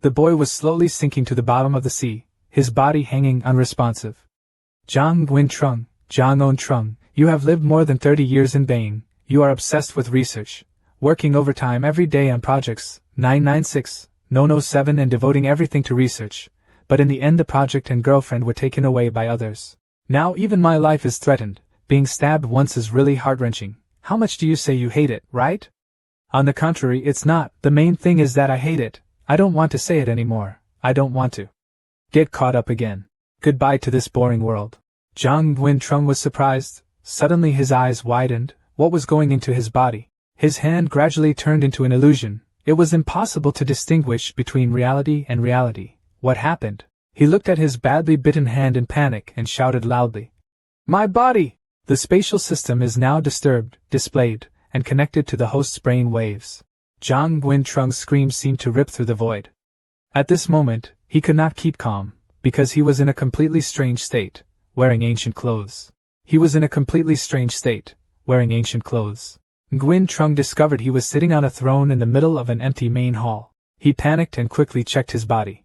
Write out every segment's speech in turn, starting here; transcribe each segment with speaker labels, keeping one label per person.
Speaker 1: The boy was slowly sinking to the bottom of the sea, his body hanging unresponsive. Zhang Guintrung, Zhang Ontrung, you have lived more than 30 years in Beijing. You are obsessed with research, working overtime every day on projects 996, 007 and devoting everything to research, but in the end the project and girlfriend were taken away by others. Now even my life is threatened. Being stabbed once is really heart-wrenching. How much do you say you hate it, right? On the contrary, it's not. The main thing is that I hate it. I don't want to say it anymore. I don't want to get caught up again. Goodbye to this boring world. Zhang Guintrung was surprised. Suddenly his eyes widened. What was going into his body? His hand gradually turned into an illusion. It was impossible to distinguish between reality and reality. What happened? He looked at his badly bitten hand in panic and shouted loudly. My body! The spatial system is now disturbed, displayed, and connected to the host's brain waves. Zhang Guintrung's scream seemed to rip through the void. At this moment, he could not keep calm, because he was in a completely strange state, wearing ancient clothes. He was in a completely strange state, wearing ancient clothes. Guintrung discovered he was sitting on a throne in the middle of an empty main hall. He panicked and quickly checked his body.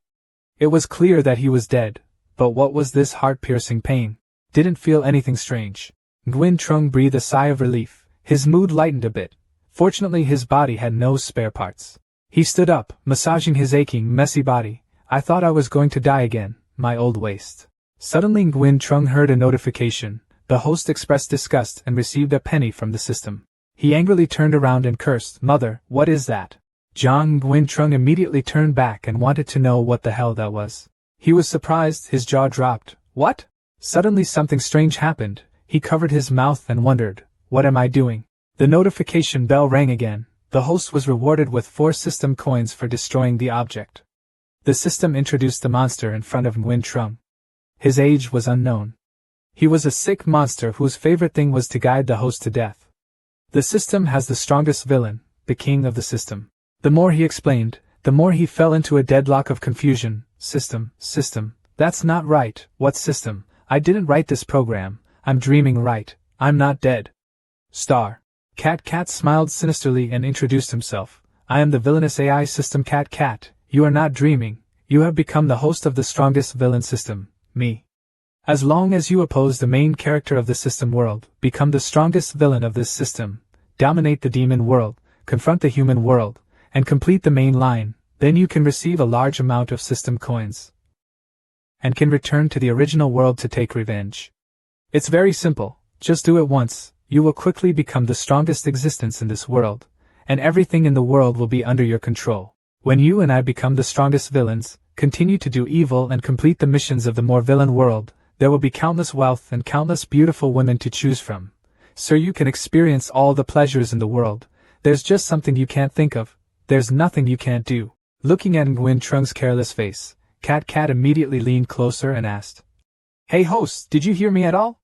Speaker 1: It was clear that he was dead, but what was this heart-piercing pain? Didn't feel anything strange. Guintrung breathed a sigh of relief. His mood lightened a bit. Fortunately his body had no spare parts. He stood up, massaging his aching, messy body. I thought I was going to die again, my old waste. Suddenly Guintrung heard a notification. The host expressed disgust and received a penny from the system. He angrily turned around and cursed, Mother, what is that? Zhang Guintrung immediately turned back and wanted to know what the hell that was. He was surprised, his jaw dropped. What? Suddenly something strange happened. He covered his mouth and wondered, what am I doing? The notification bell rang again. The host was rewarded with 4 system coins for destroying the object. The system introduced the monster in front of Guintrung. His age was unknown. He was a sick monster whose favorite thing was to guide the host to death. The system has the strongest villain, the king of the system. The more he explained, the more he fell into a deadlock of confusion. System, that's not right. What system? I didn't write this program. I'm dreaming, right? I'm not dead. Cat smiled sinisterly and introduced himself. I am the villainous AI system Cat. You are not dreaming. You have become the host of the strongest villain system, me. As long as you oppose the main character of the system world, become the strongest villain of this system, dominate the demon world, confront the human world, and complete the main line, then you can receive a large amount of system coins. And can return to the original world to take revenge. It's very simple, just do it once, you will quickly become the strongest existence in this world, and everything in the world will be under your control. When you and I become the strongest villains, continue to do evil and complete the missions of the more villain world, there will be countless wealth and countless beautiful women to choose from. So you can experience all the pleasures in the world. There's just something you can't think of. There's nothing you can't do. Looking at Guintrung's careless face, Cat immediately leaned closer and asked, Hey host, did you hear me at all?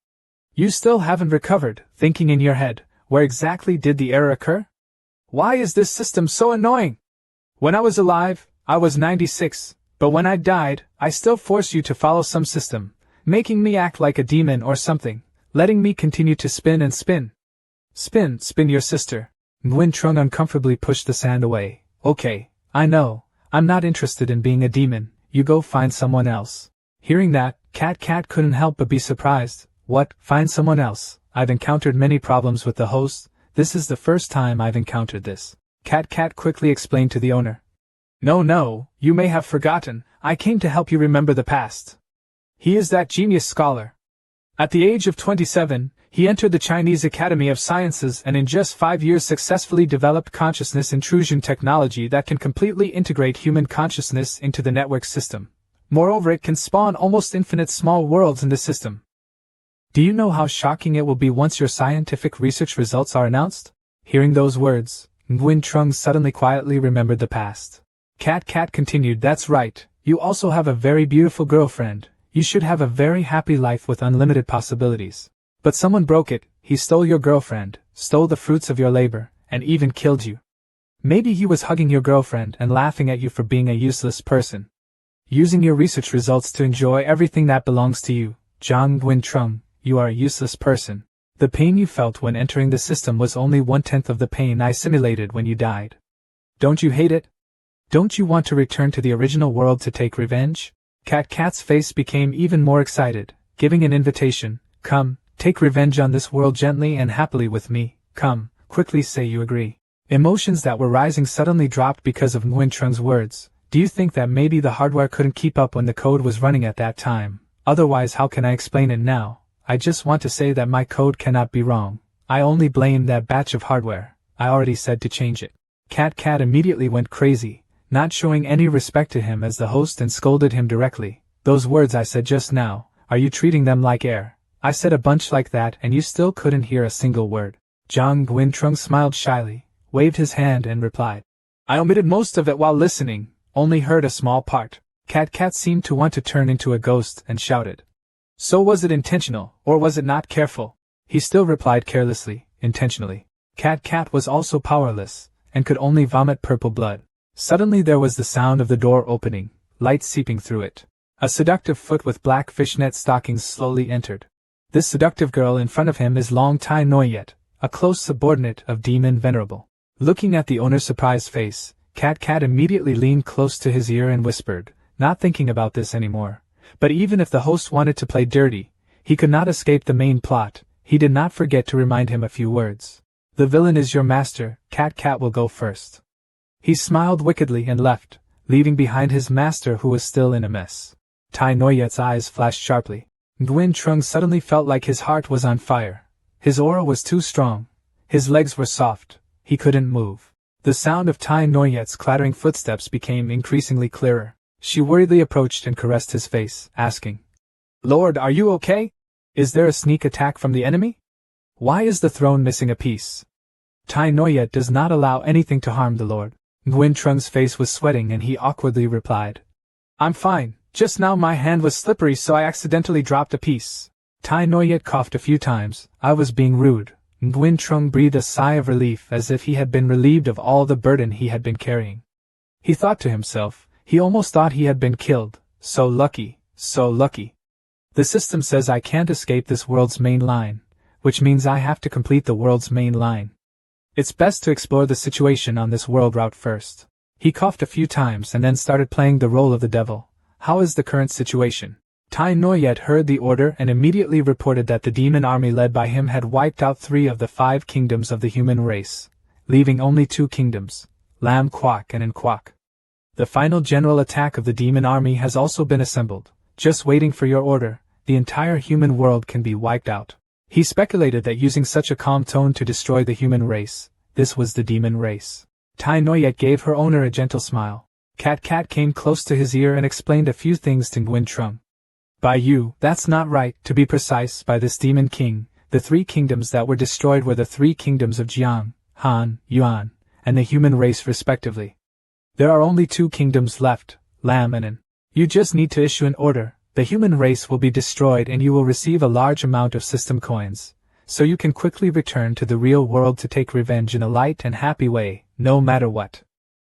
Speaker 1: You still haven't recovered, thinking in your head, where exactly did the error occur? Why is this system so annoying? When I was alive, I was 96, but when I died, I still force you to follow some system, making me act like a demon or something, letting me continue to spin and spin. Spin your sister. Guintrung uncomfortably pushed the sand away. Okay, I know, I'm not interested in being a demon, you go find someone else. Hearing that, Cat couldn't help but be surprised. What, find someone else? I've encountered many problems with the host, this is the first time I've encountered this. Cat quickly explained to the owner. No, you may have forgotten, I came to help you remember the past. He is that genius scholar. At the age of 27, he entered the Chinese Academy of Sciences and in just 5 years successfully developed consciousness intrusion technology that can completely integrate human consciousness into the network system. Moreover, it can spawn almost infinite small worlds in the system. Do you know how shocking it will be once your scientific research results are announced? Hearing those words, Guintrung suddenly quietly remembered the past. Cat continued, that's right, you also have a very beautiful girlfriend, you should have a very happy life with unlimited possibilities. But someone broke it, he stole your girlfriend, stole the fruits of your labor, and even killed you. Maybe he was hugging your girlfriend and laughing at you for being a useless person. Using your research results to enjoy everything that belongs to you, Zhang Guintrung, you are a useless person. The pain you felt when entering the system was only 1/10 of the pain I simulated when you died. Don't you hate it? Don't you want to return to the original world to take revenge? Cat's face became even more excited, giving an invitation. Come, take revenge on this world gently and happily with me. Come, quickly say you agree. Emotions that were rising suddenly dropped because of Nguyen Trung's words. Do you think that maybe the hardware couldn't keep up when the code was running at that time? Otherwise, how can I explain it now? I just want to say that my code cannot be wrong. I only blame that batch of hardware. I already said to change it. Cat immediately went crazy, not showing any respect to him as the host, and scolded him directly. Those words I said just now, are you treating them like air? I said a bunch like that and you still couldn't hear a single word. Nguyen Trung smiled shyly, waved his hand and replied. I omitted most of it while listening, only heard a small part. Cat seemed to want to turn into a ghost and shouted. So was it intentional, or was it not careful? He still replied carelessly, intentionally. Cat was also powerless, and could only vomit purple blood. Suddenly there was the sound of the door opening, light seeping through it. A seductive foot with black fishnet stockings slowly entered. This seductive girl in front of him is Long Tai Noyet, a close subordinate of Demon Venerable. Looking at the owner's surprised face, Cat immediately leaned close to his ear and whispered, not thinking about this anymore. But even if the host wanted to play dirty, he could not escape the main plot. He did not forget to remind him a few words. The villain is your master, Cat will go first. He smiled wickedly and left, leaving behind his master who was still in a mess. Tai Noyet's eyes flashed sharply. Nguyen Trung suddenly felt like his heart was on fire. His aura was too strong. His legs were soft. He couldn't move. The sound of Tai Noyet's clattering footsteps became increasingly clearer. She worriedly approached and caressed his face, asking, Lord, are you okay? Is there a sneak attack from the enemy? Why is the throne missing a piece? Tai Noyet does not allow anything to harm the Lord. Nguyen Trung's face was sweating and he awkwardly replied, I'm fine, just now my hand was slippery so I accidentally dropped a piece. Tai Noyet coughed a few times. I was being rude. Nguyen Trung breathed a sigh of relief as if he had been relieved of all the burden he had been carrying. He thought to himself, he almost thought he had been killed. So lucky, so lucky. The system says I can't escape this world's main line, which means I have to complete the world's main line. It's best to explore the situation on this world route first. He coughed a few times and then started playing the role of the devil. How is the current situation? Tai Noyet heard the order and immediately reported that the demon army led by him had wiped out 3 of the 5 kingdoms of the human race, leaving only 2 kingdoms, Lam Kwak and Nkwak. The final general attack of the demon army has also been assembled, just waiting for your order. The entire human world can be wiped out. He speculated that using such a calm tone to destroy the human race, this was the demon race. Tai Noyet gave her owner a gentle smile. Cat came close to his ear and explained a few things to Nguyen Trung. By you, that's not right, to be precise, by this demon king, the 3 kingdoms that were destroyed were the 3 kingdoms of Jiang, Han, Yuan, and the human race respectively. There are only 2 kingdoms left, Lam and An. You just need to issue an order. The human race will be destroyed and you will receive a large amount of system coins, so you can quickly return to the real world to take revenge in a light and happy way, no matter what.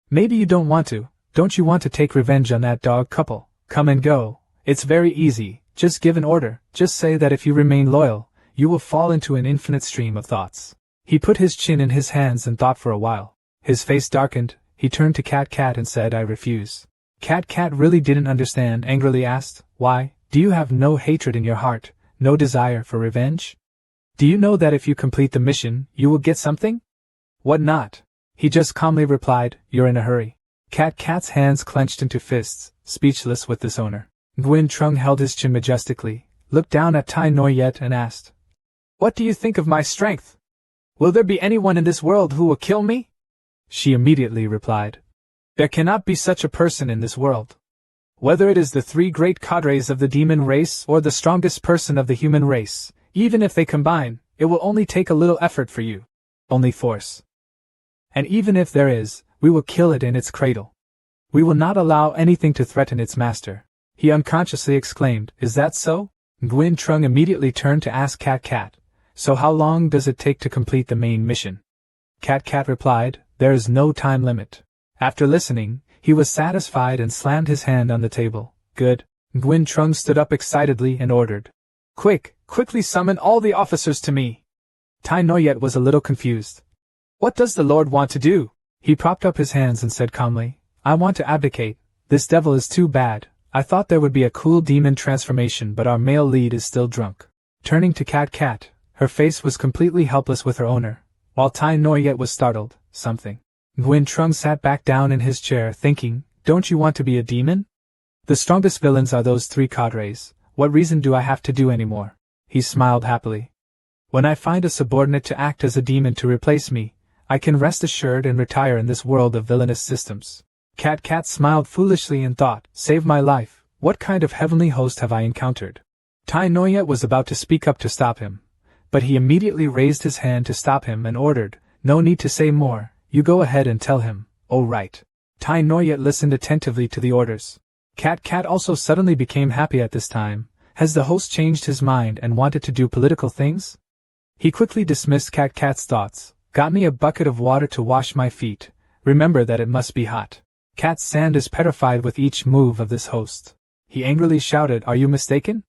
Speaker 1: Maybe you don't want to. Don't you want to take revenge on that dog couple? Come and go. It's very easy. Just give an order. Just say that if you remain loyal, you will fall into an infinite stream of thoughts. He put his chin in his hands and thought for a while. His face darkened. He turned to Cat and said, I refuse. Cat really didn't understand, angrily asked, Why, do you have no hatred in your heart, no desire for revenge? Do you know that if you complete the mission, you will get something? What not? He just calmly replied, You're in a hurry. Cat's hands clenched into fists, speechless with dishonor. Nguyen Trung held his chin majestically, looked down at Tai Noyet and asked, What do you think of my strength? Will there be anyone in this world who will kill me? She immediately replied, There cannot be such a person in this world. Whether it is the 3 great cadres of the demon race or the strongest person of the human race, even if they combine, it will only take a little effort for you. Only force. And even if there is, we will kill it in its cradle. We will not allow anything to threaten its master. He unconsciously exclaimed, Is that so? Nguyen Trung immediately turned to ask Cat, So how long does it take to complete the main mission? Cat replied, There is no time limit. After listening, he was satisfied and slammed his hand on the table. Good. Nguyen Trung stood up excitedly and ordered, Quickly summon all the officers to me. Tai Noyet was a little confused. What does the Lord want to do? He propped up his hands and said calmly, I want to abdicate. This devil is too bad. I thought there would be a cool demon transformation, but our male lead is still drunk. Turning to Cat, her face was completely helpless with her owner, while Tai Noyet was startled. Something. Nguyen Trung sat back down in his chair thinking, don't you want to be a demon? The strongest villains are those three cadres. What reason do I have to do any more? He smiled happily. When I find a subordinate to act as a demon to replace me, I can rest assured and retire in this world of villainous systems. Cat smiled foolishly and thought, save my life, what kind of heavenly host have I encountered? Tai Noyet was about to speak up to stop him, but he immediately raised his hand to stop him and ordered, no need to say more, you go ahead and tell him. Oh right. Tai Noyet listened attentively to the orders. Cat also suddenly became happy at this time. Has the host changed his mind and wanted to do political things? He quickly dismissed Cat's thoughts. Got me a bucket of water to wash my feet. Remember that it must be hot. Cat's Sand is petrified with each move of this host. He angrily shouted, are you mistaken?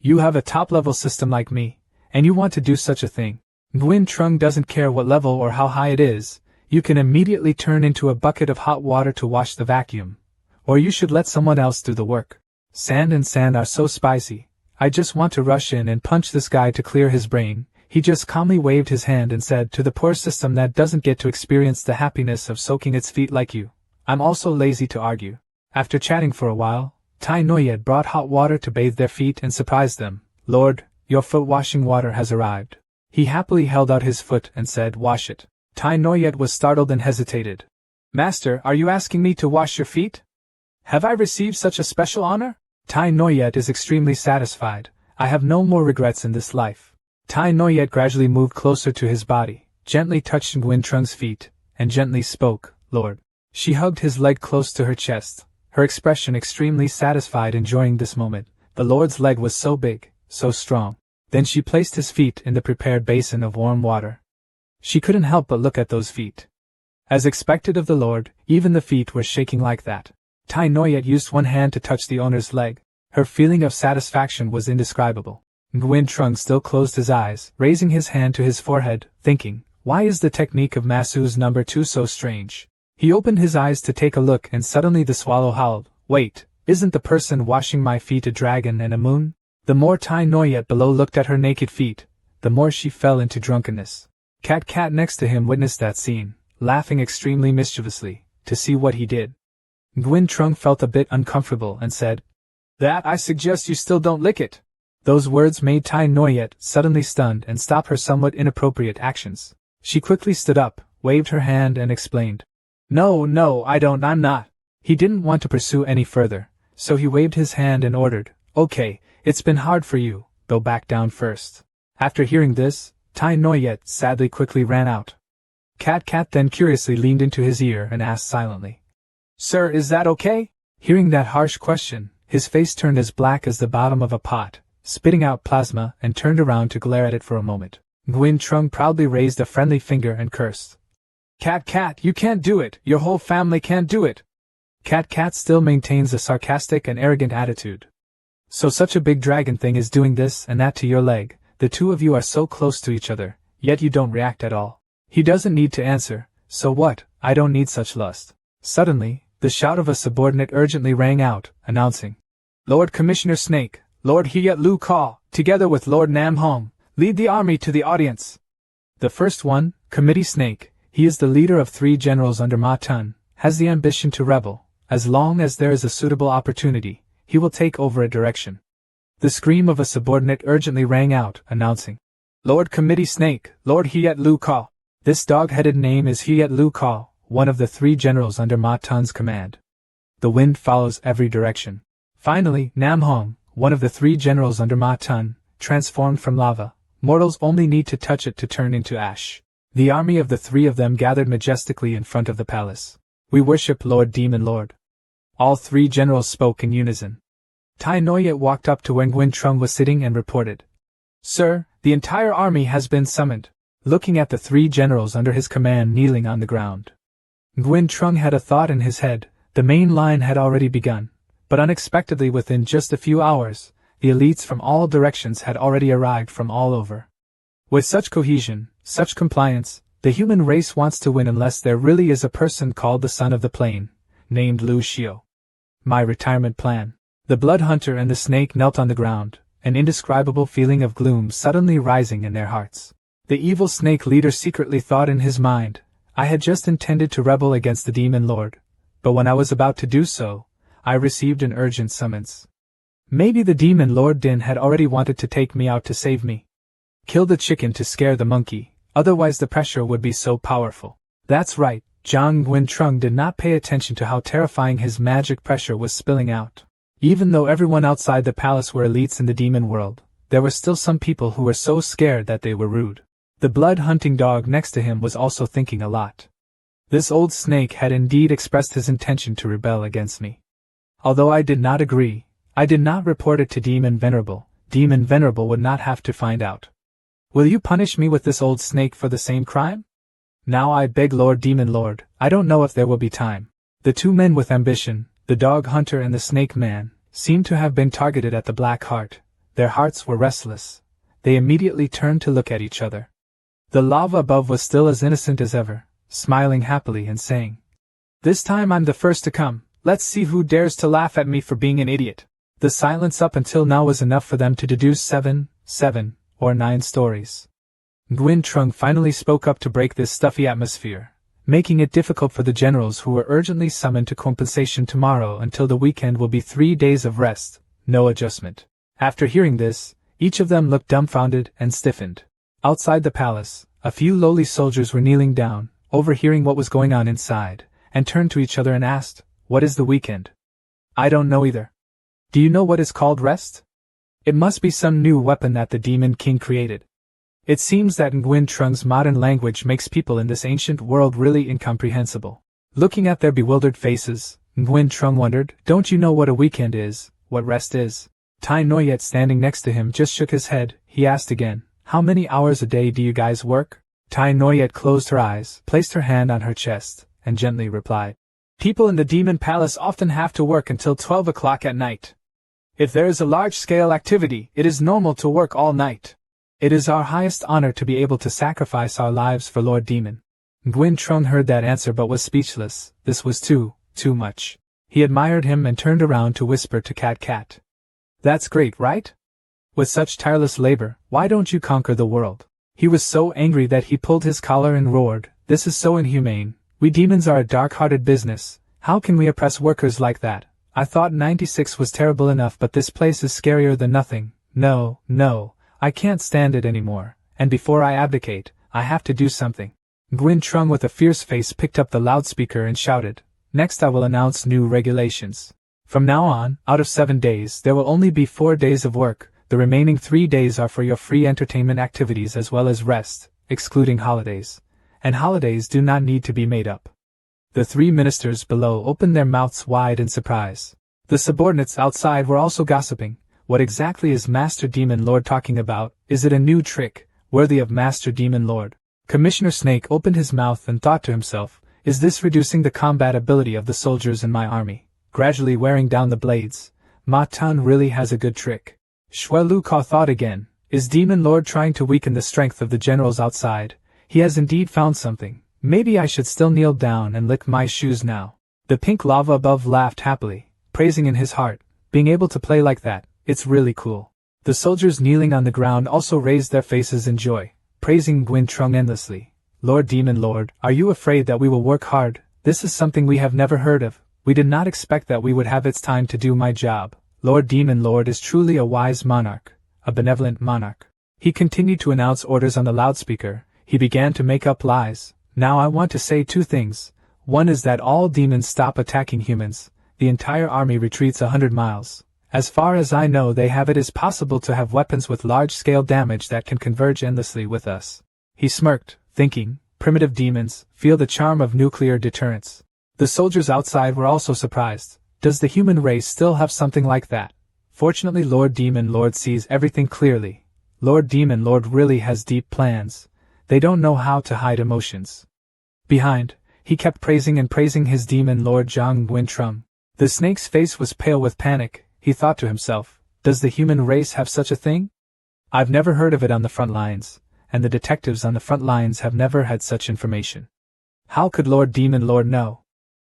Speaker 1: You have a top-level system like me, and you want to do such a thing. Nguyen Trung doesn't care what level or how high it is. You can immediately turn into a bucket of hot water to wash the vacuum. Or you should let someone else do the work. Sand and sand are so spicy. I just want to rush in and punch this guy to clear his brain. He just calmly waved his hand and said, to the poor system that doesn't get to experience the happiness of soaking its feet like you. I'm also lazy to argue. After chatting for a while, Tai Noyet brought hot water to bathe their feet and surprised them. Lord, your foot-washing water has arrived. He happily held out his foot and said, wash it. Tai Noyet was startled and hesitated. Master, are you asking me to wash your feet? Have I received such a special honor? Tai Noyet is extremely satisfied. I have no more regrets in this life. Tai Noyet gradually moved closer to his body, gently touched Nguyen Trung's feet, and gently spoke, Lord. She hugged his leg close to her chest, her expression extremely satisfied, enjoying this moment. The Lord's leg was so big, so strong. Then she placed his feet in the prepared basin of warm water. She couldn't help but look at those feet. As expected of the Lord, even the feet were shaking like that. Tai Noyet used one hand to touch the owner's leg. Her feeling of satisfaction was indescribable. Nguyen Trung still closed his eyes, raising his hand to his forehead, thinking, why is the technique of Masu's number 2 so strange? He opened his eyes to take a look and suddenly the swallow howled, wait, isn't the person washing my feet a dragon and a moon? The more Tai Noyet below looked at her naked feet, the more she fell into drunkenness. Cat next to him witnessed that scene, laughing extremely mischievously, to see what he did. Nguyen Trung felt a bit uncomfortable and said, that I suggest you still don't lick it. Those words made Tai Noyet suddenly stunned and stop her somewhat inappropriate actions. She quickly stood up, waved her hand and explained. No, I'm not. He didn't want to pursue any further, so he waved his hand and ordered, okay, it's been hard for you, go back down first. After hearing this, Tai Noyet sadly quickly ran out. Cat then curiously leaned into his ear and asked silently, Sir, is that okay? Hearing that harsh question, his face turned as black as the bottom of a pot, spitting out plasma, and turned around to glare at it for a moment. Nguyen Trung proudly raised a friendly finger and cursed. Cat, you can't do it, your whole family can't do it. Cat still maintains a sarcastic and arrogant attitude. So such a big dragon thing is doing this and that to your leg, the two of you are so close to each other, yet you don't react at all. He doesn't need to answer, so what, I don't need such lust. Suddenly, the shout of a subordinate urgently rang out, announcing, Lord Commissioner Snake, Lord Hiet Lu Ka, together with Lord Nam Hong, lead the army to the audience. The first one, Committee Snake, he is the leader of 3 generals under Ma Tun, has the ambition to rebel. As long as there is a suitable opportunity, he will take over a direction. The scream of a subordinate urgently rang out, announcing, Lord Committee Snake, Lord Hiet Lu Ka. This dog-headed name is Hiet Lu Ka, one of the 3 generals under Ma Tun's command. The wind follows every direction. Finally, Nam Hong, one of the 3 generals under Ma Tun, transformed from lava. Mortals only need to touch it to turn into ash. The army of the 3 of them gathered majestically in front of the palace. We worship Lord Demon Lord. All 3 generals spoke in unison. Tai Noyet walked up to where Nguyen Trung was sitting and reported. Sir, the entire army has been summoned. Looking at the 3 generals under his command kneeling on the ground. Nguyen Trung had a thought in his head. The main line had already begun, but unexpectedly within just a few hours, the elites from all directions had already arrived from all over. With such cohesion, such compliance, the human race wants to win unless there really is a person called the Son of the Plain. named Lu Xiu. My retirement plan. The blood hunter and the snake knelt on the ground, an indescribable feeling of gloom suddenly rising in their hearts. The evil snake leader secretly thought in his mind, I had just intended to rebel against the demon lord, but when I was about to do so, I received an urgent summons. Maybe the demon lord Din had already wanted to take me out to save me. Kill the chicken to scare the monkey, otherwise the pressure would be so powerful. That's right, Zhang Guintrung did not pay attention to how terrifying his magic pressure was spilling out. Even though everyone outside the palace were elites in the demon world, there were still some people who were so scared that they were rude. The blood-hunting dog next to him was also thinking a lot. This old snake had indeed expressed his intention to rebel against me. Although I did not agree, I did not report it to Demon Venerable. Demon Venerable would not have to find out. Will you punish me with this old snake for the same crime? Now I beg Lord Demon Lord, I don't know if there will be time. The two men with ambition, the dog hunter and the snake man, seemed to have been targeted at the black heart. Their hearts were restless. They immediately turned to look at each other. The lava above was still as innocent as ever, smiling happily and saying, This time I'm the first to come, let's see who dares to laugh at me for being an idiot. The silence up until now was enough for them to deduce 7 or 9 stories. Guintrung finally spoke up to break this stuffy atmosphere, making it difficult for the generals who were urgently summoned to compensation tomorrow until the weekend will be 3 days of rest, no adjustment. After hearing this, each of them looked dumbfounded and stiffened. Outside the palace, a few lowly soldiers were kneeling down, overhearing what was going on inside, and turned to each other and asked, What is the weekend? I don't know either. Do you know what is called rest? It must be some new weapon that the Demon King created. It seems that Nguyen-Trung's modern language makes people in this ancient world really incomprehensible. Looking at their bewildered faces, Nguyen-Trung wondered, Don't you know what a weekend is, what rest is? Tai Noyet standing next to him just shook his head. He asked again, How many hours a day do you guys work? Tai Noyet closed her eyes, placed her hand on her chest, and gently replied, People in the Demon Palace often have to work until 12 o'clock at night. If there is a large-scale activity, it is normal to work all night. It is our highest honor to be able to sacrifice our lives for Lord Demon. Nguyen-Trung heard that answer but was speechless. This was too much. He admired him and turned around to whisper to Cat. That's great, right? With such tireless labor, why don't you conquer the world? He was so angry that he pulled his collar and roared, This is so inhumane. We demons are a dark-hearted business. How can we oppress workers like that? I thought 96 was terrible enough, but this place is scarier than nothing. No, I can't stand it anymore, and before I abdicate, I have to do something. Nguyen-Trung with a fierce face picked up the loudspeaker and shouted, Next I will announce new regulations. From now on, out of 7 days, there will only be 4 days of work. The remaining 3 days are for your free entertainment activities as well as rest, excluding holidays. And holidays do not need to be made up. The 3 ministers below opened their mouths wide in surprise. The subordinates outside were also gossiping. What exactly is Master Demon Lord talking about? Is it a new trick, worthy of Master Demon Lord? Commissioner Snake opened his mouth and thought to himself, Is this reducing the combat ability of the soldiers in my army? Gradually wearing down the blades. Ma Tun really has a good trick. Xue Lu Ka thought again, Is Demon Lord trying to weaken the strength of the generals outside? He has indeed found something. Maybe I should still kneel down and lick my shoes now. The pink lava above laughed happily, praising in his heart, being able to play like that, it's really cool. The soldiers kneeling on the ground also raised their faces in joy, praising Nguyen-Trung endlessly. Lord Demon Lord, are you afraid that we will work hard? This is something we have never heard of. We did not expect that we would have its time to do my job. Lord Demon Lord is truly a wise monarch, a benevolent monarch. He continued to announce orders on the loudspeaker. He began to make up lies. Now I want to say 2 things. One is that all demons stop attacking humans. The entire army retreats 100 miles. As far as I know, they have it is possible to have weapons with large-scale damage that can converge endlessly with us. He smirked, thinking, primitive demons, feel the charm of nuclear deterrence. The soldiers outside were also surprised. Does the human race still have something like that? Fortunately, Lord Demon Lord sees everything clearly. Lord Demon Lord really has deep plans. They don't know how to hide emotions. Behind, he kept praising his Demon Lord Zhang Guintrung. The snake's face was pale with panic. He thought to himself, Does the human race have such a thing? I've never heard of it on the front lines, and the detectives on the front lines have never had such information. How could Lord Demon Lord know?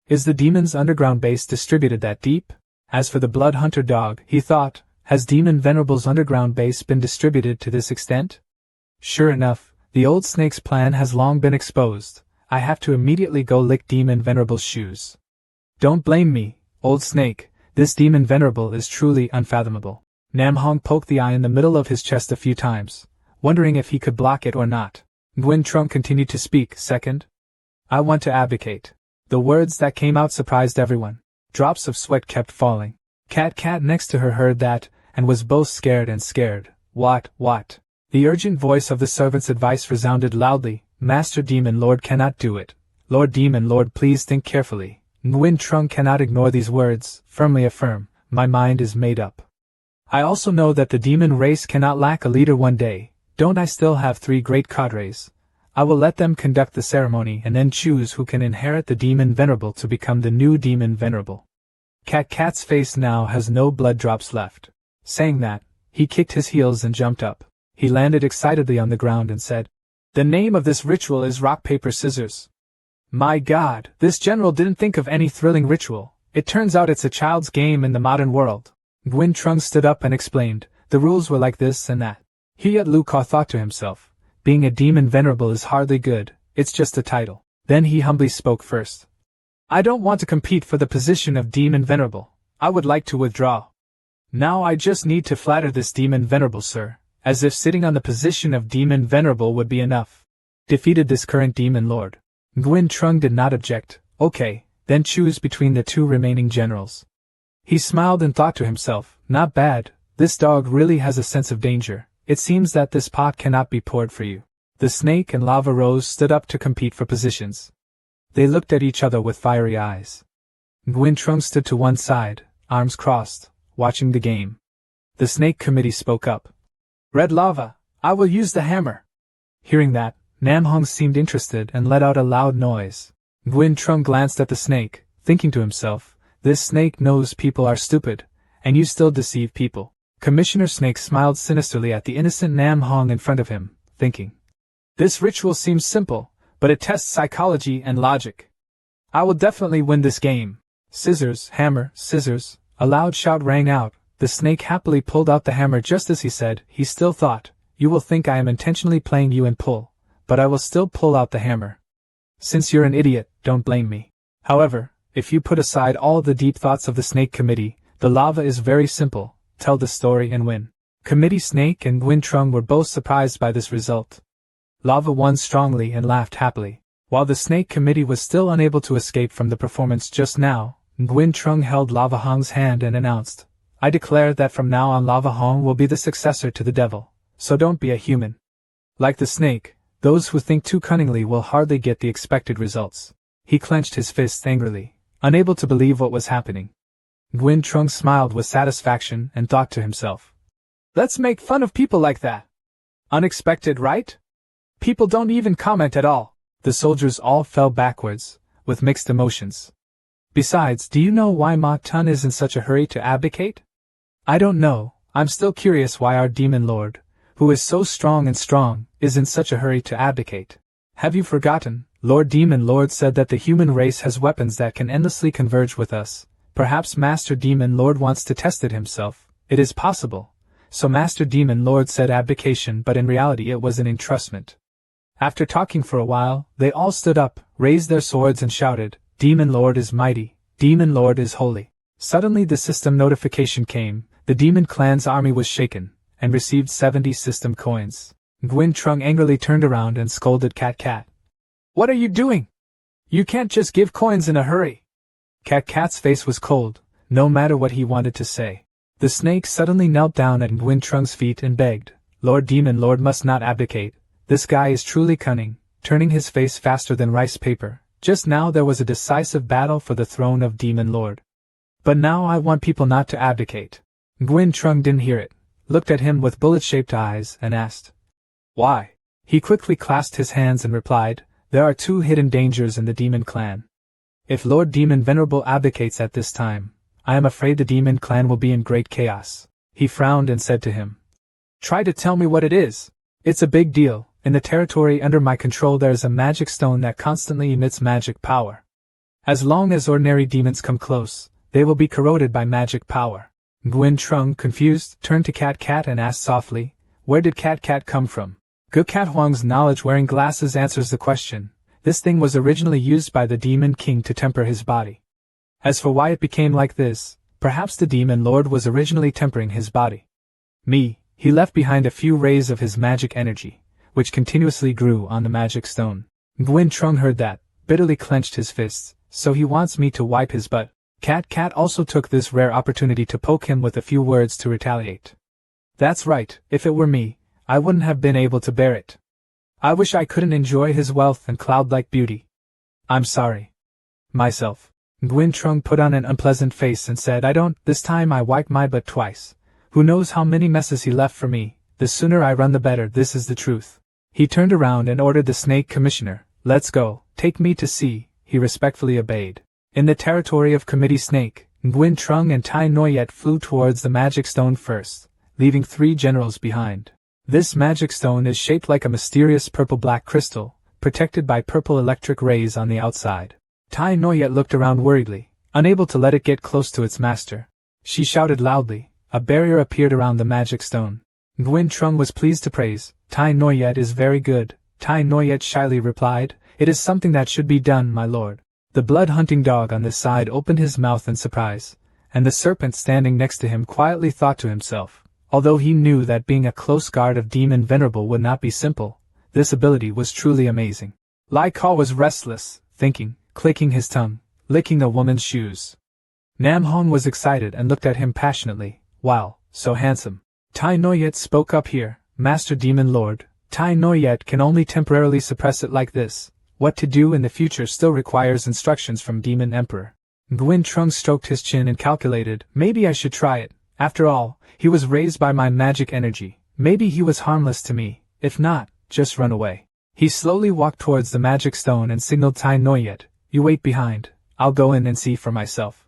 Speaker 1: Is the demon's underground base distributed that deep? As for the Blood Hunter dog, he thought, has Demon Venerable's underground base been distributed to this extent? Sure enough, the old snake's plan has long been exposed. I have to immediately go lick Demon Venerable's shoes. Don't blame me, old snake, this Demon Venerable is truly unfathomable. Namhong poked the eye in the middle of his chest a few times, wondering if he could block it or not. Nguyen Trung continued to speak. Second, I want to abdicate. The words that came out surprised everyone. Drops of sweat kept falling. Cat next to her heard that, and was both scared and scared. What? The urgent voice of the servant's advice resounded loudly. Master Demon Lord cannot do it. Lord Demon Lord, please think carefully. Nguyen Trung cannot ignore these words, firmly affirm, my mind is made up. I also know that the demon race cannot lack a leader one day. Don't I still have 3 great cadres? I will let them conduct the ceremony and then choose who can inherit the Demon Venerable to become the new Demon Venerable. Cat's face now has no blood drops left. Saying that, he kicked his heels and jumped up. He landed excitedly on the ground and said, the name of this ritual is rock paper scissors. My God, this general didn't think of any thrilling ritual. It turns out it's a child's game in the modern world. Nguyen Trung stood up and explained, the rules were like this and that. Hiat Lu Ka thought to himself, being a Demon Venerable is hardly good, it's just a title. Then he humbly spoke first. I don't want to compete for the position of Demon Venerable. I would like to withdraw. Now I just need to flatter this Demon Venerable, sir, as if sitting on the position of Demon Venerable would be enough. Defeated this current Demon Lord. Nguyen Trung did not object. Okay, then choose between the 2 remaining generals. He smiled and thought to himself, not bad, this dog really has a sense of danger. It seems that this pot cannot be poured for you. The snake and Lava Rose stood up to compete for positions. They looked at each other with fiery eyes. Nguyen Trung stood to one side, arms crossed, watching the game. The snake committee spoke up. Red Lava, I will use the hammer. Hearing that, Namhong seemed interested and let out a loud noise. Nguyen Trung glanced at the snake, thinking to himself, this snake knows people are stupid, and you still deceive people. Commissioner Snake smiled sinisterly at the innocent Nam Hong in front of him, thinking, this ritual seems simple, but it tests psychology and logic. I will definitely win this game. Scissors, hammer, scissors. A loud shout rang out. The snake happily pulled out the hammer just as he said. He still thought, you will think I am intentionally playing you and pull, but I will still pull out the hammer. Since you're an idiot, don't blame me. However, if you put aside all the deep thoughts of the snake committee, the lava is very simple. Tell the story and win. Committee Snake and Nguyen Trung were both surprised by this result. Lava won strongly and laughed happily. While the Snake Committee was still unable to escape from the performance just now, Nguyen Trung held Lava Hong's hand and announced, I declare that from now on Lava Hong will be the successor to the devil, so don't be a human. Like the snake, those who think too cunningly will hardly get the expected results. He clenched his fists angrily, unable to believe what was happening. Nguyen Trung smiled with satisfaction and thought to himself, let's make fun of people like that. Unexpected, right? People don't even comment at all. The soldiers all fell backwards, with mixed emotions. Besides, do you know why Ma Tun is in such a hurry to abdicate? I don't know. I'm still curious why our Demon Lord, who is so strong, is in such a hurry to abdicate. Have you forgotten? Lord Demon Lord said that the human race has weapons that can endlessly converge with us. Perhaps Master Demon Lord wants to test it himself. It is possible. So Master Demon Lord said abdication, but in reality it was an entrustment. After talking for a while, they all stood up, raised their swords and shouted, Demon Lord is mighty, Demon Lord is holy. Suddenly the system notification came. The Demon Clan's army was shaken, and received 70 system coins. Nguyen Trung angrily turned around and scolded Cat. What are you doing? You can't just give coins in a hurry. Cat's face was cold, no matter what he wanted to say. The snake suddenly knelt down at Nguyen Trung's feet and begged, Lord Demon Lord must not abdicate. This guy is truly cunning, turning his face faster than rice paper. Just now there was a decisive battle for the throne of Demon Lord. But now I want people not to abdicate. Nguyen Trung didn't hear it, looked at him with bullet-shaped eyes and asked, why? He quickly clasped his hands and replied, there are 2 hidden dangers in the Demon Clan. If Lord Demon Venerable abdicates at this time, I am afraid the Demon Clan will be in great chaos. He frowned and said to him, try to tell me what it is. It's a big deal. In the territory under my control there is a magic stone that constantly emits magic power. As long as ordinary demons come close, they will be corroded by magic power. Nguyen Trung, confused, turned to Cat Cat and asked softly, "Where did Cat Cat come from?" Gu Cat Huang's knowledge wearing glasses answers the question. This thing was originally used by the Demon King to temper his body. As for why it became like this, perhaps the Demon Lord was originally tempering his body. He left behind a few rays of his magic energy, which continuously grew on the magic stone. Nguyen Trung heard that, bitterly clenched his fists. "So he wants me to wipe his butt." Cat Cat also took this rare opportunity to poke him with a few words to retaliate. "That's right, if it were me, I wouldn't have been able to bear it. I wish I couldn't enjoy his wealth and cloud-like beauty. I'm sorry. Myself." Nguyen Trung put on an unpleasant face and said, "This time I wiped my butt twice. Who knows how many messes he left for me, the sooner I run the better, this is the truth." He turned around and ordered the Snake Commissioner, "Let's go, take me to see." He respectfully obeyed. In the territory of Committee Snake, Nguyen Trung and Tai Noyet flew towards the magic stone first, leaving 3 generals behind. This magic stone is shaped like a mysterious purple-black crystal, protected by purple electric rays on the outside. Tai Noyet looked around worriedly, unable to let it get close to its master. She shouted loudly. A barrier appeared around the magic stone. Nguyen Trung was pleased to praise, "Tai Noyet is very good." Tai Noyet shyly replied, "It is something that should be done, my lord." The blood-hunting dog on this side opened his mouth in surprise, and the serpent standing next to him quietly thought to himself, although he knew that being a close guard of Demon Venerable would not be simple, this ability was truly amazing. Lai Ka was restless, thinking, clicking his tongue, licking the woman's shoes. Nam Hong was excited and looked at him passionately. "Wow, so handsome." Tai Noyet spoke up here, "Master Demon Lord, Tai Noyet can only temporarily suppress it like this. What to do in the future still requires instructions from Demon Emperor." Nguyen Trung stroked his chin and calculated, "Maybe I should try it. After all, he was raised by my magic energy. Maybe he was harmless to me. If not, just run away." He slowly walked towards the magic stone and signaled Tai Noyet, "You wait behind, I'll go in and see for myself."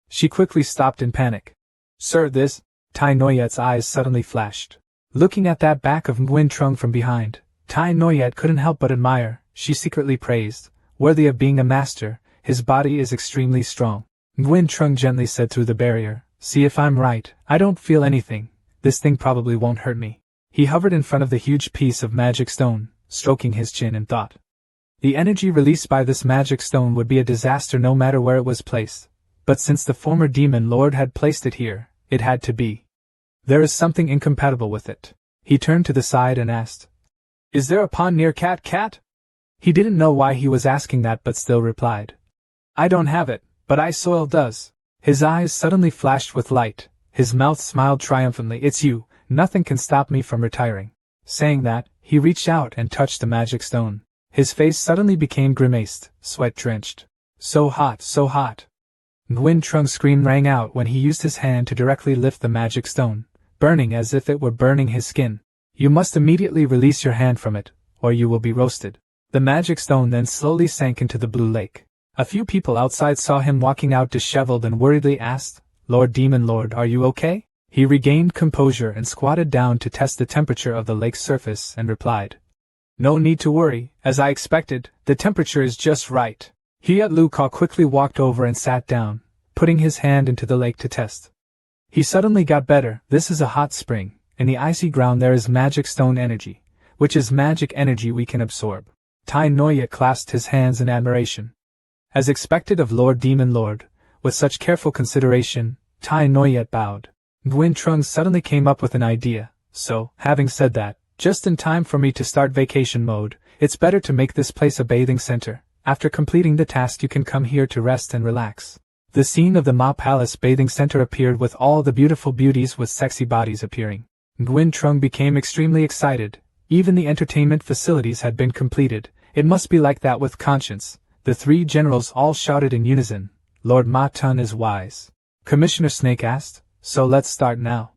Speaker 1: She quickly stopped in panic. "Sir, this..." Tai Noyet's eyes suddenly flashed. Looking at that back of Nguyen Trung from behind, Tai Noyet couldn't help but admire. She secretly praised, "Worthy of being a master, his body is extremely strong." Nguyen Trung gently said through the barrier, "See if I'm right, I don't feel anything, this thing probably won't hurt me." He hovered in front of the huge piece of magic stone, stroking his chin in thought. The energy released by this magic stone would be a disaster no matter where it was placed, but since the former Demon Lord had placed it here, it had to be. There is something incompatible with it. He turned to the side and asked, "Is there a pond near Cat Cat?" He didn't know why he was asking that but still replied, "I don't have it, but I soil does." His eyes suddenly flashed with light, his mouth smiled triumphantly, "It's you, nothing can stop me from retiring." Saying that, he reached out and touched the magic stone. His face suddenly became grimaced, sweat-drenched. "So hot, so hot." Nguyen Trung's scream rang out when he used his hand to directly lift the magic stone, burning as if it were burning his skin. "You must immediately release your hand from it, or you will be roasted." The magic stone then slowly sank into the blue lake. A few people outside saw him walking out disheveled and worriedly asked, "Lord Demon Lord, are you okay?" He regained composure and squatted down to test the temperature of the lake's surface and replied, "No need to worry, as I expected, the temperature is just right." Hiat Lu Ka quickly walked over and sat down, putting his hand into the lake to test. He suddenly got better. "This is a hot spring. In the icy ground there is magic stone energy, which is magic energy we can absorb." Tai Noyet clasped his hands in admiration. As expected of Lord Demon Lord, with such careful consideration, Tai Noyet bowed. Nguyen Trung suddenly came up with an idea, "So, having said that, just in time for me to start vacation mode, it's better to make this place a bathing center. After completing the task you can come here to rest and relax." The scene of the Ma Palace bathing center appeared with all the beautiful beauties with sexy bodies appearing. Nguyen Trung became extremely excited. Even the entertainment facilities had been completed. It must be like that with conscience. The 3 generals all shouted in unison, "Lord Ma Tun is wise." Commissioner Snake asked, "So let's start now."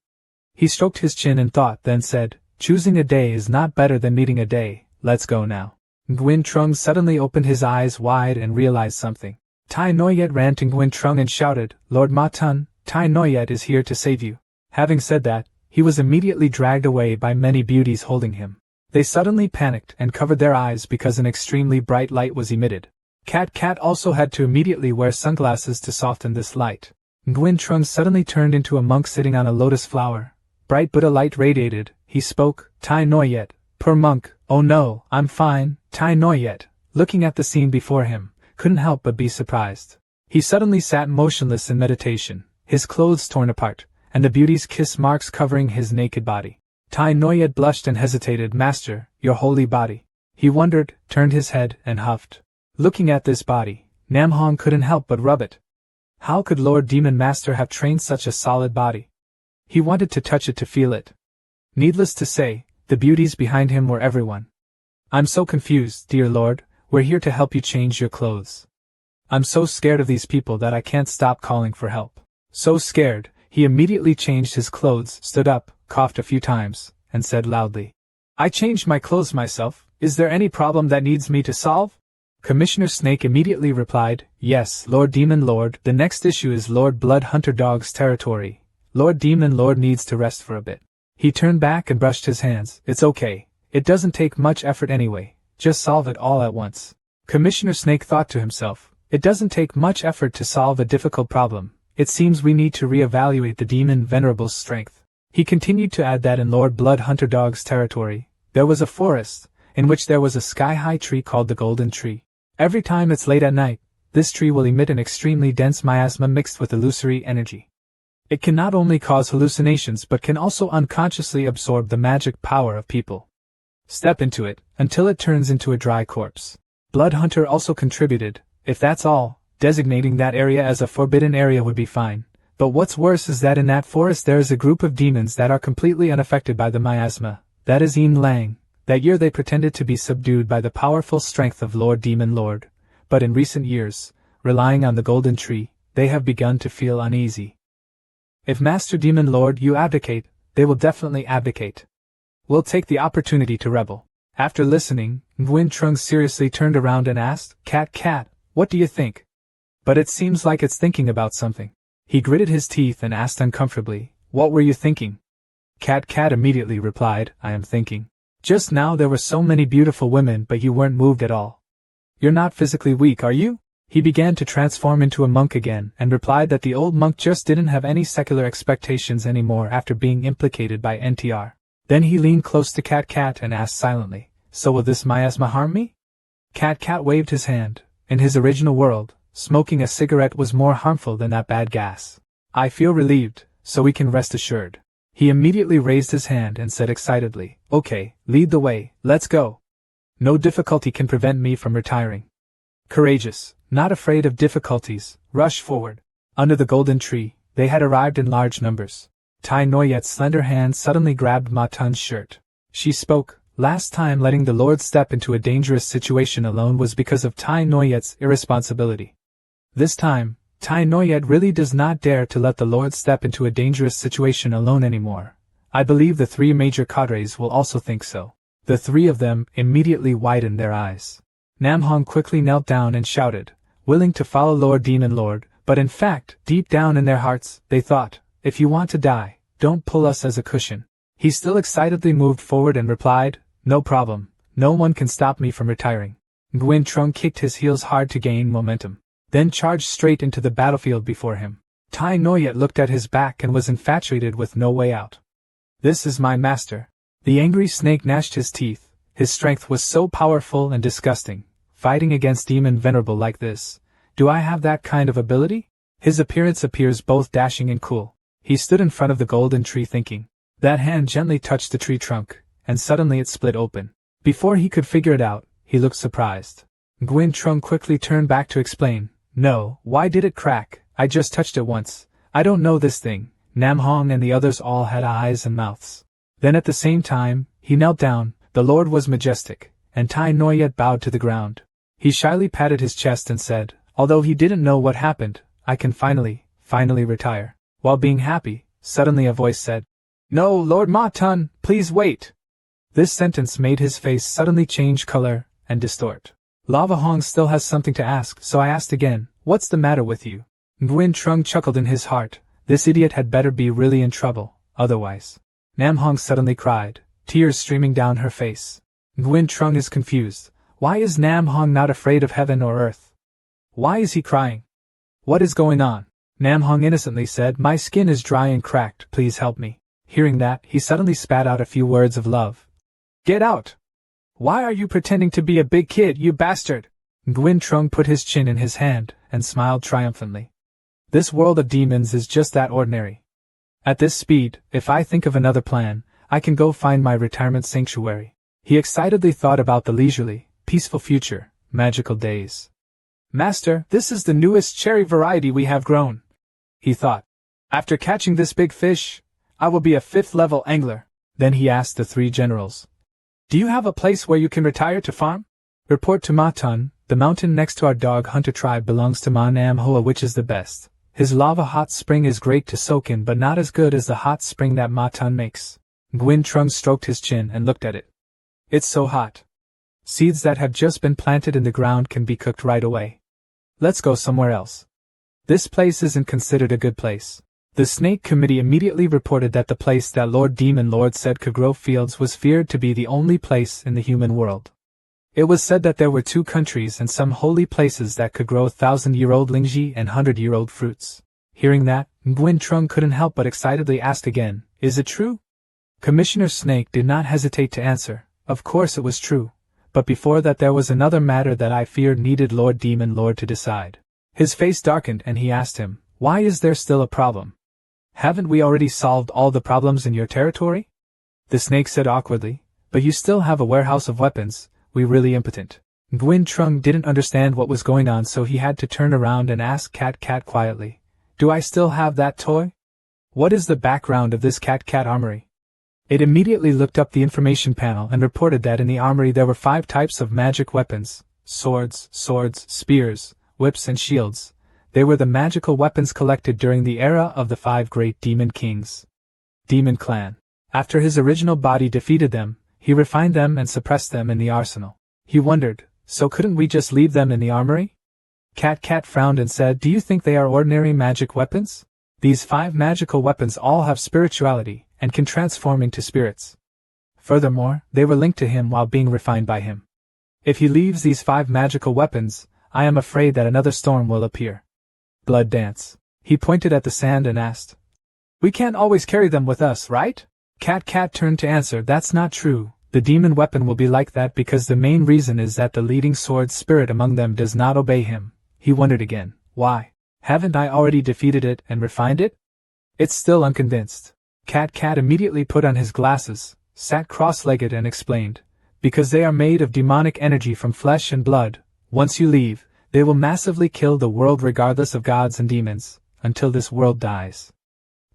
Speaker 1: He stroked his chin in thought, then said, "Choosing a day is not better than meeting a day, let's go now." Nguyen Trung suddenly opened his eyes wide and realized something. Tai Noyet ran to Nguyen Trung and shouted, "Lord Ma Tun, Tai Noyet is here to save you." Having said that, he was immediately dragged away by many beauties holding him. They suddenly panicked and covered their eyes because an extremely bright light was emitted. Cat also had to immediately wear sunglasses to soften this light. Nguyen Trung suddenly turned into a monk sitting on a lotus flower. Bright Buddha light radiated. He spoke, Tai Noyet, poor monk, oh no, I'm fine, Tai Noyet, looking at the scene before him, couldn't help but be surprised. He suddenly sat motionless in meditation, his clothes torn apart, and the beauty's kiss marks covering his naked body. Tai Noyet blushed and hesitated. Master, your holy body. He wondered, turned his head, and huffed. Looking at this body, Nam Hong couldn't help but rub it. How could Lord Demon Master have trained such a solid body? He wanted to touch it to feel it. Needless to say, the beauties behind him were everyone. I'm so confused, dear Lord, we're here to help you change your clothes. I'm so scared of these people that I can't stop calling for help. So scared, he immediately changed his clothes, stood up, coughed a few times, and said loudly, I changed my clothes myself, is there any problem that needs me to solve? Commissioner Snake immediately replied, Yes, Lord Demon Lord, the next issue is Lord Blood Hunter Dog's territory. Lord Demon Lord needs to rest for a bit. He turned back and brushed his hands. It's okay. It doesn't take much effort anyway. Just solve it all at once. Commissioner Snake thought to himself, it doesn't take much effort to solve a difficult problem. It seems we need to re-evaluate the Demon Venerable's strength. He continued to add that in Lord Blood Hunter Dog's territory, there was a forest, in which there was a sky-high tree called the Golden Tree. Every time it's late at night, this tree will emit an extremely dense miasma mixed with illusory energy. It can not only cause hallucinations but can also unconsciously absorb the magic power of people. Step into it, until it turns into a dry corpse. Blood Hunter also contributed, if that's all, designating that area as a forbidden area would be fine. But what's worse is that in that forest there is a group of demons that are completely unaffected by the miasma. That is Yin Lang. That year they pretended to be subdued by the powerful strength of Lord Demon Lord, but in recent years, relying on the Golden Tree, they have begun to feel uneasy. If Master Demon Lord you abdicate, they will definitely abdicate. We'll take the opportunity to rebel. After listening, Nguyen Trung seriously turned around and asked, Cat, what do you think? But it seems like it's thinking about something. He gritted his teeth and asked uncomfortably, What were you thinking? Cat immediately replied, I am thinking. Just now there were so many beautiful women but you weren't moved at all. You're not physically weak, are you? He began to transform into a monk again and replied that the old monk just didn't have any secular expectations anymore after being implicated by NTR. Then he leaned close to Cat and asked silently, So will this miasma harm me? Cat waved his hand. In his original world, smoking a cigarette was more harmful than that bad gas. I feel relieved, so we can rest assured. He immediately raised his hand and said excitedly, Okay, lead the way, let's go. No difficulty can prevent me from retiring. Courageous, not afraid of difficulties, rush forward. Under the Golden Tree, they had arrived in large numbers. Tai Noyet's slender hand suddenly grabbed Ma Tun's shirt. She spoke, Last time letting the Lord step into a dangerous situation alone was because of Tai Noyet's irresponsibility. This time, Tai Noyet really does not dare to let the Lord step into a dangerous situation alone anymore. I believe the three major cadres will also think so. The three of them immediately widened their eyes. Nam Hong quickly knelt down and shouted, willing to follow Lord Demon Lord, but in fact, deep down in their hearts, they thought, if you want to die, don't pull us as a cushion. He still excitedly moved forward and replied, No problem, no one can stop me from retiring. Nguyen Trung kicked his heels hard to gain momentum, then charged straight into the battlefield before him. Tai Noyet looked at his back and was infatuated with no way out. This is my master. The angry snake gnashed his teeth. His strength was so powerful and disgusting. Fighting against Demon Venerable like this. Do I have that kind of ability? His appearance appears both dashing and cool. He stood in front of the Golden Tree thinking. That hand gently touched the tree trunk, and suddenly it split open. Before he could figure it out, he looked surprised. Nguyen Trung quickly turned back to explain. No, why did it crack? I just touched it once. I don't know this thing. Nam Hong and the others all had eyes and mouths. Then at the same time, he knelt down. The Lord was majestic, and Tai Noyet bowed to the ground. He shyly patted his chest and said, although he didn't know what happened, I can finally retire. While being happy, suddenly a voice said, No, Lord Ma Tun, please wait. This sentence made his face suddenly change color and distort. Lava Hong still has something to ask, so I asked again, What's the matter with you? Nguyen Trung chuckled in his heart. This idiot had better be really in trouble, otherwise. Nam Hong suddenly cried, tears streaming down her face. Nguyen Trung is confused. Why is Nam Hong not afraid of heaven or earth? Why is he crying? What is going on? Namhong innocently said, My skin is dry and cracked, please help me. Hearing that, he suddenly spat out a few words of love. Get out! Why are you pretending to be a big kid, you bastard? Gwyn Trung put his chin in his hand and smiled triumphantly. This world of demons is just that ordinary. At this speed, if I think of another plan, I can go find my retirement sanctuary. He excitedly thought about the leisurely, peaceful future, magical days. Master, this is the newest cherry variety we have grown, he thought. After catching this big fish, I will be a 5th-level angler. Then he asked the 3 generals. Do you have a place where you can retire to farm? Report to Ma Tun, the mountain next to our dog hunter tribe belongs to Ma Nam Hoa, which is the best. His lava hot spring is great to soak in, but not as good as the hot spring that Ma Tun makes. Gwyn Trung stroked his chin and looked at it. It's so hot. Seeds that have just been planted in the ground can be cooked right away. Let's go somewhere else. This place isn't considered a good place. The Snake Committee immediately reported that the place that Lord Demon Lord said could grow fields was feared to be the only place in the human world. It was said that there were 2 countries and some holy places that could grow 1,000-year-old lingji and 100-year-old fruits. Hearing that, Gwyn Trung couldn't help but excitedly ask again, Is it true? Commissioner Snake did not hesitate to answer, Of course it was true, but before that there was another matter that I feared needed Lord Demon Lord to decide. His face darkened and he asked him, Why is there still a problem? Haven't we already solved all the problems in your territory? The snake said awkwardly, But you still have a warehouse of weapons, we're really impotent. Gwyn Trung didn't understand what was going on, so he had to turn around and ask Cat quietly, Do I still have that toy? What is the background of this Cat armory? It immediately looked up the information panel and reported that in the armory there were 5 types of magic weapons, swords, spears, whips and shields. They were the magical weapons collected during the era of the 5 great demon kings. Demon clan. After his original body defeated them, he refined them and suppressed them in the arsenal. He wondered, so couldn't we just leave them in the armory? Cat frowned and said, Do you think they are ordinary magic weapons? These 5 magical weapons all have spirituality and can transform into spirits. Furthermore, they were linked to him while being refined by him. If he leaves these 5 magical weapons, I am afraid that another storm will appear. Blood dance. He pointed at the sand and asked, We can't always carry them with us, right? Cat turned to answer, That's not true. The demon weapon will be like that because the main reason is that the leading sword spirit among them does not obey him. He wondered again, Why? Haven't I already defeated it and refined it? It's still unconvinced. Cat immediately put on his glasses, sat cross-legged and explained, Because they are made of demonic energy from flesh and blood. Once you leave, they will massively kill the world regardless of gods and demons, until this world dies.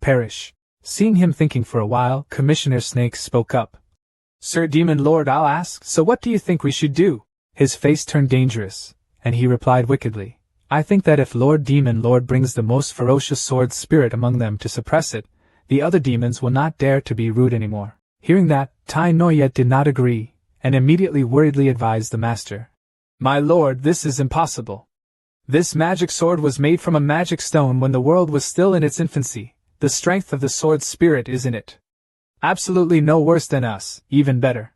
Speaker 1: Perish. Seeing him thinking for a while, Commissioner Snake spoke up. Sir Demon Lord, I'll ask, so what do you think we should do? His face turned dangerous, and he replied wickedly, I think that if Lord Demon Lord brings the most ferocious sword spirit among them to suppress it, the other demons will not dare to be rude anymore. Hearing that, Tai Noyet did not agree, and immediately worriedly advised the master. My lord, this is impossible. This magic sword was made from a magic stone when the world was still in its infancy. The strength of the sword spirit is in it. Absolutely no worse than us, even better.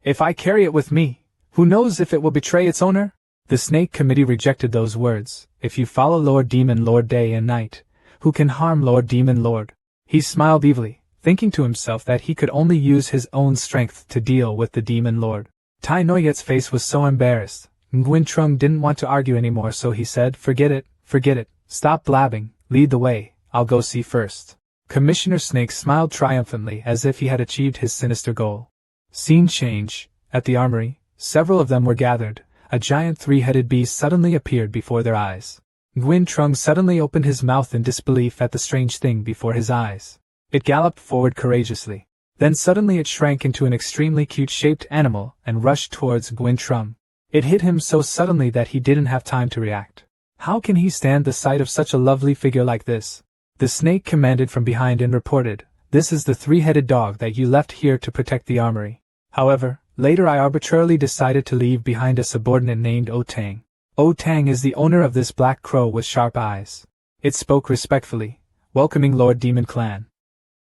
Speaker 1: If I carry it with me, who knows if it will betray its owner? The Snake Committee rejected those words. If you follow Lord Demon Lord day and night, who can harm Lord Demon Lord? He smiled evilly, thinking to himself that he could only use his own strength to deal with the Demon Lord. Tai Noyet's face was so embarrassed. Gwyn Trung didn't want to argue anymore, so he said, Forget it, stop blabbing, lead the way, I'll go see first. Commissioner Snake smiled triumphantly as if he had achieved his sinister goal. Scene change. At the armory, several of them were gathered. A giant 3-headed beast suddenly appeared before their eyes. Gwyn Trung suddenly opened his mouth in disbelief at the strange thing before his eyes. It galloped forward courageously. Then suddenly it shrank into an extremely cute-shaped animal and rushed towards Gwyn Trung. It hit him so suddenly that he didn't have time to react. How can he stand the sight of such a lovely figure like this? The snake commanded from behind and reported, This is the 3-headed dog that you left here to protect the armory. However, later I arbitrarily decided to leave behind a subordinate named O Tang. O Tang is the owner of this black crow with sharp eyes. It spoke respectfully, welcoming Lord Demon Clan.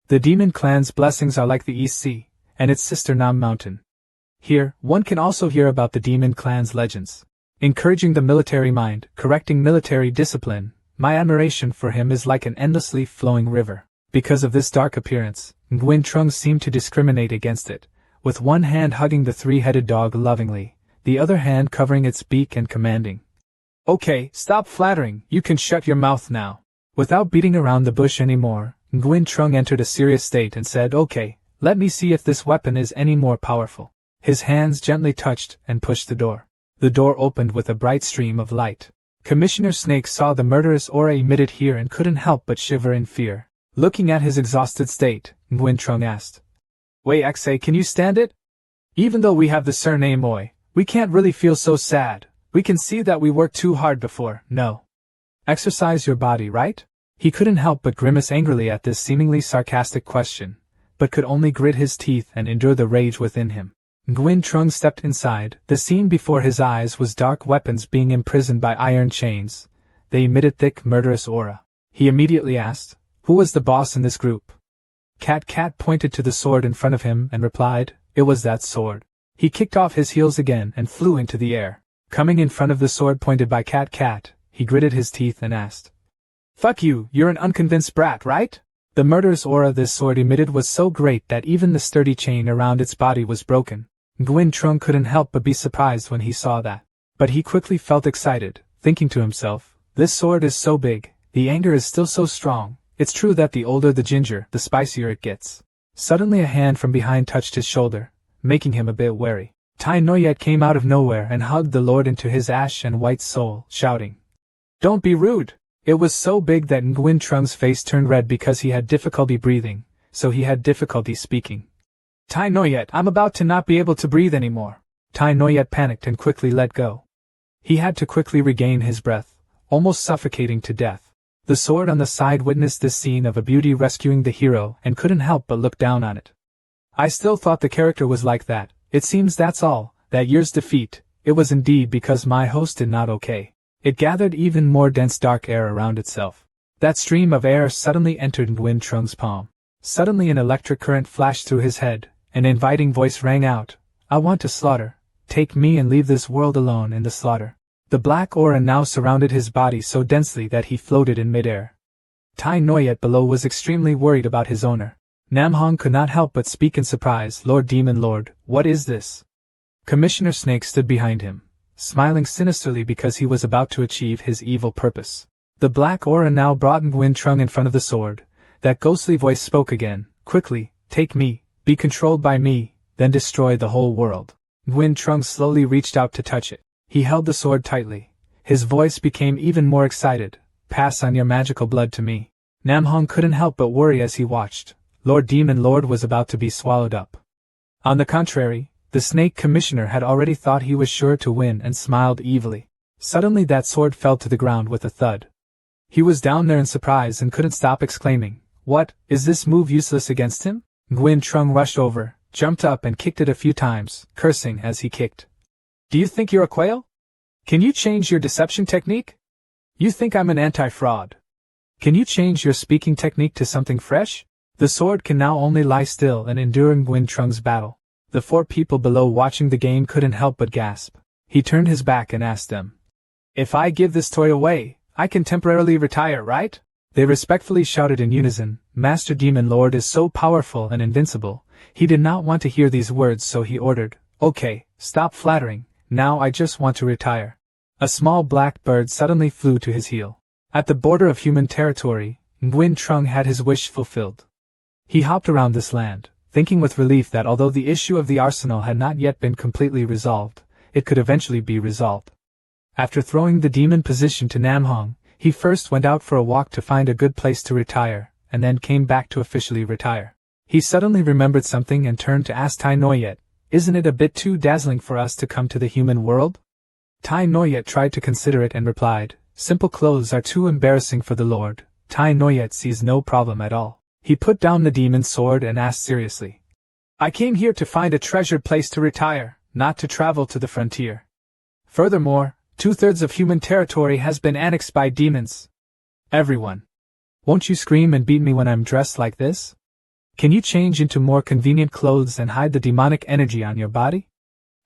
Speaker 1: The Demon Clan's blessings are like the East Sea, and its sister Nam Mountain. Here, one can also hear about the Demon Clan's legends. encouraging the military mind, correcting military discipline. My admiration for him is like an endlessly flowing river. Because of this dark appearance, Nguyen Trung seemed to discriminate against it, with one hand hugging the three-headed dog lovingly, the other hand covering its beak and commanding. Okay, stop flattering, you can shut your mouth now. Without beating around the bush anymore, Nguyen Trung entered a serious state and said, okay, let me see if this weapon is any more powerful. His hands gently touched and pushed the door. The door opened with a bright stream of light. Commissioner Snake saw the murderous aura emitted here and couldn't help but shiver in fear. Looking at his exhausted state, Nguyen Trung asked, Wei Xe, can you stand it? Even though we have the surname Oi, we can't really feel so sad. We can see that we worked too hard before, no. Exercise your body, right? He couldn't help but grimace angrily at this seemingly sarcastic question, but could only grit his teeth and endure the rage within him. Nguyen Trung stepped inside. The scene before his eyes was dark weapons being imprisoned by iron chains. They emitted thick, murderous aura. He immediately asked, who was the boss in this group? Cat pointed to the sword in front of him and replied, it was that sword. He kicked off his heels again and flew into the air. Coming in front of the sword pointed by Cat, he gritted his teeth and asked, Fuck you, you're an unconvinced brat, right? The murderous aura this sword emitted was so great that even the sturdy chain around its body was broken. Nguyen Trung couldn't help but be surprised when he saw that. But he quickly felt excited, thinking to himself, this sword is so big, the anger is still so strong. It's true that the older the ginger, the spicier it gets. Suddenly a hand from behind touched his shoulder, making him a bit wary. Tai Noyet came out of nowhere and hugged the Lord into his ash and white soul, shouting, Don't be rude! It was so big that Nguyen Trung's face turned red because he had difficulty breathing, so he had difficulty speaking. Tai Noyet, I'm about to not be able to breathe anymore. Tai Noyet panicked and quickly let go. He had to quickly regain his breath, almost suffocating to death. The sword on the side witnessed this scene of a beauty rescuing the hero and couldn't help but look down on it. I still thought the character was like that. It seems that's all, that year's defeat. It was indeed because my host did not okay. It gathered even more dense dark air around itself. That stream of air suddenly entered Nguyen Trung's palm. Suddenly an electric current flashed through his head. An inviting voice rang out, I want to slaughter. Take me and leave this world alone in the slaughter. The black aura now surrounded his body so densely that he floated in midair. Tai Noyet below was extremely worried about his owner. Nam Hong could not help but speak in surprise, Lord Demon Lord, what is this? Commissioner Snake stood behind him, smiling sinisterly because he was about to achieve his evil purpose. The black aura now brought Nguyen Trung in front of the sword. That ghostly voice spoke again, quickly, take me, be controlled by me, then destroy the whole world. Nguyen Trung slowly reached out to touch it. He held the sword tightly. His voice became even more excited. Pass on your magical blood to me. Nam Hong couldn't help but worry as he watched. Lord Demon Lord was about to be swallowed up. On the contrary, the Snake Commissioner had already thought he was sure to win and smiled evilly. Suddenly that sword fell to the ground with a thud. He was down there in surprise and couldn't stop exclaiming, What, is this move useless against him? Nguyen Trung rushed over, jumped up and kicked it a few times, cursing as he kicked. Do you think you're a quail? Can you change your deception technique? You think I'm an anti-fraud. Can you change your speaking technique to something fresh? The sword can now only lie still and endure Nguyen Trung's battle. The 4 people below watching the game couldn't help but gasp. He turned his back and asked them, If I give this toy away, I can temporarily retire, right? They respectfully shouted in unison, Master Demon Lord is so powerful and invincible. He did not want to hear these words, so he ordered, Okay, stop flattering. Now I just want to retire. A small black bird suddenly flew to his heel. At the border of human territory, Nguyen Trung had his wish fulfilled. He hopped around this land, thinking with relief that although the issue of the arsenal had not yet been completely resolved, it could eventually be resolved. After throwing the demon position to Nam Hong, he first went out for a walk to find a good place to retire, and then came back to officially retire. He suddenly remembered something and turned to ask Tai Noyet, Isn't it a bit too dazzling for us to come to the human world? Tai Noyet tried to consider it and replied, Simple clothes are too embarrassing for the Lord. Tai Noyet sees no problem at all. He put down the demon's sword and asked seriously, I came here to find a treasured place to retire, not to travel to the frontier. Furthermore, 2/3 of human territory has been annexed by demons. Everyone. Won't you scream and beat me when I'm dressed like this? Can you change into more convenient clothes and hide the demonic energy on your body?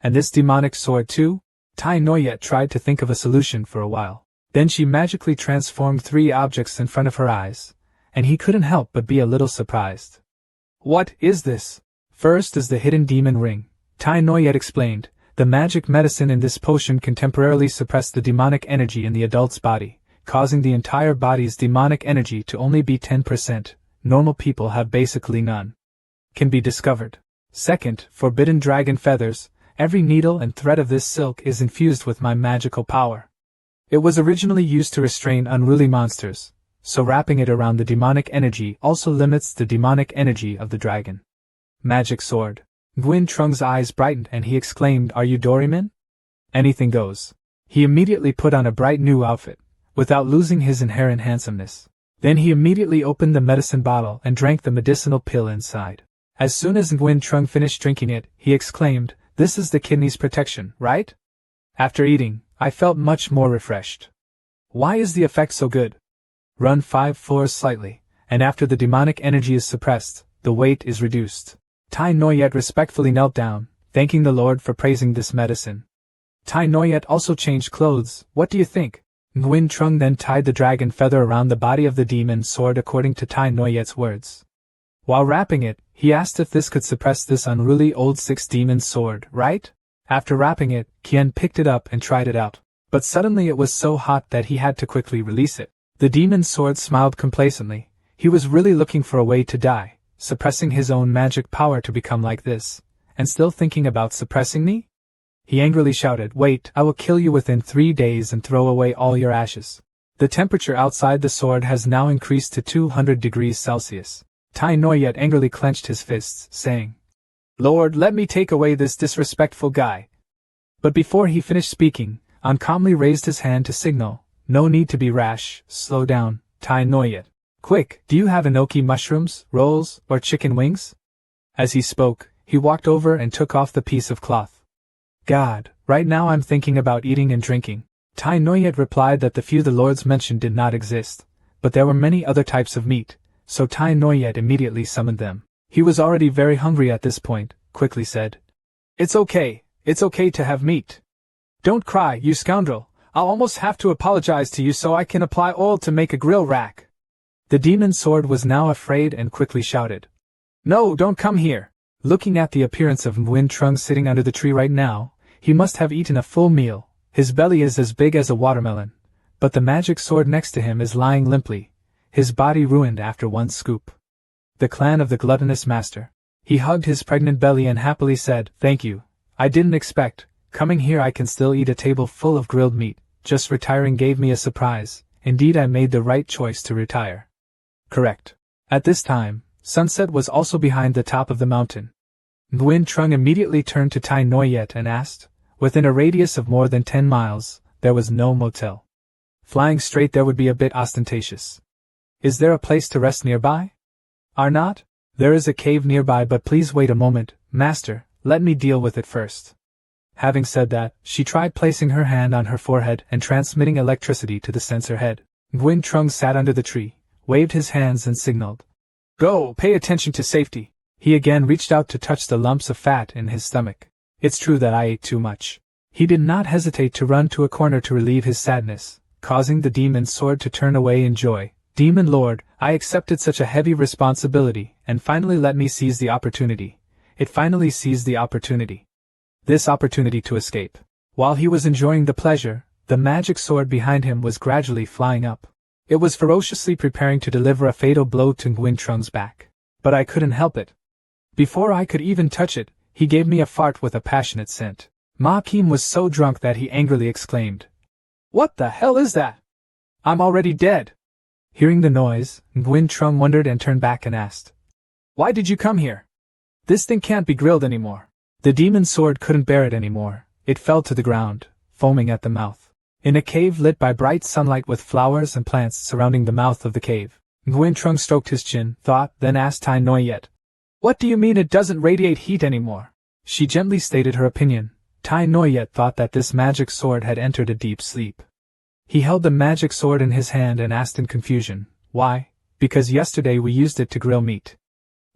Speaker 1: And this demonic sword too? Tai Noyet tried to think of a solution for a while. Then she magically transformed 3 objects in front of her eyes, and he couldn't help but be a little surprised. What is this? First is the hidden demon ring. Tai Noyet explained. The magic medicine in this potion can temporarily suppress the demonic energy in the adult's body, causing the entire body's demonic energy to only be 10%. Normal people have basically none. Can be discovered. Second, forbidden dragon feathers. Every needle and thread of this silk is infused with my magical power. It was originally used to restrain unruly monsters, so wrapping it around the demonic energy also limits the demonic energy of the dragon. Magic sword. Nguyen Trung's eyes brightened and he exclaimed, "Are you Doraemon? Anything goes." He immediately put on a bright new outfit, without losing his inherent handsomeness. Then he immediately opened the medicine bottle and drank the medicinal pill inside. As soon as Nguyen Trung finished drinking it, he exclaimed, "This is the kidney's protection, right?" After eating, I felt much more refreshed. Why is the effect so good? Run 5 floors slightly, and after the demonic energy is suppressed, the weight is reduced. Tai Noyet respectfully knelt down, thanking the Lord for praising this medicine. Tai Noyet also changed clothes. What do you think? Nguyen Trung then tied the dragon feather around the body of the demon sword according to Tai Noyet's words. While wrapping it, he asked if this could suppress this unruly old 6 demon sword, right? After wrapping it, Kien picked it up and tried it out. But suddenly it was so hot that he had to quickly release it. The demon sword smiled complacently. He was really looking for a way to die, suppressing his own magic power to become like this, and still thinking about suppressing me? He angrily shouted, "Wait, I will kill you within 3 days and throw away all your ashes." The temperature outside the sword has now increased to 200 degrees Celsius. Tai Noyet angrily clenched his fists, saying, "Lord, let me take away this disrespectful guy." But before he finished speaking, An calmly raised his hand to signal, "No need to be rash, slow down, Tai Noyet. Quick, do you have enoki mushrooms, rolls, or chicken wings?" As he spoke, he walked over and took off the piece of cloth. "God, right now I'm thinking about eating and drinking." Tai Noyet replied that the few the lords mentioned did not exist, but there were many other types of meat, so Tai Noyet immediately summoned them. He was already very hungry at this point, quickly said, it's okay to have meat. Don't cry, you scoundrel, I'll almost have to apologize to you so I can apply oil to make a grill rack." The demon sword was now afraid and quickly shouted, "No, don't come here." Looking at the appearance of Nguyen Trung sitting under the tree right now, he must have eaten a full meal. His belly is as big as a watermelon, but the magic sword next to him is lying limply, his body ruined after one scoop. The clan of the gluttonous master. He hugged his pregnant belly and happily said, "Thank you. I didn't expect, coming here I can still eat a table full of grilled meat. Just retiring gave me a surprise. Indeed I made the right choice to retire." Correct. At this time, sunset was also behind the top of the mountain. Nguyen Trung immediately turned to Tai Noyet and asked, within a radius of more than 10 miles, there was no motel. Flying straight there would be a bit ostentatious. Is there a place to rest nearby? Are not? There is a cave nearby, but please wait a moment, master, let me deal with it first. Having said that, she tried placing her hand on her forehead and transmitting electricity to the sensor head. Nguyen Trung sat under the tree, waved his hands and signaled, "Go, pay attention to safety." He again reached out to touch the lumps of fat in his stomach. "It's true that I ate too much." He did not hesitate to run to a corner to relieve his sadness, causing the demon sword to turn away in joy. "Demon Lord, I accepted such a heavy responsibility, and finally let me seize the opportunity." It finally seized the opportunity. This opportunity to escape. While he was enjoying the pleasure, the magic sword behind him was gradually flying up. It was ferociously preparing to deliver a fatal blow to Nguyen Trung's back. But I couldn't help it. Before I could even touch it, he gave me a fart with a passionate scent. Ma Kim was so drunk that he angrily exclaimed, "What the hell is that? I'm already dead." Hearing the noise, Nguyen Trung wondered and turned back and asked, "Why did you come here? This thing can't be grilled anymore." The demon sword couldn't bear it anymore. It fell to the ground, foaming at the mouth. In a cave lit by bright sunlight with flowers and plants surrounding the mouth of the cave, Nguyen Trung stroked his chin, thought, then asked Tai Noyet, "What do you mean it doesn't radiate heat anymore?" She gently stated her opinion. Tai Noyet thought that this magic sword had entered a deep sleep. He held the magic sword in his hand and asked in confusion, "Why?" "Because yesterday we used it to grill meat."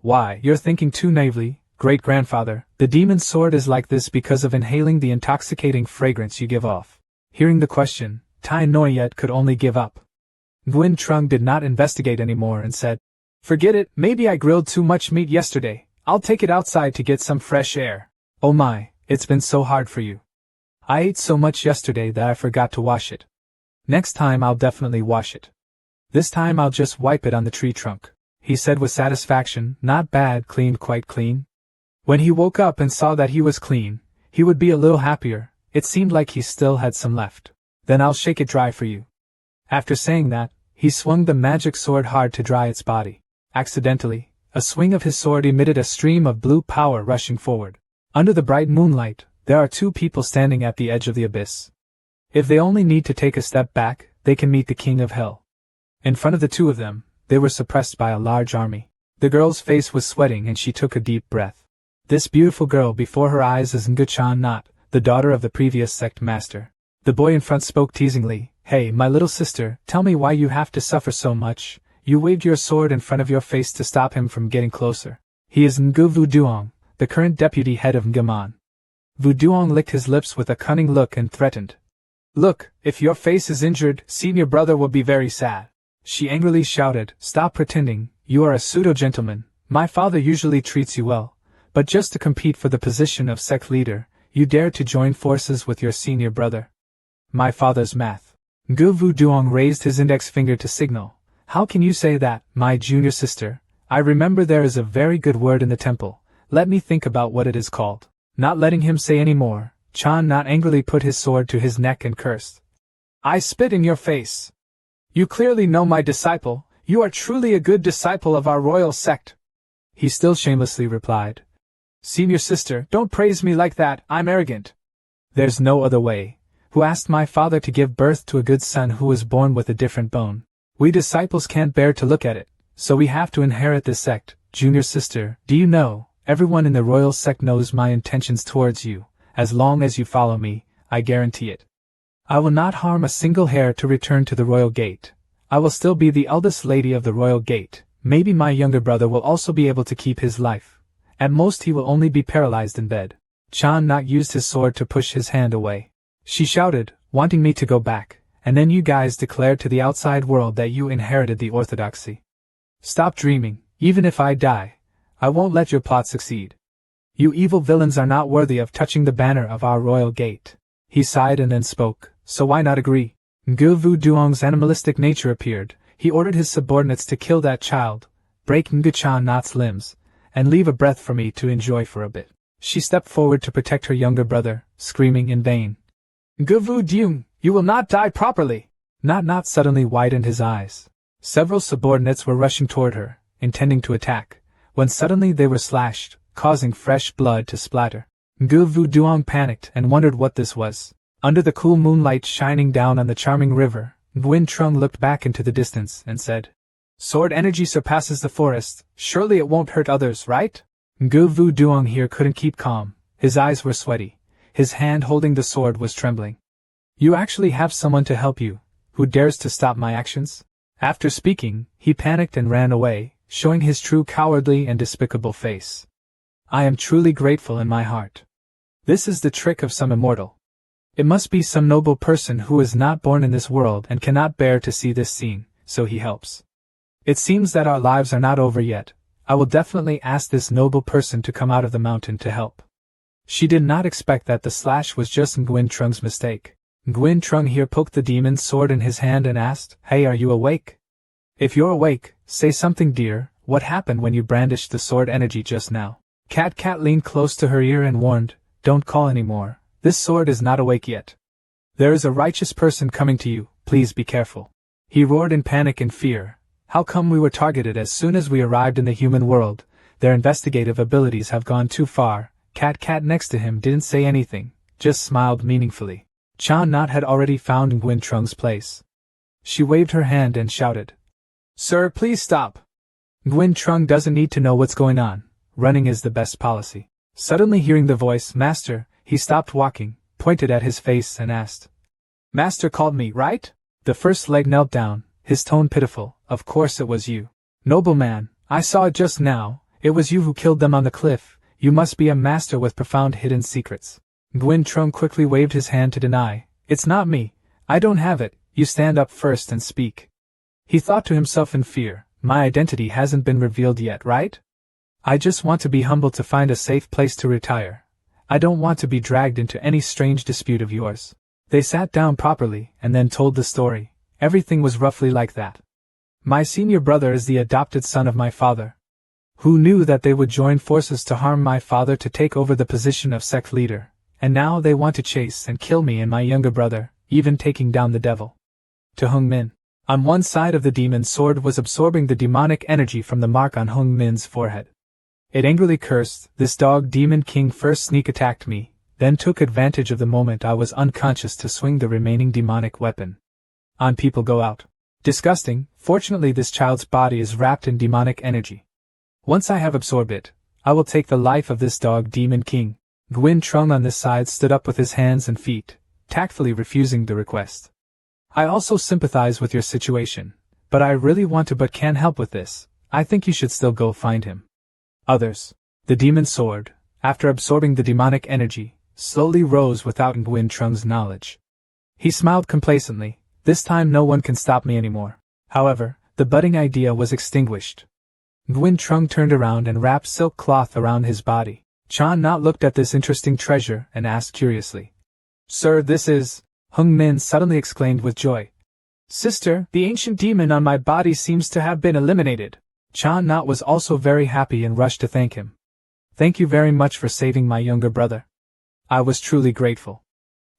Speaker 1: "Why, you're thinking too naively. Great-grandfather, the demon's sword is like this because of inhaling the intoxicating fragrance you give off. Hearing the question, Tai Noyet could only give up. Nguyen Trung did not investigate anymore and said, "Forget it, maybe I grilled too much meat yesterday. I'll take it outside to get some fresh air. Oh my, it's been so hard for you. I ate so much yesterday that I forgot to wash it. Next time I'll definitely wash it. This time I'll just wipe it on the tree trunk," he said with satisfaction. Not bad, cleaned quite clean. When he woke up and saw that he was clean, he would be a little happier. It seemed like he still had some left. Then I'll shake it dry for you. After saying that, he swung the magic sword hard to dry its body. Accidentally, a swing of his sword emitted a stream of blue power rushing forward. Under the bright moonlight, there are two people standing at the edge of the abyss. If they only need to take a step back, they can meet the King of Hell. In front of the two of them, they were suppressed by a large army. The girl's face was sweating and she took a deep breath. This beautiful girl before her eyes is Nguchan Not, the daughter of the previous sect master. The boy in front spoke teasingly, "Hey, my little sister, tell me why you have to suffer so much." You waved your sword in front of your face to stop him from getting closer. He is Ngu Vuduong, the current deputy head of Ngaman. Vuduong licked his lips with a cunning look and threatened. "Look, if your face is injured, senior brother will be very sad." She angrily shouted, "Stop pretending, you are a pseudo-gentleman. My father usually treats you well. But just to compete for the position of sect leader, you dare to join forces with your senior brother. My father's math." Ngu Vuduong raised his index finger to signal. "How can you say that, my junior sister? I remember there is a very good word in the temple. Let me think about what it is called." Not letting him say any more, Chan Not angrily put his sword to his neck and cursed. "I spit in your face. You clearly know my disciple. You are truly a good disciple of our royal sect." He still shamelessly replied, "Senior sister, don't praise me like that, I'm arrogant." "There's no other way. Who asked my father to give birth to a good son who was born with a different bone? We disciples can't bear to look at it, so we have to inherit this sect. Junior sister, do you know, everyone in the royal sect knows my intentions towards you. As long as you follow me, I guarantee it. I will not harm a single hair to return to the royal gate. I will still be the eldest lady of the royal gate. Maybe my younger brother will also be able to keep his life. At most he will only be paralyzed in bed." Chan Not used his sword to push his hand away. She shouted, "Wanting me to go back, and then you guys declared to the outside world that you inherited the orthodoxy. Stop dreaming. Even if I die, I won't let your plot succeed. You evil villains are not worthy of touching the banner of our royal gate." He sighed and then spoke, "So why not agree?" Ngu Vuduong's animalistic nature appeared. He ordered his subordinates to kill that child, break Nguchan Not's limbs, and leave a breath for me to enjoy for a bit. She stepped forward to protect her younger brother, screaming in vain. "Ngu Vuduong, you will not die properly!" Not suddenly widened his eyes. Several subordinates were rushing toward her, intending to attack, when suddenly they were slashed, causing fresh blood to splatter. Ngu Vuduong panicked and wondered what this was. Under the cool moonlight shining down on the charming river, Nguyen Trung looked back into the distance and said, "Sword energy surpasses the forest, surely it won't hurt others, right?" Ngu Vuduong here couldn't keep calm. His eyes were sweaty. His hand holding the sword was trembling. "You actually have someone to help you, who dares to stop my actions?" After speaking, he panicked and ran away, showing his true cowardly and despicable face. I am truly grateful in my heart. This is the trick of some immortal. It must be some noble person who is not born in this world and cannot bear to see this scene, so he helps. It seems that our lives are not over yet. I will definitely ask this noble person to come out of the mountain to help. She did not expect that the slash was just Nguyen Trung's mistake. Nguyen Trung here poked the demon's sword in his hand and asked, "Hey, are you awake? If you're awake, say something, dear. What happened when you brandished the sword energy just now?" Cat leaned close to her ear and warned, "Don't call anymore. This sword is not awake yet. There is a righteous person coming to you, please be careful." He roared in panic and fear. How come we were targeted as soon as we arrived in the human world? Their investigative abilities have gone too far. Cat next to him didn't say anything, just smiled meaningfully. Chan Not had already found Nguyen Trung's place. She waved her hand and shouted, "Sir, please stop. Nguyen Trung doesn't need to know what's going on. Running is the best policy." Suddenly hearing the voice, "Master," he stopped walking, pointed at his face and asked, "Master called me, right?" The first leg knelt down, his tone pitiful. "Of course it was you. Noble man, I saw it just now. It was you who killed them on the cliff. You must be a master with profound hidden secrets. Nguyen Trung quickly waved his hand to deny. It's not me. I don't have it. You stand up first and speak. He thought to himself in fear. My identity hasn't been revealed yet, right? I just want to be humble to find a safe place to retire. I don't want to be dragged into any strange dispute of yours. They sat down properly and then told the story. Everything was roughly like that. My senior brother is the adopted son of my father. Who knew that they would join forces to harm my father to take over the position of sect leader, and now they want to chase and kill me and my younger brother, even taking down the devil. To Hung Min. On one side of the demon's sword was absorbing the demonic energy from the mark on Hung Min's forehead. It angrily cursed, this dog demon king first sneak attacked me, then took advantage of the moment I was unconscious to swing the remaining demonic weapon. On people go out. Disgusting, fortunately this child's body is wrapped in demonic energy. Once I have absorbed it, I will take the life of this dog demon king. Nguyen Trung on this side stood up with his hands and feet, tactfully refusing the request. I also sympathize with your situation, but I really want to but can't help with this. I think you should still go find him. Others. The demon's sword, after absorbing the demonic energy, slowly rose without Nguyen Trung's knowledge. He smiled complacently. This time no one can stop me anymore. However, the budding idea was extinguished. Nguyen Trung turned around and wrapped silk cloth around his body. Chan Not looked at this interesting treasure and asked curiously. Sir, this is... Hung Min suddenly exclaimed with joy. Sister, the ancient demon on my body seems to have been eliminated. Chan Not was also very happy and rushed to thank him. Thank you very much for saving my younger brother. I was truly grateful.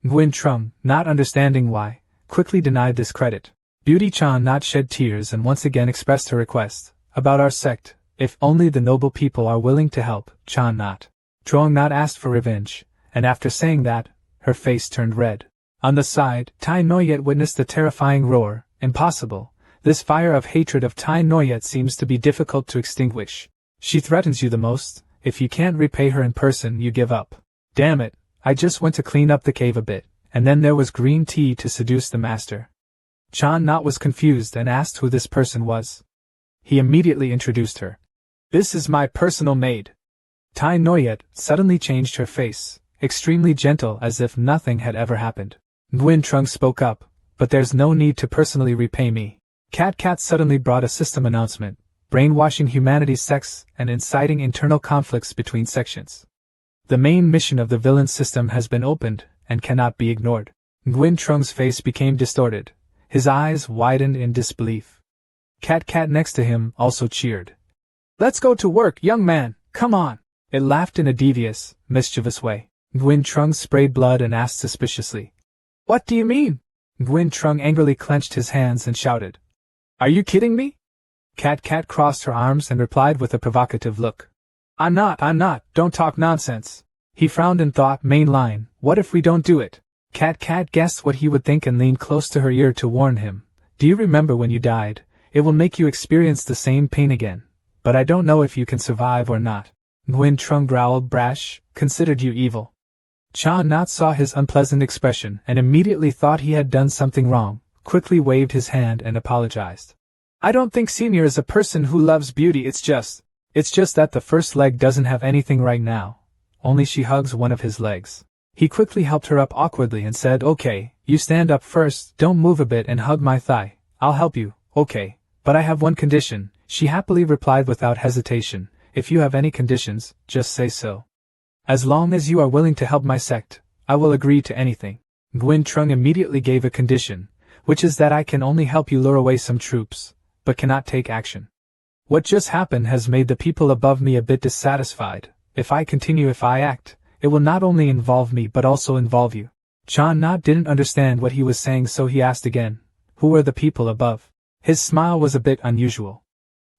Speaker 1: Nguyen Trung, not understanding why, quickly denied this credit. Beauty Chan Not shed tears and once again expressed her request. About our sect, if only the noble people are willing to help, Chan Not. Trong Not asked for revenge, and after saying that, her face turned red. On the side, Tai Noyet witnessed the terrifying roar. Impossible. This fire of hatred of Tai Noyet seems to be difficult to extinguish. She threatens you the most. If you can't repay her in person, you give up. Damn it, I just went to clean up the cave a bit, and then there was green tea to seduce the master. Chan Not was confused and asked who this person was. He immediately introduced her. This is my personal maid. Tai Noyet suddenly changed her face, extremely gentle as if nothing had ever happened. Nguyen Trung spoke up, but there's no need to personally repay me. Cat suddenly brought a system announcement, brainwashing humanity's sects and inciting internal conflicts between sections. The main mission of the villain system has been opened and cannot be ignored. Nguyen Trung's face became distorted. His eyes widened in disbelief. Cat next to him also cheered. Let's go to work, young man, come on. It laughed in a devious, mischievous way. Nguyen Trung sprayed blood and asked suspiciously. What do you mean? Nguyen Trung angrily clenched his hands and shouted. Are you kidding me? Cat crossed her arms and replied with a provocative look. I'm not, don't talk nonsense. He frowned and thought, main line, what if we don't do it? Cat guessed what he would think and leaned close to her ear to warn him. Do you remember when you died? It will make you experience the same pain again. But I don't know if you can survive or not. Nguyen Trung growled, brash, considered you evil. Chan Not saw his unpleasant expression and immediately thought he had done something wrong, quickly waved his hand and apologized. I don't think Senior is a person who loves beauty, it's just that the first leg doesn't have anything right now. Only she hugs one of his legs. He quickly helped her up awkwardly and said, okay, you stand up first, don't move a bit and hug my thigh. I'll help you, okay, but I have one condition, she happily replied without hesitation. If you have any conditions, just say so. As long as you are willing to help my sect, I will agree to anything. Nguyen Trung immediately gave a condition, which is that I can only help you lure away some troops, but cannot take action. What just happened has made the people above me a bit dissatisfied. If I act, it will not only involve me but also involve you. Chan Not didn't understand what he was saying, so he asked again, who are the people above? His smile was a bit unusual.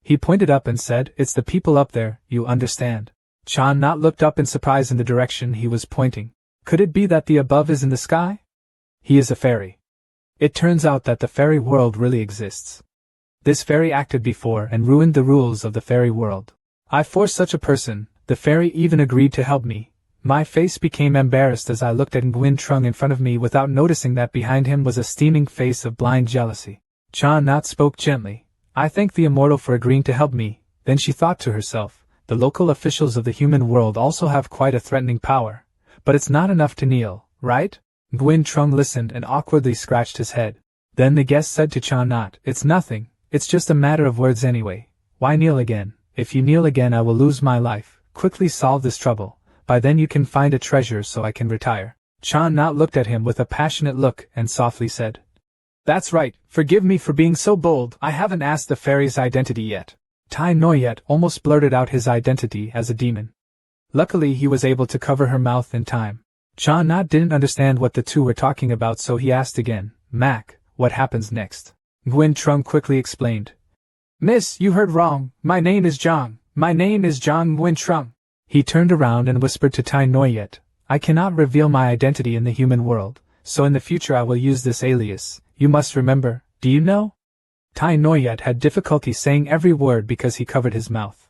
Speaker 1: He pointed up and said, it's the people up there, you understand. Chan Not looked up in surprise in the direction he was pointing. Could it be that the above is in the sky? He is a fairy. It turns out that the fairy world really exists. This fairy acted before and ruined the rules of the fairy world. I forced such a person, the fairy even agreed to help me. My face became embarrassed as I looked at Nguyen Trung in front of me without noticing that behind him was a steaming face of blind jealousy. Chan Not spoke gently. I thanked the immortal for agreeing to help me, then she thought to herself, The local officials of the human world also have quite a threatening power, but it's not enough to kneel, right? Nguyen Trung listened and awkwardly scratched his head. Then the guest said to Cha Not, "It's nothing, it's just a matter of words anyway. Why kneel again? If you kneel again I will lose my life. Quickly solve this trouble. By then you can find a treasure so I can retire." Cha Not looked at him with a passionate look and softly said, "That's right, forgive me for being so bold. I haven't asked the fairy's identity yet." Tai Noyet almost blurted out his identity as a demon. Luckily he was able to cover her mouth in time. Cha Not didn't understand what the two were talking about, so he asked again, "Mac, what happens next?" Nguyen Trung quickly explained. "Miss, you heard wrong. My name is Zhang. My name is Zhang Nguyen Trung." He turned around and whispered to Tai Noyet, "I cannot reveal my identity in the human world, so in the future I will use this alias. You must remember, do you know?" Tai Noyet had difficulty saying every word because he covered his mouth.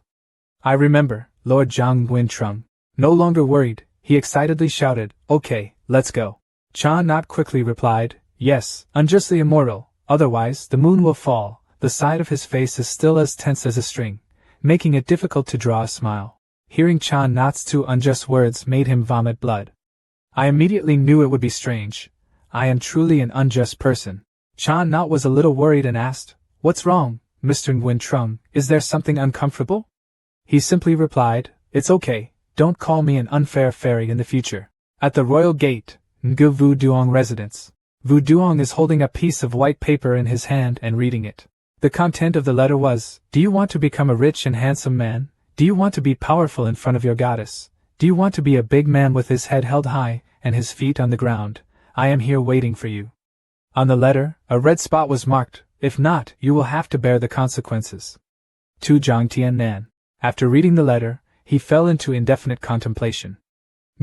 Speaker 1: "I remember, Lord Zhang Nguyen Trung." No longer worried, he excitedly shouted, "Okay, let's go." Cha Not quickly replied, "Yes, unjustly immortal, otherwise the moon will fall." The side of his face is still as tense as a string, making it difficult to draw a smile. Hearing Cha Not's two unjust words made him vomit blood. I immediately knew it would be strange. I am truly an unjust person. Cha Not was a little worried and asked, "What's wrong, Mr. Nguyen Trung? Is there something uncomfortable?" He simply replied, "It's okay, don't call me an unfair fairy in the future." At the royal gate, Ngu Vu Duong residence. Vu Duong is holding a piece of white paper in his hand and reading it. The content of the letter was, "Do you want to become a rich and handsome man? Do you want to be powerful in front of your goddess? Do you want to be a big man with his head held high and his feet on the ground? I am here waiting for you." On the letter, a red spot was marked, "If not, you will have to bear the consequences." To Zhang Tiannan. After reading the letter, he fell into indefinite contemplation.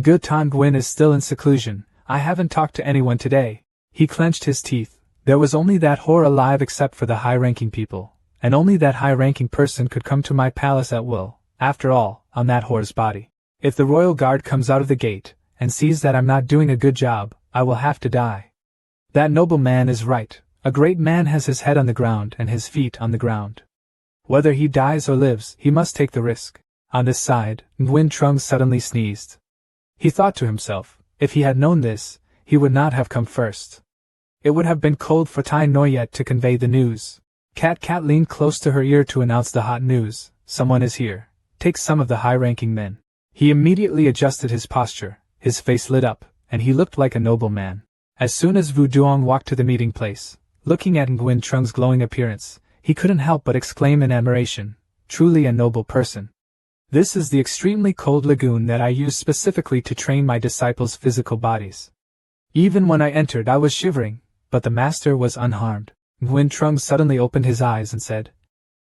Speaker 1: Gu Tan Nguyen is still in seclusion. I haven't talked to anyone today. He clenched his teeth. There was only that whore alive except for the high-ranking people, and only that high-ranking person could come to my palace at will, after all, on that whore's body. If the royal guard comes out of the gate, and sees that I'm not doing a good job, I will have to die. That noble man is right. A great man has his head on the ground and his feet on the ground. Whether he dies or lives, he must take the risk. On this side, Nguyen Trung suddenly sneezed. He thought to himself, if he had known this, he would not have come first. It would have been cold for Tai Noyet to convey the news. Cat leaned close to her ear to announce the hot news. "Someone is here. Take some of the high-ranking men." He immediately adjusted his posture, his face lit up, and he looked like a noble man. As soon as Vu Duong walked to the meeting place, looking at Nguyen Trung's glowing appearance, he couldn't help but exclaim in admiration, "Truly a noble person. This is the extremely cold lagoon that I use specifically to train my disciples' physical bodies." Even when I entered I was shivering, but the master was unharmed. Nguyen Trung suddenly opened his eyes and said,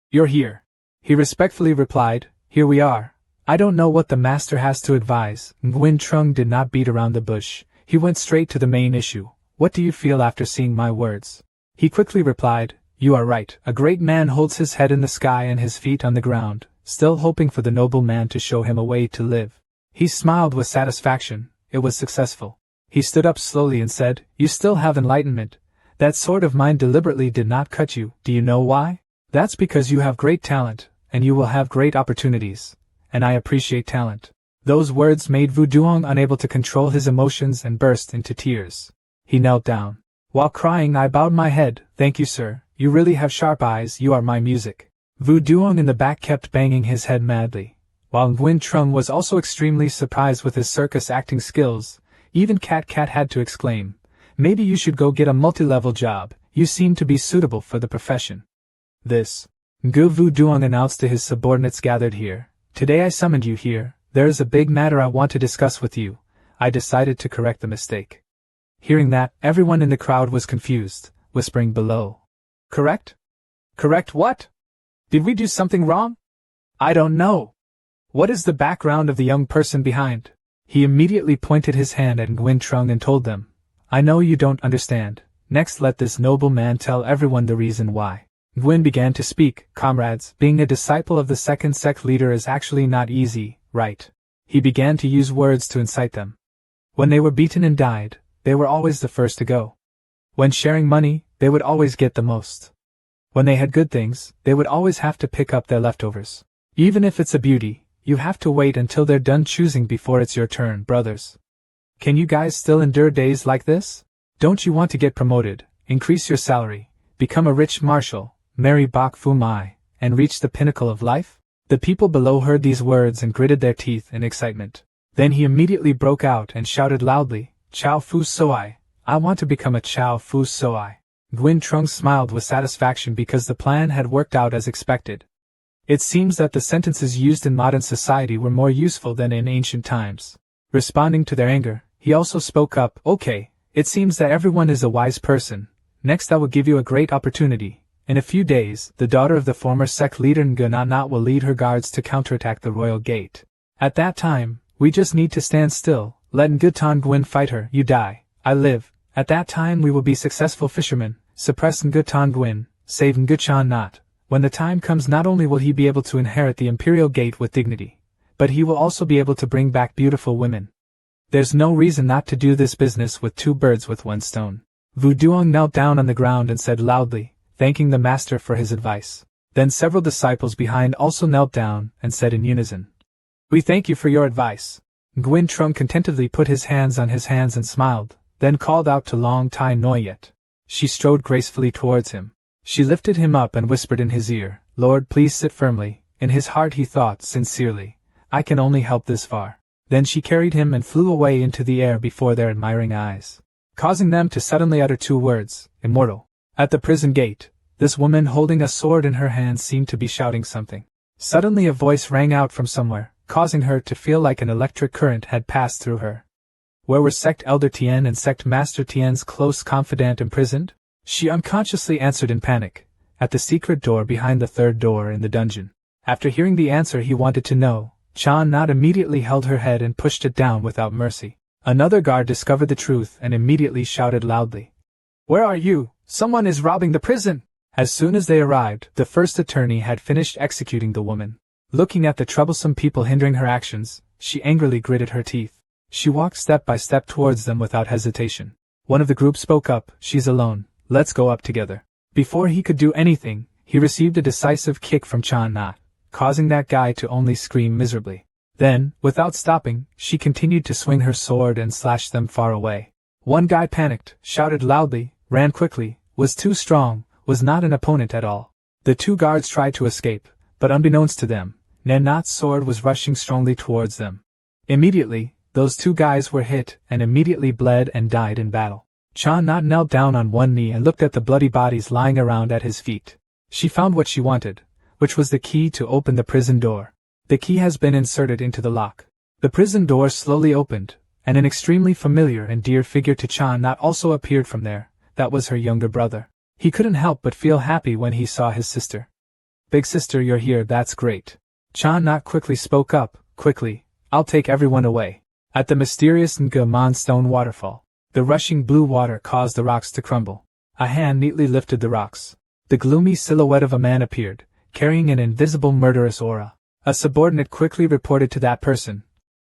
Speaker 1: "You're here." He respectfully replied, "Here we are." I don't know what the master has to advise. Nguyen Trung did not beat around the bush. He went straight to the main issue. "What do you feel after seeing my words?" He quickly replied, "You are right. A great man holds his head in the sky and his feet on the ground, still hoping for the noble man to show him a way to live." He smiled with satisfaction. It was successful. He stood up slowly and said, "You still have enlightenment. That sword of mine deliberately did not cut you. Do you know why? That's because you have great talent, and you will have great opportunities. And I appreciate talent." Those words made Vu Duong unable to control his emotions and burst into tears. He knelt down. While crying I bowed my head. "Thank you, sir. You really have sharp eyes. You are my music." Vu Duong in the back kept banging his head madly. While Nguyen Trung was also extremely surprised with his circus acting skills, even Cat had to exclaim, "Maybe you should go get a multi-level job. You seem to be suitable for the profession." This, Ngu Vu Duong announced to his subordinates gathered here. "Today I summoned you here. There is a big matter I want to discuss with you. I decided to correct the mistake." Hearing that, everyone in the crowd was confused, whispering below, "Correct? Correct what? Did we do something wrong? I don't know. What is the background of the young person behind?" He immediately pointed his hand at Nguyen Trung and told them, "I know you don't understand. Next let this noble man tell everyone the reason why." Nguyen began to speak. "Comrades, being a disciple of the second sect leader is actually not easy, right?" He began to use words to incite them. When they were beaten and died, they were always the first to go. When sharing money, they would always get the most. When they had good things, they would always have to pick up their leftovers. Even if it's a beauty, You have to wait until they're done choosing before it's your turn, brothers. Can you guys still endure days like this? Don't you want to get promoted, increase your salary, become a rich marshal, marry Bak Fu Mai, and reach the pinnacle of life? The people below heard these words and gritted their teeth in excitement. Then he immediately broke out and shouted loudly, Chow Fu Soai, I want to become a Chow Fu Soai. Gwyn Trung smiled with satisfaction because the plan had worked out as expected. It seems that the sentences used in modern society were more useful than in ancient times. Responding to their anger, he also spoke up, Okay, it seems that everyone is a wise person. Next I will give you a great opportunity. In a few days, the daughter of the former sect leader Nganat will lead her guards to counterattack the royal gate. At that time, we just need to stand still, let Ngutan Gwyn fight her, you die, I live. At that time we will be successful fishermen, suppress Ngutan Gwyn, save Nguchan Nat. When the time comes, not only will he be able to inherit the imperial gate with dignity, but he will also be able to bring back beautiful women. There's no reason not to do this business with two birds with one stone. Vu Duong knelt down on the ground and said loudly, thanking the master for his advice. Then several disciples behind also knelt down and said in unison, We thank you for your advice. Gwyn Trung contentedly put his hands on his hands and smiled, then called out to Long Tai Noyet. She strode gracefully towards him. She lifted him up and whispered in his ear, Lord, please sit firmly. In his heart he thought sincerely, I can only help this far. Then she carried him and flew away into the air before their admiring eyes, causing them to suddenly utter two words, immortal. At the prison gate, this woman holding a sword in her hand seemed to be shouting something. Suddenly a voice rang out from somewhere, causing her to feel like an electric current had passed through her. Where were Sect Elder Tien and Sect Master Tien's close confidant imprisoned? She unconsciously answered in panic, at the secret door behind the third door in the dungeon. After hearing the answer he wanted to know, Chan Not immediately held her head and pushed it down without mercy. Another guard discovered the truth and immediately shouted loudly, Where are you? Someone is robbing the prison! As soon as they arrived, the first attorney had finished executing the woman. Looking at the troublesome people hindering her actions, she angrily gritted her teeth. She walked step by step towards them without hesitation. One of the group spoke up, She's alone, let's go up together. Before he could do anything, he received a decisive kick from Chan Not, causing that guy to only scream miserably. Then, without stopping, she continued to swing her sword and slash them far away. One guy panicked, shouted loudly, ran quickly, was too strong, was not an opponent at all. The two guards tried to escape, but unbeknownst to them, Nanat's sword was rushing strongly towards them. Immediately, those two guys were hit and immediately bled and died in battle. Chan Not knelt down on one knee and looked at the bloody bodies lying around at his feet. She found what she wanted, which was the key to open the prison door. The key has been inserted into the lock. The prison door slowly opened, and an extremely familiar and dear figure to Chan Not also appeared from there. That was her younger brother. He couldn't help but feel happy when he saw his sister. Big sister, you're here, that's great. Chan Not quickly spoke up, quickly, I'll take everyone away. At the mysterious Nga stone waterfall, the rushing blue water caused the rocks to crumble. A hand neatly lifted the rocks. The gloomy silhouette of a man appeared, carrying an invisible murderous aura. A subordinate quickly reported to that person.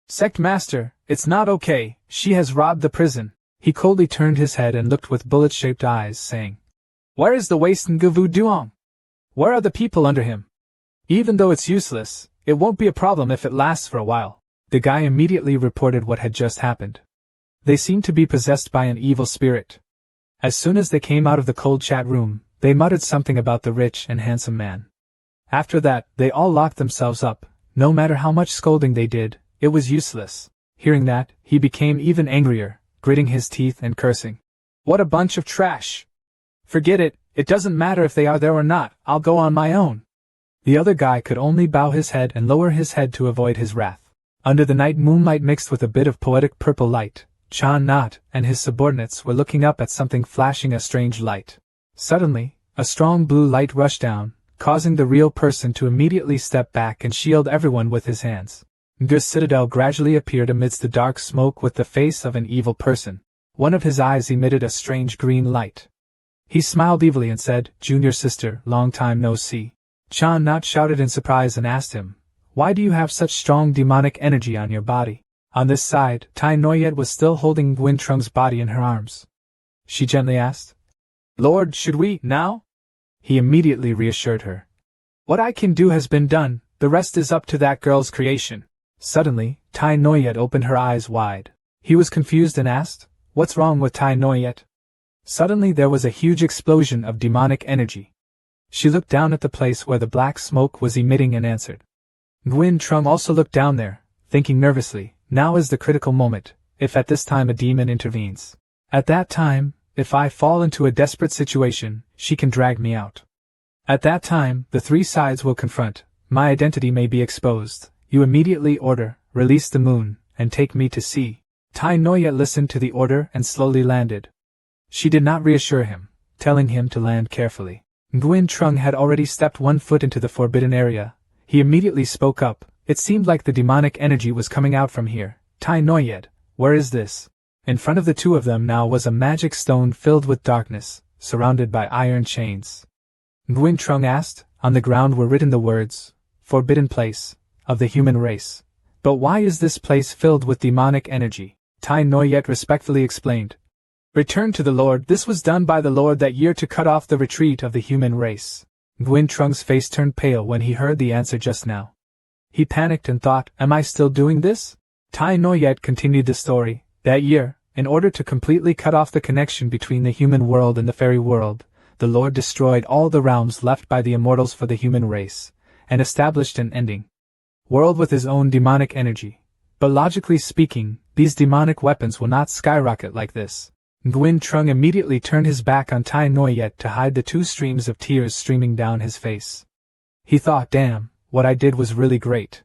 Speaker 1: Sect Master, it's not okay, she has robbed the prison. He coldly turned his head and looked with bullet-shaped eyes, saying, Where is the waste Ngu Duong? Where are the people under him? Even though it's useless, it won't be a problem if it lasts for a while. The guy immediately reported what had just happened. They seemed to be possessed by an evil spirit. As soon as they came out of the cold chat room, they muttered something about the rich and handsome man. After that, they all locked themselves up. No matter how much scolding they did, it was useless. Hearing that, he became even angrier, gritting his teeth and cursing. What a bunch of trash! Forget it, it doesn't matter if they are there or not, I'll go on my own. The other guy could only bow his head and lower his head to avoid his wrath. Under the night moonlight mixed with a bit of poetic purple light, Chan Not and his subordinates were looking up at something flashing a strange light. Suddenly, a strong blue light rushed down, causing the real person to immediately step back and shield everyone with his hands. Ngu's citadel gradually appeared amidst the dark smoke with the face of an evil person. One of his eyes emitted a strange green light. He smiled evilly and said, Junior sister, long time no see. Chan Not shouted in surprise and asked him, Why do you have such strong demonic energy on your body? On this side, Tai Noyet was still holding Gwyn Trung's body in her arms. She gently asked, Lord, should we, now? He immediately reassured her. What I can do has been done, The rest is up to that girl's creation. Suddenly, Tai Noyet opened her eyes wide. He was confused and asked, "What's wrong with Tai Noyet?" Suddenly there was a huge explosion of demonic energy. She looked down at the place where the black smoke was emitting and answered. Nguyen Trung also looked down there, thinking nervously, now is the critical moment, if at this time a demon intervenes. At that time, if I fall into a desperate situation, she can drag me out. At that time, the three sides will confront, my identity may be exposed, you immediately order, release the moon, and take me to sea. Tai Noyet listened to the order and slowly landed. She did not reassure him, telling him to land carefully. Nguyen Trung had already stepped 1 foot into the forbidden area. He immediately spoke up. It seemed like the demonic energy was coming out from here. Tai Noyet, where is this? In front of the two of them now was a magic stone filled with darkness, surrounded by iron chains. Nguyen Trung asked. On the ground were written the words, "Forbidden place, of the human race." But why is this place filled with demonic energy? Tai Noyet respectfully explained. Return to the Lord. This was done by the Lord that year to cut off the retreat of the human race. Nguyen Trung's face turned pale when he heard the answer just now. He panicked and thought, am I still doing this? Tai Noyet continued the story. That year, in order to completely cut off the connection between the human world and the fairy world, the Lord destroyed all the realms left by the immortals for the human race, and established an ending world with his own demonic energy. But logically speaking, these demonic weapons will not skyrocket like this. Nguyen Trung immediately turned his back on Tai Noyet to hide the 2 streams of tears streaming down his face. He thought, damn, what I did was really great.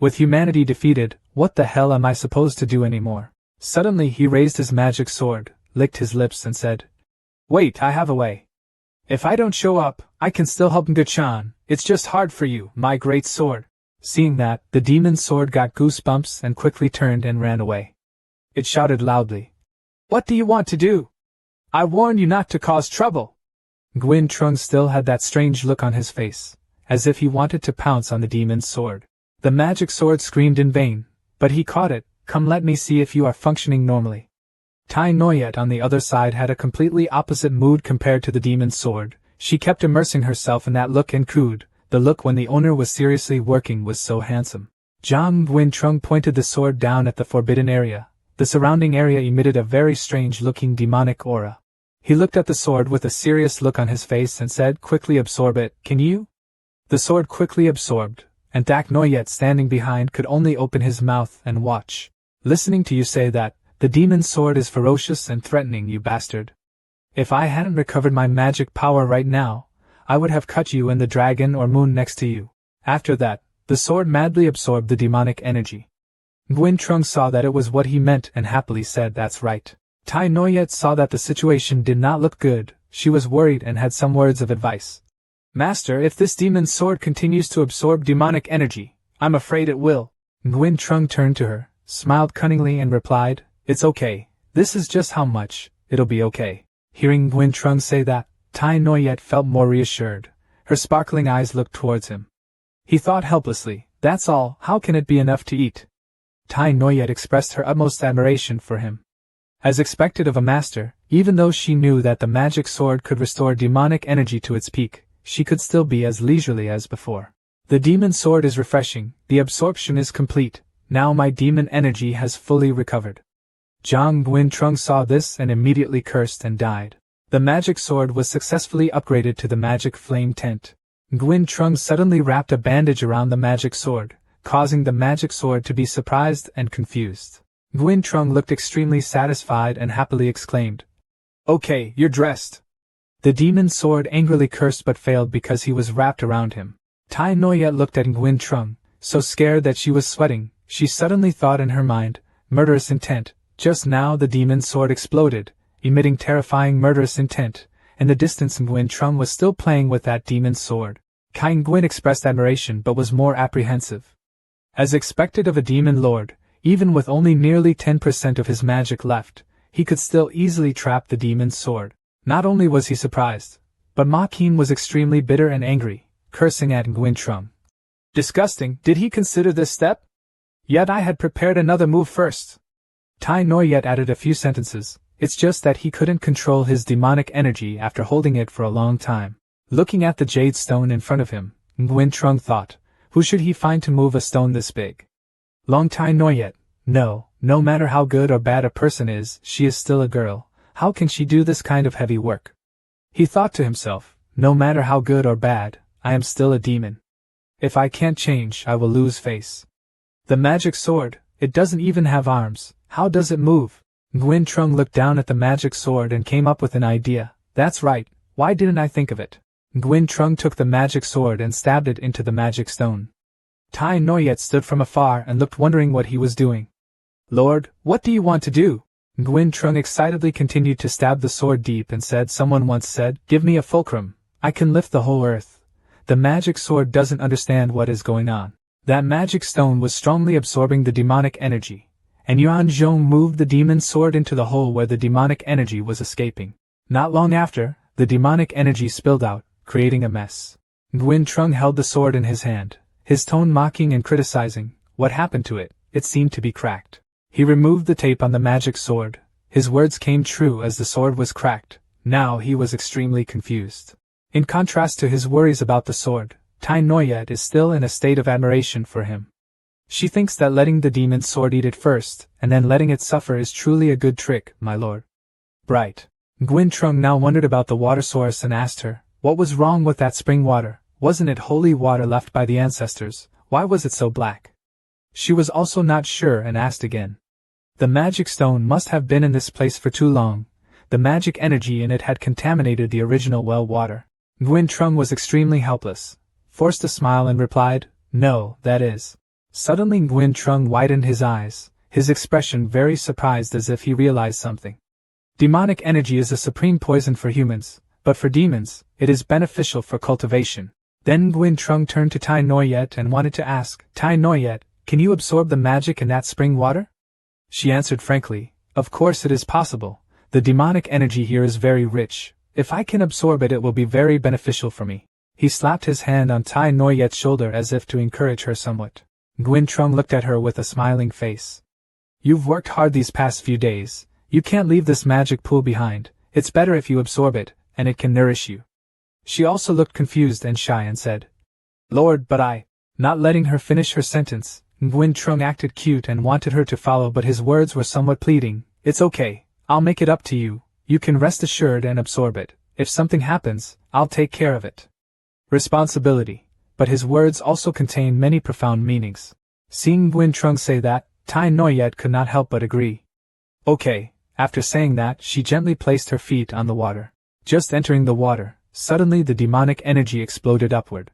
Speaker 1: With humanity defeated, what the hell am I supposed to do anymore? Suddenly he raised his magic sword, licked his lips and said, wait, I have a way. If I don't show up, I can still help Ngachan. It's just hard for you, my great sword. Seeing that, the demon's sword got goosebumps and quickly turned and ran away. It shouted loudly, what do you want to do? I warn you not to cause trouble. Nguyen Trung still had that strange look on his face, as if he wanted to pounce on the demon's sword. The magic sword screamed in vain, but he caught it. Come, let me see if you are functioning normally. Tai Noyet on the other side had a completely opposite mood compared to the demon's sword. She kept immersing herself in that look and cooed. The look when the owner was seriously working was so handsome. Zhang Nguyen Trung pointed the sword down at the forbidden area. The surrounding area emitted a very strange-looking demonic aura. He looked at the sword with a serious look on his face and said, quickly absorb it, can you? The sword quickly absorbed, and Tak Noyet standing behind could only open his mouth and watch. Listening to you say that, the demon's sword is ferocious and threatening, you bastard. If I hadn't recovered my magic power right now, I would have cut you and the dragon or moon next to you. After that, the sword madly absorbed the demonic energy. Nguyen Trung saw that it was what he meant and happily said, that's right. Tai Noyet saw that the situation did not look good. She was worried and had some words of advice. Master, if this demon's sword continues to absorb demonic energy, I'm afraid it will. Nguyen Trung turned to her, smiled cunningly and replied, it's okay. This is just how much, it'll be okay. Hearing Nguyen Trung say that, Tai Noyet felt more reassured. Her sparkling eyes looked towards him. He thought helplessly, that's all, how can it be enough to eat? Tai Noyet expressed her utmost admiration for him. As expected of a master, even though she knew that the magic sword could restore demonic energy to its peak, she could still be as leisurely as before. The demon sword is refreshing, the absorption is complete, now my demon energy has fully recovered. Zhang Nguyen Trung saw this and immediately cursed and died. The magic sword was successfully upgraded to the magic flame tent. Nguyen Trung suddenly wrapped a bandage around the magic sword, causing the magic sword to be surprised and confused. Nguyen Trung looked extremely satisfied and happily exclaimed, okay, you're dressed. The demon's sword angrily cursed but failed because he was wrapped around him. Tai Noyet looked at Nguyen Trung, so scared that she was sweating. She suddenly thought in her mind, murderous intent. Just now the demon's sword exploded, emitting terrifying murderous intent. In the distance Nguyen Trung was still playing with that demon's sword. Kai Nguyen expressed admiration but was more apprehensive. As expected of a demon lord, even with only nearly 10% of his magic left, he could still easily trap the demon's sword. Not only was he surprised, but Ma Qin was extremely bitter and angry, cursing at Nguyen Trung. Disgusting, did he consider this step? Yet I had prepared another move first. Tai Noyet added a few sentences, it's just that he couldn't control his demonic energy after holding it for a long time. Looking at the jade stone in front of him, Nguyen Trung thought, Who should he find to move a stone this big? Long Tai Noyet. No matter how good or bad a person is, she is still a girl. How can she do this kind of heavy work? He thought to himself, no matter how good or bad, I am still a demon. If I can't change, I will lose face. The magic sword, it doesn't even have arms. How does it move? Nguyen Trung looked down at the magic sword and came up with an idea. That's right, why didn't I think of it? Nguyen Trung took the magic sword and stabbed it into the magic stone. Tai Noyet stood from afar and looked, wondering what he was doing. Lord, what do you want to do? Nguyen Trung excitedly continued to stab the sword deep and said, someone once said, give me a fulcrum, I can lift the whole earth. The magic sword doesn't understand what is going on. That magic stone was strongly absorbing the demonic energy, and Yuan Zhong moved the demon sword into the hole where the demonic energy was escaping. Not long after, the demonic energy spilled out, creating a mess. Nguyen Trung held the sword in his hand, his tone mocking and criticizing. What happened to it? It seemed to be cracked. He removed the tape on the magic sword. His words came true as the sword was cracked. Now he was extremely confused. In contrast to his worries about the sword, Tai Noyet is still in a state of admiration for him. She thinks that letting the demon's sword eat it first, and then letting it suffer is truly a good trick, my lord. Bright. Nguyen Trung now wondered about the water source and asked her, what was wrong with that spring water? Wasn't it holy water left by the ancestors? Why was it so black? She was also not sure and asked again. The magic stone must have been in this place for too long. The magic energy in it had contaminated the original well water. Nguyen Trung was extremely helpless, forced a smile and replied, no, that is. Suddenly Nguyen Trung widened his eyes, his expression very surprised as if he realized something. Demonic energy is a supreme poison for humans, but for demons, it is beneficial for cultivation. Then Nguyen Trung turned to Tai Noyet and wanted to ask, Tai Noyet, can you absorb the magic in that spring water? She answered frankly, of course it is possible. The demonic energy here is very rich. If I can absorb it, it will be very beneficial for me. He slapped his hand on Tai Noyet's shoulder as if to encourage her somewhat. Nguyen Trung looked at her with a smiling face. You've worked hard these past few days. You can't leave this magic pool behind. It's better if you absorb it, and it can nourish you. She also looked confused and shy and said, Lord, but I... Not letting her finish her sentence, Nguyen Trung acted cute and wanted her to follow, but his words were somewhat pleading. It's okay, I'll make it up to you. You can rest assured and absorb it. If something happens, I'll take care of it. Responsibility. But his words also contained many profound meanings. Seeing Nguyen Trung say that, Tai Noyet could not help but agree. Okay. After saying that, she gently placed her feet on the water. Just entering the water, suddenly the demonic energy exploded upward.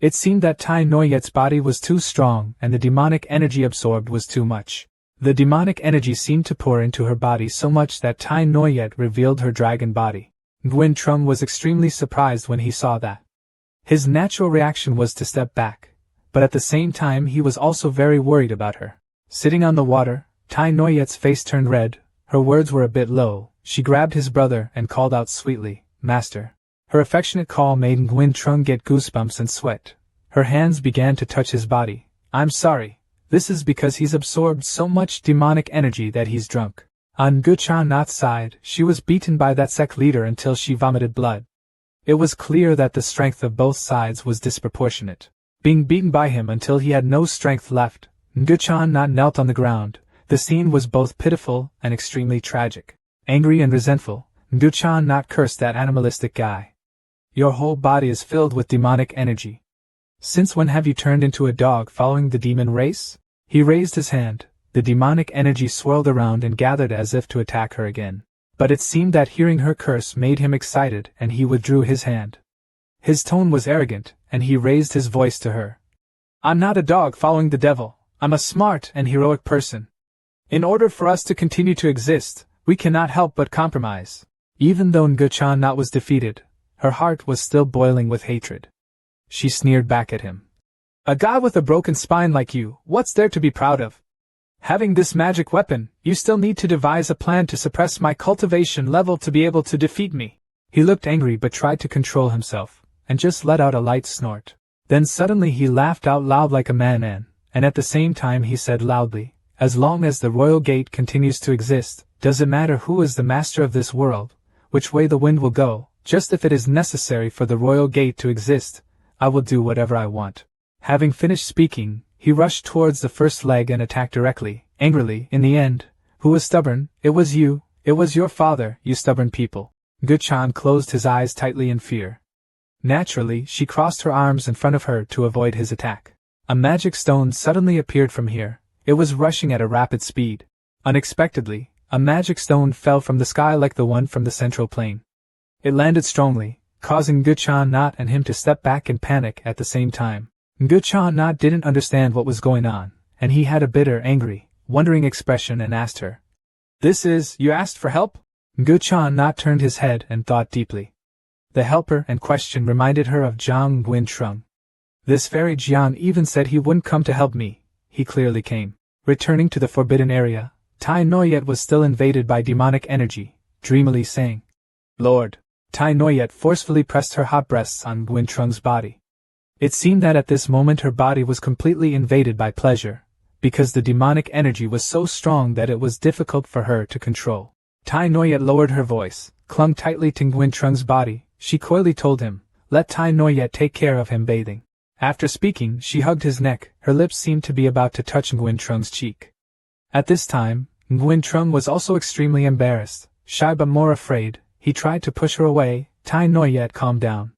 Speaker 1: It seemed that Tai Noyet's body was too strong and the demonic energy absorbed was too much. The demonic energy seemed to pour into her body so much that Tai Noyet revealed her dragon body. Nguyen Trung was extremely surprised when he saw that. His natural reaction was to step back, but at the same time he was also very worried about her. Sitting on the water, Tai Noyet's face turned red, her words were a bit low. She grabbed his brother and called out sweetly, Master. Her affectionate call made Nguyen Trung get goosebumps and sweat. Her hands began to touch his body. I'm sorry. This is because he's absorbed so much demonic energy that he's drunk. On Guchan Nat's side, she was beaten by that sect leader until she vomited blood. It was clear that the strength of both sides was disproportionate. Being beaten by him until he had no strength left, Guchan Nat knelt on the ground. The scene was both pitiful and extremely tragic. Angry and resentful, Guchan Nat cursed that animalistic guy. Your whole body is filled with demonic energy. Since when have you turned into a dog following the demon race? He raised his hand. The demonic energy swirled around and gathered as if to attack her again. But it seemed that hearing her curse made him excited and he withdrew his hand. His tone was arrogant, and he raised his voice to her. I'm not a dog following the devil. I'm a smart and heroic person. In order for us to continue to exist, we cannot help but compromise. Even though Nguchan Nat was defeated, her heart was still boiling with hatred. She sneered back at him. A god with a broken spine like you, what's there to be proud of? Having this magic weapon, you still need to devise a plan to suppress my cultivation level to be able to defeat me. He looked angry but tried to control himself, and just let out a light snort. Then suddenly he laughed out loud like a madman, and at the same time he said loudly, as long as the royal gate continues to exist, does it matter who is the master of this world, which way the wind will go, just if it is necessary for the royal gate to exist, I will do whatever I want. Having finished speaking, he rushed towards the first leg and attacked directly, angrily, in the end. Who was stubborn? It was you. It was your father, you stubborn people. Guchan closed his eyes tightly in fear. Naturally, she crossed her arms in front of her to avoid his attack. A magic stone suddenly appeared from here. It was rushing at a rapid speed. Unexpectedly, a magic stone fell from the sky like the one from the central plain. It landed strongly, causing Guchan Not and him to step back in panic at the same time. Guchan Not didn't understand what was going on, and he had a bitter, angry, wondering expression and asked her. This is, you asked for help? Guchan Not turned his head and thought deeply. The helper and question reminded her of Zhang Guintrung. This fairy Jian even said he wouldn't come to help me. He clearly came. Returning to the forbidden area, Tai Noyet was still invaded by demonic energy, dreamily saying, Lord. Tai Noyet forcefully pressed her hot breasts on Guintrung's body. It seemed that at this moment her body was completely invaded by pleasure, because the demonic energy was so strong that it was difficult for her to control. Tai Noyet lowered her voice, clung tightly to Guintrung's body. She coyly told him, let Tai Noyet take care of him bathing. After speaking, she hugged his neck. Her lips seemed to be about to touch Guintrung's cheek. At this time, Guintrung was also extremely embarrassed, shy but more afraid. He tried to push her away. Tai Noyet calmed down.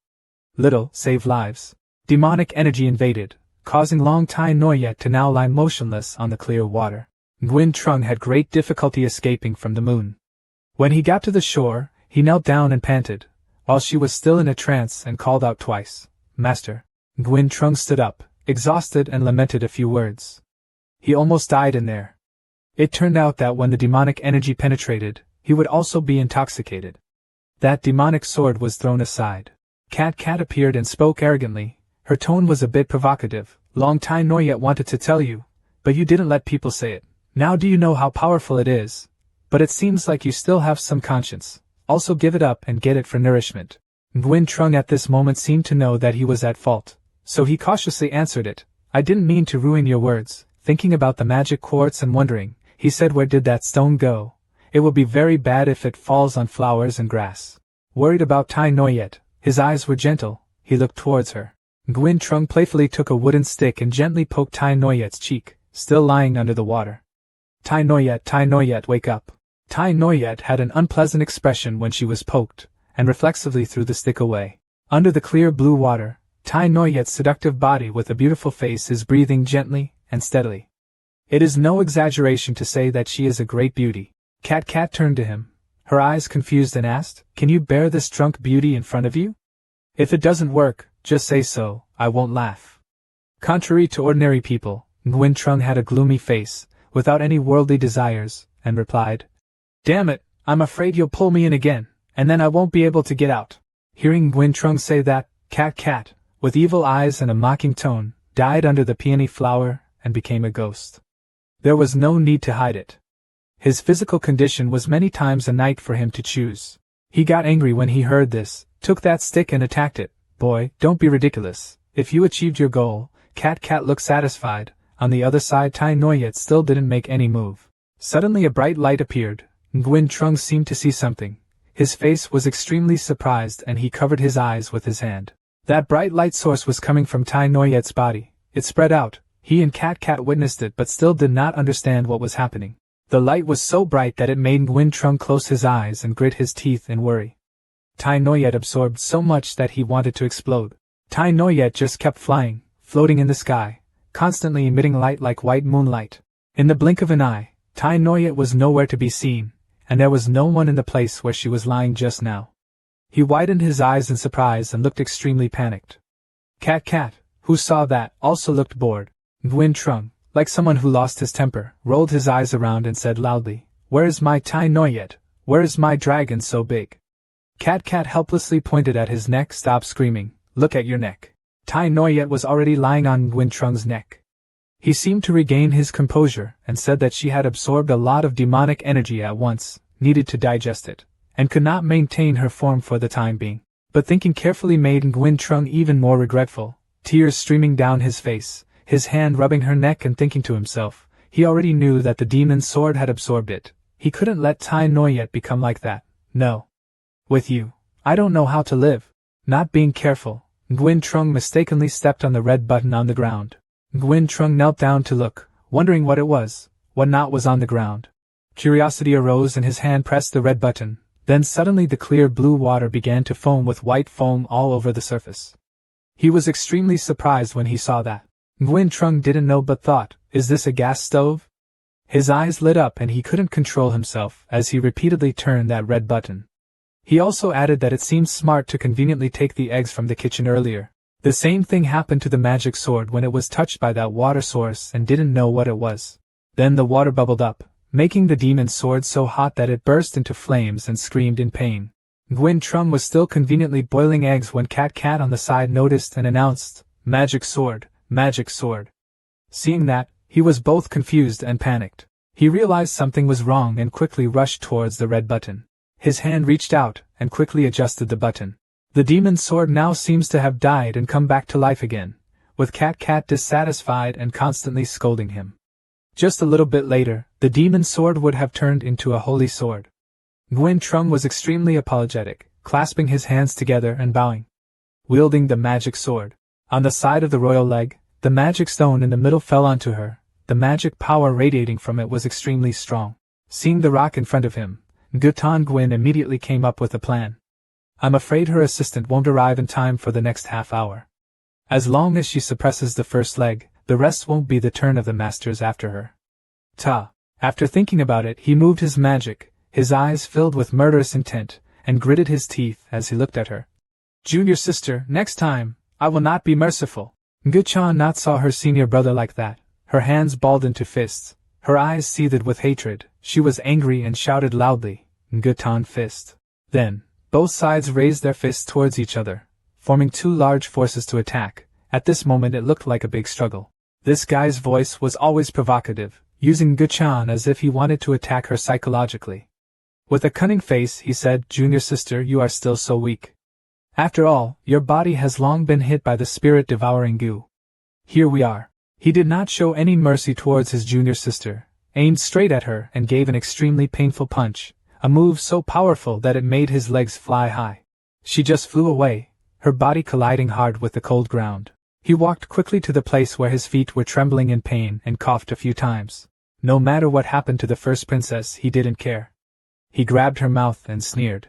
Speaker 1: Little, save lives. Demonic energy invaded, causing Long Tai Noyet to now lie motionless on the clear water. Guintrung had great difficulty escaping from the moon. When he got to the shore, he knelt down and panted, while she was still in a trance, and called out twice, Master. Guintrung stood up, exhausted, and lamented a few words. He almost died in there. It turned out that when the demonic energy penetrated, he would also be intoxicated. That demonic sword was thrown aside. Cat appeared and spoke arrogantly. Her tone was a bit provocative. Long Tai Noyet wanted to tell you, but you didn't let people say it. Now do you know how powerful it is? But it seems like you still have some conscience. Also give it up and get it for nourishment. Guintrung at this moment seemed to know that he was at fault, so he cautiously answered it. I didn't mean to ruin your words. Thinking about the magic quartz and wondering, he said, where did that stone go? It will be very bad if it falls on flowers and grass. Worried about Tai Noyet, his eyes were gentle. He looked towards her. Guintrung playfully took a wooden stick and gently poked Tai Noyet's cheek, still lying under the water. Tai Noyet, wake up. Tai Noyet had an unpleasant expression when she was poked, and reflexively threw the stick away. Under the clear blue water, Tai Noyet's seductive body with a beautiful face is breathing gently and steadily. It is no exaggeration to say that she is a great beauty. Cat turned to him, her eyes confused, and asked, Can you bear this drunk beauty in front of you? If it doesn't work, just say so, I won't laugh. Contrary to ordinary people, Guintrung had a gloomy face, without any worldly desires, and replied, Damn it, I'm afraid you'll pull me in again, and then I won't be able to get out. Hearing Guintrung say that, Cat, with evil eyes and a mocking tone, died under the peony flower and became a ghost. There was no need to hide it. His physical condition was many times a night for him to choose. He got angry when he heard this, took that stick and attacked it. Boy, don't be ridiculous. If you achieved your goal. Cat looked satisfied. On the other side, Tai Noyet still didn't make any move. Suddenly a bright light appeared. Guintrung seemed to see something. His face was extremely surprised and he covered his eyes with his hand. That bright light source was coming from Tai Noyet's body. It spread out. He and Cat witnessed it but still did not understand what was happening. The light was so bright that it made Guintrung close his eyes and grit his teeth in worry. Tai Noyet absorbed so much that he wanted to explode. Tai Noyet just kept flying, floating in the sky, constantly emitting light like white moonlight. In the blink of an eye, Tai Noyet was nowhere to be seen, and there was no one in the place where she was lying just now. He widened his eyes in surprise and looked extremely panicked. Cat, who saw that, also looked bored. Guintrung, like someone who lost his temper, rolled his eyes around and said loudly, Where is my Tai Noyet? Where is my dragon so big? Cat helplessly pointed at his neck. Stop screaming, look at your neck. Tai Noyet was already lying on Guintrung's neck. He seemed to regain his composure and said that she had absorbed a lot of demonic energy at once, needed to digest it, and could not maintain her form for the time being. But thinking carefully made Guintrung even more regretful, tears streaming down his face, his hand rubbing her neck, and thinking to himself, he already knew that the demon's sword had absorbed it. He couldn't let Tai Noyet become like that. No. With you, I don't know how to live. Not being careful, Nguyen Trung mistakenly stepped on the red button on the ground. Nguyen Trung knelt down to look, wondering what it was, what not was on the ground. Curiosity arose and his hand pressed the red button, then suddenly the clear blue water began to foam with white foam all over the surface. He was extremely surprised when he saw that. Nguyen Trung didn't know but thought, is this a gas stove? His eyes lit up and he couldn't control himself as he repeatedly turned that red button. He also added that it seemed smart to conveniently take the eggs from the kitchen earlier. The same thing happened to the magic sword when it was touched by that water source and didn't know what it was. Then the water bubbled up, making the demon sword so hot that it burst into flames and screamed in pain. Nguyen Trung was still conveniently boiling eggs when Cat on the side noticed and announced, "Magic sword, magic sword." Seeing that, he was both confused and panicked. He realized something was wrong and quickly rushed towards the red button. His hand reached out and quickly adjusted the button. The demon sword now seems to have died and come back to life again, with Cat dissatisfied and constantly scolding him. Just a little bit later, the demon sword would have turned into a holy sword. Nguyen Trung was extremely apologetic, clasping his hands together and bowing. Wielding the magic sword. On the side of the royal leg, the magic stone in the middle fell onto her. The magic power radiating from it was extremely strong. Seeing the rock in front of him, Nguyen immediately came up with a plan. I'm afraid her assistant won't arrive in time for the next half hour. As long as she suppresses the first leg, the rest won't be the turn of the masters after her. After thinking about it, he moved his magic, his eyes filled with murderous intent, and gritted his teeth as he looked at her. Junior sister, next time, I will not be merciful. Nguyen not saw her senior brother like that, her hands balled into fists, her eyes seethed with hatred. She was angry and shouted loudly, Nguyen fist. Then, both sides raised their fists towards each other, forming two large forces to attack. At this moment it looked like a big struggle. This guy's voice was always provocative, using Nguyen as if he wanted to attack her psychologically. With a cunning face he said, Junior sister, you are still so weak. After all, your body has long been hit by the spirit-devouring goo. Here we are. He did not show any mercy towards his junior sister, aimed straight at her and gave an extremely painful punch, a move so powerful that it made his legs fly high. She just flew away, her body colliding hard with the cold ground. He walked quickly to the place where his feet were trembling in pain and coughed a few times. No matter what happened to the first princess, he didn't care. He grabbed her mouth and sneered.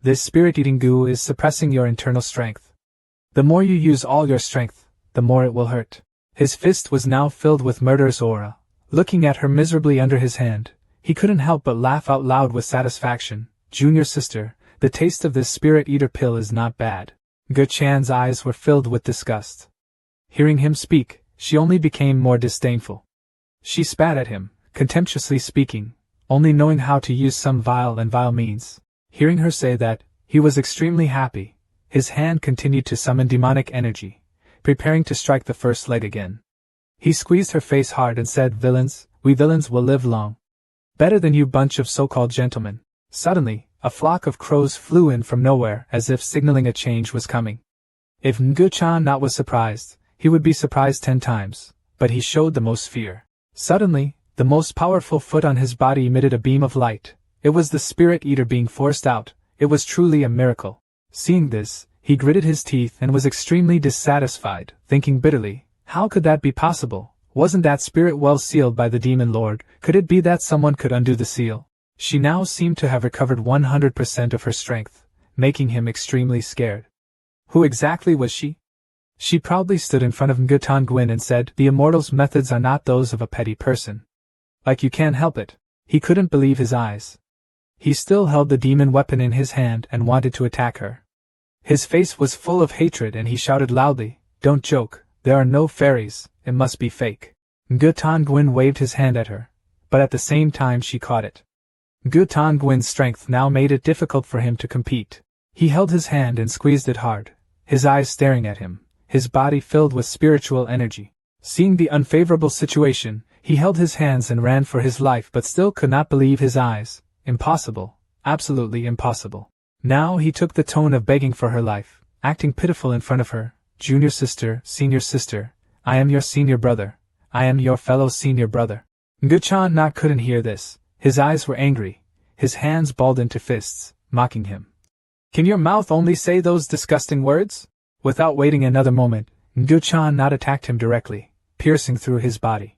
Speaker 1: This spirit-eating goo is suppressing your internal strength. The more you use all your strength, the more it will hurt. His fist was now filled with murderous aura. Looking at her miserably under his hand, he couldn't help but laugh out loud with satisfaction. Junior sister, the taste of this spirit-eater pill is not bad. Nguyen's eyes were filled with disgust. Hearing him speak, she only became more disdainful. She spat at him, contemptuously speaking, only knowing how to use some vile means. Hearing her say that, he was extremely happy. His hand continued to summon demonic energy, preparing to strike the first leg again. He squeezed her face hard and said, Villains, we villains will live long. Better than you bunch of so-called gentlemen. Suddenly, a flock of crows flew in from nowhere as if signaling a change was coming. If Nguyen not was surprised, he would be surprised 10 times, but he showed the most fear. Suddenly, the most powerful foot on his body emitted a beam of light. It was the spirit-eater being forced out. It was truly a miracle. Seeing this, he gritted his teeth and was extremely dissatisfied, thinking bitterly, how could that be possible? Wasn't that spirit well sealed by the demon lord? Could it be that someone could undo the seal? She now seemed to have recovered 100% of her strength, making him extremely scared. Who exactly was she? She proudly stood in front of Nguyen and said, the immortal's methods are not those of a petty person. Like you can't help it. He couldn't believe his eyes. He still held the demon weapon in his hand and wanted to attack her. His face was full of hatred and he shouted loudly, don't joke, there are no fairies, it must be fake. Nguyen waved his hand at her, but at the same time she caught it. Nguyen's strength now made it difficult for him to compete. He held his hand and squeezed it hard, his eyes staring at him, his body filled with spiritual energy. Seeing the unfavorable situation, he held his hands and ran for his life but still could not believe his eyes. Impossible, absolutely impossible. Now he took the tone of begging for her life, acting pitiful in front of her. Junior sister, senior sister, I am your senior brother. I am your fellow senior brother. Nguyen not couldn't hear this. His eyes were angry, his hands balled into fists, mocking him. Can your mouth only say those disgusting words? Without waiting another moment, Nguchan not attacked him directly, piercing through his body.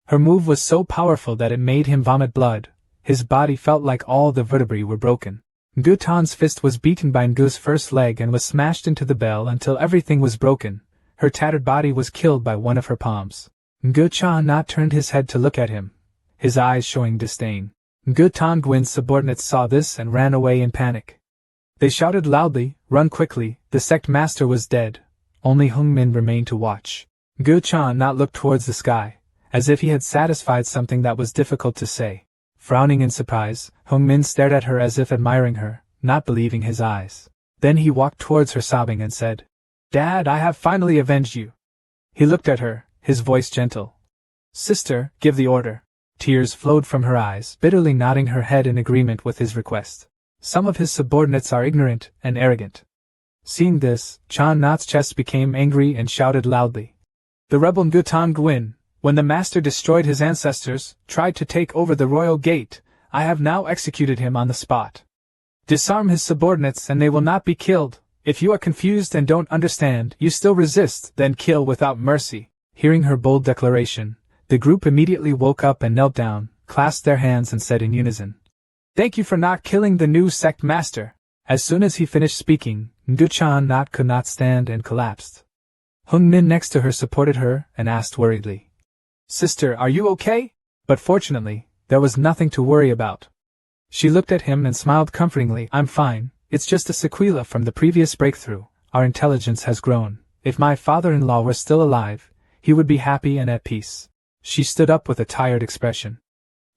Speaker 1: Her move was so powerful that it made him vomit blood. His body felt like all the vertebrae were broken. Ngutan's fist was beaten by Ngu's first leg and was smashed into the bell until everything was broken. Her tattered body was killed by one of her palms. Nguchan not turned his head to look at him, his eyes showing disdain. Ngutan Gwyn's subordinates saw this and ran away in panic. They shouted loudly, "Run quickly, the sect master was dead." Only Hung Min remained to watch. Nguchan not looked towards the sky, as if he had satisfied something that was difficult to say. Frowning in surprise, Hung Min stared at her as if admiring her, not believing his eyes. Then he walked towards her sobbing and said, "Dad, I have finally avenged you." He looked at her, his voice gentle. "Sister, give the order." Tears flowed from her eyes, bitterly nodding her head in agreement with his request. Some of his subordinates are ignorant and arrogant. Seeing this, Chan Nat's chest became angry and shouted loudly. "The rebel Ngutan Gwyn, when the master destroyed his ancestors, tried to take over the royal gate, I have now executed him on the spot. Disarm his subordinates and they will not be killed. If you are confused and don't understand, you still resist, then kill without mercy." Hearing her bold declaration, the group immediately woke up and knelt down, clasped their hands and said in unison, "Thank you for not killing the new sect master." As soon as he finished speaking, Nguchan not could not stand and collapsed. Hung Min next to her supported her and asked worriedly, "Sister, are you okay?" But fortunately, there was nothing to worry about. She looked at him and smiled comfortingly. "I'm fine, it's just a sequela from the previous breakthrough. Our intelligence has grown. If my father-in-law were still alive, he would be happy and at peace." She stood up with a tired expression.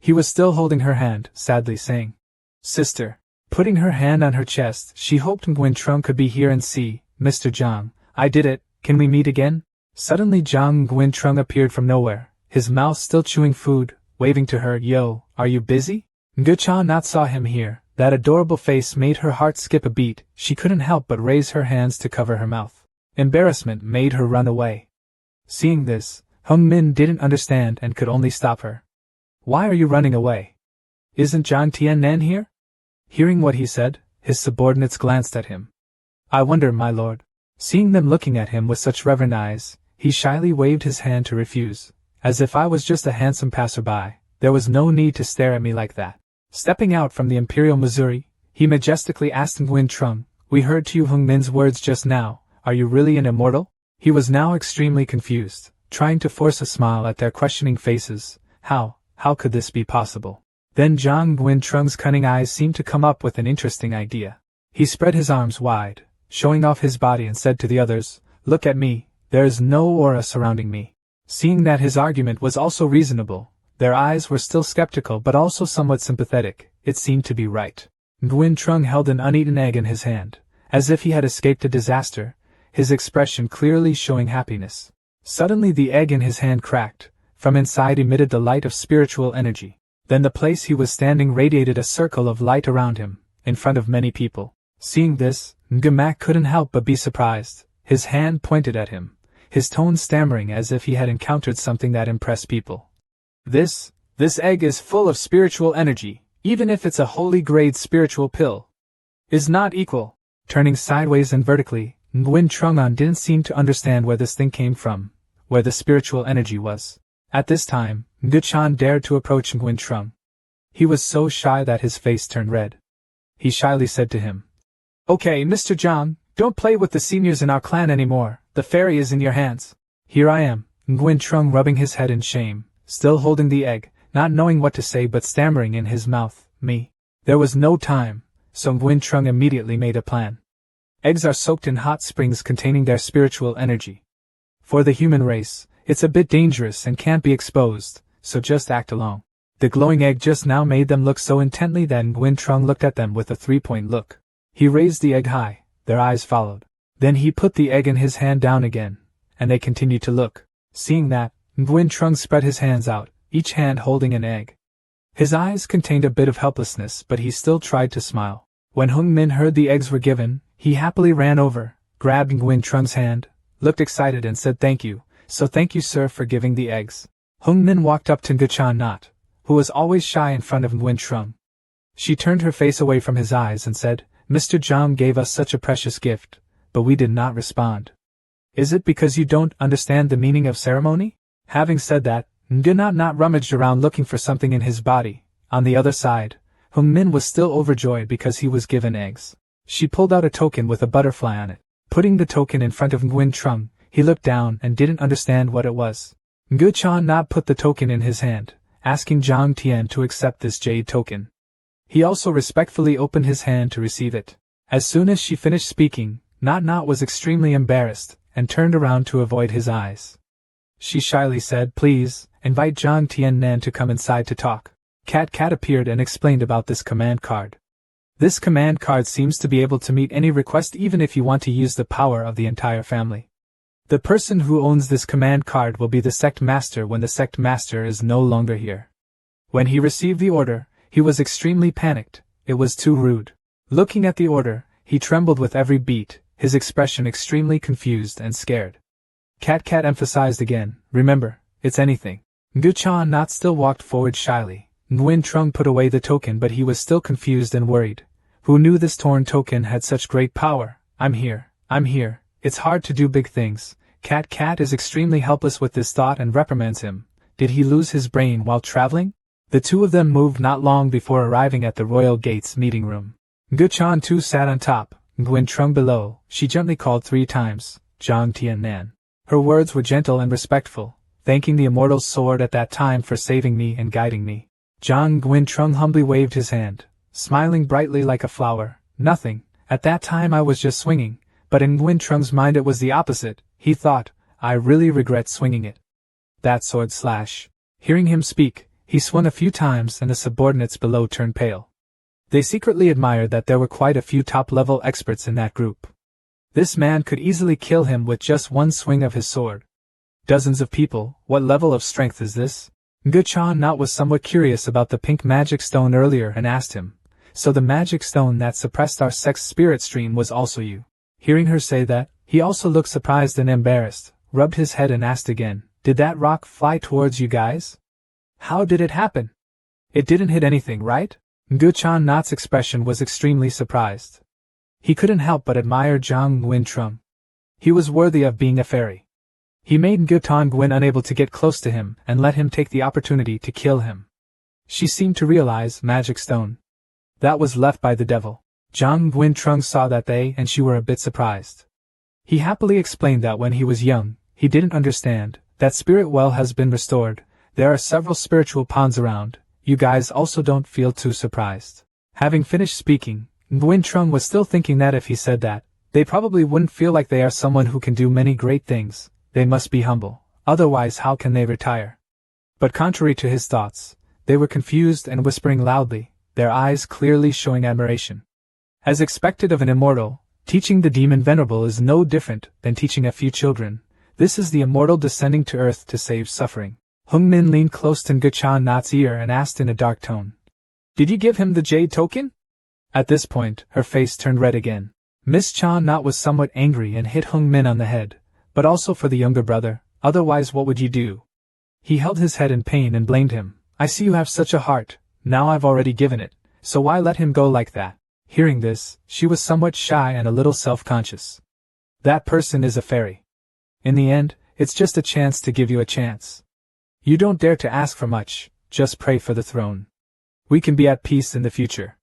Speaker 1: He was still holding her hand, sadly saying, "Sister." Putting her hand on her chest, she hoped Nguyen Trung could be here and see, "Mr. Zhang, I did it, can we meet again?" Suddenly Zhang Nguyen Trung appeared from nowhere, his mouth still chewing food, waving to her, "Yo, are you busy?" Nguchan not saw him here. That adorable face made her heart skip a beat. She couldn't help but raise her hands to cover her mouth. Embarrassment made her run away. Seeing this, Hung Min didn't understand and could only stop her. "Why are you running away? Isn't Zhang Tiannan here?" Hearing what he said, his subordinates glanced at him. "I wonder, my lord." Seeing them looking at him with such reverent eyes, he shyly waved his hand to refuse. "As if I was just a handsome passerby, there was no need to stare at me like that." Stepping out from the Imperial Missouri, he majestically asked Nguyen Trung, "We heard to you Hung Min's words just now, are you really an immortal?" He was now extremely confused, trying to force a smile at their questioning faces. How could this be possible? Then Zhang Nguyen Trung's cunning eyes seemed to come up with an interesting idea. He spread his arms wide, showing off his body and said to the others, "Look at me, there is no aura surrounding me." Seeing that his argument was also reasonable, their eyes were still skeptical but also somewhat sympathetic. It seemed to be right. Nguyen Trung held an uneaten egg in his hand, as if he had escaped a disaster, his expression clearly showing happiness. Suddenly the egg in his hand cracked, from inside emitted the light of spiritual energy. Then the place he was standing radiated a circle of light around him, in front of many people. Seeing this, Ngumak couldn't help but be surprised. His hand pointed at him, his tone stammering as if he had encountered something that impressed people. This egg is full of spiritual energy, even if it's a holy grade spiritual pill. Is not equal." Turning sideways and vertically, Nguyen Trung didn't seem to understand where this thing came from, where the spiritual energy was. At this time, Nguchan dared to approach Nguyen Trung. He was so shy that his face turned red. He shyly said to him, "Okay, Mr. Zhang, don't play with the seniors in our clan anymore, the fairy is in your hands." "Here I am," Nguyen Trung rubbing his head in shame, still holding the egg, not knowing what to say but stammering in his mouth, "Me." There was no time, so Nguyen Trung immediately made a plan. Eggs are soaked in hot springs containing their spiritual energy. For the human race, it's a bit dangerous and can't be exposed, so just act along. The glowing egg just now made them look so intently that Nguyen Trung looked at them with a three-point look. He raised the egg high, their eyes followed. Then he put the egg in his hand down again, and they continued to look. Seeing that, Nguyen Trung spread his hands out, each hand holding an egg. His eyes contained a bit of helplessness, but he still tried to smile. When Hung Min heard the eggs were given, he happily ran over, grabbed Nguyen Trung's hand, looked excited and said, "Thank you. So thank you, sir, for giving the eggs." Hung Min walked up to Nguchan Not, who was always shy in front of Nguyen Trung. She turned her face away from his eyes and said, "Mr. Zhang gave us such a precious gift, but we did not respond. Is it because you don't understand the meaning of ceremony? Having said that, Ngunat rummaged around looking for something in his body. On the other side, Hung-min was still overjoyed because he was given eggs. She pulled out a token with a butterfly on it. Putting the token in front of Nguyen Trung, he looked down and didn't understand what it was. Ngu Chan Nat put the token in his hand, asking Jiang Tian to accept this jade token. He also respectfully opened his hand to receive it. As soon as she finished speaking, Nat was extremely embarrassed, and turned around to avoid his eyes. She shyly said, "Please, invite Jiang Tian Nan to come inside to talk." Cat appeared and explained about this command card. This command card seems to be able to meet any request even if you want to use the power of the entire family. The person who owns this command card will be the Sect Master when the Sect Master is no longer here. When he received the order, he was extremely panicked. It was too rude. Looking at the order, he trembled with every beat, his expression extremely confused and scared. Cat emphasized again, "Remember, it's anything." Ngu Chan Nat still walked forward shyly. Nguyen Trung put away the token, but he was still confused and worried. Who knew this torn token had such great power? I'm here. It's hard to do big things." Cat is extremely helpless with this thought and reprimands him. Did he lose his brain while traveling? The two of them moved not long before arriving at the Royal Gates meeting room. Ngu Chan Tu sat on top, Nguyen Trung below. She gently called 3 times, "Jiang Tian Nan." Her words were gentle and respectful, thanking the immortal sword at that time for saving me and guiding me. Jiang Nguyen Trung humbly waved his hand, smiling brightly like a flower. "Nothing, at that time I was just swinging," but in Nguyen Trung's mind it was the opposite. He thought, "I really regret swinging it. That sword slash." Hearing him speak, he swung a few times and the subordinates below turned pale. They secretly admired that there were quite a few top-level experts in that group. This man could easily kill him with just one swing of his sword. Dozens of people, what level of strength is this? Ngu Chan Nat was somewhat curious about the pink magic stone earlier and asked him, "So the magic stone that suppressed our sect's spirit stream was also you?" Hearing her say that, he also looked surprised and embarrassed, rubbed his head and asked again, "Did that rock fly towards you guys? How did it happen? It didn't hit anything, right?" Ngu Chan Nat's expression was extremely surprised. He couldn't help but admire Jiang Nguyen Trung. He was worthy of being a fairy. He made Ngu Tan Nguyen unable to get close to him and let him take the opportunity to kill him. She seemed to realize magic stone. That was left by the devil. Jiang Nguyen Trung saw that they and she were a bit surprised. He happily explained that when he was young, he didn't understand, that spirit well has been restored, there are several spiritual ponds around, you guys also don't feel too surprised. Having finished speaking, Nguyen Trung was still thinking that if he said that, they probably wouldn't feel like they are someone who can do many great things, they must be humble, otherwise how can they retire? But contrary to his thoughts, they were confused and whispering loudly, their eyes clearly showing admiration. As expected of an immortal, teaching the demon venerable is no different than teaching a few children. This is the immortal descending to earth to save suffering. Hung Min leaned close to Ngu Chan Nat's ear and asked in a dark tone, "Did you give him the jade token?" At this point, her face turned red again. Miss Chan Nat was somewhat angry and hit Hung Min on the head, but also for the younger brother, otherwise what would you do? He held his head in pain and blamed him. "I see you have such a heart, now I've already given it, so why let him go like that?" Hearing this, she was somewhat shy and a little self-conscious. That person is a fairy. In the end, it's just a chance to give you a chance. You don't dare to ask for much, just pray for the throne. We can be at peace in the future.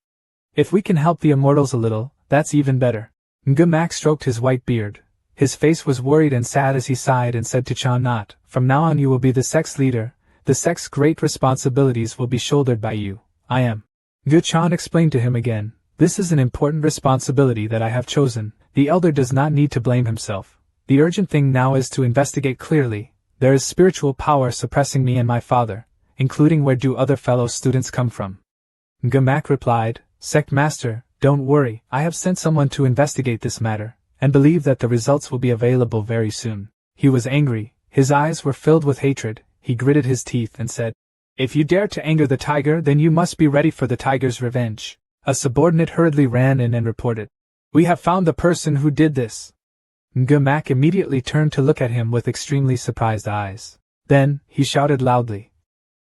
Speaker 1: If we can help the immortals a little, that's even better. Ngu Mak stroked his white beard. His face was worried and sad as he sighed and said to Chan Nat, "From now on you will be the sect's leader, the sect's great responsibilities will be shouldered by you. I am." Ngu Chan explained to him again, "This is an important responsibility that I have chosen, the elder does not need to blame himself. The urgent thing now is to investigate clearly, there is spiritual power suppressing me and my father, including where do other fellow students come from?" Ngu Mak replied, "Sect Master, don't worry, I have sent someone to investigate this matter, and believe that the results will be available very soon." He was angry, his eyes were filled with hatred, he gritted his teeth and said, "If you dare to anger the tiger then you must be ready for the tiger's revenge." A subordinate hurriedly ran in and reported, "We have found the person who did this." Ngu Mak immediately turned to look at him with extremely surprised eyes. Then, he shouted loudly,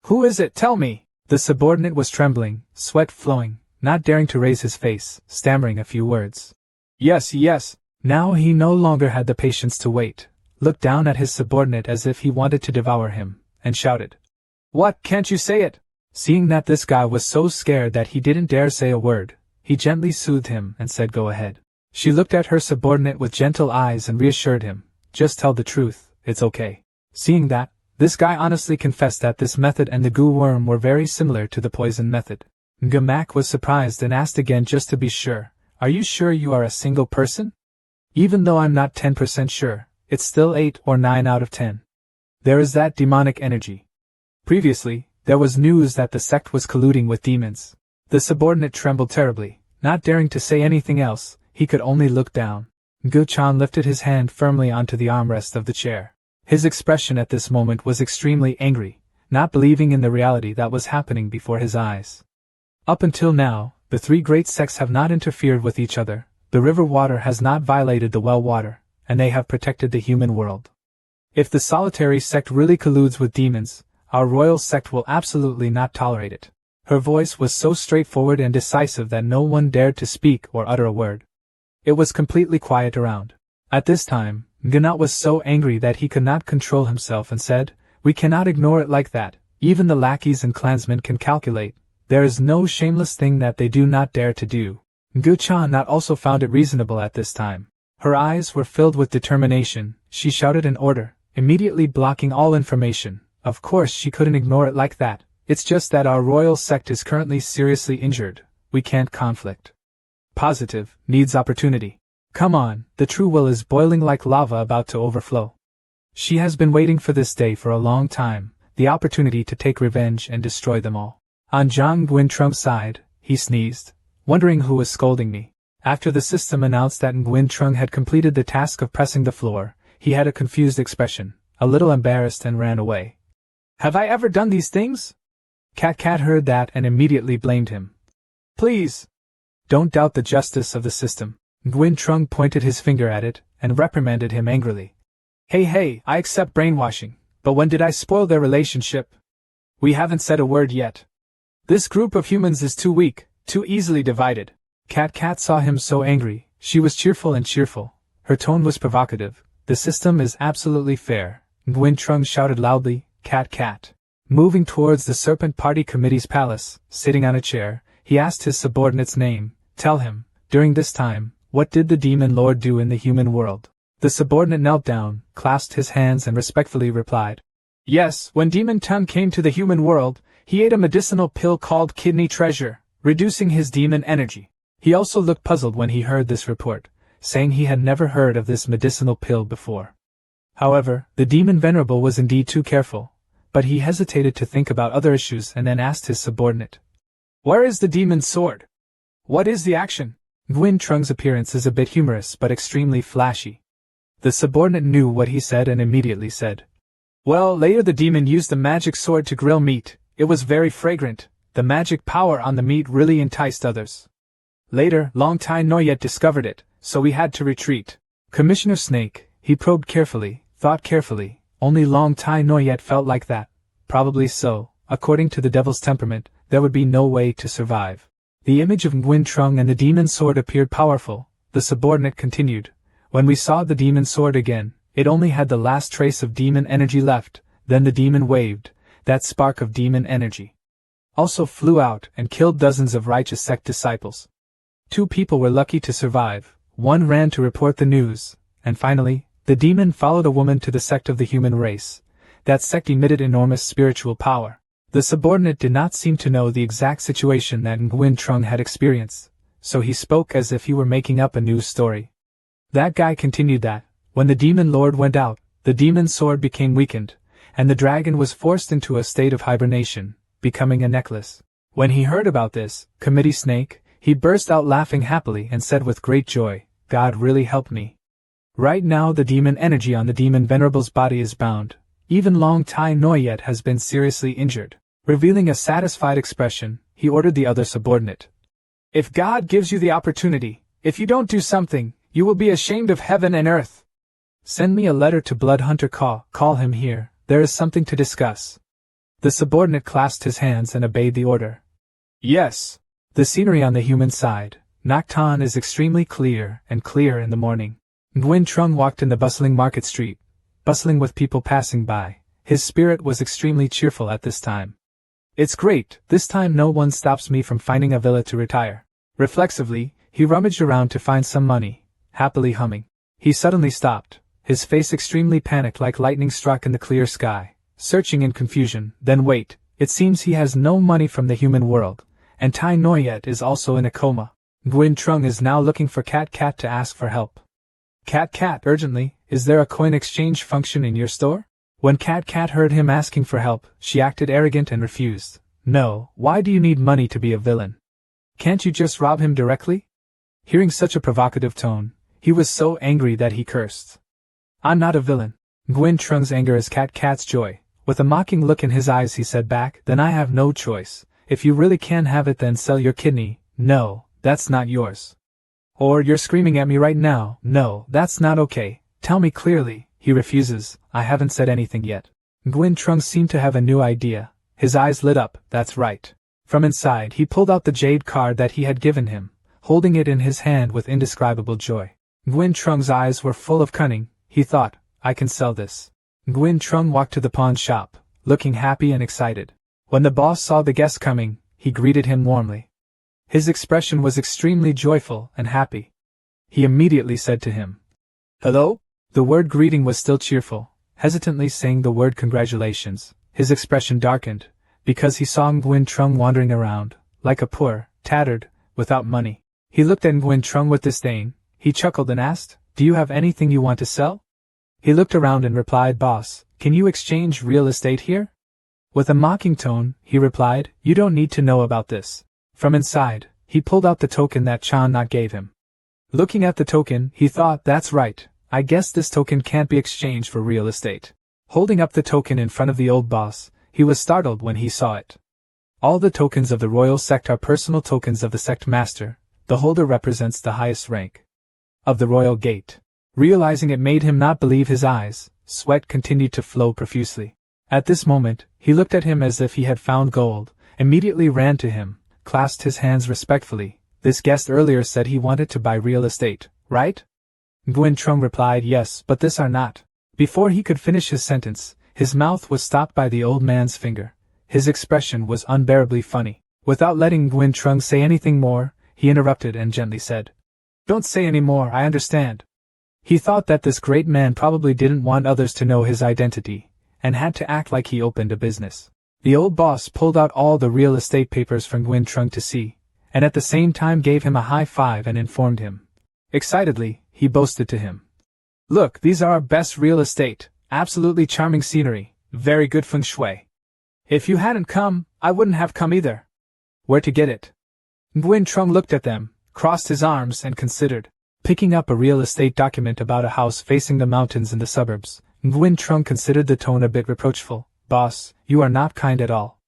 Speaker 1: "Who is it? Tell me!" The subordinate was trembling, sweat flowing, not daring to raise his face, stammering a few words. Yes, Now he no longer had the patience to wait, looked down at his subordinate as if he wanted to devour him, and shouted, "What, can't you say it?" Seeing that this guy was so scared that he didn't dare say a word, he gently soothed him and said, "Go ahead." She looked at her subordinate with gentle eyes and reassured him, "Just tell the truth, it's okay." Seeing that, this guy honestly confessed that this method and the goo worm were very similar to the poison method. Gamak was surprised and asked again just to be sure, "Are you sure you are a single person?" "Even though I'm not 10% sure, it's still 8 or 9 out of 10. There is that demonic energy." Previously, there was news that the sect was colluding with demons. The subordinate trembled terribly, not daring to say anything else. He could only look down. Gu-chan lifted his hand firmly onto the armrest of the chair. His expression at this moment was extremely angry, not believing in the reality that was happening before his eyes. Up until now, the three great sects have not interfered with each other, the river water has not violated the well water, and they have protected the human world. If the solitary sect really colludes with demons, our royal sect will absolutely not tolerate it. Her voice was so straightforward and decisive that no one dared to speak or utter a word. It was completely quiet around. At this time, Gnat was so angry that he could not control himself and said, "We cannot ignore it like that. Even the lackeys and clansmen can calculate. There is no shameless thing that they do not dare to do." Gu-chan not also found it reasonable at this time. Her eyes were filled with determination. She shouted an order, immediately blocking all information. Of course she couldn't ignore it like that. It's just that our royal sect is currently seriously injured. We can't conflict. Positive, needs opportunity. Come on, the true will is boiling like lava about to overflow. She has been waiting for this day for a long time, the opportunity to take revenge and destroy them all. On Zhang Guintrung's side, he sneezed, wondering who was scolding me. After the system announced that Nguyen-trung had completed the task of pressing the floor, he had a confused expression, a little embarrassed, and ran away. "Have I ever done these things?" Cat heard that and immediately blamed him. "Please, don't doubt the justice of the system." Nguyen-trung pointed his finger at it and reprimanded him angrily. Hey, I accept brainwashing, but when did I spoil their relationship? We haven't said a word yet. This group of humans is too weak, too easily divided." Cat saw him so angry. She was cheerful. Her tone was provocative. "The system is absolutely fair," Nguyen-trung shouted loudly. Cat. Moving towards the Serpent Party Committee's palace, sitting on a chair, he asked his subordinate's name. "Tell him, during this time, what did the demon lord do in the human world?" The subordinate knelt down, clasped his hands and respectfully replied, "Yes, when Demon Tun came to the human world, he ate a medicinal pill called Kidney Treasure, reducing his demon energy." He also looked puzzled when he heard this report, saying he had never heard of this medicinal pill before. However, the demon venerable was indeed too careful, but he hesitated to think about other issues and then asked his subordinate, "Where is the demon's sword? What is the action?" Nguyen-trung's appearance is a bit humorous but extremely flashy. The subordinate knew what he said and immediately said, "Well, later the demon used the magic sword to grill meat. It was very fragrant. The magic power on the meat really enticed others. Later, Long Tai Noyet discovered it, so we had to retreat." Commissioner Snake, he probed carefully, thought carefully. Only Long Tai Noyet felt like that. Probably so. According to the devil's temperament, there would be no way to survive. The image of Nguyen-trung and the demon sword appeared powerful. The subordinate continued, "When we saw the demon sword again, it only had the last trace of demon energy left. Then the demon waved. That spark of demon energy also flew out and killed dozens of righteous sect disciples. 2 people were lucky to survive. 1 ran to report the news, and finally, the demon followed a woman to the sect of the human race. That sect emitted enormous spiritual power." The subordinate did not seem to know the exact situation that Nguyen-trung had experienced, so he spoke as if he were making up a news story. That guy continued that, when the demon lord went out, the demon's sword became weakened, and the dragon was forced into a state of hibernation, becoming a necklace. When he heard about this, Committee Snake, he burst out laughing happily and said with great joy, "God really helped me. Right now the demon energy on the demon venerable's body is bound. Even Long Tai Noyet has been seriously injured." Revealing a satisfied expression, he ordered the other subordinate, "If God gives you the opportunity, if you don't do something, you will be ashamed of heaven and earth. Send me a letter to Bloodhunter Caw. Call him here, there is something to discuss." The subordinate clasped his hands and obeyed the order. "Yes." The scenery on the human side, Nocton, is extremely clear in the morning. Nguyen Trung walked in the bustling market street, bustling with people passing by. His spirit was extremely cheerful at this time. It's great, this time no one stops me from finding a villa to retire. Reflexively, he rummaged around to find some money, happily humming. He suddenly stopped, his face extremely panicked like lightning struck in the clear sky, searching in confusion. Then wait, it seems he has no money from the human world, and Tai Noyet is also in a coma. Nguyen Trung is now looking for Cat Cat to ask for help. Cat Cat, urgently, is there a coin exchange function in your store? When Cat Cat heard him asking for help, she acted arrogant and refused. No, why do you need money to be a villain? Can't you just rob him directly? Hearing such a provocative tone, he was so angry that he cursed. I'm not a villain. Nguyen Trung's anger is Cat Cat's joy. With a mocking look in his eyes he said back, then I have no choice. If you really can have it then sell your kidney. No, that's not yours. Or you're screaming at me right now. No, that's not okay. Tell me clearly. He refuses. I haven't said anything yet. Nguyen Trung seemed to have a new idea. His eyes lit up. That's right. From inside he pulled out the jade card that he had given him, holding it in his hand with indescribable joy. Nguyen Trung's eyes were full of cunning. He thought, I can sell this. Nguyen Trung walked to the pawn shop, looking happy and excited. When the boss saw the guest coming, he greeted him warmly. His expression was extremely joyful and happy. He immediately said to him, Hello? The word greeting was still cheerful, hesitantly saying the word congratulations. His expression darkened, because he saw Nguyen Trung wandering around, like a poor, tattered, without money. He looked at Nguyen Trung with disdain. He chuckled and asked, Do you have anything you want to sell? He looked around and replied, Boss, can you exchange real estate here? With a mocking tone, he replied, You don't need to know about this. From inside, he pulled out the token that Chan Not gave him. Looking at the token, he thought, That's right. I guess this token can't be exchanged for real estate. Holding up the token in front of the old boss, he was startled when he saw it. All the tokens of the royal sect are personal tokens of the sect master. The holder represents the highest rank of the royal gate. Realizing it made him not believe his eyes, sweat continued to flow profusely. At this moment, he looked at him as if he had found gold, immediately ran to him, clasped his hands respectfully. This guest earlier said he wanted to buy real estate, right? Nguyen Trung replied, Yes, but this are not. Before he could finish his sentence, his mouth was stopped by the old man's finger. His expression was unbearably funny. Without letting Nguyen Trung say anything more, he interrupted and gently said, Don't say any more, I understand. He thought that this great man probably didn't want others to know his identity, and had to act like he opened a business. The old boss pulled out all the real estate papers for Nguyen Trung to see, and at the same time gave him a high five and informed him. Excitedly, he boasted to him. Look, these are our best real estate, absolutely charming scenery, very good feng shui. If you hadn't come, I wouldn't have come either. Where to get it? Nguyen Trung looked at them, crossed his arms and considered. Picking up a real estate document about a house facing the mountains in the suburbs, Nguyen Trung considered the tone a bit reproachful. Boss, you are not kind at all.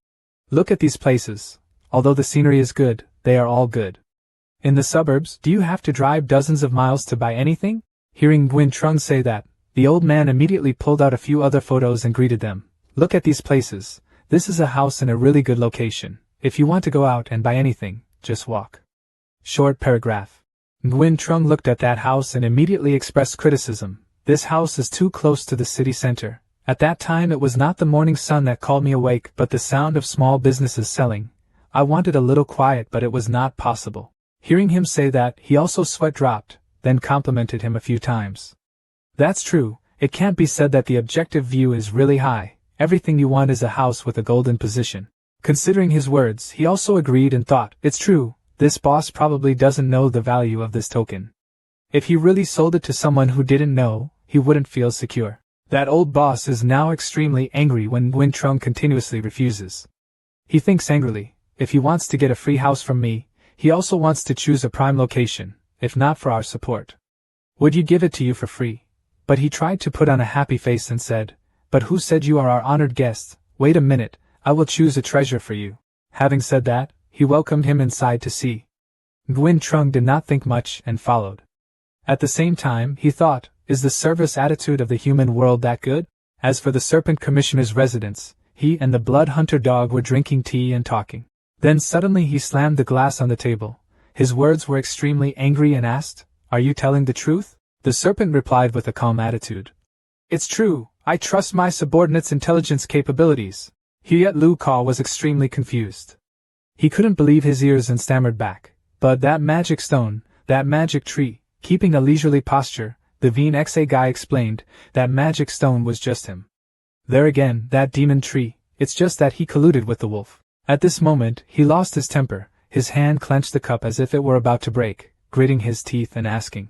Speaker 1: Look at these places. Although the scenery is good, they are all good. In the suburbs, do you have to drive dozens of miles to buy anything? Hearing Nguyen Trung say that, the old man immediately pulled out a few other photos and greeted them. Look at these places. This is a house in a really good location. If you want to go out and buy anything, just walk. Short paragraph. Nguyen Trung looked at that house and immediately expressed criticism. This house is too close to the city center. At that time it was not the morning sun that called me awake but the sound of small businesses selling. I wanted a little quiet but it was not possible. Hearing him say that, he also sweat dropped, then complimented him a few times. That's true, it can't be said that the objective view is really high. Everything you want is a house with a golden position. Considering his words, he also agreed and thought, It's true, this boss probably doesn't know the value of this token. If he really sold it to someone who didn't know, he wouldn't feel secure. That old boss is now extremely angry when Nguyen Trung continuously refuses. He thinks angrily, if he wants to get a free house from me, he also wants to choose a prime location, if not for our support. Would you give it to you for free? But he tried to put on a happy face and said, But who said you are our honored guest? Wait a minute, I will choose a treasure for you. Having said that, he welcomed him inside to see. Nguyen Trung did not think much and followed. At the same time, he thought, is the service attitude of the human world that good? As for the Serpent Commissioner's residence, he and the Blood Hunter dog were drinking tea and talking. Then suddenly he slammed the glass on the table. His words were extremely angry and asked, Are you telling the truth? The serpent replied with a calm attitude. It's true, I trust my subordinate's intelligence capabilities. Hyet Lu Ka was extremely confused. He couldn't believe his ears and stammered back. But that magic stone, that magic tree, keeping a leisurely posture, the Veen Xa guy explained, that magic stone was just him. There again, that demon tree, it's just that he colluded with the wolf. At this moment, he lost his temper, his hand clenched the cup as if it were about to break, gritting his teeth and asking.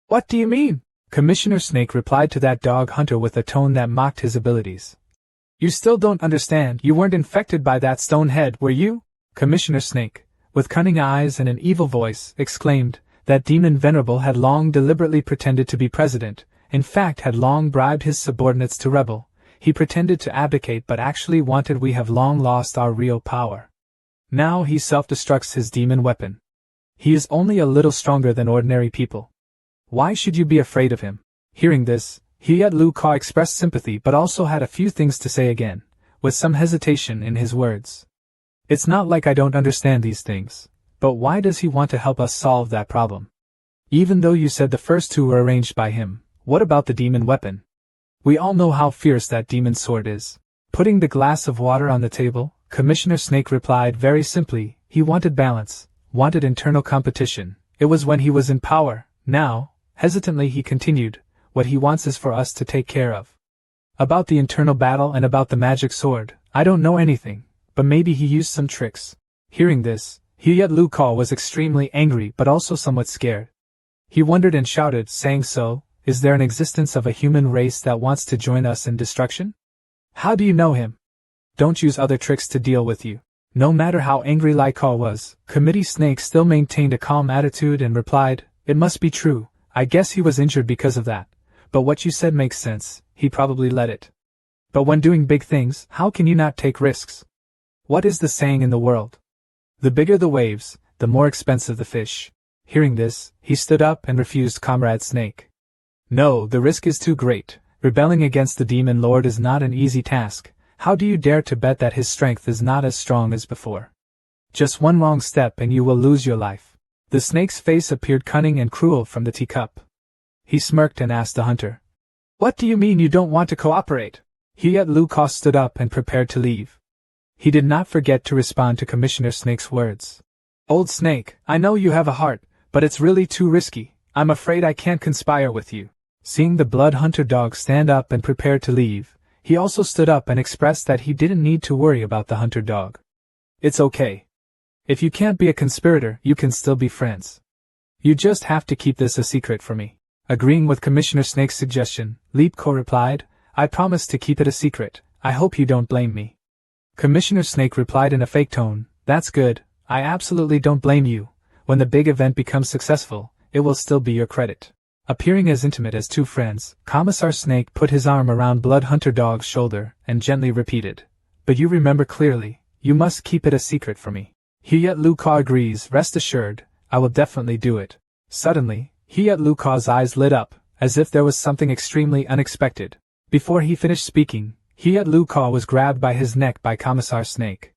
Speaker 1: What do you mean? Commissioner Snake replied to that dog hunter with a tone that mocked his abilities. You still don't understand, you weren't infected by that stone head, were you? Commissioner Snake, with cunning eyes and an evil voice, exclaimed, that demon venerable had long deliberately pretended to be president, in fact had long bribed his subordinates to rebel. He pretended to abdicate but actually wanted we have long lost our real power. Now he self-destructs his demon weapon. He is only a little stronger than ordinary people. Why should you be afraid of him? Hearing this, Hyet Lu Ka expressed sympathy but also had a few things to say again, with some hesitation in his words. It's not like I don't understand these things, but why does he want to help us solve that problem? Even though you said the first two were arranged by him, what about the demon weapon? We all know how fierce that demon sword is. Putting the glass of water on the table, Commissioner Snake replied very simply, he wanted balance, wanted internal competition. It was when he was in power. Now, hesitantly he continued, what he wants is for us to take care of. About the internal battle and about the magic sword, I don't know anything, but maybe he used some tricks. Hearing this, Hyet Lu Ka was extremely angry but also somewhat scared. He wondered and shouted, saying, so, is there an existence of a human race that wants to join us in destruction? How do you know him? Don't use other tricks to deal with you. No matter how angry Lai Ka was, Committee Snake still maintained a calm attitude and replied, it must be true, I guess he was injured because of that. But what you said makes sense, he probably let it. But when doing big things, how can you not take risks? What is the saying in the world? The bigger the waves, the more expensive the fish. Hearing this, he stood up and refused Comrade Snake. No, the risk is too great. Rebelling against the demon lord is not an easy task. How do you dare to bet that his strength is not as strong as before? Just one wrong step and you will lose your life. The snake's face appeared cunning and cruel from the teacup. He smirked and asked the hunter. What do you mean you don't want to cooperate? Hyet Lu Ka stood up and prepared to leave. He did not forget to respond to Commissioner Snake's words. Old Snake, I know you have a heart, but it's really too risky. I'm afraid I can't conspire with you. Seeing the blood hunter dog stand up and prepare to leave, he also stood up and expressed that he didn't need to worry about the hunter dog. It's okay. If you can't be a conspirator, you can still be friends. You just have to keep this a secret for me. Agreeing with Commissioner Snake's suggestion, Leap Ko replied, I promise to keep it a secret. I hope you don't blame me. Commissioner Snake replied in a fake tone, that's good, I absolutely don't blame you. When the big event becomes successful, it will still be your credit. Appearing as intimate as two friends, Commissar Snake put his arm around Blood Hunter Dog's shoulder and gently repeated, but you remember clearly, you must keep it a secret for me. Hyet Lu Ka agrees, rest assured, I will definitely do it. Suddenly, Hyet Lu Ka's eyes lit up, as if there was something extremely unexpected. Before he finished speaking, Hyet Lu Ka was grabbed by his neck by Commissar Snake.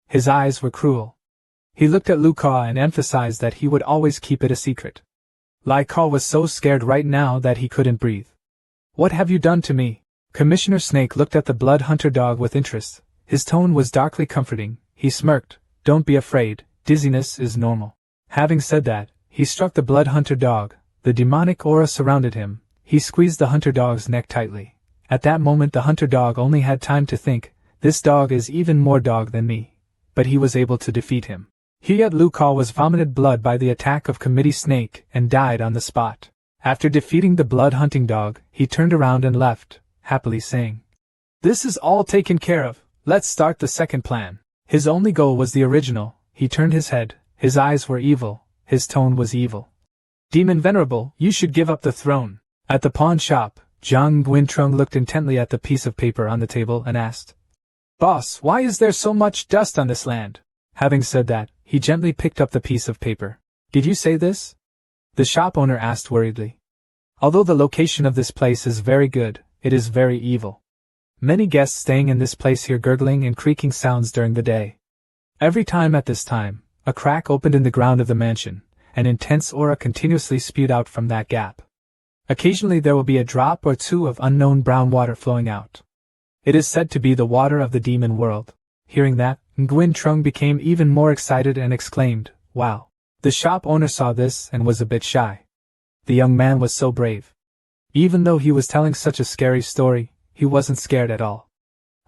Speaker 1: His eyes were cruel. He looked at Lu Ka and emphasized that he would always keep it a secret. Lai Ka was so scared right now that he couldn't breathe. What have you done to me? Commissioner Snake looked at the blood hunter dog with interest. His tone was darkly comforting. He smirked, don't be afraid, dizziness is normal. Having said that, he struck the blood hunter dog. The demonic aura surrounded him. He squeezed the hunter dog's neck tightly. At that moment the hunter dog only had time to think, this dog is even more dog than me. But he was able to defeat him. Hyet Lu Ka was vomited blood by the attack of Committee Snake and died on the spot. After defeating the blood hunting dog, he turned around and left, happily saying, this is all taken care of, let's start the second plan. His only goal was the original. He turned his head, his eyes were evil, his tone was evil. Demon Venerable, you should give up the throne. At the pawn shop, Zhang Guintrung looked intently at the piece of paper on the table and asked, Boss, why is there so much dust on this land? Having said that, he gently picked up the piece of paper. Did you say this? The shop owner asked worriedly. Although the location of this place is very good, it is very evil. Many guests staying in this place hear gurgling and creaking sounds during the day. Every time at this time, a crack opened in the ground of the mansion, an intense aura continuously spewed out from that gap. Occasionally there will be a drop or two of unknown brown water flowing out. It is said to be the water of the demon world. Hearing that, Nguyen Trung became even more excited and exclaimed, "Wow." The shop owner saw this and was a bit shy. The young man was so brave. Even though he was telling such a scary story, he wasn't scared at all.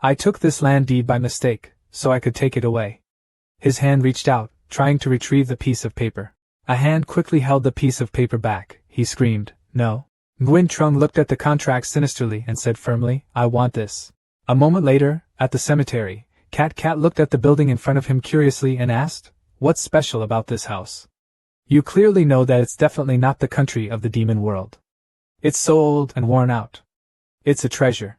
Speaker 1: "I took this land deed by mistake, so I could take it away." His hand reached out, trying to retrieve the piece of paper. A hand quickly held the piece of paper back. He screamed, "No." Nguyen Trung looked at the contract sinisterly and said firmly, "I want this." A moment later, at the cemetery, Cat looked at the building in front of him curiously and asked, "What's special about this house? You clearly know that it's definitely not the country of the demon world. It's so old and worn out. It's a treasure.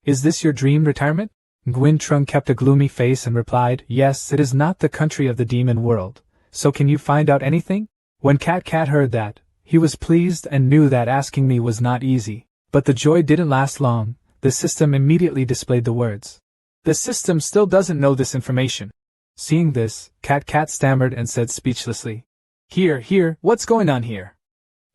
Speaker 1: Is this your dream retirement?" Nguyen Trung kept a gloomy face and replied, "Yes, it is not the country of the demon world. So can you find out anything?" When Cat heard that, he was pleased and knew that asking me was not easy. But the joy didn't last long. The system immediately displayed the words, "The system still doesn't know this information." Seeing this, Cat stammered and said speechlessly, Here, what's going on here?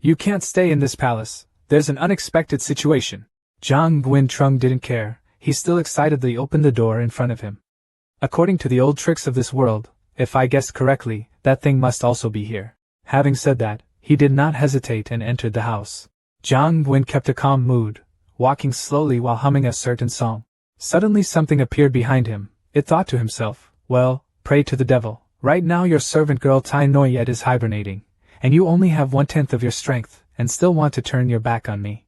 Speaker 1: You can't stay in this palace, there's an unexpected situation." Zhang Nguyen Trung didn't care, he still excitedly opened the door in front of him. "According to the old tricks of this world, if I guessed correctly, that thing must also be here." Having said that, he did not hesitate and entered the house. Zhang Nguyen kept a calm mood, walking slowly while humming a certain song. Suddenly something appeared behind him. It thought to himself, "Well, pray to the devil. Right now your servant girl Tai Noyet is hibernating, and you only have 1/10 of your strength, and still want to turn your back on me.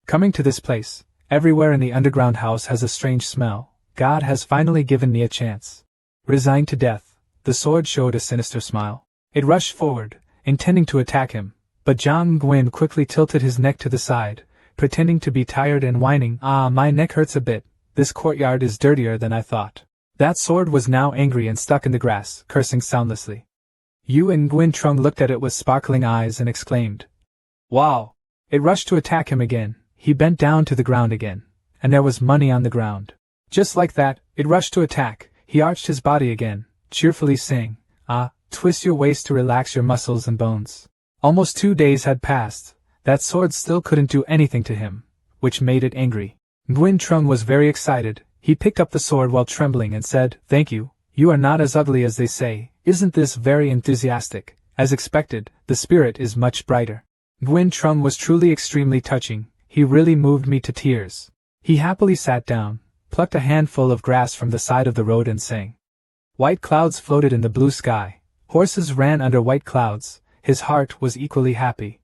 Speaker 1: Coming to this place, everywhere in the underground house has a strange smell. God has finally given me a chance." Resigned to death, the sword showed a sinister smile. It rushed forward, intending to attack him, but Zhang Nguyen quickly tilted his neck to the side, pretending to be tired and whining, "Ah, my neck hurts a bit. This courtyard is dirtier than I thought." That sword was now angry and stuck in the grass, cursing soundlessly. Yu and Nguyen Trung looked at it with sparkling eyes and exclaimed, "Wow!" It rushed to attack him again. He bent down to the ground again, and there was money on the ground. Just like that, it rushed to attack. He arched his body again, cheerfully saying, "Ah, twist your waist to relax your muscles and bones." Almost 2 days had passed. That sword still couldn't do anything to him, which made it angry. Nguyen Trung was very excited. He picked up the sword while trembling and said, "Thank you, you are not as ugly as they say. Isn't this very enthusiastic?" As expected, the spirit is much brighter. Nguyen Trung was truly extremely touching. He really moved me to tears. He happily sat down, plucked a handful of grass from the side of the road and sang. White clouds floated in the blue sky. Horses ran under white clouds. His heart was equally happy.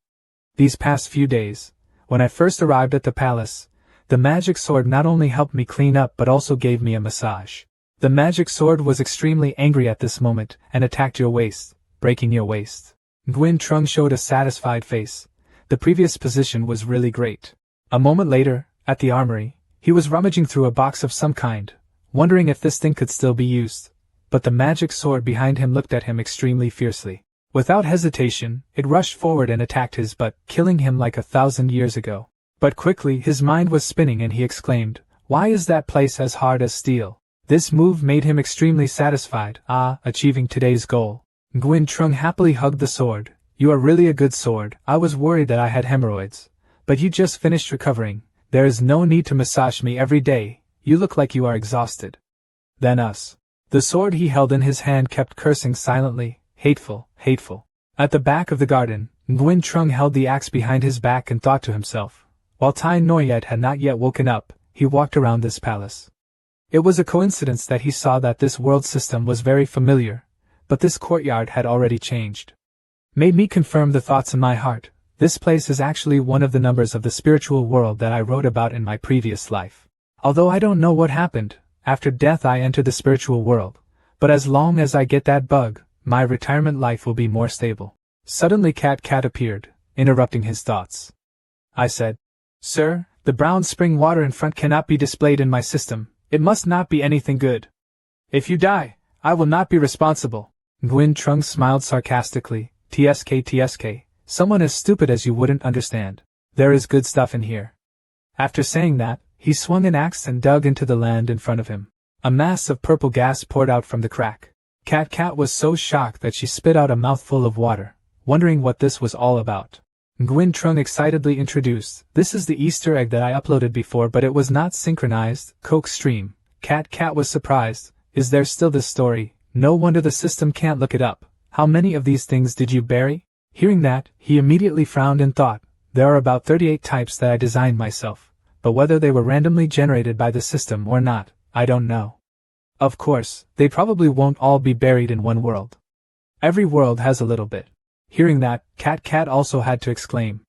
Speaker 1: These past few days, when I first arrived at the palace, the magic sword not only helped me clean up but also gave me a massage. The magic sword was extremely angry at this moment and attacked your waist, breaking your waist. Nguyen Trung showed a satisfied face. The previous position was really great. A moment later, at the armory, he was rummaging through a box of some kind, wondering if this thing could still be used. But the magic sword behind him looked at him extremely fiercely. Without hesitation, it rushed forward and attacked his butt, killing him like 1,000 years ago. But quickly his mind was spinning and he exclaimed, "Why is that place as hard as steel?" This move made him extremely satisfied. Achieving today's goal. Nguyen Trung happily hugged the sword. "You are really a good sword. I was worried that I had hemorrhoids. But you just finished recovering. There is no need to massage me every day. You look like you are exhausted." Then us. The sword he held in his hand kept cursing silently, "Hateful, hateful." At the back of the garden, Nguyen Trung held the axe behind his back and thought to himself. While Tai Noyet had not yet woken up, he walked around this palace. It was a coincidence that he saw that this world system was very familiar, but this courtyard had already changed. Made me confirm the thoughts in my heart. This place is actually one of the numbers of the spiritual world that I wrote about in my previous life. Although I don't know what happened, after death I entered the spiritual world, but as long as I get that bug, my retirement life will be more stable. Suddenly Cat appeared, interrupting his thoughts. I said, "Sir, the brown spring water in front cannot be displayed in my system. It must not be anything good. If you die, I will not be responsible." Nguyen Trung smiled sarcastically. TSK, someone as stupid as you wouldn't understand. There is good stuff in here." After saying that, he swung an axe and dug into the land in front of him. A mass of purple gas poured out from the crack. Cat was so shocked that she spit out a mouthful of water, wondering what this was all about. Nguyen Trung excitedly introduced, "This is the Easter egg that I uploaded before, but it was not synchronized." Coke stream. Cat was surprised. "Is there still this story? No wonder the system can't look it up. How many of these things did you bury?" Hearing that, he immediately frowned and thought, "There are about 38 types that I designed myself, but whether they were randomly generated by the system or not, I don't know. Of course, they probably won't all be buried in one world. Every world has a little bit." Hearing that, Cat also had to exclaim,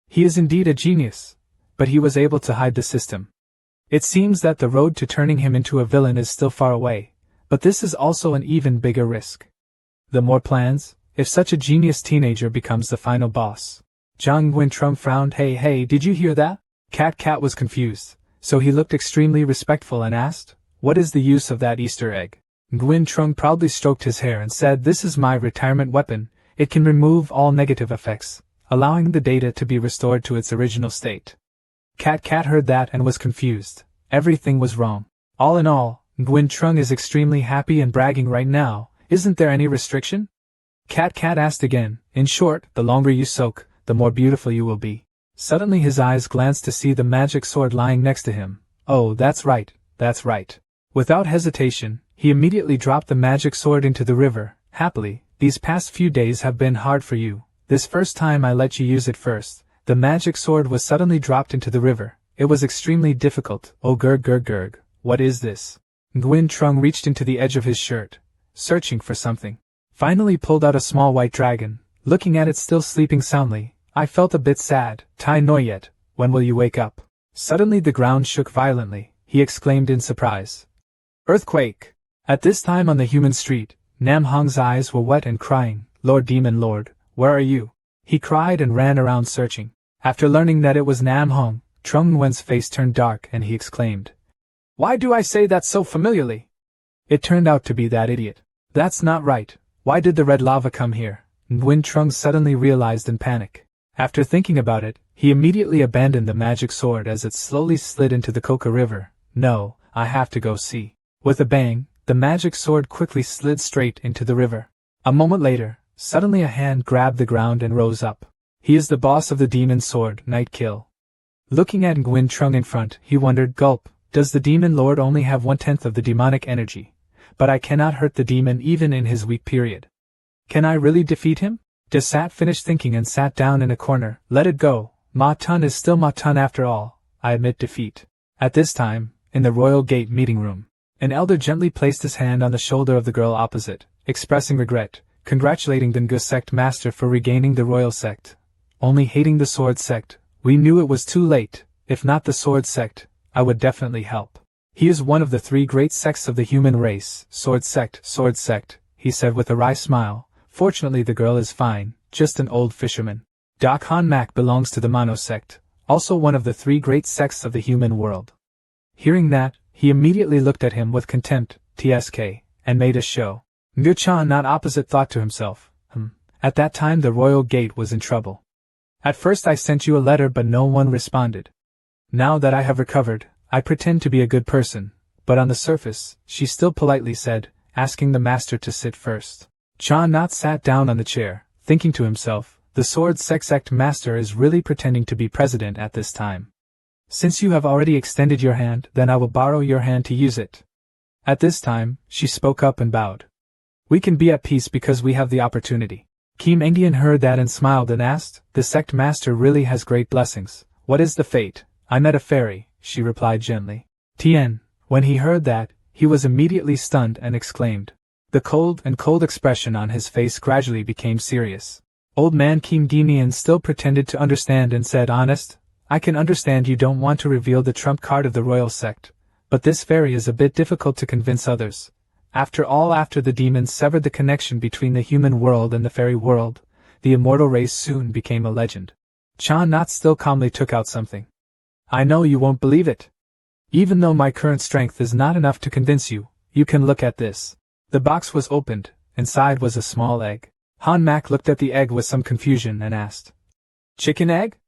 Speaker 1: "He is indeed a genius, but he was able to hide the system. It seems that the road to turning him into a villain is still far away, but this is also an even bigger risk. The more plans, if such a genius teenager becomes the final boss." Zhang Nguyen frowned. Hey, did you hear that?" Cat was confused, so he looked extremely respectful and asked, "What is the use of that Easter egg?" Nguyen Trung proudly stroked his hair and said, "This is my retirement weapon. It can remove all negative effects, allowing the data to be restored to its original state." Cat heard that and was confused. Everything was wrong. All in all, Nguyen Trung is extremely happy and bragging right now. Isn't there any restriction? Cat asked again. "In short, the longer you soak, the more beautiful you will be." Suddenly his eyes glanced to see the magic sword lying next to him. "Oh, that's right. Without hesitation, he immediately dropped the magic sword into the river. "Happily, these past few days have been hard for you. This first time I let you use it first." The magic sword was suddenly dropped into the river. It was extremely difficult. "Oh gurg. What is this?" Nguyen Trung reached into the edge of his shirt, searching for something. Finally pulled out a small white dragon. Looking at it still sleeping soundly, "I felt a bit sad. Tai noi yet, when will you wake up?" Suddenly the ground shook violently. He exclaimed in surprise, "Earthquake!" At this time on the human street, Nam Hong's eyes were wet and crying, "Lord Demon Lord, where are you?" He cried and ran around searching. After learning that it was Nam Hong, Trung Nguyen's face turned dark and he exclaimed, "Why do I say that so familiarly? It turned out to be that idiot. That's not right. Why did the red lava come here?" Nguyen Trung suddenly realized in panic. After thinking about it, he immediately abandoned the magic sword as it slowly slid into the Coca River. "No, I have to go see." With a bang, the magic sword quickly slid straight into the river. A moment later, suddenly a hand grabbed the ground and rose up. "He is the boss of the demon sword, Night Kill." Looking at Nguyen Trung in front, he wondered, gulp, "Does the demon lord only have 1/10 of the demonic energy? But I cannot hurt the demon even in his weak period. Can I really defeat him?" Desat finished thinking and sat down in a corner. "Let it go. Ma Tun is still Ma Tun after all. I admit defeat." At this time, in the Royal Gate meeting room, an elder gently placed his hand on the shoulder of the girl opposite, expressing regret, congratulating the Ngu sect master for regaining the Royal Sect. "Only hating the Sword Sect. We knew it was too late. If not the Sword Sect, I would definitely help. He is one of the 3 great sects of the human race." Sword Sect, he said with a wry smile. "Fortunately the girl is fine, just an old fisherman. Doc Han Mak belongs to the Mano sect, also one of the 3 great sects of the human world." Hearing that, he immediately looked at him with contempt, "Tsk, and made a show." Ngu Chan not opposite thought to himself, At that time the Royal Gate was in trouble. At first I sent you a letter but no one responded. Now that I have recovered, I pretend to be a good person, but on the surface, she still politely said, asking the master to sit first. Chan not sat down on the chair, thinking to himself, the Sword Sect master is really pretending to be president at this time. "Since you have already extended your hand, then I will borrow your hand to use it." At this time, she spoke up and bowed. "We can be at peace because we have the opportunity." Kim Engian heard that and smiled and asked, "The sect master really has great blessings. What is the fate?" "I met a fairy," she replied gently. Tien, when he heard that, he was immediately stunned and exclaimed. The cold expression on his face gradually became serious. Old man Kim Gimian still pretended to understand and said, "Honest, I can understand you don't want to reveal the trump card of the royal sect, but this fairy is a bit difficult to convince others. After all, after the demons severed the connection between the human world and the fairy world, the immortal race soon became a legend." Chan Not still calmly took out something. "I know you won't believe it. Even though my current strength is not enough to convince you, you can look at this." The box was opened. Inside was a small egg. Han Mak looked at the egg with some confusion and asked, "Chicken egg?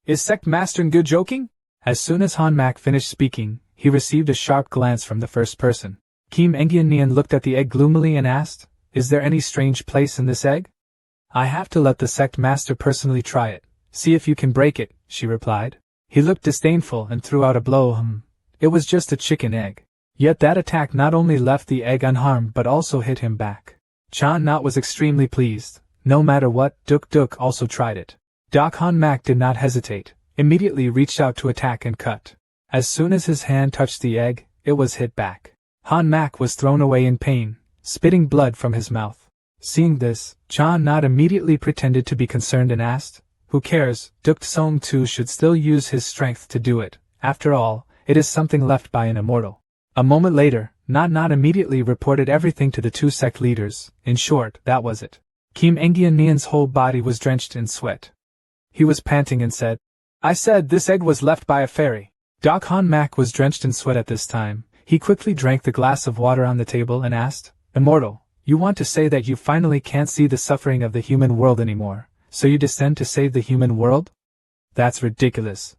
Speaker 1: Is Sect Master Ngu joking?" As soon as Han Mak finished speaking, he received a sharp glance from the first person. Kim Engian Nian looked at the egg gloomily and asked, "Is there any strange place in this egg? I have to let the Sect Master personally try it, See if you can break it, she replied. He looked disdainful and threw out a blow. It was just a chicken egg. Yet that attack not only left the egg unharmed but also hit him back. Chan Not was extremely pleased. No matter what, Duk Duk also tried it. Dak Han Mak did not hesitate, immediately reached out to attack and cut. As soon as his hand touched the egg, it was hit back. Han Mak was thrown away in pain, spitting blood from his mouth. Seeing this, Chan Not immediately pretended to be concerned and asked, "Who cares? Duk Song too should still use his strength to do it. After all, it is something left by an immortal." A moment later, Not immediately reported everything to the two sect leaders. In short, that was it. Kim Engian Nian's whole body was drenched in sweat. He was panting and said, "I said this egg was left by a fairy." Dak Han Mak was drenched in sweat at this time. He quickly drank the glass of water on the table and asked, "Immortal, you want to say that you finally can't see the suffering of the human world anymore, so you descend to save the human world? That's ridiculous.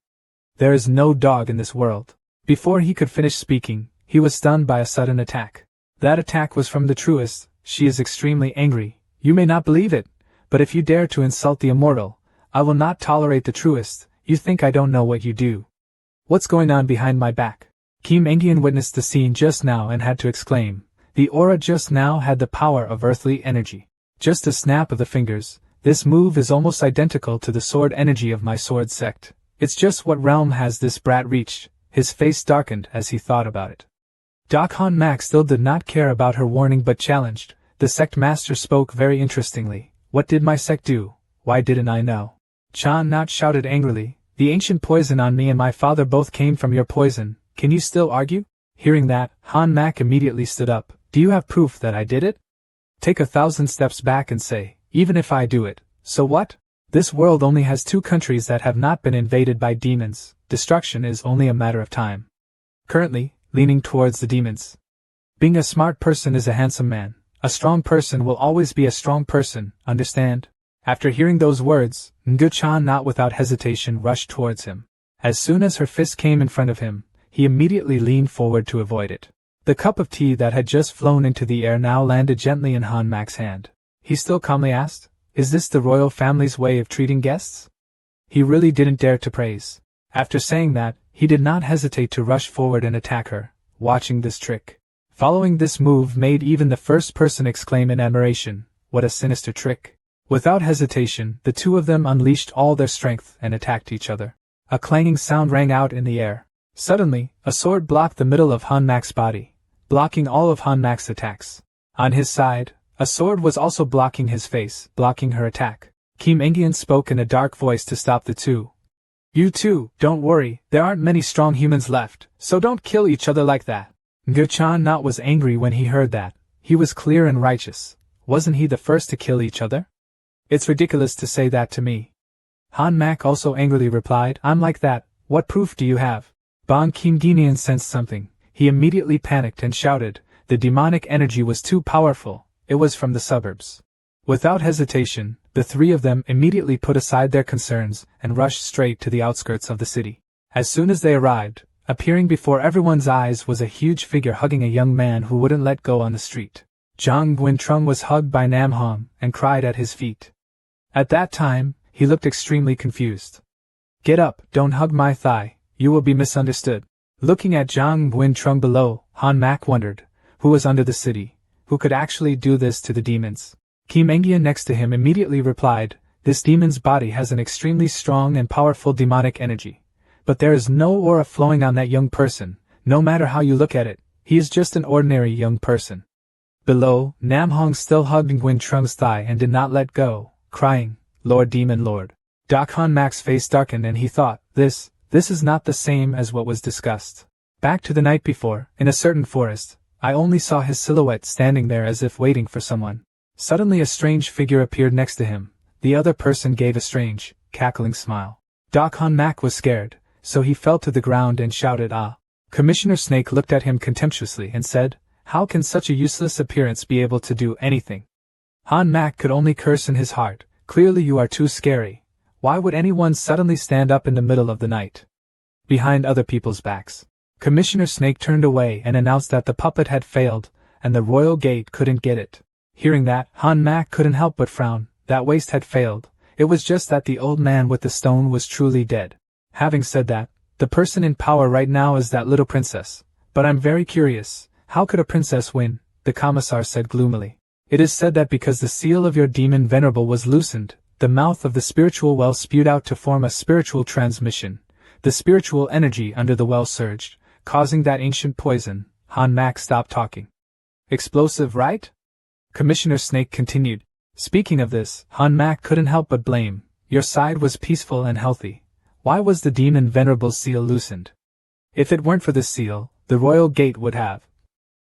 Speaker 1: There is no dog in this world." Before he could finish speaking, he was stunned by a sudden attack. That attack was from the truest. She is extremely angry. You may not believe it, but if you dare to insult the immortal, I will not tolerate the truest. You think I don't know what you do. What's going on behind my back? Kim Engian witnessed the scene just now and had to exclaim. The aura just now had the power of earthly energy. Just a snap of the fingers. This move is almost identical to the sword energy of my sword sect. It's just what realm has this brat reached? His face darkened as he thought about it. Dak Han Mak still did not care about her warning but challenged. The sect master spoke very interestingly. What did my sect do? Why didn't I know? Chan Not shouted angrily. The ancient poison on me and my father both came from your poison. Can you still argue? Hearing that, Han Mak immediately stood up. Do you have proof that I did it? Take 1,000 steps back and say, even if I do it, so what? This world only has 2 countries that have not been invaded by demons. Destruction is only a matter of time. Currently, leaning towards the demons. Being a smart person is a handsome man. A strong person will always be a strong person, understand? After hearing those words, Ngu Chan Not without hesitation rushed towards him. As soon as her fist came in front of him, he immediately leaned forward to avoid it. The cup of tea that had just flown into the air now landed gently in Han Mak's hand. He still calmly asked, "Is this the royal family's way of treating guests?" He really didn't dare to praise. After saying that, he did not hesitate to rush forward and attack her, watching this trick. Following this move made even the first person exclaim in admiration, "What a sinister trick." Without hesitation, the two of them unleashed all their strength and attacked each other. A clanging sound rang out in the air. Suddenly, a sword blocked the middle of Han Mak's body, blocking all of Han Mak's attacks. On his side, a sword was also blocking his face, blocking her attack. Kim Engian spoke in a dark voice to stop the two. "You two, don't worry, there aren't many strong humans left, so don't kill each other like that." Ngu Chan Not was angry when he heard that. He was clear and righteous. Wasn't he the first to kill each other? It's ridiculous to say that to me. Han Mak also angrily replied, "I'm like that, what proof do you have?" Ban Kim Ginian sensed something. He immediately panicked and shouted. The demonic energy was too powerful. It was from the suburbs. Without hesitation, the three of them immediately put aside their concerns and rushed straight to the outskirts of the city. As soon as they arrived, appearing before everyone's eyes was a huge figure hugging a young man who wouldn't let go on the street. Zhang Guintrung was hugged by Nam Hong and cried at his feet. At that time, he looked extremely confused. "Get up, don't hug my thigh, you will be misunderstood." Looking at Zhang Guintrung below, Han Mak wondered, who was under the city, who could actually do this to the demons. Kim Engian next to him immediately replied, "This demon's body has an extremely strong and powerful demonic energy. But there is no aura flowing on that young person, no matter how you look at it, he is just an ordinary young person." Below, Nam Hong still hugged Guintrung's thigh and did not let go, crying, "Lord Demon Lord." Dak Han Mak's face darkened and he thought, this is not the same as what was discussed. Back to the night before, in a certain forest, I only saw his silhouette standing there as if waiting for someone. Suddenly a strange figure appeared next to him. The other person gave a strange, cackling smile. Dak Han Mak was scared, so he fell to the ground and shouted, "Ah!" Commissioner Snake looked at him contemptuously and said, "How can such a useless appearance be able to do anything?" Han Mak could only curse in his heart. "Clearly you are too scary. Why would anyone suddenly stand up in the middle of the night? Behind other people's backs." Commissioner Snake turned away and announced that the puppet had failed, and the royal gate couldn't get it. Hearing that, Han Mak couldn't help but frown. That waste had failed. It was just that the old man with the stone was truly dead. Having said that, the person in power right now is that little princess. But I'm very curious, how could a princess win? The commissar said gloomily. It is said that because the seal of your demon venerable was loosened, the mouth of the spiritual well spewed out to form a spiritual transmission. The spiritual energy under the well surged, causing that ancient poison. Han Mak stopped talking. Explosive, right? Commissioner Snake continued. Speaking of this, Han Mak couldn't help but blame. Your side was peaceful and healthy. Why was the demon venerable's seal loosened? If it weren't for the seal, the royal gate would have.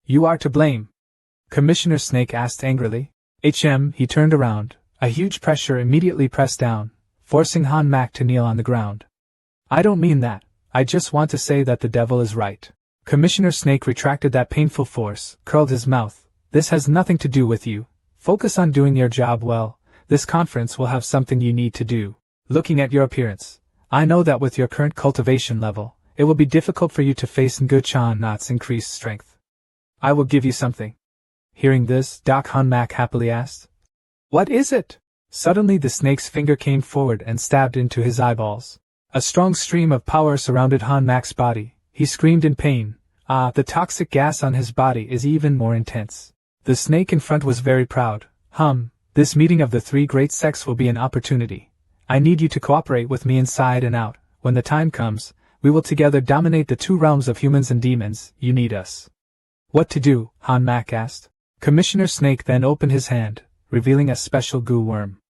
Speaker 1: You are to blame. Commissioner Snake asked angrily. He turned around. A huge pressure immediately pressed down, forcing Han Mak to kneel on the ground. I don't mean that. I just want to say that the devil is right. Commissioner Snake retracted that painful force, curled his mouth. This has nothing to do with you. Focus on doing your job well. This conference will have something you need to do. Looking at your appearance, I know that with your current cultivation level, it will be difficult for you to face Nguchan Not's increased strength. I will give you something. Hearing this, Doc Han Mak happily asked. What is it? Suddenly the snake's finger came forward and stabbed into his eyeballs. A strong stream of power surrounded Han Mak's body. He screamed in pain. The toxic gas on his body is even more intense. The snake in front was very proud. This meeting of the three great sects will be an opportunity. I need you to cooperate with me inside and out. When the time comes, we will together dominate the two realms of humans and demons. You need us. What to do? Han Mak asked. Commissioner Snake then opened his hand, revealing a special goo worm.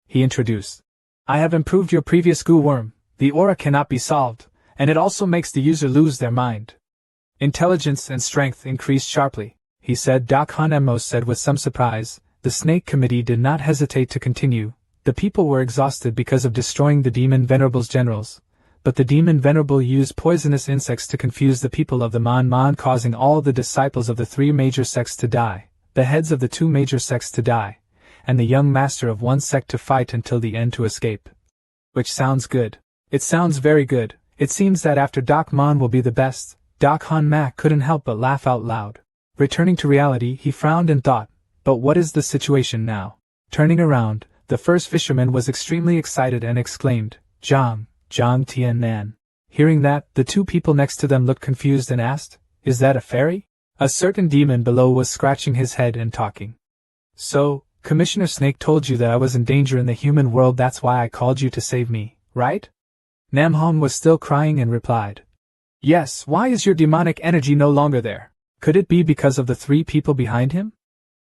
Speaker 1: He introduced. I have improved your previous goo worm. The aura cannot be solved, and it also makes the user lose their mind. Intelligence and strength increased sharply, he said. Doc Han Emos said with some surprise. The Snake Committee did not hesitate to continue. The people were exhausted because of destroying the Demon Venerable's generals, but the Demon Venerable used poisonous insects to confuse the people of the Man, causing all the disciples of the three major sects to die, the heads of the two major sects to die, and the young master of one sect to fight until the end to escape. Which sounds good. It sounds very good. It seems that after Doc Mon will be the best. Doc Han Mak couldn't help but laugh out loud. Returning to reality, he frowned and thought, but what is the situation now? Turning around, the first fisherman was extremely excited and exclaimed, Zhang Tian Nan. Hearing that, the two people next to them looked confused and asked, is that a fairy? A certain demon below was scratching his head and talking. So, Commissioner Snake told you that I was in danger in the human world, that's why I called you to save me, right? Nam Hong was still crying and replied. Yes, why is your demonic energy no longer there? Could it be because of the three people behind him?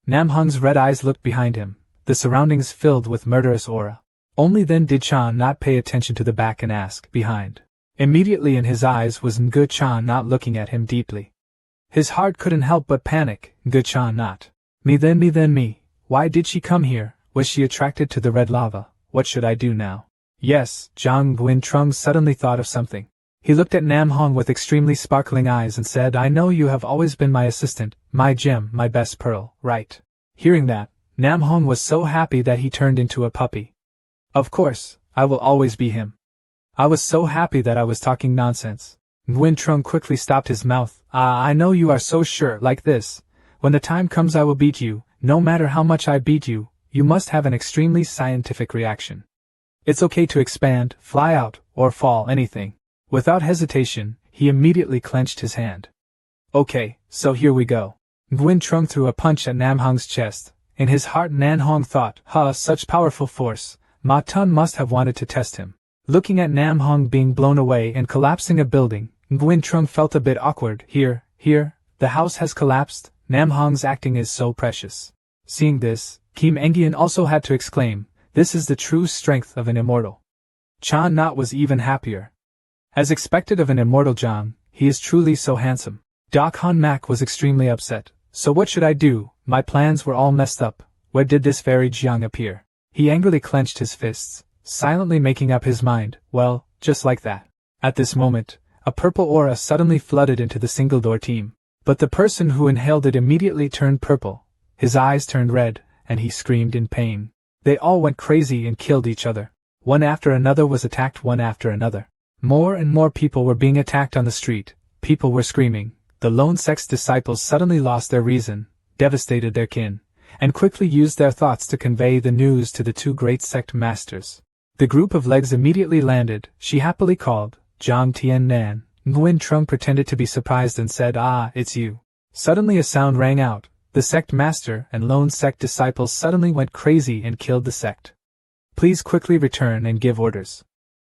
Speaker 1: Nam Hong's red eyes looked behind him, the surroundings filled with murderous aura. Only then did Chan not pay attention to the back and ask, behind. Immediately in his eyes was Ngu Chan not looking at him deeply. His heart couldn't help but panic. Ngu Chan not. Me. Why did she come here? Was she attracted to the red lava? What should I do now? Yes, Zhang Guintrung suddenly thought of something. He looked at Nam Hong with extremely sparkling eyes and said, I know you have always been my assistant, my gem, my best pearl, right? Hearing that, Nam Hong was so happy that he turned into a puppy. Of course, I will always be him. I was so happy that I was talking nonsense. Nguyen quickly stopped his mouth. I know you are so sure, like this. When the time comes I will beat you. No matter how much I beat you, you must have an extremely scientific reaction. It's okay to expand, fly out, or fall, anything. Without hesitation, he immediately clenched his hand. Okay, so here we go. Nguyen Trung threw a punch at Nam Hong's chest. In his heart Nam Hong thought, such powerful force, Ma Tun must have wanted to test him. Looking at Nam Hong being blown away and collapsing a building, Nguyen Trung felt a bit awkward. Here, the house has collapsed. Nam Hong's acting is so precious. Seeing this, Kim Engian also had to exclaim, this is the true strength of an immortal. Chan Not was even happier. As expected of an immortal Zhang, he is truly so handsome. Doc Han Mak was extremely upset. So what should I do? My plans were all messed up. Where did this fairy Jiang appear? He angrily clenched his fists, silently making up his mind. Well, just like that. At this moment, a purple aura suddenly flooded into the single-door team. But the person who inhaled it immediately turned purple. His eyes turned red, and he screamed in pain. They all went crazy and killed each other. One after another was attacked, one after another. More and more people were being attacked on the street. People were screaming. The lone sect's disciples suddenly lost their reason, devastated their kin, and quickly used their thoughts to convey the news to the two great sect masters. The group of legs immediately landed. She happily called, "Jiang Tian Nan." Nguyen Trung pretended to be surprised and said, "Ah, it's you." Suddenly a sound rang out. The sect master and lone sect disciples suddenly went crazy and killed the sect. "Please quickly return and give orders."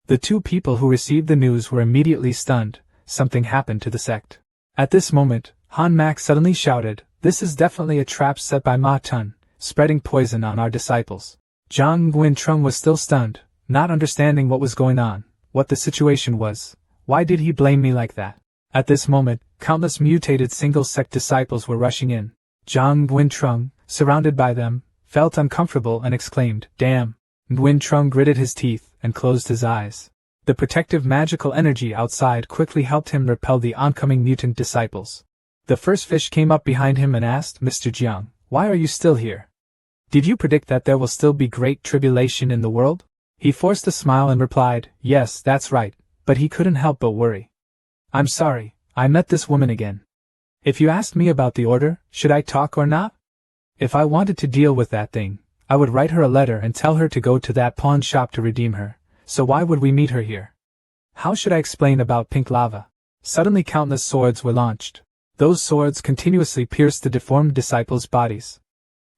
Speaker 1: The two people who received the news were immediately stunned. Something happened to the sect. At this moment, Han Mak suddenly shouted, "This is definitely a trap set by Ma Tun, spreading poison on our disciples." Jiang Nguyen Trung was still stunned, not understanding what was going on, what the situation was. Why did he blame me like that? At this moment, countless mutated single-sect disciples were rushing in. Jiang Nguyen Trung, surrounded by them, felt uncomfortable and exclaimed, "Damn!" Nguyen Trung gritted his teeth and closed his eyes. The protective magical energy outside quickly helped him repel the oncoming mutant disciples. The first fish came up behind him and asked, "Mr. Jiang, why are you still here? Did you predict that there will still be great tribulation in the world?" He forced a smile and replied, "Yes, that's right," but he couldn't help but worry. "I'm sorry, I met this woman again. If you asked me about the order, should I talk or not? If I wanted to deal with that thing, I would write her a letter and tell her to go to that pawn shop to redeem her, so why would we meet her here? How should I explain about pink lava?" Suddenly countless swords were launched. Those swords continuously pierced the deformed disciples' bodies.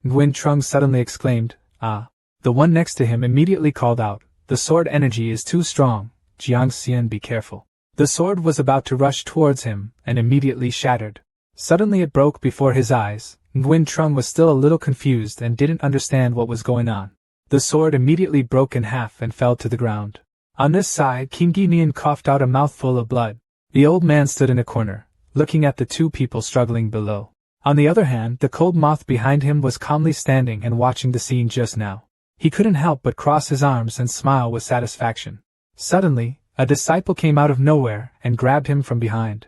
Speaker 1: Nguyen Trung suddenly exclaimed, "Ah!" The one next to him immediately called out, "The sword energy is too strong, Jiang Xian, be careful." The sword was about to rush towards him, and immediately shattered. Suddenly it broke before his eyes. Nguyen Trung was still a little confused and didn't understand what was going on. The sword immediately broke in half and fell to the ground. On this side, Kim Gi Nian coughed out a mouthful of blood. The old man stood in a corner, looking at the two people struggling below. On the other hand, the cold moth behind him was calmly standing and watching the scene just now. He couldn't help but cross his arms and smile with satisfaction. Suddenly, a disciple came out of nowhere and grabbed him from behind.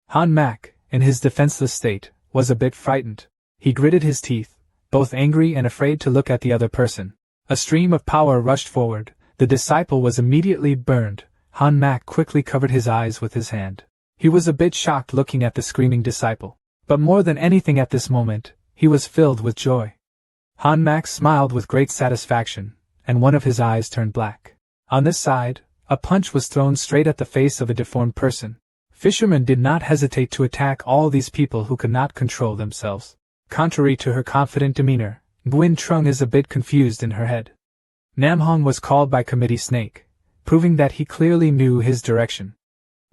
Speaker 1: Han Mak, in his defenseless state, was a bit frightened. He gritted his teeth, both angry and afraid to look at the other person. A stream of power rushed forward. The disciple was immediately burned. Han Mak quickly covered his eyes with his hand. He was a bit shocked looking at the screaming disciple. But more than anything at this moment, he was filled with joy. Han Mak smiled with great satisfaction, and one of his eyes turned black. On this side, a punch was thrown straight at the face of a deformed person. Fisherman did not hesitate to attack all these people who could not control themselves. Contrary to her confident demeanor, Nguyen Trung is a bit confused in her head. Nam Hong was called by Committee Snake, proving that he clearly knew his direction.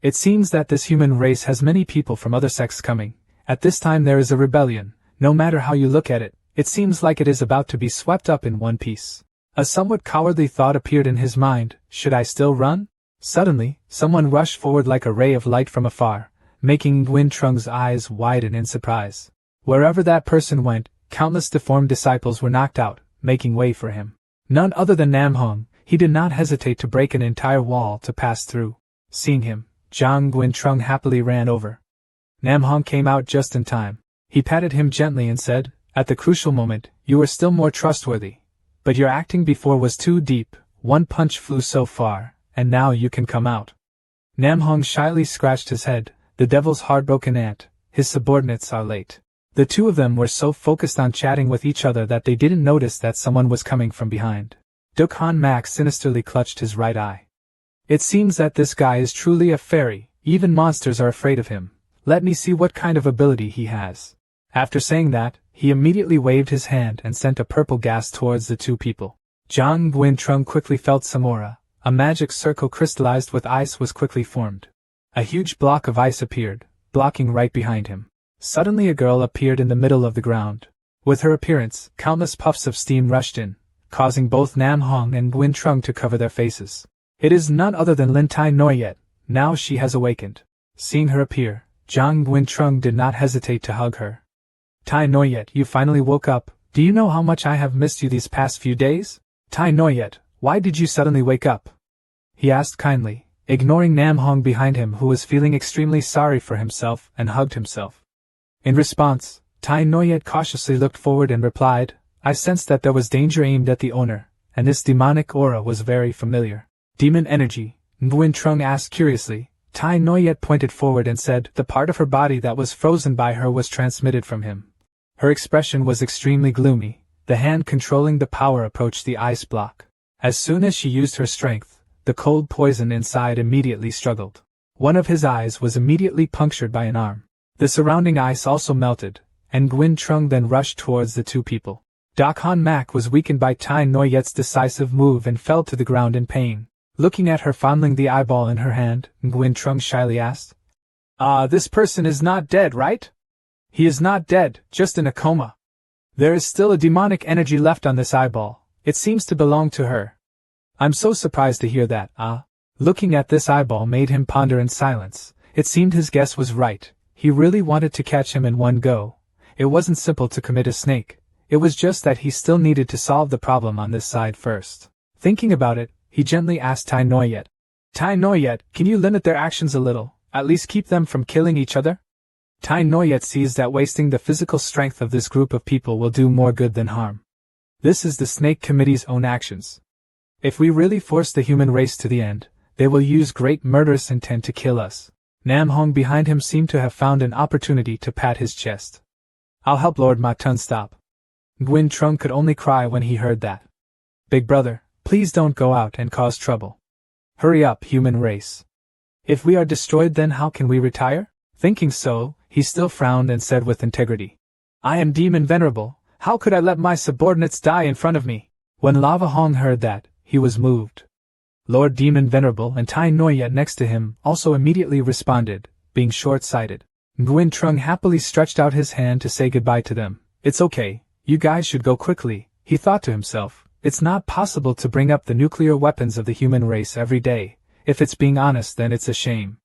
Speaker 1: It seems that this human race has many people from other sects coming. At this time there is a rebellion. No matter how you look at it, it seems like it is about to be swept up in one piece. A somewhat cowardly thought appeared in his mind. Should I still run? Suddenly, someone rushed forward like a ray of light from afar, making Nguyen Trung's eyes widen in surprise. Wherever that person went, countless deformed disciples were knocked out, making way for him. None other than Nam Hong. He did not hesitate to break an entire wall to pass through. Seeing him, Jiang Nguyen Trung happily ran over. Nam Hong came out just in time. He patted him gently and said, "At the crucial moment, you were still more trustworthy. But your acting before was too deep, one punch flew so far, and now you can come out." Nam Hong shyly scratched his head. The devil's heartbroken ant, his subordinates are late. The two of them were so focused on chatting with each other that they didn't notice that someone was coming from behind. Duk Han Mak sinisterly clutched his right eye. "It seems that this guy is truly a fairy, even monsters are afraid of him. Let me see what kind of ability he has." After saying that, he immediately waved his hand and sent a purple gas towards the two people. Jiang Nguyen Trung quickly felt some aura. A magic circle crystallized with ice was quickly formed. A huge block of ice appeared, blocking right behind him. Suddenly a girl appeared in the middle of the ground. With her appearance, countless puffs of steam rushed in, causing both Nam Hong and Nguyen Trung to cover their faces. It is none other than Lin Tai Noyet. Now she has awakened. Seeing her appear, Jiang Nguyen Trung did not hesitate to hug her. "Tai Noyet, you finally woke up. Do you know how much I have missed you these past few days? Tai Noyet, why did you suddenly wake up?" he asked kindly, ignoring Nam Hong behind him who was feeling extremely sorry for himself and hugged himself. In response, Tai Noyet cautiously looked forward and replied, "I sensed that there was danger aimed at the owner, and this demonic aura was very familiar." "Demon energy?" Nguyen Trung asked curiously. Tai Noyet pointed forward and said, "The part of her body that was frozen by her was transmitted from him." Her expression was extremely gloomy. The hand controlling the power approached the ice block. As soon as she used her strength, the cold poison inside immediately struggled. One of his eyes was immediately punctured by an arm. The surrounding ice also melted, and Nguyen Trung then rushed towards the two people. Dak Han Mak was weakened by Tai Noyet's decisive move and fell to the ground in pain. Looking at her fondling the eyeball in her hand, Nguyen Trung shyly asked, This person is not dead, right? He is not dead, just in a coma. There is still a demonic energy left on this eyeball. It seems to belong to her. I'm so surprised to hear that, Looking at this eyeball made him ponder in silence. It seemed his guess was right. He really wanted to catch him in one go. It wasn't simple to commit a snake. It was just that he still needed to solve the problem on this side first. Thinking about it, he gently asked Tai Noyet. Tai Noyet, can you limit their actions a little, at least keep them from killing each other? Tai Noyet sees that wasting the physical strength of this group of people will do more good than harm. This is the Snake Committee's own actions. If we really force the human race to the end, they will use great murderous intent to kill us. Nam Hong behind him seemed to have found an opportunity to pat his chest. I'll help Lord Ma Tun stop. Nguyen Trung could only cry when he heard that. Big brother, please don't go out and cause trouble. Hurry up, human race. If we are destroyed, then how can we retire? Thinking so, he still frowned and said with integrity, I am Demon Venerable, how could I let my subordinates die in front of me? When Lava Hong heard that, he was moved. Lord Demon Venerable and Tai Noyet next to him also immediately responded, being short-sighted. Nguyen Trung happily stretched out his hand to say goodbye to them. It's okay, you guys should go quickly, he thought to himself. It's not possible to bring up the nuclear weapons of the human race every day. If it's being honest, then it's a shame.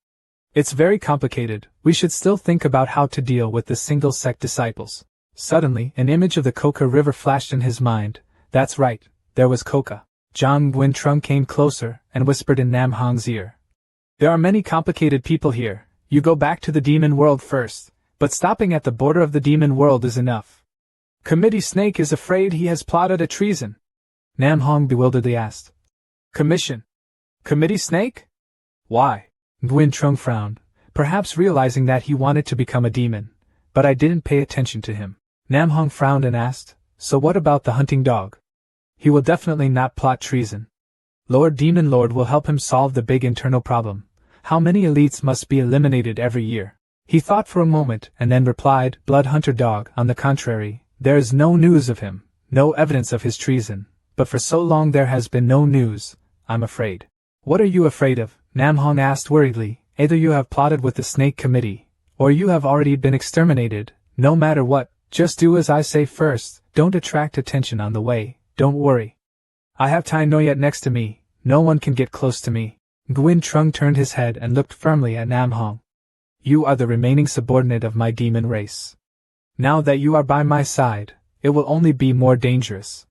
Speaker 1: It's very complicated. We should still think about how to deal with the single sect disciples. Suddenly, an image of the Coca River flashed in his mind. That's right, there was Coca. Zhang Nguyen Trung came closer and whispered in Nam Hong's ear. There are many complicated people here. You go back to the demon world first, but stopping at the border of the demon world is enough. Committee Snake is afraid he has plotted a treason. Nam Hong bewilderedly asked. Committee Snake? Why? Nguyen Trung frowned, perhaps realizing that he wanted to become a demon, but I didn't pay attention to him. Nam Hong frowned and asked, so what about the hunting dog? He will definitely not plot treason. Lord Demon Lord will help him solve the big internal problem. How many elites must be eliminated every year? He thought for a moment and then replied, Blood Hunter Dog, on the contrary, there is no news of him, no evidence of his treason, but for so long there has been no news, I'm afraid. What are you afraid of? Nam Hong asked worriedly. Either you have plotted with the Snake Committee, or you have already been exterminated. No matter what, just do as I say first, don't attract attention on the way, don't worry. I have Tai Noyet next to me, no one can get close to me. Nguyen Trung turned his head and looked firmly at Nam Hong. You are the remaining subordinate of my demon race. Now that you are by my side, it will only be more dangerous.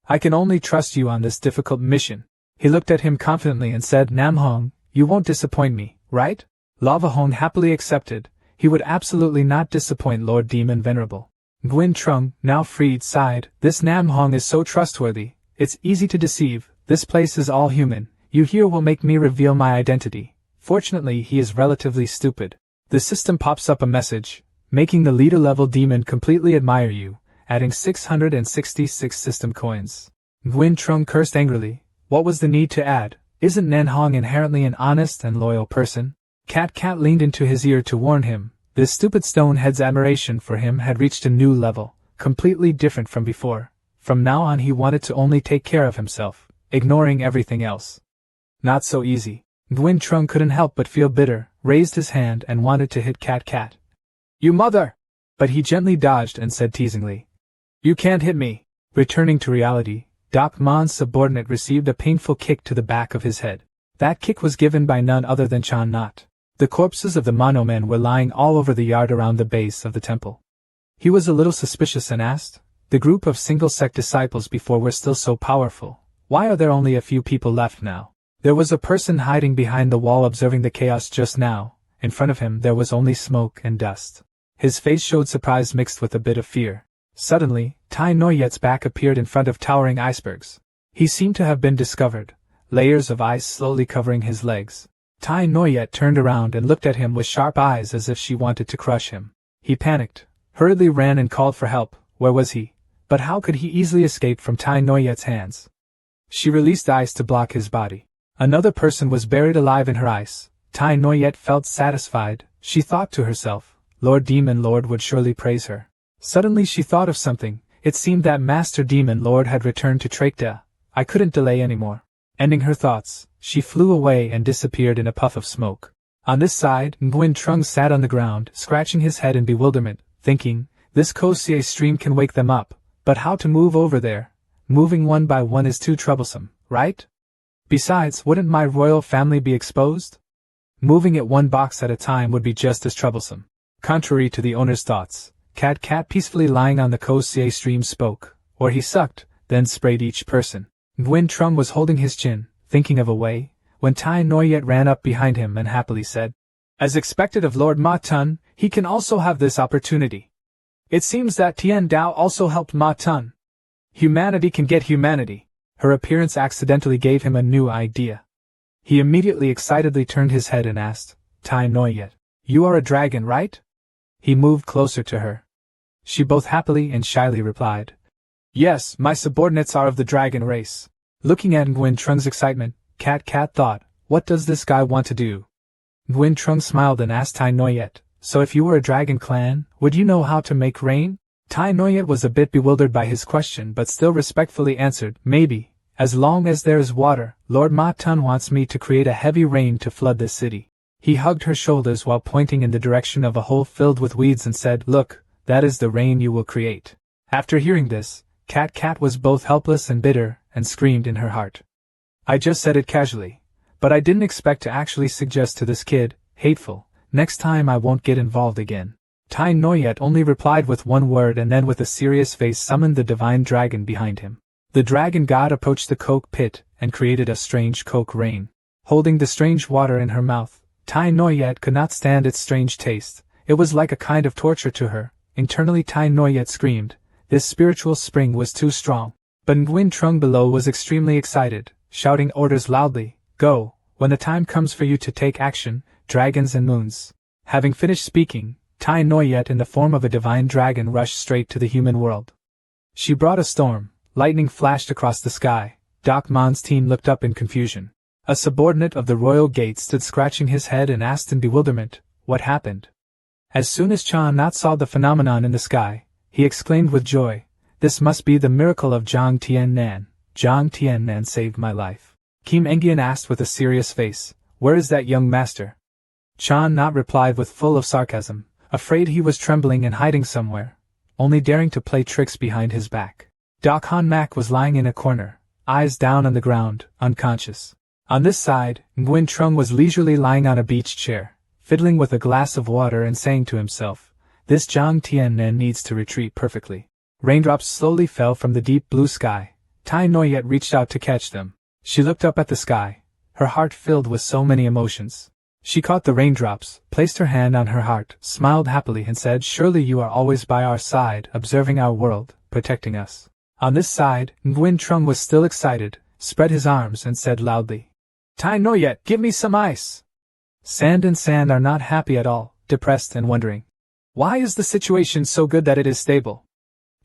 Speaker 1: I can only trust you on this difficult mission. He looked at him confidently and said, Nam Hong, you won't disappoint me, right? Lava Hong happily accepted. He would absolutely not disappoint Lord Demon Venerable. Nguyen Trung, now freed, sighed. This Nam Hong is so trustworthy. It's easy to deceive. This place is all human. You here will make me reveal my identity. Fortunately, he is relatively stupid. The system pops up a message, making the leader-level demon completely admire you, adding 666 system coins. Nguyen Trung cursed angrily. What was the need to add? Isn't Nan Hong inherently an honest and loyal person? Cat leaned into his ear to warn him. This stupid stonehead's admiration for him had reached a new level, completely different from before. From now on he wanted to only take care of himself, ignoring everything else. Not so easy. Nguyen Trung couldn't help but feel bitter, raised his hand and wanted to hit Cat. You mother! But he gently dodged and said teasingly. You can't hit me. Returning to reality, Doc Mon's subordinate received a painful kick to the back of his head. That kick was given by none other than Chan Not. The corpses of the Mono Men were lying all over the yard around the base of the temple. He was a little suspicious and asked, the group of single sect disciples before were still so powerful. Why are there only a few people left now? There was a person hiding behind the wall observing the chaos just now. In front of him there was only smoke and dust. His face showed surprise mixed with a bit of fear. Suddenly, Tai Noyet's back appeared in front of towering icebergs. He seemed to have been discovered, layers of ice slowly covering his legs. Tai Noyet turned around and looked at him with sharp eyes as if she wanted to crush him. He panicked. hurriedly ran and called for help. Where was he? But how could he easily escape from Tai Noyet's hands? She released ice to block his body. Another person was buried alive in her ice. Tai Noyet felt satisfied. She thought to herself, Lord Demon Lord would surely praise her. Suddenly she thought of something. It seemed that Master Demon Lord had returned to Trakta. I couldn't delay anymore. Ending her thoughts, she flew away and disappeared in a puff of smoke. On this side, Nguyen Trung sat on the ground, scratching his head in bewilderment, thinking, this Kosie stream can wake them up, but how to move over there? Moving one by one is too troublesome, right? Besides, wouldn't my royal family be exposed? Moving it one box at a time would be just as troublesome. Contrary to the owner's thoughts, Cat peacefully lying on the Kosie stream spoke, or he sucked, then sprayed each person. Nguyen Trung was holding his chin, thinking of a way, when Tai Noyet ran up behind him and happily said, as expected of Lord Ma Tun, he can also have this opportunity. It seems that Tien Dao also helped Ma Tun. Humanity can get humanity. Her appearance accidentally gave him a new idea. He immediately excitedly turned his head and asked, Tai Noyet, you are a dragon, right? He moved closer to her. She both happily and shyly replied, yes, my subordinates are of the dragon race. Looking at Nguyen Trung's excitement, Cat thought, what does this guy want to do? Nguyen Trung smiled and asked Tai Noyet, so if you were a dragon clan, would you know how to make rain? Tai Noyet was a bit bewildered by his question but still respectfully answered, maybe, as long as there is water, Lord Ma Tun wants me to create a heavy rain to flood this city. He hugged her shoulders while pointing in the direction of a hole filled with weeds and said, look, that is the rain you will create. After hearing this, Cat was both helpless and bitter, and screamed in her heart. I just said it casually, but I didn't expect to actually suggest to this kid, hateful, next time I won't get involved again. Tai Noyet only replied with one word and then with a serious face summoned the divine dragon behind him. The dragon god approached the coke pit and created a strange coke rain. Holding the strange water in her mouth, Tai Noyet could not stand its strange taste. It was like a kind of torture to her. Internally Tai Noyet screamed. This spiritual spring was too strong. But Nguyen Trung below was extremely excited, shouting orders loudly, go, when the time comes for you to take action, dragons and moons. Having finished speaking, Tai Noyet in the form of a divine dragon rushed straight to the human world. She brought a storm, lightning flashed across the sky. Doc Mon's team looked up in confusion. A subordinate of the royal gate stood scratching his head and asked in bewilderment, what happened? As soon as Cha Not saw the phenomenon in the sky, he exclaimed with joy, this must be the miracle of Zhang Tian Nan. Zhang Tian Nan saved my life. Kim Engian asked with a serious face, where is that young master? Cha Not replied with full of sarcasm, afraid he was trembling and hiding somewhere, only daring to play tricks behind his back. Doc Han Mak was lying in a corner, eyes down on the ground, unconscious. On this side, Nguyen Trung was leisurely lying on a beach chair, fiddling with a glass of water and saying to himself, this Zhang Tian Nan needs to retreat perfectly. Raindrops slowly fell from the deep blue sky. Tai Noyet reached out to catch them. She looked up at the sky, her heart filled with so many emotions. She caught the raindrops, placed her hand on her heart, smiled happily and said, surely you are always by our side, observing our world, protecting us. On this side, Nguyen Trung was still excited, spread his arms and said loudly, Tai Noyet, give me some ice. Sand and Sand are not happy at all, depressed and wondering. Why is the situation so good that it is stable?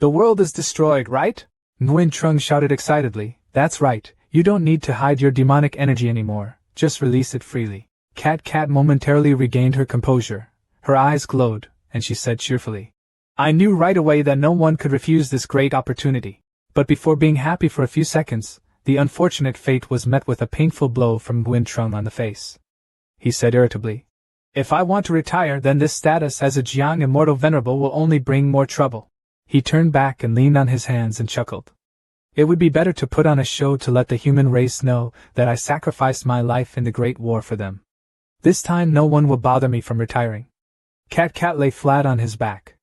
Speaker 1: The world is destroyed, right? Nguyen Trung shouted excitedly, that's right, you don't need to hide your demonic energy anymore, just release it freely. Cat momentarily regained her composure, her eyes glowed, and she said cheerfully, I knew right away that no one could refuse this great opportunity. But before being happy for a few seconds, the unfortunate fate was met with a painful blow from Nguyen Trung on the face. He said irritably, if I want to retire, then this status as a Jiang Immortal Venerable will only bring more trouble. He turned back and leaned on his hands and chuckled. It would be better to put on a show to let the human race know that I sacrificed my life in the Great War for them. This time no one will bother me from retiring. Cat lay flat on his back.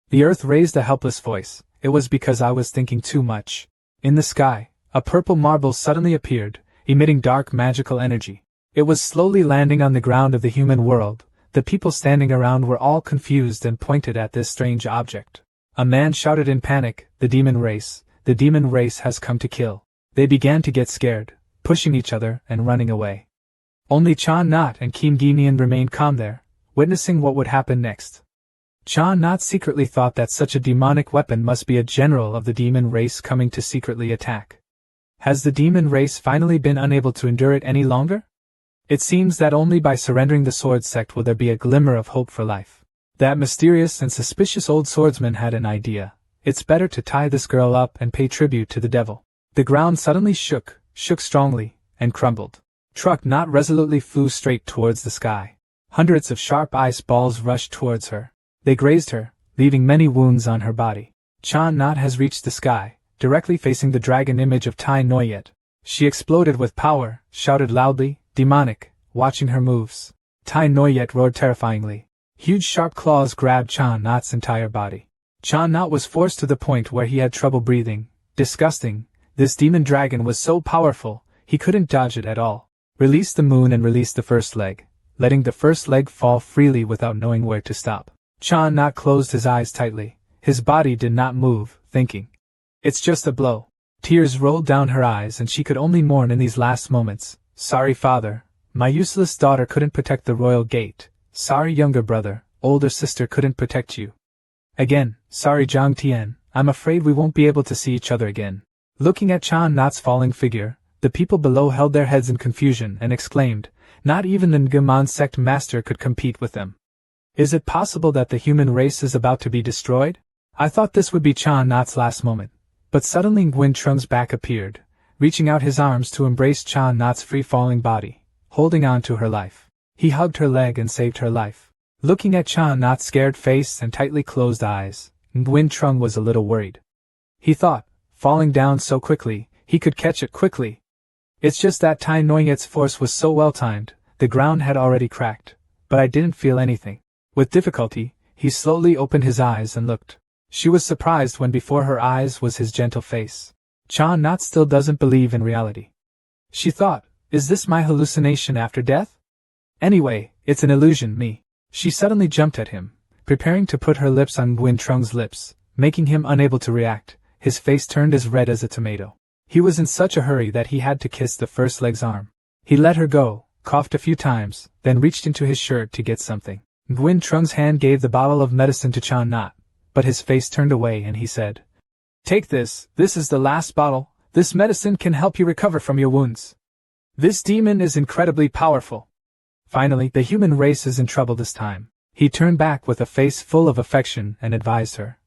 Speaker 1: The earth raised a helpless voice. It was because I was thinking too much. In the sky, a purple marble suddenly appeared, emitting dark magical energy. It was slowly landing on the ground of the human world. The people standing around were all confused and pointed at this strange object. A man shouted in panic, the demon race has come to kill. They began to get scared, pushing each other and running away. Only Cha Not and Kim Gi-nian remained calm there, witnessing what would happen next. Cha Not secretly thought that such a demonic weapon must be a general of the demon race coming to secretly attack. Has the demon race finally been unable to endure it any longer? It seems that only by surrendering the sword sect will there be a glimmer of hope for life. That mysterious and suspicious old swordsman had an idea. It's better to tie this girl up and pay tribute to the devil. The ground suddenly shook strongly, and crumbled. Truck Not resolutely flew straight towards the sky. Hundreds of sharp ice balls rushed towards her. They grazed her, leaving many wounds on her body. Cha Not has reached the sky, directly facing the dragon image of Tai Noyet. She exploded with power, shouted loudly, demonic, watching her moves. Tai Noyet roared terrifyingly. Huge sharp claws grabbed Cha Not's entire body. Cha Not was forced to the point where he had trouble breathing. Disgusting. This demon dragon was so powerful, he couldn't dodge it at all. Release the moon and release the first leg, letting the first leg fall freely without knowing where to stop. Cha Not closed his eyes tightly. His body did not move, thinking. It's just a blow. Tears rolled down her eyes and she could only mourn in these last moments. Sorry father, my useless daughter couldn't protect the royal gate. Sorry younger brother, older sister couldn't protect you. Again, sorry Jiang Tian, I'm afraid we won't be able to see each other again. Looking at Cha Not's falling figure, the people below held their heads in confusion and exclaimed, not even the Ngman sect master could compete with them. Is it possible that the human race is about to be destroyed? I thought this would be Cha Not's last moment. But suddenly Nguyen Trung's back appeared, reaching out his arms to embrace Cha Not's free-falling body, holding on to her life. He hugged her leg and saved her life. Looking at Cha Not's scared face and tightly closed eyes, Nguyen Trung was a little worried. He thought, falling down so quickly, he could catch it quickly. It's just that Tai Noyet's force was so well-timed, the ground had already cracked, but I didn't feel anything. With difficulty, he slowly opened his eyes and looked. She was surprised when before her eyes was his gentle face. Cha Not still doesn't believe in reality. She thought, is this my hallucination after death? Anyway, it's an illusion, me. She suddenly jumped at him, preparing to put her lips on Nguyen Trung's lips, making him unable to react. His face turned as red as a tomato. He was in such a hurry that he had to kiss the first leg's arm. He let her go, coughed a few times, then reached into his shirt to get something. Nguyen Trung's hand gave the bottle of medicine to Cha Not, but his face turned away and he said, take this is the last bottle, this medicine can help you recover from your wounds. This demon is incredibly powerful. Finally, the human race is in trouble this time. He turned back with a face full of affection and advised her.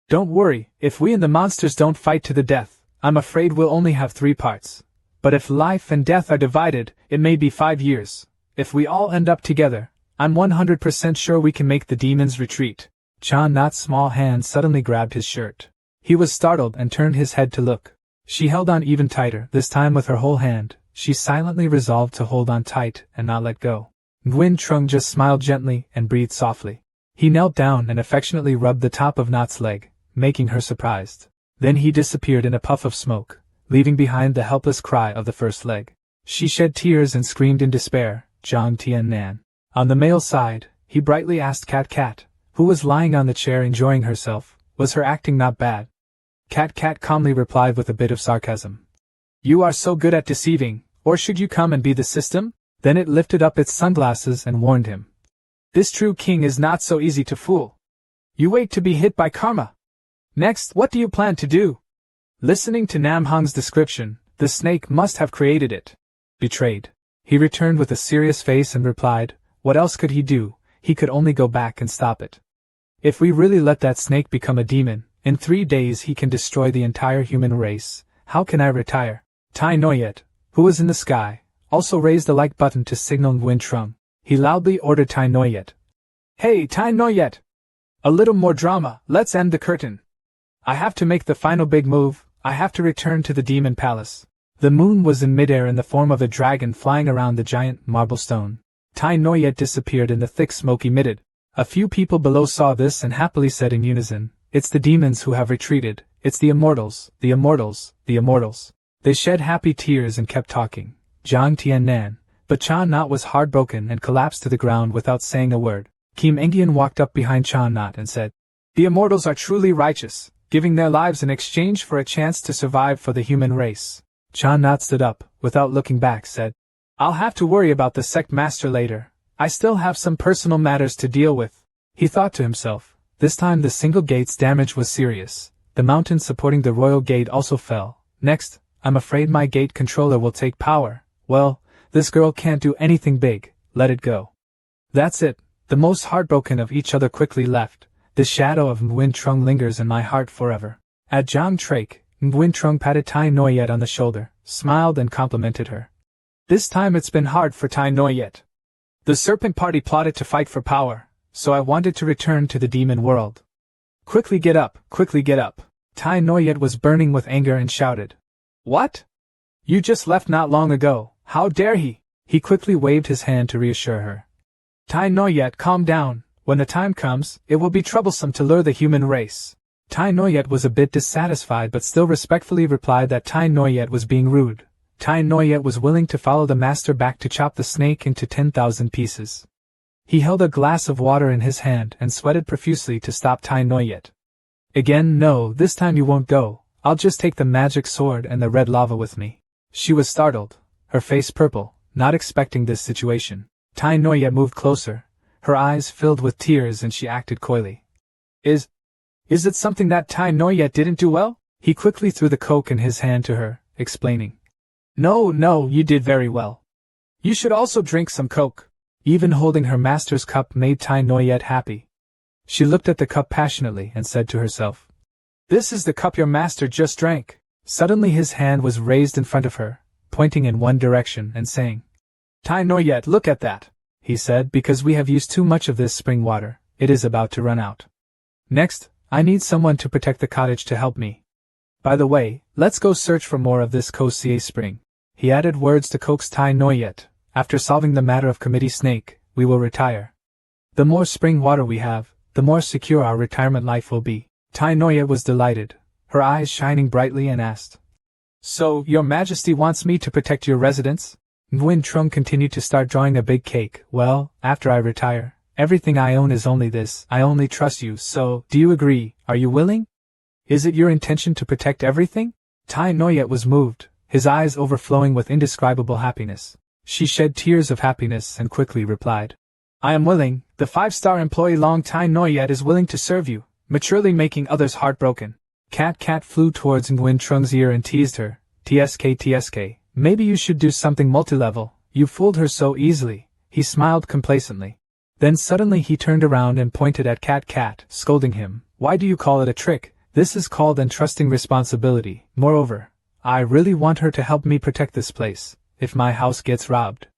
Speaker 1: Don't worry, if we and the monsters don't fight to the death, I'm afraid we'll only have 3 parts. But if life and death are divided, it may be 5 years. If we all end up together, I'm 100% sure we can make the demons retreat. Cha Not's small hand suddenly grabbed his shirt. He was startled and turned his head to look. She held on even tighter, this time with her whole hand. She silently resolved to hold on tight and not let go. Nguyen Trung just smiled gently and breathed softly. He knelt down and affectionately rubbed the top of Not's leg, making her surprised. Then he disappeared in a puff of smoke, leaving behind the helpless cry of the first leg. She shed tears and screamed in despair, Jiang Tian Nan. On the male side, he brightly asked Cat Cat, who was lying on the chair enjoying herself, was her acting not bad? Cat Cat calmly replied with a bit of sarcasm. You are so good at deceiving, or should you come and be the system? Then it lifted up its sunglasses and warned him. This true king is not so easy to fool. You wait to be hit by karma. Next, what do you plan to do? Listening to Nam Hong's description, the snake must have created it. Betrayed. He returned with a serious face and replied, what else could he do? He could only go back and stop it. If we really let that snake become a demon, in 3 days he can destroy the entire human race. How can I retire? Tai Noyet, who was in the sky, also raised the like button to signal Nguyen Trung. He loudly ordered Tai Noyet. Hey, Tai Noyet! A little more drama, let's end the curtain. I have to make the final big move, I have to return to the demon palace. The moon was in midair in the form of a dragon flying around the giant marble stone. Tai Noyet disappeared in the thick smoke emitted. A few people below saw this and happily said in unison, it's the demons who have retreated, it's the immortals, the immortals, the immortals. They shed happy tears and kept talking. Jiang Tian Nan, but Cha Not was heartbroken and collapsed to the ground without saying a word. Kim Engian walked up behind Cha Not and said, the immortals are truly righteous, giving their lives in exchange for a chance to survive for the human race. Cha Not stood up, without looking back, said, I'll have to worry about the sect master later. I still have some personal matters to deal with. He thought to himself, This time the single gate's damage was serious. The mountain supporting the royal gate also fell. Next, I'm afraid my gate controller will take power. Well, this girl can't do anything big, let it go. That's it. The most heartbroken of each other quickly left. The shadow of Nguyen Trung lingers in my heart forever. At Jang Trake, Nguyen Trung patted Tai Noyet on the shoulder, smiled and complimented her. This time it's been hard for Tai Noyet. The serpent party plotted to fight for power, so I wanted to return to the demon world. Quickly get up, quickly get up. Tai Noyet was burning with anger and shouted. What? You just left not long ago, how dare he? He quickly waved his hand to reassure her. Tai Noyet, calm down. When the time comes, it will be troublesome to lure the human race. Tai Noyet was a bit dissatisfied but still respectfully replied that Tai Noyet was being rude. Tai Noyet was willing to follow the master back to chop the snake into 10,000 pieces. He held a glass of water in his hand and sweated profusely to stop Tai Noyet. Again, no, this time you won't go. I'll just take the magic sword and the red lava with me. She was startled, her face purple, not expecting this situation. Tai Noyet moved closer, her eyes filled with tears, and she acted coyly. Is it something that Tai Noyet didn't do well? He quickly threw the coke in his hand to her, explaining. No, you did very well. You should also drink some coke. Even holding her master's cup made Tai Noyet happy. She looked at the cup passionately and said to herself, This is the cup your master just drank. Suddenly his hand was raised in front of her, pointing in one direction and saying, Tai Noyet, look at that, he said, because we have used too much of this spring water, it is about to run out. Next, I need someone to protect the cottage to help me. By the way, let's go search for more of this Kosie spring. He added words to coax Tai Noyet. After solving the matter of Committee Snake, we will retire. The more spring water we have, the more secure our retirement life will be. Tai Noyet was delighted, her eyes shining brightly, and asked, So, your majesty wants me to protect your residence? Nguyen Trung continued to start drawing a big cake. Well, after I retire, everything I own is only this. I only trust you, so, do you agree? Are you willing? Is it your intention to protect everything? Tai Noyet was moved, his eyes overflowing with indescribable happiness. She shed tears of happiness and quickly replied, I am willing. The 5-star employee Long Tai Noyet is willing to serve you, maturely making others heartbroken. Cat flew towards Nguyen Trung's ear and teased her. TSK, maybe you should do something multi-level. You fooled her so easily. He smiled complacently. Then suddenly he turned around and pointed at Cat, scolding him. Why do you call it a trick? This is called entrusting responsibility. Moreover, I really want her to help me protect this place, if my house gets robbed.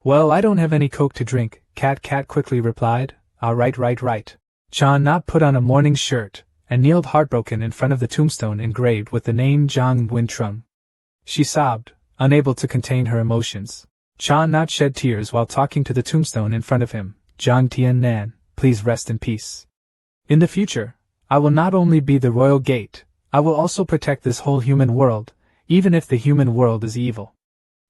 Speaker 1: Well, I don't have any coke to drink, Cat quickly replied. Right. Chan Not put on a morning shirt, and kneeled heartbroken in front of the tombstone engraved with the name Jang Nguyen Trung. She sobbed, unable to contain her emotions. Chan Not shed tears while talking to the tombstone in front of him. Jang Tian Nan, please rest in peace. In the future, I will not only be the royal gate, I will also protect this whole human world, even if the human world is evil.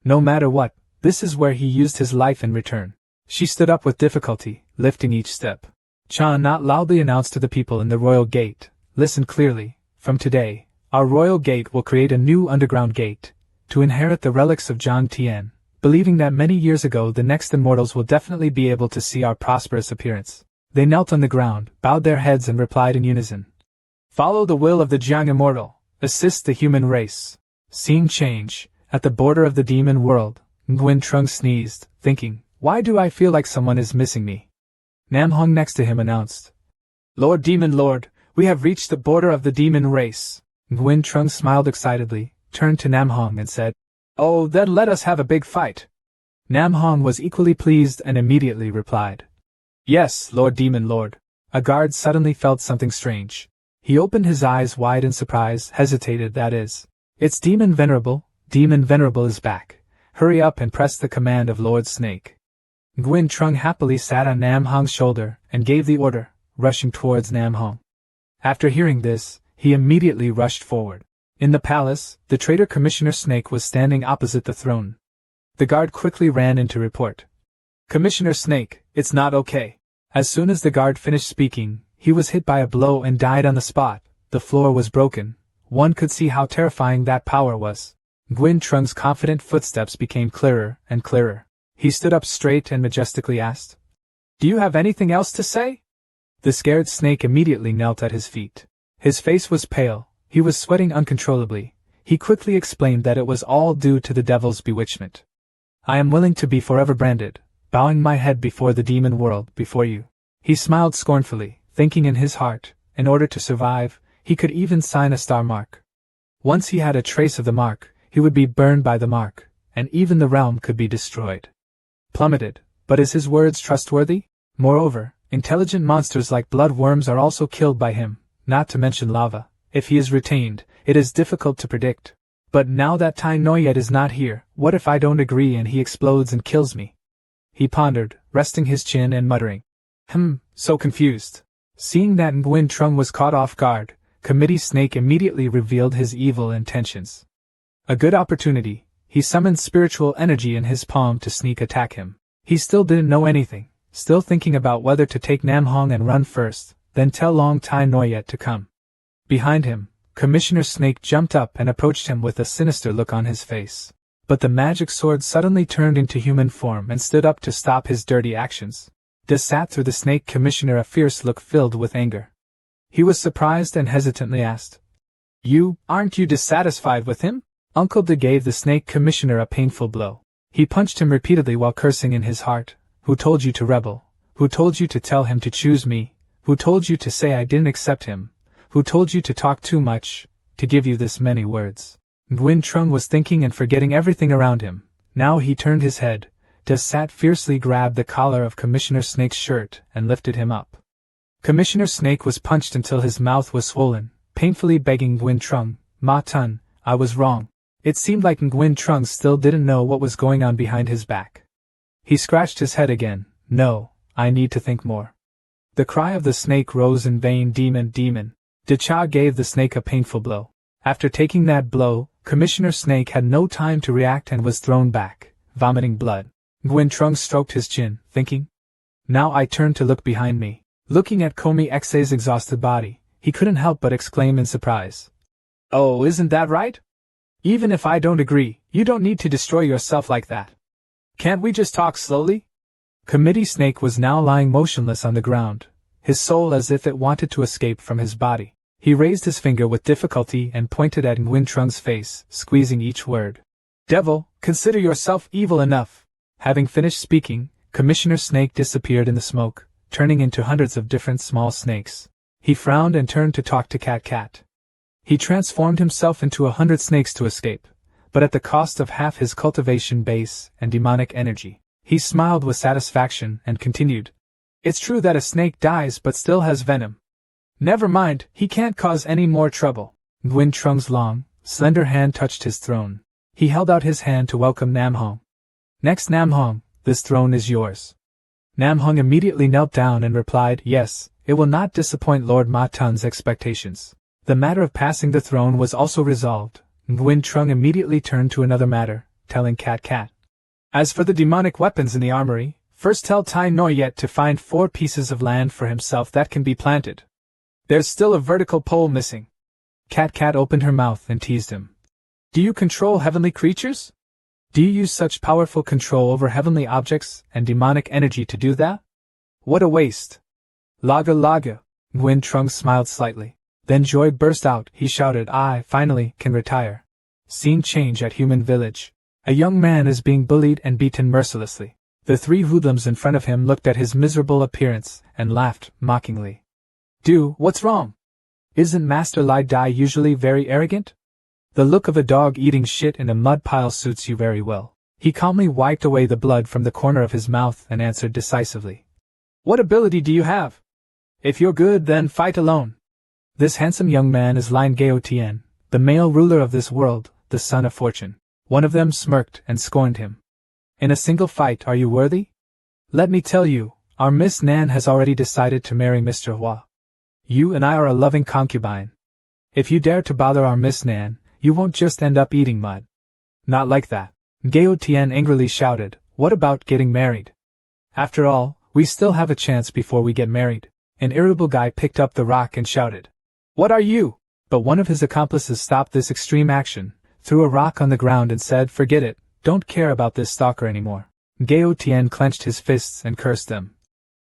Speaker 1: No matter what, this is where he used his life in return. She stood up with difficulty, lifting each step. Chan Not loudly announced to the people in the royal gate, Listen clearly, from today, our royal gate will create a new underground gate, to inherit the relics of Jiang Tian, believing that many years ago the next immortals will definitely be able to see our prosperous appearance. They knelt on the ground, bowed their heads and replied in unison. Follow the will of the Jiang immortal, assist the human race. Seeing change, at the border of the demon world, Nguyen Trung sneezed, thinking, Why do I feel like someone is missing me? Nam Hong next to him announced, Lord Demon Lord, we have reached the border of the demon race. Nguyen Trung smiled excitedly, turned to Nam Hong and said, Oh, then let us have a big fight. Nam Hong was equally pleased and immediately replied, Yes, Lord Demon Lord. A guard suddenly felt something strange. He opened his eyes wide in surprise, hesitated, that is. It's Demon Venerable is back. Hurry up and press the command of Lord Snake. Nguyen Trung happily sat on Nam Hong's shoulder and gave the order, rushing towards Nam Hong. After hearing this, he immediately rushed forward. In the palace, the traitor Commissioner Snake was standing opposite the throne. The guard quickly ran in to report. Commissioner Snake, it's not okay. As soon as the guard finished speaking, he was hit by a blow and died on the spot. The floor was broken. One could see how terrifying that power was. Nguyen Trung's confident footsteps became clearer and clearer. He stood up straight and majestically asked, Do you have anything else to say? The scared snake immediately knelt at his feet. His face was pale, he was sweating uncontrollably. He quickly explained that it was all due to the devil's bewitchment. I am willing to be forever branded, bowing my head before the demon world, before you. He smiled scornfully, thinking in his heart, in order to survive, he could even sign a star mark. Once he had a trace of the mark, he would be burned by the mark, and even the realm could be destroyed. Plummeted, but is his words trustworthy? Moreover, intelligent monsters like bloodworms are also killed by him, not to mention lava. If he is retained, it is difficult to predict. But now that Tai Noyet is not here, what if I don't agree and he explodes and kills me? He pondered, resting his chin and muttering. So confused. Seeing that Nguyen Trung was caught off guard, Committee Snake immediately revealed his evil intentions. A good opportunity, he summoned spiritual energy in his palm to sneak attack him. He still didn't know anything, still thinking about whether to take Nam Hong and run first, then tell Long Tai Noyet to come. Behind him, Commissioner Snake jumped up and approached him with a sinister look on his face. But the magic sword suddenly turned into human form and stood up to stop his dirty actions. Des sat through the Snake Commissioner a fierce look filled with anger. He was surprised and hesitantly asked, Aren't you dissatisfied with him? Uncle De gave the Snake Commissioner a painful blow. He punched him repeatedly while cursing in his heart. Who told you to rebel? Who told you to tell him to choose me? Who told you to say I didn't accept him? Who told you to talk too much, to give you this many words? Nguyen Trung was thinking and forgetting everything around him. Now he turned his head. Des Sat fiercely grabbed the collar of Commissioner Snake's shirt and lifted him up. Commissioner Snake was punched until his mouth was swollen, painfully begging Nguyen Trung, Ma Tun, I was wrong. It seemed like Nguyen Trung still didn't know what was going on behind his back. He scratched his head again. No, I need to think more. The cry of the snake rose in vain. Demon, demon. De Cha gave the snake a painful blow. After taking that blow, Commissioner Snake had no time to react and was thrown back, vomiting blood. Nguyen Trung stroked his chin, thinking. Now I turned to look behind me. Looking at Komi Xe's exhausted body, he couldn't help but exclaim in surprise. Oh, isn't that right? Even if I don't agree, you don't need to destroy yourself like that. Can't we just talk slowly? Committee Snake was now lying motionless on the ground, his soul as if it wanted to escape from his body. He raised his finger with difficulty and pointed at Nguyen Trung's face, squeezing each word. Devil, consider yourself evil enough. Having finished speaking, Commissioner Snake disappeared in the smoke, turning into hundreds of different small snakes. He frowned and turned to talk to Cat Cat. He transformed himself into 100 snakes to escape, but at the cost of half his cultivation base and demonic energy. He smiled with satisfaction and continued. It's true that a snake dies but still has venom. Never mind, he can't cause any more trouble. Nguyen Trung's long, slender hand touched his throne. He held out his hand to welcome Nam Hong. Next, Nam Hong, this throne is yours. Nam Hong immediately knelt down and replied, yes, it will not disappoint Lord Ma Tun's expectations. The matter of passing the throne was also resolved. Nguyen Trung immediately turned to another matter, telling Cat Cat. As for the demonic weapons in the armory, first tell Tai Noyet to find 4 pieces of land for himself that can be planted. There's still a vertical pole missing. Cat Cat opened her mouth and teased him. Do you control heavenly creatures? Do you use such powerful control over heavenly objects and demonic energy to do that? What a waste. Laga Laga. Nguyen Trung smiled slightly. Then joy burst out. He shouted, I, finally, can retire. Scene change at Human Village. A young man is being bullied and beaten mercilessly. The 3 hoodlums in front of him looked at his miserable appearance and laughed mockingly. What's wrong? Isn't Master Lai Dai usually very arrogant? The look of a dog eating shit in a mud pile suits you very well. He calmly wiped away the blood from the corner of his mouth and answered decisively. What ability do you have? If you're good, then fight alone. This handsome young man is Lin Gao Tien, the male ruler of this world, the son of fortune. One of them smirked and scorned him. In a single fight, are you worthy? Let me tell you, our Miss Nan has already decided to marry Mr. Hua. You and I are a loving concubine. If you dare to bother our Miss Nan, you won't just end up eating mud. Not like that. Gao Tien angrily shouted, what about getting married? After all, we still have a chance before we get married. An irritable guy picked up the rock and shouted, what are you? But one of his accomplices stopped this extreme action, threw a rock on the ground and said, forget it, don't care about this stalker anymore. Gao Tien clenched his fists and cursed them.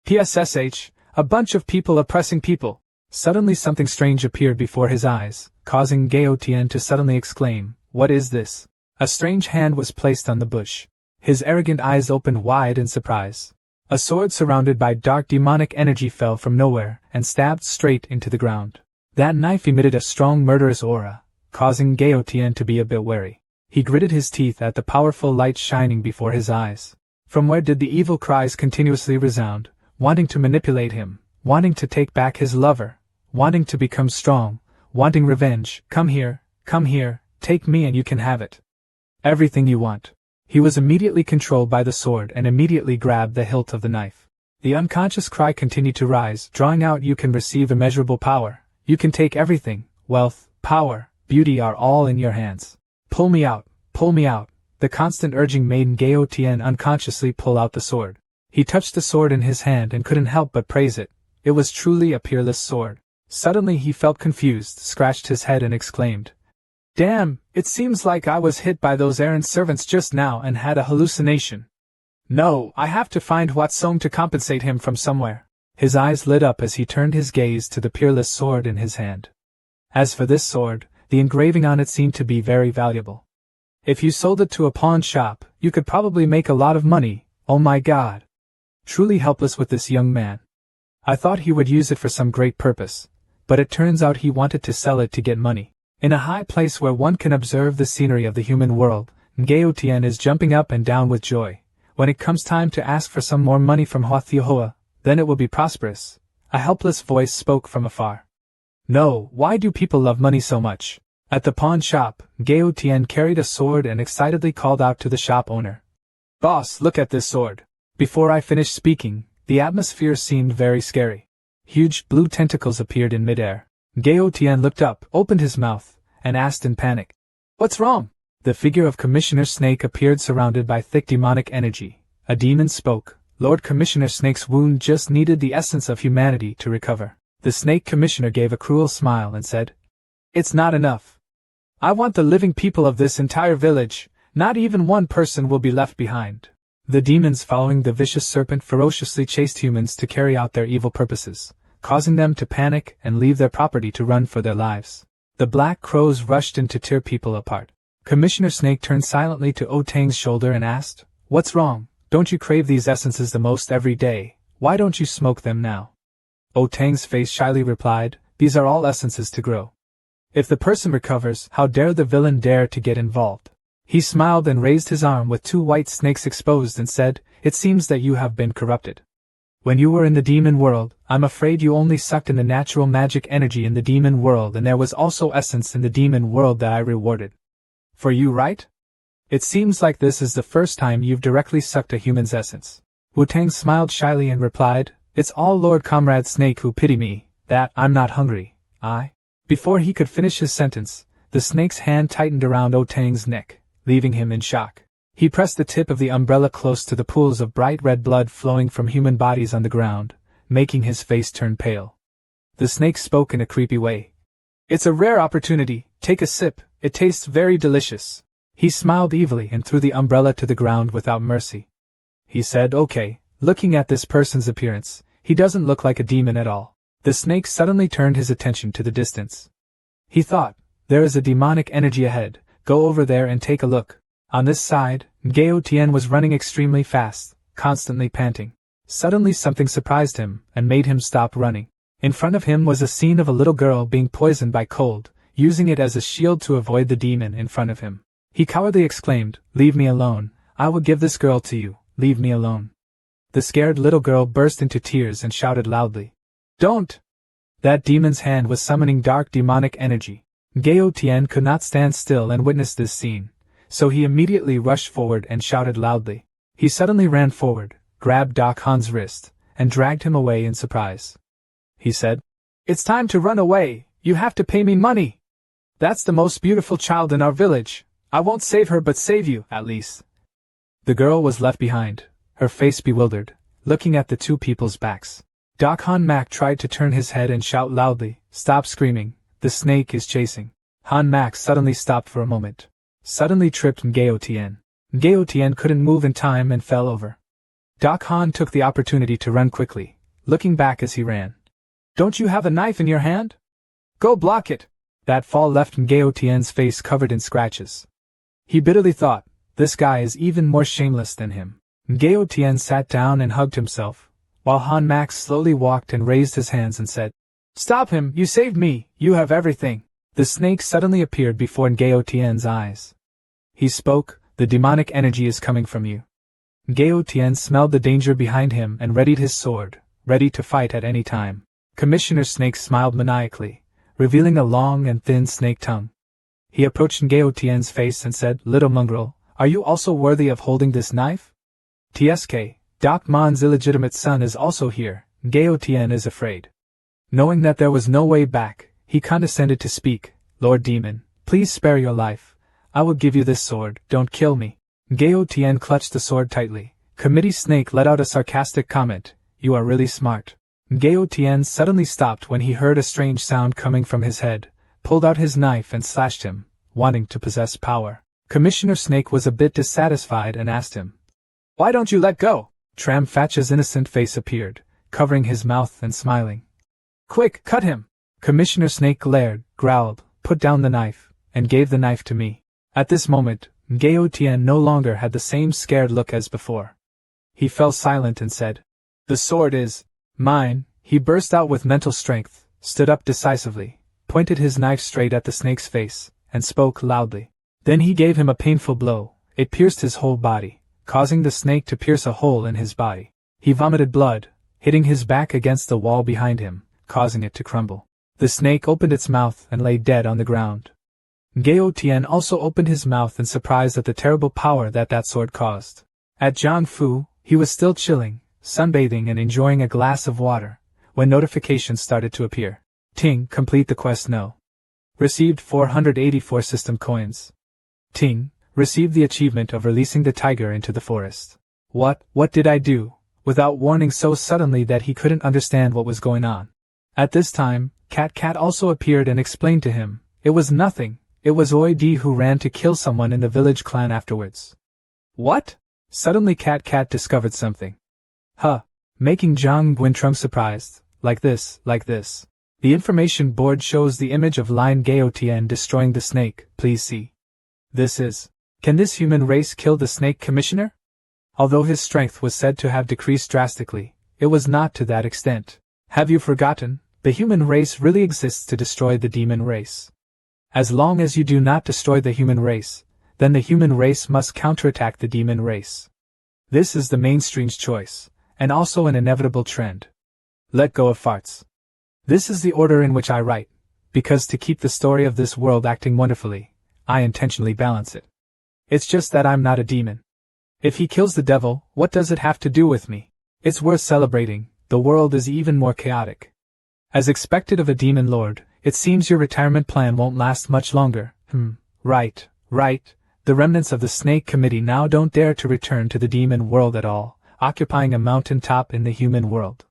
Speaker 1: PSSH, A bunch of people oppressing people. Suddenly something strange appeared before his eyes, causing Gao Tian to suddenly exclaim, "What is this?" A strange hand was placed on the bush. His arrogant eyes opened wide in surprise. A sword surrounded by dark demonic energy fell from nowhere and stabbed straight into the ground. That knife emitted a strong murderous aura, causing Gao Tian to be a bit wary. He gritted his teeth at the powerful light shining before his eyes. From where did the evil cries continuously resound, wanting to manipulate him, wanting to take back his lover, wanting to become strong, wanting revenge. Come here, take me and you can have it. Everything you want. He was immediately controlled by the sword and immediately grabbed the hilt of the knife. The unconscious cry continued to rise, drawing out, "You can receive immeasurable power. You can take everything. Wealth, power, beauty are all in your hands. Pull me out, pull me out." The constant urging made Gao Tian unconsciously pull out the sword. He touched the sword in his hand and couldn't help but praise it. It was truly a peerless sword. Suddenly he felt confused, scratched his head and exclaimed, "Damn, it seems like I was hit by those errant servants just now and had a hallucination. No, I have to find Hua Song to compensate him from somewhere." His eyes lit up as he turned his gaze to the peerless sword in his hand. As for this sword, the engraving on it seemed to be very valuable. If you sold it to a pawn shop, you could probably make a lot of money. Oh my God. Truly helpless with this young man. I thought he would use it for some great purpose, but it turns out he wanted to sell it to get money. In a high place where one can observe the scenery of the human world, Gao Tian is jumping up and down with joy. When it comes time to ask for some more money from Hua Thiohua, then it will be prosperous. A helpless voice spoke from afar. No, why do people love money so much? At the pawn shop, Gao Tian carried a sword and excitedly called out to the shop owner. "Boss, look at this sword." Before I finished speaking, the atmosphere seemed very scary. Huge blue tentacles appeared in midair. Gao Tian looked up, opened his mouth, and asked in panic, "What's wrong?" The figure of Commissioner Snake appeared surrounded by thick demonic energy. A demon spoke. Lord Commissioner Snake's wound just needed the essence of humanity to recover. The Snake Commissioner gave a cruel smile and said, "It's not enough. I want the living people of this entire village. Not even one person will be left behind." The demons following the vicious serpent ferociously chased humans to carry out their evil purposes, causing them to panic and leave their property to run for their lives. The black crows rushed in to tear people apart. Commissioner Snake turned silently to O Tang's shoulder and asked, "What's wrong? Don't you crave these essences the most every day? Why don't you smoke them now?" O Tang's face shyly replied, "These are all essences to grow. If the person recovers, how dare the villain dare to get involved?" He smiled and raised his arm with two white snakes exposed and said, "It seems that you have been corrupted. When you were in the demon world, I'm afraid you only sucked in the natural magic energy in the demon world, and there was also essence in the demon world that I rewarded for you, right? It seems like this is the first time you've directly sucked a human's essence." Wu Tang smiled shyly and replied, "It's all Lord Comrade Snake who pity me, that I'm not hungry, I..." Before he could finish his sentence, the snake's hand tightened around O Tang's neck, leaving him in shock. He pressed the tip of the umbrella close to the pools of bright red blood flowing from human bodies on the ground, making his face turn pale. The snake spoke in a creepy way. "It's a rare opportunity, take a sip, it tastes very delicious." He smiled evilly and threw the umbrella to the ground without mercy. He said, "Okay, looking at this person's appearance, he doesn't look like a demon at all." The snake suddenly turned his attention to the distance. He thought, "There is a demonic energy ahead, go over there and take a look." On this side, Gao Tian was running extremely fast, constantly panting. Suddenly something surprised him and made him stop running. In front of him was a scene of a little girl being poisoned by cold, using it as a shield to avoid the demon in front of him. He cowardly exclaimed, "Leave me alone, I will give this girl to you, leave me alone." The scared little girl burst into tears and shouted loudly, "Don't!" That demon's hand was summoning dark demonic energy. Gao Tian could not stand still and witness this scene, so he immediately rushed forward and shouted loudly. He suddenly ran forward, grabbed Doc Han's wrist, and dragged him away in surprise. He said, "It's time to run away, you have to pay me money. That's the most beautiful child in our village, I won't save her but save you, at least." The girl was left behind, her face bewildered, looking at the two people's backs. Doc Han Mak tried to turn his head and shout loudly, "Stop screaming, the snake is chasing." Han Mak suddenly stopped for a moment. Suddenly tripped Gao Tian. Gao Tian couldn't move in time and fell over. Doc Han took the opportunity to run quickly, looking back as he ran. Don't you have a knife in your hand? Go block it! That fall left Ngao Tian's face covered in scratches. He bitterly thought, this guy is even more shameless than him. Ngao Tian sat down and hugged himself, while Han Max slowly walked and raised his hands and said, Stop him, you saved me, you have everything. The snake suddenly appeared before Ngao Tian's eyes. He spoke, the demonic energy is coming from you. Ngao Tian smelled the danger behind him and readied his sword, ready to fight at any time. Commissioner Snake smiled maniacally, revealing a long and thin snake tongue. He approached Ngao Tian's face and said, Little mongrel, are you also worthy of holding this knife? TSK, Doc Mon's illegitimate son is also here. Ngao Tian is afraid. Knowing that there was no way back, he condescended to speak, Lord Demon, please spare your life. I will give you this sword, don't kill me. Ngao Tian clutched the sword tightly. Committee Snake let out a sarcastic comment, You are really smart. Ngao Tian suddenly stopped when he heard a strange sound coming from his head, pulled out his knife and slashed him, wanting to possess power. Commissioner Snake was a bit dissatisfied and asked him, Why don't you let go? Tram Fatcha's innocent face appeared, covering his mouth and smiling. Quick, cut him! Commissioner Snake glared, growled, put down the knife, and gave the knife to me. At this moment, Ngao Tian no longer had the same scared look as before. He fell silent and said, The sword is mine. He burst out with mental strength, stood up decisively, pointed his knife straight at the snake's face, and spoke loudly. Then he gave him a painful blow. It pierced his whole body, causing the snake to pierce a hole in his body. He vomited blood, hitting his back against the wall behind him, causing it to crumble. The snake opened its mouth and lay dead on the ground. Ngao Tian also opened his mouth in surprise at the terrible power that sword caused. At Jiangfu, he was still chilling, sunbathing and enjoying a glass of water, when notifications started to appear. Ting, complete the quest no. Received 484 system coins. Ting, received the achievement of releasing the tiger into the forest. What did I do? Without warning so suddenly that he couldn't understand what was going on. At this time, Cat also appeared and explained to him, it was nothing, it was Oid who ran to kill someone in the village clan afterwards. What? Suddenly Cat discovered something. Making Zhang Guintrung surprised, like this. The information board shows the image of Lion Ngao Tian destroying the snake, please see. Can this human race kill the snake commissioner? Although his strength was said to have decreased drastically, it was not to that extent. Have you forgotten, the human race really exists to destroy the demon race. As long as you do not destroy the human race, then the human race must counterattack the demon race. This is the mainstream's choice, and also an inevitable trend. Let go of farts. This is the order in which I write, because to keep the story of this world acting wonderfully, I intentionally balance it. It's just that I'm not a demon. If he kills the devil, what does it have to do with me? It's worth celebrating, the world is even more chaotic. As expected of a demon lord, it seems your retirement plan won't last much longer. Right. The remnants of the Snake Committee now don't dare to return to the demon world at all, occupying a mountain top in the human world.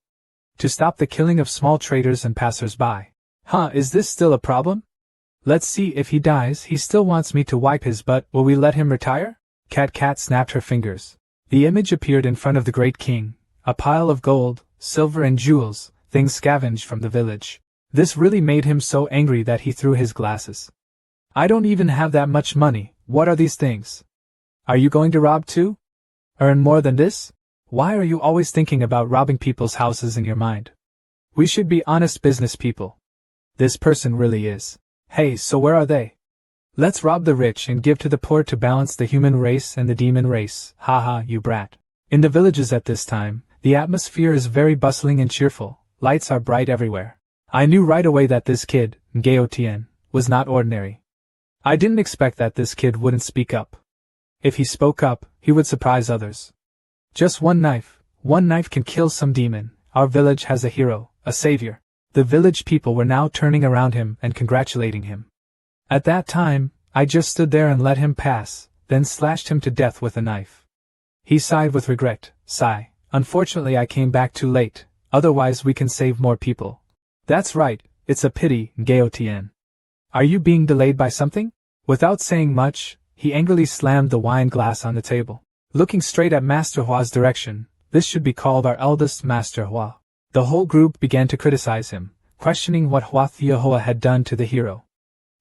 Speaker 1: To stop the killing of small traders and passers-by. Is this still a problem? Let's see, if he dies, he still wants me to wipe his butt, will we let him retire? Cat snapped her fingers. The image appeared in front of the great king, a pile of gold, silver and jewels, things scavenged from the village. This really made him so angry that he threw his glasses. I don't even have that much money, what are these things? Are you going to rob too? Earn more than this? Why are you always thinking about robbing people's houses in your mind? We should be honest business people. This person really is. Hey, so where are they? Let's rob the rich and give to the poor to balance the human race and the demon race, you brat. In the villages at this time, the atmosphere is very bustling and cheerful, lights are bright everywhere. I knew right away that this kid, Ngao Tian, was not ordinary. I didn't expect that this kid wouldn't speak up. If he spoke up, he would surprise others. Just one knife can kill some demon. Our village has a hero, a savior. The village people were now turning around him and congratulating him. At that time, I just stood there and let him pass, then slashed him to death with a knife. He sighed with regret. Unfortunately I came back too late, otherwise we can save more people. That's right, it's a pity, Ngao Tian. Are you being delayed by something? Without saying much, he angrily slammed the wine glass on the table. Looking straight at Master Hua's direction, this should be called our eldest Master Hua. The whole group began to criticize him, questioning what Hua had done to the hero.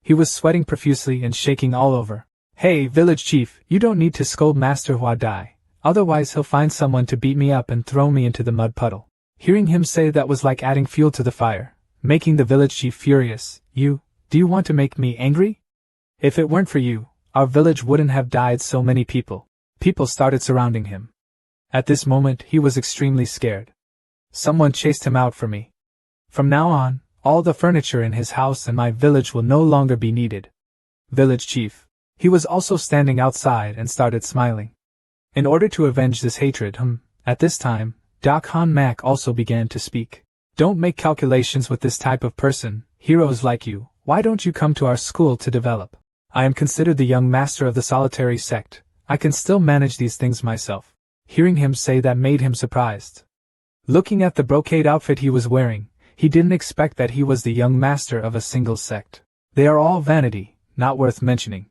Speaker 1: He was sweating profusely and shaking all over. "Hey, village chief, you don't need to scold Master Hua Dai, otherwise he'll find someone to beat me up and throw me into the mud puddle." Hearing him say that was like adding fuel to the fire, making the village chief furious. Do you want to make me angry? If it weren't for you, our village wouldn't have died so many people. People started surrounding him. At this moment he was extremely scared. Someone chased him out for me. From now on, all the furniture in his house and my village will no longer be needed. Village chief. He was also standing outside and started smiling. In order to avenge this hatred, at this time, Doc Han Mak also began to speak. "Don't make calculations with this type of person, heroes like you. Why don't you come to our school to develop? I am considered the young master of the solitary sect. I can still manage these things myself." Hearing him say that made him surprised. Looking at the brocade outfit he was wearing, he didn't expect that he was the young master of a single sect. They are all vanity, not worth mentioning.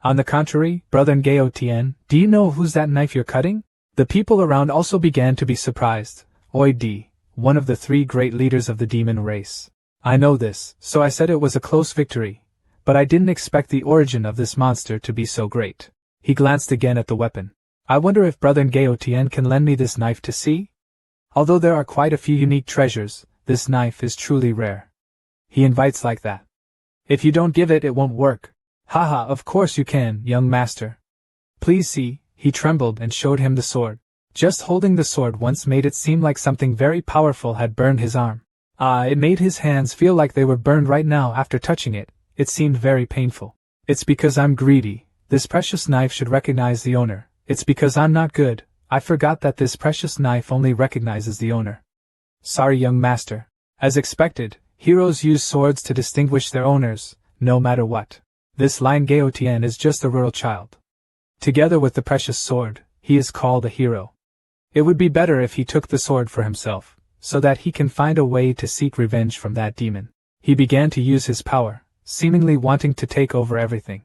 Speaker 1: On the contrary, brother Ngao Tien, do you know who's that knife you're cutting? The people around also began to be surprised. Oi D, one of the 3 great leaders of the demon race. I know this, so I said it was a close victory, but I didn't expect the origin of this monster to be so great. He glanced again at the weapon. I wonder if brother Ngao Tien can lend me this knife to see? Although there are quite a few unique treasures, this knife is truly rare. He invites like that. If you don't give it, it won't work. Haha, of course you can, young master. Please see. He trembled and showed him the sword. Just holding the sword once made it seem like something very powerful had burned his arm. It made his hands feel like they were burned right now after touching it. It seemed very painful. It's because I'm greedy. This precious knife should recognize the owner. It's because I'm not good. I forgot that this precious knife only recognizes the owner. Sorry, young master. As expected, heroes use swords to distinguish their owners, no matter what. This Lion Gao Tian is just a rural child. Together with the precious sword, he is called a hero. It would be better if he took the sword for himself, so that he can find a way to seek revenge from that demon. He began to use his power, seemingly wanting to take over everything.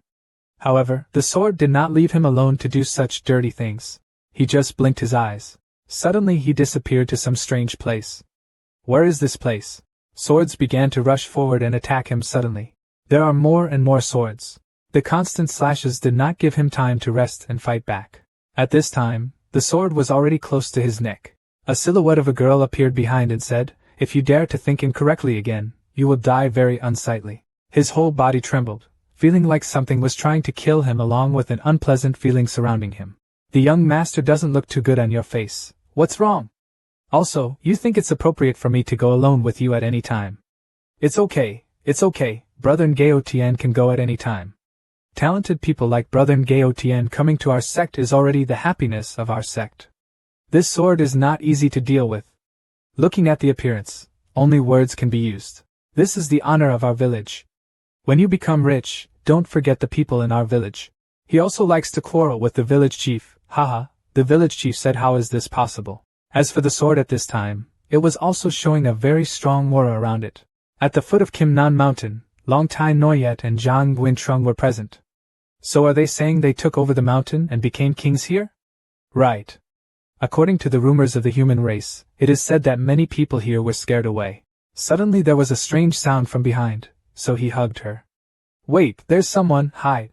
Speaker 1: However, the sword did not leave him alone to do such dirty things. He just blinked his eyes. Suddenly he disappeared to some strange place. Where is this place? Swords began to rush forward and attack him suddenly. There are more and more swords. The constant slashes did not give him time to rest and fight back. At this time, the sword was already close to his neck. A silhouette of a girl appeared behind and said, "If you dare to think incorrectly again, you will die very unsightly." His whole body trembled, feeling like something was trying to kill him along with an unpleasant feeling surrounding him. "The young master doesn't look too good on your face. What's wrong? Also, you think it's appropriate for me to go alone with you at any time?" It's okay, Brother Ngao Tian can go at any time. Talented people like Brother Ngao Tian coming to our sect is already the happiness of our sect. This sword is not easy to deal with. Looking at the appearance, only words can be used. This is the honor of our village. When you become rich, don't forget the people in our village. He also likes to quarrel with the village chief. Haha, the village chief said, how is this possible? As for the sword at this time, it was also showing a very strong aura around it. At the foot of Kim Nan Mountain, Long Tai Noyet and Zhang Guintrung were present. So are they saying they took over the mountain and became kings here? Right. According to the rumors of the human race, it is said that many people here were scared away. Suddenly there was a strange sound from behind, so he hugged her. Wait, there's someone, hi.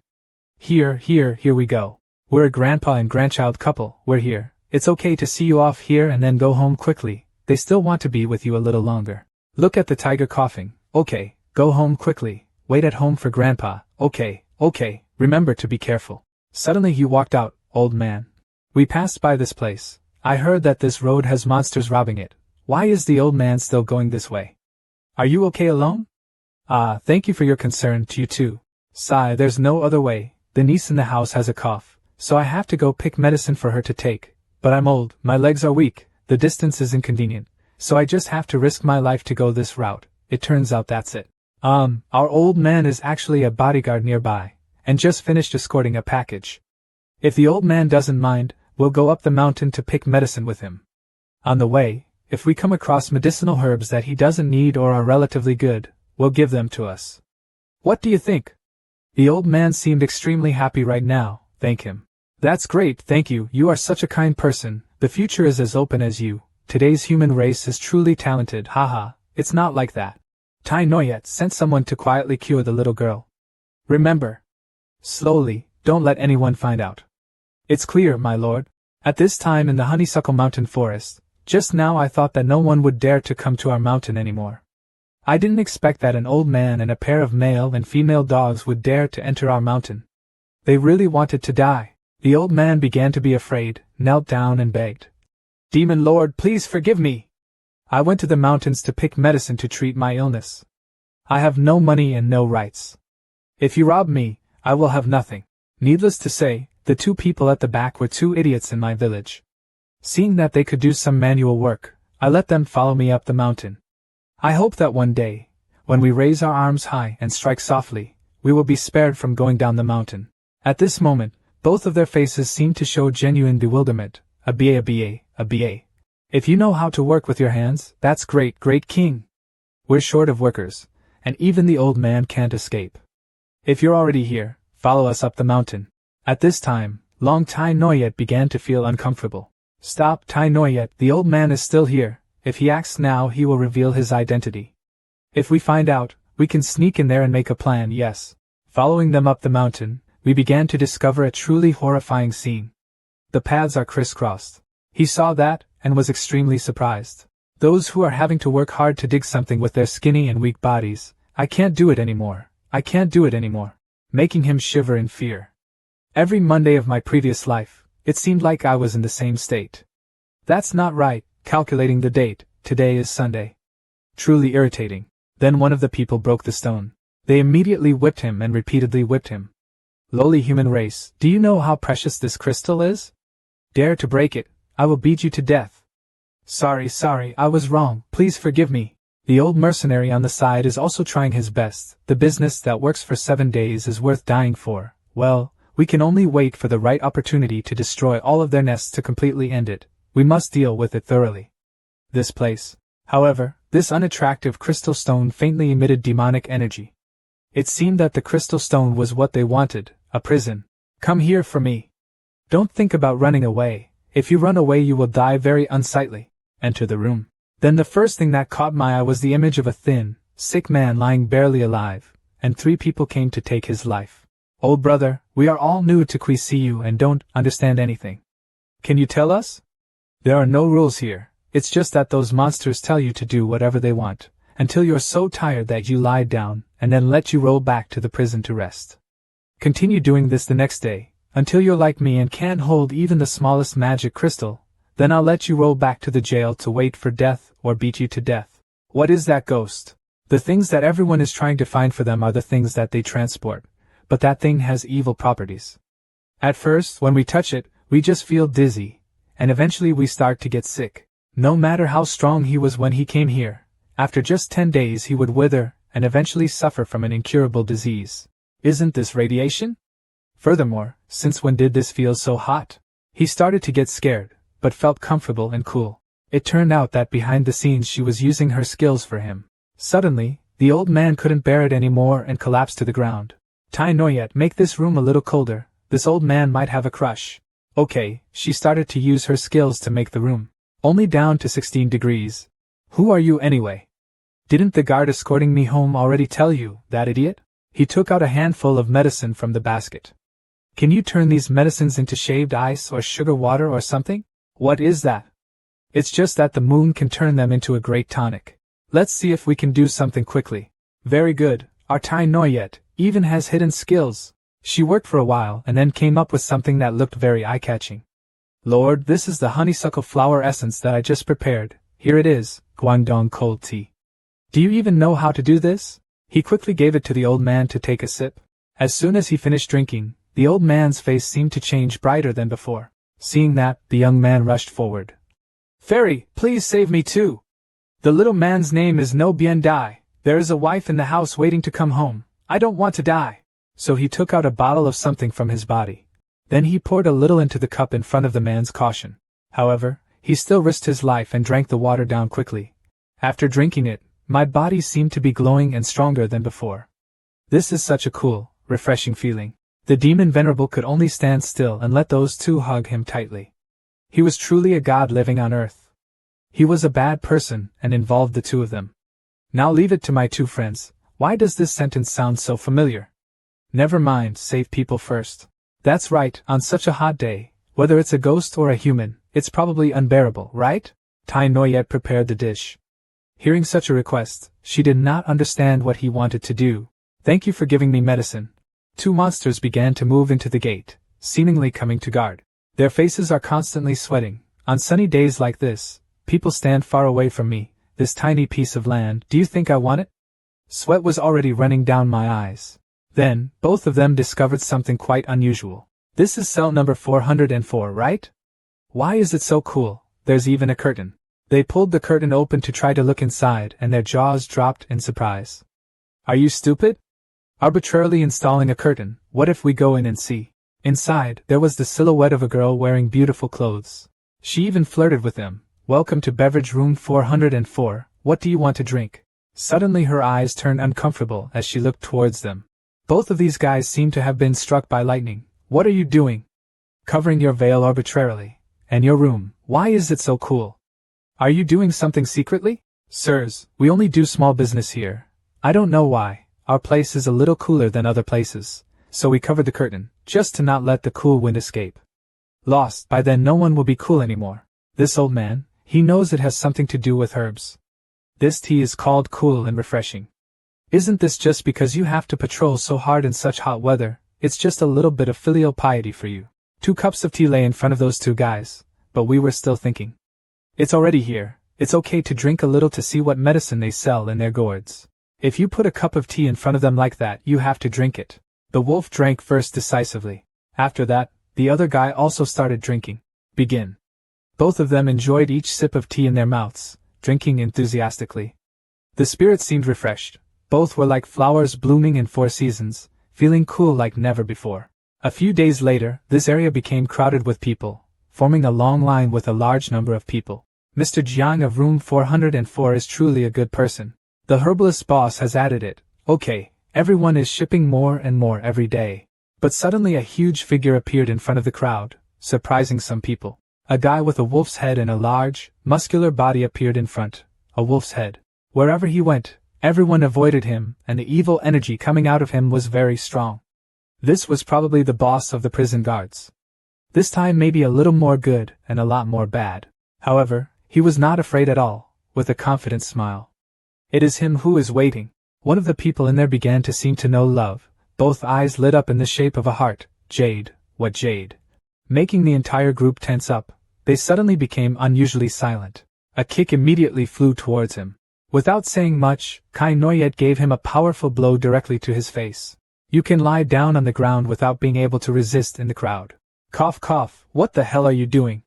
Speaker 1: Here we go. We're a grandpa and grandchild couple, we're here. It's okay to see you off here and then go home quickly. They still want to be with you a little longer. Look at the tiger coughing. Okay, go home quickly. Wait at home for grandpa. Okay, remember to be careful. Suddenly he walked out, old man. We passed by this place. I heard that this road has monsters robbing it. Why is the old man still going this way? Are you okay alone? Thank you for your concern, to you too. Sigh, there's no other way. The niece in the house has a cough, so I have to go pick medicine for her to take. But I'm old, my legs are weak, the distance is inconvenient, so I just have to risk my life to go this route. It turns out that's it. Our old man is actually a bodyguard nearby, and just finished escorting a package. If the old man doesn't mind, we'll go up the mountain to pick medicine with him. On the way, if we come across medicinal herbs that he doesn't need or are relatively good, we'll give them to us. What do you think? The old man seemed extremely happy right now, thank him. That's great, thank you, you are such a kind person, the future is as open as you, today's human race is truly talented, haha, it's not like that. Tai Noyet sent someone to quietly cure the little girl. Remember. Slowly, don't let anyone find out. It's clear, my lord. At this time in the honeysuckle mountain forest, just now I thought that no one would dare to come to our mountain anymore. I didn't expect that an old man and a pair of male and female dogs would dare to enter our mountain. They really wanted to die. The old man began to be afraid, knelt down and begged. Demon Lord, please forgive me. I went to the mountains to pick medicine to treat my illness. I have no money and no rights. If you rob me, I will have nothing. Needless to say, the two people at the back were two idiots in my village. Seeing that they could do some manual work, I let them follow me up the mountain. I hope that one day, when we raise our arms high and strike softly, we will be spared from going down the mountain. At this moment, both of their faces seemed to show genuine bewilderment. A BA. If you know how to work with your hands, that's great, great king. We're short of workers, and even the old man can't escape. If you're already here, follow us up the mountain. At this time, Long Tai Noyet began to feel uncomfortable. Stop, Tai Noyet, the old man is still here. If he acts now, he will reveal his identity. If we find out, we can sneak in there and make a plan, yes. Following them up the mountain, we began to discover a truly horrifying scene. The paths are crisscrossed. He saw that, and was extremely surprised. Those who are having to work hard to dig something with their skinny and weak bodies, I can't do it anymore, making him shiver in fear. Every Monday of my previous life, it seemed like I was in the same state. That's not right, calculating the date, today is Sunday. Truly irritating. Then one of the people broke the stone. They immediately whipped him and repeatedly whipped him. Lowly human race, do you know how precious this crystal is? Dare to break it, I will beat you to death. Sorry, I was wrong, please forgive me. The old mercenary on the side is also trying his best. The business that works for 7 days is worth dying for. Well, we can only wait for the right opportunity to destroy all of their nests to completely end it. We must deal with it thoroughly. This place. However, this unattractive crystal stone faintly emitted demonic energy. It seemed that the crystal stone was what they wanted, a prison. Come here for me. Don't think about running away. If you run away you will die very unsightly. Enter the room. Then the first thing that caught my eye was the image of a thin, sick man lying barely alive, and 3 people came to take his life. Old brother, we are all new to QCU and don't understand anything. Can you tell us? There are no rules here, it's just that those monsters tell you to do whatever they want, until you're so tired that you lie down, and then let you roll back to the prison to rest. Continue doing this the next day, until you're like me and can't hold even the smallest magic crystal. Then I'll let you roll back to the jail to wait for death or beat you to death. What is that ghost? The things that everyone is trying to find for them are the things that they transport, but that thing has evil properties. At first, when we touch it, we just feel dizzy, and eventually we start to get sick. No matter how strong he was when he came here, after just 10 days he would wither and eventually suffer from an incurable disease. Isn't this radiation? Furthermore, since when did this feel so hot? He started to get scared, but felt comfortable and cool. It turned out that behind the scenes she was using her skills for him. Suddenly, the old man couldn't bear it anymore and collapsed to the ground. Tai Noyet, make this room a little colder, this old man might have a crush. Okay, she started to use her skills to make the room only down to 16 degrees. Who are you anyway? Didn't the guard escorting me home already tell you, that idiot? He took out a handful of medicine from the basket. Can you turn these medicines into shaved ice or sugar water or something? What is that? It's just that the moon can turn them into a great tonic. Let's see if we can do something quickly. Very good, our Tai Noyet even has hidden skills. She worked for a while and then came up with something that looked very eye-catching. Lord, this is the honeysuckle flower essence that I just prepared. Here it is, Guangdong cold tea. Do you even know how to do this? He quickly gave it to the old man to take a sip. As soon as he finished drinking, the old man's face seemed to change brighter than before. Seeing that, the young man rushed forward. Fairy, please save me too. The little man's name is No Bien Dai. There is a wife in the house waiting to come home. I don't want to die. So he took out a bottle of something from his body. Then he poured a little into the cup in front of the man's caution. However, he still risked his life and drank the water down quickly. After drinking it, my body seemed to be glowing and stronger than before. This is such a cool, refreshing feeling. The demon venerable could only stand still and let those two hug him tightly. He was truly a god living on earth. He was a bad person and involved the two of them. Now leave it to my two friends. Why does this sentence sound so familiar? Never mind, save people first. That's right, on such a hot day, whether it's a ghost or a human, it's probably unbearable, right? Tai Noyet prepared the dish. Hearing such a request, she did not understand what he wanted to do. Thank you for giving me medicine. Two monsters began to move into the gate, seemingly coming to guard. Their faces are constantly sweating. On sunny days like this, people stand far away from me, this tiny piece of land. Do you think I want it? Sweat was already running down my eyes. Then, both of them discovered something quite unusual. This is cell number 404, right? Why is it so cool? There's even a curtain. They pulled the curtain open to try to look inside, and their jaws dropped in surprise. Are you stupid? Arbitrarily installing a curtain, what if we go in and see? Inside, there was the silhouette of a girl wearing beautiful clothes. She even flirted with them. Welcome to beverage room 404, what do you want to drink? Suddenly her eyes turned uncomfortable as she looked towards them. Both of these guys seemed to have been struck by lightning. What are you doing? Covering your veil arbitrarily. And your room, why is it so cool? Are you doing something secretly? Sirs, we only do small business here. I don't know why. Our place is a little cooler than other places, so we covered the curtain, just to not let the cool wind escape. Lost, by then no one will be cool anymore. This old man, he knows it has something to do with herbs. This tea is called cool and refreshing. Isn't this just because you have to patrol so hard in such hot weather? It's just a little bit of filial piety for you. 2 cups of tea lay in front of those two guys, but we were still thinking. It's already here, it's okay to drink a little to see what medicine they sell in their gourds. If you put a cup of tea in front of them like that, you have to drink it. The wolf drank first decisively. After that, the other guy also started drinking. Begin. Both of them enjoyed each sip of tea in their mouths, drinking enthusiastically. The spirit seemed refreshed. Both were like flowers blooming in 4 seasons, feeling cool like never before. A few days later, this area became crowded with people, forming a long line with a large number of people. Mr. Jiang of room 404 is truly a good person. The herbalist boss has added it. Okay, everyone is shipping more and more every day. But suddenly a huge figure appeared in front of the crowd, surprising some people. A guy with a wolf's head and a large, muscular body appeared in front. A wolf's head. Wherever he went, everyone avoided him, and the evil energy coming out of him was very strong. This was probably the boss of the prison guards. This time maybe a little more good and a lot more bad. However, he was not afraid at all, with a confident smile. It is him who is waiting. One of the people in there began to seem to know love. Both eyes lit up in the shape of a heart. Jade, what jade? Making the entire group tense up, they suddenly became unusually silent. A kick immediately flew towards him. Without saying much, Kai Noyet gave him a powerful blow directly to his face. You can lie down on the ground without being able to resist in the crowd. Cough cough, what the hell are you doing?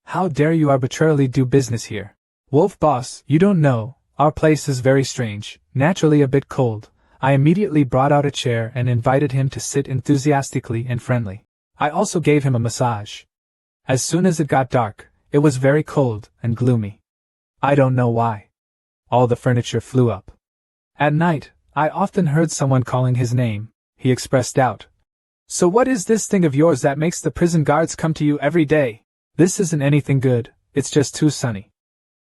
Speaker 1: How dare you arbitrarily do business here? Wolf boss, you don't know, our place is very strange, naturally a bit cold. I immediately brought out a chair and invited him to sit enthusiastically and friendly. I also gave him a massage. As soon as it got dark, it was very cold and gloomy. I don't know why. All the furniture flew up. At night, I often heard someone calling his name. He expressed doubt. So what is this thing of yours that makes the prison guards come to you every day? This isn't anything good, it's just too sunny.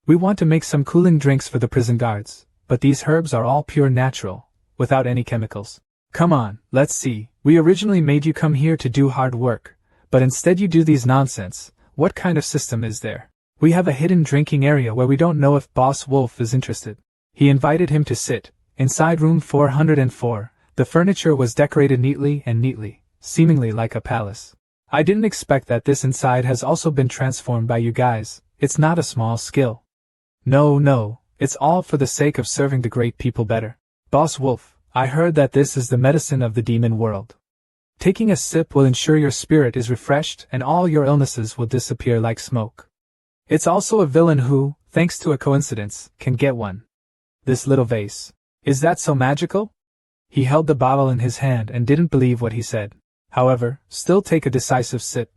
Speaker 1: We want to make some cooling drinks for the prison guards, but these herbs are all pure natural, without any chemicals. Come on, let's see, we originally made you come here to do hard work, but instead you do these nonsense. What kind of system is there? We have a hidden drinking area where we don't know if Boss Wolf is interested. He invited him to sit. Inside room 404, the furniture was decorated neatly, seemingly like a palace. I didn't expect that this inside has also been transformed by you guys. It's not a small skill. No, it's all for the sake of serving the great people better. Boss Wolf, I heard that this is the medicine of the demon world. Taking a sip will ensure your spirit is refreshed and all your illnesses will disappear like smoke. It's also a villain who, thanks to a coincidence, can get one. This little vase. Is that so magical? He held the bottle in his hand and didn't believe what he said. However, still take a decisive sip.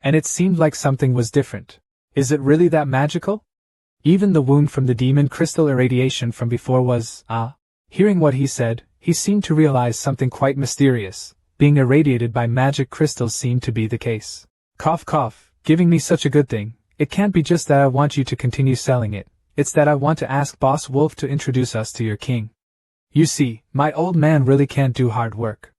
Speaker 1: And it seemed like something was different. Is it really that magical? Even the wound from the demon crystal irradiation from before was, Hearing what he said, he seemed to realize something quite mysterious. Being irradiated by magic crystals seemed to be the case. Cough cough, giving me such a good thing. It can't be just that I want you to continue selling it, it's that I want to ask Boss Wolf to introduce us to your king. You see, my old man really can't do hard work.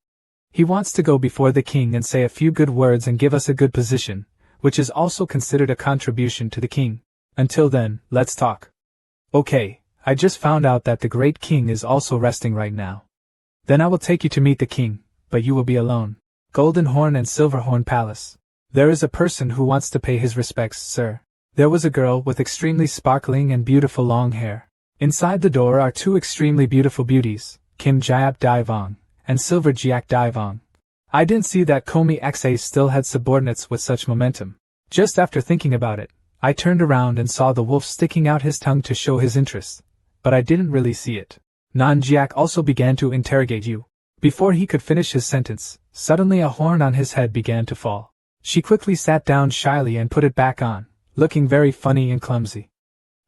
Speaker 1: He wants to go before the king and say a few good words and give us a good position, which is also considered a contribution to the king. Until then, let's talk. Okay, I just found out that the great king is also resting right now. Then I will take you to meet the king, but you will be alone. Golden Horn and Silver Horn Palace. There is a person who wants to pay his respects, sir. There was a girl with extremely sparkling and beautiful long hair. Inside the door are two extremely beautiful beauties, Kim Jiap Daivong and Silver Jiak Daivong. I didn't see that Komi XA still had subordinates with such momentum. Just after thinking about it, I turned around and saw the wolf sticking out his tongue to show his interest, but I didn't really see it. Nan Jiak also began to interrogate you. Before he could finish his sentence, suddenly a horn on his head began to fall. She quickly sat down shyly and put it back on, looking very funny and clumsy.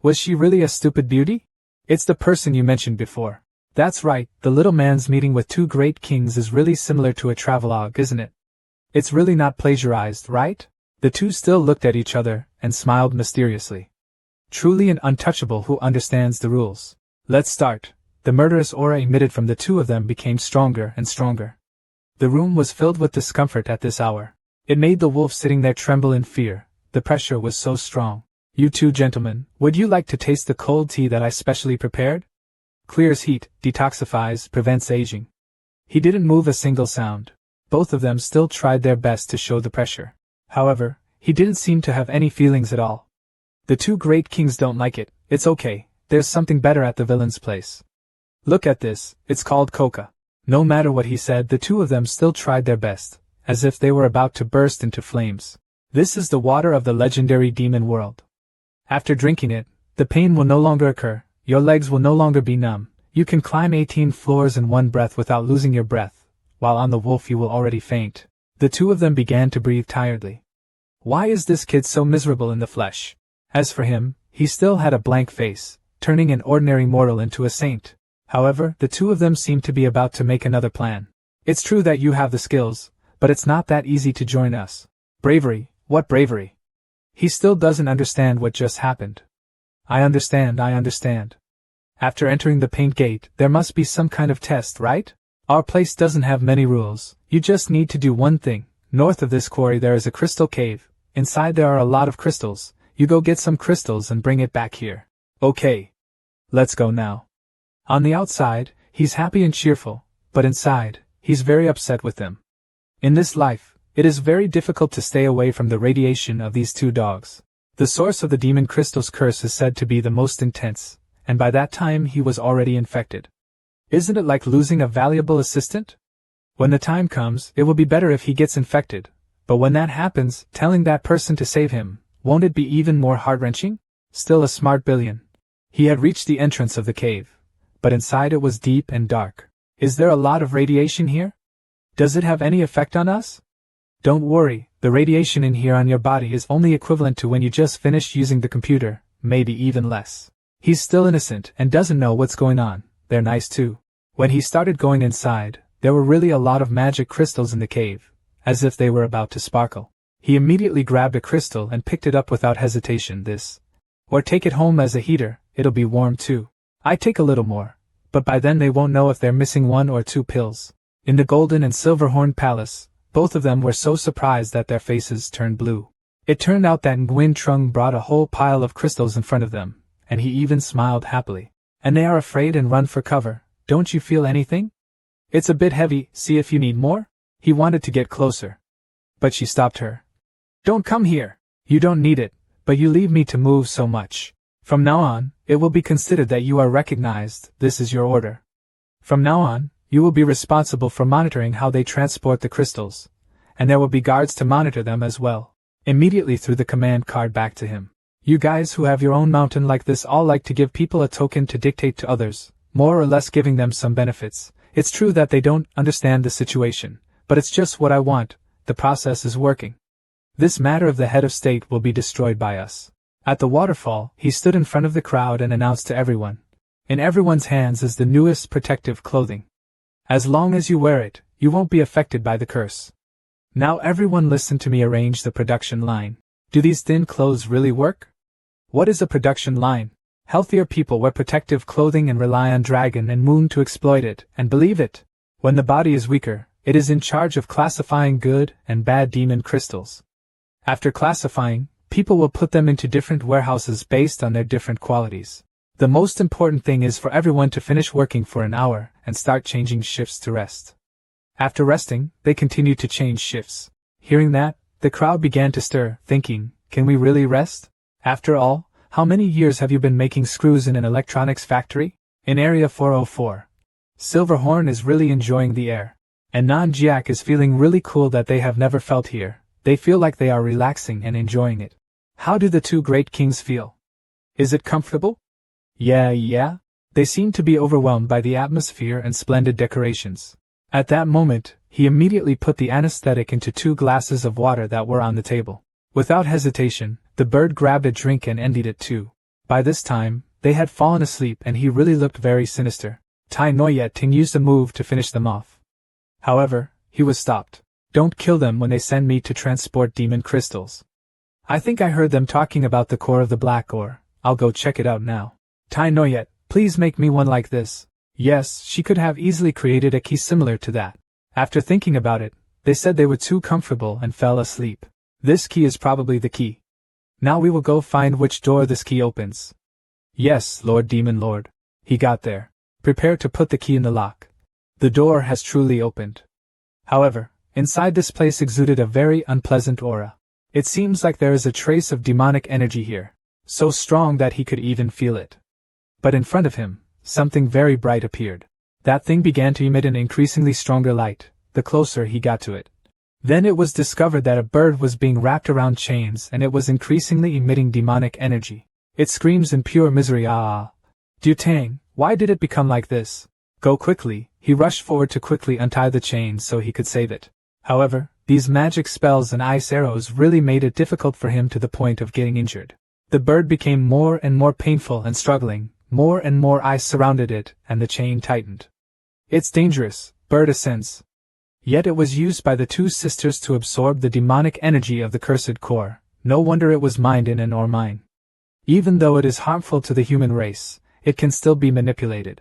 Speaker 1: Was she really a stupid beauty? It's the person you mentioned before. That's right, the little man's meeting with two great kings is really similar to a travelogue, isn't it? It's really not plagiarized, right? The two still looked at each other and smiled mysteriously. Truly an untouchable who understands the rules. Let's start. The murderous aura emitted from the two of them became stronger and stronger. The room was filled with discomfort at this hour. It made the wolf sitting there tremble in fear. The pressure was so strong. You two gentlemen, would you like to taste the cold tea that I specially prepared? Clears heat, detoxifies, prevents aging. He didn't move a single sound. Both of them still tried their best to show the pressure. However, he didn't seem to have any feelings at all. The two great kings don't like it. It's okay, there's something better at the villain's place. Look at this, it's called coca. No matter what he said, the two of them still tried their best, as if they were about to burst into flames. This is the water of the legendary demon world. After drinking it, the pain will no longer occur, your legs will no longer be numb, you can climb 18 floors in one breath without losing your breath, while on the wolf you will already faint. The two of them began to breathe tiredly. Why is this kid so miserable in the flesh? As for him, he still had a blank face, turning an ordinary mortal into a saint. However, the two of them seemed to be about to make another plan. It's true that you have the skills, but it's not that easy to join us. Bravery, what bravery? He still doesn't understand what just happened. I understand. After entering the paint gate, there must be some kind of test, right? Our place doesn't have many rules, you just need to do one thing. North of this quarry there is a crystal cave, inside there are a lot of crystals, you go get some crystals and bring it back here. Okay. Let's go now. On the outside, he's happy and cheerful, but inside, he's very upset with them. In this life, it is very difficult to stay away from the radiation of these two dogs. The source of the demon crystal's curse is said to be the most intense, and by that time he was already infected. Isn't it like losing a valuable assistant? When the time comes, it will be better if he gets infected, but when that happens, telling that person to save him, won't it be even more heart-wrenching? Still a smart billion. He had reached the entrance of the cave, but inside it was deep and dark. Is there a lot of radiation here? Does it have any effect on us? Don't worry, the radiation in here on your body is only equivalent to when you just finished using the computer, maybe even less. He's still innocent and doesn't know what's going on, they're nice too. When he started going inside, there were really a lot of magic crystals in the cave, as if they were about to sparkle. He immediately grabbed a crystal and picked it up without hesitation. Or take it home as a heater, it'll be warm too. I take a little more, but by then they won't know if they're missing 1 or 2 pills. In the Golden and Silver Horn Palace, both of them were so surprised that their faces turned blue. It turned out that Nguyen Trung brought a whole pile of crystals in front of them, and he even smiled happily. And they are afraid and run for cover. Don't you feel anything? It's a bit heavy, see if you need more? He wanted to get closer. But she stopped her. Don't come here. You don't need it, but you leave me to move so much. From now on, it will be considered that you are recognized, this is your order. From now on, you will be responsible for monitoring how they transport the crystals, and there will be guards to monitor them as well. Immediately threw the command card back to him. You guys who have your own mountain like this all like to give people a token to dictate to others, more or less giving them some benefits. It's true that they don't understand the situation, but it's just what I want, the process is working. This matter of the head of state will be destroyed by us. At the waterfall, he stood in front of the crowd and announced to everyone. In everyone's hands is the newest protective clothing. As long as you wear it, you won't be affected by the curse. Now everyone listen to me arrange the production line. Do these thin clothes really work? What is a production line? Healthier people wear protective clothing and rely on dragon and moon to exploit it, and believe it. When the body is weaker, it is in charge of classifying good and bad demon crystals. After classifying, people will put them into different warehouses based on their different qualities. The most important thing is for everyone to finish working for an hour and start changing shifts to rest. After resting, they continue to change shifts. Hearing that, the crowd began to stir, thinking, can we really rest? After all, how many years have you been making screws in an electronics factory? In Area 404. Silverhorn is really enjoying the air. And Non-Jiak is feeling really cool that they have never felt here. They feel like they are relaxing and enjoying it. How do the two great kings feel? Is it comfortable? Yeah. They seem to be overwhelmed by the atmosphere and splendid decorations. At that moment, he immediately put the anesthetic into 2 glasses of water that were on the table. Without hesitation, the bird grabbed a drink and emptied it too. By this time, they had fallen asleep and he really looked very sinister. Tai Noyet Ting used a move to finish them off. However, he was stopped. Don't kill them when they send me to transport demon crystals. I think I heard them talking about the core of the black ore. I'll go check it out now. Tai Noyet, please make me one like this. Yes, she could have easily created a key similar to that. After thinking about it, they said they were too comfortable and fell asleep. This key is probably the key. Now we will go find which door this key opens. Yes, Lord Demon Lord. He got there. Prepare to put the key in the lock. The door has truly opened. However, inside this place exuded a very unpleasant aura. It seems like there is a trace of demonic energy here, so strong that he could even feel it. But in front of him, something very bright appeared. That thing began to emit an increasingly stronger light, the closer he got to it. Then it was discovered that a bird was being wrapped around chains and it was increasingly emitting demonic energy. It screams in pure misery. Du Tang, why did it become like this? Go quickly. He rushed forward to quickly untie the chains so he could save it. However, these magic spells and ice arrows really made it difficult for him to the point of getting injured. The bird became more and more painful and struggling, more and more ice surrounded it, and the chain tightened. It's dangerous, bird ascends. Yet it was used by the 2 sisters to absorb the demonic energy of the cursed core. No wonder it was mined in an ore mine. Even though it is harmful to the human race, it can still be manipulated.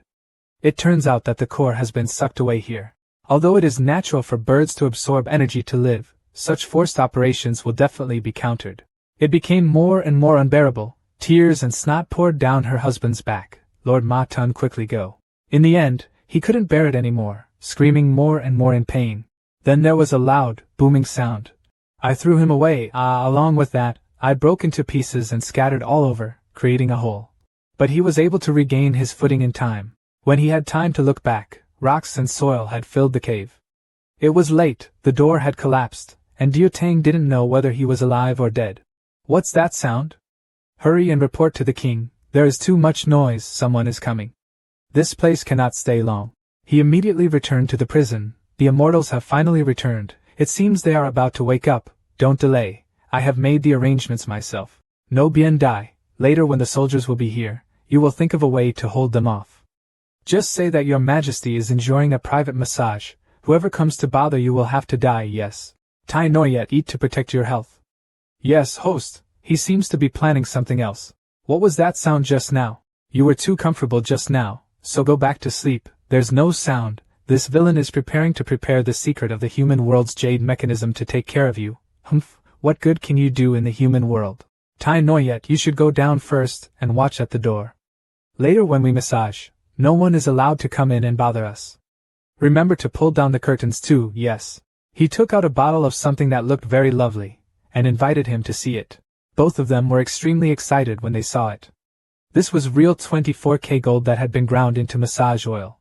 Speaker 1: It turns out that the core has been sucked away here. Although it is natural for birds to absorb energy to live, such forced operations will definitely be countered. It became more and more unbearable. Tears and snot poured down her husband's back. Lord Ma Tun quickly go. In the end, he couldn't bear it anymore, screaming more and more in pain. Then there was a loud, booming sound. I threw him away. Along with that, I broke into pieces and scattered all over, creating a hole. But he was able to regain his footing in time. When he had time to look back, rocks and soil had filled the cave. It was late, the door had collapsed, and Du Tang didn't know whether he was alive or dead. What's that sound? Hurry and report to the king. There is too much noise, someone is coming. This place cannot stay long. He immediately returned to the prison. The immortals have finally returned. It seems they are about to wake up. Don't delay. I have made the arrangements myself. No bien die. Later when the soldiers will be here, you will think of a way to hold them off. Just say that your majesty is enjoying a private massage. Whoever comes to bother you will have to die, yes. Tai Noyet, eat to protect your health. Yes, host. He seems to be planning something else. What was that sound just now? You were too comfortable just now, so go back to sleep. There's no sound. This villain is preparing to prepare the secret of the human world's jade mechanism to take care of you. Humph, what good can you do in the human world? Tai Noyet, you should go down first and watch at the door. Later when we massage, no one is allowed to come in and bother us. Remember to pull down the curtains too, yes. He took out a bottle of something that looked very lovely, and invited him to see it. Both of them were extremely excited when they saw it. This was real 24K gold that had been ground into massage oil.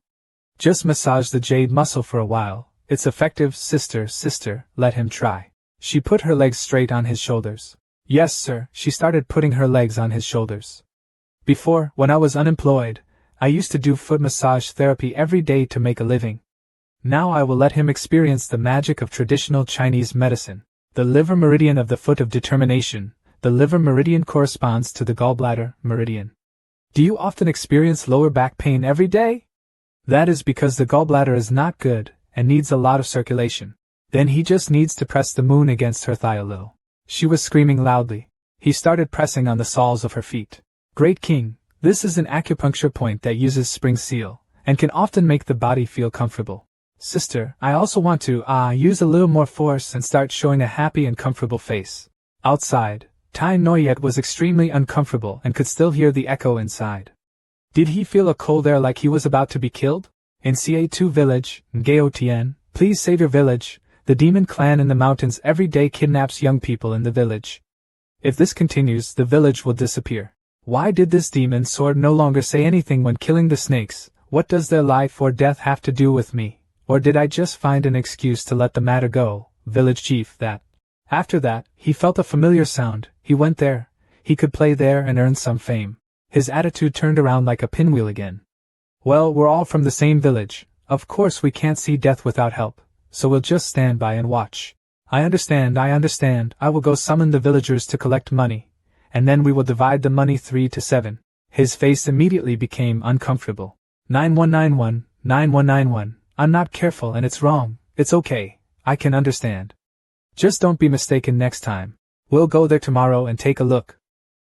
Speaker 1: Just massage the jade muscle for a while. It's effective, sister, let him try. She put her legs straight on his shoulders. Yes, sir, she started putting her legs on his shoulders. Before, when I was unemployed, I used to do foot massage therapy every day to make a living. Now I will let him experience the magic of traditional Chinese medicine. The liver meridian of the foot of determination. The liver meridian corresponds to the gallbladder meridian. Do you often experience lower back pain every day? That is because the gallbladder is not good and needs a lot of circulation. Then he just needs to press the moon against her thigh a little. She was screaming loudly. He started pressing on the soles of her feet. Great King, this is an acupuncture point that uses spring seal, and can often make the body feel comfortable. Sister, I also want to, use a little more force and start showing a happy and comfortable face. Outside, Tai Noyet was extremely uncomfortable and could still hear the echo inside. Did he feel a cold air like he was about to be killed? In CA2 village, Gaotien, please save your village. The demon clan in the mountains every day kidnaps young people in the village. If this continues, the village will disappear. Why did this demon sword no longer say anything when killing the snakes? What does their life or death have to do with me? Or did I just find an excuse to let the matter go? Village chief that. After that, he felt a familiar sound. He went there. He could play there and earn some fame. His attitude turned around like a pinwheel again. Well, we're all from the same village. Of course we can't see death without help, so we'll just stand by and watch. I understand. I will go summon the villagers to collect money, and then we will divide the money 3 to 7. His face immediately became uncomfortable. 9191. I'm not careful and it's wrong. It's okay. I can understand. Just don't be mistaken next time. We'll go there tomorrow and take a look.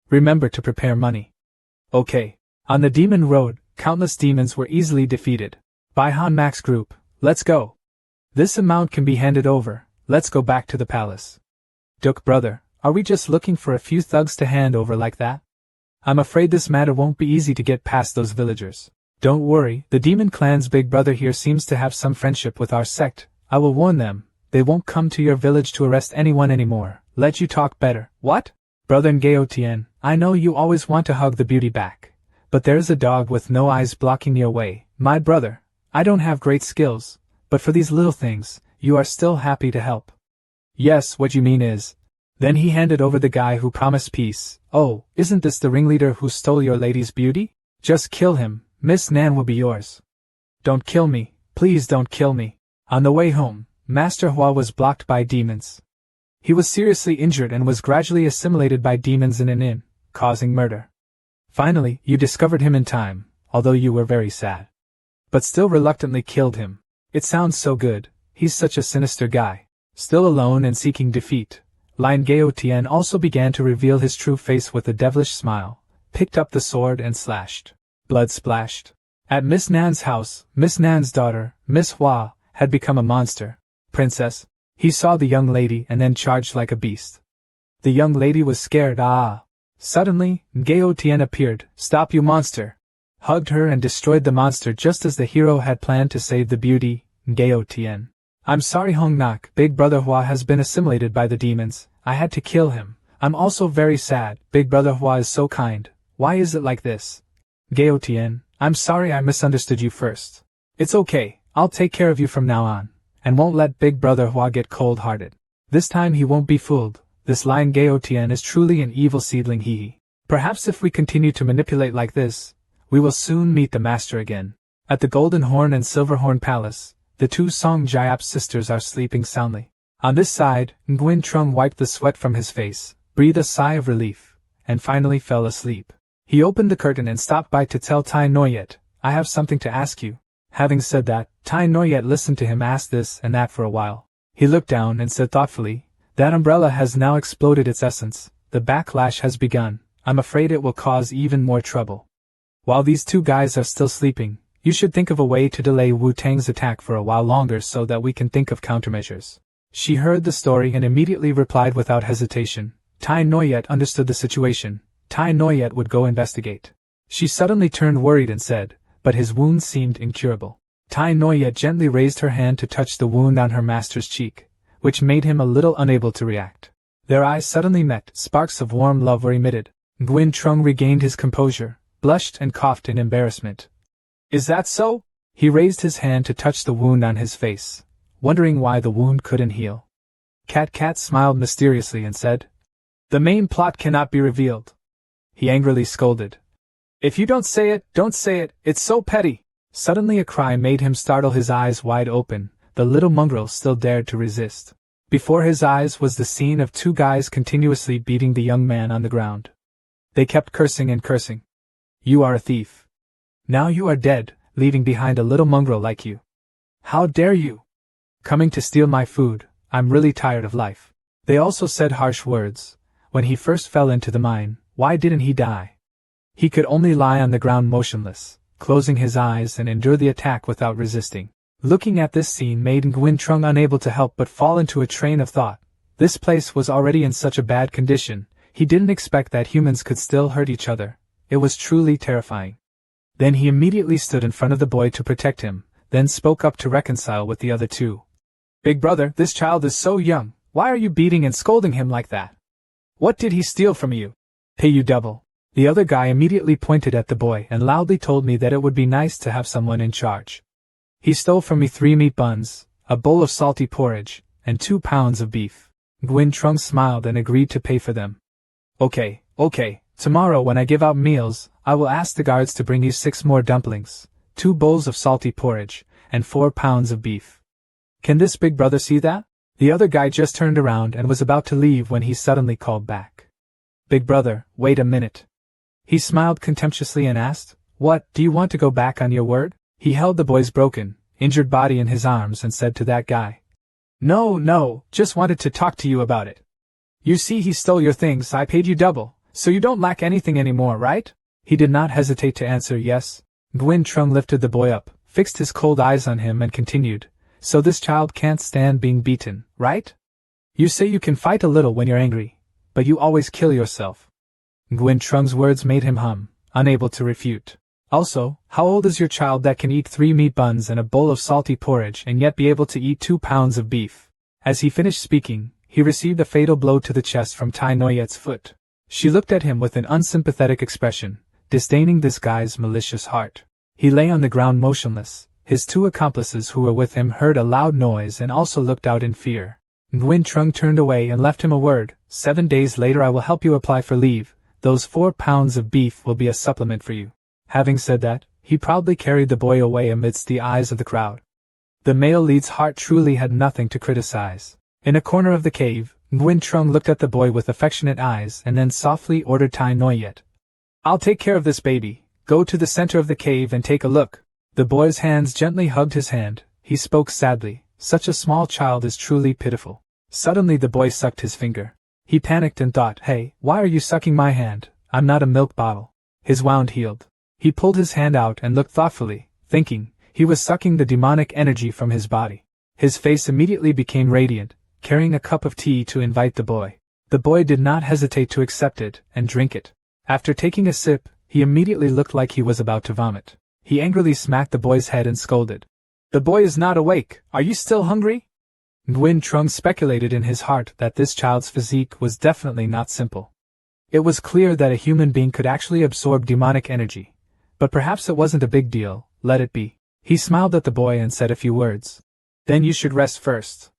Speaker 1: Remember to prepare money. Okay. On the demon road, countless demons were easily defeated. By Han Max Group, let's go. This amount can be handed over. Let's go back to the palace. Duke brother, are we just looking for a few thugs to hand over like that? I'm afraid this matter won't be easy to get past those villagers. Don't worry, the demon clan's big brother here seems to have some friendship with our sect. I will warn them. They won't come to your village to arrest anyone anymore. Let you talk better. What? Brother Gaotien, I know you always want to hug the beauty back. But there's a dog with no eyes blocking your way. My brother, I don't have great skills, but for these little things, you are still happy to help. Yes, what you mean is. Then he handed over the guy who promised peace. Oh, isn't this the ringleader who stole your lady's beauty? Just kill him. Miss Nan will be yours. Don't kill me. Please don't kill me. On the way home, Master Hua was blocked by demons. He was seriously injured and was gradually assimilated by demons in an inn, causing murder. Finally, you discovered him in time, although you were very sad. But still reluctantly killed him. It sounds so good. He's such a sinister guy. Still alone and seeking defeat, Lin Gaotien also began to reveal his true face with a devilish smile, picked up the sword and slashed. Blood splashed. At Miss Nan's house, Miss Nan's daughter, Miss Hua, had become a monster. Princess. He saw the young lady and then charged like a beast. The young lady was scared. Suddenly, Gaotien appeared. Stop, you monster! Hugged her and destroyed the monster just as the hero had planned to save the beauty, Gaotien. I'm sorry Hong Nak, Big Brother Hua has been assimilated by the demons. I had to kill him. I'm also very sad. Big Brother Hua is so kind. Why is it like this? Gaotien, I'm sorry I misunderstood you first. It's okay, I'll take care of you from now on, and won't let Big Brother Hua get cold-hearted. This time he won't be fooled. This Lin Gaotien is truly an evil seedling he. Perhaps if we continue to manipulate like this, we will soon meet the master again. At the Golden Horn and Silver Horn Palace, the two Song Jiap sisters are sleeping soundly. On this side, Nguyen Trung wiped the sweat from his face, breathed a sigh of relief, and finally fell asleep. He opened the curtain and stopped by to tell Tai Noyet, I have something to ask you. Having said that, Tai Noyet listened to him ask this and that for a while. He looked down and said thoughtfully, that umbrella has now exploded its essence. The backlash has begun. I'm afraid it will cause even more trouble. While these two guys are still sleeping, you should think of a way to delay Wu Tang's attack for a while longer so that we can think of countermeasures. She heard the story and immediately replied without hesitation. Tai Noyet understood the situation. Tai Noyet would go investigate. She suddenly turned worried and said, but his wound seemed incurable. Tai Noyet gently raised her hand to touch the wound on her master's cheek, which made him a little unable to react. Their eyes suddenly met. Sparks of warm love were emitted. Nguyen Trung regained his composure, blushed and coughed in embarrassment. Is that so? He raised his hand to touch the wound on his face, wondering why the wound couldn't heal. Cat smiled mysteriously and said, the main plot cannot be revealed. He angrily scolded. If you don't say it, it's so petty. Suddenly a cry made him startle, his eyes wide open. The little mongrel still dared to resist. Before his eyes was the scene of two guys continuously beating the young man on the ground. They kept cursing and cursing. You are a thief. Now you are dead, leaving behind a little mongrel like you. How dare you? Coming to steal my food. I'm really tired of life. They also said harsh words. When he first fell into the mine, why didn't he die? He could only lie on the ground motionless, closing his eyes and endure the attack without resisting. Looking at this scene made Nguyen Trung unable to help but fall into a train of thought. This place was already in such a bad condition, he didn't expect that humans could still hurt each other. It was truly terrifying. Then he immediately stood in front of the boy to protect him, then spoke up to reconcile with the other two. Big brother, this child is so young, why are you beating and scolding him like that? What did he steal from you? Pay you double. The other guy immediately pointed at the boy and loudly told me that it would be nice to have someone in charge. He stole from me 3 meat buns, a bowl of salty porridge, and 2 pounds of beef. Nguyen Trung smiled and agreed to pay for them. Okay, tomorrow when I give out meals, I will ask the guards to bring you 6 more dumplings, 2 bowls of salty porridge, and 4 pounds of beef. Can this big brother see that? The other guy just turned around and was about to leave when he suddenly called back. Big brother, wait a minute. He smiled contemptuously and asked, What, do you want to go back on your word? He held the boy's broken, injured body in his arms and said to that guy, No, just wanted to talk to you about it. You see he stole your things, I paid you double, so you don't lack anything anymore, right? He did not hesitate to answer yes. Nguyen Trung lifted the boy up, fixed his cold eyes on him and continued, So this child can't stand being beaten, right? You say you can fight a little when you're angry, but you always kill yourself. Nguyen Trung's words made him hum, unable to refute. Also, how old is your child that can eat 3 meat buns and a bowl of salty porridge and yet be able to eat 2 pounds of beef? As he finished speaking, he received a fatal blow to the chest from Tai Noyet's foot. She looked at him with an unsympathetic expression, disdaining this guy's malicious heart. He lay on the ground motionless. His 2 accomplices who were with him heard a loud noise and also looked out in fear. Nguyen Trung turned away and left him a word, 7 days later I will help you apply for leave, those 4 pounds of beef will be a supplement for you. Having said that, he proudly carried the boy away amidst the eyes of the crowd. The male lead's heart truly had nothing to criticize. In a corner of the cave, Nguyen Trung looked at the boy with affectionate eyes and then softly ordered Tai Noyet. I'll take care of this baby, go to the center of the cave and take a look. The boy's hands gently hugged his hand. He spoke sadly, such a small child is truly pitiful. Suddenly the boy sucked his finger. He panicked and thought, Hey, why are you sucking my hand? I'm not a milk bottle. His wound healed. He pulled his hand out and looked thoughtfully, thinking, he was sucking the demonic energy from his body. His face immediately became radiant, carrying a cup of tea to invite the boy. The boy did not hesitate to accept it and drink it. After taking a sip, he immediately looked like he was about to vomit. He angrily smacked the boy's head and scolded. The boy is not awake, are you still hungry? Nguyen Trung speculated in his heart that this child's physique was definitely not simple. It was clear that a human being could actually absorb demonic energy. But perhaps it wasn't a big deal, let it be. He smiled at the boy and said a few words. Then you should rest first.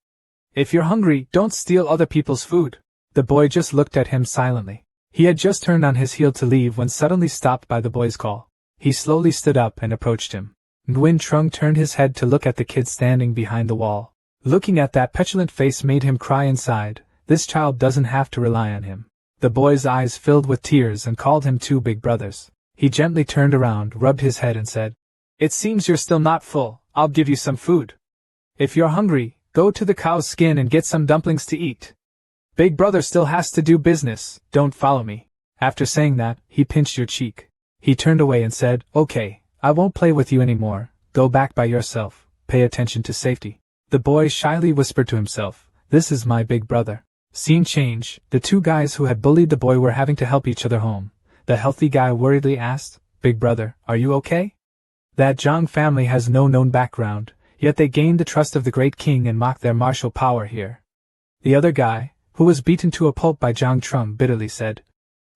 Speaker 1: If you're hungry, don't steal other people's food. The boy just looked at him silently. He had just turned on his heel to leave when suddenly stopped by the boy's call. He slowly stood up and approached him. Nguyen Trung turned his head to look at the kid standing behind the wall. Looking at that petulant face made him cry inside. This child doesn't have to rely on him. The boy's eyes filled with tears and called him 2 big brothers. He gently turned around, rubbed his head and said, It seems you're still not full, I'll give you some food. If you're hungry, go to the cow's skin and get some dumplings to eat. Big brother still has to do business, don't follow me. After saying that, he pinched your cheek. He turned away and said, Okay, I won't play with you anymore, go back by yourself, pay attention to safety. The boy shyly whispered to himself, This is my big brother. Scene change, the 2 guys who had bullied the boy were having to help each other home. The healthy guy worriedly asked, Big brother, are you okay? That Zhang family has no known background, yet they gained the trust of the great king and mocked their martial power here. The other guy, who was beaten to a pulp by Zhang Trung, bitterly said,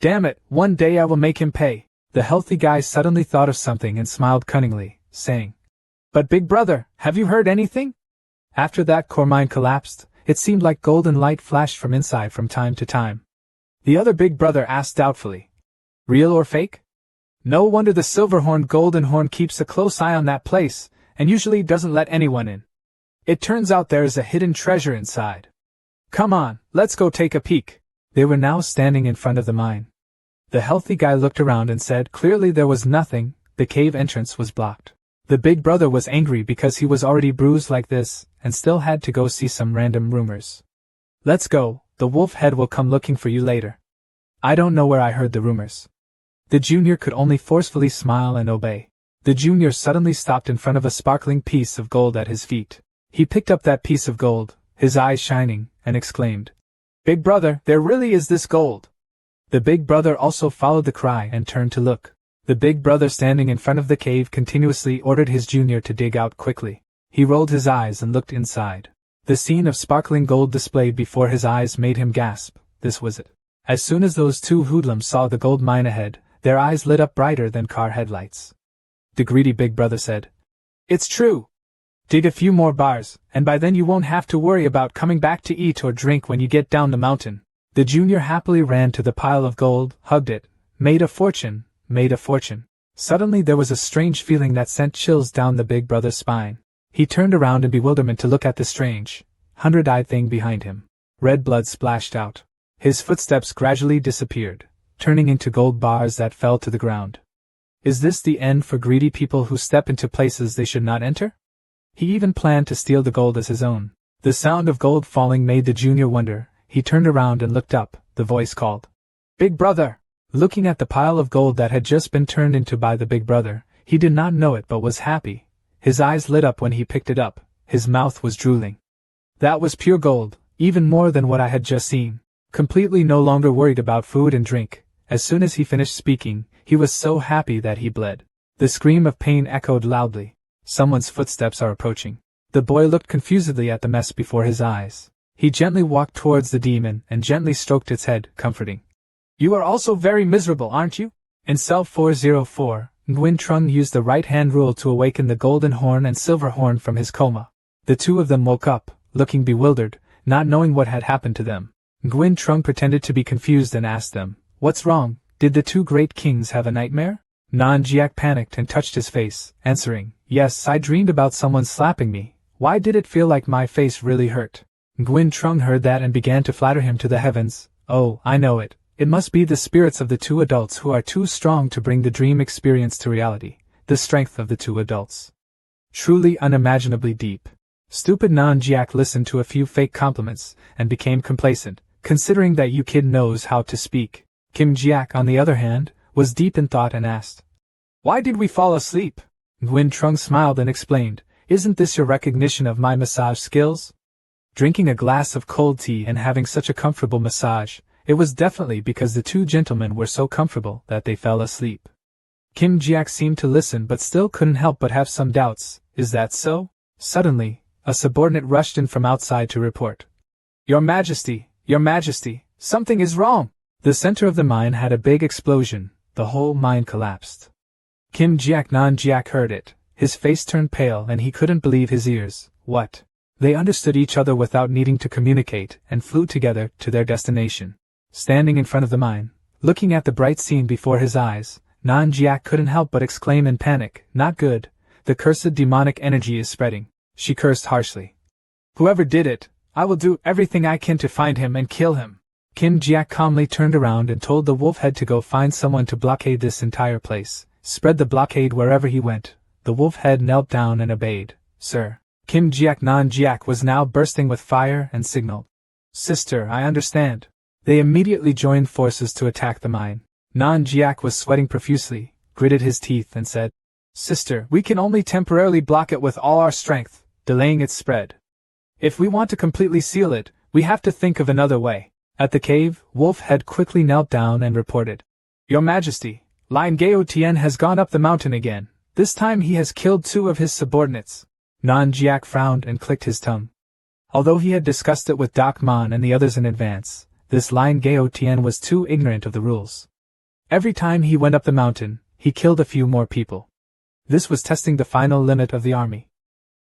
Speaker 1: Damn it, one day I will make him pay. The healthy guy suddenly thought of something and smiled cunningly, saying, But big brother, have you heard anything? After that core mine collapsed, it seemed like golden light flashed from inside from time to time. The other big brother asked doubtfully, Real or fake? No wonder the silver-horned golden horn keeps a close eye on that place, and usually doesn't let anyone in. It turns out there is a hidden treasure inside. Come on, let's go take a peek. They were now standing in front of the mine. The healthy guy looked around and said clearly there was nothing, the cave entrance was blocked. The big brother was angry because he was already bruised like this, and still had to go see some random rumors. Let's go, The wolf head will come looking for you later. I don't know where I heard the rumors. The junior could only forcefully smile and obey. The junior suddenly stopped in front of a sparkling piece of gold at his feet. He picked up that piece of gold, his eyes shining, and exclaimed, "Big brother, there really is this gold!" The big brother also followed the cry and turned to look. The big brother standing in front of the cave continuously ordered his junior to dig out quickly. He rolled his eyes and looked inside. The scene of sparkling gold displayed before his eyes made him gasp. This was it. As soon as those two hoodlums saw the gold mine ahead, their eyes lit up brighter than car headlights. The greedy big brother said, "It's true. Dig a few more bars, and by then you won't have to worry about coming back to eat or drink when you get down the mountain." The junior happily ran to the pile of gold, hugged it, made a fortune. Suddenly there was a strange feeling that sent chills down the big brother's spine. He turned around in bewilderment to look at the strange, hundred-eyed thing behind him. Red blood splashed out. His footsteps gradually disappeared, turning into gold bars that fell to the ground. Is this the end for greedy people who step into places they should not enter? He even planned to steal the gold as his own. The sound of gold falling made the junior wonder. He turned around and looked up. The voice called, "Big brother!" Looking at the pile of gold that had just been turned into by the big brother, he did not know it but was happy. His eyes lit up when he picked it up. His mouth was drooling. That was pure gold, even more than what I had just seen. Completely no longer worried about food and drink. As soon as he finished speaking, he was so happy that he bled. The scream of pain echoed loudly. Someone's footsteps are approaching. The boy looked confusedly at the mess before his eyes. He gently walked towards the demon and gently stroked its head, comforting. "You are also very miserable, aren't you?" In cell 404, Nguyen Trung used the right-hand rule to awaken the golden horn and silver horn from his coma. The two of them woke up, looking bewildered, not knowing what had happened to them. Nguyen Trung pretended to be confused and asked them, "What's wrong? Did the two great kings have a nightmare?" Nan Jiak panicked and touched his face, answering, "Yes, I dreamed about someone slapping me. Why did it feel like my face really hurt?" Nguyen Trung heard that and began to flatter him to the heavens. "Oh, I know it. It must be the spirits of the two adults who are too strong to bring the dream experience to reality. The strength of the two adults. Truly unimaginably deep." Stupid Nan Jiak listened to a few fake compliments, and became complacent, considering that you kid knows how to speak. Kim Jiak, on the other hand, was deep in thought and asked, "Why did we fall asleep?" Nguyen Trung smiled and explained, "Isn't this your recognition of my massage skills?" Drinking a glass of cold tea and having such a comfortable massage, it was definitely because the two gentlemen were so comfortable that they fell asleep. Kim Jiak seemed to listen but still couldn't help but have some doubts. Is that so? Suddenly, a subordinate rushed in from outside to report. Your Majesty, something is wrong!" The center of the mine had a big explosion. The whole mine collapsed. Kim Jiak Nan Jiak heard it. His face turned pale and he couldn't believe his ears. What? They understood each other without needing to communicate and flew together to their destination. Standing in front of the mine, looking at the bright scene before his eyes, Nan Jiak couldn't help but exclaim in panic, "Not good. The cursed demonic energy is spreading." She cursed harshly. "Whoever did it, I will do everything I can to find him and kill him." Kim Jiak calmly turned around and told the wolf head to go find someone to blockade this entire place, spread the blockade wherever he went. The wolf head knelt down and obeyed. "Sir." Kim Jiak Nan Jiak was now bursting with fire and signaled, "Sister, I understand." They immediately joined forces to attack the mine. Nan Jiak was sweating profusely, gritted his teeth and said, "Sister, we can only temporarily block it with all our strength, delaying its spread. If we want to completely seal it, we have to think of another way." At the cave, Wolf Head quickly knelt down and reported, "Your Majesty, Lion Gao Tien has gone up the mountain again. This time he has killed 2 of his subordinates." Nan Jiak frowned and clicked his tongue. Although he had discussed it with Doc Man and the others in advance, this Lion Gao Tien was too ignorant of the rules. Every time he went up the mountain, he killed a few more people. This was testing the final limit of the army.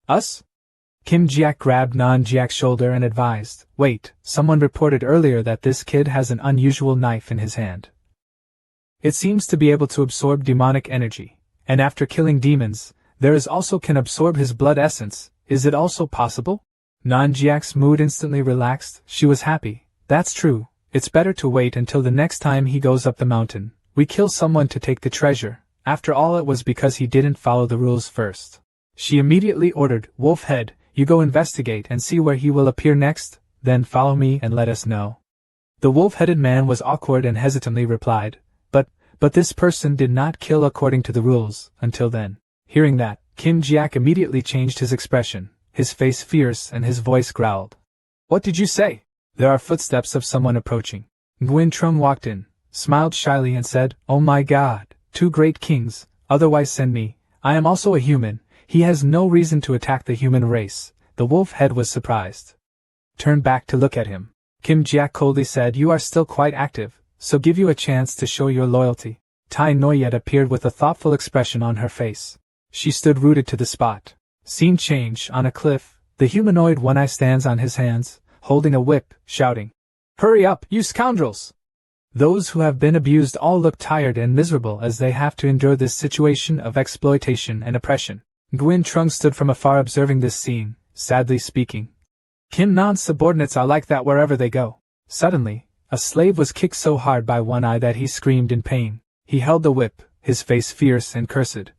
Speaker 1: "Us?" Kim Jiak grabbed Nan Jiak's shoulder and advised, "Wait, someone reported earlier that this kid has an unusual knife in his hand. It seems to be able to absorb demonic energy, and after killing demons, there is also can absorb his blood essence. Is it also possible?" Nan Jiak's mood instantly relaxed. She was happy. "That's true. It's better to wait until the next time he goes up the mountain. We kill someone to take the treasure. After all, it was because he didn't follow the rules first." She immediately ordered, "Wolf Head, you go investigate and see where he will appear next, then follow me and let us know." The wolf-headed man was awkward and hesitantly replied, But this person did not kill according to the rules, until then. Hearing that, Kim Jiak immediately changed his expression, his face fierce and his voice growled. What did you say? There are footsteps of someone approaching. Nguyen Trung walked in, smiled shyly and said, Oh my God, 2 great kings, otherwise send me, I am also a human, he has no reason to attack the human race. The wolf head was surprised. Turned back to look at him. Kim Jiak coldly said, You are still quite active, so give you a chance to show your loyalty. Tai Noyet appeared with a thoughtful expression on her face. She stood rooted to the spot. Scene change. On a cliff, the humanoid One-Eye stands on his hands, holding a whip, shouting, Hurry up, you scoundrels! Those who have been abused all look tired and miserable as they have to endure this situation of exploitation and oppression. Nguyen Trung stood from afar observing this scene, sadly speaking. Kim Nan's subordinates are like that wherever they go. Suddenly, a slave was kicked so hard by One-Eye that he screamed in pain. He held the whip, his face fierce and cursed.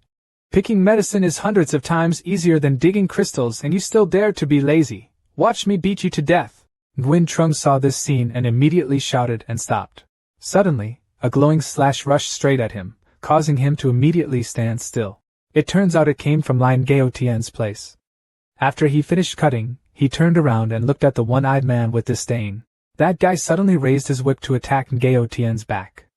Speaker 1: Picking medicine is hundreds of times easier than digging crystals and you still dare to be lazy. Watch me beat you to death. Nguyen Trung saw this scene and immediately shouted and stopped. Suddenly, a glowing slash rushed straight at him, causing him to immediately stand still. It turns out it came from Lin Gao Tian's place. After he finished cutting, he turned around and looked at the one-eyed man with disdain. That guy suddenly raised his whip to attack Gao Tian's back.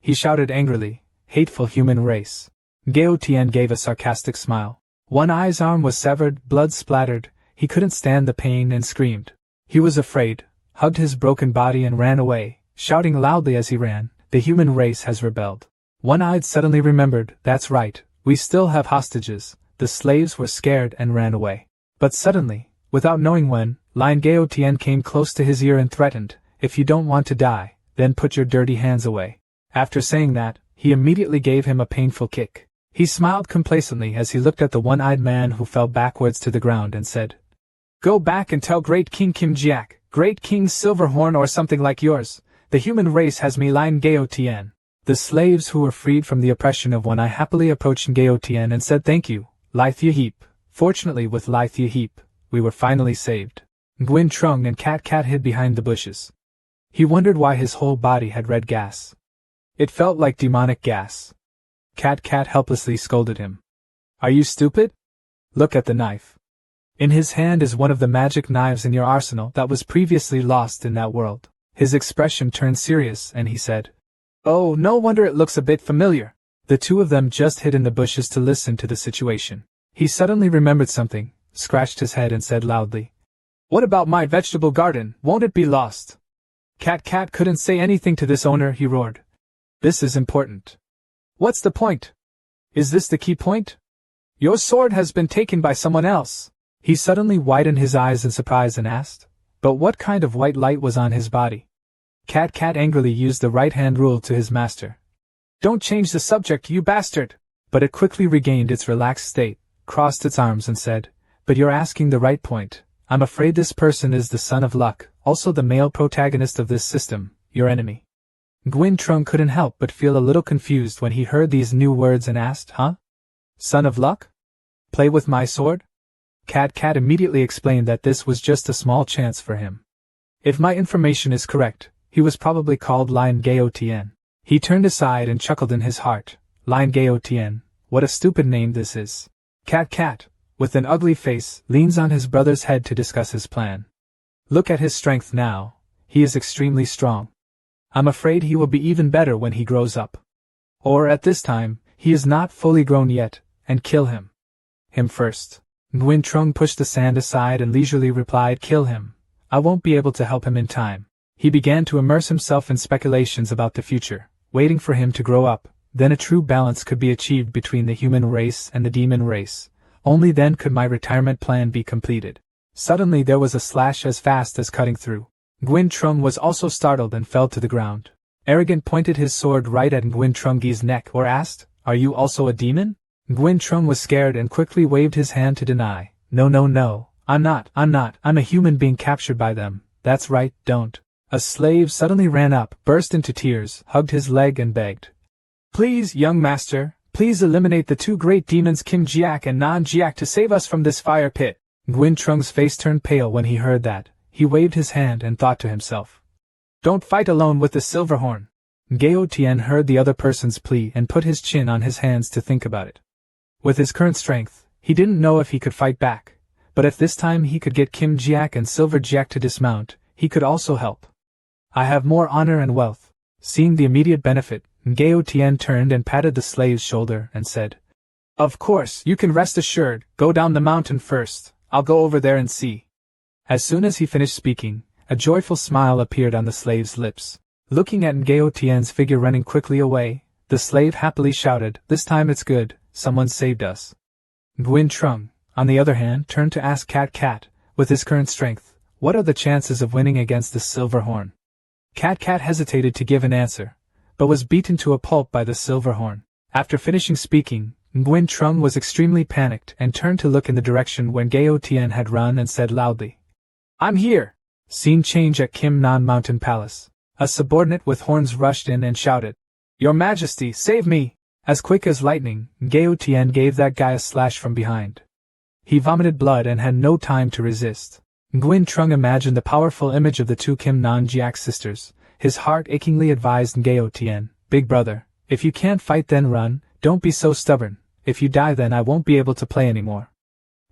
Speaker 1: He shouted angrily, Hateful human race. Gao Tian gave a sarcastic smile. One-Eye's arm was severed, blood splattered, he couldn't stand the pain and screamed. He was afraid, hugged his broken body and ran away, shouting loudly as he ran, The human race has rebelled. One-Eyed suddenly remembered, That's right, we still have hostages. The slaves were scared and ran away. But suddenly, without knowing when, Lin Gao Tian came close to his ear and threatened, If you don't want to die, then put your dirty hands away. After saying that, he immediately gave him a painful kick. He smiled complacently as he looked at the one-eyed man who fell backwards to the ground and said, Go back and tell Great King Kim Jiak, Great King Silverhorn or something like yours, the human race has me Lin Gao Tian. The slaves who were freed from the oppression of One-Eye happily approached Gao Tian and said thank you, Lithia Heap. Fortunately with Lithia Heap, we were finally saved. Nguyen Trung and Cat Cat hid behind the bushes. He wondered why his whole body had red gas. It felt like demonic gas. Cat Cat helplessly scolded him. Are you stupid? Look at the knife. In his hand is one of the magic knives in your arsenal that was previously lost in that world. His expression turned serious and he said, Oh, no wonder it looks a bit familiar. The two of them just hid in the bushes to listen to the situation. He suddenly remembered something, scratched his head and said loudly, What about my vegetable garden, won't it be lost? Cat Cat couldn't say anything to this owner, he roared. This is important. What's the point? Is this the key point? Your sword has been taken by someone else. He suddenly widened his eyes in surprise and asked, But what kind of white light was on his body? Cat Cat angrily used the right-hand rule to his master. Don't change the subject, you bastard! But it quickly regained its relaxed state, crossed its arms and said, But you're asking the right point. I'm afraid this person is the son of Luck, also the male protagonist of this system, your enemy. Nguyen Trung couldn't help but feel a little confused when he heard these new words and asked, Huh? Son of Luck? Play with my sword? Cat Cat immediately explained that this was just a small chance for him. If my information is correct, he was probably called Lin Gao Tian. He turned aside and chuckled in his heart. Lin Gao Tian, what a stupid name this is. Cat Cat, with an ugly face, leans on his brother's head to discuss his plan. Look at his strength now, he is extremely strong. I'm afraid he will be even better when he grows up. Or at this time, he is not fully grown yet, and kill him. Him first. Nguyen Trung pushed the sand aside and leisurely replied, Kill him. I won't be able to help him in time. He began to immerse himself in speculations about the future, waiting for him to grow up, then a true balance could be achieved between the human race and the demon race. Only then could my retirement plan be completed. Suddenly there was a slash as fast as cutting through. Nguyen Trung was also startled and fell to the ground. Arrogant pointed his sword right at Nguyen Trung's neck or asked, Are you also a demon? Nguyen Trung was scared and quickly waved his hand to deny. No, I'm not, I'm a human being captured by them. That's right, don't. A slave suddenly ran up, burst into tears, hugged his leg and begged. Please, young master, please eliminate the two great demons Kim Jiak and Nan Jiak to save us from this fire pit. Nguyen Trung's face turned pale when he heard that. He waved his hand and thought to himself. Don't fight alone with the silver horn. Gao Tian heard the other person's plea and put his chin on his hands to think about it. With his current strength, he didn't know if he could fight back, but if this time he could get Kim Jiak and Silver Jiak to dismount, he could also help. I have more honor and wealth. Seeing the immediate benefit, Gao Tian turned and patted the slave's shoulder and said, Of course, you can rest assured, go down the mountain first, I'll go over there and see. As soon as he finished speaking, a joyful smile appeared on the slave's lips. Looking at Gao Tian's figure running quickly away, the slave happily shouted, This time it's good, someone saved us. Nguyen Trung, on the other hand, turned to ask Cat Cat, with his current strength, what are the chances of winning against the silver horn? Cat Cat hesitated to give an answer, but was beaten to a pulp by the silver horn. After finishing speaking, Nguyen Trung was extremely panicked and turned to look in the direction when Gao Tian had run and said loudly, I'm here! Scene change at Kim Nan Mountain Palace. A subordinate with horns rushed in and shouted, Your Majesty, save me! As quick as lightning, Gao Tian gave that guy a slash from behind. He vomited blood and had no time to resist. Nguyen Trung imagined the powerful image of the two Kim Nan Jiak sisters. His heart achingly advised Gao Tian, Big brother, if you can't fight then run, don't be so stubborn, if you die then I won't be able to play anymore.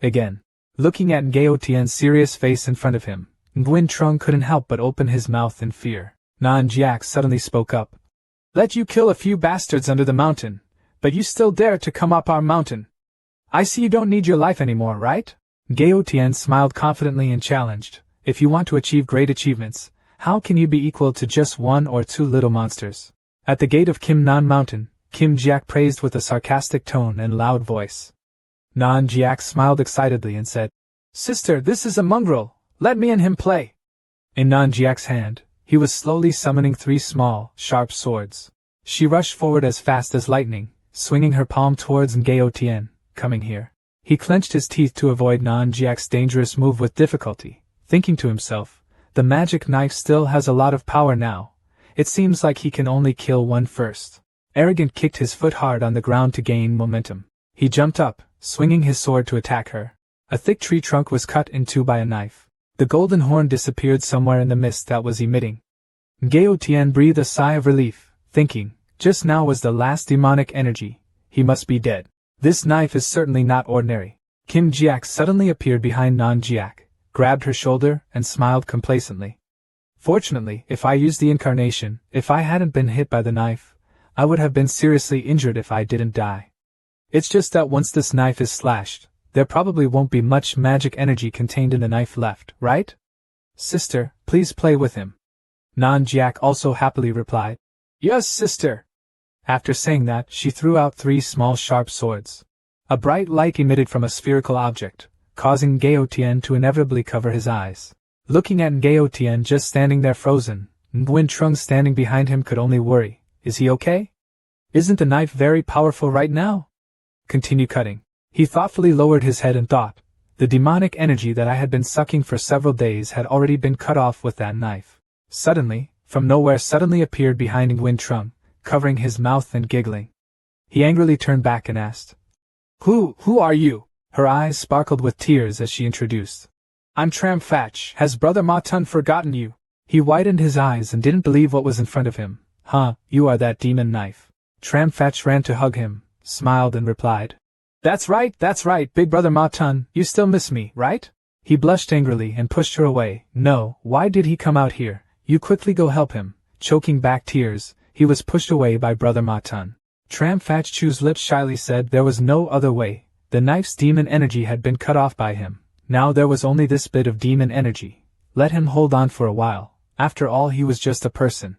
Speaker 1: Again. Looking at Gao Tian's serious face in front of him, Nguyen Trung couldn't help but open his mouth in fear. Nan Jiak suddenly spoke up. Let you kill a few bastards under the mountain, but you still dare to come up our mountain. I see you don't need your life anymore, right? Gao Tian smiled confidently and challenged, If you want to achieve great achievements, how can you be equal to just one or two little monsters? At the gate of Kim Nan Mountain, Kim Jiak praised with a sarcastic tone and loud voice. Nan Jiak smiled excitedly and said, Sister, this is a mongrel, let me and him play. In Nan Jiak's hand, he was slowly summoning 3 small, sharp swords. She rushed forward as fast as lightning, swinging her palm towards Gao Tian, coming here. He clenched his teeth to avoid Nan Jiak's dangerous move with difficulty, thinking to himself, the magic knife still has a lot of power now. It seems like he can only kill one first. Arrogant kicked his foot hard on the ground to gain momentum. He jumped up, swinging his sword to attack her. A thick tree trunk was cut in two by a knife. The golden horn disappeared somewhere in the mist that was emitting. Gao Tian breathed a sigh of relief, thinking, just now was the last demonic energy. He must be dead. This knife is certainly not ordinary. Kim Jiak suddenly appeared behind Nan Jiak, grabbed her shoulder, and smiled complacently. Fortunately, if I used the incarnation, if I hadn't been hit by the knife, I would have been seriously injured if I didn't die. It's just that once this knife is slashed, there probably won't be much magic energy contained in the knife left, right? Sister, please play with him. Nan Jiak also happily replied, Yes, sister. After saying that, she threw out 3 small sharp swords. A bright light emitted from a spherical object, causing Gao Tian to inevitably cover his eyes. Looking at Gao Tian just standing there frozen, Nguyen Trung standing behind him could only worry, is he okay? Isn't the knife very powerful right now? Continue cutting. He thoughtfully lowered his head and thought, the demonic energy that I had been sucking for several days had already been cut off with that knife. Suddenly, from nowhere suddenly appeared behind Nguyen Trung, covering his mouth and giggling. He angrily turned back and asked, Who are you? Her eyes sparkled with tears as she introduced. I'm Tram Fatch. Has Brother Ma Tun forgotten you? He widened his eyes and didn't believe what was in front of him. Huh, you are that demon knife. Tram Fatch ran to hug him, smiled and replied, That's right, Big Brother Ma Tun, you still miss me, right? He blushed angrily and pushed her away. No, why did he come out here? You quickly go help him. Choking back tears, he was pushed away by Brother Ma Tun. Tram Fatch Chu's lips shyly said there was no other way. The knife's demon energy had been cut off by him. Now there was only this bit of demon energy. Let him hold on for a while. After all, he was just a person.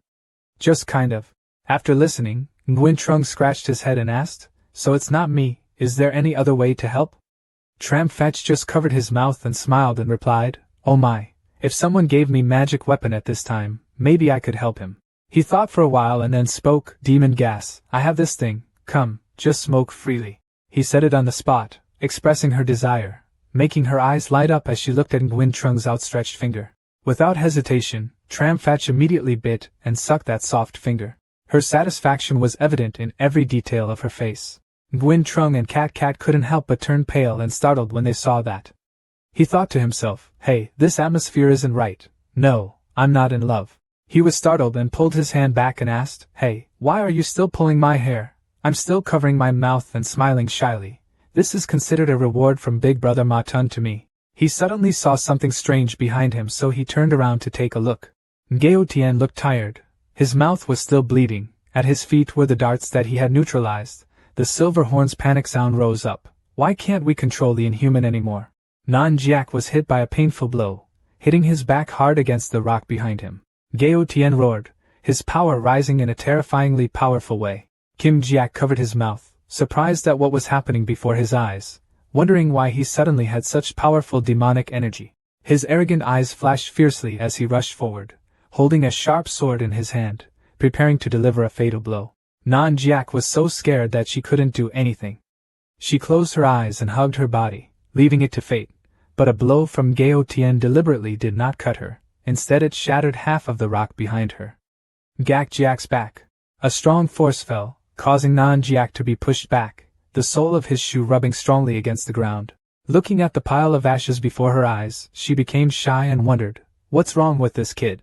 Speaker 1: Just kind of. After listening, Nguyen Trung scratched his head and asked, So it's not me, is there any other way to help? Tram Fatch just covered his mouth and smiled and replied, Oh my, if someone gave me magic weapon at this time, maybe I could help him. He thought for a while and then spoke, Demon gas, I have this thing, come, just smoke freely. He said it on the spot, expressing her desire, making her eyes light up as she looked at Nguyen Trung's outstretched finger. Without hesitation, Tram Fatch immediately bit and sucked that soft finger. Her satisfaction was evident in every detail of her face. Nguyen Trung and Cat Cat couldn't help but turn pale and startled when they saw that. He thought to himself, hey, this atmosphere isn't right. No, I'm not in love. He was startled and pulled his hand back and asked, "Hey, why are you still pulling my hair?" "I'm still covering my mouth and smiling shyly. This is considered a reward from Big Brother Ma Tun to me." He suddenly saw something strange behind him, so he turned around to take a look. Gao Tian looked tired. His mouth was still bleeding. At his feet were the darts that he had neutralized. The silver horn's panic sound rose up. "Why can't we control the inhuman anymore?" Nan Jiak was hit by a painful blow, hitting his back hard against the rock behind him. Gao Tian roared, his power rising in a terrifyingly powerful way. Kim Jiak covered his mouth, surprised at what was happening before his eyes, wondering why he suddenly had such powerful demonic energy. His arrogant eyes flashed fiercely as he rushed forward, holding a sharp sword in his hand, preparing to deliver a fatal blow. Nan Jiak was so scared that she couldn't do anything. She closed her eyes and hugged her body, leaving it to fate, but a blow from Gao Tian deliberately did not cut her. Instead it shattered half of the rock behind her. Gak Jiak's back. A strong force fell, causing Nan Jiak to be pushed back, the sole of his shoe rubbing strongly against the ground. Looking at the pile of ashes before her eyes, she became shy and wondered, what's wrong with this kid?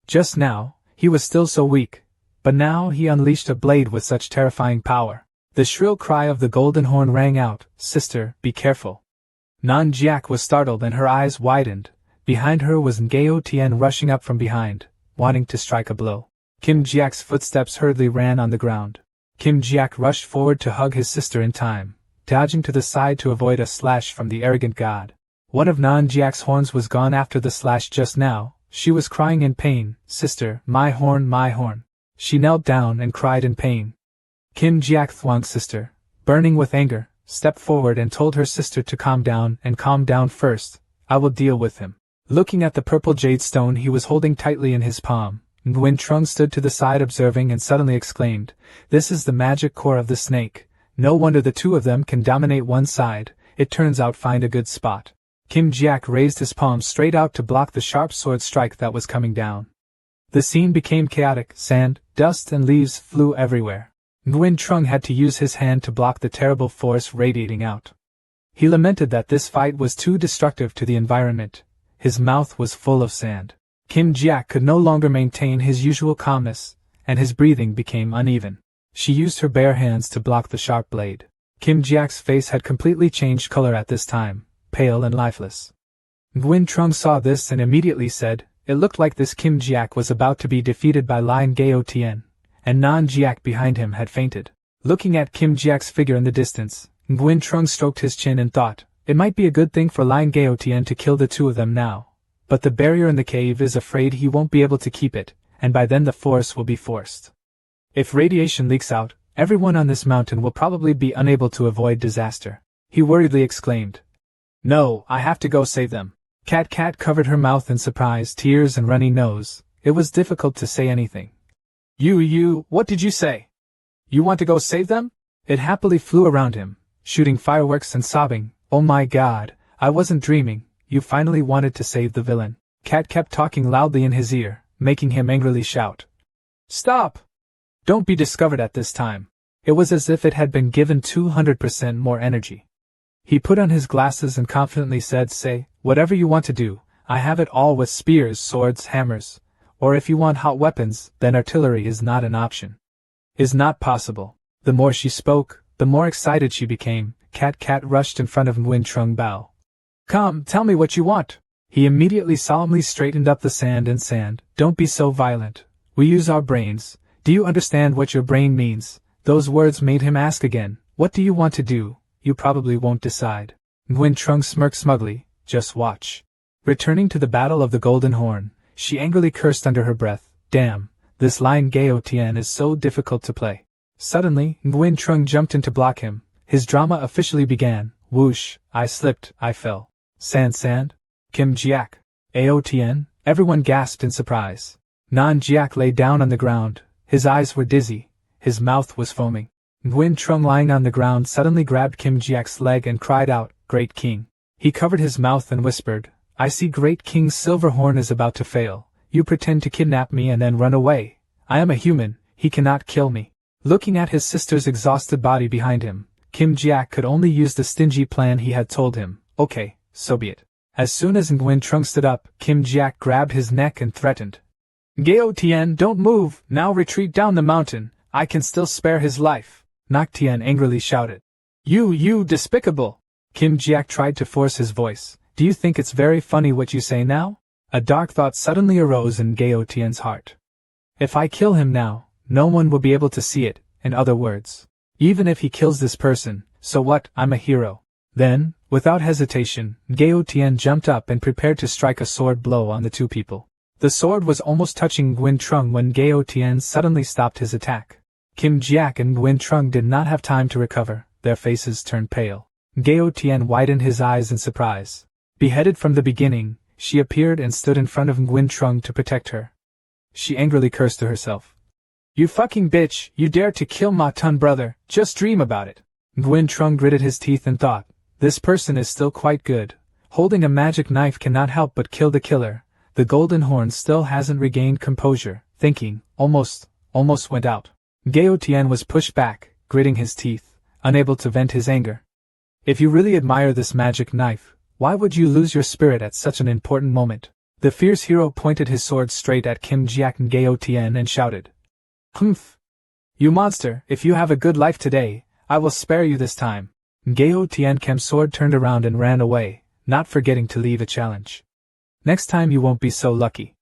Speaker 1: Just now, he was still so weak, but now he unleashed a blade with such terrifying power. The shrill cry of the golden horn rang out, "Sister, be careful." Nan Jiak was startled and her eyes widened. Behind her was Gao Tian rushing up from behind, wanting to strike a blow. Kim Jiak's footsteps hurriedly ran on the ground. Kim Jiak rushed forward to hug his sister in time, dodging to the side to avoid a slash from the arrogant god. One of Nan Jiak's horns was gone after the slash just now. She was crying in pain, "Sister, my horn, my horn." She knelt down and cried in pain. Kim Jiak Thuang's sister, burning with anger, stepped forward and told her sister to calm down and calm down first. "I will deal with him." Looking at the purple jade stone he was holding tightly in his palm, Nguyen Trung stood to the side observing and suddenly exclaimed, "This is the magic core of the snake. No wonder the two of them can dominate one side. It turns out find a good spot." Kim Jiak raised his palm straight out to block the sharp sword strike that was coming down. The scene became chaotic. Sand, dust and leaves flew everywhere. Nguyen Trung had to use his hand to block the terrible force radiating out. He lamented that this fight was too destructive to the environment. His mouth was full of sand. Kim Jiak could no longer maintain his usual calmness, and his breathing became uneven. She used her bare hands to block the sharp blade. Kim Jiak's face had completely changed color at this time, pale and lifeless. Nguyen Trung saw this and immediately said, "It looked like this Kim Jiak was about to be defeated by Lion Gao Tian, and Nan Jiak behind him had fainted." Looking at Kim Jiak's figure in the distance, Nguyen Trung stroked his chin and thought, it might be a good thing for Lion Gao Tian to kill the two of them now, but the barrier in the cave is afraid he won't be able to keep it, and by then the force will be forced. If radiation leaks out, everyone on this mountain will probably be unable to avoid disaster. He worriedly exclaimed, "No, I have to go save them." Cat covered her mouth in surprise, tears and runny nose. It was difficult to say anything. You, what did you say? You want to go save them?" It happily flew around him, shooting fireworks and sobbing, "Oh my god, I wasn't dreaming, you finally wanted to save the villain." Cat kept talking loudly in his ear, making him angrily shout, "Stop! Don't be discovered at this time." It was as if it had been given 200% more energy. He put on his glasses and confidently said, "Say, whatever you want to do, I have it all with spears, swords, hammers, or if you want hot weapons, then artillery is not an option. Is not possible." The more she spoke, the more excited she became. Cat rushed in front of Nguyen Trung Bao. "Come, tell me what you want." He immediately solemnly straightened up the sand. "Don't be so violent. We use our brains. Do you understand what your brain means?" Those words made him ask again, "What do you want to do? You probably won't decide." Nguyen Trung smirked smugly, "Just watch." Returning to the Battle of the Golden Horn, she angrily cursed under her breath, "Damn, this Lion Gao Tian is so difficult to play." Suddenly, Nguyen Trung jumped in to block him. His drama officially began. Whoosh, I slipped, I fell. Sand. Kim Jiak. Ao Tian, everyone gasped in surprise. Nan Jiak lay down on the ground. His eyes were dizzy. His mouth was foaming. Nguyen Trung lying on the ground suddenly grabbed Kim Jiak's leg and cried out, "Great King." He covered his mouth and whispered, "I see Great King's silver horn is about to fail. You pretend to kidnap me and then run away. I am a human, he cannot kill me." Looking at his sister's exhausted body behind him, Kim Jiak could only use the stingy plan he had told him. "Okay, so be it." As soon as Nguyen Trung stood up, Kim Jiak grabbed his neck and threatened, Gao Tian, don't move, now retreat down the mountain, I can still spare his life, Nak Tian angrily shouted. You despicable! Kim Jiak tried to force his voice. Do you think it's very funny what you say now? A dark thought suddenly arose in Gao Tian's heart. If I kill him now, no one will be able to see it, in other words. Even if he kills this person, so what, I'm a hero. Then, without hesitation, Gao Tian jumped up and prepared to strike a sword blow on the two people. The sword was almost touching Nguyen Trung when Gao Tian suddenly stopped his attack. Kim Jiak and Nguyen Trung did not have time to recover, their faces turned pale. Gao Tian widened his eyes in surprise. Beheaded from the beginning, she appeared and stood in front of Nguyen Trung to protect her. She angrily cursed to herself. You fucking bitch, you dared to kill my Tun brother, just dream about it. Nguyen Trung gritted his teeth and thought, this person is still quite good. Holding a magic knife cannot help but kill the killer. The golden horn still hasn't regained composure, thinking, almost went out. Gao Tian was pushed back, gritting his teeth, unable to vent his anger. If you really admire this magic knife, why would you lose your spirit at such an important moment? The fierce hero pointed his sword straight at Kim Jiak and Gao Tian and shouted. Humph! You monster, if you have a good life today, I will spare you this time. Gao Tian Kem's sword turned around and ran away, not forgetting to leave a challenge. Next time you won't be so lucky.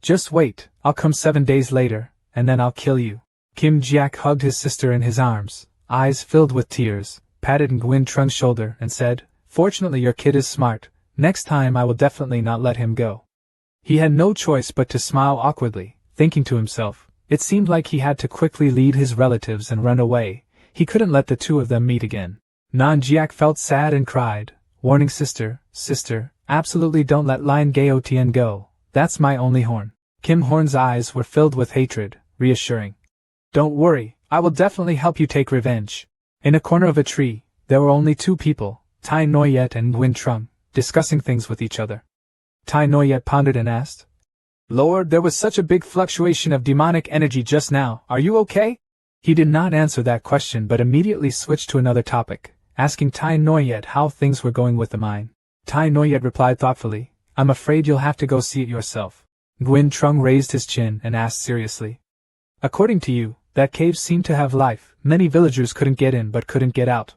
Speaker 1: Just wait, I'll come 7 days later, and then I'll kill you. Kim Jiak hugged his sister in his arms, eyes filled with tears, patted Nguyen Trung's shoulder and said, fortunately your kid is smart, next time I will definitely not let him go. He had no choice but to smile awkwardly, thinking to himself, it seemed like he had to quickly lead his relatives and run away, he couldn't let the two of them meet again. Nan Jiak felt sad and cried, warning sister, absolutely don't let Lion Gao Tian go, that's my only horn. Kim Horn's eyes were filled with hatred, reassuring. Don't worry, I will definitely help you take revenge. In a corner of a tree, there were only two people, Tai Noyet and Nguyen Trung, discussing things with each other. Tai Noyet pondered and asked, Lord, there was such a big fluctuation of demonic energy just now, are you okay? He did not answer that question but immediately switched to another topic, asking Tai Noyet how things were going with the mine. Tai Noyet replied thoughtfully, I'm afraid you'll have to go see it yourself. Nguyen Trung raised his chin and asked seriously. According to you, that cave seemed to have life, many villagers couldn't get in but couldn't get out.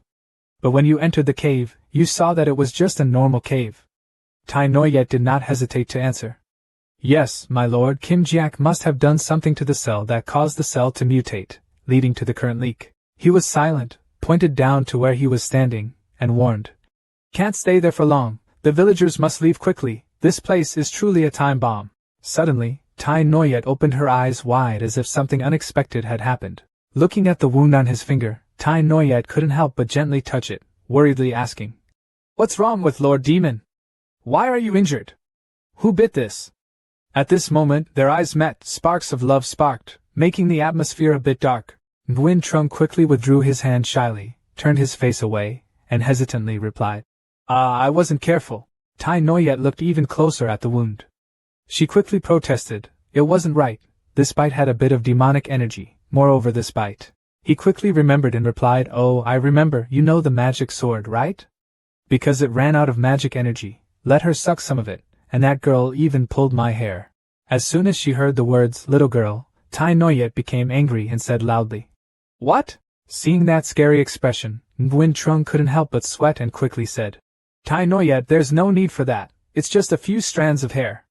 Speaker 1: But when you entered the cave, you saw that it was just a normal cave. Tai Noyet did not hesitate to answer. Yes, my lord, Kim Jiak must have done something to the cell that caused the cell to mutate, leading to the current leak. He was silent, pointed down to where he was standing, and warned. Can't stay there for long, the villagers must leave quickly, this place is truly a time bomb. Suddenly, Tai Noyet opened her eyes wide as if something unexpected had happened. Looking at the wound on his finger, Tai Noyet couldn't help but gently touch it, worriedly asking. What's wrong with Lord Demon? Why are you injured? Who bit this? At this moment, their eyes met, sparks of love sparked, making the atmosphere a bit dark. Nguyen Trung quickly withdrew his hand shyly, turned his face away, and hesitantly replied. I wasn't careful. Tai Noyet looked even closer at the wound. She quickly protested, it wasn't right, this bite had a bit of demonic energy, moreover this bite. He quickly remembered and replied, oh, I remember, you know the magic sword, right? Because it ran out of magic energy, let her suck some of it, and that girl even pulled my hair. As soon as she heard the words, little girl, Tai Noyet became angry and said loudly. What? Seeing that scary expression, Nguyen Trung couldn't help but sweat and quickly said. Tai Noyet, there's no need for that, it's just a few strands of hair.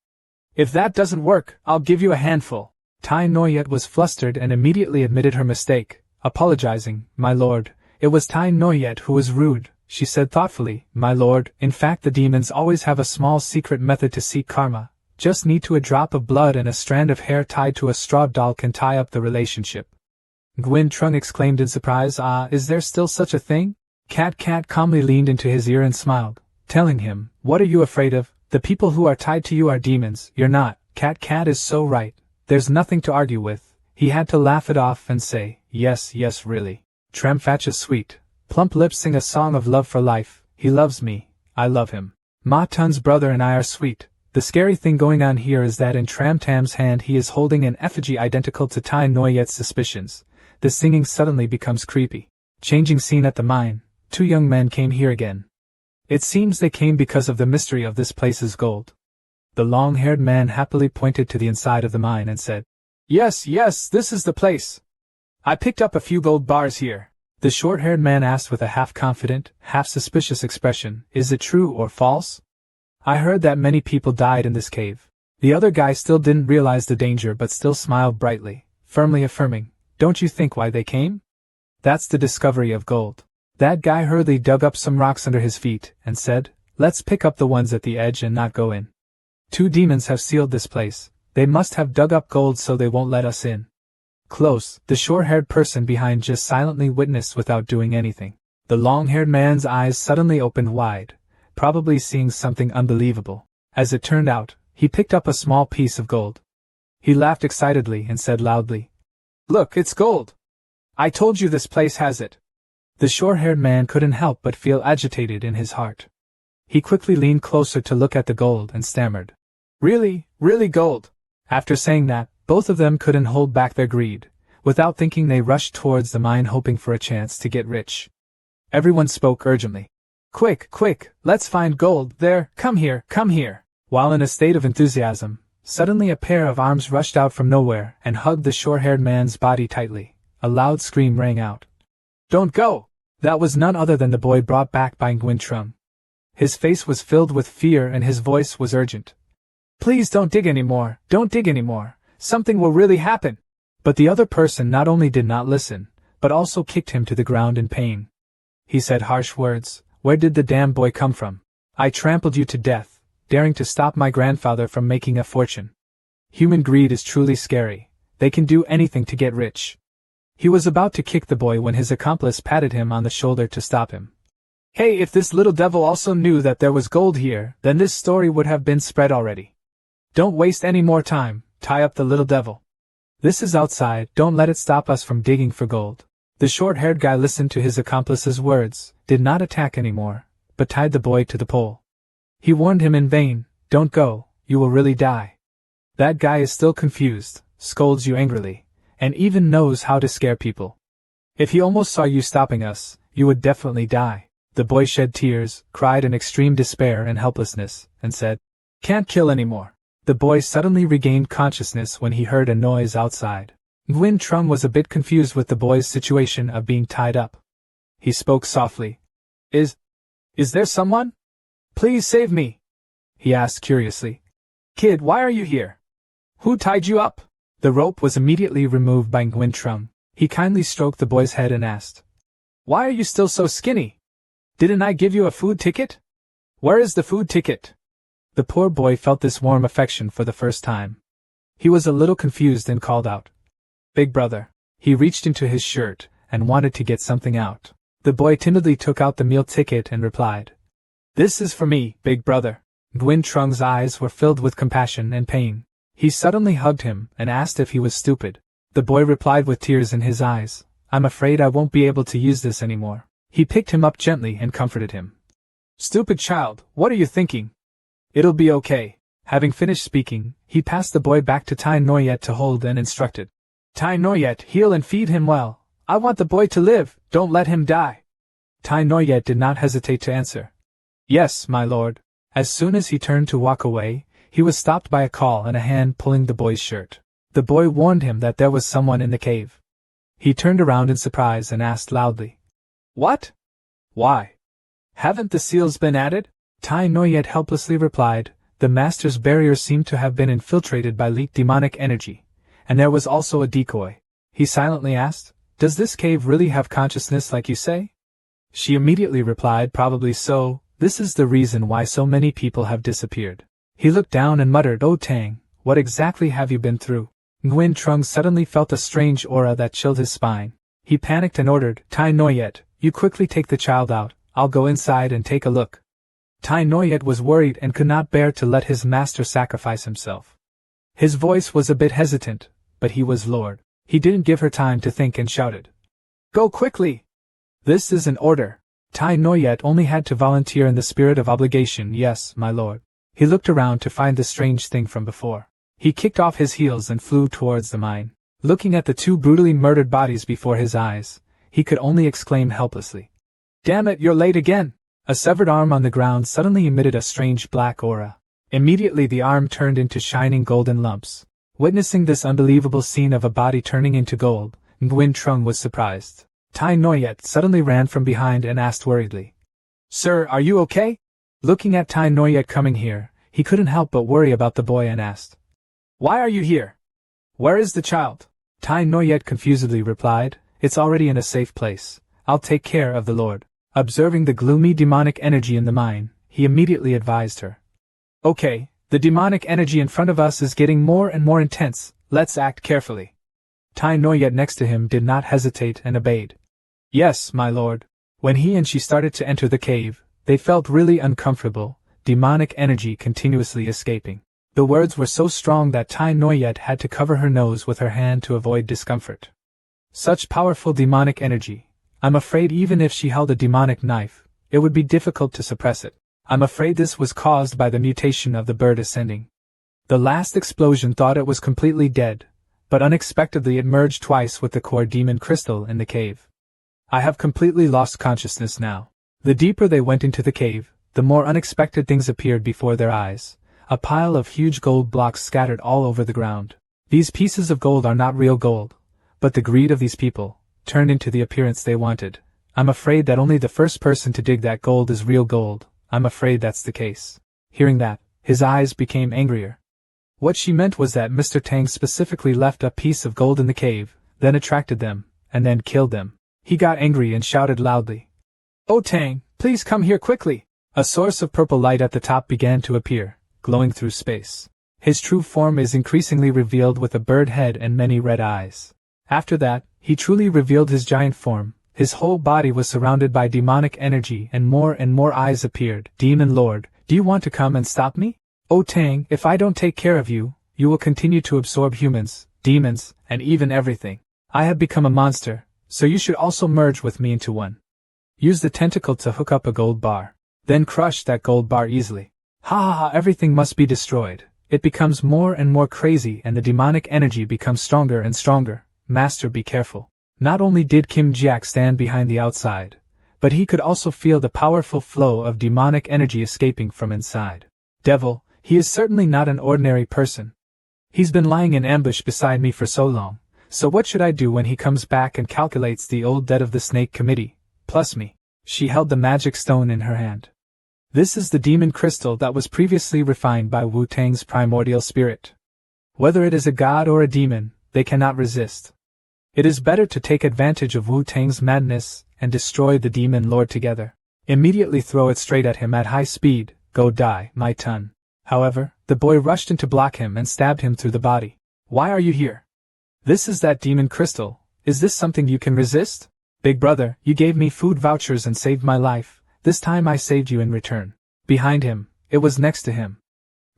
Speaker 1: If that doesn't work, I'll give you a handful. Tai Noyet was flustered and immediately admitted her mistake, apologizing, my lord, it was Tai Noyet who was rude, she said thoughtfully, my lord, in fact the demons always have a small secret method to seek karma, just need to a drop of blood and a strand of hair tied to a straw doll can tie up the relationship. Nguyen Trung exclaimed in surprise, is there still such a thing? Cat calmly leaned into his ear and smiled, telling him, what are you afraid of? The people who are tied to you are demons, you're not. Cat is so right, there's nothing to argue with. He had to laugh it off and say, yes, really. Tramfatcha's sweet, plump lips sing a song of love for life, he loves me, I love him. Ma Tun's brother and I are sweet. The scary thing going on here is that in Tram Tam's hand he is holding an effigy identical to Tai Noyet's suspicions. The singing suddenly becomes creepy. Changing scene at the mine, two young men came here again. It seems they came because of the mystery of this place's gold. The long-haired man happily pointed to the inside of the mine and said, Yes, this is the place. I picked up a few gold bars here. The short-haired man asked with a half-confident, half-suspicious expression, Is it true or false? I heard that many people died in this cave. The other guy still didn't realize the danger but still smiled brightly, firmly affirming, Don't you think why they came? That's the discovery of gold. That guy hurriedly dug up some rocks under his feet and said, Let's pick up the ones at the edge and not go in. 2 demons have sealed this place. They must have dug up gold so they won't let us in. Close, the short-haired person behind just silently witnessed without doing anything. The long-haired man's eyes suddenly opened wide, probably seeing something unbelievable. As it turned out, he picked up a small piece of gold. He laughed excitedly and said loudly, Look, it's gold! I told you this place has it. The short-haired man couldn't help but feel agitated in his heart. He quickly leaned closer to look at the gold and stammered, Really gold? After saying that, both of them couldn't hold back their greed. Without thinking, they rushed towards the mine hoping for a chance to get rich. Everyone spoke urgently. Quick, let's find gold, there, come here. While in a state of enthusiasm, suddenly a pair of arms rushed out from nowhere and hugged the short-haired man's body tightly. A loud scream rang out. Don't go! That was none other than the boy brought back by Nguyen Trung. His face was filled with fear and his voice was urgent. Please don't dig anymore, something will really happen. But the other person not only did not listen, but also kicked him to the ground in pain. He said harsh words, Where did the damn boy come from? I trampled you to death, daring to stop my grandfather from making a fortune. Human greed is truly scary, they can do anything to get rich. He was about to kick the boy when his accomplice patted him on the shoulder to stop him. Hey, if this little devil also knew that there was gold here, then this story would have been spread already. Don't waste any more time, tie up the little devil. This is outside, don't let it stop us from digging for gold. The short-haired guy listened to his accomplice's words, did not attack anymore, but tied the boy to the pole. He warned him in vain, Don't go, you will really die. That guy is still confused, scolds you angrily, and even knows how to scare people. If he almost saw you stopping us, you would definitely die. The boy shed tears, cried in extreme despair and helplessness, and said, Can't kill anymore. The boy suddenly regained consciousness when he heard a noise outside. Nguyen Trung was a bit confused with the boy's situation of being tied up. He spoke softly. Is there someone? Please save me, he asked curiously. Kid, why are you here? Who tied you up? The rope was immediately removed by Nguyen Trung. He kindly stroked the boy's head and asked, Why are you still so skinny? Didn't I give you a food ticket? Where is the food ticket? The poor boy felt this warm affection for the first time. He was a little confused and called out, Big brother. He reached into his shirt and wanted to get something out. The boy timidly took out the meal ticket and replied, This is for me, big brother. Nguyen Trung's eyes were filled with compassion and pain. He suddenly hugged him and asked if he was stupid. The boy replied with tears in his eyes, I'm afraid I won't be able to use this anymore. He picked him up gently and comforted him. Stupid child, what are you thinking? It'll be okay. Having finished speaking, he passed the boy back to Tai Noyet to hold and instructed. Tai Noyet, heal and feed him well. I want the boy to live, don't let him die. Tai Noyet did not hesitate to answer. Yes, my lord. As soon as he turned to walk away, he was stopped by a call and a hand pulling the boy's shirt. The boy warned him that there was someone in the cave. He turned around in surprise and asked loudly, What? Why? Haven't the seals been added? Tai Noyet helplessly replied, The master's barrier seemed to have been infiltrated by leaked demonic energy, and there was also a decoy. He silently asked, Does this cave really have consciousness like you say? She immediately replied, Probably so, this is the reason why so many people have disappeared. He looked down and muttered, Oh Tang, what exactly have you been through? Nguyen Trung suddenly felt a strange aura that chilled his spine. He panicked and ordered, Tai Noyet, you quickly take the child out, I'll go inside and take a look. Tai Noyet was worried and could not bear to let his master sacrifice himself. His voice was a bit hesitant, but he was lord. He didn't give her time to think and shouted, Go quickly! This is an order. Tai Noyet only had to volunteer in the spirit of obligation. Yes, my lord. He looked around to find the strange thing from before. He kicked off his heels and flew towards the mine. Looking at the 2 brutally murdered bodies before his eyes, he could only exclaim helplessly, Damn it, you're late again! A severed arm on the ground suddenly emitted a strange black aura. Immediately the arm turned into shining golden lumps. Witnessing this unbelievable scene of a body turning into gold, Nguyen Trung was surprised. Tai Noyet suddenly ran from behind and asked worriedly, "Sir, are you okay?" Looking at Tai Noyet coming here, he couldn't help but worry about the boy and asked, "Why are you here? Where is the child?" Tai Noyet confusedly replied, "It's already in a safe place. I'll take care of the Lord." Observing the gloomy demonic energy in the mine, he immediately advised her, "Okay, the demonic energy in front of us is getting more and more intense, let's act carefully." Tai Noyet next to him did not hesitate and obeyed. "Yes, my lord." When he and she started to enter the cave, they felt really uncomfortable, demonic energy continuously escaping. The words were so strong that Tai Noyet had to cover her nose with her hand to avoid discomfort. Such powerful demonic energy. I'm afraid even if she held a demonic knife, it would be difficult to suppress it. I'm afraid this was caused by the mutation of the bird ascending. The last explosion thought it was completely dead, but unexpectedly it merged twice with the core demon crystal in the cave. I have completely lost consciousness now. The deeper they went into the cave, the more unexpected things appeared before their eyes. A pile of huge gold blocks scattered all over the ground. These pieces of gold are not real gold, but the greed of these people turned into the appearance they wanted. I'm afraid that only the first person to dig that gold is real gold. I'm afraid that's the case. Hearing that, his eyes became angrier. What she meant was that Mr. Tang specifically left a piece of gold in the cave, then attracted them, and then killed them. He got angry and shouted loudly, "Oh Tang, please come here quickly!" A source of purple light at the top began to appear, glowing through space. His true form is increasingly revealed with a bird head and many red eyes. After that, he truly revealed his giant form. His whole body was surrounded by demonic energy and more eyes appeared. "Demon Lord, do you want to come and stop me? Oh Tang, if I don't take care of you, you will continue to absorb humans, demons, and even everything. I have become a monster, so you should also merge with me into one. Use the tentacle to hook up a gold bar. Then crush that gold bar easily. Ha ha ha, everything must be destroyed." It becomes more and more crazy and the demonic energy becomes stronger and stronger. Master, be careful. Not only did Kim Jiak stand behind the outside, but he could also feel the powerful flow of demonic energy escaping from inside. Devil, he is certainly not an ordinary person. He's been lying in ambush beside me for so long, so what should I do when he comes back and calculates the old debt of the Snake Committee, plus me? She held the magic stone in her hand. This is the demon crystal that was previously refined by Wu Tang's primordial spirit. Whether it is a god or a demon, they cannot resist. It is better to take advantage of Wu Tang's madness and destroy the demon lord together. Immediately throw it straight at him at high speed. Go die, my ton. However, the boy rushed in to block him and stabbed him through the body. Why are you here? This is that demon crystal. Is this something you can resist? Big brother, you gave me food vouchers and saved my life. This time I saved you in return. Behind him, it was next to him.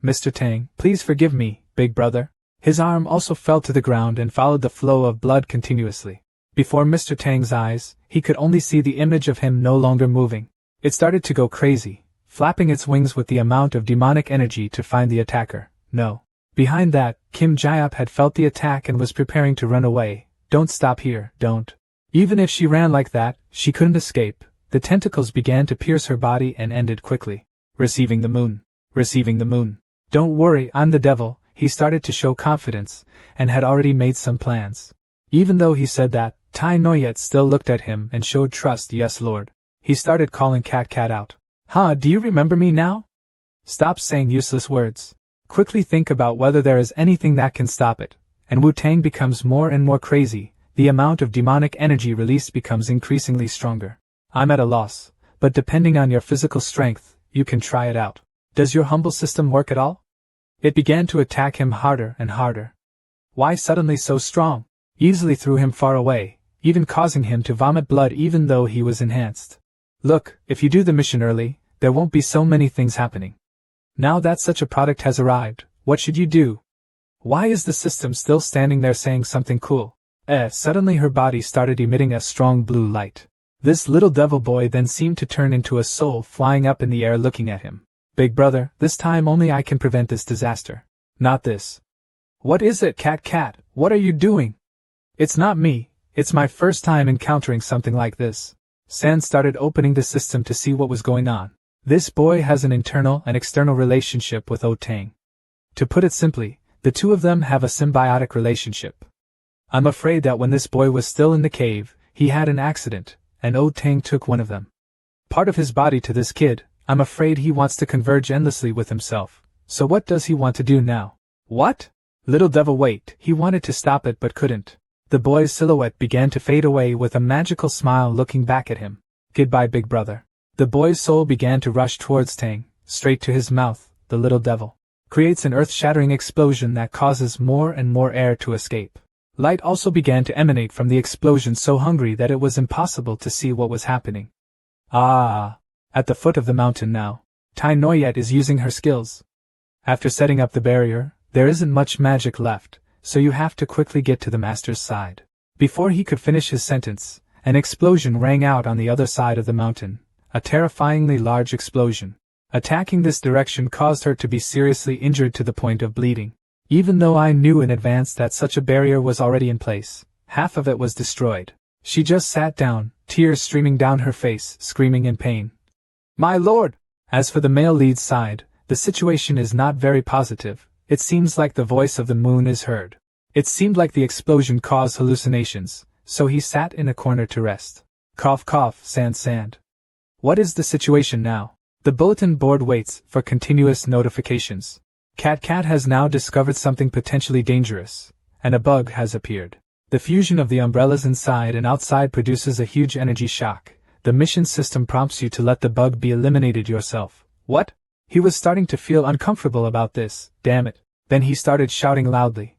Speaker 1: Mr. Tang, please forgive me, big brother. His arm also fell to the ground and followed the flow of blood continuously. Before Mr. Tang's eyes, he could only see the image of him no longer moving. It started to go crazy, flapping its wings with the amount of demonic energy to find the attacker. No. Behind that, Kim Jiap had felt the attack and was preparing to run away. Don't stop here, don't. Even if she ran like that, she couldn't escape. The tentacles began to pierce her body and ended quickly. Receiving the moon. Receiving the moon. Don't worry, I'm the devil. He started to show confidence, and had already made some plans. Even though he said that, Tai Noyet still looked at him and showed trust. Yes, Lord. He started calling Cat out. Huh, do you remember me now? Stop saying useless words. Quickly think about whether there is anything that can stop it. And Wu Tang becomes more and more crazy. The amount of demonic energy released becomes increasingly stronger. I'm at a loss, but depending on your physical strength, you can try it out. Does your humble system work at all? It began to attack him harder and harder. Why suddenly so strong? Easily threw him far away, even causing him to vomit blood even though he was enhanced. Look, if you do the mission early, there won't be so many things happening. Now that such a product has arrived, what should you do? Why is the system still standing there saying something cool? Suddenly her body started emitting a strong blue light. This little devil boy then seemed to turn into a soul flying up in the air looking at him. Big brother, this time only I can prevent this disaster. Not this. What is it, Cat? What are you doing? It's not me, it's my first time encountering something like this. San started opening the system to see what was going on. This boy has an internal and external relationship with O Tang. To put it simply, the two of them have a symbiotic relationship. I'm afraid that when this boy was still in the cave, he had an accident, and O Tang took one of them. Part of his body to this kid. I'm afraid he wants to converge endlessly with himself. So what does he want to do now? What? Little devil, wait. He wanted to stop it but couldn't. The boy's silhouette began to fade away with a magical smile looking back at him. Goodbye, big brother. The boy's soul began to rush towards Tang, straight to his mouth. The little devil creates an earth-shattering explosion that causes more and more air to escape. Light also began to emanate from the explosion, so hungry that it was impossible to see what was happening. Ah! At the foot of the mountain now, Tai Noyet is using her skills. After setting up the barrier, there isn't much magic left, so you have to quickly get to the master's side. Before he could finish his sentence, an explosion rang out on the other side of the mountain, a terrifyingly large explosion. Attacking this direction caused her to be seriously injured to the point of bleeding. Even though I knew in advance that such a barrier was already in place, half of it was destroyed. She just sat down, tears streaming down her face, screaming in pain. My lord! As for the male lead's side, the situation is not very positive. It seems like the voice of the moon is heard. It seemed like the explosion caused hallucinations, so he sat in a corner to rest. Cough cough, sand. What is the situation now? The bulletin board waits for continuous notifications. Cat has now discovered something potentially dangerous, and a bug has appeared. The fusion of the umbrellas inside and outside produces a huge energy shock. The mission system prompts you to let the bug be eliminated yourself. What? He was starting to feel uncomfortable about this, damn it. Then he started shouting loudly.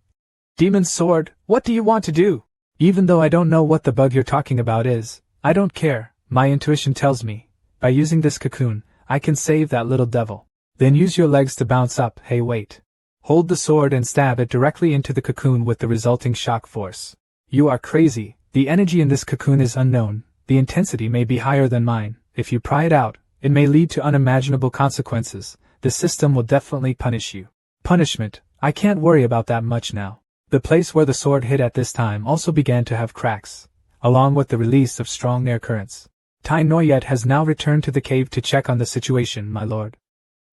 Speaker 1: Demon Sword, what do you want to do? Even though I don't know what the bug you're talking about is, I don't care. My intuition tells me, by using this cocoon, I can save that little devil. Then use your legs to bounce up. Hey, wait. Hold the sword and stab it directly into the cocoon with the resulting shock force. You are crazy. The energy in this cocoon is unknown. The intensity may be higher than mine. If you pry it out, it may lead to unimaginable consequences. The system will definitely punish you. Punishment? I can't worry about that much now. The place where the sword hit at this time also began to have cracks, along with the release of strong air currents. Tai Noyet has now returned to the cave to check on the situation, my lord.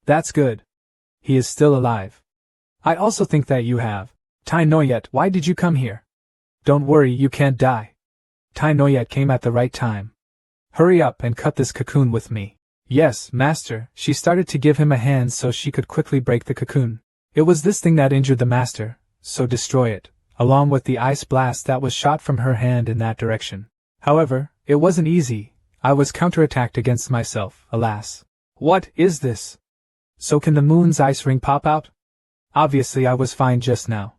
Speaker 1: That's good. He is still alive. I also think that you have. Tai Noyet, why did you come here? Don't worry, you can't die. Tai Noyet came at the right time. Hurry up and cut this cocoon with me. Yes, master. She started to give him a hand so she could quickly break the cocoon. It was this thing that injured the master, so destroy it, along with the ice blast that was shot from her hand in that direction. However, it wasn't easy. I was counterattacked against myself, alas. What is this? So can the moon's ice ring pop out? Obviously I was fine just now.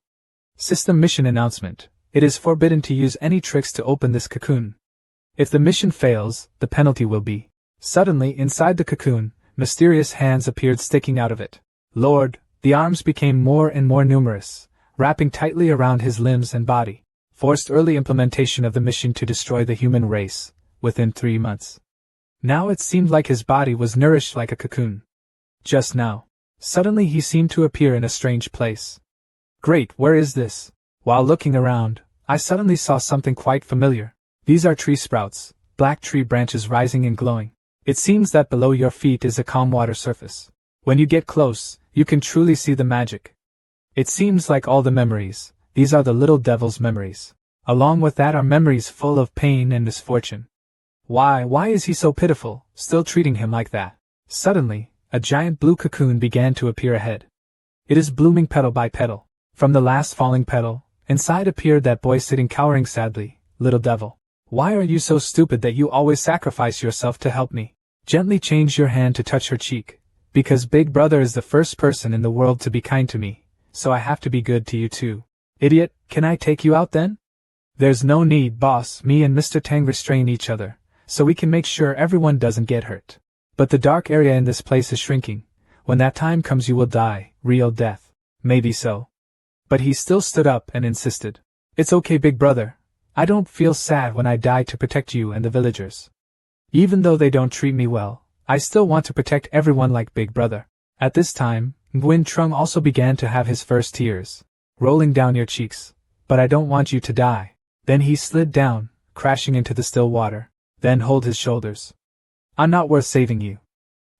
Speaker 1: System mission announcement. It is forbidden to use any tricks to open this cocoon. If the mission fails, the penalty will be. Suddenly, inside the cocoon, mysterious hands appeared sticking out of it. Lord, the arms became more and more numerous, wrapping tightly around his limbs and body. Forced early implementation of the mission to destroy the human race, within 3 months. Now it seemed like his body was nourished like a cocoon. Just now, suddenly he seemed to appear in a strange place. Great, where is this? While looking around, I suddenly saw something quite familiar. These are tree sprouts, black tree branches rising and glowing. It seems that below your feet is a calm water surface. When you get close, you can truly see the magic. It seems like all the memories, these are the little devil's memories. Along with that are memories full of pain and misfortune. Why is he so pitiful, still treating him like that? Suddenly, a giant blue cocoon began to appear ahead. It is blooming petal by petal. From the last falling petal, inside appeared that boy sitting cowering sadly. Little devil, why are you so stupid that you always sacrifice yourself to help me? Gently change your hand to touch her cheek, because Big Brother is the first person in the world to be kind to me, so I have to be good to you too. Idiot, can I take you out then? There's no need, boss. Me and Mr. Tang restrain each other, so we can make sure everyone doesn't get hurt. But the dark area in this place is shrinking. When that time comes you will die, real death. Maybe so. But he still stood up and insisted. It's okay, Big Brother. I don't feel sad when I die to protect you and the villagers. Even though they don't treat me well, I still want to protect everyone like Big Brother. At this time, Nguyen Trung also began to have his first tears rolling down your cheeks. But I don't want you to die. Then he slid down, crashing into the still water. Then hold his shoulders. I'm not worth saving you.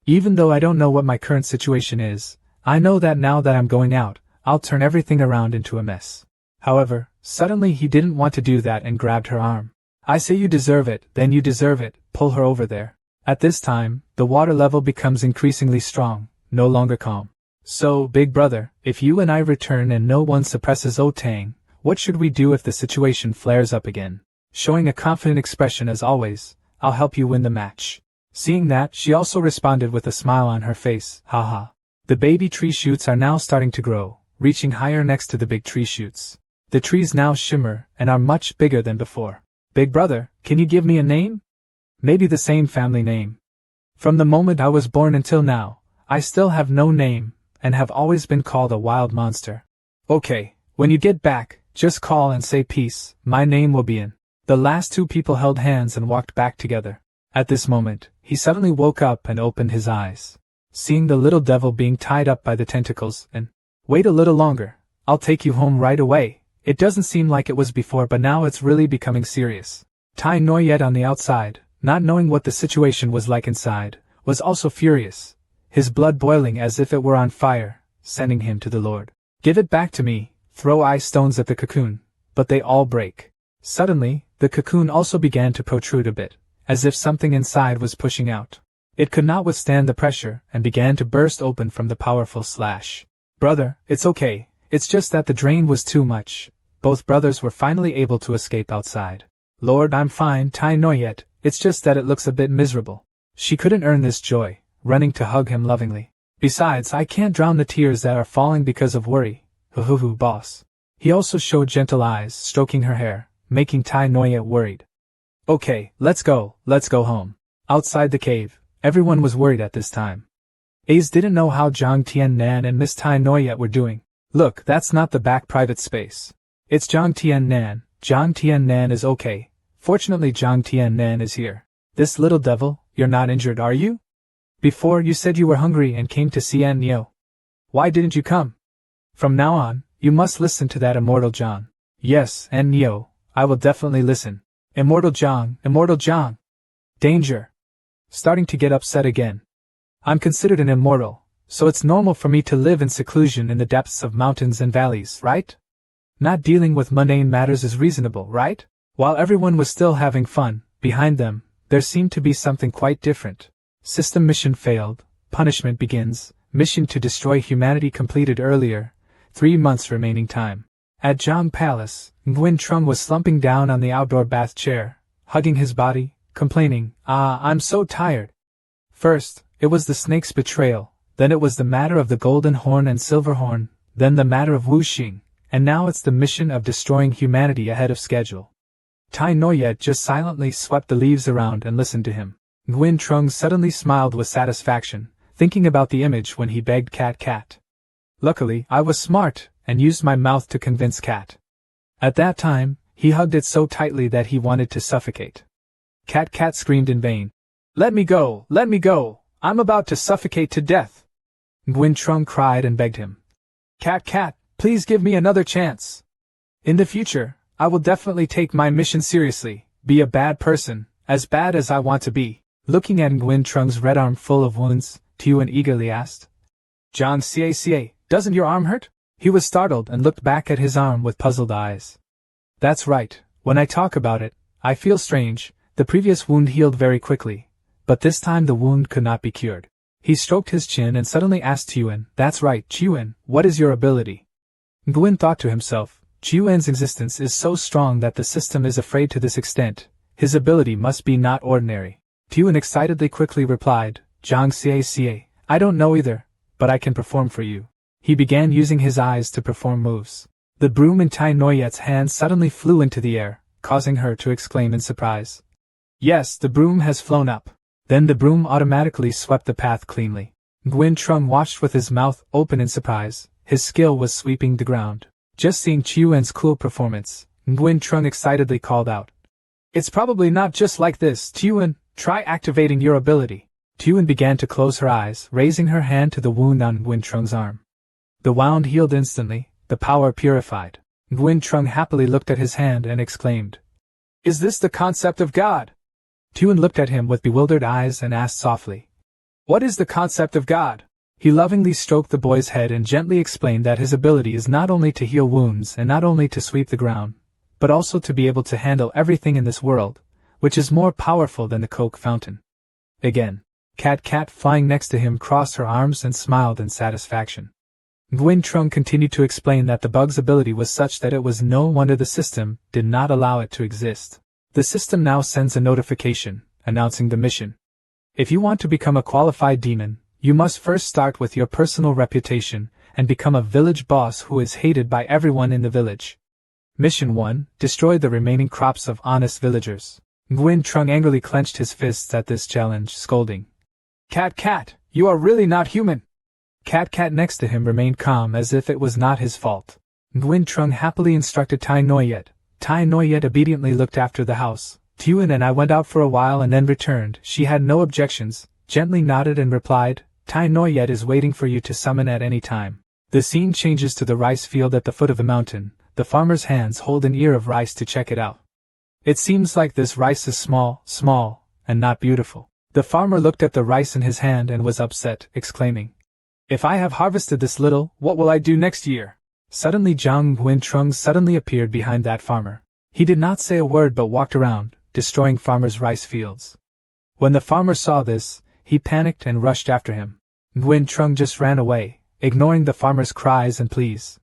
Speaker 1: Even though I don't know what my current situation is, I know that now that I'm going out, I'll turn everything around into a mess. However, suddenly he didn't want to do that and grabbed her arm. I say you deserve it, then you deserve it, pull her over there. At this time, the water level becomes increasingly strong, no longer calm. So, big brother, if you and I return and no one suppresses Otang, what should we do if the situation flares up again? Showing a confident expression as always, I'll help you win the match. Seeing that, she also responded with a smile on her face, haha. The baby tree shoots are now starting to grow, reaching higher next to the big tree shoots. The trees now shimmer and are much bigger than before. Big brother, can you give me a name? Maybe the same family name. From the moment I was born until now, I still have no name, and have always been called a wild monster. Okay, when you get back, just call and say peace, my name will be in. The last two people held hands and walked back together. At this moment, he suddenly woke up and opened his eyes. Seeing the little devil being tied up by the tentacles, and, wait a little longer, I'll take you home right away. It doesn't seem like it was before, but now it's really becoming serious. Tai Noyet on the outside, not knowing what the situation was like inside, was also furious, his blood boiling as if it were on fire, sending him to the Lord. Give it back to me, throw ice stones at the cocoon, but they all break. Suddenly, the cocoon also began to protrude a bit, as if something inside was pushing out. It could not withstand the pressure and began to burst open from the powerful slash. Brother, it's okay, it's just that the drain was too much. Both brothers were finally able to escape outside. Lord, I'm fine, Tai Noyet, it's just that it looks a bit miserable. She couldn't earn this joy, running to hug him lovingly. Besides, I can't drown the tears that are falling because of worry. Hoo boss. He also showed gentle eyes, stroking her hair, making Tai Noyet worried. Okay, let's go home. Outside the cave, everyone was worried at this time. Ace didn't know how Zhang Tiannan and Miss Tai Noyet were doing. Look, that's not the back private space. It's Zhang Tiannan. Zhang Tiannan is okay. Fortunately, Zhang Tiannan is here. This little devil, you're not injured, are you? Before, you said you were hungry and came to see An Nio. Why didn't you come? From now on, you must listen to that immortal Zhang. Yes, An Nio, I will definitely listen. Immortal Zhang, immortal Zhang. Danger. Starting to get upset again. I'm considered an immortal, so it's normal for me to live in seclusion in the depths of mountains and valleys, right? Not dealing with mundane matters is reasonable, right? While everyone was still having fun, behind them, there seemed to be something quite different. System mission failed, punishment begins, mission to destroy humanity completed earlier, 3 months remaining time. At Zhang Palace, Nguyen Trung was slumping down on the outdoor bath chair, hugging his body, complaining, I'm so tired. First, it was the snake's betrayal, then it was the matter of the golden horn and silver horn, then the matter of Wu Xing, and now it's the mission of destroying humanity ahead of schedule. Tai Noyet just silently swept the leaves around and listened to him. Nguyen Trung suddenly smiled with satisfaction, thinking about the image when he begged Cat. Luckily, I was smart, and used my mouth to convince Cat. At that time, he hugged it so tightly that he wanted to suffocate. Cat screamed in vain. Let me go, I'm about to suffocate to death. Nguyen Trung cried and begged him. Cat, please give me another chance. In the future, I will definitely take my mission seriously, be a bad person, as bad as I want to be. Looking at Nguyen Trung's red arm full of wounds, Tuan eagerly asked. John Ca, doesn't your arm hurt? He was startled and looked back at his arm with puzzled eyes. That's right, when I talk about it, I feel strange. The previous wound healed very quickly, but this time the wound could not be cured. He stroked his chin and suddenly asked Tuan, that's right, Tuan, what is your ability? Nguyen thought to himself, Tuan's existence is so strong that the system is afraid to this extent. His ability must be not ordinary. Tuan excitedly quickly replied, Zhang Ca, I don't know either, but I can perform for you. He began using his eyes to perform moves. The broom in Tai Noyet's hand suddenly flew into the air, causing her to exclaim in surprise. Yes, the broom has flown up. Then the broom automatically swept the path cleanly. Nguyen Trung watched with his mouth open in surprise. His skill was sweeping the ground. Just seeing Tuan's cool performance, Nguyen Trung excitedly called out. It's probably not just like this, Tuan, try activating your ability. Tuan began to close her eyes, raising her hand to the wound on Nguyen Trung's arm. The wound healed instantly, the power purified. Nguyen Trung happily looked at his hand and exclaimed. Is this the concept of God? Tuan looked at him with bewildered eyes and asked softly. What is the concept of God? He lovingly stroked the boy's head and gently explained that his ability is not only to heal wounds and not only to sweep the ground, but also to be able to handle everything in this world, which is more powerful than the Coke fountain. Again, Cat flying next to him crossed her arms and smiled in satisfaction. Nguyen Trung continued to explain that the bug's ability was such that it was no wonder the system did not allow it to exist. The system now sends a notification, announcing the mission. If you want to become a qualified demon, you must first start with your personal reputation and become a village boss who is hated by everyone in the village. Mission 1, destroy the remaining crops of honest villagers. Nguyen Trung angrily clenched his fists at this challenge, scolding. Cat, you are really not human. Cat next to him remained calm as if it was not his fault. Nguyen Trung happily instructed Tai Noyet. Tai Noyet obediently looked after the house. Tuan and I went out for a while and then returned. She had no objections, gently nodded and replied, Tai Noyet is waiting for you to summon at any time. The scene changes to the rice field at the foot of the mountain. The farmer's hands hold an ear of rice to check it out. It seems like this rice is small, and not beautiful. The farmer looked at the rice in his hand and was upset, exclaiming, If I have harvested this little, what will I do next year? Suddenly Zhang Nguyen Trung suddenly appeared behind that farmer. He did not say a word but walked around, destroying farmer's rice fields. When the farmer saw this, he panicked and rushed after him. Nguyen Trung just ran away, ignoring the farmer's cries and pleas.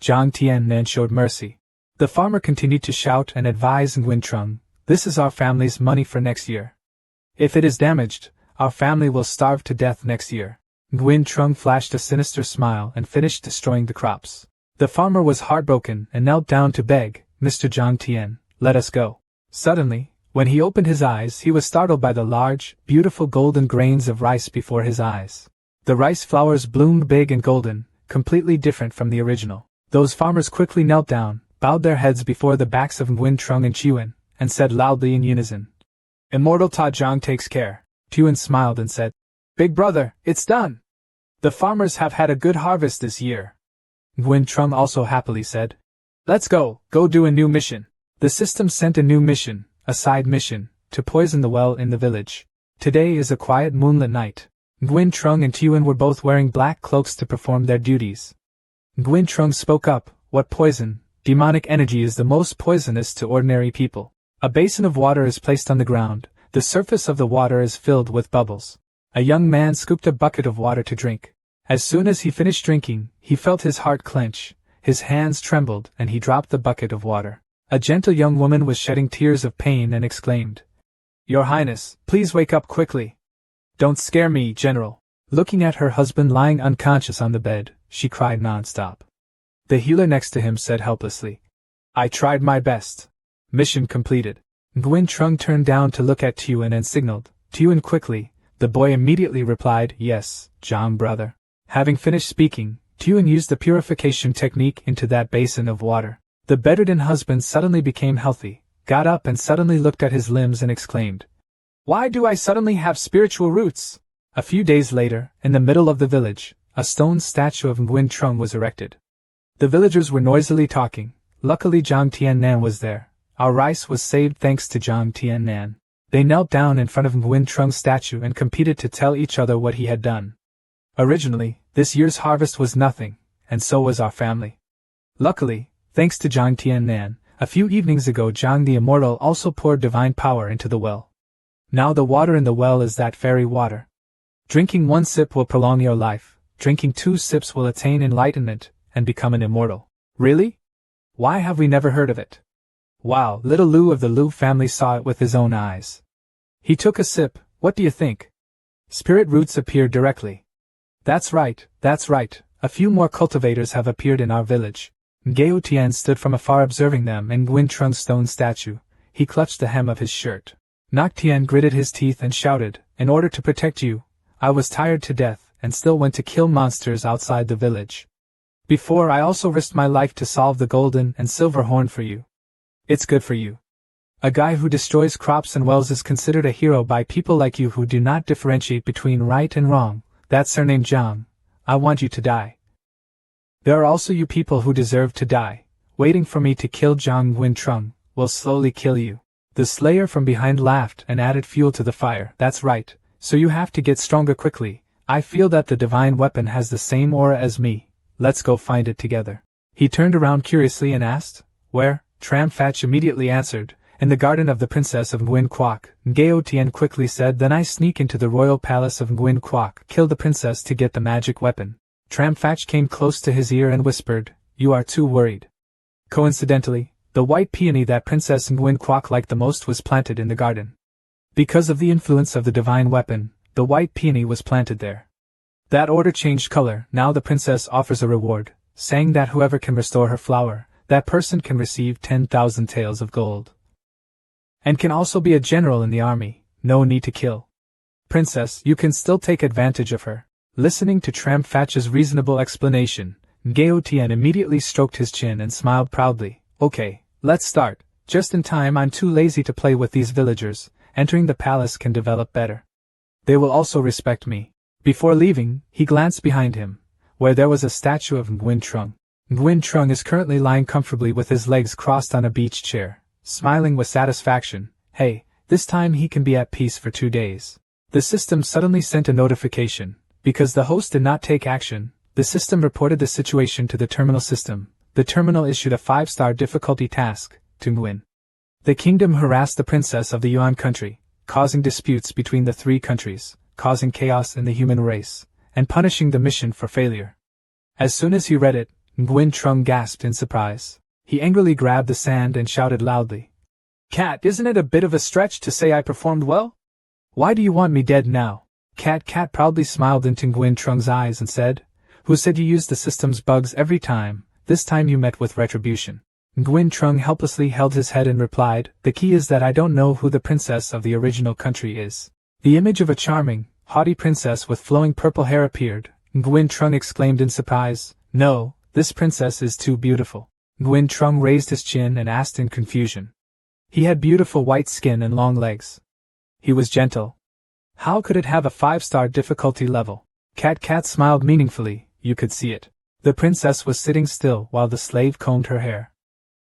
Speaker 1: Jiang Tiannan showed mercy. The farmer continued to shout and advise Nguyen Trung, This is our family's money for next year. If it is damaged, our family will starve to death next year. Nguyen Trung flashed a sinister smile and finished destroying the crops. The farmer was heartbroken and knelt down to beg, Mr. Jiang Tian, let us go. Suddenly, when he opened his eyes, he was startled by the large, beautiful golden grains of rice before his eyes. The rice flowers bloomed big and golden, completely different from the original. Those farmers quickly knelt down, bowed their heads before the backs of Nguyen Trung and Tuan, and said loudly in unison, Immortal Ta Zhang takes care. Tuan smiled and said, Big brother, it's done. The farmers have had a good harvest this year. Nguyen Trung also happily said, Let's go do a new mission. The system sent a new mission, a side mission, to poison the well in the village. Today is a quiet moonlit night. Nguyen Trung and Tuan were both wearing black cloaks to perform their duties. Nguyen Trung spoke up, What poison, demonic energy is the most poisonous to ordinary people? A basin of water is placed on the ground. The surface of the water is filled with bubbles. A young man scooped a bucket of water to drink. As soon as he finished drinking, he felt his heart clench, his hands trembled, and he dropped the bucket of water. A gentle young woman was shedding tears of pain and exclaimed, Your Highness, please wake up quickly. Don't scare me, General. Looking at her husband lying unconscious on the bed, she cried non-stop. The healer next to him said helplessly, I tried my best. Mission completed. Nguyen Trung turned down to look at Tuan and signaled, Tuan quickly. The boy immediately replied, Yes, Zhang brother. Having finished speaking, Tuan used the purification technique into that basin of water. The bedridden husband suddenly became healthy, got up and suddenly looked at his limbs and exclaimed, Why do I suddenly have spiritual roots? A few days later, in the middle of the village, a stone statue of Nguyen Trung was erected. The villagers were noisily talking. Luckily Jiang Tiannan was there. Our rice was saved thanks to Jiang Tiannan. They knelt down in front of Nguyen Trung's statue and competed to tell each other what he had done. Originally, this year's harvest was nothing, and so was our family. Luckily, thanks to Jiang Tiannan, a few evenings ago Jiang the Immortal also poured divine power into the well. Now the water in the well is that fairy water. Drinking 1 sip will prolong your life, drinking 2 sips will attain enlightenment, and become an immortal. Really? Why have we never heard of it? Wow, little Lu of the Lu family saw it with his own eyes. He took a sip. What do you think? Spirit roots appeared directly. That's right. A few more cultivators have appeared in our village. Gao Tian stood from afar observing them and Nguyen Trung's stone statue. He clutched the hem of his shirt. Nok Tian gritted his teeth and shouted, In order to protect you, I was tired to death and still went to kill monsters outside the village. Before I also risked my life to solve the golden and silver horn for you. It's good for you. A guy who destroys crops and wells is considered a hero by people like you who do not differentiate between right and wrong. That's surnamed Zhang. I want you to die. There are also you people who deserve to die. Waiting for me to kill Zhang Nguyen Trung will slowly kill you. The slayer from behind laughed and added fuel to the fire. That's right. So you have to get stronger quickly. I feel that the divine weapon has the same aura as me. Let's go find it together. He turned around curiously and asked, Where? Tram Fatch immediately answered, In the garden of the Princess of Nguyen Quoc. Ngao Tien quickly said, Then I sneak into the royal palace of Nguyen Quoc, kill the princess to get the magic weapon. Tram Fatch came close to his ear and whispered, You are too worried. Coincidentally, the white peony that Princess Nguyen Quoc liked the most was planted in the garden. Because of the influence of the divine weapon, the white peony was planted there. That order changed color. Now the princess offers a reward, saying that whoever can restore her flower, that person can receive 10,000 taels of gold. And can also be a general in the army. No need to kill. Princess, you can still take advantage of her. Listening to Tram Fatch's reasonable explanation, Ngao Tien immediately stroked his chin and smiled proudly. Okay, let's start. Just in time. I'm too lazy to play with these villagers. Entering the palace can develop better. They will also respect me. Before leaving, he glanced behind him, where there was a statue of Nguyen Trung. Nguyen Trung is currently lying comfortably with his legs crossed on a beach chair, smiling with satisfaction. Hey, this time he can be at peace for 2 days. The system suddenly sent a notification. Because the host did not take action, the system reported the situation to the terminal system. The terminal issued a 5-star difficulty task to Nguyen. The kingdom harassed the princess of the Yuan country, causing disputes between the 3 countries, causing chaos in the human race, and punishing the mission for failure. As soon as he read it, Nguyen Trung gasped in surprise. He angrily grabbed the sand and shouted loudly. Cat, isn't it a bit of a stretch to say I performed well? Why do you want me dead now? Cat proudly smiled into Nguyen Trung's eyes and said, Who said you used the system's bugs every time? This time you met with retribution. Nguyen Trung helplessly held his head and replied, The key is that I don't know who the princess of the original country is. The image of a charming, haughty princess with flowing purple hair appeared. Nguyen Trung exclaimed in surprise, No, this princess is too beautiful. Nguyen Trung raised his chin and asked in confusion. He had beautiful white skin and long legs. He was gentle. How could it have a 5-star difficulty level? Cat smiled meaningfully. You could see it. The princess was sitting still while the slave combed her hair.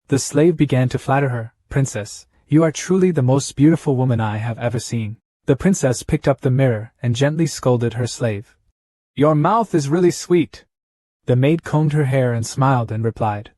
Speaker 1: The slave began to flatter her. Princess, you are truly the most beautiful woman I have ever seen. The princess picked up the mirror and gently scolded her slave. Your mouth is really sweet. The maid combed her hair and smiled and replied.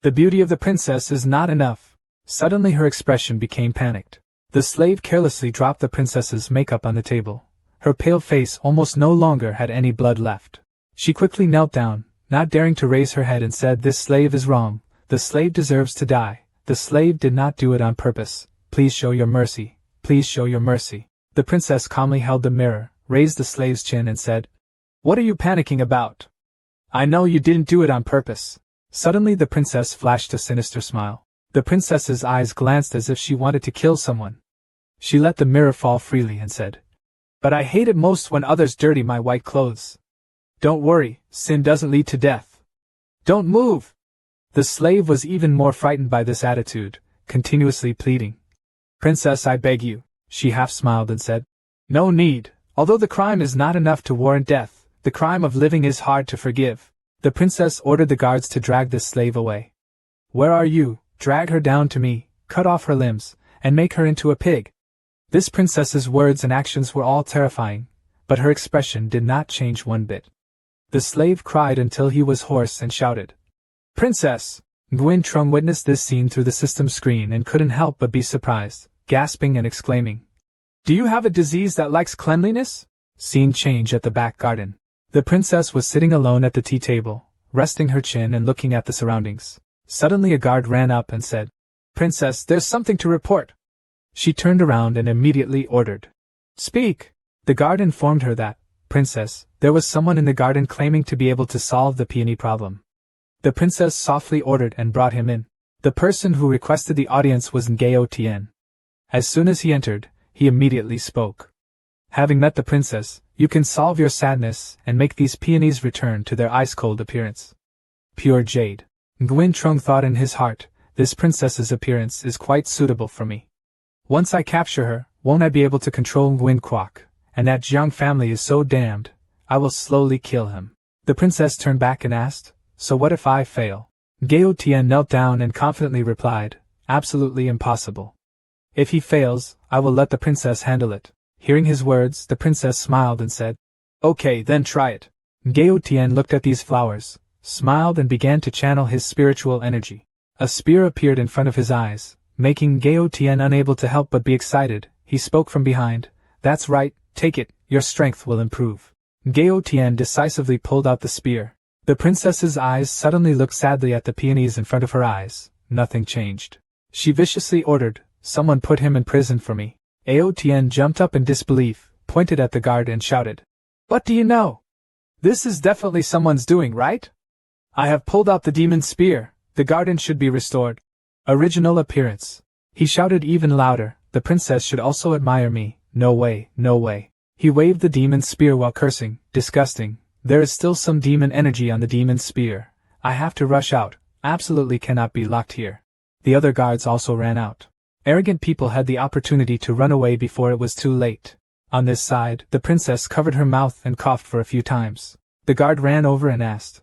Speaker 1: The beauty of the princess is not enough. Suddenly her expression became panicked. The slave carelessly dropped the princess's makeup on the table. Her pale face almost no longer had any blood left. She quickly knelt down, not daring to raise her head, and said, This slave is wrong. The slave deserves to die. The slave did not do it on purpose. Please show your mercy. Please show your mercy. The princess calmly held the mirror, raised the slave's chin and said, What are you panicking about? I know you didn't do it on purpose. Suddenly the princess flashed a sinister smile. The princess's eyes glanced as if she wanted to kill someone. She let the mirror fall freely and said, But I hate it most when others dirty my white clothes. Don't worry, sin doesn't lead to death. Don't move! The slave was even more frightened by this attitude, continuously pleading. Princess, I beg you. She half smiled and said, No need. Although the crime is not enough to warrant death, the crime of living is hard to forgive. The princess ordered the guards to drag the slave away. Where are you? Drag her down to me, cut off her limbs, and make her into a pig. This princess's words and actions were all terrifying, but her expression did not change one bit. The slave cried until he was hoarse and shouted, Princess! Nguyen Trung witnessed this scene through the system screen and couldn't help but be surprised, gasping and exclaiming, Do you have a disease that likes cleanliness? Scene change at the back garden. The princess was sitting alone at the tea table, resting her chin and looking at the surroundings. Suddenly a guard ran up and said, Princess, there's something to report. She turned around and immediately ordered, Speak! The guard informed her that, Princess, there was someone in the garden claiming to be able to solve the peony problem. The princess softly ordered and brought him in. The person who requested the audience was Ngao Tien. As soon as he entered, he immediately spoke. Having met the princess, you can solve your sadness and make these peonies return to their ice-cold appearance. Pure jade. Nguyen Trung thought in his heart, this princess's appearance is quite suitable for me. Once I capture her, won't I be able to control Nguyen Quoc, and that Jiang family is so damned, I will slowly kill him. The princess turned back and asked, So what if I fail? Ngao Tien knelt down and confidently replied, Absolutely impossible. If he fails, I will let the princess handle it. Hearing his words, the princess smiled and said, "Okay, then try it." Gao Tian looked at these flowers, smiled and began to channel his spiritual energy. A spear appeared in front of his eyes, making Gao Tian unable to help but be excited. He spoke from behind, "That's right, take it, your strength will improve." Gao Tian decisively pulled out the spear. The princess's eyes suddenly looked sadly at the peonies in front of her eyes. Nothing changed. She viciously ordered, "Someone put him in prison for me." Gao Tian jumped up in disbelief, pointed at the guard and shouted, "What do you know? This is definitely someone's doing, right? I have pulled out the demon spear. The garden should be restored." Original appearance. He shouted even louder, "The princess should also admire me. No way, no way." He waved the demon spear while cursing, "Disgusting. There is still some demon energy on the demon spear. I have to rush out. Absolutely cannot be locked here." The other guards also ran out. Arrogant people had the opportunity to run away before it was too late. On this side, the princess covered her mouth and coughed for a few times. The guard ran over and asked,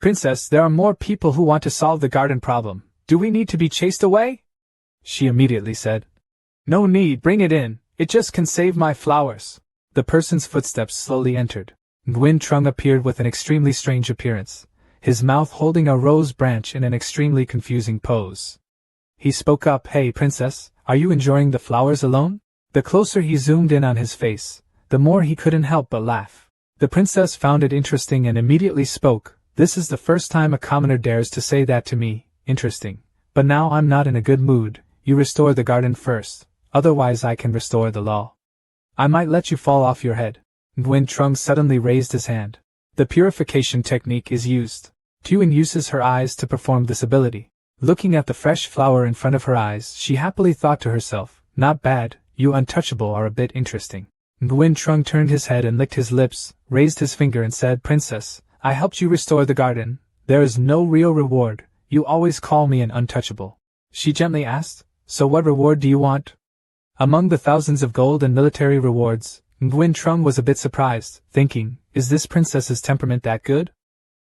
Speaker 1: "Princess, there are more people who want to solve the garden problem. Do we need to be chased away?" She immediately said, "No need, bring it in. It just can save my flowers." The person's footsteps slowly entered. Nguyen Trung appeared with an extremely strange appearance, his mouth holding a rose branch in an extremely confusing pose. He spoke up, "Hey princess, are you enjoying the flowers alone?" The closer he zoomed in on his face, the more he couldn't help but laugh. The princess found it interesting and immediately spoke, "This is the first time a commoner dares to say that to me. Interesting. But now I'm not in a good mood. You restore the garden first, otherwise I can restore the law. I might let you fall off your head." Nguyen Trung suddenly raised his hand. The purification technique is used. Tuan uses her eyes to perform this ability. Looking at the fresh flower in front of her eyes, she happily thought to herself, "Not bad, you untouchable are a bit interesting." Nguyen Trung turned his head and licked his lips, raised his finger and said, "Princess, I helped you restore the garden. There is no real reward. You always call me an untouchable." She gently asked, "So what reward do you want?" Among the thousands of gold and military rewards, Nguyen Trung was a bit surprised, thinking, "Is this princess's temperament that good?"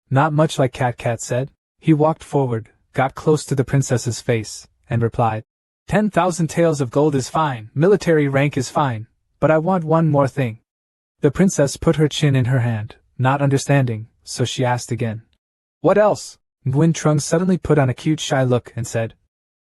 Speaker 1: "Not much, like Cat said." He walked forward, got close to the princess's face, and replied, 10,000 taels of gold is fine, military rank is fine, but I want one more thing." The princess put her chin in her hand, not understanding, so she asked again, "What else?" Nguyen Trung suddenly put on a cute shy look and said,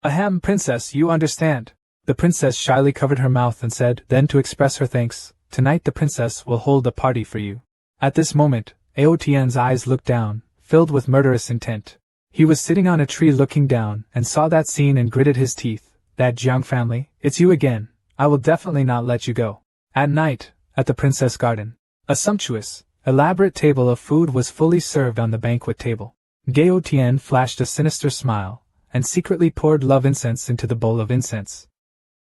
Speaker 1: "Ahem, princess, you understand." The princess shyly covered her mouth and said, then to express her thanks, "Tonight the princess will hold a party for you." At this moment, Ao Tian's eyes looked down, filled with murderous intent. He was sitting on a tree looking down and saw that scene and gritted his teeth. "That Jiang family, it's you again. I will definitely not let you go." At night, at the princess garden, a sumptuous, elaborate table of food was fully served on the banquet table. Gao Tian flashed a sinister smile, and secretly poured love incense into the bowl of incense.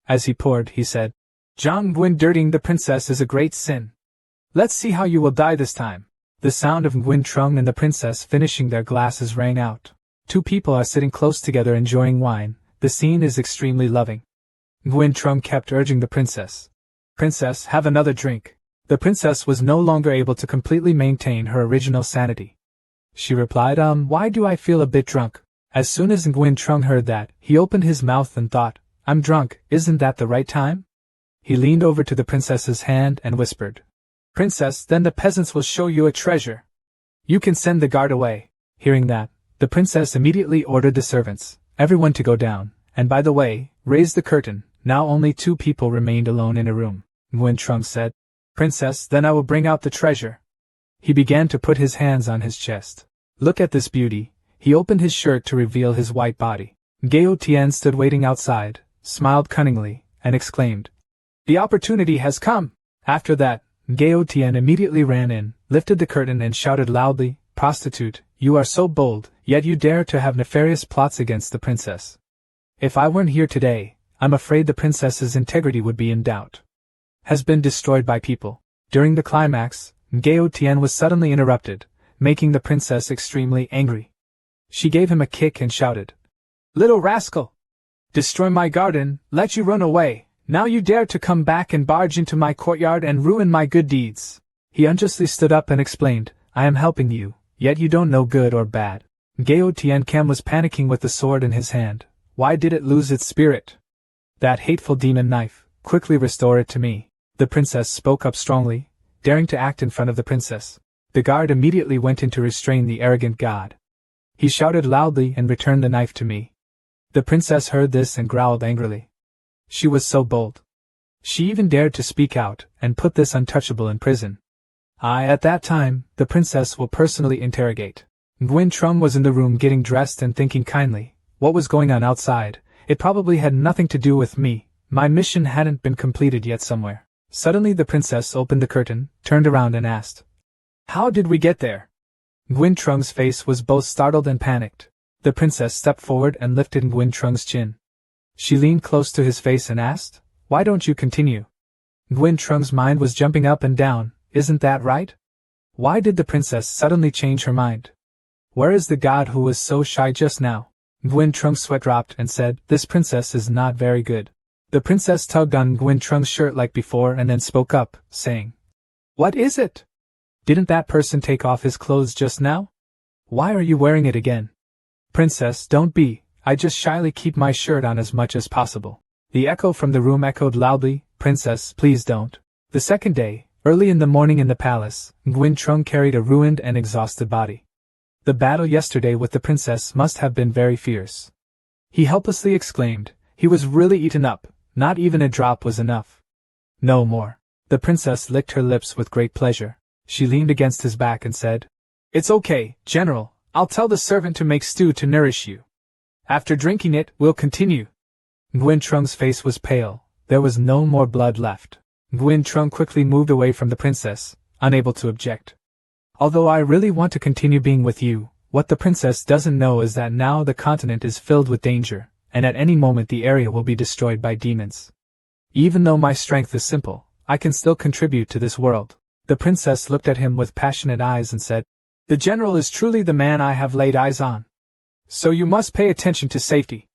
Speaker 1: As he poured, he said, "Zhang Nguyen, dirtying the princess is a great sin. Let's see how you will die this time." The sound of Nguyen Trung and the princess finishing their glasses rang out. Two people are sitting close together enjoying wine. The scene is extremely loving. Nguyen Trung kept urging the princess, "Princess, have another drink." The princess was no longer able to completely maintain her original sanity. She replied, "Why do I feel a bit drunk?" As soon as Nguyen Trung heard that, he opened his mouth and thought, "I'm drunk, isn't that the right time?" He leaned over to the princess's hand and whispered, "Princess, then the peasants will show you a treasure. You can send the guard away." Hearing that, the princess immediately ordered the servants, everyone to go down, and by the way, raise the curtain. Now only two people remained alone in a room. Nguyen Trung said, "Princess, then I will bring out the treasure." He began to put his hands on his chest. Look at this beauty. He opened his shirt to reveal his white body. Gao Tian stood waiting outside, smiled cunningly, and exclaimed, "The opportunity has come." After that, Gao Tian immediately ran in, lifted the curtain and shouted loudly, "Prostitute, you are so bold, yet you dare to have nefarious plots against the princess. If I weren't here today, I'm afraid the princess's integrity would be in doubt. Has been destroyed by people." During the climax, Gao Tian was suddenly interrupted, making the princess extremely angry. She gave him a kick and shouted, "Little rascal! Destroy my garden, let you run away. Now you dare to come back and barge into my courtyard and ruin my good deeds." He unjustly stood up and explained, "I am helping you, yet you don't know good or bad." Gao Tian Kam was panicking with the sword in his hand. Why did it lose its spirit? That hateful demon knife, quickly restore it to me. The princess spoke up strongly, daring to act in front of the princess. The guard immediately went in to restrain the arrogant god. He shouted loudly and returned the knife to me. The princess heard this and growled angrily. She was so bold. She even dared to speak out and put this untouchable in prison. At that time, the princess will personally interrogate. Nguyen Trung was in the room getting dressed and thinking kindly, what was going on outside? It probably had nothing to do with me. My mission hadn't been completed yet somewhere. Suddenly the princess opened the curtain, turned around and asked, "How did we get there?" Nguyen Trung's face was both startled and panicked. The princess stepped forward and lifted Nguyen Trung's chin. She leaned close to his face and asked, "Why don't you continue?" Nguyen Trung's mind was jumping up and down. Isn't that right? Why did the princess suddenly change her mind? Where is the god who was so shy just now? Nguyen Trung's sweat dropped and said, "This princess is not very good." The princess tugged on Nguyen Trung's shirt like before and then spoke up, saying, "What is it? Didn't that person take off his clothes just now? Why are you wearing it again?" "Princess, don't be, I just shyly keep my shirt on as much as possible." The echo from the room echoed loudly, "Princess, please don't." The second day, early in the morning in the palace, Nguyen Trung carried a ruined and exhausted body. The battle yesterday with the princess must have been very fierce. He helplessly exclaimed, he was really eaten up, not even a drop was enough. No more. The princess licked her lips with great pleasure. She leaned against his back and said, "It's okay, General, I'll tell the servant to make stew to nourish you. After drinking it, we'll continue." Nguyen Trung's face was pale, there was no more blood left. Nguyen Trung quickly moved away from the princess, unable to object. "Although I really want to continue being with you, what the princess doesn't know is that now the continent is filled with danger, and at any moment the area will be destroyed by demons. Even though my strength is simple, I can still contribute to this world." The princess looked at him with passionate eyes and said, "The general is truly the man I have laid eyes on. So you must pay attention to safety.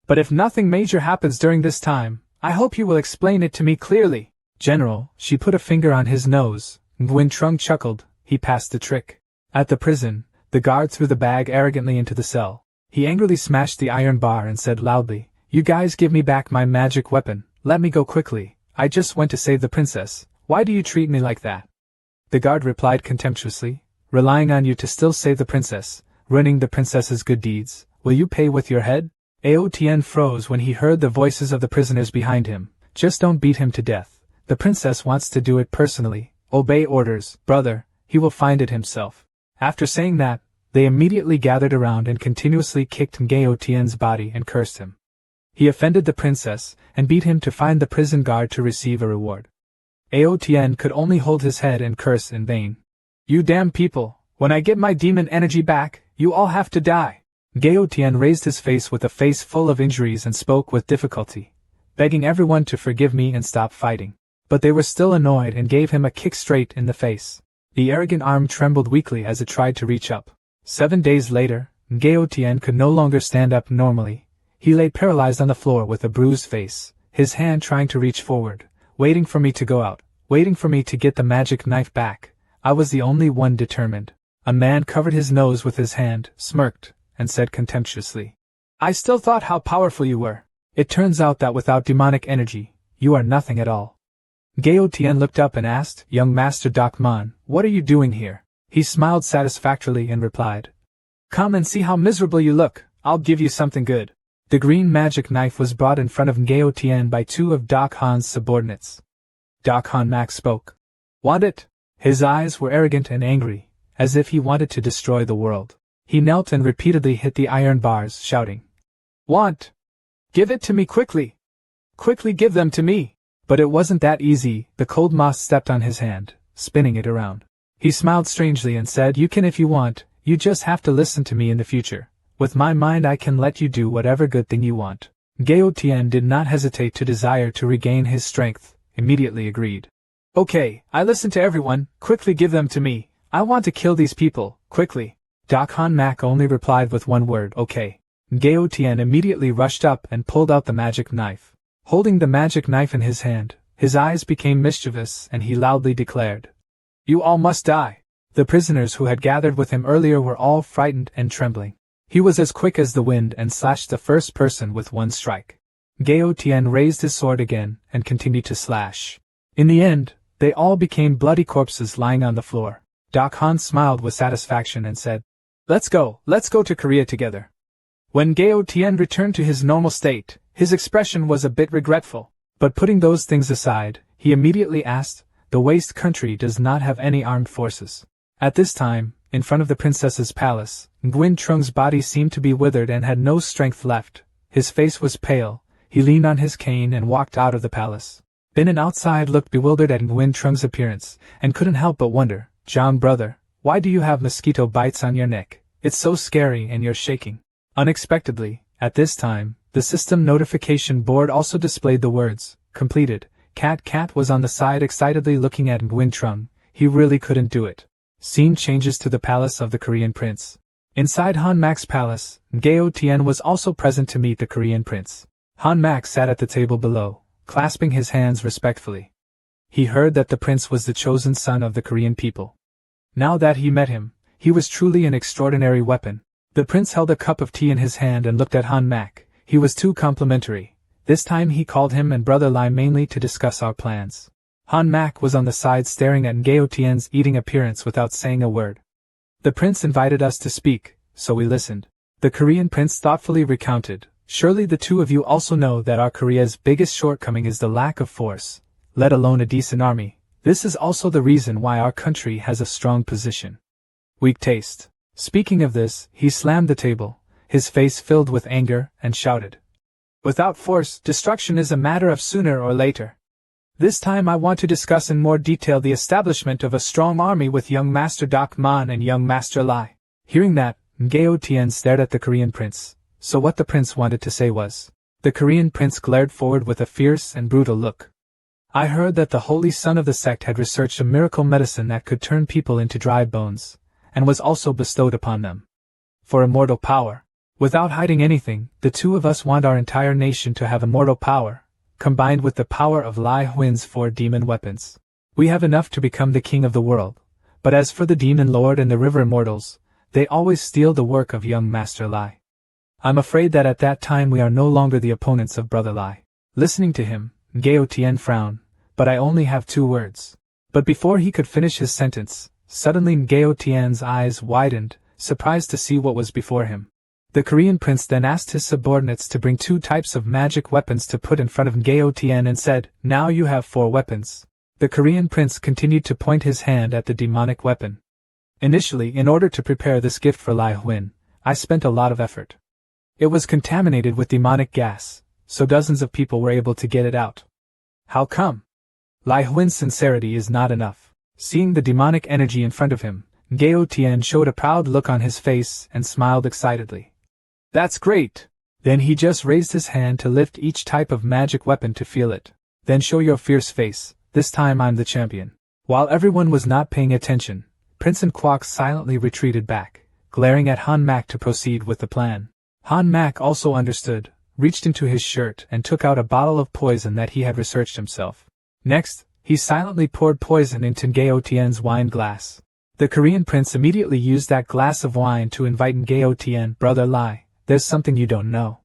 Speaker 1: But if nothing major happens during this time, I hope you will explain it to me clearly." "General," she put a finger on his nose. Nguyen Trung chuckled, he passed the trick. At the prison, the guard threw the bag arrogantly into the cell. He angrily smashed the iron bar and said loudly, "You guys give me back my magic weapon, let me go quickly, I just went to save the princess, why do you treat me like that?" The guard replied contemptuously, "Relying on you to still save the princess, ruining the princess's good deeds, will you pay with your head?" Aotien froze when he heard the voices of the prisoners behind him. "Just don't beat him to death. The princess wants to do it personally. Obey orders, brother, he will find it himself." After saying that, they immediately gathered around and continuously kicked Ngaotien's body and cursed him. He offended the princess, and beat him to find the prison guard to receive a reward. Aotien could only hold his head and curse in vain. "You damn people, when I get my demon energy back, you all have to die." Ngaotien raised his face with a face full of injuries and spoke with difficulty, begging everyone to forgive me and stop fighting. But they were still annoyed and gave him a kick straight in the face. The arrogant arm trembled weakly as it tried to reach up. 7 days later, Ngaotien could no longer stand up normally. He lay paralyzed on the floor with a bruised face, his hand trying to reach forward, waiting for me to go out, waiting for me to get the magic knife back. I was the only one determined. A man covered his nose with his hand, smirked, and said contemptuously, "I still thought how powerful you were. It turns out that without demonic energy, you are nothing at all." Ngaotien looked up and asked, "Young Master Dakman, what are you doing here?" He smiled satisfactorily and replied, "Come and see how miserable you look, I'll give you something good." The green magic knife was brought in front of Ngaotien by 2 of Dakhan's subordinates. Dakhan Mak spoke. "Want it?" His eyes were arrogant and angry, as if he wanted to destroy the world. He knelt and repeatedly hit the iron bars, shouting, "Want? Give it to me quickly! Quickly give them to me!" But it wasn't that easy. The cold moss stepped on his hand, spinning it around. He smiled strangely and said, "You can if you want, you just have to listen to me in the future. With my mind I can let you do whatever good thing you want." Ngaotien did not hesitate to desire to regain his strength, immediately agreed. "Okay, I listen to everyone, quickly give them to me, I want to kill these people, quickly." Dakhan Mak only replied with one word, "Okay." Ngaotien immediately rushed up and pulled out the magic knife. Holding the magic knife in his hand, his eyes became mischievous and he loudly declared, "You all must die." The prisoners who had gathered with him earlier were all frightened and trembling. He was as quick as the wind and slashed the first person with one strike. Ngaotien raised his sword again and continued to slash. In the end, they all became bloody corpses lying on the floor. Doc Han smiled with satisfaction and said, let's go to Korea together. When Gao Tian returned to his normal state, his expression was a bit regretful, but putting those things aside, he immediately asked, the waste country does not have any armed forces. At this time, in front of the princess's palace, Nguyen Trung's body seemed to be withered and had no strength left. His face was pale, he leaned on his cane and walked out of the palace. Bin and outside looked bewildered at Nguyen Trung's appearance, and couldn't help but wonder, John brother, why do you have mosquito bites on your neck? It's so scary and you're shaking. Unexpectedly, at this time, the system notification board also displayed the words, completed. Cat was on the side excitedly looking at Nguyen Trung. He really couldn't do it. Scene changes to the palace of the Korean prince. Inside Han Mac's palace, Gao Tian was also present to meet the Korean prince. Han Mac sat at the table below, clasping his hands respectfully. He heard that the prince was the chosen son of the Korean people. Now that he met him, he was truly an extraordinary weapon. The prince held a cup of tea in his hand and looked at Han Mac. He was too complimentary. This time he called him and Brother Lai mainly to discuss our plans. Han Mac was on the side staring at Gao Tian's eating appearance without saying a word. The prince invited us to speak, so we listened. The Korean prince thoughtfully recounted, surely the two of you also know that our Korea's biggest shortcoming is the lack of force, let alone a decent army. This is also the reason why our country has a strong position. Weak taste. Speaking of this, he slammed the table, his face filled with anger, and shouted. Without force, destruction is a matter of sooner or later. This time I want to discuss in more detail the establishment of a strong army with young Master Doc Man and young Master Lai. Hearing that, Gao Tian stared at the Korean prince, so what the prince wanted to say was. The Korean prince glared forward with a fierce and brutal look. I heard that the holy son of the sect had researched a miracle medicine that could turn people into dry bones, and was also bestowed upon them. For immortal power. Without hiding anything, the two of us want our entire nation to have immortal power, combined with the power of Lai Huin's 4 demon weapons. We have enough to become the king of the world, but as for the demon lord and the river immortals, they always steal the work of young Master Lai. I'm afraid that at that time we are no longer the opponents of Brother Lai. Listening to him, Gao Tian frowned, but I only have 2 words. But before he could finish his sentence, suddenly Gao Tian's eyes widened, surprised to see what was before him. The Korean prince then asked his subordinates to bring 2 types of magic weapons to put in front of Gao Tian and said, now you have 4 weapons. The Korean prince continued to point his hand at the demonic weapon. Initially, in order to prepare this gift for Lai Huin, I spent a lot of effort. It was contaminated with demonic gas, so dozens of people were able to get it out. How come? Lai Huin's sincerity is not enough. Seeing the demonic energy in front of him, Gao Tian showed a proud look on his face and smiled excitedly. That's great! Then he just raised his hand to lift each type of magic weapon to feel it. Then show your fierce face, this time I'm the champion. While everyone was not paying attention, Prince and Kwok silently retreated back, glaring at Han Mac to proceed with the plan. Han Mac also understood, reached into his shirt and took out a bottle of poison that he had researched himself. Next, he silently poured poison into Gao Tian's wine glass. The Korean prince immediately used that glass of wine to invite Gao Tian, Brother Lai. There's something you don't know.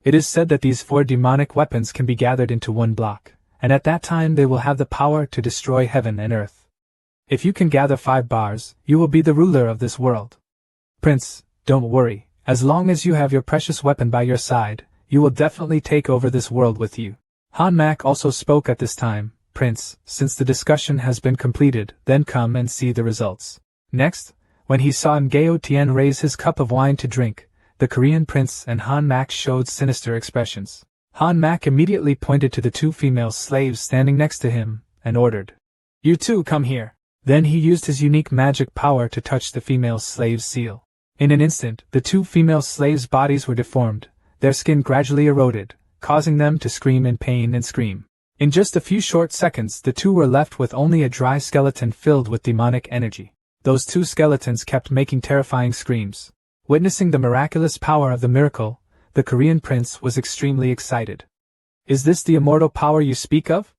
Speaker 1: It is said that these 4 demonic weapons can be gathered into one block, and at that time they will have the power to destroy heaven and earth. If you can gather 5 bars, you will be the ruler of this world. Prince, don't worry, as long as you have your precious weapon by your side, you will definitely take over this world with you. Han Mac also spoke at this time. Prince, since the discussion has been completed, then come and see the results. Next, when he saw Gao Tian raise his cup of wine to drink, the Korean prince and Han Mac showed sinister expressions. Han Mac immediately pointed to the 2 female slaves standing next to him, and ordered, "You 2 come here." Then he used his unique magic power to touch the female slave's seal. In an instant, the 2 female slaves' bodies were deformed, their skin gradually eroded, causing them to scream in pain and scream. In just a few short seconds, the 2 were left with only a dry skeleton filled with demonic energy. Those 2 skeletons kept making terrifying screams. Witnessing the miraculous power of the miracle, the Korean prince was extremely excited. Is this the immortal power you speak of?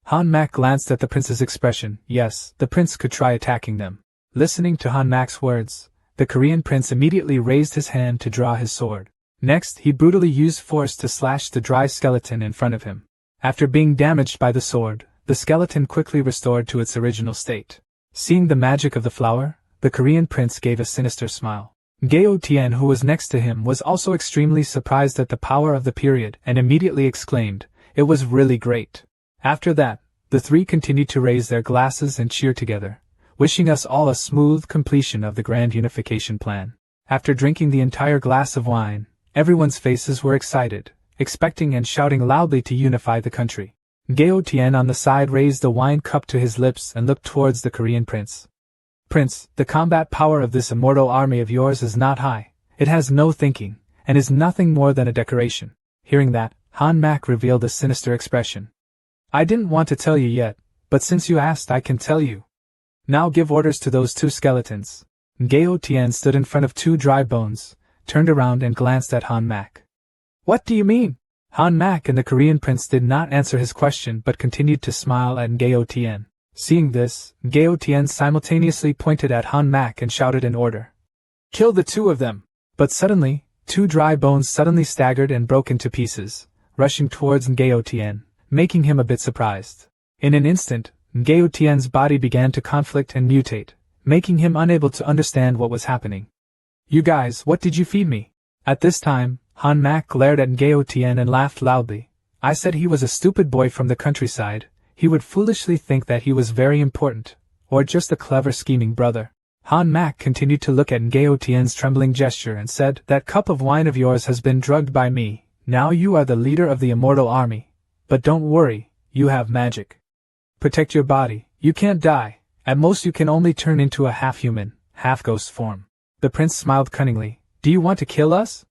Speaker 1: Han Mac glanced at the prince's expression. Yes, the prince could try attacking them. Listening to Han Mac's words, the Korean prince immediately raised his hand to draw his sword. Next, he brutally used force to slash the dry skeleton in front of him. After being damaged by the sword, the skeleton quickly restored to its original state. Seeing the magic of the flower, the Korean prince gave a sinister smile. Gao Tian, who was next to him, was also extremely surprised at the power of the period and immediately exclaimed, "It was really great." After that, the three continued to raise their glasses and cheer together, wishing us all a smooth completion of the grand unification plan. After drinking the entire glass of wine, everyone's faces were excited, expecting and shouting loudly to unify the country. Gao Tian on the side raised the wine cup to his lips and looked towards the Korean prince. "Prince, the combat power of this immortal army of yours is not high, it has no thinking, and is nothing more than a decoration." Hearing that, Han Mak revealed a sinister expression. "I didn't want to tell you yet, but since you asked I can tell you. Now give orders to those two skeletons." Gao Tian stood in front of two dry bones, turned around and glanced at Han Mak. "What do you mean?" Han Mak and the Korean prince did not answer his question but continued to smile at Gao Tian. Seeing this, Gao Tian simultaneously pointed at Han Mak and shouted an order. "Kill the two of them!" But suddenly, two dry bones suddenly staggered and broke into pieces, rushing towards Gao Tian, making him a bit surprised. In an instant, Gao Tian's body began to conflict and mutate, making him unable to understand what was happening. "You guys, what did you feed me?" At this time, Han Mak glared at Gao Tian and laughed loudly. "I said he was a stupid boy from the countryside. He would foolishly think that he was very important, or just a clever scheming brother." Han Mak continued to look at Gao Tian's trembling gesture and said, "That cup of wine of yours has been drugged by me. Now you are the leader of the immortal army. But don't worry, you have magic. Protect your body, you can't die. At most you can only turn into a half-human, half-ghost form." The prince smiled cunningly. "Do you want to kill us?"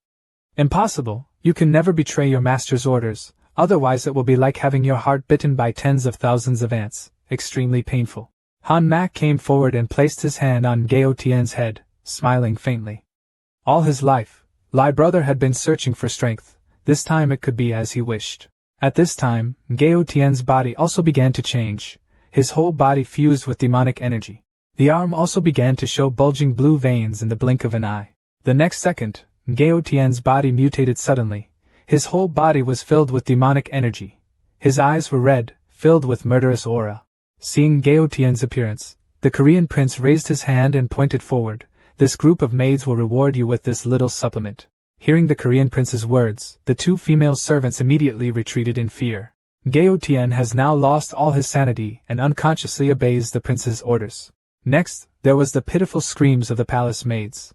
Speaker 1: "Impossible, you can never betray your master's orders, otherwise it will be like having your heart bitten by tens of thousands of ants, extremely painful." Han Mak came forward and placed his hand on Gao Tian's head, smiling faintly. All his life, Lai brother had been searching for strength. This time it could be as he wished. At this time, Gao Tian's body also began to change. His whole body fused with demonic energy. The arm also began to show bulging blue veins in the blink of an eye. The next second, Gao Tian's body mutated suddenly. His whole body was filled with demonic energy. His eyes were red, filled with murderous aura. Seeing Gao Tian's appearance, the Korean prince raised his hand and pointed forward. "This group of maids will reward you with this little supplement." Hearing the Korean prince's words, the two female servants immediately retreated in fear. Gao Tian has now lost all his sanity and unconsciously obeys the prince's orders. Next, there was the pitiful screams of the palace maids.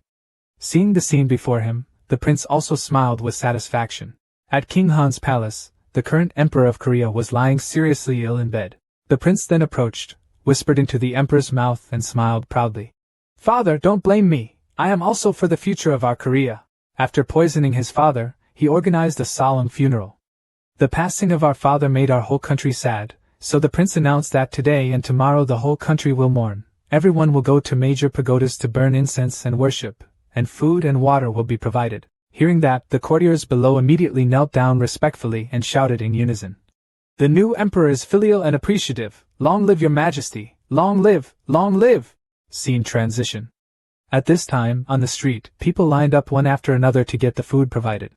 Speaker 1: Seeing the scene before him, the prince also smiled with satisfaction. At King Han's palace, the current emperor of Korea was lying seriously ill in bed. The prince then approached, whispered into the emperor's mouth and smiled proudly. "Father, don't blame me, I am also for the future of our Korea." After poisoning his father, he organized a solemn funeral. The passing of our father made our whole country sad, so the prince announced that today and tomorrow the whole country will mourn. Everyone will go to major pagodas to burn incense and worship, and food and water will be provided. Hearing that, the courtiers below immediately knelt down respectfully and shouted in unison. "The new emperor is filial and appreciative. Long live your majesty! Long live! Long live!" Scene transition. At this time, on the street, people lined up one after another to get the food provided.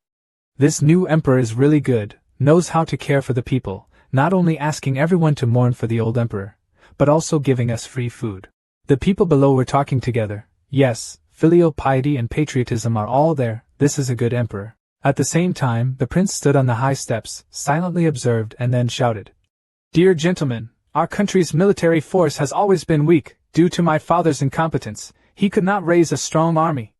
Speaker 1: This new emperor is really good, knows how to care for the people, not only asking everyone to mourn for the old emperor, but also giving us free food. The people below were talking together. Yes, filial piety and patriotism are all there, this is a good emperor. At the same time, the prince stood on the high steps, silently observed and then shouted. "Dear gentlemen, our country's military force has always been weak, due to my father's incompetence. He could not raise a strong army."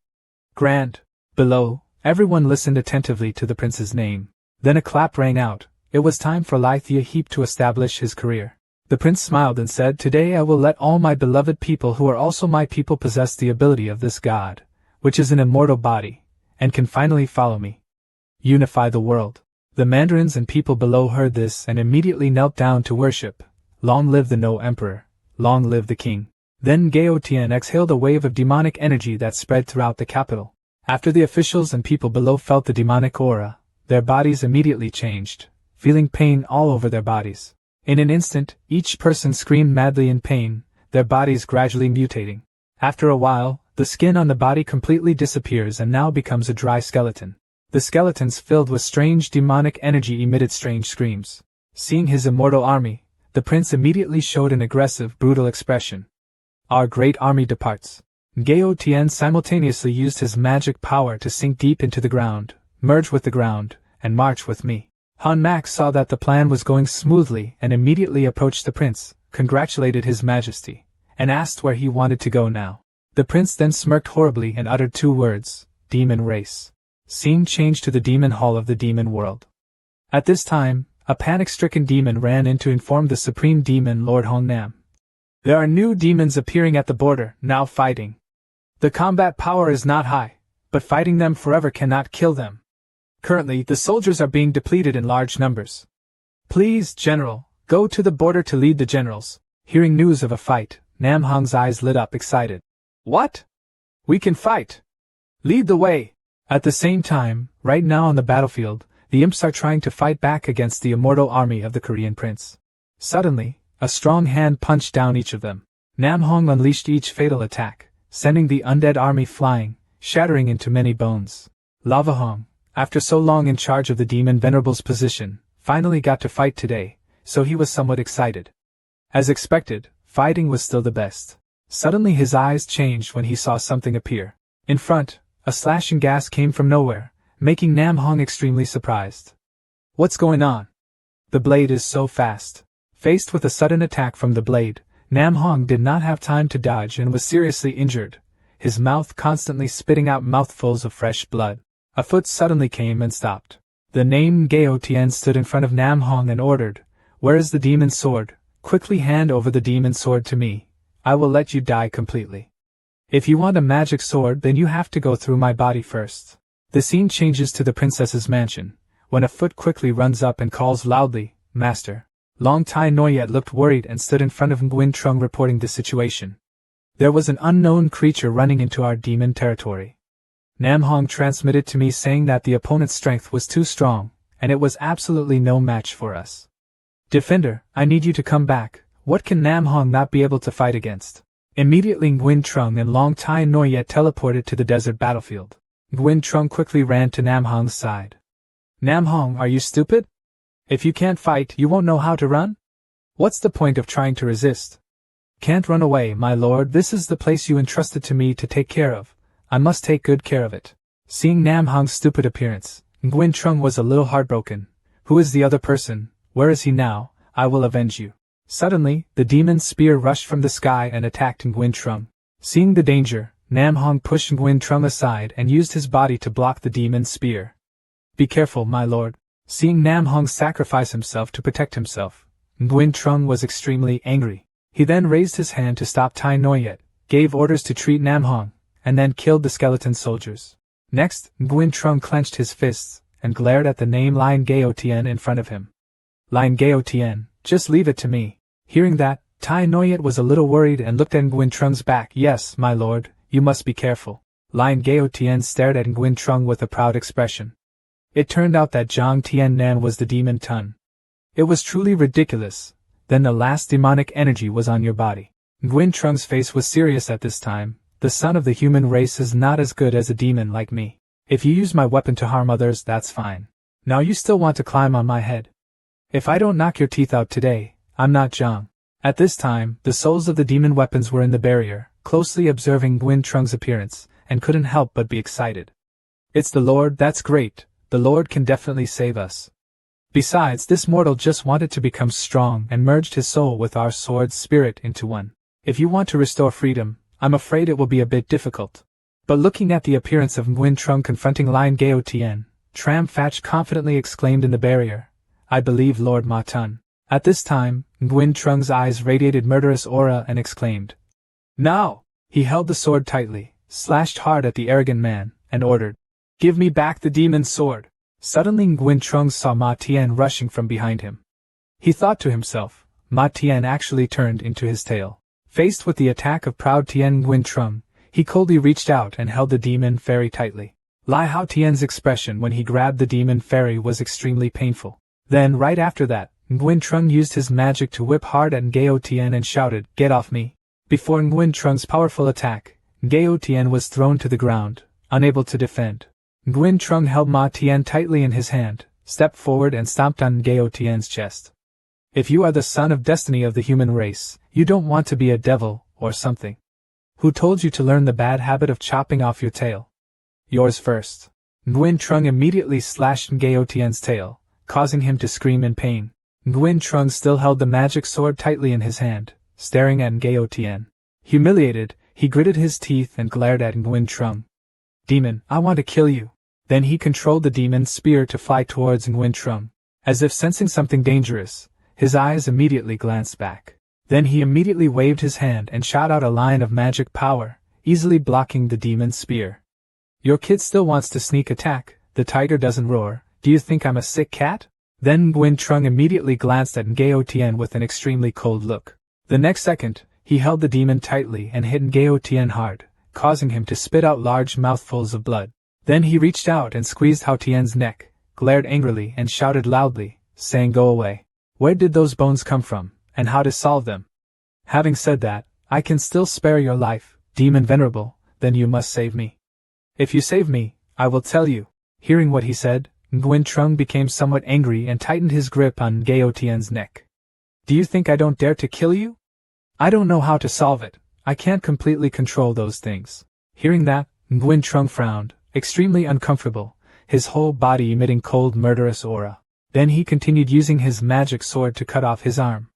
Speaker 1: Grand. Below, everyone listened attentively to the prince's name. Then a clap rang out. It was time for Lai Thea Heap to establish his career. The prince smiled and said, "Today I will let all my beloved people who are also my people possess the ability of this god, which is an immortal body, and can finally follow me. Unify the world." The mandarins and people below heard this and immediately knelt down to worship. Long live the No Emperor. Long live the king. Then Gao Tian exhaled a wave of demonic energy that spread throughout the capital. After the officials and people below felt the demonic aura, their bodies immediately changed, feeling pain all over their bodies. In an instant, each person screamed madly in pain, their bodies gradually mutating. After a while, the skin on the body completely disappears and now becomes a dry skeleton. The skeletons filled with strange demonic energy emitted strange screams. Seeing his immortal army, the prince immediately showed an aggressive, brutal expression. Our great army departs. Gao Tian simultaneously used his magic power to sink deep into the ground, merge with the ground, and march with me. Han Max saw that the plan was going smoothly and immediately approached the prince, congratulated his majesty, and asked where he wanted to go now. The prince then smirked horribly and uttered 2 words, demon race. Scene changed to the demon hall of the demon world. At this time, a panic-stricken demon ran in to inform the supreme demon Lord Hong Nam. There are new demons appearing at the border, now fighting. The combat power is not high, but fighting them forever cannot kill them. Currently, the soldiers are being depleted in large numbers. Please, General, go to the border to lead the generals. Hearing news of a fight, Nam Hong's eyes lit up excited. What? We can fight! Lead the way! At the same time, right now on the battlefield, the imps are trying to fight back against the immortal army of the Korean prince. Suddenly, a strong hand punched down each of them. Nam Hong unleashed each fatal attack, sending the undead army flying, shattering into many bones. Lava Hong, after so long in charge of the demon venerable's position, finally got to fight today, so he was somewhat excited. As expected, fighting was still the best. Suddenly his eyes changed when he saw something appear. In front, a slashing gas came from nowhere, making Nam Hong extremely surprised. What's going on? The blade is so fast. Faced with a sudden attack from the blade, Nam Hong did not have time to dodge and was seriously injured, his mouth constantly spitting out mouthfuls of fresh blood. A foot suddenly came and stopped. The name Gao Tian stood in front of Nam Hong and ordered, "Where is the demon's sword? Quickly hand over the demon's sword to me. I will let you die completely. If you want a magic sword, then you have to go through my body first." The scene changes to the princess's mansion, when a foot quickly runs up and calls loudly, "Master." Long Tai Noyet looked worried and stood in front of Nguyen Trung reporting the situation. There was an unknown creature running into our demon territory. Nam Hong transmitted to me saying that the opponent's strength was too strong, and it was absolutely no match for us. Defender, I need you to come back. What can Nam Hong not be able to fight against? Immediately Nguyen Trung and Long Tai Noyet teleported to the desert battlefield. Nguyen Trung quickly ran to Nam Hong's side. Nam Hong, are you stupid? If you can't fight, you won't know how to run? What's the point of trying to resist? Can't run away, my lord. This is the place you entrusted to me to take care of. I must take good care of it. Seeing Nam Hong's stupid appearance, Nguyen Trung was a little heartbroken. Who is the other person? Where is he now? I will avenge you. Suddenly, the demon's spear rushed from the sky and attacked Nguyen Trung. Seeing the danger, Nam Hong pushed Nguyen Trung aside and used his body to block the demon's spear. Be careful, my lord. Seeing Nam Hong sacrifice himself to protect himself, Nguyen Trung was extremely angry. He then raised his hand to stop Tai Noyet, gave orders to treat Nam Hong, and then killed the skeleton soldiers. Next, Nguyen Trung clenched his fists and glared at the name Lion Gao Tian in front of him. Lion Gao Tian, just leave it to me. Hearing that, Tai Noyet was a little worried and looked at Nguyen Trung's back. Yes, my lord, you must be careful. Lion Gao Tian stared at Nguyen Trung with a proud expression. It turned out that Zhang Tian Nan was the demon Tun. It was truly ridiculous. Then the last demonic energy was on your body. Nguyen Trung's face was serious at this time. The son of the human race is not as good as a demon like me. If you use my weapon to harm others, that's fine. Now you still want to climb on my head. If I don't knock your teeth out today, I'm not Zhang. At this time, the souls of the demon weapons were in the barrier, closely observing Nguyen Trung's appearance, and couldn't help but be excited. It's the Lord, that's great. The Lord can definitely save us. Besides, this mortal just wanted to become strong and merged his soul with our sword's spirit into one. If you want to restore freedom, I'm afraid it will be a bit difficult. But looking at the appearance of Nguyen Trung confronting Lion Gao Tian, Tram Fatch confidently exclaimed in the barrier, I believe Lord Ma Tun. At this time, Nguyen Trung's eyes radiated murderous aura and exclaimed, Now! He held the sword tightly, slashed hard at the arrogant man, and ordered, Give me back the demon's sword. Suddenly Nguyen Trung saw Ma Tian rushing from behind him. He thought to himself, Ma Tian actually turned into his tail. Faced with the attack of proud Tian Nguyen Trung, he coldly reached out and held the demon fairy tightly. Lai Hao Tian's expression when he grabbed the demon fairy was extremely painful. Then right after that, Nguyen Trung used his magic to whip hard at Gao Tian and shouted, Get off me! Before Nguyen Trung's powerful attack, Gao Tian was thrown to the ground, unable to defend. Nguyen Trung held Ma Tian tightly in his hand, stepped forward and stomped on Gao Tian's chest. If you are the son of destiny of the human race, you don't want to be a devil, or something. Who told you to learn the bad habit of chopping off your tail? Yours first. Nguyen Trung immediately slashed Ngao Tien's tail, causing him to scream in pain. Nguyen Trung still held the magic sword tightly in his hand, staring at Ngao Tien. Humiliated, he gritted his teeth and glared at Nguyen Trung. Demon, I want to kill you. Then he controlled the demon's spear to fly towards Nguyen Trung. As if sensing something dangerous, his eyes immediately glanced back. Then he immediately waved his hand and shot out a line of magic power, easily blocking the demon's spear. Your kid still wants to sneak attack, the tiger doesn't roar, do you think I'm a sick cat? Then Nguyen Trung immediately glanced at Ngao Tien with an extremely cold look. The next second, he held the demon tightly and hit Ngao Tien hard, causing him to spit out large mouthfuls of blood. Then he reached out and squeezed Hao Tien's neck, glared angrily and shouted loudly, saying go away. Where did those bones come from, and how to solve them? Having said that, I can still spare your life, demon venerable, then you must save me. If you save me, I will tell you. Hearing what he said, Nguyen Trung became somewhat angry and tightened his grip on Ngao Tien's neck. Do you think I don't dare to kill you? I don't know how to solve it, I can't completely control those things. Hearing that, Nguyen Trung frowned, extremely uncomfortable, his whole body emitting cold murderous aura. Then he continued using his magic sword to cut off his arm.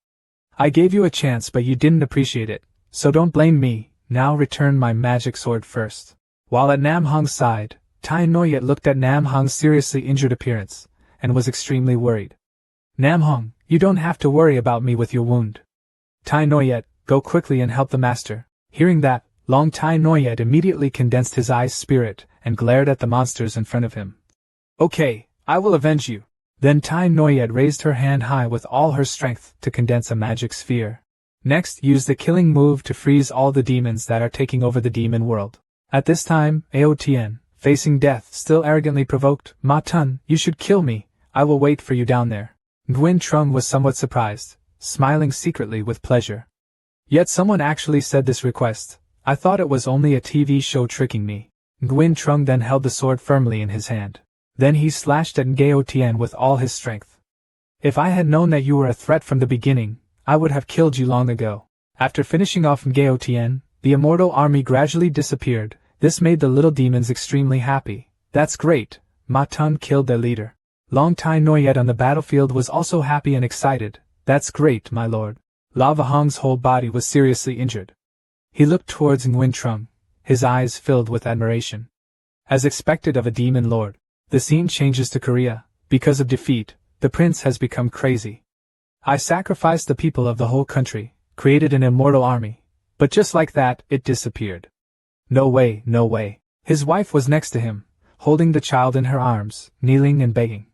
Speaker 1: I gave you a chance but you didn't appreciate it, so don't blame me, now return my magic sword first. While at Nam Hong's side, Tai Noyet looked at Nam Hong's seriously injured appearance, and was extremely worried. Nam Hong, you don't have to worry about me with your wound. Tai Noyet, go quickly and help the master. Hearing that, Long Tai Noyet immediately condensed his eye's spirit and glared at the monsters in front of him. Okay, I will avenge you. Then Tai Noyet raised her hand high with all her strength to condense a magic sphere. Next, use the killing move to freeze all the demons that are taking over the demon world. At this time, Ao Tien, facing death, still arrogantly provoked, Ma Tun, you should kill me, I will wait for you down there. Nguyen Trung was somewhat surprised, smiling secretly with pleasure. Yet someone actually said this request, I thought it was only a TV show tricking me. Nguyen Trung then held the sword firmly in his hand. Then he slashed at Ngao Tien with all his strength. If I had known that you were a threat from the beginning, I would have killed you long ago. After finishing off Ngao Tien, the immortal army gradually disappeared. This made the little demons extremely happy. That's great, Ma Tun killed their leader. Long Tai Noyet on the battlefield was also happy and excited. That's great, my lord. Lava Hong's whole body was seriously injured. He looked towards Nguyen Trung, his eyes filled with admiration. As expected of a demon lord, the scene changes to Korea. Because of defeat, the prince has become crazy. I sacrificed the people of the whole country, created an immortal army, but just like that, it disappeared. No way, no way. His wife was next to him, holding the child in her arms, kneeling and begging.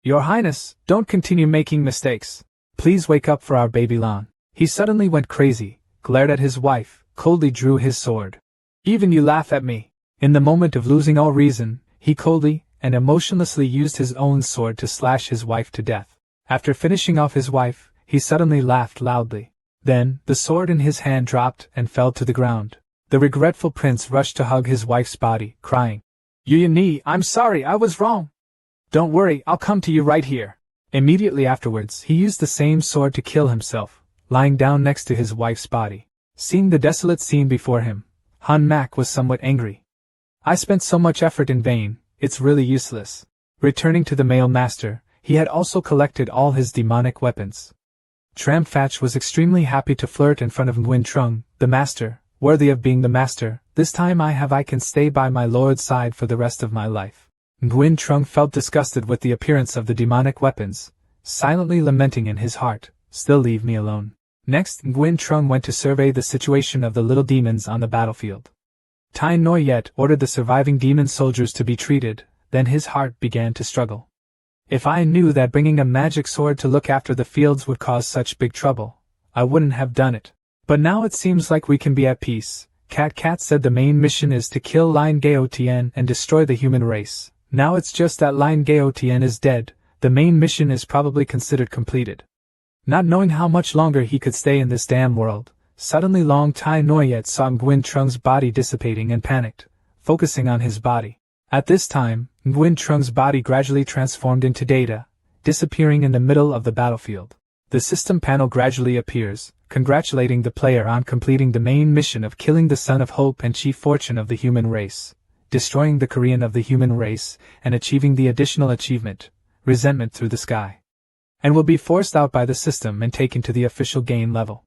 Speaker 1: Your Highness, don't continue making mistakes. Please wake up for our baby Lan. He suddenly went crazy, glared at his wife, coldly drew his sword. Even you laugh at me. In the moment of losing all reason, he coldly and emotionlessly used his own sword to slash his wife to death. After finishing off his wife, he suddenly laughed loudly. Then, the sword in his hand dropped and fell to the ground. The regretful prince rushed to hug his wife's body, crying, Ni, I'm sorry, I was wrong. Don't worry, I'll come to you right here. Immediately afterwards, he used the same sword to kill himself, lying down next to his wife's body. Seeing the desolate scene before him, Han Mak was somewhat angry. I spent so much effort in vain, it's really useless. Returning to the male master, he had also collected all his demonic weapons. Tram Fatch was extremely happy to flirt in front of Nguyen Trung, the master, worthy of being the master. This time I can stay by my lord's side for the rest of my life. Nguyen Trung felt disgusted with the appearance of the demonic weapons, silently lamenting in his heart, still leave me alone. Next, Nguyen Trung went to survey the situation of the little demons on the battlefield. Tai Noyet ordered the surviving demon soldiers to be treated, then his heart began to struggle. If I knew that bringing a magic sword to look after the fields would cause such big trouble, I wouldn't have done it. But now it seems like we can be at peace. Cat said the main mission is to kill Lin Gao Tien and destroy the human race. Now it's just that Lin Gao Tien is dead, the main mission is probably considered completed. Not knowing how much longer he could stay in this damn world, suddenly Long Tai Noyet saw Nguyen Trung's body dissipating and panicked, focusing on his body. At this time, Nguyen Trung's body gradually transformed into data, disappearing in the middle of the battlefield. The system panel gradually appears, congratulating the player on completing the main mission of killing the Son of Hope and Chief Fortune of the human race, destroying the Korean of the human race, and achieving the additional achievement, Resentment Through the Sky. And will be forced out by the system and taken to the official game level.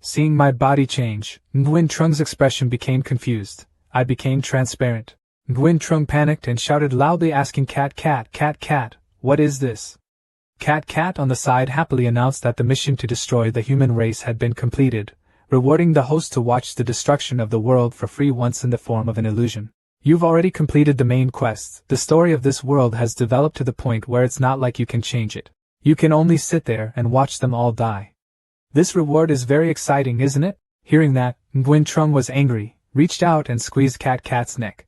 Speaker 1: Seeing my body change, Nguyen Trung's expression became confused. I became transparent. Nguyen Trung panicked and shouted loudly, asking Cat, what is this? Cat on the side happily announced that the mission to destroy the human race had been completed, rewarding the host to watch the destruction of the world for free once in the form of an illusion. You've already completed the main quest. The story of this world has developed to the point where it's not like you can change it. You can only sit there and watch them all die. This reward is very exciting, isn't it? Hearing that, Nguyen Trung was angry, reached out and squeezed Cat's neck.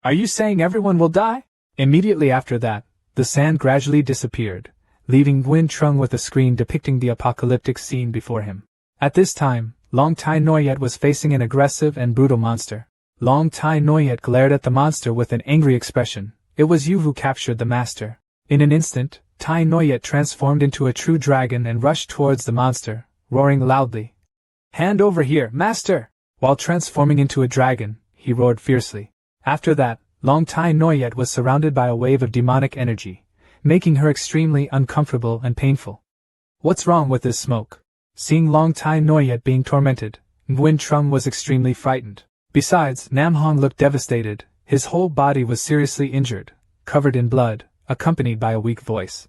Speaker 1: Are you saying everyone will die? Immediately after that, the sand gradually disappeared, leaving Nguyen Trung with a screen depicting the apocalyptic scene before him. At this time, Long Tai Noyet was facing an aggressive and brutal monster. Long Tai Noyet glared at the monster with an angry expression. It was you who captured the master. In an instant, Tai Noyet transformed into a true dragon and rushed towards the monster, roaring loudly. Hand over here, master! While transforming into a dragon, he roared fiercely. After that, Long Tai Noyet was surrounded by a wave of demonic energy, making her extremely uncomfortable and painful. What's wrong with this smoke? Seeing Long Tai Noyet being tormented, Nguyen Trung was extremely frightened. Besides, Nam Hong looked devastated. His whole body was seriously injured, covered in blood, accompanied by a weak voice.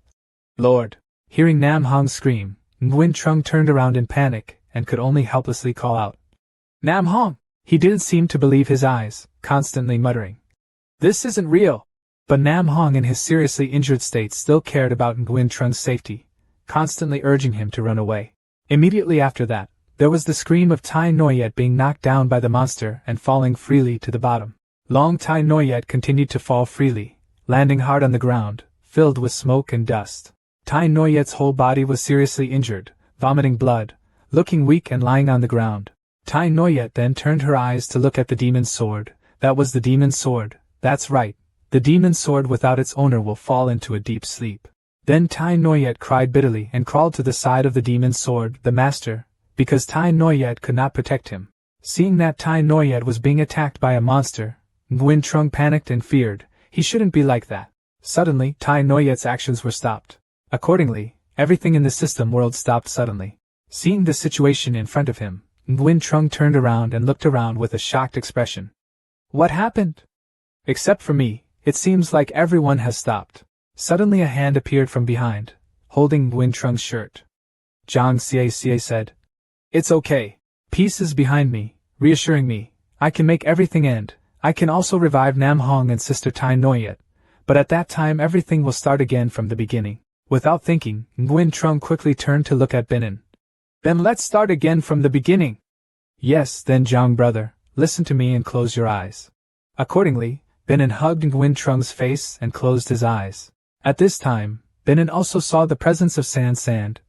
Speaker 1: Lord! Hearing Nam Hong scream, Nguyen Trung turned around in panic and could only helplessly call out. Nam Hong! He didn't seem to believe his eyes, constantly muttering. This isn't real! But Nam Hong in his seriously injured state still cared about Nguyen Trung's safety, constantly urging him to run away. Immediately after that, there was the scream of Tai Noyet being knocked down by the monster and falling freely to the bottom. Long Tai Noyet continued to fall freely, landing hard on the ground, filled with smoke and dust. Tai Noyet's whole body was seriously injured, vomiting blood, looking weak and lying on the ground. Tai Noyet then turned her eyes to look at the demon's sword. That was the demon's sword. That's right. The demon's sword without its owner will fall into a deep sleep. Then Tai Noyet cried bitterly and crawled to the side of the demon's sword, the master, because Tai Noyet could not protect him. Seeing that Tai Noyet was being attacked by a monster, Nguyen Trung panicked and feared. He shouldn't be like that. Suddenly, Tai Noyet's actions were stopped. Accordingly, everything in the system world stopped suddenly. Seeing the situation in front of him, Nguyen Trung turned around and looked around with a shocked expression. What happened? Except for me, it seems like everyone has stopped. Suddenly a hand appeared from behind, holding Nguyen Trung's shirt. Zhang Xie said, It's okay. Peace is behind me, reassuring me. I can make everything end. I can also revive Nam Hong and Sister Tai Noyet. But at that time everything will start again from the beginning. Without thinking, Nguyen Trung quickly turned to look at Binnen. Then let's start again from the beginning. Yes, then Zhang brother, listen to me and close your eyes. Accordingly, Binnen hugged Nguyen Trung's face and closed his eyes. At this time, Binnen also saw the presence of Sand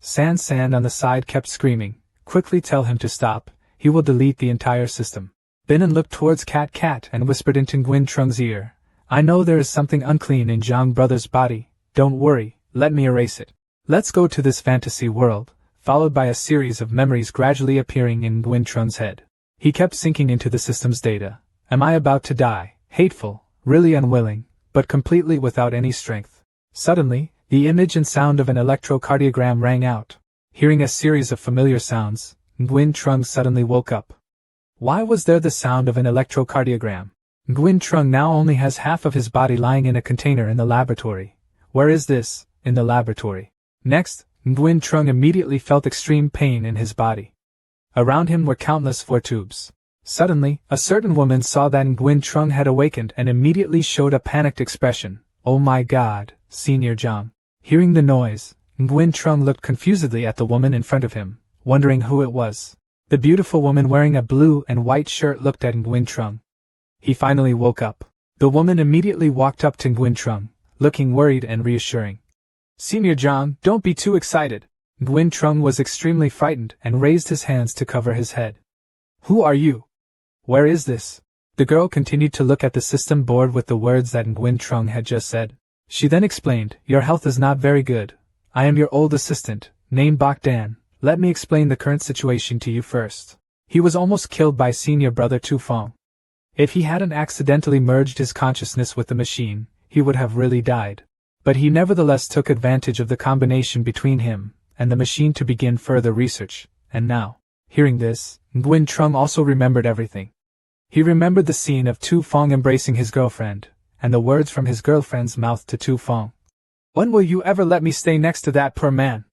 Speaker 1: on the side kept screaming, quickly tell him to stop, he will delete the entire system. Binnen looked towards Cat and whispered into Nguyen Trung's ear, I know there is something unclean in Zhang brother's body, don't worry, let me erase it. Let's go to this fantasy world, followed by a series of memories gradually appearing in Nguyen Trung's head. He kept sinking into the system's data. Am I about to die? Hateful, really unwilling, but completely without any strength. Suddenly, the image and sound of an electrocardiogram rang out. Hearing a series of familiar sounds, Nguyen Trung suddenly woke up. Why was there the sound of an electrocardiogram? Nguyen Trung now only has half of his body lying in a container in the laboratory. Where is this? In the laboratory. Next, Nguyen Trung immediately felt extreme pain in his body. Around him were countless floor tubes. Suddenly, a certain woman saw that Nguyen Trung had awakened and immediately showed a panicked expression. Oh my God, Senior Zhang. Hearing the noise, Nguyen Trung looked confusedly at the woman in front of him, wondering who it was. The beautiful woman wearing a blue and white shirt looked at Nguyen Trung. He finally woke up. The woman immediately walked up to Nguyen Trung, looking worried and reassuring. Senior Zhang, don't be too excited. Nguyen Trung was extremely frightened and raised his hands to cover his head. Who are you? Where is this? The girl continued to look at the system board with the words that Nguyen Trung had just said. She then explained, Your health is not very good. I am your old assistant, named Bogdan, let me explain the current situation to you first. He was almost killed by senior brother Tu Feng. If he hadn't accidentally merged his consciousness with the machine, he would have really died. But he nevertheless took advantage of the combination between him and the machine to begin further research, and now, hearing this, Nguyen Trung also remembered everything. He remembered the scene of Tu Feng embracing his girlfriend, and the words from his girlfriend's mouth to Tu Feng. When will you ever let me stay next to that poor man?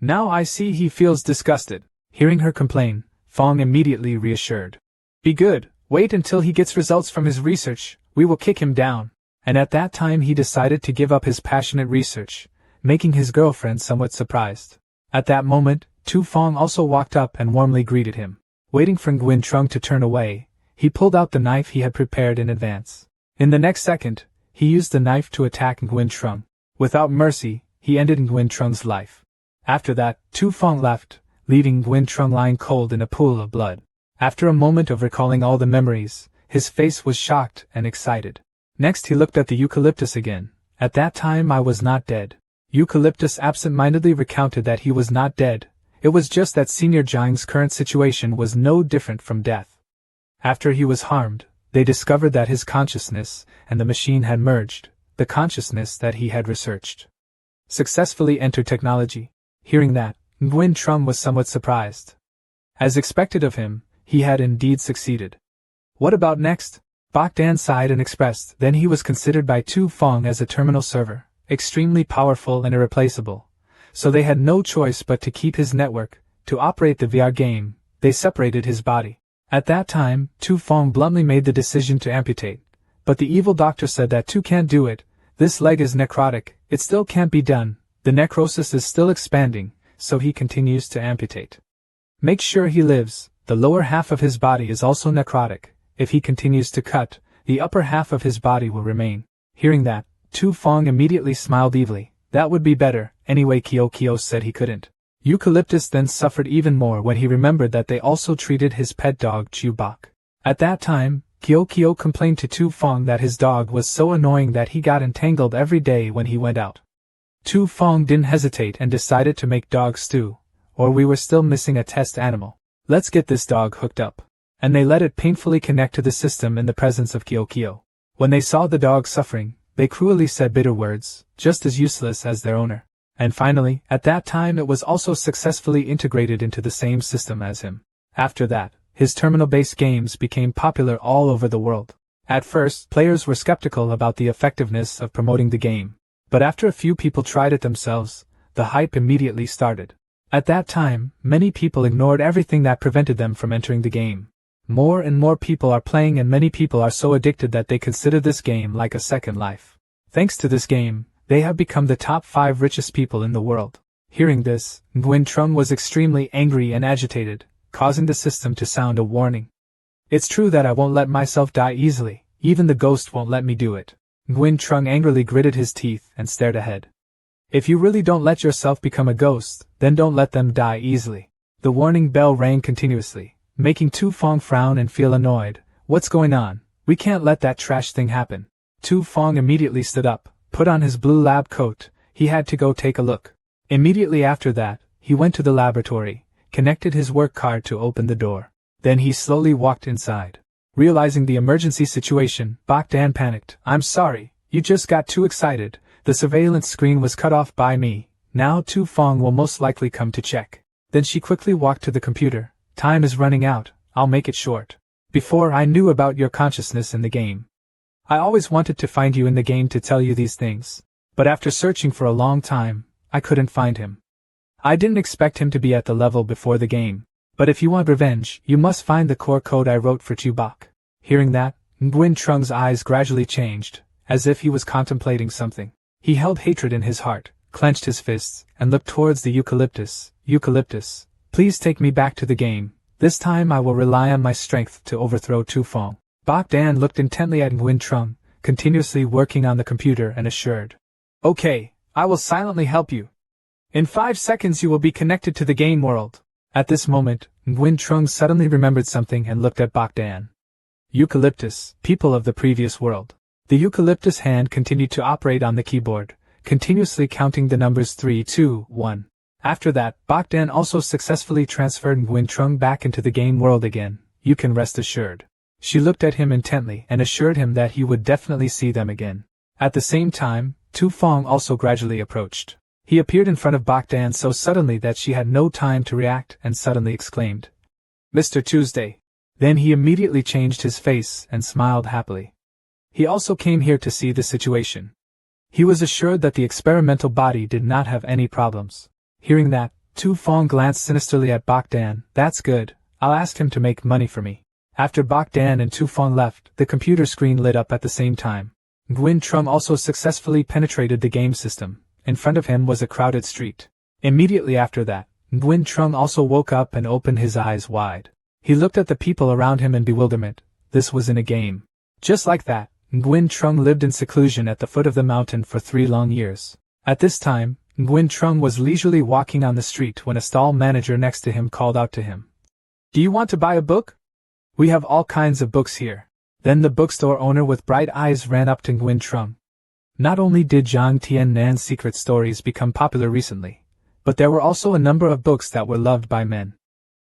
Speaker 1: Now I see he feels disgusted. Hearing her complain, Feng immediately reassured. Be good, wait until he gets results from his research, we will kick him down. And at that time he decided to give up his passionate research, making his girlfriend somewhat surprised. At that moment, Tu Feng also walked up and warmly greeted him. Waiting for Nguyen Trung to turn away, he pulled out the knife he had prepared in advance. In the next second, he used the knife to attack Nguyen Trung. Without mercy, he ended Nguyen Trung's life. After that, Tu Feng left, leaving Nguyen Trung lying cold in a pool of blood. After a moment of recalling all the memories, his face was shocked and excited. Next he looked at the eucalyptus again. At that time I was not dead. Eucalyptus absent-mindedly recounted that he was not dead. It was just that Senior Jiang's current situation was no different from death. After he was harmed, they discovered that his consciousness and the machine had merged, the consciousness that he had researched. Successfully entered technology. Hearing that, Nguyen Trung was somewhat surprised. As expected of him, he had indeed succeeded. What about next? Bogdan sighed and expressed then he was considered by Tu Feng as a terminal server, extremely powerful and irreplaceable. So they had no choice but to keep his network. To operate the VR game, they separated his body. At that time, Tu Feng bluntly made the decision to amputate. But the evil doctor said that Tu can't do it. This leg is necrotic, it still can't be done. The necrosis is still expanding, so he continues to amputate. Make sure he lives. The lower half of his body is also necrotic. If he continues to cut, the upper half of his body will remain. Hearing that, Tu Feng immediately smiled evilly. That would be better, anyway Kyo said he couldn't. Eucalyptus then suffered even more when he remembered that they also treated his pet dog Chu Bak. At that time, Kyo complained to Tu Feng that his dog was so annoying that he got entangled every day when he went out. Tu Feng didn't hesitate and decided to make dog stew, or we were still missing a test animal. Let's get this dog hooked up. And they let it painfully connect to the system in the presence of Kyo. When they saw the dog suffering, they cruelly said bitter words, just as useless as their owner. And finally, at that time it was also successfully integrated into the same system as him. After that, his terminal-based games became popular all over the world. At first, players were skeptical about the effectiveness of promoting the game. But after a few people tried it themselves, the hype immediately started. At that time, many people ignored everything that prevented them from entering the game. More and more people are playing and many people are so addicted that they consider this game like a second life. Thanks to this game, they have become the top 5 richest people in the world. Hearing this, Nguyen Trung was extremely angry and agitated, causing the system to sound a warning. It's true that I won't let myself die easily, even the ghost won't let me do it. Nguyen Trung angrily gritted his teeth and stared ahead. If you really don't let yourself become a ghost, then don't let them die easily. The warning bell rang continuously, making Tu Feng frown and feel annoyed. What's going on? We can't let that trash thing happen. Tu Feng immediately stood up, put on his blue lab coat. He had to go take a look. Immediately after that, he went to the laboratory, connected his work card to open the door. Then he slowly walked inside. Realizing the emergency situation, Bogdan panicked. I'm sorry, you just got too excited. The surveillance screen was cut off by me. Now Tu Feng will most likely come to check. Then she quickly walked to the computer. Time is running out, I'll make it short. Before I knew about your consciousness in the game. I always wanted to find you in the game to tell you these things. But after searching for a long time, I couldn't find him. I didn't expect him to be at the level before the game. But if you want revenge, you must find the core code I wrote for Chu Bak. Hearing that, Nguyen Trung's eyes gradually changed, as if he was contemplating something. He held hatred in his heart, clenched his fists, and looked towards the eucalyptus. Eucalyptus, please take me back to the game. This time I will rely on my strength to overthrow Tu Feng. Bogdan looked intently at Nguyen Trung, continuously working on the computer and assured. Okay, I will silently help you. In 5 seconds you will be connected to the game world. At this moment, Nguyen Trung suddenly remembered something and looked at Bogdan. Eucalyptus, people of the previous world. The eucalyptus hand continued to operate on the keyboard, continuously counting the numbers 3, 2, 1. After that, Bogdan also successfully transferred Nguyen Trung back into the game world again, you can rest assured. She looked at him intently and assured him that he would definitely see them again. At the same time, Tu Fong also gradually approached. He appeared in front of Bogdan so suddenly that she had no time to react and suddenly exclaimed, "Mr. Tuesday." Then he immediately changed his face and smiled happily. He also came here to see the situation. He was assured that the experimental body did not have any problems. Hearing that, Tu Fong glanced sinisterly at Bogdan. "That's good, I'll ask him to make money for me." After Bogdan and Tu Fong left, the computer screen lit up at the same time. Nguyen Trung also successfully penetrated the game system. In front of him was a crowded street. Immediately after that, Nguyen Trung also woke up and opened his eyes wide. He looked at the people around him in bewilderment. This was in a game. Just like that, Nguyen Trung lived in seclusion at the foot of the mountain for 3 long years. At this time, Nguyen Trung was leisurely walking on the street when a stall manager next to him called out to him, "Do you want to buy a book? We have all kinds of books here." Then the bookstore owner with bright eyes ran up to Nguyen Trung. Not only did Jiang Tiannan's secret stories become popular recently, but there were also a number of books that were loved by men.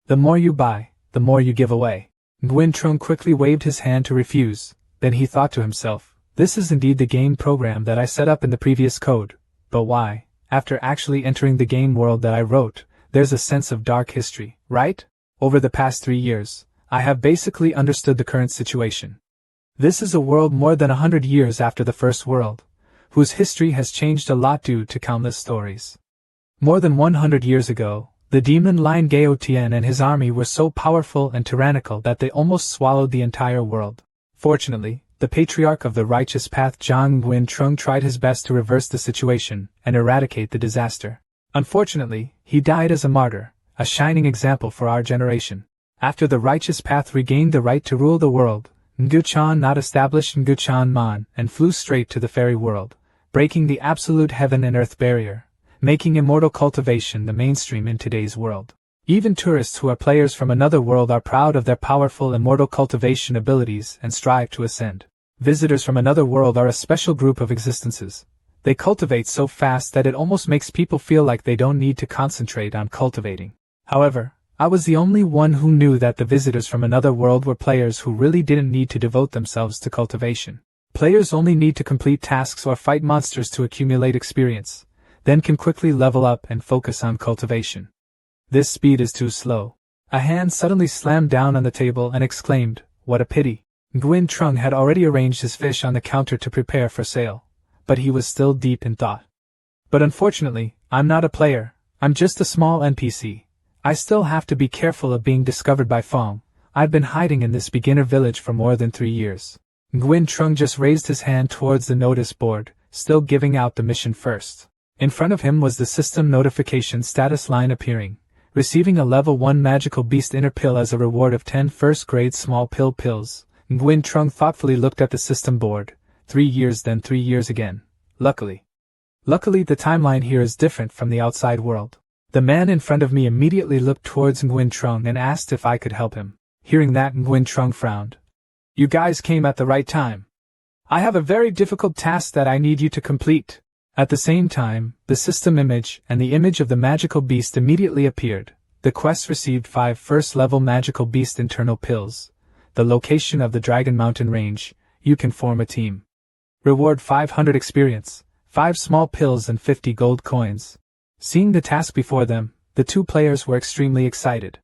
Speaker 1: The more you buy, the more you give away. Nguyen Trung quickly waved his hand to refuse, then he thought to himself, this is indeed the game program that I set up in the previous code, but why, after actually entering the game world that I wrote, there's a sense of dark history, right? Over the past 3 years, I have basically understood the current situation. This is a world more than 100 years after the first world, whose history has changed a lot due to countless stories. More than 100 years ago, the demon Lion Gao Tian and his army were so powerful and tyrannical that they almost swallowed the entire world. Fortunately, the Patriarch of the Righteous Path Zhang Nguyen Trung tried his best to reverse the situation and eradicate the disaster. Unfortunately, he died as a martyr, a shining example for our generation. After the Righteous Path regained the right to rule the world, Ngu Chan not established Ngu Chan Man and flew straight to the fairy world, breaking the absolute heaven and earth barrier, making immortal cultivation the mainstream in today's world. Even tourists who are players from another world are proud of their powerful immortal cultivation abilities and strive to ascend. Visitors from another world are a special group of existences. They cultivate so fast that it almost makes people feel like they don't need to concentrate on cultivating. However, I was the only one who knew that the visitors from another world were players who really didn't need to devote themselves to cultivation. Players only need to complete tasks or fight monsters to accumulate experience, then can quickly level up and focus on cultivation. This speed is too slow. A hand suddenly slammed down on the table and exclaimed, "What a pity." Nguyen Trung had already arranged his fish on the counter to prepare for sale, but he was still deep in thought. "But unfortunately, I'm not a player, I'm just a small NPC. I still have to be careful of being discovered by Fong. I've been hiding in this beginner village for more than 3 years." Nguyen Trung just raised his hand towards the notice board, still giving out the mission first. In front of him was the system notification status line appearing. Receiving a level 1 magical beast inner pill as a reward of 10 first-grade small pills. Nguyen Trung thoughtfully looked at the system board. 3 years then 3 years again. Luckily, the timeline here is different from the outside world. The man in front of me immediately looked towards Nguyen Trung and asked if I could help him. Hearing that, Nguyen Trung frowned. "You guys came at the right time. I have a very difficult task that I need you to complete." At the same time, the system image and the image of the magical beast immediately appeared. The quest received 5 first-level magical beast internal pills. The location of the Dragon Mountain range. You can form a team. Reward 500 experience, 5 small pills and 50 gold coins. Seeing the task before them, the 2 players were extremely excited.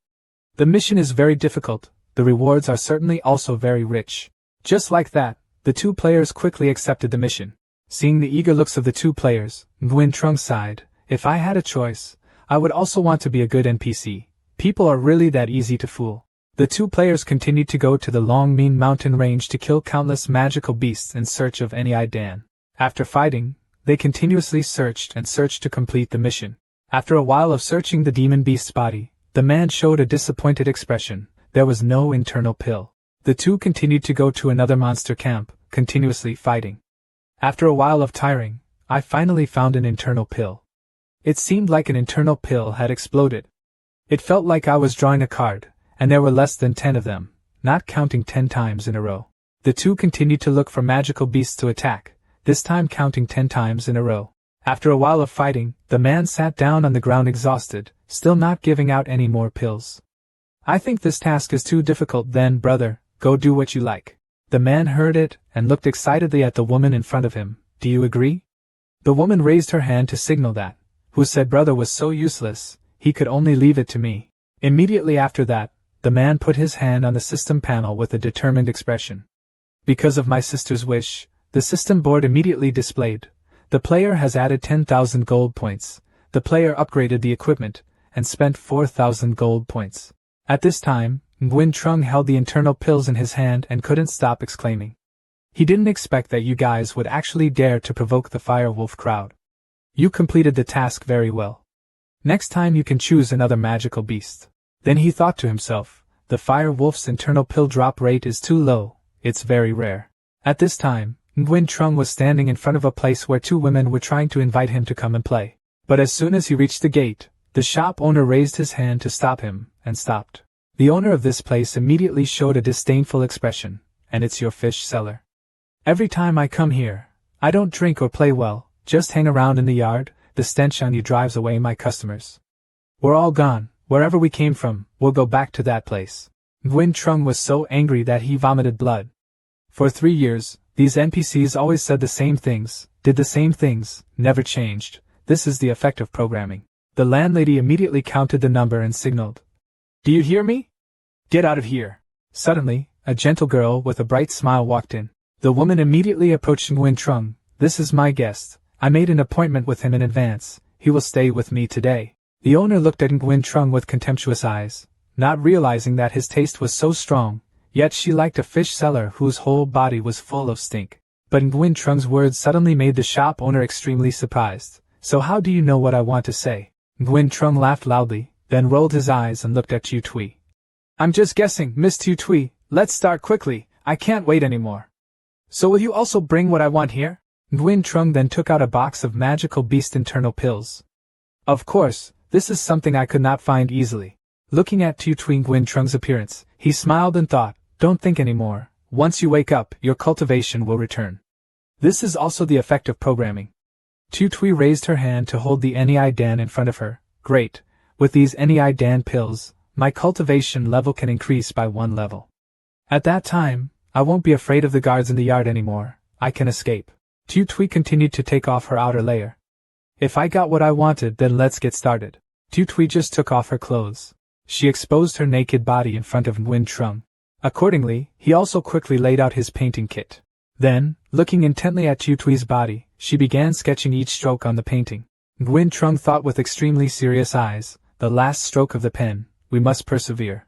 Speaker 1: The mission is very difficult, the rewards are certainly also very rich. Just like that, the 2 players quickly accepted the mission. Seeing the eager looks of the 2 players, Nguyen Trung sighed. If I had a choice, I would also want to be a good NPC. People are really that easy to fool. The 2 players continued to go to the Long Mean Mountain range to kill countless magical beasts in search of any Idan. After fighting, they continuously searched to complete the mission. After a while of searching the demon beast's body, the man showed a disappointed expression. There was no internal pill. The 2 continued to go to another monster camp, continuously fighting. After a while of tiring, I finally found an internal pill. It seemed like an internal pill had exploded. It felt like I was drawing a card, and there were less than 10 of them, not counting 10 times in a row. The 2 continued to look for magical beasts to attack, this time counting 10 times in a row. After a while of fighting, the man sat down on the ground exhausted, still not giving out any more pills. I think this task is too difficult then, brother, go do what you like. The man heard it, and looked excitedly at the woman in front of him. Do you agree? The woman raised her hand to signal that, who said brother was so useless, he could only leave it to me. Immediately after that, the man put his hand on the system panel with a determined expression. Because of my sister's wish, the system board immediately displayed. The player has added 10,000 gold points. The player upgraded the equipment, and spent 4,000 gold points. At this time, Nguyen Trung held the internal pills in his hand and couldn't stop exclaiming. He didn't expect that you guys would actually dare to provoke the Firewolf crowd. You completed the task very well. Next time you can choose another magical beast. Then he thought to himself, the Firewolf's internal pill drop rate is too low, it's very rare. At this time, Nguyen Trung was standing in front of a place where two women were trying to invite him to come and play. But as soon as he reached the gate, the shop owner raised his hand to stop him, and stopped. The owner of this place immediately showed a disdainful expression, and it's your fish seller. Every time I come here, I don't drink or play well, just hang around in the yard, the stench on you drives away my customers. We're all gone, wherever we came from, we'll go back to that place. Nguyen Trung was so angry that he vomited blood. For 3 years, these NPCs always said the same things, did the same things, never changed. This is the effect of programming. The landlady immediately counted the number and signaled. Do you hear me? Get out of here. Suddenly, a gentle girl with a bright smile walked in. The woman immediately approached Nguyen Trung. This is my guest. I made an appointment with him in advance. He will stay with me today. The owner looked at Nguyen Trung with contemptuous eyes, not realizing that his taste was so strong, yet she liked a fish seller whose whole body was full of stink. But Nguyen Trung's words suddenly made the shop owner extremely surprised. So how do you know what I want to say? Nguyen Trung laughed loudly, then rolled his eyes and looked at Tu Tui. I'm just guessing, Miss Tu Tui, let's start quickly, I can't wait anymore. So will you also bring what I want here? Nguyen Trung then took out a box of magical beast internal pills. Of course, this is something I could not find easily. Looking at Tu Tui Nguyen Trung's appearance, he smiled and thought, don't think anymore, once you wake up, your cultivation will return. This is also the effect of programming. Tu Tui raised her hand to hold the Nei Dan in front of her. Great, with these Nei Dan pills, my cultivation level can increase by 1 level. At that time, I won't be afraid of the guards in the yard anymore, I can escape. Tu Tui continued to take off her outer layer. If I got what I wanted, then let's get started. Tu Tui just took off her clothes. She exposed her naked body in front of Nguyen Trung. Accordingly, he also quickly laid out his painting kit. Then, looking intently at Tu Tui's body, she began sketching each stroke on the painting. Nguyen Trung thought with extremely serious eyes, the last stroke of the pen, we must persevere.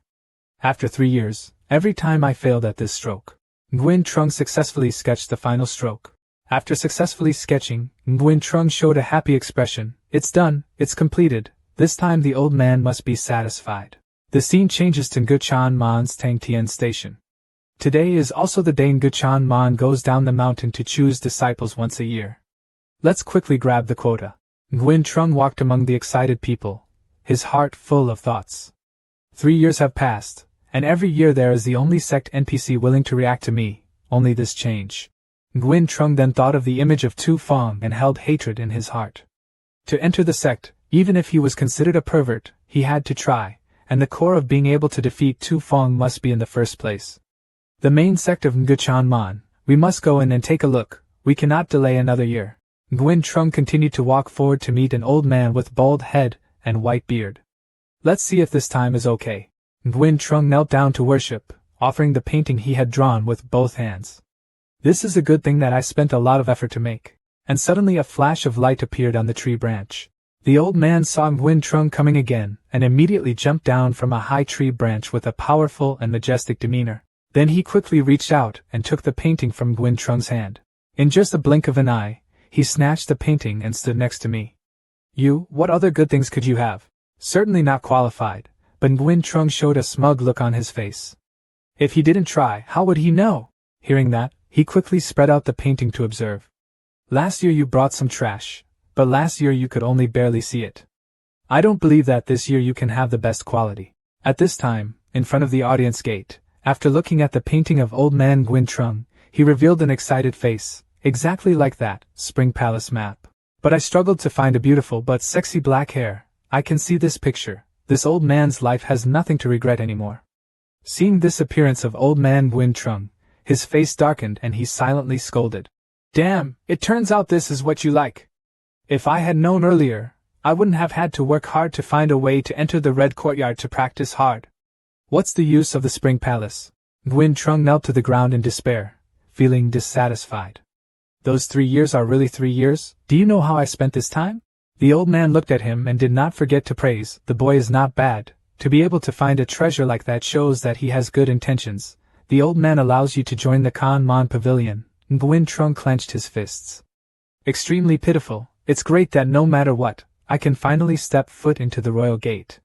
Speaker 1: After 3 years, every time I failed at this stroke. Nguyen Trung successfully sketched the final stroke. After successfully sketching, Nguyen Trung showed a happy expression. It's done, it's completed. This time the old man must be satisfied. The scene changes to Nguchan Man's Tang Tien Station. Today is also the day Nguchan Man goes down the mountain to choose disciples once a year. Let's quickly grab the quota. Nguyen Trung walked among the excited people, his heart full of thoughts. 3 years have passed, and every year there is the only sect NPC willing to react to me, only this change. Nguyen Trung then thought of the image of Tu Fong and held hatred in his heart. To enter the sect, even if he was considered a pervert, he had to try, and the core of being able to defeat Tu Fong must be in the first place. The main sect of Nguchan Man, we must go in and take a look, we cannot delay another year. Nguyen Trung continued to walk forward to meet an old man with bald head and white beard. Let's see if this time is okay. Nguyen Trung knelt down to worship, offering the painting he had drawn with both hands. This is a good thing that I spent a lot of effort to make. And suddenly a flash of light appeared on the tree branch. The old man saw Nguyen Trung coming again, and immediately jumped down from a high tree branch with a powerful and majestic demeanor. Then he quickly reached out and took the painting from Nguyen Trung's hand. In just a blink of an eye, he snatched the painting and stood next to me. You, what other good things could you have? Certainly not qualified, but Nguyen Trung showed a smug look on his face. If he didn't try, how would he know? Hearing that, he quickly spread out the painting to observe. Last year you brought some trash, but last year you could only barely see it. I don't believe that this year you can have the best quality. At this time, in front of the audience gate, after looking at the painting of old man Nguyen Trung, he revealed an excited face, exactly like that Spring Palace map. But I struggled to find a beautiful but sexy black hair. I can see this picture. This old man's life has nothing to regret anymore. Seeing this appearance of old man Nguyen Trung, his face darkened and he silently scolded. Damn, it turns out this is what you like. If I had known earlier, I wouldn't have had to work hard to find a way to enter the Red Courtyard to practice hard. What's the use of the Spring Palace? Nguyen Trung knelt to the ground in despair, feeling dissatisfied. Those 3 years are really 3 years? Do you know how I spent this time? The old man looked at him and did not forget to praise. The boy is not bad. To be able to find a treasure like that shows that he has good intentions. The old man allows you to join the Kan Mon Pavilion. Nguyen Trung clenched his fists. Extremely pitiful. It's great that no matter what, I can finally step foot into the royal gate.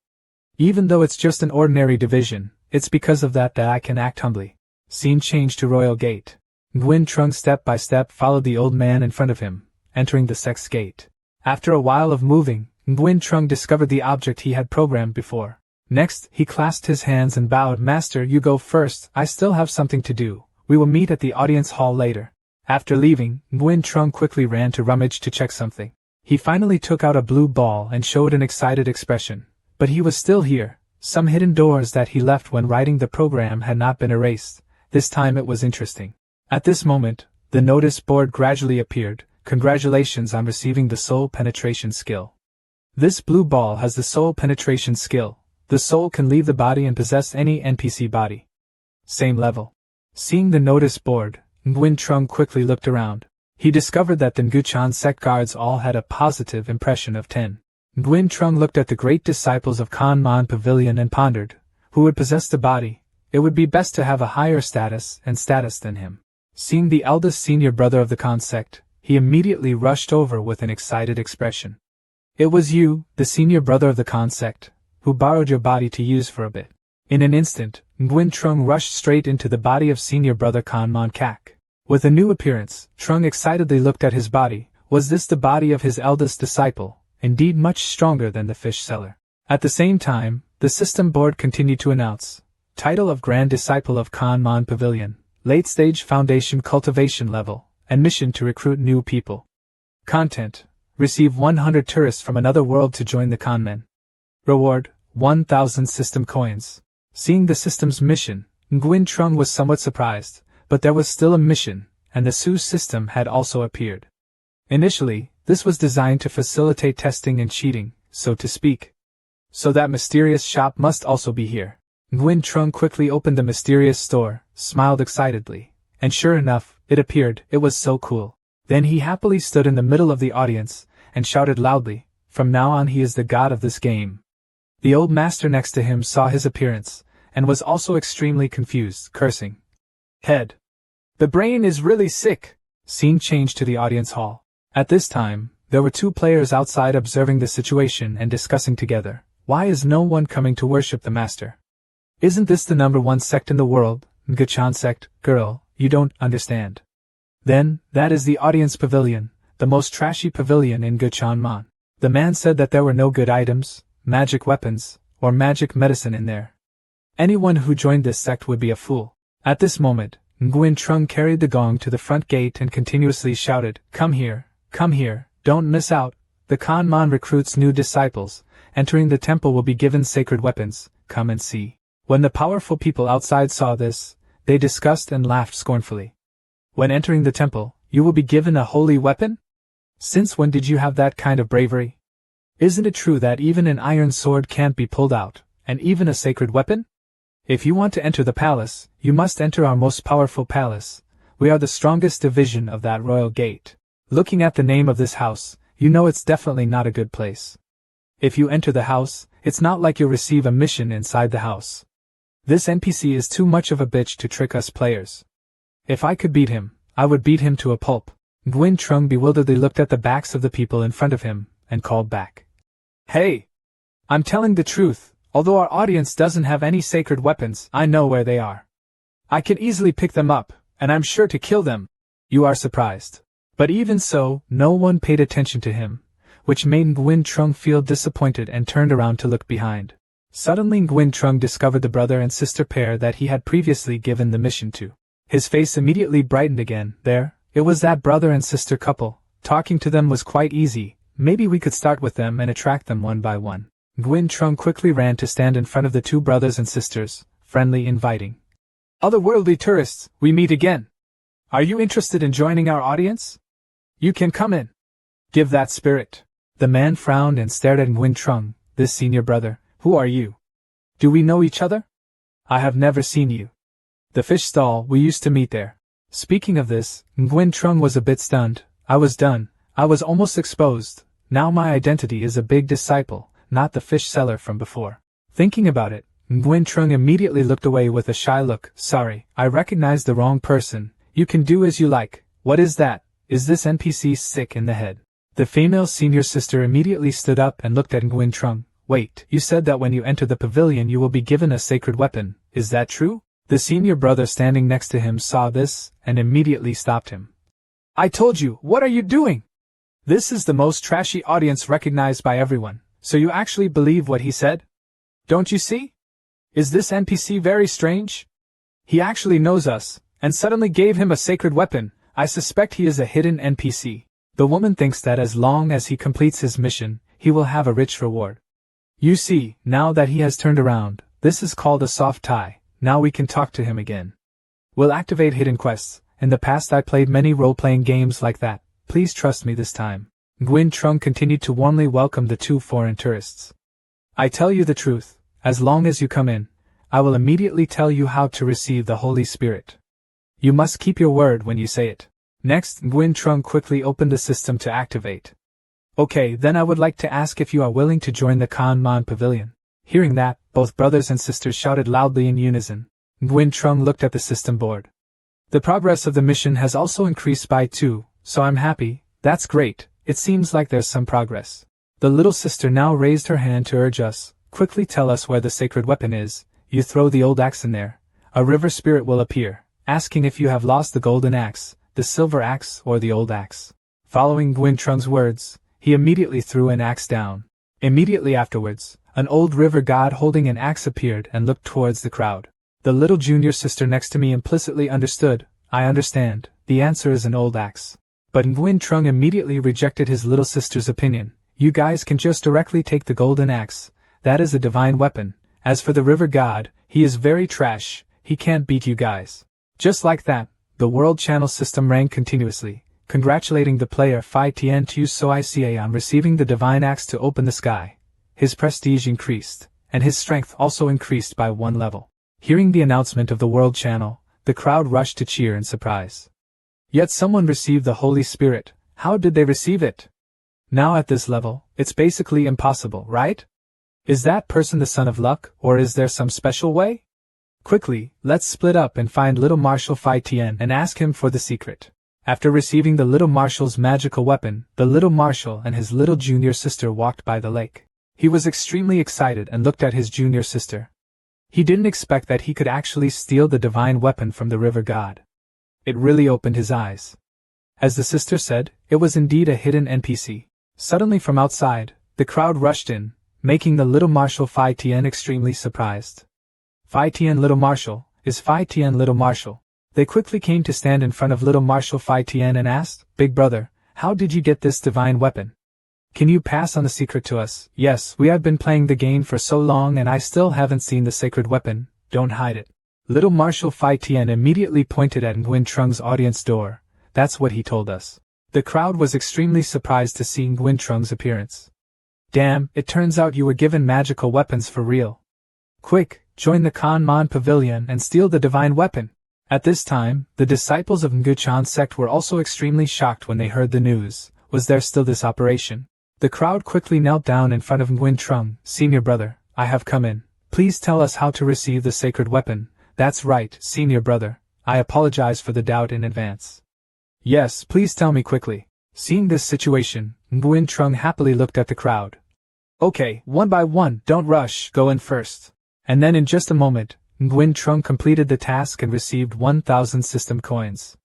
Speaker 1: Even though it's just an ordinary division, it's because of that I can act humbly. Scene changed to royal gate. Nguyen Trung step by step followed the old man in front of him, entering the Sect's gate. After a while of moving, Nguyen Trung discovered the object he had programmed before. Next, he clasped his hands and bowed. Master, you go first, I still have something to do. We will meet at the audience hall later. After leaving, Nguyen Trung quickly ran to rummage to check something. He finally took out a blue ball and showed an excited expression. But he was still here. Some hidden doors that he left when writing the program had not been erased. This time it was interesting. At this moment, the notice board gradually appeared. Congratulations on receiving the soul penetration skill. This blue ball has the soul penetration skill. The soul can leave the body and possess any NPC body. Same level. Seeing the notice board, Nguyen Trung quickly looked around. He discovered that the Nguchan Sect guards all had a positive impression of 10. Nguyen Trung looked at the great disciples of Kan Mon Pavilion and pondered, who would possess the body? It would be best to have a higher status than him. Seeing the eldest senior brother of the Kan Sect, he immediately rushed over with an excited expression. It was you, the senior brother of the Kan Sect, who borrowed your body to use for a bit. In an instant, Nguyen Trung rushed straight into the body of senior brother Kan Mon Kak. With a new appearance, Trung excitedly looked at his body. Was this the body of his eldest disciple, indeed much stronger than the fish seller? At the same time, the system board continued to announce, title of Grand Disciple of Kan Mon Pavilion, late stage foundation cultivation level, and mission to recruit new people. Content, receive 100 tourists from another world to join the Kanmen. Reward, 1,000 system coins. Seeing the system's mission, Nguyen Trung was somewhat surprised, but there was still a mission, and the Su system had also appeared. Initially, this was designed to facilitate testing and cheating, so to speak. So that mysterious shop must also be here. Nguyen Trung quickly opened the mysterious store, smiled excitedly, and sure enough, it appeared. It was so cool. Then he happily stood in the middle of the audience, and shouted loudly, from now on he is the god of this game. The old master next to him saw his appearance, and was also extremely confused, cursing. Head. The brain is really sick. Scene changed to the audience hall. At this time, there were 2 players outside observing the situation and discussing together. Why is no one coming to worship the master? Isn't this the #1 sect in the world, Nguchan Sect? Girl, you don't understand. Then, that is the audience pavilion, the most trashy pavilion in Nguchan Mon. The man said that there were no good items, magic weapons, or magic medicine in there. Anyone who joined this sect would be a fool. At this moment, Nguyen Trung carried the gong to the front gate and continuously shouted, come here, don't miss out. The Kan Mon recruits new disciples. Entering the temple will be given sacred weapons, come and see. When the powerful people outside saw this, they discussed and laughed scornfully. When entering the temple, you will be given a holy weapon? Since when did you have that kind of bravery? Isn't it true that even an iron sword can't be pulled out, and even a sacred weapon? If you want to enter the palace, you must enter our most powerful palace. We are the strongest division of that royal gate. Looking at the name of this house, you know it's definitely not a good place. If you enter the house, it's not like you'll receive a mission inside the house. This NPC is too much of a bitch to trick us players. If I could beat him, I would beat him to a pulp. Nguyen Trung bewilderedly looked at the backs of the people in front of him, and called back. Hey! I'm telling the truth, although our audience doesn't have any sacred weapons, I know where they are. I can easily pick them up, and I'm sure to kill them. You are surprised. But even so, no one paid attention to him, which made Nguyen Trung feel disappointed and turned around to look behind. Suddenly Nguyen Trung discovered the brother and sister pair that he had previously given the mission to. His face immediately brightened again. There, it was that brother and sister couple. Talking to them was quite easy. Maybe we could start with them and attract them one by one. Nguyen Trung quickly ran to stand in front of the two brothers and sisters, friendly, inviting. Otherworldly tourists, we meet again. Are you interested in joining our audience? You can come in. Give that spirit. The man frowned and stared at Nguyen Trung, this senior brother. Who are you? Do we know each other? I have never seen you. The fish stall, we used to meet there. Speaking of this, Nguyen Trung was a bit stunned. I was done. I was almost exposed. Now my identity is a big disciple, not the fish seller from before. Thinking about it, Nguyen Trung immediately looked away with a shy look. Sorry, I recognized the wrong person. You can do as you like. What is that? Is this NPC sick in the head? The female senior sister immediately stood up and looked at Nguyen Trung. Wait, you said that when you enter the pavilion you will be given a sacred weapon. Is that true? The senior brother standing next to him saw this and immediately stopped him. I told you, what are you doing? This is the most trashy audience recognized by everyone, so you actually believe what he said? Don't you see? Is this NPC very strange? He actually knows us, and suddenly gave him a sacred weapon. I suspect he is a hidden NPC. The woman thinks that as long as he completes his mission, he will have a rich reward. You see, now that he has turned around, this is called a soft tie. Now we can talk to him again. We'll activate hidden quests. In the past I played many role-playing games like that. Please trust me this time. Nguyen Trung continued to warmly welcome the two foreign tourists. I tell you the truth, as long as you come in, I will immediately tell you how to receive the Holy Spirit. You must keep your word when you say it. Next, Nguyen Trung quickly opened the system to activate. Okay, then I would like to ask if you are willing to join the Kanman Pavilion. Hearing that, both brothers and sisters shouted loudly in unison. Nguyen Trung looked at the system board. The progress of the mission has also increased by 2, so I'm happy. That's great. It seems like there's some progress. The little sister now raised her hand to urge us. Quickly tell us where the sacred weapon is. You throw the old axe in there. A river spirit will appear, asking if you have lost the golden axe, the silver axe, or the old axe. Following Nguyen Trung's words, he immediately threw an axe down. Immediately afterwards, an old river god holding an axe appeared and looked towards the crowd. The little junior sister next to me implicitly understood. I understand, the answer is an old axe. But Nguyen Trung immediately rejected his little sister's opinion. You guys can just directly take the golden axe. That is a divine weapon. As for the river god, he is very trash. He can't beat you guys. Just like that, the world channel system rang continuously, congratulating the player Phi Tien Tu Soi Ca on receiving the divine axe to open the sky. His prestige increased, and his strength also increased by 1 level. Hearing the announcement of the world channel, the crowd rushed to cheer in surprise. Yet someone received the Holy Spirit. How did they receive it? Now at this level, it's basically impossible, right? Is that person the son of luck, or is there some special way? Quickly, let's split up and find little Marshal Phi Tien and ask him for the secret. After receiving the little Marshal's magical weapon, the little Marshal and his little junior sister walked by the lake. He was extremely excited and looked at his junior sister. He didn't expect that he could actually steal the divine weapon from the river god. It really opened his eyes. As the sister said, it was indeed a hidden NPC. Suddenly from outside, the crowd rushed in, making the little Marshal Phi Tien extremely surprised. Phi Tien little Marshal, is Phi Tien little Marshal? They quickly came to stand in front of little Marshal Phi Tien and asked, Big brother, how did you get this divine weapon? Can you pass on the secret to us? Yes, we have been playing the game for so long and I still haven't seen the sacred weapon. Don't hide it. Little Marshal Phi Tien immediately pointed at Nguyen Trung's audience door. That's what he told us. The crowd was extremely surprised to see Nguyen Trung's appearance. Damn, it turns out you were given magical weapons for real. Quick, join the Kanman Pavilion and steal the divine weapon. At this time, the disciples of Nguchan's sect were also extremely shocked when they heard the news. Was there still this operation? The crowd quickly knelt down in front of Nguyen Trung. Senior brother, I have come in. Please tell us how to receive the sacred weapon. That's right, senior brother. I apologize for the doubt in advance. Yes, please tell me quickly. Seeing this situation, Nguyen Trung happily looked at the crowd. Okay, one by one, don't rush, go in first. And then in just a moment, Nguyen Trung completed the task and received 1,000 system coins.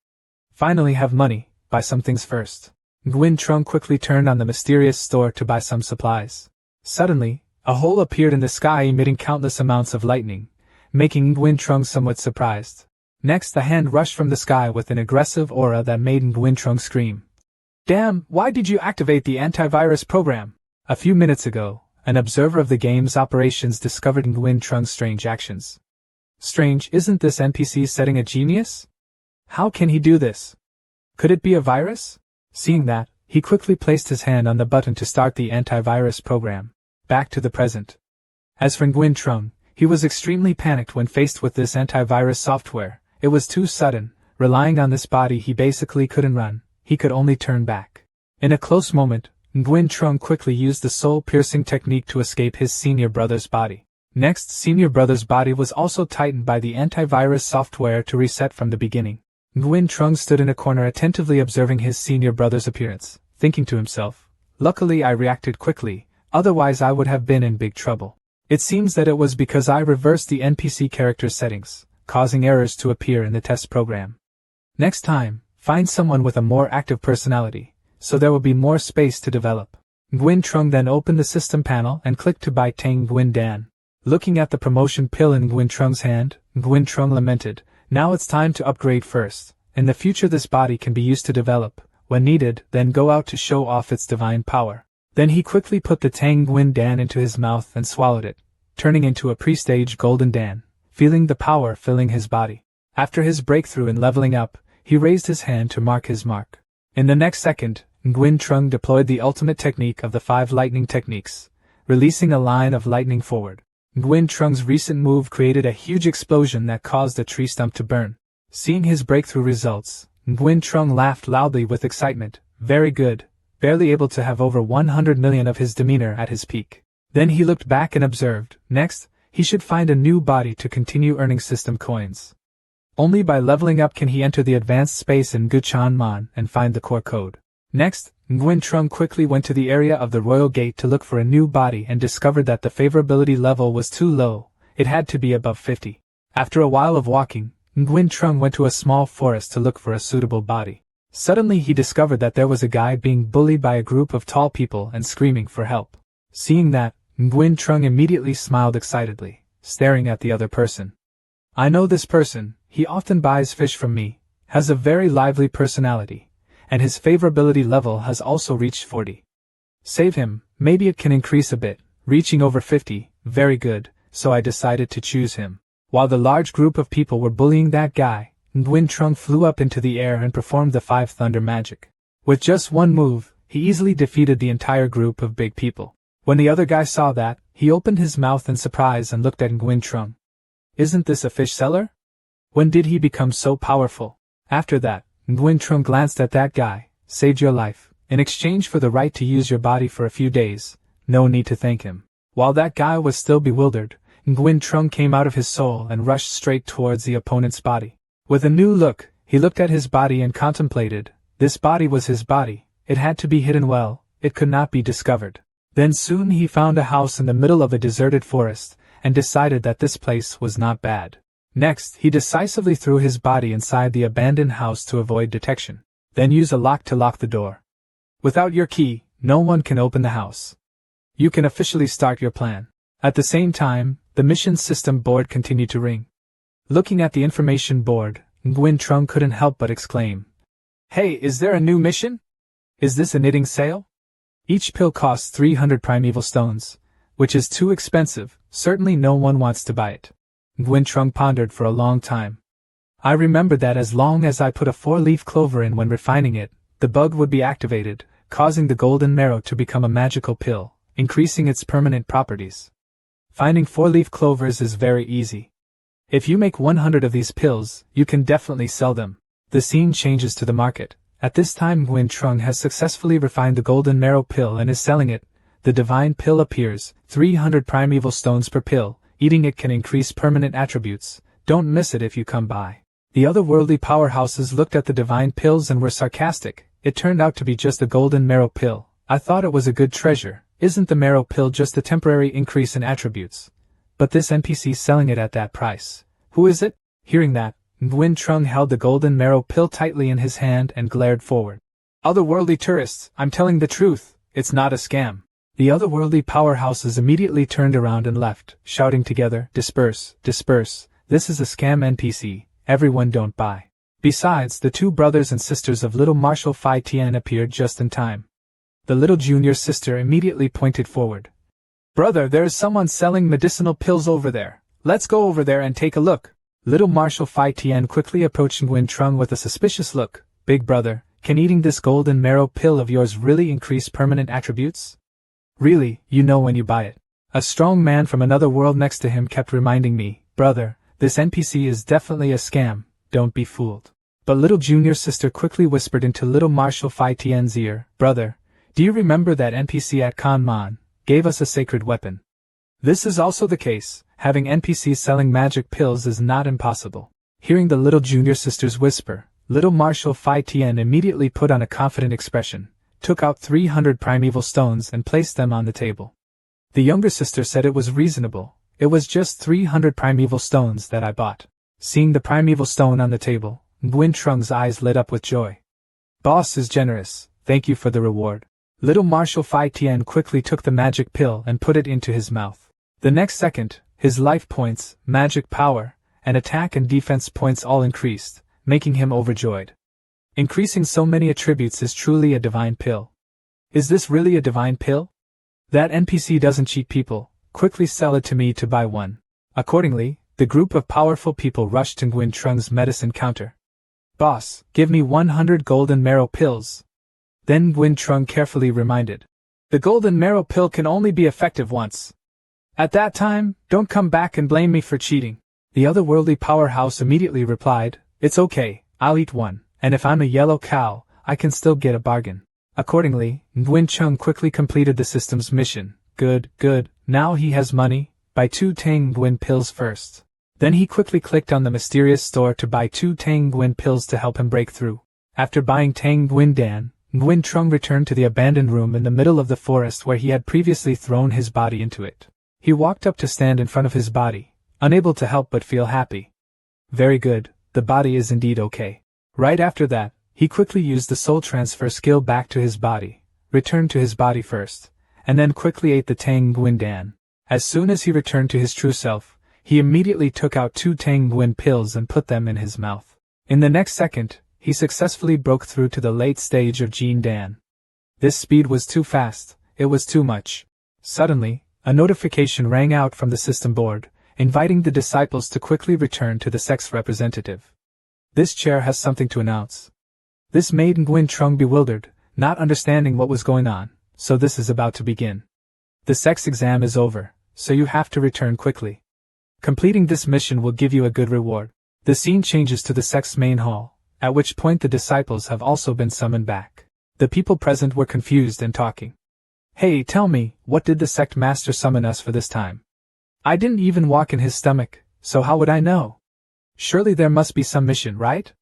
Speaker 1: Finally have money, buy some things first. Nguyen Trung quickly turned on the mysterious store to buy some supplies. Suddenly, a hole appeared in the sky emitting countless amounts of lightning, making Nguyen Trung somewhat surprised. Next, a hand rushed from the sky with an aggressive aura that made Nguyen Trung scream. Damn, why did you activate the antivirus program? A few minutes ago, an observer of the game's operations discovered Nguyen Trung's strange actions. Strange, isn't this NPC setting a genius? How can he do this? Could it be a virus? Seeing that, he quickly placed his hand on the button to start the antivirus program. Back to the present. As for Nguyen Trung, he was extremely panicked when faced with this antivirus software. It was too sudden. Relying on this body, he basically couldn't run. He could only turn back. In a close moment, Nguyen Trung quickly used the soul-piercing technique to escape his senior brother's body. Next, senior brother's body was also tightened by the antivirus software to reset from the beginning. Nguyen Trung stood in a corner attentively observing his senior brother's appearance, thinking to himself, "Luckily I reacted quickly, otherwise I would have been in big trouble. It seems that it was because I reversed the NPC character settings, causing errors to appear in the test program. Next time, find someone with a more active personality, so there will be more space to develop." Nguyen Trung then opened the system panel and clicked to buy Tang Nguyen Dan. Looking at the promotion pill in Nguyen Trung's hand, Nguyen Trung lamented, "Now it's time to upgrade first. In the future this body can be used to develop, when needed, then go out to show off its divine power." Then he quickly put the Tang Nguyen Dan into his mouth and swallowed it, turning into a pre-stage golden Dan, feeling the power filling his body. After his breakthrough in leveling up, he raised his hand to mark his mark. In the next second, Nguyen Trung deployed the ultimate technique of the 5 lightning techniques, releasing a line of lightning forward. Nguyen Trung's recent move created a huge explosion that caused a tree stump to burn. Seeing his breakthrough results, Nguyen Trung laughed loudly with excitement. Very good, barely able to have over 100 million of his demeanor at his peak. Then he looked back and observed, next, he should find a new body to continue earning system coins. Only by leveling up can he enter the advanced space in Guchanman and find the core code. Next, Nguyen Trung quickly went to the area of the Royal Gate to look for a new body and discovered that the favorability level was too low. It had to be above 50. After a while of walking, Nguyen Trung went to a small forest to look for a suitable body. Suddenly he discovered that there was a guy being bullied by a group of tall people and screaming for help. Seeing that, Nguyen Trung immediately smiled excitedly, staring at the other person. "I know this person, he often buys fish from me, has a very lively personality, and his favorability level has also reached 40. Save him, maybe it can increase a bit, reaching over 50, very good, so I decided to choose him." While the large group of people were bullying that guy, Nguyen Trung flew up into the air and performed the 5 thunder magic. With just one move, he easily defeated the entire group of big people. When the other guy saw that, he opened his mouth in surprise and looked at Nguyen Trung. "Isn't this a fish seller? When did he become so powerful?" After that, Nguyen Trung glanced at that guy. "Saved your life, in exchange for the right to use your body for a few days. No need to thank him." While that guy was still bewildered, Nguyen Trung came out of his soul and rushed straight towards the opponent's body. With a new look, he looked at his body and contemplated. This body was his body. It had to be hidden well. It could not be discovered. Then soon he found a house in the middle of a deserted forest, and decided that this place was not bad. Next, he decisively threw his body inside the abandoned house to avoid detection. Then use a lock to lock the door. Without your key, no one can open the house. You can officially start your plan. At the same time, the mission system board continued to ring. Looking at the information board, Nguyen Trung couldn't help but exclaim, "Hey, is there a new mission? Is this a knitting sale? Each pill costs 300 primeval stones, which is too expensive, certainly no one wants to buy it." Nguyen Trung pondered for a long time. "I remembered that as long as I put a 4-leaf clover in when refining it, the bug would be activated, causing the golden marrow to become a magical pill, increasing its permanent properties. Finding 4-leaf clovers is very easy. If you make 100 of these pills, you can definitely sell them." The scene changes to the market. At this time Nguyen Trung has successfully refined the golden marrow pill and is selling it. The divine pill appears, 300 primeval stones per pill, eating it can increase permanent attributes, don't miss it if you come by. The otherworldly powerhouses looked at the divine pills and were sarcastic. It turned out to be just a golden marrow pill. I thought it was a good treasure. Isn't the marrow pill just a temporary increase in attributes? But this NPC selling it at that price. Who is it? Hearing that, Nguyen Trung held the golden marrow pill tightly in his hand and glared forward. "Otherworldly tourists, I'm telling the truth, it's not a scam." The otherworldly powerhouses immediately turned around and left, shouting together, "Disperse, disperse, this is a scam NPC, everyone don't buy." Besides, the two brothers and sisters of little Marshal Fai Tian appeared just in time. The little junior sister immediately pointed forward. "Brother, there is someone selling medicinal pills over there. Let's go over there and take a look." Little Marshal Fai Tian quickly approached Nguyen Trung with a suspicious look. "Big brother, can eating this golden marrow pill of yours really increase permanent attributes?" "Really, you know when you buy it." A strong man from another world next to him kept reminding me, "Brother, this NPC is definitely a scam, don't be fooled." But little junior sister quickly whispered into little Marshal Fai Tian's ear, "Brother, do you remember that NPC at Kanman gave us a sacred weapon? This is also the case. Having NPCs selling magic pills is not impossible." Hearing the little junior sister's whisper, little Marshal Fai Tian immediately put on a confident expression, took out 300 primeval stones and placed them on the table. The younger sister said it was reasonable. "It was just 300 primeval stones that I bought." Seeing the primeval stone on the table, Nguyen Trung's eyes lit up with joy. "Boss is generous, thank you for the reward." Little Marshal Fai Tian quickly took the magic pill and put it into his mouth. The next second, his life points, magic power, and attack and defense points all increased, making him overjoyed. Increasing so many attributes is truly a divine pill. Is this really a divine pill? That NPC doesn't cheat people, quickly sell it to me to buy one. Accordingly, the group of powerful people rushed to Nguyen Trung's medicine counter. "Boss, give me 100 golden marrow pills." Then Nguyen Trung carefully reminded, "The golden marrow pill can only be effective once. At that time, don't come back and blame me for cheating." The otherworldly powerhouse immediately replied, "It's okay, I'll eat one, and if I'm a yellow cow, I can still get a bargain." Accordingly, Nguyen Trung quickly completed the system's mission. Good, now he has money, buy 2 Tang Nguyen pills first. Then he quickly clicked on the mysterious store to buy 2 Tang Nguyen pills to help him break through. After buying Tang Nguyen Dan, Nguyen Trung returned to the abandoned room in the middle of the forest where he had previously thrown his body into it. He walked up to stand in front of his body, unable to help but feel happy. Very good, the body is indeed okay. Right after that, he quickly used the soul transfer skill back to his body, returned to his body first, and then quickly ate the Tang Nguyen Dan. As soon as he returned to his true self, he immediately took out 2 Tang Nguyen pills and put them in his mouth. In the next second, he successfully broke through to the late stage of Jin Dan. This speed was too fast, it was too much. Suddenly, a notification rang out from the system board, inviting the disciples to quickly return to the Sect's representative. "This chair has something to announce." This made Nguyen Trung bewildered, not understanding what was going on, so this is about to begin. "The Sect's exam is over, so you have to return quickly. Completing this mission will give you a good reward." The scene changes to the Sect's main hall, at which point the disciples have also been summoned back. The people present were confused and talking. "Hey, tell me, what did the Sect Master summon us for this time? I didn't even walk in his stomach, so how would I know? Surely there must be some mission, right?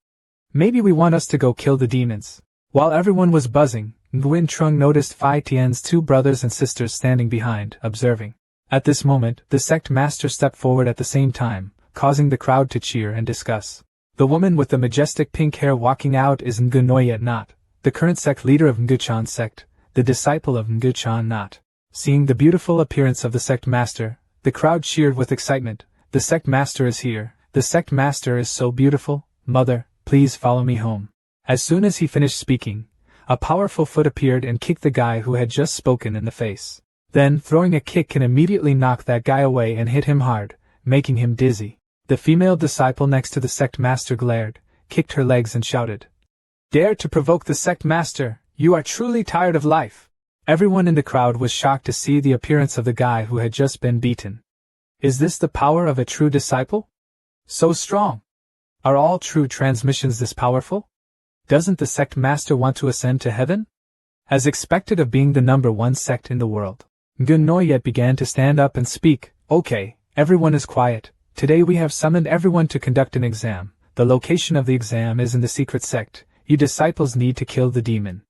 Speaker 1: Maybe we want us to go kill the demons." While everyone was buzzing, Nguyen Trung noticed Phi Tian's 2 brothers and sisters standing behind, observing. At this moment, the Sect Master stepped forward at the same time, causing the crowd to cheer and discuss. The woman with the majestic pink hair walking out is Nguyen Not, the current sect leader of Nguchan sect, the disciple of Nguchan Not. Seeing the beautiful appearance of the Sect Master, the crowd cheered with excitement. "The Sect Master is here, the Sect Master is so beautiful, mother, please follow me home." As soon as he finished speaking, a powerful foot appeared and kicked the guy who had just spoken in the face. Then, throwing a kick can immediately knock that guy away and hit him hard, making him dizzy. The female disciple next to the Sect Master glared, kicked her legs and shouted, "Dare to provoke the Sect Master, you are truly tired of life." Everyone in the crowd was shocked to see the appearance of the guy who had just been beaten. Is this the power of a true disciple? So strong! Are all true transmissions this powerful? Doesn't the Sect Master want to ascend to heaven? As expected of being the #1 sect in the world, Nguyen began to stand up and speak. "Okay, everyone is quiet. Today we have summoned everyone to conduct an exam. The location of the exam is in the secret sect. You disciples need to kill the demon.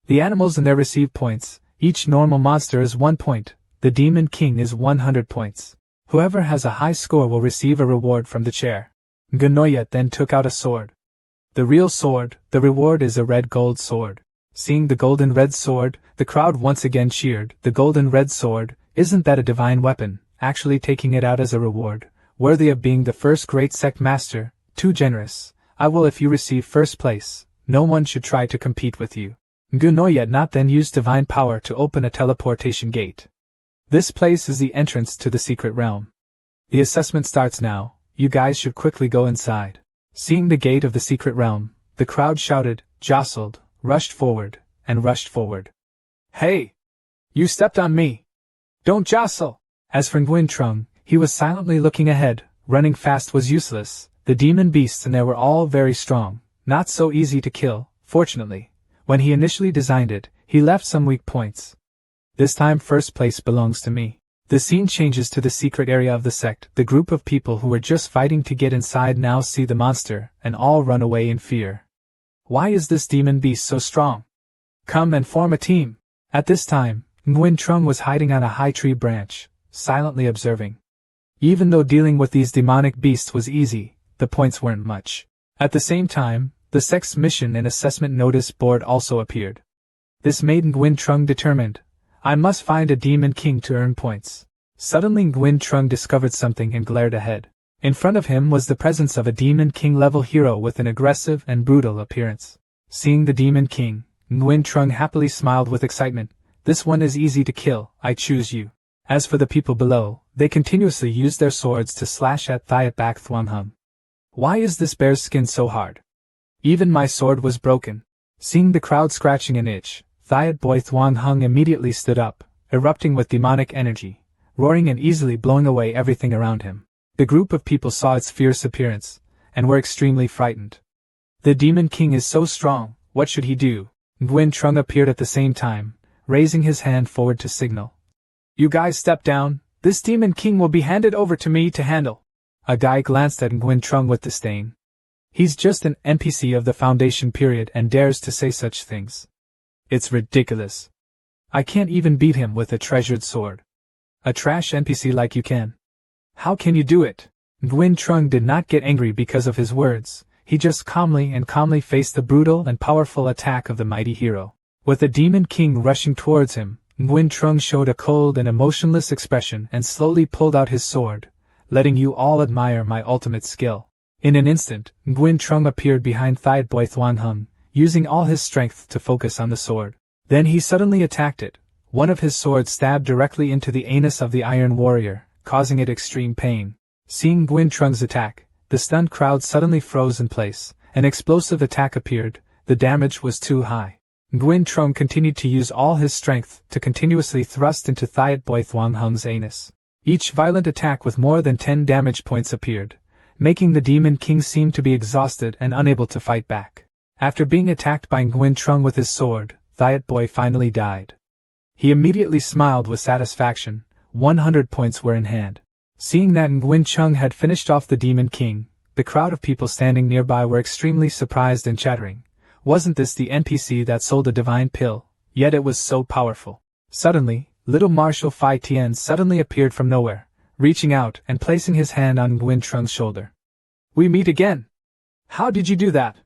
Speaker 1: The animals in there receive points. Each normal monster is 1 point. The Demon King is 100 points. Whoever has a high score will receive a reward from the chair." Nguyen then took out a sword. The real sword, the reward is a red gold sword. Seeing the golden red sword, the crowd once again cheered. The golden red sword, isn't that a divine weapon? Actually taking it out as a reward, worthy of being the first great sect master, too generous. I will if you receive first place. No one should try to compete with you. Ngunoyet not then use divine power to open a teleportation gate. This place is the entrance to the secret realm. The assessment starts now, you guys should quickly go inside. Seeing the gate of the secret realm, the crowd shouted, jostled, rushed forward. Hey! You stepped on me! Don't jostle! As for Nguyen Trung, he was silently looking ahead. Running fast was useless. The demon beasts in there were all very strong, not so easy to kill. Fortunately, when he initially designed it, he left some weak points. This time first place belongs to me. The scene changes to the secret area of the sect. The group of people who were just fighting to get inside now see the monster, and all run away in fear. Why is this demon beast so strong? Come and form a team. At this time, Nguyen Trung was hiding on a high tree branch, silently observing. Even though dealing with these demonic beasts was easy, the points weren't much. At the same time, the sect's mission and assessment notice board also appeared. This made Nguyen Trung determined. I must find a demon king to earn points. Suddenly Nguyen Trung discovered something and glared ahead. In front of him was the presence of a demon king level hero with an aggressive and brutal appearance. Seeing the demon king, Nguyen Trung happily smiled with excitement. This one is easy to kill, I choose you. As for the people below, they continuously used their swords to slash at Thiat Bak Thuong Hung. Why is this bear's skin so hard? Even my sword was broken. Seeing the crowd scratching an itch, Thiat Boy Thuong Hung immediately stood up, erupting with demonic energy, roaring and easily blowing away everything around him. The group of people saw its fierce appearance, and were extremely frightened. The demon king is so strong, what should he do? Nguyen Trung appeared at the same time, raising his hand forward to signal. You guys step down, this demon king will be handed over to me to handle. A guy glanced at Nguyen Trung with disdain. He's just an NPC of the Foundation period and dares to say such things. It's ridiculous. I can't even beat him with a treasured sword. A trash NPC like you can. How can you do it? Nguyen Trung did not get angry because of his words, he just calmly faced the brutal and powerful attack of the mighty hero. With the demon king rushing towards him, Nguyen Trung showed a cold and emotionless expression and slowly pulled out his sword, letting you all admire my ultimate skill. In an instant, Nguyen Trung appeared behind Thiat Boy Thuong Hung, using all his strength to focus on the sword. Then he suddenly attacked it. One of his swords stabbed directly into the anus of the Iron Warrior, causing it extreme pain. Seeing Nguyen Trung's attack, the stunned crowd suddenly froze in place. An explosive attack appeared. The damage was too high. Nguyen Trung continued to use all his strength to continuously thrust into Thiat Boy Thuong Hung's anus. Each violent attack with more than 10 damage points appeared, making the demon king seem to be exhausted and unable to fight back. After being attacked by Nguyen Trung with his sword, Thiat Boy finally died. He immediately smiled with satisfaction. 100 points were in hand. Seeing that Nguyen Trung had finished off the demon king, the crowd of people standing nearby were extremely surprised and chattering. Wasn't this the NPC that sold a divine pill? Yet it was so powerful. Suddenly, little Marshal Phi Tien suddenly appeared from nowhere, reaching out and placing his hand on Nguyen Trung's shoulder. We meet again! How did you do that?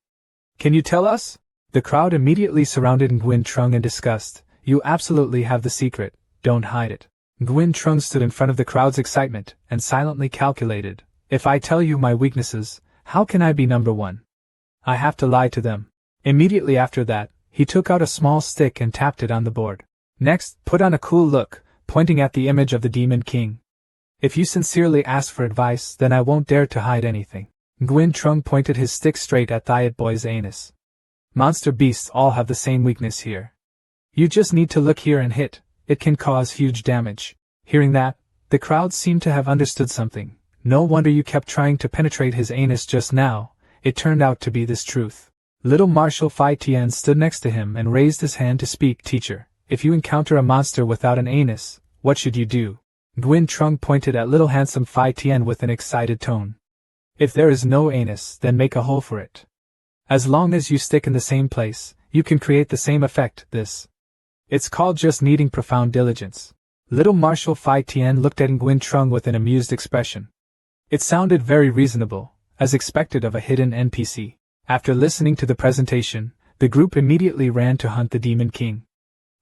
Speaker 1: Can you tell us? The crowd immediately surrounded Nguyen Trung in disgust. You absolutely have the secret, don't hide it. Nguyen Trung stood in front of the crowd's excitement and silently calculated. If I tell you my weaknesses, how can I be number one? I have to lie to them. Immediately after that, he took out a small stick and tapped it on the board. Next, put on a cool look, pointing at the image of the demon king. If you sincerely ask for advice, then I won't dare to hide anything. Nguyen Trung pointed his stick straight at Thiat Boy's anus. Monster beasts all have the same weakness here. You just need to look here and hit, it can cause huge damage. Hearing that, the crowd seemed to have understood something. No wonder you kept trying to penetrate his anus just now, it turned out to be this truth. Little Marshal Phi Tien stood next to him and raised his hand to speak. Teacher, if you encounter a monster without an anus, what should you do? Nguyen Trung pointed at little handsome Phi Tien with an excited tone. If there is no anus, then make a hole for it. As long as you stick in the same place, you can create the same effect. It's called just needing profound diligence. Little Marshal Phi Tien looked at Nguyen Trung with an amused expression. It sounded very reasonable, as expected of a hidden NPC. After listening to the presentation, the group immediately ran to hunt the Demon King.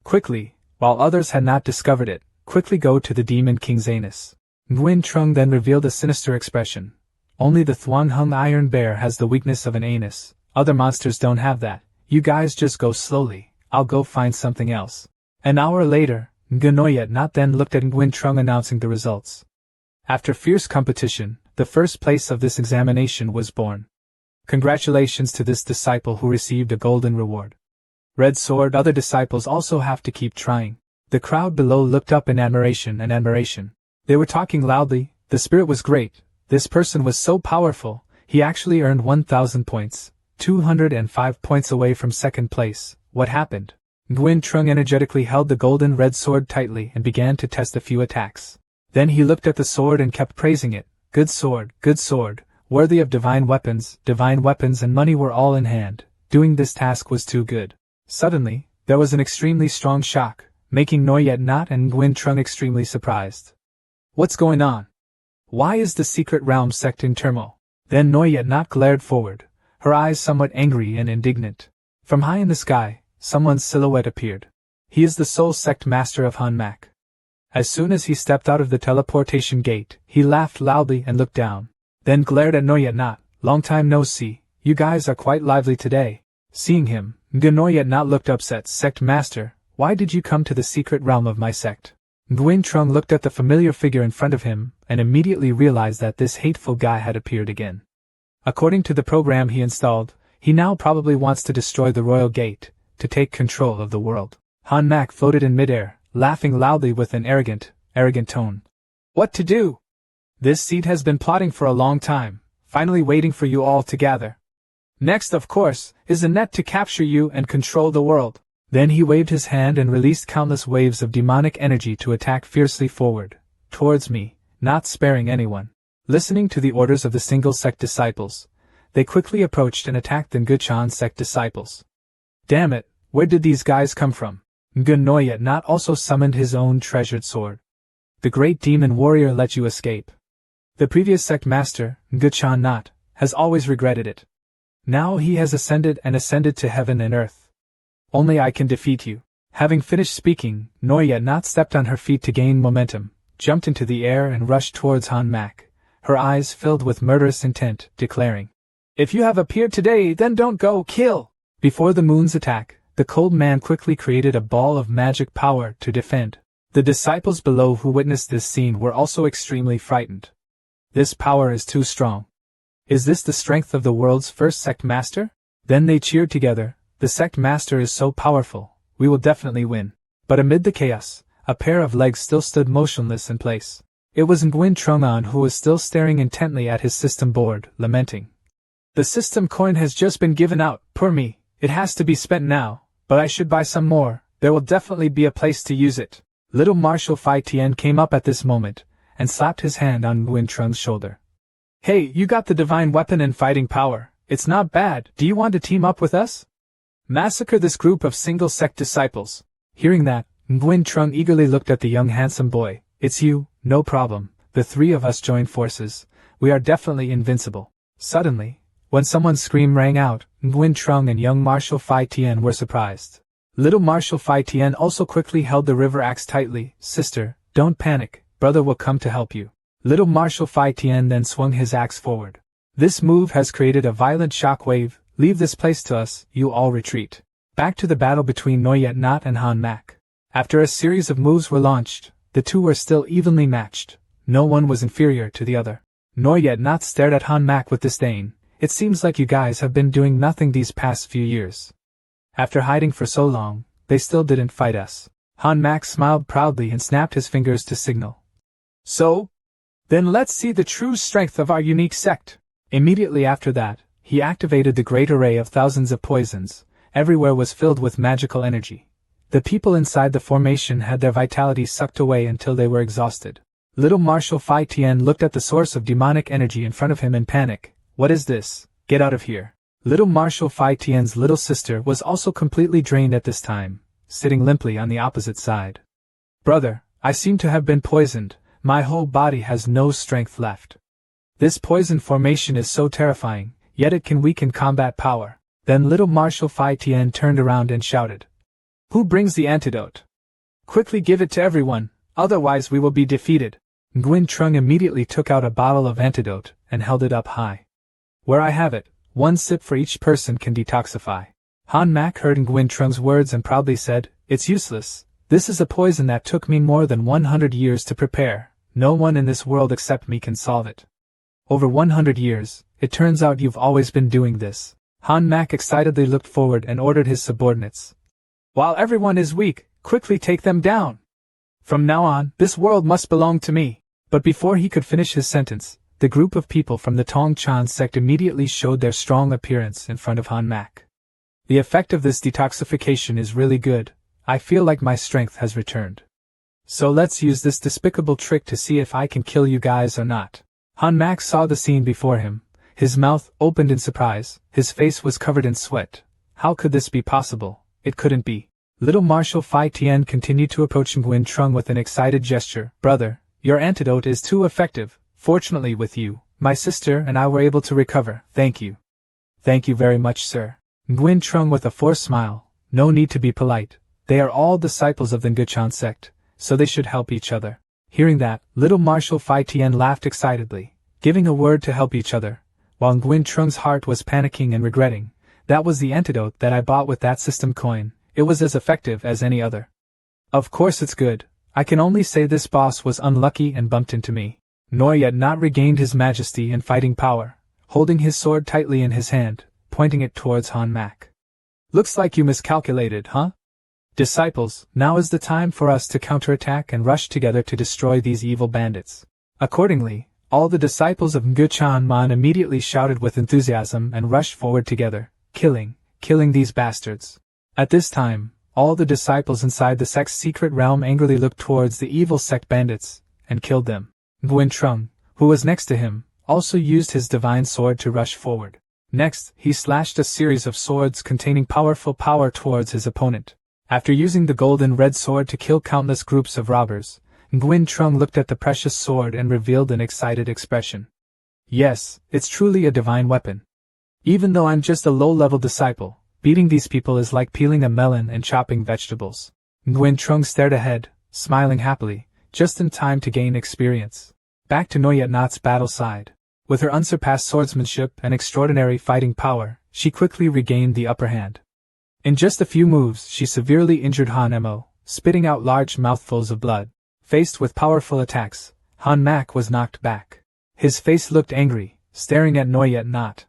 Speaker 1: Quickly, while others had not discovered it, quickly go to the Demon King's anus. Nguyen Trung then revealed a sinister expression. Only the Thuang Hung Iron Bear has the weakness of an anus. Other monsters don't have that. You guys just go slowly, I'll go find something else. An hour later, Nganoyet not then looked at Nguyen Trung announcing the results. After fierce competition, the first place of this examination was born. Congratulations to this disciple who received a golden reward. Red Sword, other disciples also have to keep trying. The crowd below looked up in admiration and admiration. They were talking loudly, the spirit was great, this person was so powerful, he actually earned 1,000 points, 205 points away from second place. What happened? Nguyen Trung energetically held the golden red sword tightly and began to test a few attacks. Then he looked at the sword and kept praising it. Good sword, worthy of divine weapons and money were all in hand. Doing this task was too good. Suddenly, there was an extremely strong shock, making Noyet Not and Nguyen Trung extremely surprised. What's going on? Why is the secret realm sect in turmoil? Then Noyet Not glared forward, her eyes somewhat angry and indignant. From high in the sky, someone's silhouette appeared. He is the sole sect master of Han Mak. As soon as he stepped out of the teleportation gate, he laughed loudly and looked down. Then glared at Noyet Not. Long time no see, you guys are quite lively today. Seeing him, Noyet Not looked upset. Sect master, why did you come to the secret realm of my sect? Nguyen Trung looked at the familiar figure in front of him, and immediately realized that this hateful guy had appeared again. According to the program he installed, he now probably wants to destroy the royal gate, to take control of the world. Han Mak floated in midair, laughing loudly with an arrogant tone. What to do? This seed has been plotting for a long time, finally waiting for you all to gather. Next, of course, is a net to capture you and control the world. Then he waved his hand and released countless waves of demonic energy to attack fiercely forward, towards me, not sparing anyone. Listening to the orders of the single sect disciples, they quickly approached and attacked the Nguchan sect disciples. Damn it, where did these guys come from? Nguyen Not also summoned his own treasured sword. The great demon warrior let you escape. The previous sect master, Nguchan Not, has always regretted it. Now he has ascended to heaven and earth. Only I can defeat you. Having finished speaking, Noyet Not stepped on her feet to gain momentum, jumped into the air and rushed towards Han Mak, her eyes filled with murderous intent, declaring, If you have appeared today, then don't go, kill! Before the moon's attack, the cold man quickly created a ball of magic power to defend. The disciples below who witnessed this scene were also extremely frightened. This power is too strong. Is this the strength of the world's first sect master? Then they cheered together. The sect master is so powerful, we will definitely win. But amid the chaos, a pair of legs still stood motionless in place. It was Nguyen Trung who was still staring intently at his system board, lamenting. The system coin has just been given out, poor me, it has to be spent now, but I should buy some more, there will definitely be a place to use it. Little Marshal Phi Tien came up at this moment, and slapped his hand on Nguyen Trung's shoulder. Hey, you got the divine weapon and fighting power, it's not bad, do you want to team up with us? Massacre this group of single sect disciples. Hearing that, Nguyen Trung eagerly looked at the young handsome boy. It's you, no problem, the three of us join forces, we are definitely invincible. Suddenly, when someone's scream rang out, Nguyen Trung and young Marshal Phi Tien were surprised. Little Marshal Phi Tien also quickly held the river axe tightly. Sister, don't panic, brother will come to help you. Little Marshal Phi Tien then swung his axe forward. This move has created a violent shock wave. Leave this place to us, you all retreat. Back to the battle between Noyet Not and Han Mak. After a series of moves were launched, the two were still evenly matched. No one was inferior to the other. Noyet Not stared at Han Mak with disdain. It seems like you guys have been doing nothing these past few years. After hiding for so long, they still didn't fight us. Han Mak smiled proudly and snapped his fingers to signal. So? Then let's see the true strength of our unique sect. Immediately after that, he activated the great array of thousands of poisons. Everywhere was filled with magical energy. The people inside the formation had their vitality sucked away until they were exhausted. Little Marshal Phi Tien looked at the source of demonic energy in front of him in panic. What is this? Get out of here. Little Marshal Phi Tien's little sister was also completely drained at this time, sitting limply on the opposite side. Brother, I seem to have been poisoned. My whole body has no strength left. This poison formation is so terrifying. Yet it can weaken combat power. Then little Marshal Phi Tien turned around and shouted. Who brings the antidote? Quickly give it to everyone, otherwise we will be defeated. Nguyen Trung immediately took out a bottle of antidote and held it up high. Where I have it, 1 sip for each person can detoxify. Han Mak heard Nguyen Trung's words and proudly said, "It's useless. This is a poison that took me more than 100 years to prepare. No one in this world except me can solve it." "Over 100 years, it turns out you've always been doing this." Han Mak excitedly looked forward and ordered his subordinates. "While everyone is weak, quickly take them down. From now on, this world must belong to me." But before he could finish his sentence, the group of people from the Tong Chan sect immediately showed their strong appearance in front of Han Mak. "The effect of this detoxification is really good. I feel like my strength has returned. So let's use this despicable trick to see if I can kill you guys or not." Han Mak saw the scene before him. His mouth opened in surprise, his face was covered in sweat. How could this be possible? It couldn't be. Little Marshal Phi Tien continued to approach Nguyen Trung with an excited gesture. "Brother, your antidote is too effective. Fortunately with you, my sister and I were able to recover. Thank you." "Thank you very much, sir." Nguyen Trung with a forced smile. "No need to be polite. They are all disciples of the Nguchan sect, so they should help each other." Hearing that, Little Marshal Phi Tien laughed excitedly, giving a word to help each other, while Nguyen Trung's heart was panicking and regretting. "That was the antidote that I bought with that system coin. It was as effective as any other. Of course it's good. I can only say this boss was unlucky and bumped into me." Nor yet not regained his majesty and fighting power, holding his sword tightly in his hand, pointing it towards Han Mak. "Looks like you miscalculated, huh? Disciples, now is the time for us to counterattack and rush together to destroy these evil bandits." Accordingly, all the disciples of Nguchan Man immediately shouted with enthusiasm and rushed forward together, killing these bastards. At this time, all the disciples inside the sect's secret realm angrily looked towards the evil sect bandits, and killed them. Nguyen Trung, who was next to him, also used his divine sword to rush forward. Next, he slashed a series of swords containing powerful power towards his opponent. After using the golden red sword to kill countless groups of robbers, Nguyen Trung looked at the precious sword and revealed an excited expression. "Yes, it's truly a divine weapon. Even though I'm just a low-level disciple, beating these people is like peeling a melon and chopping vegetables." Nguyen Trung stared ahead, smiling happily, just in time to gain experience. Back to Noyet Nat's battle side. With her unsurpassed swordsmanship and extraordinary fighting power, she quickly regained the upper hand. In just a few moves she severely injured Han Mo, spitting out large mouthfuls of blood. Faced with powerful attacks, Han Mak was knocked back. His face looked angry, staring at Noyet Nat.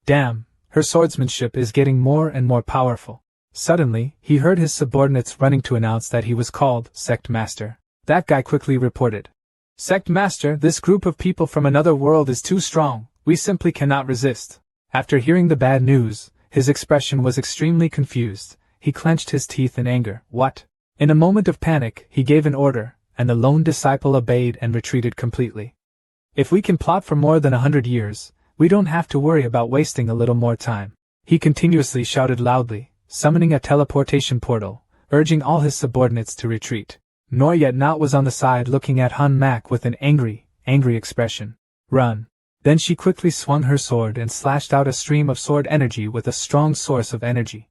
Speaker 1: Damn, her swordsmanship is getting more and more powerful. Suddenly, he heard his subordinates running to announce that he was called Sect Master. That guy quickly reported. "Sect Master, this group of people from another world is too strong, we simply cannot resist." After hearing the bad news, his expression was extremely confused. He clenched his teeth in anger. "What?" In a moment of panic, he gave an order, and the lone disciple obeyed and retreated completely. "If we can plot for more than 100 years, we don't have to worry about wasting a little more time." He continuously shouted loudly, summoning a teleportation portal, urging all his subordinates to retreat. Noyet Nat was on the side looking at Han Mak with an angry expression. "Run." Then she quickly swung her sword and slashed out a stream of sword energy with a strong source of energy.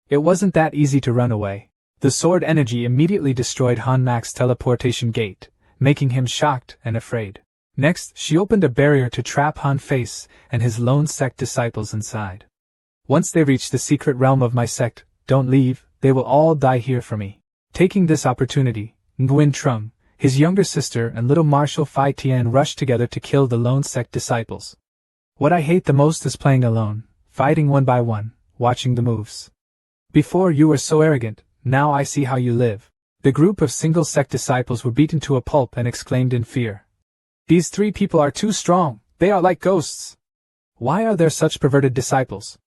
Speaker 1: It wasn't that easy to run away. The sword energy immediately destroyed Han Mak's teleportation gate, making him shocked and afraid. Next, she opened a barrier to trap Han Face and his lone sect disciples inside. "Once they reach the secret realm of my sect, don't leave, they will all die here for me." Taking this opportunity, Nguyen Trung, his younger sister and Little Marshal Phi Tien rushed together to kill the lone sect disciples. What I hate the most is playing alone, fighting one by one, watching the moves. Before you were so arrogant, now I see how you live. The group of single sect disciples were beaten to a pulp and exclaimed in fear. "These 3 people are too strong, they are like ghosts. Why are there such perverted disciples?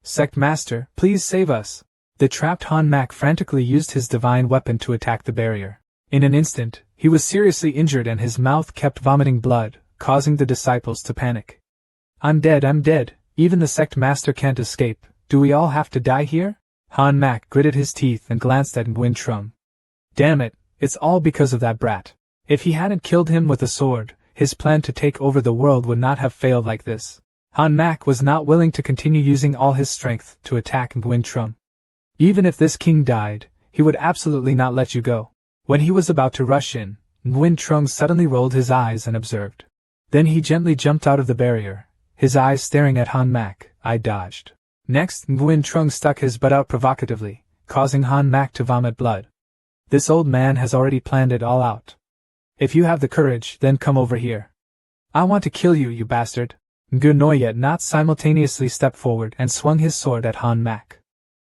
Speaker 1: Sect Master, please save us." The trapped Han Mak frantically used his divine weapon to attack the barrier. In an instant, he was seriously injured and his mouth kept vomiting blood, causing the disciples to panic. I'm dead, even the Sect Master can't escape, do we all have to die here?" Han Mak gritted his teeth and glanced at Nguyen Trung. "Damn it, it's all because of that brat. If he hadn't killed him with a sword, his plan to take over the world would not have failed like this." Han Mak was not willing to continue using all his strength to attack Nguyen Trung. Even if this king died, he would absolutely not let you go. When he was about to rush in, Nguyen Trung suddenly rolled his eyes and observed. Then he gently jumped out of the barrier, his eyes staring at Han Mak. I dodged. Next, Nguyen Trung stuck his butt out provocatively, causing Han Mak to vomit blood. This old man has already planned it all out. If you have the courage, then come over here. I want to kill you, you bastard. Ngu Noyet not simultaneously stepped forward and swung his sword at Han Mak.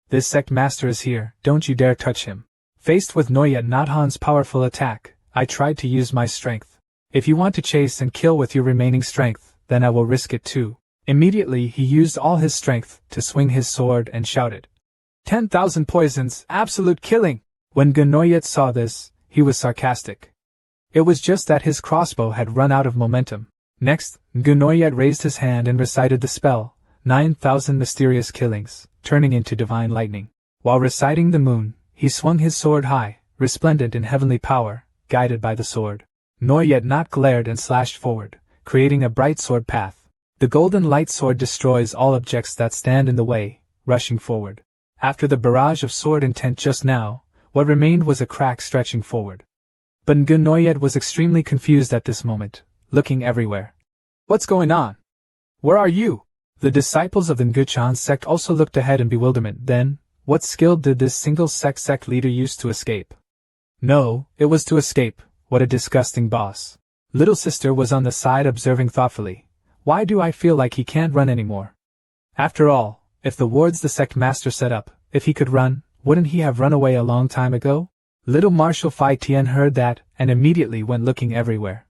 Speaker 1: This sect master is here, don't you dare touch him. Faced with Noyet not Han's powerful attack, I tried to use my strength. If you want to chase and kill with your remaining strength, then I will risk it too. Immediately he used all his strength to swing his sword and shouted. 10,000 poisons, absolute killing! When Gunoyet saw this, he was sarcastic. It was just that his crossbow had run out of momentum. Next, Gunoyet raised his hand and recited the spell, 9,000 mysterious killings, turning into divine lightning. While reciting the moon, he swung his sword high, resplendent in heavenly power, guided by the sword. Noyet not glared and slashed forward, creating a bright sword path. The golden light sword destroys all objects that stand in the way, rushing forward. After the barrage of sword intent just now, what remained was a crack stretching forward. But Nguyen was extremely confused at this moment, looking everywhere. What's going on? Where are you? The disciples of the Nguchan sect also looked ahead in bewilderment. Then, what skill did this single sect leader use to escape? No, it was to escape. What a disgusting boss. Little sister was on the side observing thoughtfully. Why do I feel like he can't run anymore? After all, if the wards the sect master set up, if he could run, wouldn't he have run away a long time ago? Little Marshal Phi Tien heard that, and immediately went looking everywhere.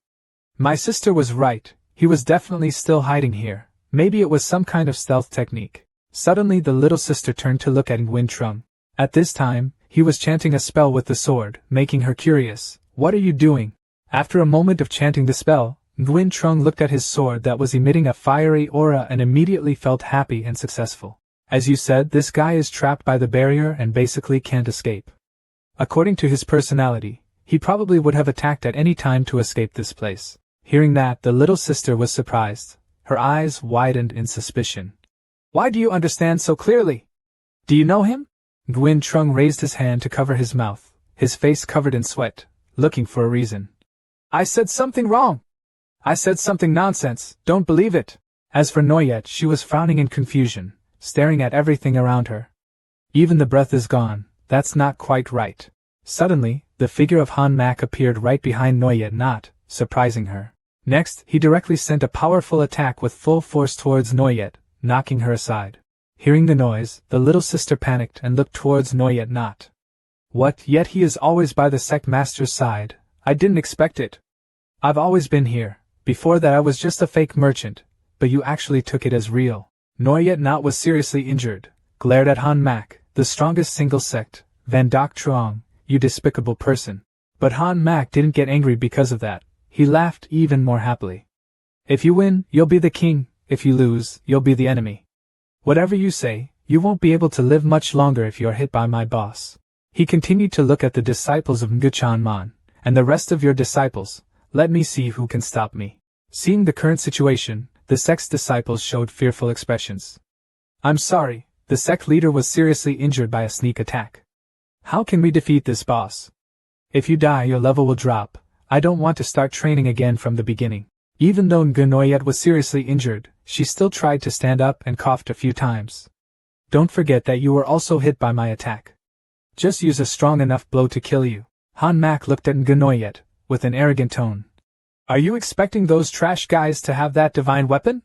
Speaker 1: My sister was right, he was definitely still hiding here. Maybe it was some kind of stealth technique. Suddenly the little sister turned to look at Nguyen Trung. At this time, he was chanting a spell with the sword, making her curious. What are you doing? After a moment of chanting the spell, Nguyen Trung looked at his sword that was emitting a fiery aura and immediately felt happy and successful. As you said, this guy is trapped by the barrier and basically can't escape. According to his personality, he probably would have attacked at any time to escape this place. Hearing that, the little sister was surprised. Her eyes widened in suspicion. Why do you understand so clearly? Do you know him? Nguyen Trung raised his hand to cover his mouth, his face covered in sweat, looking for a reason. I said something wrong. I said something nonsense, don't believe it. As for Noyet, she was frowning in confusion, staring at everything around her. Even the breath is gone, that's not quite right. Suddenly, the figure of Han Mak appeared right behind Noyet, not surprising her. Next, he directly sent a powerful attack with full force towards Noyet, knocking her aside. Hearing the noise, the little sister panicked and looked towards Noyet not. What, yet he is always by the sect master's side? I didn't expect it. I've always been here. Before that I was just a fake merchant, but you actually took it as real. Noyet not was seriously injured, glared at Han Mak, the strongest single sect, Van Doc Truong, you despicable person. But Han Mak didn't get angry because of that, he laughed even more happily. If you win, you'll be the king, if you lose, you'll be the enemy. Whatever you say, you won't be able to live much longer if you're hit by my boss. He continued to look at the disciples of Nguchan Man, and the rest of your disciples. Let me see who can stop me. Seeing the current situation, the sect's disciples showed fearful expressions. I'm sorry, the sect leader was seriously injured by a sneak attack. How can we defeat this boss? If you die, your level will drop. I don't want to start training again from the beginning. Even though Nguyen was seriously injured, she still tried to stand up and coughed a few times. Don't forget that you were also hit by my attack. Just use a strong enough blow to kill you. Han Mak looked at Nguyen with an arrogant tone. Are you expecting those trash guys to have that divine weapon?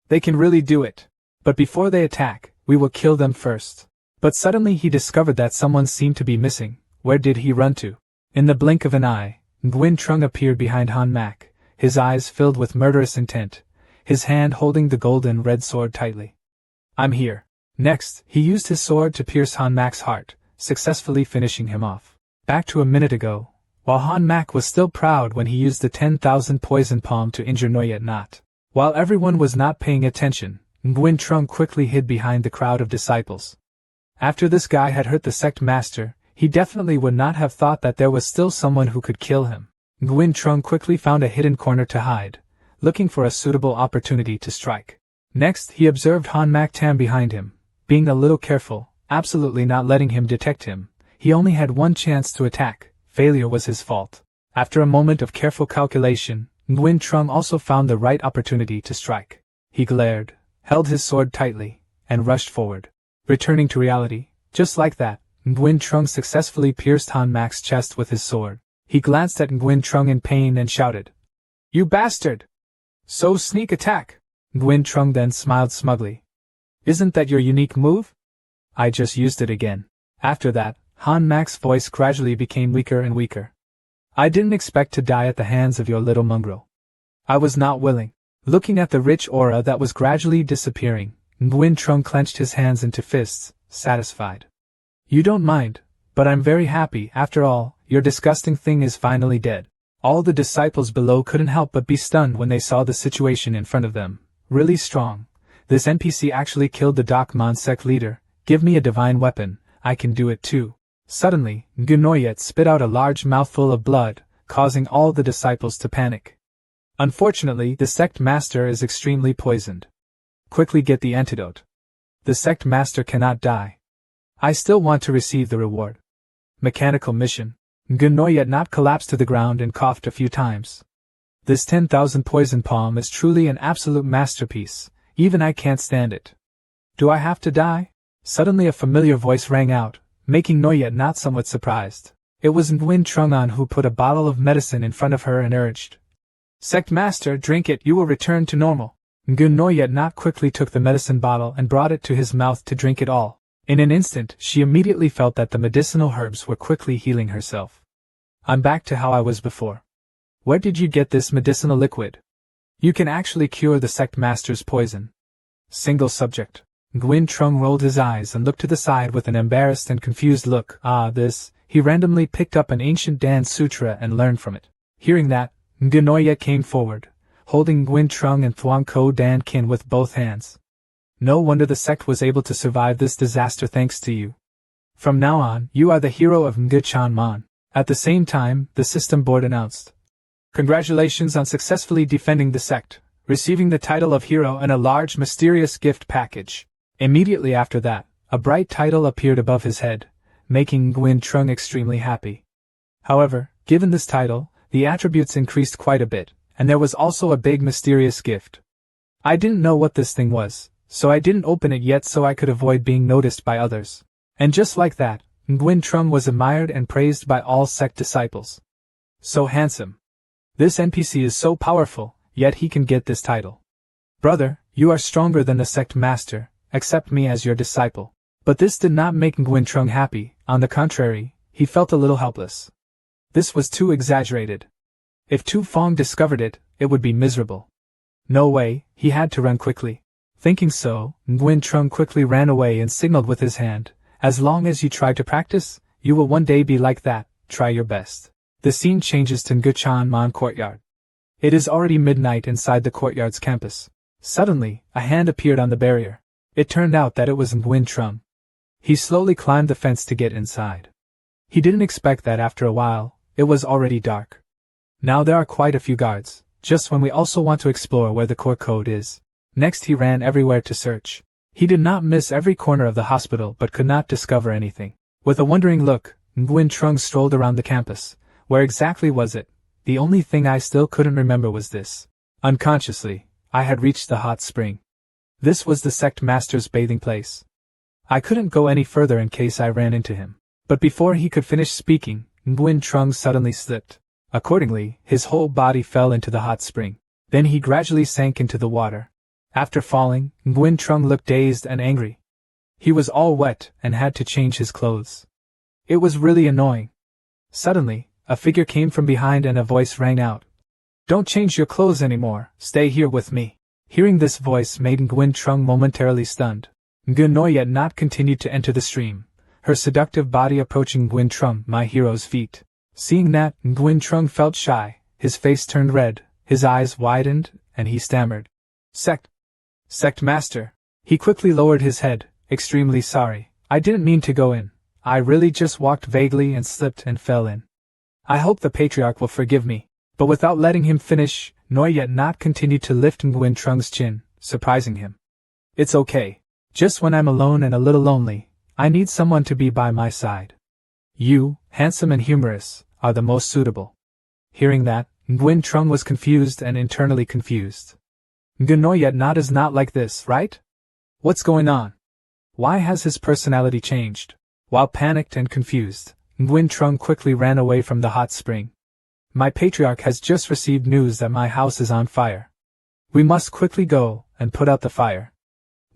Speaker 1: They can really do it. But before they attack, we will kill them first. But suddenly he discovered that someone seemed to be missing. Where did he run to? In the blink of an eye, Nguyen Trung appeared behind Han Mak, his eyes filled with murderous intent, his hand holding the golden red sword tightly. I'm here. Next, he used his sword to pierce Han Mak's heart, successfully finishing him off. Back to a minute ago, while Han Mak was still proud when he used the 10,000 poison palm to injure Noyet not. While everyone was not paying attention, Nguyen Trung quickly hid behind the crowd of disciples. After this guy had hurt the sect master, he definitely would not have thought that there was still someone who could kill him. Nguyen Trung quickly found a hidden corner to hide, looking for a suitable opportunity to strike. Next, he observed Han Mak Tam behind him, being a little careful, absolutely not letting him detect him. He only had one chance to attack. Failure was his fault. After a moment of careful calculation, Nguyen Trung also found the right opportunity to strike. He glared, held his sword tightly, and rushed forward. Returning to reality, just like that, Nguyen Trung successfully pierced Han Max's chest with his sword. He glanced at Nguyen Trung in pain and shouted, "You bastard! So sneak attack!" Nguyen Trung then smiled smugly. "Isn't that your unique move?" "I just used it again." After that, Han Max's voice gradually became weaker and weaker. "I didn't expect to die at the hands of your little mongrel. I was not willing." Looking at the rich aura that was gradually disappearing, Nguyen Trung clenched his hands into fists, satisfied. "You don't mind, but I'm very happy. After all, your disgusting thing is finally dead." All the disciples below couldn't help but be stunned when they saw the situation in front of them. Really strong. This NPC actually killed the Dak Man Sect leader. Give me a divine weapon, I can do it too. Suddenly, Nguyen spit out a large mouthful of blood, causing all the disciples to panic. Unfortunately, the sect master is extremely poisoned. Quickly get the antidote. The sect master cannot die. I still want to receive the reward. Mechanical mission. Nguyen not collapsed to the ground and coughed a few times. This 10,000 poison palm is truly an absolute masterpiece. Even I can't stand it. Do I have to die? Suddenly a familiar voice rang out, making Nguyen not somewhat surprised. It was Nguyen Trung who put a bottle of medicine in front of her and urged, "Sect master, drink it, you will return to normal." Nguyen not quickly took the medicine bottle and brought it to his mouth to drink it all. In an instant, she immediately felt that the medicinal herbs were quickly healing herself. "I'm back to how I was before. Where did you get this medicinal liquid? You can actually cure the sect master's poison." Single subject. Nguyen Trung rolled his eyes and looked to the side with an embarrassed and confused look. He randomly picked up an ancient Dan Sutra and learned from it. Hearing that, Nguyen came forward, holding Nguyen Trung and Thuong Ko Dan Kin with both hands. "No wonder the sect was able to survive this disaster thanks to you. From now on, you are the hero of Ngo Chan Man." At the same time, the system board announced, "Congratulations on successfully defending the sect, receiving the title of hero and a large mysterious gift package." Immediately after that, a bright title appeared above his head, making Nguyen Trung extremely happy. However, given this title, the attributes increased quite a bit, and there was also a big mysterious gift. "I didn't know what this thing was, so I didn't open it yet so I could avoid being noticed by others." And just like that, Nguyen Trung was admired and praised by all sect disciples. "So handsome. This NPC is so powerful, yet he can get this title. Brother, you are stronger than the sect master, accept me as your disciple." But this did not make Nguyen Trung happy. On the contrary, he felt a little helpless. This was too exaggerated. If Tu Fong discovered it, it would be miserable. No way, he had to run quickly. Thinking so, Nguyen Trung quickly ran away and signaled with his hand, "As long as you try to practice, you will one day be like that, try your best." The scene changes to Ngo Chan Man courtyard. It is already midnight inside the courtyard's campus. Suddenly, a hand appeared on the barrier. It turned out that it was Nguyen Trung. He slowly climbed the fence to get inside. He didn't expect that after a while, it was already dark. Now there are quite a few guards, just when we also want to explore where the core code is. Next he ran everywhere to search. He did not miss every corner of the hospital but could not discover anything. With a wondering look, Nguyen Trung strolled around the campus. Where exactly was it? The only thing I still couldn't remember was this. Unconsciously, I had reached the hot spring. This was the sect master's bathing place. I couldn't go any further in case I ran into him. But before he could finish speaking, Nguyen Trung suddenly slipped. Accordingly, his whole body fell into the hot spring. Then he gradually sank into the water. After falling, Nguyen Trung looked dazed and angry. He was all wet and had to change his clothes. It was really annoying. Suddenly, a figure came from behind and a voice rang out. "Don't change your clothes anymore, stay here with me." Hearing this voice made Nguyen Trung momentarily stunned. Nguyen not continued to enter the stream, her seductive body approaching Nguyen Trung, my hero's feet. Seeing that, Nguyen Trung felt shy, his face turned red, his eyes widened, and he stammered. Sect master." He quickly lowered his head, extremely sorry. "I didn't mean to go in. I really just walked vaguely and slipped and fell in. I hope the Patriarch will forgive me." But without letting him finish, Nguyen not continued to lift Nguyen Trung's chin, surprising him. "It's okay. Just when I'm alone and a little lonely, I need someone to be by my side. You, handsome and humorous, are the most suitable." Hearing that, Nguyen Trung was confused and internally confused. Nguyen not is not like this, right? What's going on? Why has his personality changed? While panicked and confused, Nguyen Trung quickly ran away from the hot spring. My Patriarch has just received news that my house is on fire. We must quickly go and put out the fire.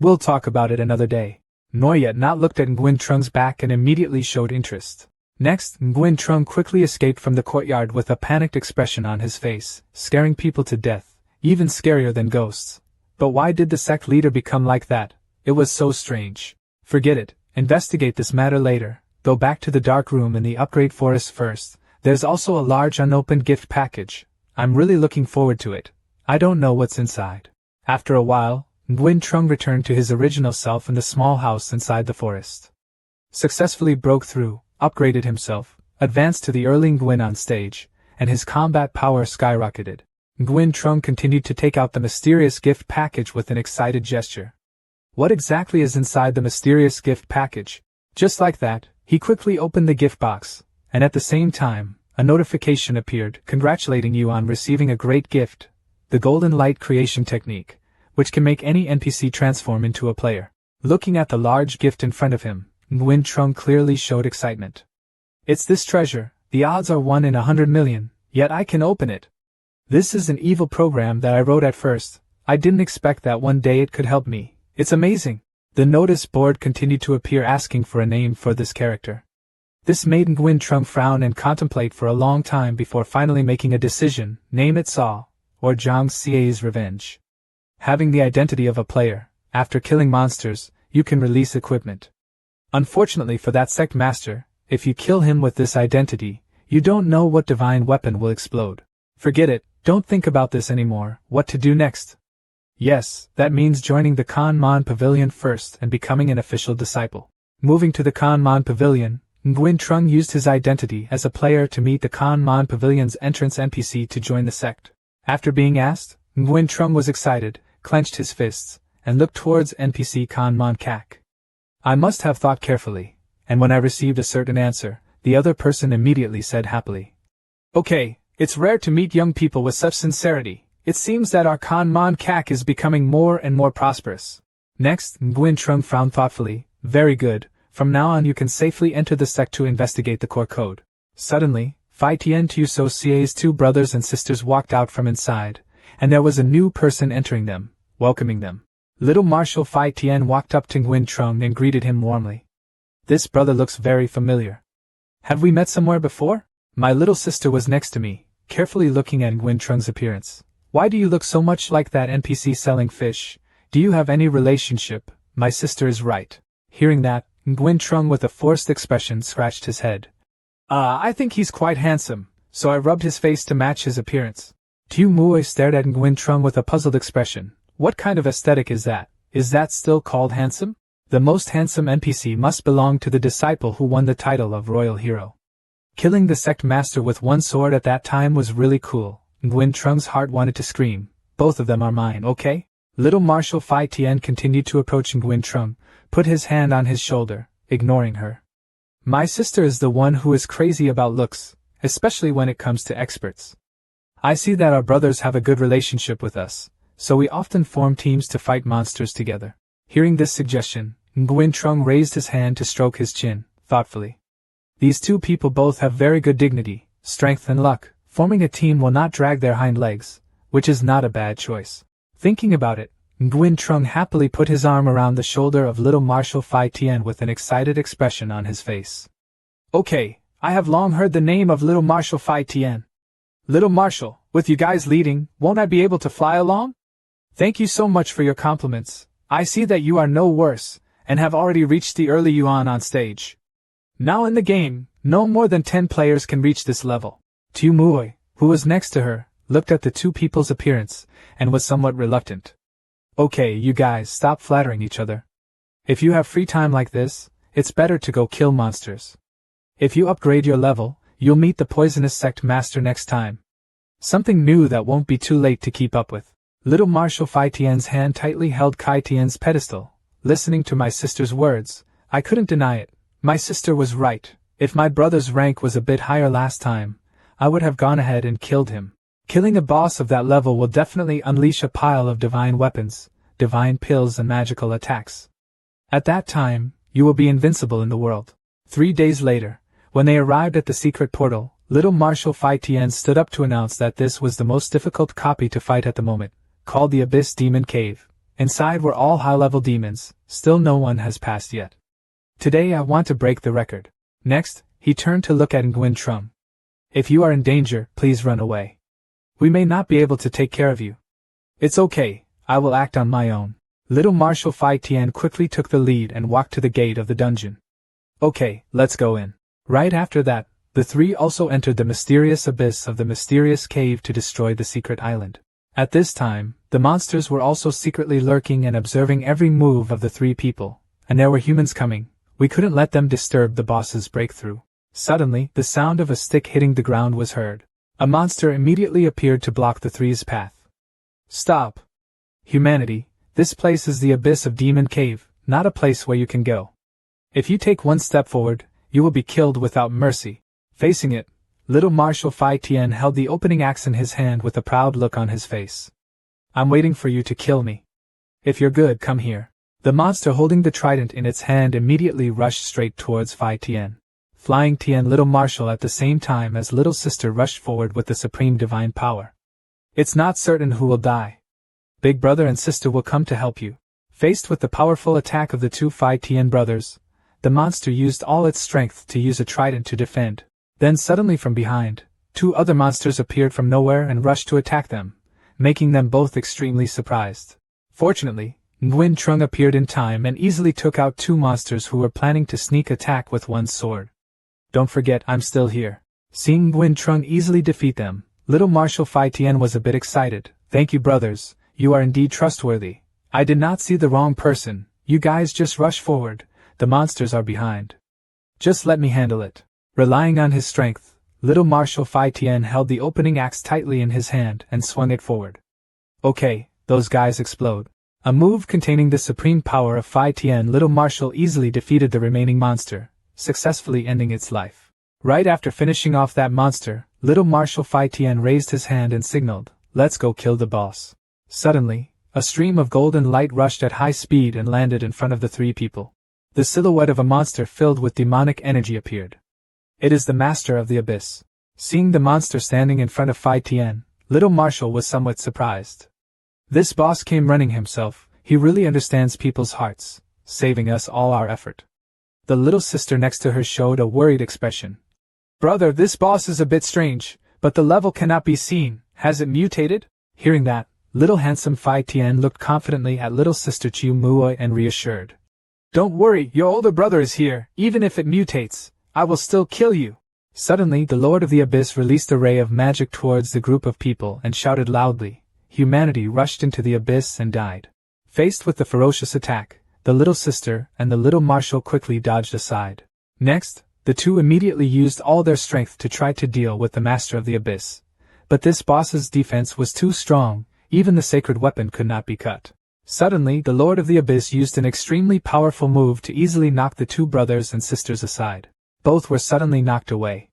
Speaker 1: We'll talk about it another day. Nguyen not looked at Nguyen Trung's back and immediately showed interest. Next, Nguyen Trung quickly escaped from the courtyard with a panicked expression on his face, scaring people to death, even scarier than ghosts. But why did the sect leader become like that? It was so strange. Forget it, investigate this matter later. Go back to the dark room in the upgrade forest first. There's also a large unopened gift package. I'm really looking forward to it. I don't know what's inside. After a while, Nguyen Trung returned to his original self in the small house inside the forest. Successfully broke through, upgraded himself, advanced to the early Nguyen on stage, and his combat power skyrocketed. Nguyen Trung continued to take out the mysterious gift package with an excited gesture. What exactly is inside the mysterious gift package? Just like that, he quickly opened the gift box, and at the same time, a notification appeared congratulating you on receiving a great gift, the Golden Light Creation Technique, which can make any NPC transform into a player. Looking at the large gift in front of him, Nguyen Trung clearly showed excitement. It's this treasure, the odds are 1 in 100 million, yet I can open it. This is an evil program that I wrote at first. I didn't expect that one day it could help me. It's amazing. The notice board continued to appear asking for a name for this character. This made Nguyen Trung frown and contemplate for a long time before finally making a decision. Name it Saw, or Zhang Xia's Revenge. Having the identity of a player, after killing monsters, you can release equipment. Unfortunately for that sect master, if you kill him with this identity, you don't know what divine weapon will explode. Forget it, don't think about this anymore. What to do next? Yes, that means joining the Kanman Pavilion first and becoming an official disciple. Moving to the Kanman Pavilion, Nguyen Trung used his identity as a player to meet the Kanman Pavilion's entrance NPC to join the sect. After being asked, Nguyen Trung was excited, clenched his fists, and looked towards NPC Kanman Kak. I must have thought carefully, and when I received a certain answer, the other person immediately said happily. Okay, it's rare to meet young people with such sincerity. It seems that our Kanman Kak is becoming more and more prosperous. Next, Nguyen Trung frowned thoughtfully. Very good, from now on you can safely enter the sect to investigate the core code. Suddenly, Phi Tien Tu So Sia's 2 brothers and sisters walked out from inside, and there was a new person entering them, welcoming them. Little Marshal Phi Tien walked up to Nguyen Trung and greeted him warmly. This brother looks very familiar. Have we met somewhere before? My little sister was next to me, carefully looking at Nguyen Trung's appearance. Why do you look so much like that NPC selling fish? Do you have any relationship? My sister is right. Hearing that, Nguyen Trung with a forced expression scratched his head. I think he's quite handsome, so I rubbed his face to match his appearance. Tu Muoi stared at Nguyen Trung with a puzzled expression. What kind of aesthetic is that? Is that still called handsome? The most handsome NPC must belong to the disciple who won the title of Royal Hero. Killing the sect master with one sword at that time was really cool. Nguyen Trung's heart wanted to scream. Both of them are mine, okay? Little Marshal Phi Tien continued to approach Nguyen Trung, put his hand on his shoulder, ignoring her. My sister is the one who is crazy about looks, especially when it comes to experts. I see that our brothers have a good relationship with us, so we often form teams to fight monsters together. Hearing this suggestion, Nguyen Trung raised his hand to stroke his chin, thoughtfully. These 2 people both have very good dignity, strength and luck. Forming a team will not drag their hind legs, which is not a bad choice. Thinking about it, Nguyen Trung happily put his arm around the shoulder of little Marshal Phi Tien with an excited expression on his face. Okay, I have long heard the name of little Marshal Phi Tien. Little Marshal, with you guys leading, won't I be able to fly along? Thank you so much for your compliments. I see that you are no worse, and have already reached the early Yuan on stage. Now in the game, no more than 10 players can reach this level. Tu Muoi, who was next to her, looked at the 2 people's appearance, and was somewhat reluctant. Okay, you guys, stop flattering each other. If you have free time like this, it's better to go kill monsters. If you upgrade your level, you'll meet the poisonous sect master next time. Something new that won't be too late to keep up with. Little Marshal Phi Tien's hand tightly held Kai Tien's pedestal. Listening to my sister's words, I couldn't deny it. My sister was right. If my brother's rank was a bit higher last time, I would have gone ahead and killed him. Killing a boss of that level will definitely unleash a pile of divine weapons, divine pills and magical attacks. At that time, you will be invincible in the world. 3 days later, when they arrived at the secret portal, little Marshal Fai Tian stood up to announce that this was the most difficult copy to fight at the moment, called the Abyss Demon Cave. Inside were all high-level demons, still no one has passed yet. Today I want to break the record. Next, he turned to look at Nguyen Trung. If you are in danger, please run away. We may not be able to take care of you. It's okay, I will act on my own. Little Marshal Fai Tian quickly took the lead and walked to the gate of the dungeon. Okay, let's go in. Right after that, the three also entered the mysterious abyss of the mysterious cave to destroy the secret island. At this time, the monsters were also secretly lurking and observing every move of the three people, and there were humans coming. We couldn't let them disturb the boss's breakthrough. Suddenly, the sound of a stick hitting the ground was heard. A monster immediately appeared to block the three's path. Stop! Humanity, this place is the abyss of Demon Cave, not a place where you can go. If you take one step forward, you will be killed without mercy. Facing it, little Marshal Fai Tian held the opening axe in his hand with a proud look on his face. I'm waiting for you to kill me. If you're good, come here. The monster holding the trident in its hand immediately rushed straight towards Fai Tian. Flying Tian Little Marshal at the same time as Little Sister rushed forward with the supreme divine power. It's not certain who will die. Big brother and sister will come to help you. Faced with the powerful attack of the two Fai Tian brothers, the monster used all its strength to use a trident to defend. Then suddenly from behind, two other monsters appeared from nowhere and rushed to attack them, making them both extremely surprised. Fortunately, Nguyen Trung appeared in time and easily took out two monsters who were planning to sneak attack with one sword. Don't forget, I'm still here. Seeing Nguyen Trung easily defeat them, little Marshal Fai Tian was a bit excited. Thank you, brothers, you are indeed trustworthy. I did not see the wrong person, you guys just rush forward, the monsters are behind. Just let me handle it. Relying on his strength, little Marshal Fai Tian held the opening axe tightly in his hand and swung it forward. Okay, those guys explode. A move containing the supreme power of Fai Tian, little Marshal easily defeated the remaining monster, successfully ending its life. Right after finishing off that monster, little Marshal Fai Tian raised his hand and signaled, "Let's go kill the boss." Suddenly, a stream of golden light rushed at high speed and landed in front of the three people. The silhouette of a monster filled with demonic energy appeared. It is the Master of the Abyss. Seeing the monster standing in front of Fai Tian, little Marshal was somewhat surprised. This boss came running himself, he really understands people's hearts, saving us all our effort. The little sister next to her showed a worried expression. Brother, this boss is a bit strange, but the level cannot be seen, has it mutated? Hearing that, little handsome Fai Tian looked confidently at little sister Chiu Muoi and reassured. Don't worry, your older brother is here, even if it mutates, I will still kill you. Suddenly the Lord of the Abyss released a ray of magic towards the group of people and shouted loudly. Humanity rushed into the abyss and died. Faced with the ferocious attack, the little sister and the little Marshal quickly dodged aside. Next, the two immediately used all their strength to try to deal with the Master of the Abyss. But this boss's defense was too strong, even the sacred weapon could not be cut. Suddenly the Lord of the Abyss used an extremely powerful move to easily knock the two brothers and sisters aside. Both were suddenly knocked away.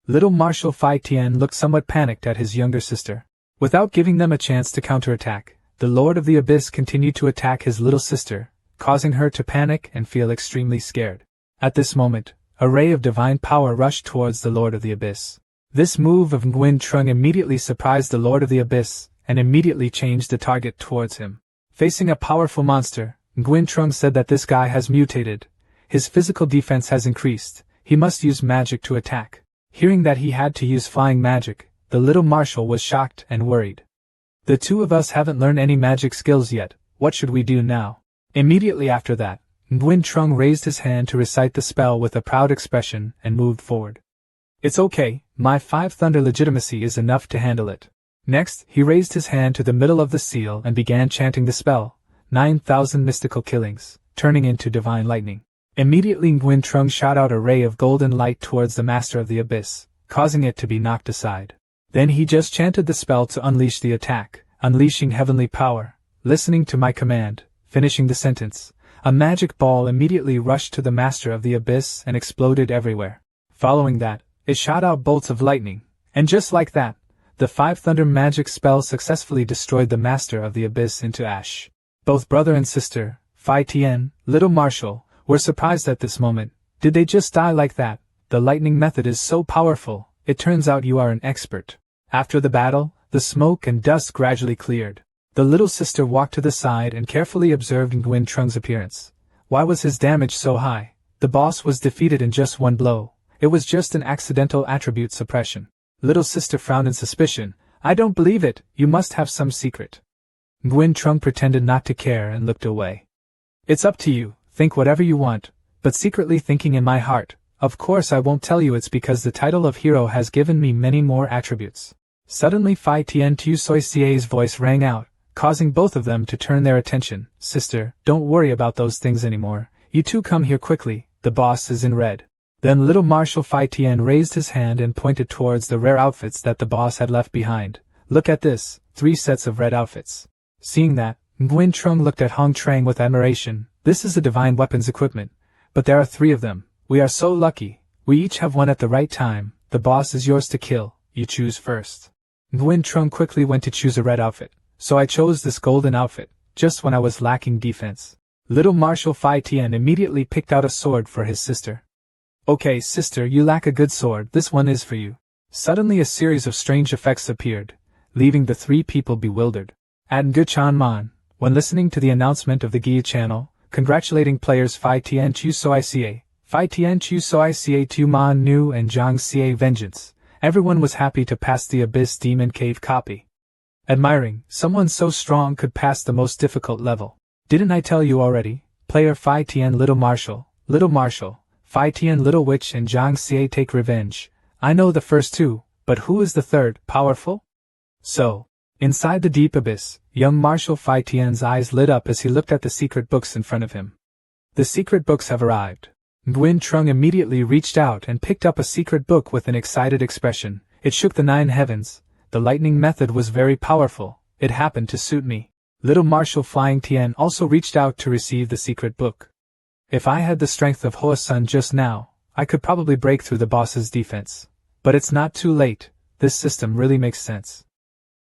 Speaker 1: Little Marshal Fai Tian looked somewhat panicked at his younger sister. Without giving them a chance to counterattack, the Lord of the Abyss continued to attack his little sister, causing her to panic and feel extremely scared. At this moment, a ray of divine power rushed towards the Lord of the Abyss. This move of Nguyen Trung immediately surprised the Lord of the Abyss, and immediately changed the target towards him. Facing a powerful monster, Nguyen Trung said that this guy has mutated. His physical defense has increased, he must use magic to attack. Hearing that he had to use flying magic, the little Marshal was shocked and worried. The two of us haven't learned any magic skills yet, what should we do now? Immediately after that, Nguyen Trung raised his hand to recite the spell with a proud expression and moved forward. It's okay, my 5 thunder legitimacy is enough to handle it. Next, he raised his hand to the middle of the seal and began chanting the spell, 9,000 mystical killings, turning into divine lightning. Immediately Nguyen Trung shot out a ray of golden light towards the Master of the Abyss, causing it to be knocked aside. Then he just chanted the spell to unleash the attack, unleashing heavenly power, listening to my command, finishing the sentence. A magic ball immediately rushed to the Master of the Abyss and exploded everywhere. Following that, it shot out bolts of lightning, And just like that, the 5 thunder magic spells successfully destroyed the master of the abyss into ash. Both brother and sister, Phi Tien, Little Marshal, were surprised at this moment. Did they just die like that? The lightning method is so powerful, it turns out you are an expert. After the battle, the smoke and dust gradually cleared. The little sister walked to the side and carefully observed Nguyen Trung's appearance. Why was his damage so high? The boss was defeated in just one blow. It was just an accidental attribute suppression. Little sister frowned in suspicion. I don't believe it, you must have some secret. Nguyen Trung pretended not to care and looked away. It's up to you, think whatever you want, but secretly thinking in my heart, of course I won't tell you it's because the title of hero has given me many more attributes. Suddenly Phi Tien Tu Soi Sie's voice rang out, causing both of them to turn their attention. Sister, don't worry about those things anymore. You two come here quickly, the boss is in red. Then Little Marshal Phi Tien raised his hand and pointed towards the rare outfits that the boss had left behind. Look at this, 3 sets of red outfits. Seeing that, Nguyen Trung looked at Hong Trang with admiration. This is a divine weapons equipment, but there are 3 of them. We are so lucky. We each have one at the right time. The boss is yours to kill. You choose first. Nguyen Trung quickly went to choose a red outfit, so I chose this golden outfit, just when I was lacking defense. Little Marshal Phi Tien immediately picked out a sword for his sister. Okay, sister, you lack a good sword, this one is for you. Suddenly a series of strange effects appeared, leaving the 3 people bewildered. At Nguchan Man, when listening to the announcement of the Gia channel, congratulating players Phi Tien Chu Soi Cia, Phi Tien Chu Soi Cia Tu Man Nu and Zhang Cia Vengeance, everyone was happy to pass the Abyss Demon Cave copy. Admiring, someone so strong could pass the most difficult level. Didn't I tell you already? Player Phi Tien Little Marshal, Phi Tien Little Witch and Zhang Cia take revenge. I know the first 2, but who is the third, powerful? So, inside the deep abyss, young Marshal Phi Tien's eyes lit up as he looked at the secret books in front of him. The secret books have arrived. Nguyen Trung immediately reached out and picked up a secret book with an excited expression. It shook the 9 heavens. The lightning method was very powerful. It happened to suit me. Little Marshal Flying Tien also reached out to receive the secret book. If I had the strength of Hoa Sun just now, I could probably break through the boss's defense. But it's not too late. This system really makes sense.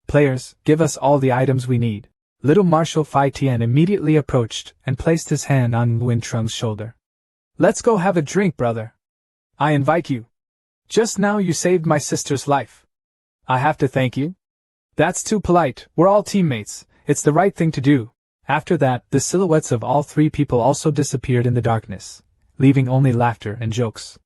Speaker 1: Players, give us all the items we need. Little Marshal Phi Tien immediately approached and placed his hand on Nguyen Trung's shoulder. Let's go have a drink, brother. I invite you. Just now you saved my sister's life. I have to thank you? That's too polite, we're all teammates, it's the right thing to do. After that, the silhouettes of all 3 people also disappeared in the darkness, leaving only laughter and jokes.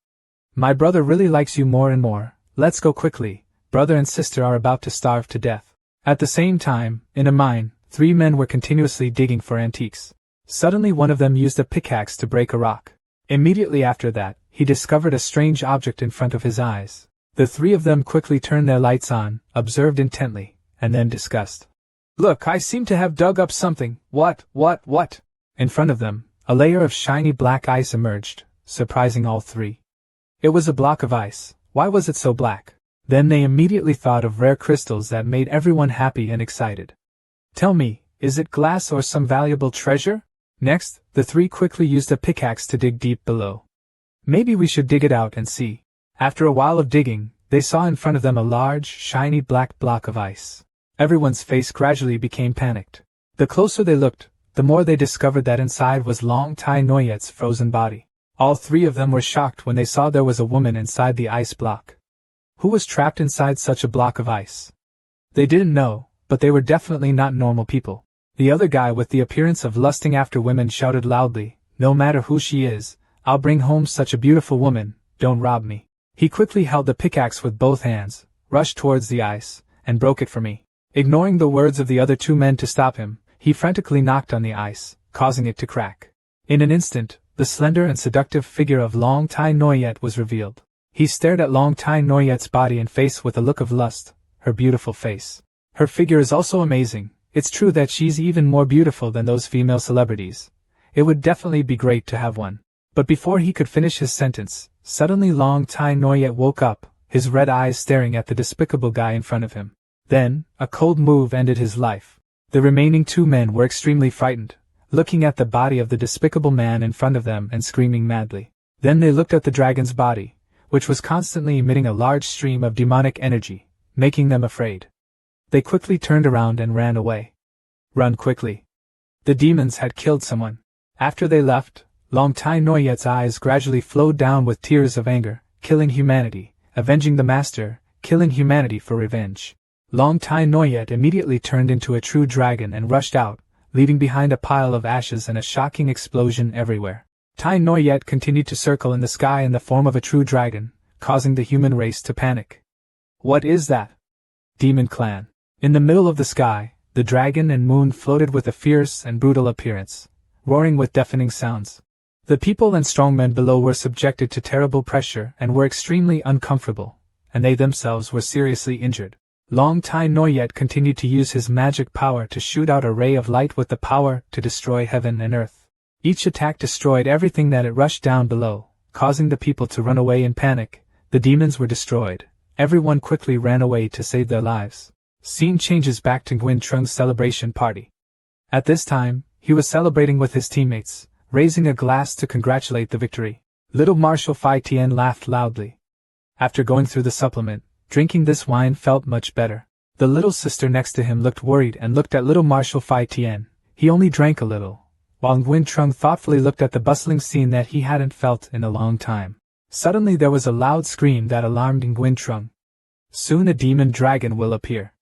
Speaker 1: My brother really likes you more and more, let's go quickly, brother and sister are about to starve to death. At the same time, in a mine, 3 men were continuously digging for antiques. Suddenly one of them used a pickaxe to break a rock. Immediately after that, he discovered a strange object in front of his eyes. The 3 of them quickly turned their lights on, observed intently, and then discussed. Look, I seem to have dug up something. What? In front of them, a layer of shiny black ice emerged, surprising all 3. It was a block of ice. Why was it so black? Then they immediately thought of rare crystals that made everyone happy and excited. Tell me, is it glass or some valuable treasure? Next, the 3 quickly used a pickaxe to dig deep below. Maybe we should dig it out and see. After a while of digging, they saw in front of them a large, shiny black block of ice. Everyone's face gradually became panicked. The closer they looked, the more they discovered that inside was Long Tai Noyet's frozen body. All 3 of them were shocked when they saw there was a woman inside the ice block. Who was trapped inside such a block of ice? They didn't know, but they were definitely not normal people. The other guy with the appearance of lusting after women shouted loudly, no matter who she is, I'll bring home such a beautiful woman, don't rob me. He quickly held the pickaxe with both hands, rushed towards the ice, and broke it for me. Ignoring the words of the other 2 men to stop him, he frantically knocked on the ice, causing it to crack. In an instant, the slender and seductive figure of Long Tai Noyet was revealed. He stared at Long Tai Noyet's body and face with a look of lust, her beautiful face. Her figure is also amazing. It's true that she's even more beautiful than those female celebrities. It would definitely be great to have one. But before he could finish his sentence, suddenly Long Tai Noyet woke up, his red eyes staring at the despicable guy in front of him. Then, a cold move ended his life. The remaining 2 men were extremely frightened, looking at the body of the despicable man in front of them and screaming madly. Then they looked at the dragon's body, which was constantly emitting a large stream of demonic energy, making them afraid. They quickly turned around and ran away. Run quickly. The demons had killed someone. After they left, Long Tai Noyet's eyes gradually flowed down with tears of anger, killing humanity, avenging the master, killing humanity for revenge. Long Tai Noyet immediately turned into a true dragon and rushed out, leaving behind a pile of ashes and a shocking explosion everywhere. Tai Noyet continued to circle in the sky in the form of a true dragon, causing the human race to panic. What is that? Demon Clan. In the middle of the sky, the dragon and moon floated with a fierce and brutal appearance, roaring with deafening sounds. The people and strongmen below were subjected to terrible pressure and were extremely uncomfortable, and they themselves were seriously injured. Long Tai Noyet continued to use his magic power to shoot out a ray of light with the power to destroy heaven and earth. Each attack destroyed everything that it rushed down below, causing the people to run away in panic. The demons were destroyed. Everyone quickly ran away to save their lives. Scene changes back to Nguyen Trung's celebration party. At this time, he was celebrating with his teammates, raising a glass to congratulate the victory. Little Marshal Phi Tien laughed loudly. After going through the supplement, drinking this wine felt much better. The little sister next to him looked worried and looked at Little Marshal Phi Tien. He only drank a little, while Nguyen Trung thoughtfully looked at the bustling scene that he hadn't felt in a long time. Suddenly there was a loud scream that alarmed Nguyen Trung. Soon a demon dragon will appear.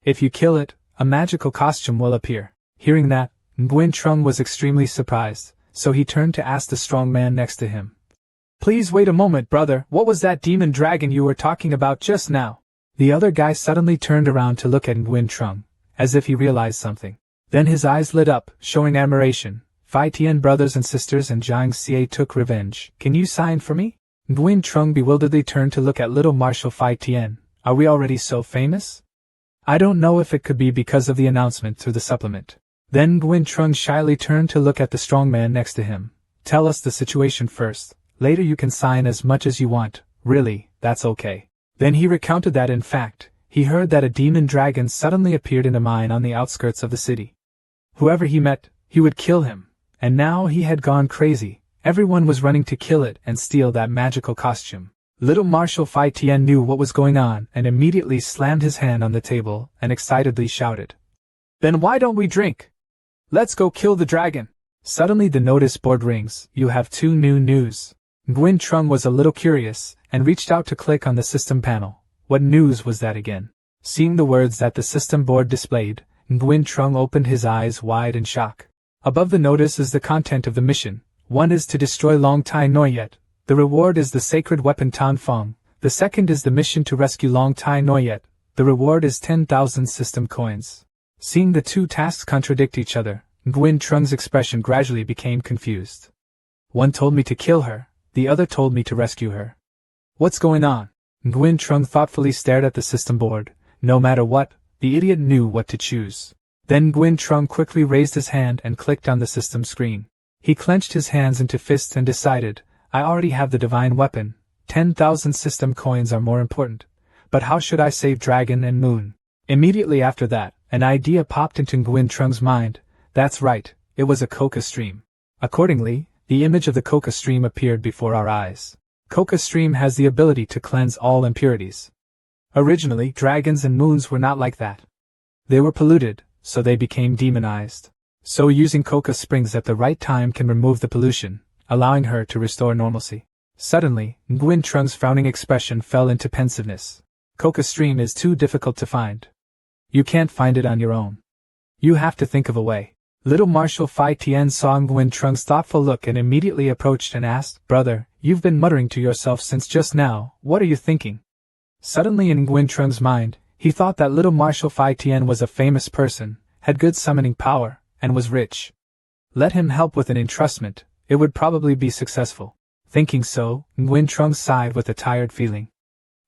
Speaker 1: If you kill it, a magical costume will appear. Hearing that, Nguyen Trung was extremely surprised, so he turned to ask the strong man next to him. Please wait a moment, brother, what was that demon dragon you were talking about just now? The other guy suddenly turned around to look at Nguyen Trung, as if he realized something. Then his eyes lit up, showing admiration. Phi Tien brothers and sisters and Jiang Xie took revenge. Can you sign for me? Nguyen Trung bewilderedly turned to look at little Marshal Phi Tien. Are we already so famous? I don't know if it could be because of the announcement through the supplement. Then Nguyen Trung shyly turned to look at the strong man next to him. Tell us the situation first. Later you can sign as much as you want. Really, that's okay. Then he recounted that in fact, he heard that a demon dragon suddenly appeared in a mine on the outskirts of the city. Whoever he met, he would kill him. And now he had gone crazy. Everyone was running to kill it and steal that magical costume. Little Marshal Phi Tien knew what was going on and immediately slammed his hand on the table and excitedly shouted. Then why don't we drink? Let's go kill the dragon. Suddenly the notice board rings. You have 2 new news. Nguyen Trung was a little curious, and reached out to click on the system panel. What news was that again? Seeing the words that the system board displayed, Nguyen Trung opened his eyes wide in shock. Above the notice is the content of the mission. 1 is to destroy Long Tai Noyet. The reward is the sacred weapon Tan Fong. The second is the mission to rescue Long Tai Noyet. The reward is 10,000 system coins. Seeing the 2 tasks contradict each other, Nguyen Trung's expression gradually became confused. 1 told me to kill her. The other told me to rescue her. What's going on? Nguyen Trung thoughtfully stared at the system board. No matter what, the idiot knew what to choose. Then Nguyen Trung quickly raised his hand and clicked on the system screen. He clenched his hands into fists and decided, I already have the divine weapon. 10,000 system coins are more important. But how should I save Dragon and Moon? Immediately after that, an idea popped into Nguyen Trung's mind. That's right, it was a coca stream. Accordingly, the image of the coca stream appeared before our eyes. Coca stream has the ability to cleanse all impurities. Originally, dragons and moons were not like that. They were polluted, so they became demonized. So using coca springs at the right time can remove the pollution, allowing her to restore normalcy. Suddenly, Nguyen Trung's frowning expression fell into pensiveness. Coca stream is too difficult to find. You can't find it on your own. You have to think of a way. Little Marshal Phi Tien saw Nguyen Trung's thoughtful look and immediately approached and asked, Brother, you've been muttering to yourself since just now, what are you thinking? Suddenly in Nguyen Trung's mind, he thought that Little Marshal Phi Tien was a famous person, had good summoning power, and was rich. Let him help with an entrustment, it would probably be successful. Thinking so, Nguyen Trung sighed with a tired feeling.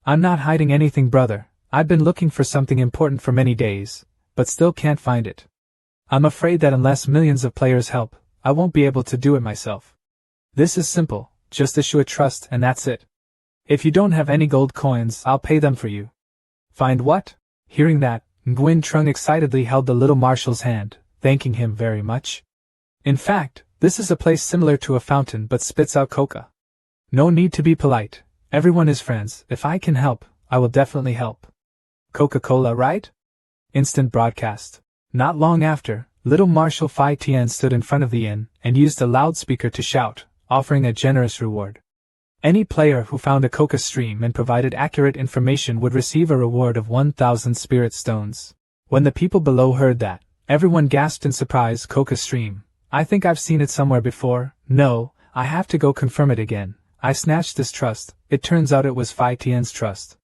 Speaker 1: I'm not hiding anything, brother. I've been looking for something important for many days, but still can't find it. I'm afraid that unless millions of players help, I won't be able to do it myself. This is simple, just issue a trust and that's it. If you don't have any gold coins, I'll pay them for you. Find what? Hearing that, Nguyen Trung excitedly held the little marshal's hand, thanking him very much. In fact, this is a place similar to a fountain but spits out coca. No need to be polite, Everyone is friends. If I can help, I will definitely help. Coca-Cola, right? Instant broadcast. Not long after, little Marshal Fai Tian stood in front of the inn and used a loudspeaker to shout, offering a generous reward. Any player who found a coca stream and provided accurate information would receive a reward of 1,000 spirit stones. When the people below heard that, everyone gasped in surprise. Coca stream. I think I've seen it somewhere before. No, I have to go confirm it again. I snatched this trust. It turns out it was Fai Tian's trust.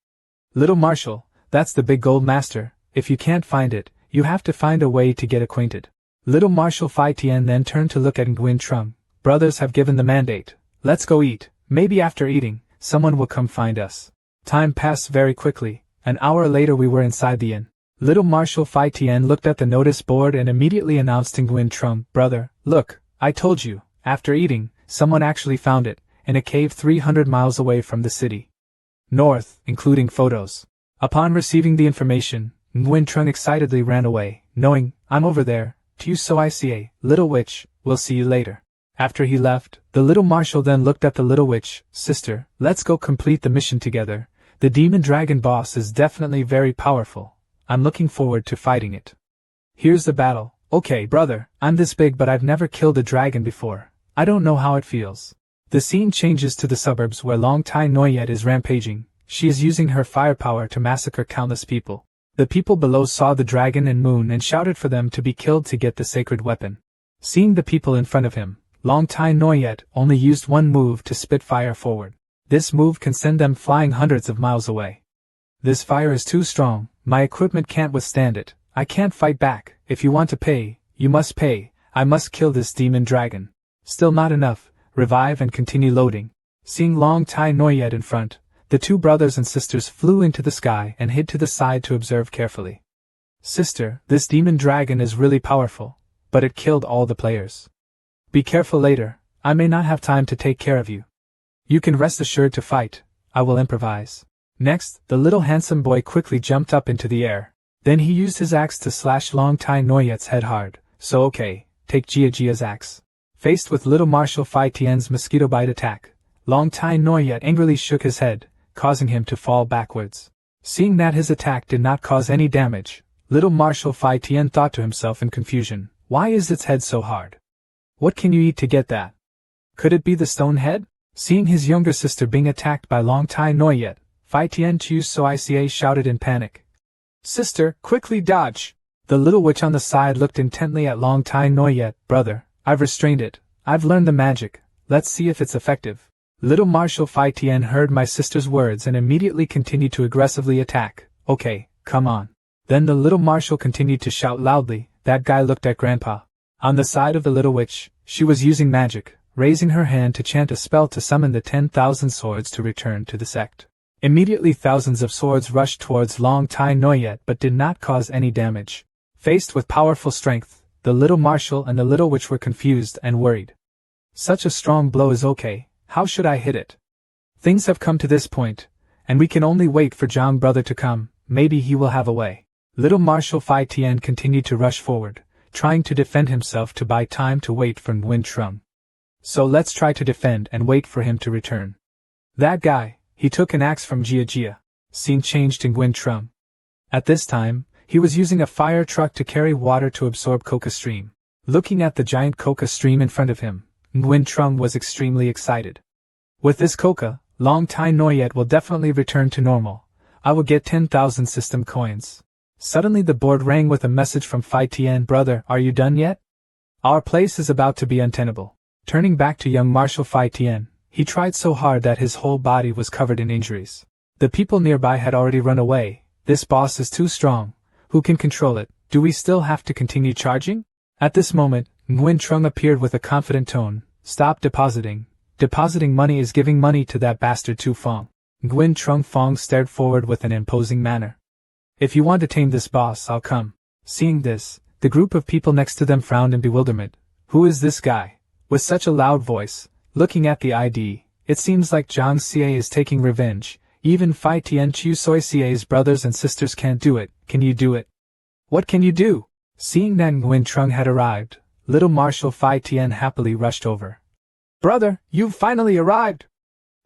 Speaker 1: Little Marshal, that's the big gold master. If you can't find it, you have to find a way to get acquainted. Little Marshal Fai Tian then turned to look at Nguyen Trung. Brothers have given the mandate. Let's go eat. Maybe after eating, someone will come find us. Time passed very quickly. An hour later we were inside the inn. Little Marshal Fai Tian looked at the notice board and immediately announced to Nguyen Trung, Brother, look, I told you, after eating, someone actually found it, in a cave 300 miles away from the city. North, including photos. Upon receiving the information, Nguyen Trung excitedly ran away, knowing, I'm over there, to you so I see a little witch, we'll see you later. After he left, the little marshal then looked at the little witch, Sister, let's go complete the mission together. The demon dragon boss is definitely very powerful. I'm looking forward to fighting it. Here's the battle. Okay, brother, I'm this big but I've never killed a dragon before. I don't know how it feels. The scene changes to the suburbs where Long Tai Noyet is rampaging. She is using her firepower to massacre countless people. The people below saw the dragon and moon and shouted for them to be killed to get the sacred weapon. Seeing the people in front of him, Long Tai Noyet only used one move to spit fire forward. This move can send them flying hundreds of miles away. This fire is too strong, my equipment can't withstand it. I can't fight back. If you want to pay, you must pay. I must kill this demon dragon. Still not enough, revive and continue loading. Seeing Long Tai Noyet in front, the two brothers and sisters flew into the sky and hid to the side to observe carefully. Sister, this demon dragon is really powerful, but it killed all the players. Be careful later, I may not have time to take care of you. You can rest assured to fight, I will improvise. Next, the little handsome boy quickly jumped up into the air. Then he used his axe to slash Long Tai Noyet's head hard. So okay, take Jia's axe. Faced with little Marshal Fai Tian's mosquito bite attack, Long Tai Noyet angrily shook his head, causing him to fall backwards. Seeing that his attack did not cause any damage, little Marshal Fai Tian thought to himself in confusion, why is its head so hard? What can you eat to get that? Could it be the stone head? Seeing his younger sister being attacked by Long Tai Noyet, Fai Tian Chu So Ica shouted in panic. Sister, quickly dodge! The little witch on the side looked intently at Long Tai Noyet. Brother, I've restrained it. I've learned the magic. Let's see if it's effective. Little Marshal Fai Tian heard my sister's words and immediately continued to aggressively attack. Okay, come on. Then the little marshal continued to shout loudly. That guy looked at Grandpa. On the side of the little witch, she was using magic, raising her hand to chant a spell to summon the 10,000 swords to return to the sect. Immediately thousands of swords rushed towards Long Tai Noyet but did not cause any damage. Faced with powerful strength, the little marshal and the little witch were confused and worried. Such a strong blow is okay, how should I hit it? Things have come to this point, and we can only wait for Zhang brother to come, maybe he will have a way. Little Marshal Fai Tian continued to rush forward, trying to defend himself to buy time to wait for Nguyen Trung. So let's try to defend and wait for him to return. That guy, he took an axe from Jia. Scene changed to Nguyen Trung. At this time, he was using a fire truck to carry water to absorb coca stream. Looking at the giant coca stream in front of him, Nguyen Trung was extremely excited. With this coca, Long Tai Noyet will definitely return to normal. I will get 10,000 system coins. Suddenly the board rang with a message from Fai Tian. Brother, are you done yet? Our place is about to be untenable. Turning back to young Marshal Fai Tian, he tried so hard that his whole body was covered in injuries. The people nearby had already run away. This boss is too strong. Who can control it? Do we still have to continue charging? At this moment, Nguyen Trung appeared with a confident tone. Stop depositing. Depositing money is giving money to that bastard Tu Fong. Nguyen Trung Fong stared forward with an imposing manner. If you want to tame this boss, I'll come. Seeing this, the group of people next to them frowned in bewilderment. Who is this guy? With such a loud voice, looking at the ID, it seems like Zhang Xie is taking revenge. Even Fai Tian Chu Soi Xie's brothers and sisters can't do it. Can you do it? What can you do? Seeing that Nguyen Trung had arrived, little Marshal Fai Tian happily rushed over. Brother, you've finally arrived!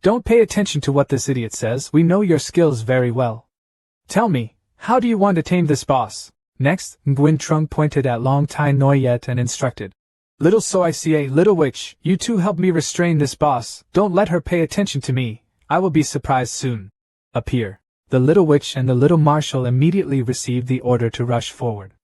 Speaker 1: Don't pay attention to what this idiot says, we know your skills very well. Tell me, how do you want to tame this boss? Next, Nguyen Trung pointed at Long Tai Noyet and instructed. Little So I see a little witch, you two help me restrain this boss, don't let her pay attention to me, I will be surprised soon. Appear. The little witch and the little marshal immediately received the order to rush forward.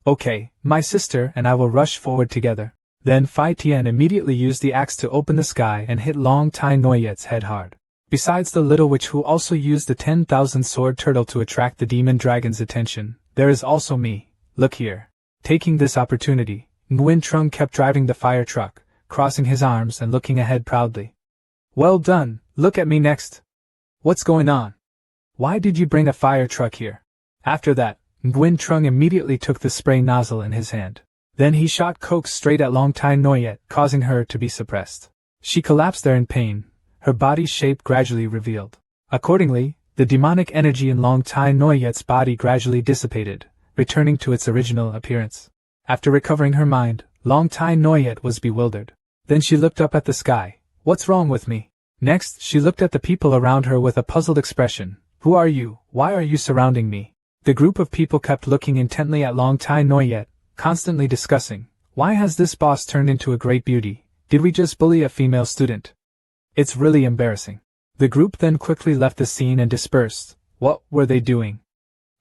Speaker 1: Okay, my sister and I will rush forward together. Then Phi Tien immediately used the axe to open the sky and hit Long Tai Noyet's head hard. Besides the little witch who also used the 10,000 sword turtle to attract the demon dragon's attention, there is also me, look here. Taking this opportunity, Nguyen Trung kept driving the fire truck, crossing his arms and looking ahead proudly. Well done, look at me next. What's going on? Why did you bring a fire truck here? After that, Nguyen Trung immediately took the spray nozzle in his hand. Then he shot coke straight at Long Tai Noyet, causing her to be suppressed. She collapsed there in pain, her body's shape gradually revealed. Accordingly, the demonic energy in Long Tai Noyet's body gradually dissipated, returning to its original appearance. After recovering her mind, Long Tai Noyet was bewildered. Then she looked up at the sky. What's wrong with me? Next, she looked at the people around her with a puzzled expression. Who are you? Why are you surrounding me? The group of people kept looking intently at Long Tai Noyet, constantly discussing, why has this boss turned into a great beauty? Did we just bully a female student? It's really embarrassing. The group then quickly left the scene and dispersed. What were they doing?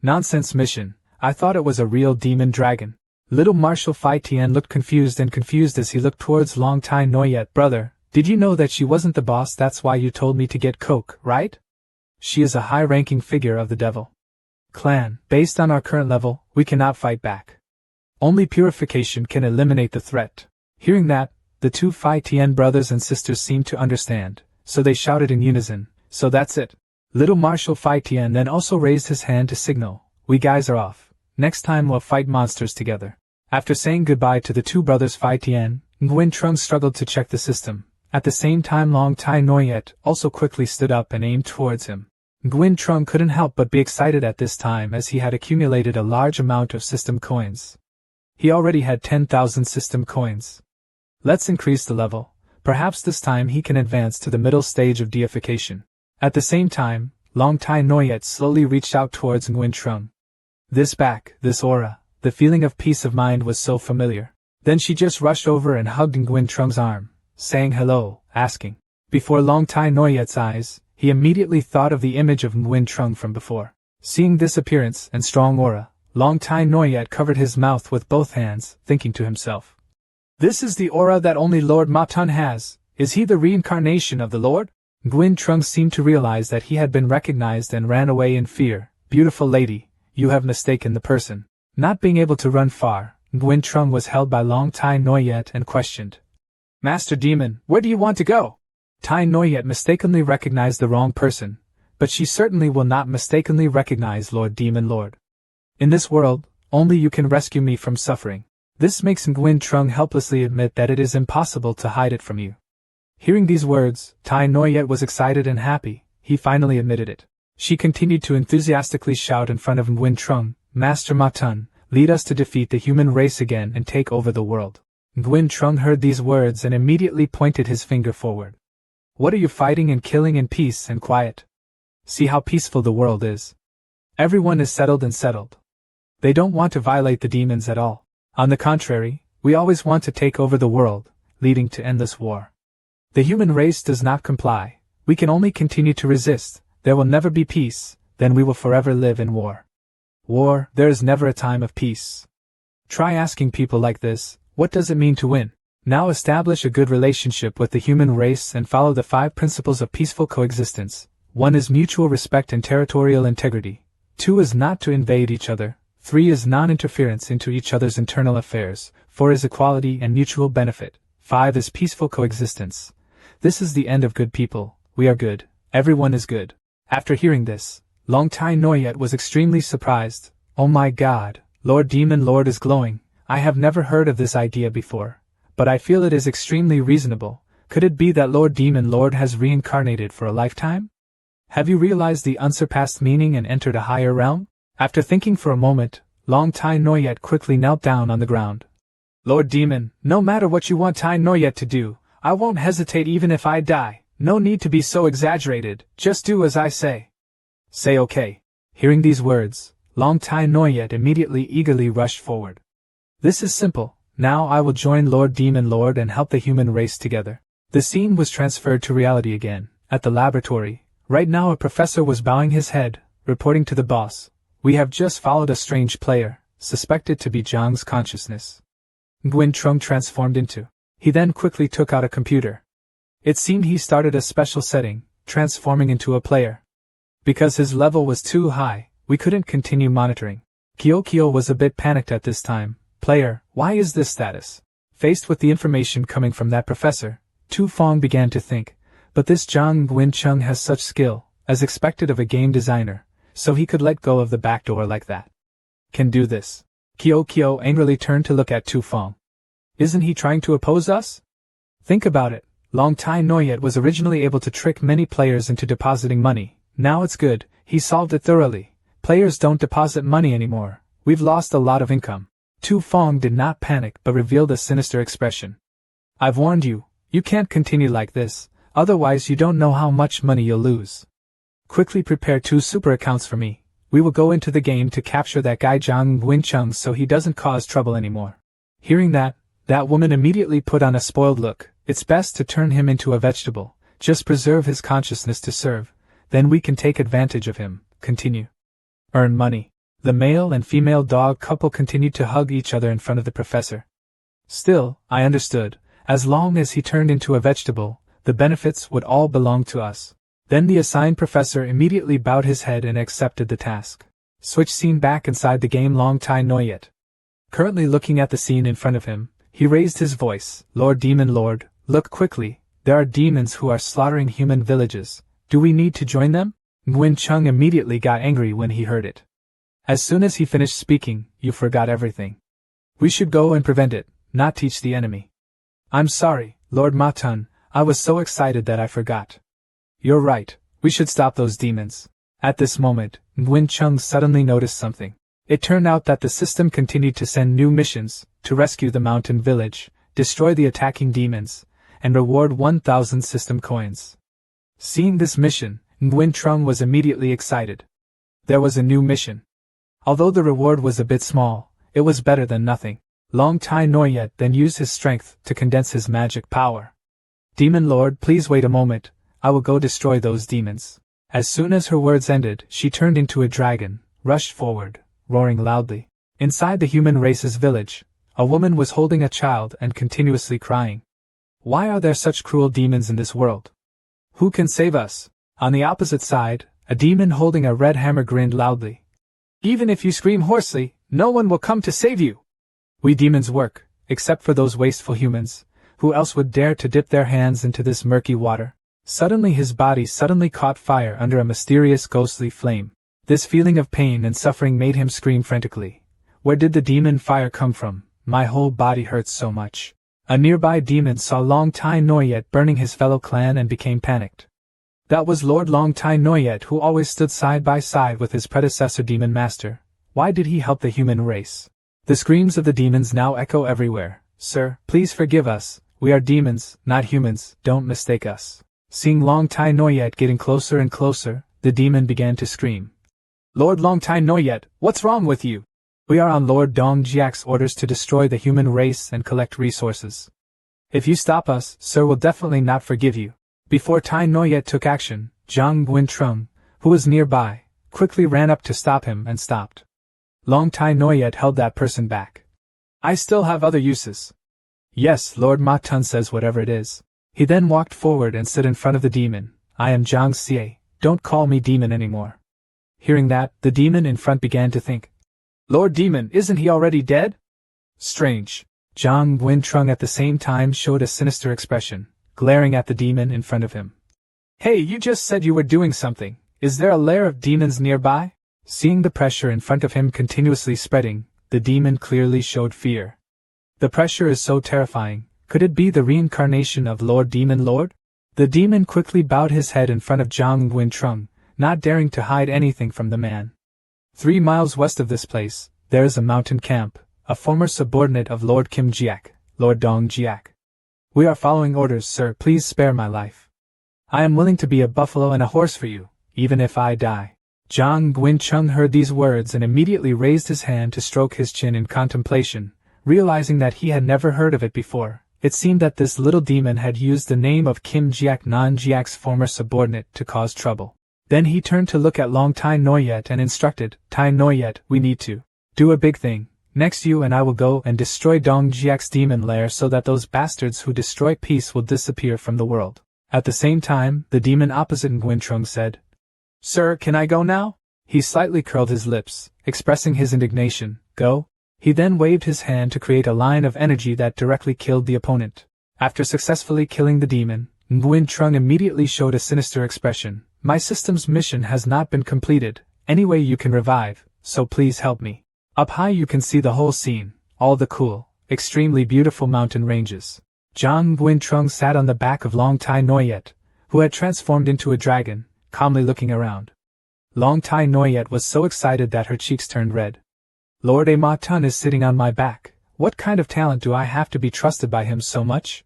Speaker 1: Nonsense mission, I thought it was a real demon dragon. Little Marshal Phi Tien looked confused as he looked towards Long Tai Noyet. Brother, did you know that she wasn't the boss? That's why you told me to get coke, right? She is a high-ranking figure of the devil clan. Based on our current level, we cannot fight back. Only purification can eliminate the threat. Hearing that, the two Phi Tien brothers and sisters seemed to understand, so they shouted in unison, so that's it. Little Marshal Phi Tien then also raised his hand to signal, we guys are off. Next time we'll fight monsters together. After saying goodbye to the two brothers Phi Tien, Nguyen Trung struggled to check the system. At the same time Long Tai Noyet also quickly stood up and aimed towards him. Nguyen Trung couldn't help but be excited at this time as he had accumulated a large amount of system coins. He already had 10,000 system coins. Let's increase the level. Perhaps this time he can advance to the middle stage of deification. At the same time, Long Tai Noyet slowly reached out towards Nguyen Trung. This aura, the feeling of peace of mind was so familiar. Then she just rushed over and hugged Nguyen Trung's arm, saying hello, asking. Before Long Tai Noyet's eyes, he immediately thought of the image of Nguyen Trung from before. Seeing this appearance and strong aura, Long Tai Noyet covered his mouth with both hands, thinking to himself. This is the aura that only Lord Ma Tun has. Is he the reincarnation of the Lord? Nguyen Trung seemed to realize that he had been recognized and ran away in fear. Beautiful lady, you have mistaken the person. Not being able to run far, Nguyen Trung was held by Long Tai Noyet and questioned. Master Demon, where do you want to go? Tai Noyet mistakenly recognized the wrong person, but she certainly will not mistakenly recognize Lord Demon Lord. In this world, only you can rescue me from suffering. This makes Nguyen Trung helplessly admit that it is impossible to hide it from you. Hearing these words, Tai Noyet was excited and happy. He finally admitted it. She continued to enthusiastically shout in front of Nguyen Trung, Master Ma Tun, lead us to defeat the human race again and take over the world. Nguyen Trung heard these words and immediately pointed his finger forward. What are you fighting and killing in peace and quiet? See how peaceful the world is. Everyone is settled and settled. They don't want to violate the demons at all. On the contrary, we always want to take over the world, leading to endless war. The human race does not comply. We can only continue to resist. There will never be peace, then we will forever live in war. War, there is never a time of peace. Try asking people like this, what does it mean to win? Now establish a good relationship with the human race and follow the 5 principles of peaceful coexistence. 1 is mutual respect and territorial integrity. 2 is not to invade each other. 3 is non-interference into each other's internal affairs. 4 is equality and mutual benefit. 5 is peaceful coexistence. This is the end of good people. We are good. Everyone is good. After hearing this, Long Tai Noyet was extremely surprised. Oh my God, Lord Demon Lord is glowing. I have never heard of this idea before, but I feel it is extremely reasonable. Could it be that Lord Demon Lord has reincarnated for a lifetime? Have you realized the unsurpassed meaning and entered a higher realm? After thinking for a moment, Long Tai Noyet quickly knelt down on the ground. Lord Demon, no matter what you want Tai Noyet to do, I won't hesitate even if I die. No need to be so exaggerated, just do as I say. Say okay. Hearing these words, Long Tai Noyet immediately eagerly rushed forward. This is simple. Now I will join Lord Demon Lord and help the human race together. The scene was transferred to reality again, at the laboratory. Right now a professor was bowing his head, reporting to the boss. We have just followed a strange player, suspected to be Zhang's consciousness. Nguyen Trung transformed into. He then quickly took out a computer. It seemed he started a special setting, transforming into a player. Because his level was too high, we couldn't continue monitoring. Kyo was a bit panicked at this time. Player, why is this status? Faced with the information coming from that professor, Tu Fong began to think, but this Zhang Nguyen Chung has such skill, as expected of a game designer, so he could let go of the back door like that. Can do this. Kyo angrily turned to look at Tu Fong. Isn't he trying to oppose us? Think about it. Long Tai Noyet was originally able to trick many players into depositing money. Now it's good, he solved it thoroughly. Players don't deposit money anymore. We've lost a lot of income. Tu Fong did not panic but revealed a sinister expression. I've warned you, you can't continue like this, otherwise you don't know how much money you'll lose. Quickly prepare 2 super accounts for me. We will go into the game to capture that guy Zhang Nguyen Chung so he doesn't cause trouble anymore. Hearing that woman immediately put on a spoiled look. It's best to turn him into a vegetable, just preserve his consciousness to serve, then we can take advantage of him. Continue. Earn money. The male and female dog couple continued to hug each other in front of the professor. Still, I understood, as long as he turned into a vegetable, the benefits would all belong to us. Then the assigned professor immediately bowed his head and accepted the task. Switch scene back inside the game. Long Tai Noyet. Currently looking at the scene in front of him, he raised his voice. Lord Demon Lord, look quickly, there are demons who are slaughtering human villages. Do we need to join them? Nguyen Chung immediately got angry when he heard it. As soon as he finished speaking, you forgot everything. We should go and prevent it, not teach the enemy. I'm sorry, Lord Ma Tun, I was so excited that I forgot. You're right, we should stop those demons. At this moment, Nguyen Chung suddenly noticed something. It turned out that the system continued to send new missions, to rescue the mountain village, destroy the attacking demons, and reward 1,000 system coins. Seeing this mission, Nguyen Trung was immediately excited. There was a new mission. Although the reward was a bit small, it was better than nothing. Long Tai Noyet then used his strength to condense his magic power. Demon Lord, please wait a moment, I will go destroy those demons. As soon as her words ended, she turned into a dragon, rushed forward, roaring loudly. Inside the human race's village, a woman was holding a child and continuously crying. Why are there such cruel demons in this world? Who can save us? On the opposite side, a demon holding a red hammer grinned loudly. Even if you scream hoarsely, no one will come to save you. We demons work, except for those wasteful humans. Who else would dare to dip their hands into this murky water? Suddenly his body caught fire under a mysterious ghostly flame. This feeling of pain and suffering made him scream frantically. Where did the demon fire come from? My whole body hurts so much. A nearby demon saw Long Tai Noyet burning his fellow clan and became panicked. That was Lord Long Tai Noyet, who always stood side by side with his predecessor Demon Master. Why did he help the human race? The screams of the demons now echo everywhere. Sir, please forgive us. We are demons, not humans, don't mistake us. Seeing Long Tai Noyet getting closer and closer, the demon began to scream. Lord Long Tai Noyet, what's wrong with you? We are on Lord Dong Jiak's orders to destroy the human race and collect resources. If you stop us, sir, we'll definitely not forgive you. Before Tai Noyet took action, Zhang Nguyen Trung, who was nearby, quickly ran up to stop him and stopped. Long Tai Noyet held that person back. I still have other uses. Yes, Lord Ma Tun says whatever it is. He then walked forward and stood in front of the demon. I am Zhang Xie, don't call me demon anymore. Hearing that, the demon in front began to think. Lord Demon, isn't he already dead? Strange. Zhang Nguyen Trung at the same time showed a sinister expression, glaring at the demon in front of him. Hey, you just said you were doing something. Is there a lair of demons nearby? Seeing the pressure in front of him continuously spreading, the demon clearly showed fear. The pressure is so terrifying. Could it be the reincarnation of Lord Demon Lord? The demon quickly bowed his head in front of Zhang Nguyen Trung, not daring to hide anything from the man. 3 miles west of this place, there is a mountain camp, a former subordinate of Lord Kim Jiak, Lord Dong Jiak. We are following orders, sir, please spare my life. I am willing to be a buffalo and a horse for you, even if I die. Zhang Guincheng heard these words and immediately raised his hand to stroke his chin in contemplation, realizing that he had never heard of it before. It seemed that this little demon had used the name of Kim Jiak Nan-Jiak's former subordinate to cause trouble. Then he turned to look at Long Tai Noyet and instructed, Tai Noyet, we need to do a big thing. Next you and I will go and destroy Dong Jiak's demon lair so that those bastards who destroy peace will disappear from the world. At the same time, the demon opposite Nguyen said, Sir, can I go now? He slightly curled his lips, expressing his indignation. Go? He then waved his hand to create a line of energy that directly killed the opponent. After successfully killing the demon, Nguyen immediately showed a sinister expression. My system's mission has not been completed. Anyway, you can revive, so please help me. Up high you can see the whole scene, all the cool, extremely beautiful mountain ranges. Zhang Guincheng sat on the back of Long Tai Noyet, who had transformed into a dragon, calmly looking around. Long Tai Noyet was so excited that her cheeks turned red. Lord Ma Tun is sitting on my back. What kind of talent do I have to be trusted by him so much?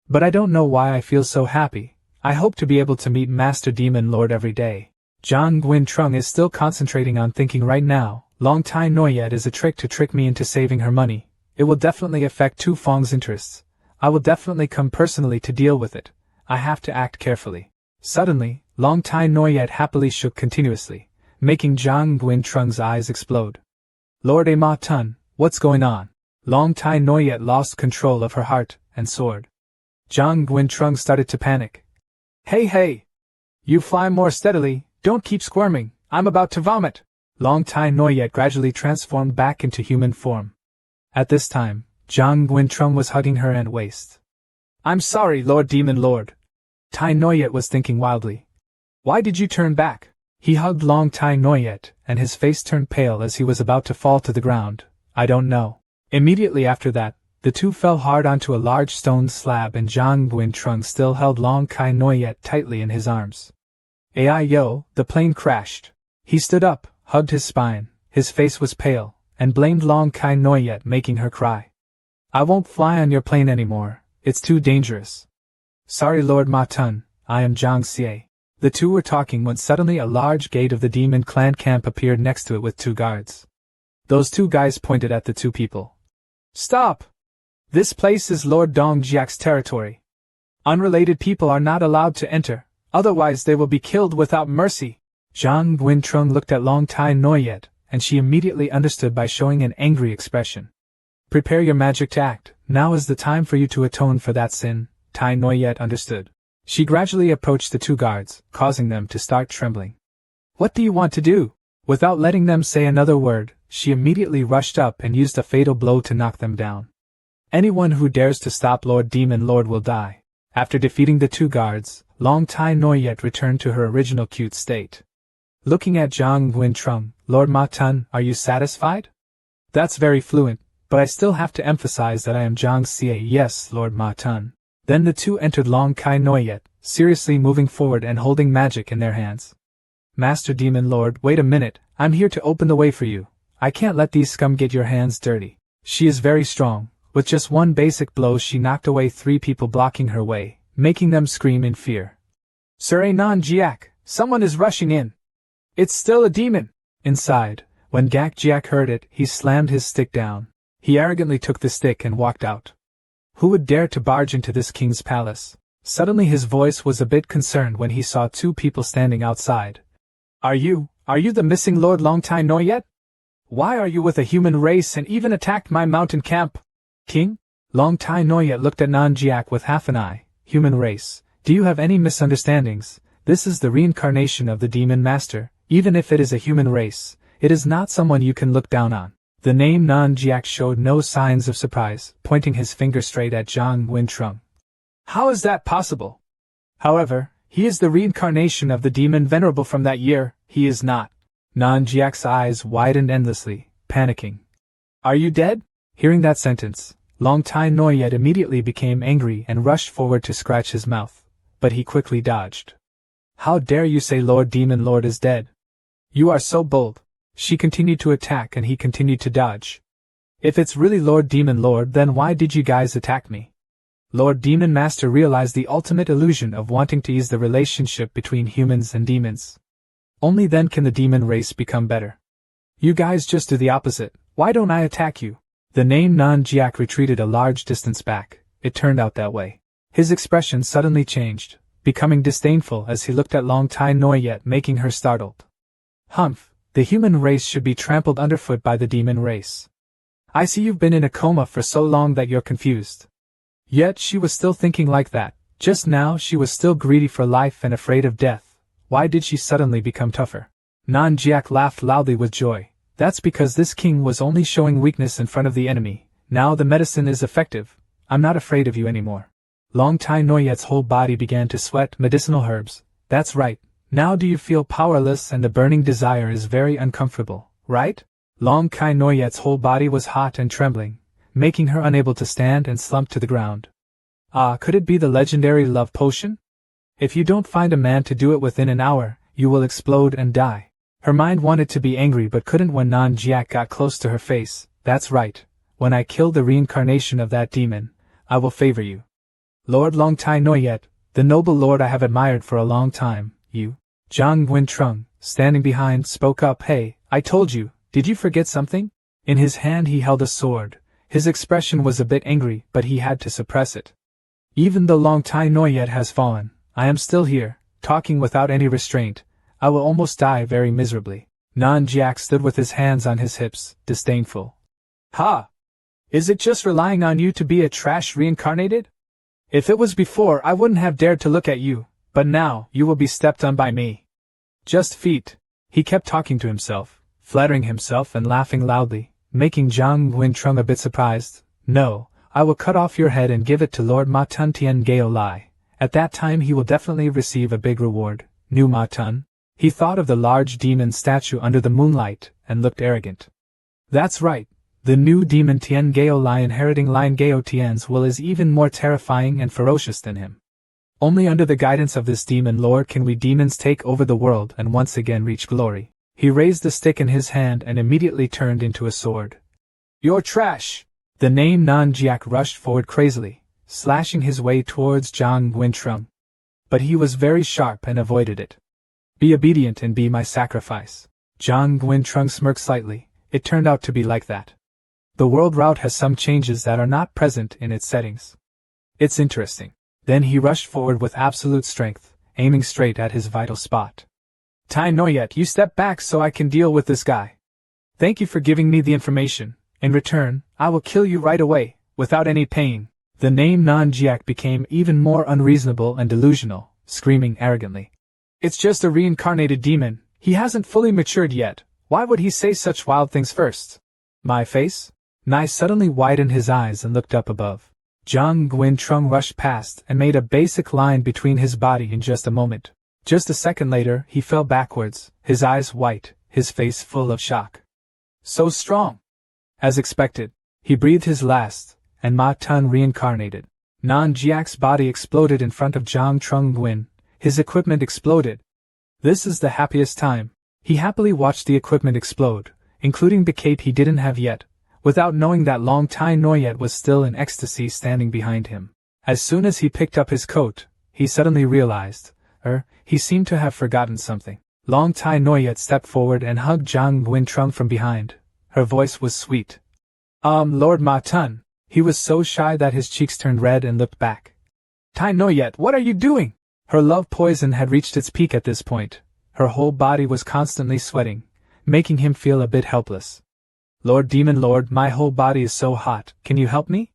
Speaker 1: But I don't know why I feel so happy. I hope to be able to meet Master Demon Lord every day. Zhang Guincheng is still concentrating on thinking right now. Long Tai Noyet is a trick to trick me into saving her money. It will definitely affect Tu Feng's interests. I will definitely come personally to deal with it. I have to act carefully. Suddenly, Long Tai Noyet happily shook continuously, making Zhang Guincheng's eyes explode. Lord Ma Tun, what's going on? Long Tai Noyet lost control of her heart and sword. Zhang Guincheng started to panic. Hey! You fly more steadily, don't keep squirming, I'm about to vomit. Long Tai Noyet gradually transformed back into human form. At this time, Zhang Guincheng was hugging her and waist. I'm sorry, Lord Demon Lord. Tai Noyet was thinking wildly. Why did you turn back? He hugged Long Tai Noyet, and his face turned pale as he was about to fall to the ground. I don't know. Immediately after that, the two fell hard onto a large stone slab and Zhang Guincheng still held Long Tai Noyet tightly in his arms. Ai-yo, the plane crashed. He stood up, hugged his spine, his face was pale, and blamed Long Tai Noyet, making her cry. I won't fly on your plane anymore, it's too dangerous. Sorry Lord Ma Tun, I am Zhang Xie. The two were talking when suddenly a large gate of the demon clan camp appeared next to it with two guards. Those two guys pointed at the two people. Stop! This place is Lord Dong Jiak's territory. Unrelated people are not allowed to enter, otherwise they will be killed without mercy. Zhang Guincheng looked at Long Tai Noyet, and she immediately understood by showing an angry expression. Prepare your magic to act, now is the time for you to atone for that sin. Tai Noyet understood. She gradually approached the two guards, causing them to start trembling. What do you want to do? Without letting them say another word, she immediately rushed up and used a fatal blow to knock them down. Anyone who dares to stop Lord Demon Lord will die. After defeating the two guards, Long Tai Noyet returned to her original cute state. Looking at Zhang Guincheng, Lord Ma Tun, are you satisfied? That's very fluent, but I still have to emphasize that I am Zhang Xie. Yes, Lord Ma Tun. Then the two entered Long Tai Noyet, seriously moving forward and holding magic in their hands. Master Demon Lord, wait a minute, I'm here to open the way for you. I can't let these scum get your hands dirty. She is very strong. With just one basic blow she knocked away 3 people blocking her way, making them scream in fear. Sir Anon Jiak, someone is rushing in. It's still a demon. Inside, when Gak Jiak heard it, he slammed his stick down. He arrogantly took the stick and walked out. Who would dare to barge into this king's palace? Suddenly his voice was a bit concerned when he saw 2 people standing outside. Are you the missing Lord Long Tai Noyet? Why are you with a human race and even attacked my mountain camp? King? Long Tai Noyet looked at Nan Jiak with half an eye. Human race, do you have any misunderstandings? This is the reincarnation of the demon master. Even if it is a human race, it is not someone you can look down on. The name Nan Jiak showed no signs of surprise, pointing his finger straight at Zhang Guincheng. How is that possible? However, he is the reincarnation of the demon venerable from that year. He is not. Nan Jiak's eyes widened endlessly, panicking. Are you dead? Hearing that sentence, Long Tai Noyet immediately became angry and rushed forward to scratch his mouth, but he quickly dodged. How dare you say Lord Demon Lord is dead? You are so bold. She continued to attack and he continued to dodge. If it's really Lord Demon Lord, then why did you guys attack me? Lord Demon Master realized the ultimate illusion of wanting to ease the relationship between humans and demons. Only then can the demon race become better. You guys just do the opposite. Why don't I attack you? The name Nan-jiak retreated a large distance back. It turned out that way. His expression suddenly changed, becoming disdainful as he looked at Long Tai Noyet, making her startled. Humph, the human race should be trampled underfoot by the demon race. I see you've been in a coma for so long that you're confused. Yet she was still thinking like that. Just now she was still greedy for life and afraid of death. Why did she suddenly become tougher? Nan-jiak laughed loudly with joy. That's because this king was only showing weakness in front of the enemy. Now the medicine is effective. I'm not afraid of you anymore. Long Tai Noyet's whole body began to sweat medicinal herbs. That's right. Now do you feel powerless and the burning desire is very uncomfortable, right? Long Tai Noyet's whole body was hot and trembling, making her unable to stand and slumped to the ground. Ah, could it be the legendary love potion? If you don't find a man to do it within an hour, you will explode and die. Her mind wanted to be angry but couldn't when Nan-jiak got close to her face. That's right. When I kill the reincarnation of that demon, I will favor you. Lord Long Tai Noyet, the noble lord I have admired for a long time, you. Zhang Guintrung, standing behind, spoke up. Hey, I told you, did you forget something? In his hand he held a sword. His expression was a bit angry, but he had to suppress it. Even though Long Tai Noyet has fallen, I am still here, talking without any restraint. I will almost die very miserably. Nan-jiak stood with his hands on his hips, disdainful. Ha! Is it just relying on you to be a trash reincarnated? If it was before, I wouldn't have dared to look at you, but now, you will be stepped on by me. Just feet. He kept talking to himself, flattering himself and laughing loudly, making Zhang Guintrung a bit surprised. No, I will cut off your head and give it to Lord Ma Tun Tien Gao Lai. At that time he will definitely receive a big reward. New Ma Tun. He thought of the large demon statue under the moonlight, and looked arrogant. That's right. The new demon Tien Gao Lai inheriting Lion Gao Tien's will is even more terrifying and ferocious than him. Only under the guidance of this demon lord can we demons take over the world and once again reach glory. He raised the stick in his hand and immediately turned into a sword. You're trash! The name Nan-jiak rushed forward crazily, slashing his way towards Zhang Guintrung. But he was very sharp and avoided it. Be obedient and be my sacrifice. Zhang Guintrung smirked slightly. It turned out to be like that. The world route has some changes that are not present in its settings. It's interesting. Then he rushed forward with absolute strength, aiming straight at his vital spot. Tai Noyet, you step back so I can deal with this guy. Thank you for giving me the information. In return, I will kill you right away, without any pain. The name Nan-jiak became even more unreasonable and delusional, screaming arrogantly. It's just a reincarnated demon. He hasn't fully matured yet. Why would he say such wild things first? My face? Nai suddenly widened his eyes and looked up above. Zhang Guintrung rushed past and made a basic line between his body in just a moment. Just a second later, he fell backwards, his eyes white, his face full of shock. So strong! As expected, he breathed his last, and Ma Tun reincarnated. Nan-jiak's body exploded in front of Zhang Trung-guin. His equipment exploded. This is the happiest time. He happily watched the equipment explode, including the cape he didn't have yet, without knowing that Long Tai Noyet was still in ecstasy standing behind him. As soon as he picked up his coat, he suddenly realized, he seemed to have forgotten something. Long Tai Noyet stepped forward and hugged Zhang Guintrung from behind. Her voice was sweet. Lord Ma Tun. He was so shy that his cheeks turned red and looked back. Tai Noyet, what are you doing? Her love poison had reached its peak at this point. Her whole body was constantly sweating, making him feel a bit helpless. Lord Demon Lord, my whole body is so hot, can you help me?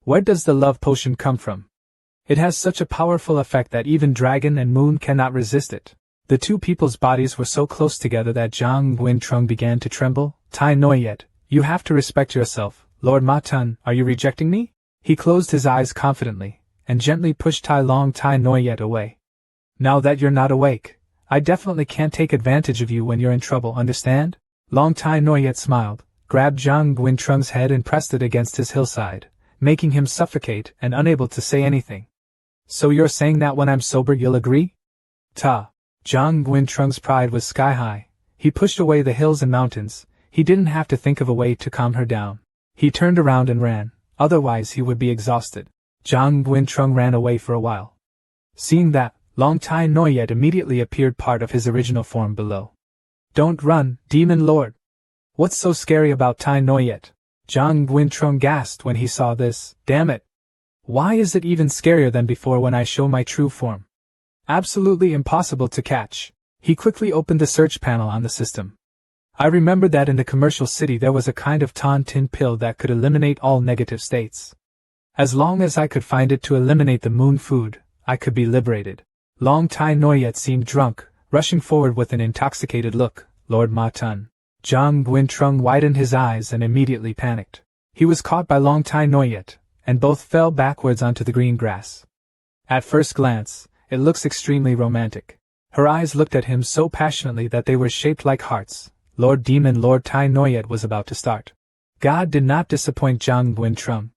Speaker 1: Where does the love potion come from? It has such a powerful effect that even dragon and moon cannot resist it. The two people's bodies were so close together that Zhang Guintrung began to tremble. Tai Noyet, you have to respect yourself. Lord Ma Tun, are you rejecting me? He closed his eyes confidently, and gently pushed Long Tai Noyet away. Now that you're not awake, I definitely can't take advantage of you when you're in trouble, understand? Long Tai Noyet smiled, grabbed Zhang Guintrung's head and pressed it against his hillside, making him suffocate and unable to say anything. So you're saying that when I'm sober you'll agree? Ta! Zhang Guintrung's pride was sky high. He pushed away the hills and mountains. He didn't have to think of a way to calm her down. He turned around and ran, otherwise he would be exhausted. Zhang Guintrung ran away for a while. Seeing that, Long Tai Noyet immediately appeared part of his original form below. Don't run, Demon Lord! What's so scary about Tai Noyet? Zhang Guintrung gasped when he saw this. Damn it! Why is it even scarier than before when I show my true form? Absolutely impossible to catch. He quickly opened the search panel on the system. I remembered that in the commercial city there was a kind of tin pill that could eliminate all negative states. As long as I could find it to eliminate the moon food, I could be liberated. Long Tai Noyet seemed drunk, rushing forward with an intoxicated look. Lord Ma Tun. Zhang Guintrung widened his eyes and immediately panicked. He was caught by Long Tai Noyet, and both fell backwards onto the green grass. At first glance, it looks extremely romantic. Her eyes looked at him so passionately that they were shaped like hearts. Lord Demon Lord Tai Noyet was about to start. God did not disappoint Zhang Guintrung.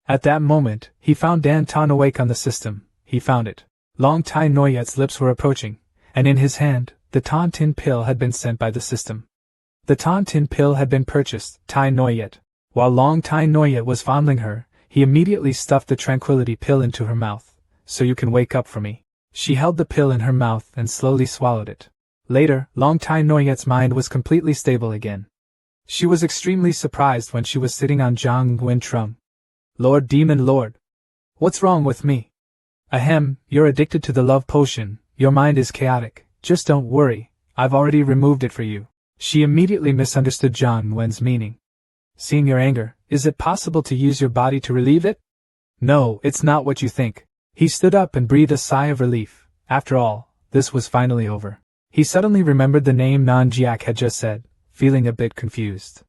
Speaker 1: At that moment, he found Dan Tan awake on the system. He found it. Long Tai Noyet's lips were approaching, and in his hand, the tin pill had been sent by the system. The tin pill had been purchased, Tai Noyet. While Long Tai Noyet was fondling her, he immediately stuffed the tranquility pill into her mouth. So you can wake up for me. She held the pill in her mouth and slowly swallowed it. Later, Long Tai Noyet's mind was completely stable again. She was extremely surprised when she was sitting on Zhang Guintrung. Lord Demon Lord! What's wrong with me? Ahem, you're addicted to the love potion, your mind is chaotic, just don't worry, I've already removed it for you. She immediately misunderstood Zhang Wen's meaning. Seeing your anger, is it possible to use your body to relieve it? No, it's not what you think. He stood up and breathed a sigh of relief. After all, this was finally over. He suddenly remembered the name Nan Jiak had just said, feeling a bit confused.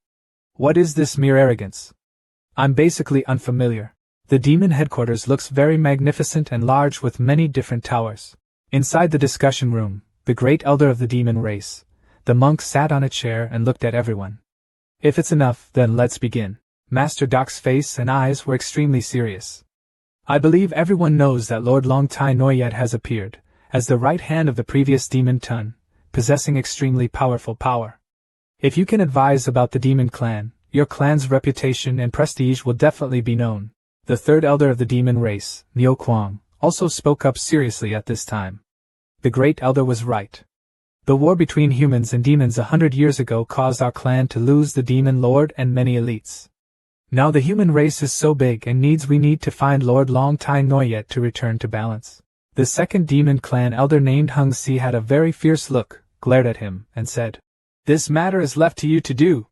Speaker 1: What is this mere arrogance? I'm basically unfamiliar. The demon headquarters looks very magnificent and large with many different towers. Inside the discussion room, the great elder of the demon race, the monk sat on a chair and looked at everyone. If it's enough, then let's begin. Master Doc's face and eyes were extremely serious. I believe everyone knows that Lord Long Tai Noyet has appeared, as the right hand of the previous demon Tun, possessing extremely powerful power. If you can advise about the demon clan, your clan's reputation and prestige will definitely be known. The third elder of the demon race, Niu Kuang, also spoke up seriously at this time. The great elder was right. The war between humans and demons 100 years ago caused our clan to lose the demon lord and many elites. Now the human race is so big and we need to find Lord Long Tai Noyet to return to balance. The second demon clan elder named Hung Si had a very fierce look, glared at him, and said, "This matter is left to you to do.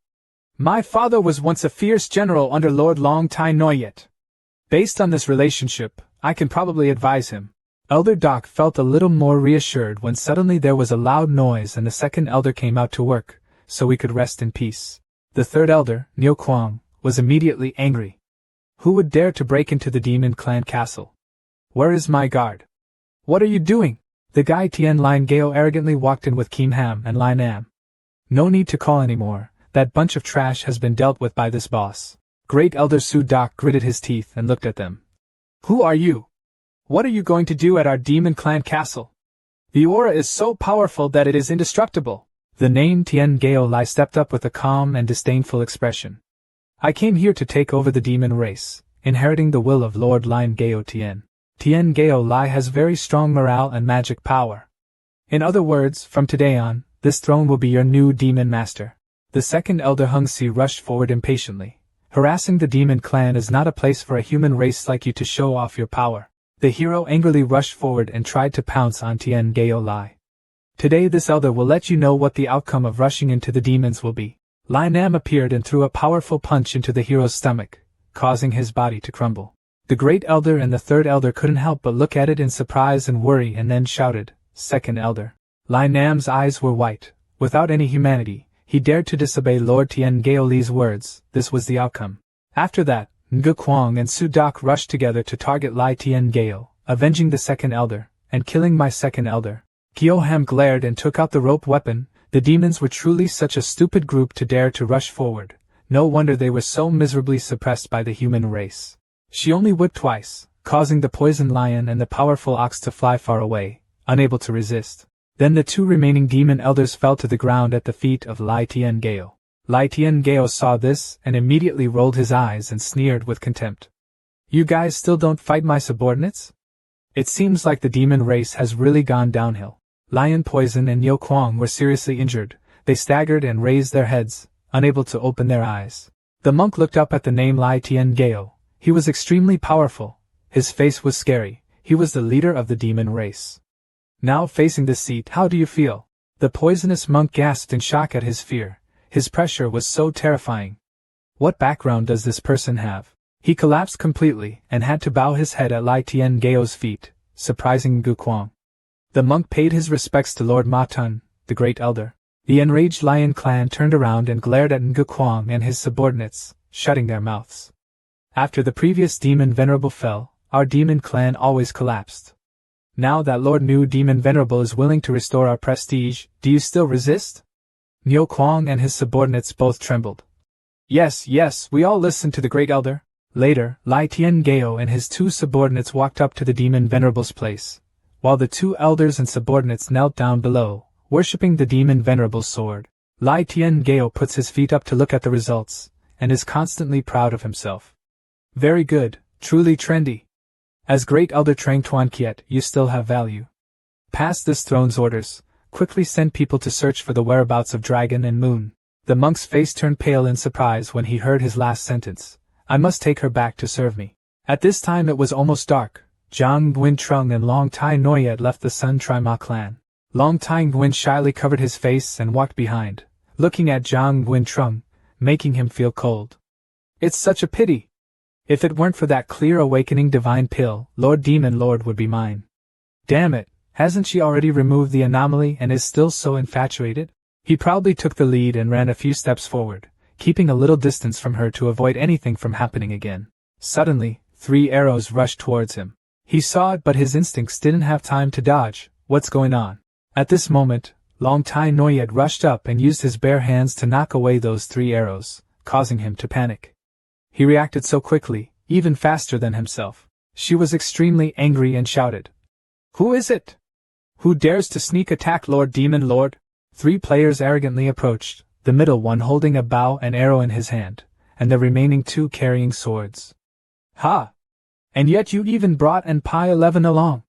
Speaker 1: My father was once a fierce general under Lord Long Tai Noyet. Based on this relationship, I can probably advise him." Elder Doc felt a little more reassured when suddenly there was a loud noise and the second elder came out to work, so we could rest in peace. The third elder, Niu Kuang, was immediately angry. Who would dare to break into the demon clan castle? Where is my guard? What are you doing? The guy Tien Lin Gao arrogantly walked in with Kim Ham and Lin Am. No need to call anymore, that bunch of trash has been dealt with by this boss. Great Elder Su Doc gritted his teeth and looked at them. Who are you? What are you going to do at our demon clan castle? The aura is so powerful that it is indestructible. The name Tien Gao Lai stepped up with a calm and disdainful expression. I came here to take over the demon race, inheriting the will of Lord Lin Gao Tien. Tien Gao Lai has very strong morale and magic power. In other words, from today on, this throne will be your new demon master. The second elder Hung Si rushed forward impatiently. Harassing the demon clan is not a place for a human race like you to show off your power. The hero angrily rushed forward and tried to pounce on Tien Gao Lai. Today this elder will let you know what the outcome of rushing into the demons will be. Lai Nam appeared and threw a powerful punch into the hero's stomach, causing his body to crumble. The great elder and the third elder couldn't help but look at it in surprise and worry and then shouted, "Second elder." Lai Nam's eyes were white. Without any humanity, he dared to disobey Lord Tien Gao Li's words. This was the outcome. After that, Nge Kuang and Su Doc rushed together to target Lai Tien Gao, avenging the second elder, and killing my second elder. Kyo Ham glared and took out the rope weapon. The demons were truly such a stupid group to dare to rush forward. No wonder they were so miserably suppressed by the human race. She only whipped twice, causing the poison lion and the powerful ox to fly far away, unable to resist. Then the two remaining demon elders fell to the ground at the feet of Lai Tien Gao. Lai Tien Gao saw this and immediately rolled his eyes and sneered with contempt. You guys still don't fight my subordinates? It seems like the demon race has really gone downhill. Lion Poison and Yo Kwang were seriously injured. They staggered and raised their heads, unable to open their eyes. The monk looked up at the name Lai Tian Geo. He was extremely powerful. His face was scary. He was the leader of the demon race. Now facing the seat, how do you feel? The poisonous monk gasped in shock at his fear. His pressure was so terrifying. What background does this person have? He collapsed completely and had to bow his head at Lai Tian Geo's feet, surprising Ngu Kwang. The monk paid his respects to Lord Ma Tun, the great elder. The enraged lion clan turned around and glared at Ngu Kwang and his subordinates, shutting their mouths. After the previous demon venerable fell, our demon clan always collapsed. Now that Lord New Demon Venerable is willing to restore our prestige, do you still resist? Nyo Kwang and his subordinates both trembled. Yes, we all listened to the great elder. Later, Lai Tian Geo and his two subordinates walked up to the demon venerable's place, while the two elders and subordinates knelt down below, worshipping the demon venerable's sword. Lai Tian Geo puts his feet up to look at the results, and is constantly proud of himself. Very good, truly trendy. As Great Elder Trang Tuan Kiet, you still have value. Pass this throne's orders, quickly send people to search for the whereabouts of Dragon and Moon. The monk's face turned pale in surprise when he heard his last sentence. I must take her back to serve me. At this time it was almost dark. Zhang Nguyen Trung and Long Tai Noyet left the Sun Trima clan. Long Tai Nguyen shyly covered his face and walked behind, looking at Zhang Nguyen Trung, making him feel cold. It's such a pity. If it weren't for that clear awakening divine pill, Lord Demon Lord would be mine. Damn it, hasn't she already removed the anomaly and is still so infatuated? He proudly took the lead and ran a few steps forward, keeping a little distance from her to avoid anything from happening again. Suddenly, 3 arrows rushed towards him. He saw it, but his instincts didn't have time to dodge. What's going on? At this moment, Long Tai Noyet rushed up and used his bare hands to knock away those 3 arrows, causing him to panic. He reacted so quickly, even faster than himself. She was extremely angry and shouted, "Who is it? Who dares to sneak attack Lord Demon Lord?" 3 players arrogantly approached, the middle one holding a bow and arrow in his hand, and the remaining 2 carrying swords. Ha! And yet you even brought Pi 11 along.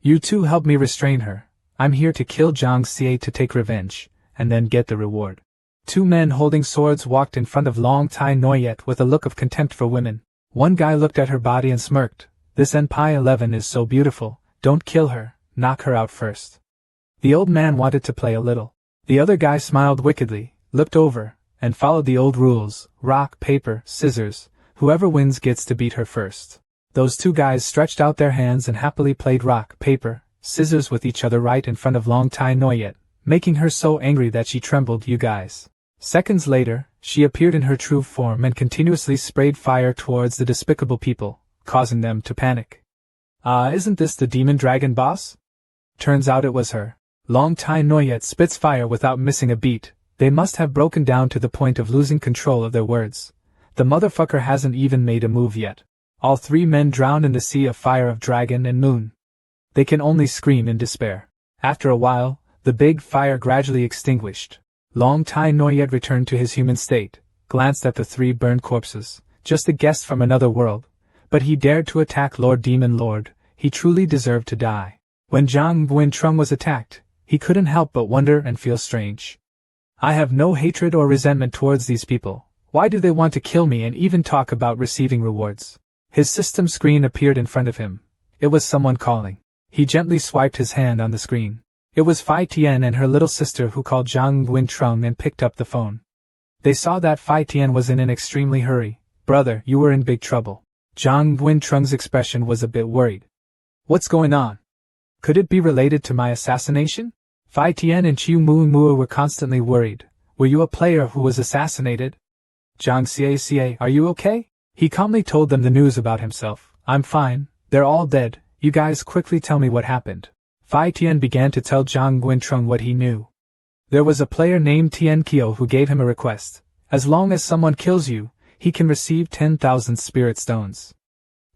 Speaker 1: You 2 helped me restrain her. I'm here to kill Zhang Xie to take revenge, and then get the reward. 2 men holding swords walked in front of Long Tai Noyet with a look of contempt for women. One guy looked at her body and smirked. This Pi 11 is so beautiful, don't kill her, knock her out first. The old man wanted to play a little. The other guy smiled wickedly, looked over, and followed the old rules, rock, paper, scissors, whoever wins gets to beat her first. Those 2 guys stretched out their hands and happily played rock, paper, scissors with each other right in front of Long Tai Noyet, making her so angry that she trembled. You guys. Seconds later, she appeared in her true form and continuously sprayed fire towards the despicable people, causing them to panic. Isn't this the demon dragon boss? Turns out it was her. Long Tai Noyet spits fire without missing a beat. They must have broken down to the point of losing control of their words. The motherfucker hasn't even made a move yet. All 3 men drowned in the sea of fire of Dragon and Moon. They can only scream in despair. After a while, the big fire gradually extinguished. Long Tai Noyet returned to his human state, glanced at the 3 burned corpses, just a guest from another world, but he dared to attack Lord Demon Lord. He truly deserved to die. When Zhang Nguyen Trung was attacked, he couldn't help but wonder and feel strange. I have no hatred or resentment towards these people. Why do they want to kill me and even talk about receiving rewards? His system screen appeared in front of him. It was someone calling. He gently swiped his hand on the screen. It was Phi Tian and her little sister who called Zhang Nguyen Trung and picked up the phone. They saw that Phi Tian was in an extremely hurry. Brother, you were in big trouble. Zhang Nguyen Trung's expression was a bit worried. What's going on? Could it be related to my assassination? Phi Tian and Chiu Mua were constantly worried. Were you a player who was assassinated? Zhang Xie, are you okay? He calmly told them the news about himself. I'm fine, they're all dead. You guys quickly tell me what happened. Phi Tian began to tell Zhang Nguyen Trung what he knew. There was a player named Tian Kyo who gave him a request. As long as someone kills you, he can receive 10,000 spirit stones.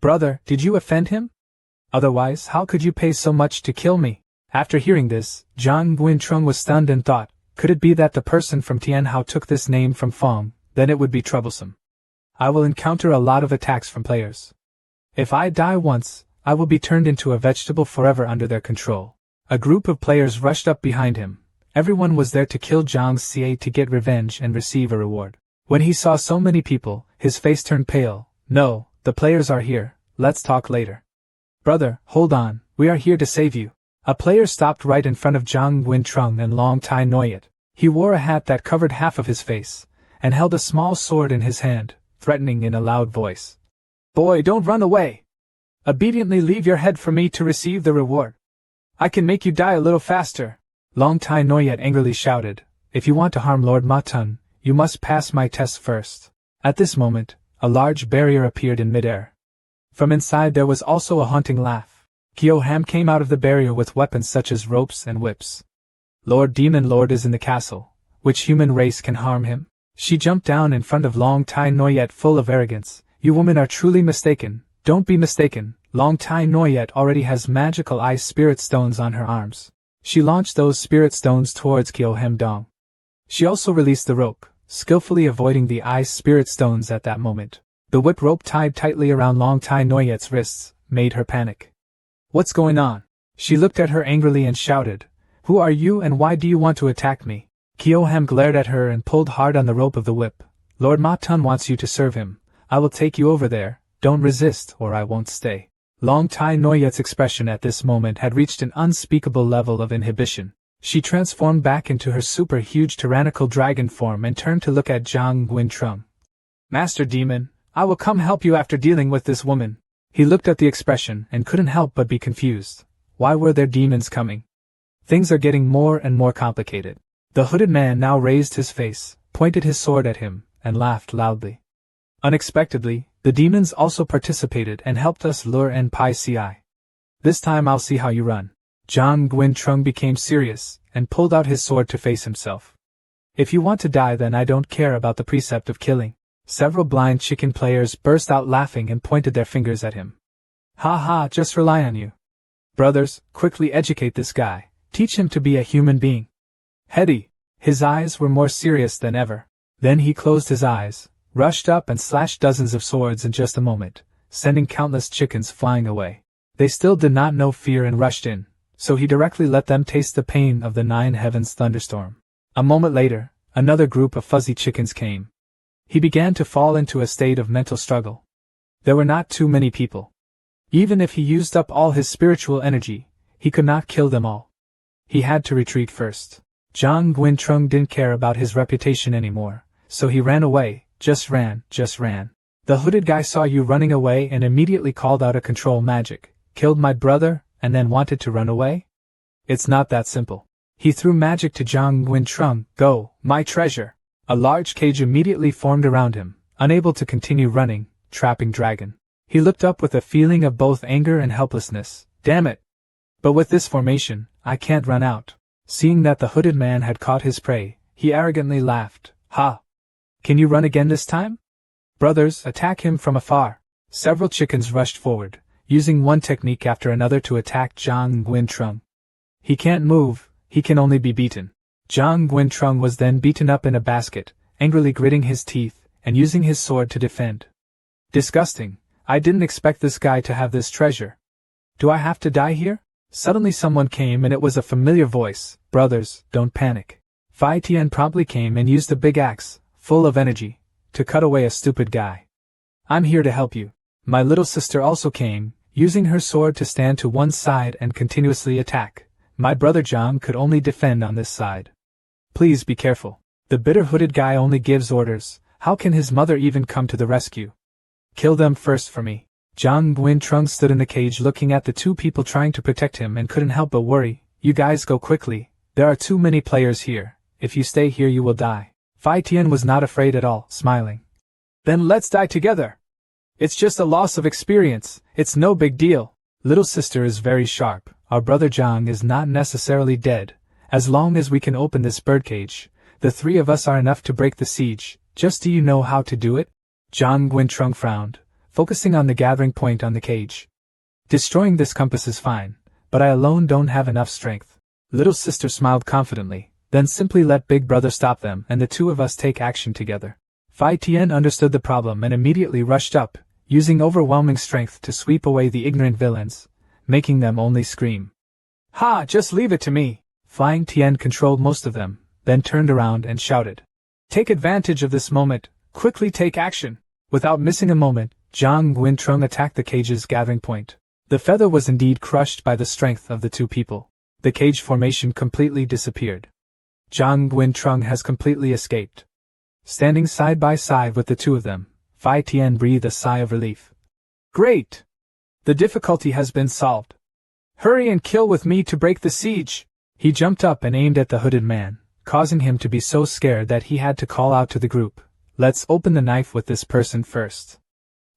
Speaker 1: Brother, did you offend him? Otherwise, how could you pay so much to kill me? After hearing this, Zhang Nguyen Trung was stunned and thought, could it be that the person from Tianhao took this name from Fong? Then it would be troublesome. I will encounter a lot of attacks from players. If I die once, I will be turned into a vegetable forever under their control. A group of players rushed up behind him. Everyone was there to kill Zhang Xie to get revenge and receive a reward. When he saw so many people, his face turned pale. No, the players are here, let's talk later. Brother, hold on, we are here to save you. A player stopped right in front of Zhang Wentrung and Long Tai Noyet. He wore a hat that covered half of his face, and held a small sword in his hand, threatening in a loud voice. Boy, don't run away! Obediently leave your head for me to receive the reward. I can make you die a little faster. Long Tai Noyet angrily shouted, if you want to harm Lord Ma Tun, you must pass my test first. At this moment, a large barrier appeared in midair. From inside there was also a haunting laugh. Kyo-ham came out of the barrier with weapons such as ropes and whips. Lord Demon Lord is in the castle. Which human race can harm him? She jumped down in front of Long Tai Noyet full of arrogance. You women are truly mistaken. Don't be mistaken. Long Tai Noyet already has magical ice spirit stones on her arms. She launched those spirit stones towards Kyo-ham Dong. She also released the rope, skillfully avoiding the ice spirit stones at that moment. The whip rope tied tightly around Long Tai Noyet's wrists made her panic. What's going on? She looked at her angrily and shouted, who are you and why do you want to attack me? Kyo-ham glared at her and pulled hard on the rope of the whip. Lord Ma Tun wants you to serve him. I will take you over there. Don't resist or I won't stay. Long Tai Noyet's expression at this moment had reached an unspeakable level of inhibition. She transformed back into her super-huge tyrannical dragon form and turned to look at Zhang Wentrung. Master Demon, I will come help you after dealing with this woman. He looked at the expression and couldn't help but be confused. Why were there demons coming? Things are getting more and more complicated. The hooded man now raised his face, pointed his sword at him, and laughed loudly. Unexpectedly, the demons also participated and helped us lure and Pai Ci. This time I'll see how you run. Zhang Wentrung became serious, and pulled out his sword to face himself. If you want to die then I don't care about the precept of killing. Several blind chicken players burst out laughing and pointed their fingers at him. Ha ha, just rely on you. Brothers, quickly educate this guy. Teach him to be a human being. Hetty. His eyes were more serious than ever. Then he closed his eyes, rushed up and slashed dozens of swords in just a moment, sending countless chickens flying away. They still did not know fear and rushed in, so he directly let them taste the pain of the 9 heavens thunderstorm. A moment later, another group of fuzzy chickens came. He began to fall into a state of mental struggle. There were not too many people. Even if he used up all his spiritual energy, he could not kill them all. He had to retreat first. Zhang Wentrung didn't care about his reputation anymore, so he ran away, just ran. The hooded guy saw you running away and immediately called out a control magic, killed my brother, and then wanted to run away? It's not that simple. He threw magic to Zhang Wentrung. Go, my treasure! A large cage immediately formed around him, unable to continue running, trapping dragon. He looked up with a feeling of both anger and helplessness. Damn it! But with this formation, I can't run out. Seeing that the hooded man had caught his prey, he arrogantly laughed. Ha! Can you run again this time? Brothers, attack him from afar. Several chickens rushed forward, using one technique after another to attack Zhang Wentrung. He can't move, he can only be beaten. Zhang Wentrung was then beaten up in a basket, angrily gritting his teeth, and using his sword to defend. Disgusting, I didn't expect this guy to have this treasure. Do I have to die here? Suddenly someone came and it was a familiar voice. Brothers, don't panic. Fai Tian promptly came and used a big axe, full of energy, to cut away a stupid guy. I'm here to help you. My little sister also came, using her sword to stand to one side and continuously attack. My brother Zhang could only defend on this side. Please be careful. The bitter hooded guy only gives orders. How can his mother even come to the rescue? Kill them first for me. Zhang Wentrung stood in the cage looking at the two people trying to protect him and couldn't help but worry. You guys go quickly. There are too many players here. If you stay here you will die. Fai Tian was not afraid at all, smiling. Then let's die together. It's just a loss of experience. It's no big deal. Little sister is very sharp. Our brother Zhang is not necessarily dead. As long as we can open this birdcage, the 3 of us are enough to break the siege. Just do you know how to do it? Zhang Wentrung frowned, focusing on the gathering point on the cage. Destroying this compass is fine, but I alone don't have enough strength. Little sister smiled confidently, then simply let big brother stop them and the 2 of us take action together. Fai Tian understood the problem and immediately rushed up, using overwhelming strength to sweep away the ignorant villains, making them only scream. "Ha! Just leave it to me!" Flying Tian controlled most of them, then turned around and shouted. "Take advantage of this moment, quickly take action!" Without missing a moment, Zhang Guintrong attacked the cage's gathering point. The feather was indeed crushed by the strength of the two people. The cage formation completely disappeared. Zhang Guintrong has completely escaped. Standing side by side with the two of them, Fai Tian breathed a sigh of relief. "Great! The difficulty has been solved. Hurry and kill with me to break the siege!" He jumped up and aimed at the hooded man, causing him to be so scared that he had to call out to the group, "Let's open the knife with this person first.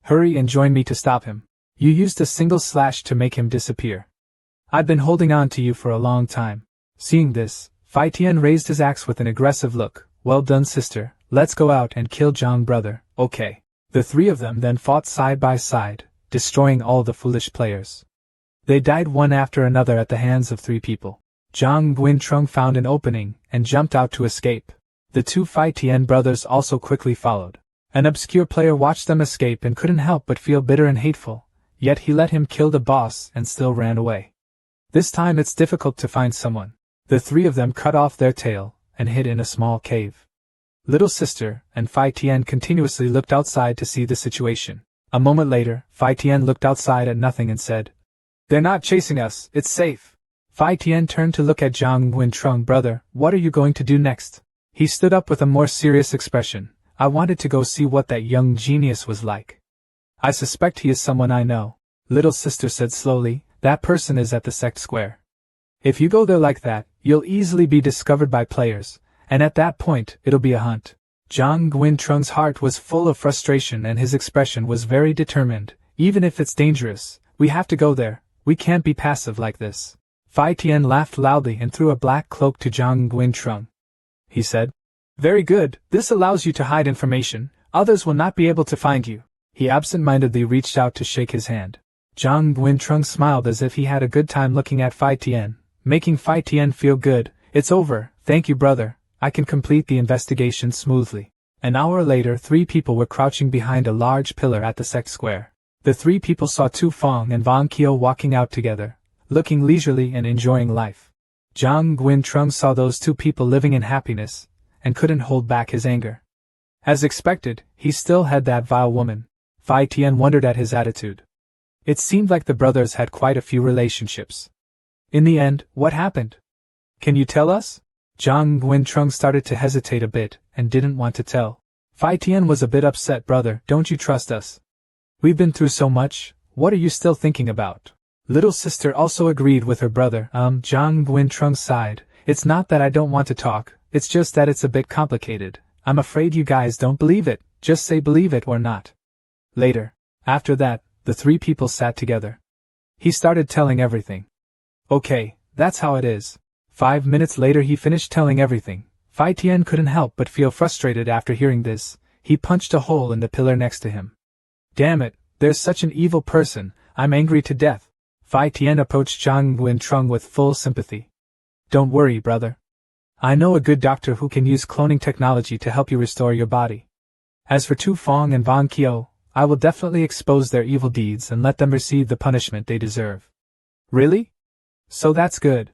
Speaker 1: Hurry and join me to stop him. You used a single slash to make him disappear. I've been holding on to you for a long time." Seeing this, Fai Tian raised his axe with an aggressive look. "Well done, sister, let's go out and kill Zhang brother, okay." The three of them then fought side by side, destroying all the foolish players. They died one after another at the hands of three people. Zhang Guintrong found an opening and jumped out to escape. The two Fai Tian brothers also quickly followed. An obscure player watched them escape and couldn't help but feel bitter and hateful, yet he let him kill the boss and still ran away. This time it's difficult to find someone. The three of them cut off their tail and hid in a small cave. Little sister and Fai Tian continuously looked outside to see the situation. A moment later, Fai Tian looked outside at nothing and said, "They're not chasing us, it's safe." Fai Tian turned to look at Zhang Guintrong. "Brother, what are you going to do next?" He stood up with a more serious expression. "I wanted to go see what that young genius was like. I suspect he is someone I know." Little sister said slowly, "That person is at the Sect Square. If you go there like that, you'll easily be discovered by players, and at that point, it'll be a hunt." Zhang Guintrong's heart was full of frustration and his expression was very determined. "Even if it's dangerous, we have to go there, we can't be passive like this." Fai Tian laughed loudly and threw a black cloak to Zhang Guintrong. He said, "Very good, this allows you to hide information, others will not be able to find you." He absent-mindedly reached out to shake his hand. Zhang Guintrong smiled as if he had a good time looking at Fai Tian, making Fai Tian feel good. "It's over, thank you brother, I can complete the investigation smoothly." An hour later 3 people were crouching behind a large pillar at the Sect Square. The 3 people saw Tu Feng and Van Kio walking out together, looking leisurely and enjoying life. Zhang Guintrong saw those 2 people living in happiness, and couldn't hold back his anger. As expected, he still had that vile woman. Fai Tian wondered at his attitude. It seemed like the brothers had quite a few relationships. In the end, what happened? Can you tell us? Zhang Guintrong started to hesitate a bit, and didn't want to tell. Fai Tian was a bit upset. "Brother, don't you trust us? We've been through so much, what are you still thinking about?" Little sister also agreed with her brother. Zhang Guintrong sighed. "It's not that I don't want to talk, it's just that it's a bit complicated. I'm afraid you guys don't believe it, just say believe it or not." Later, after that, the 3 people sat together. He started telling everything. "Okay, that's how it is." 5 minutes later he finished telling everything. Fai Tian couldn't help but feel frustrated after hearing this. He punched a hole in the pillar next to him. "Damn it, there's such an evil person, I'm angry to death." Fai Tian approached Zhang Guintrong with full sympathy. "Don't worry, brother. I know a good doctor who can use cloning technology to help you restore your body. As for Tu Feng and Van Kio, I will definitely expose their evil deeds and let them receive the punishment they deserve." "Really? So that's good.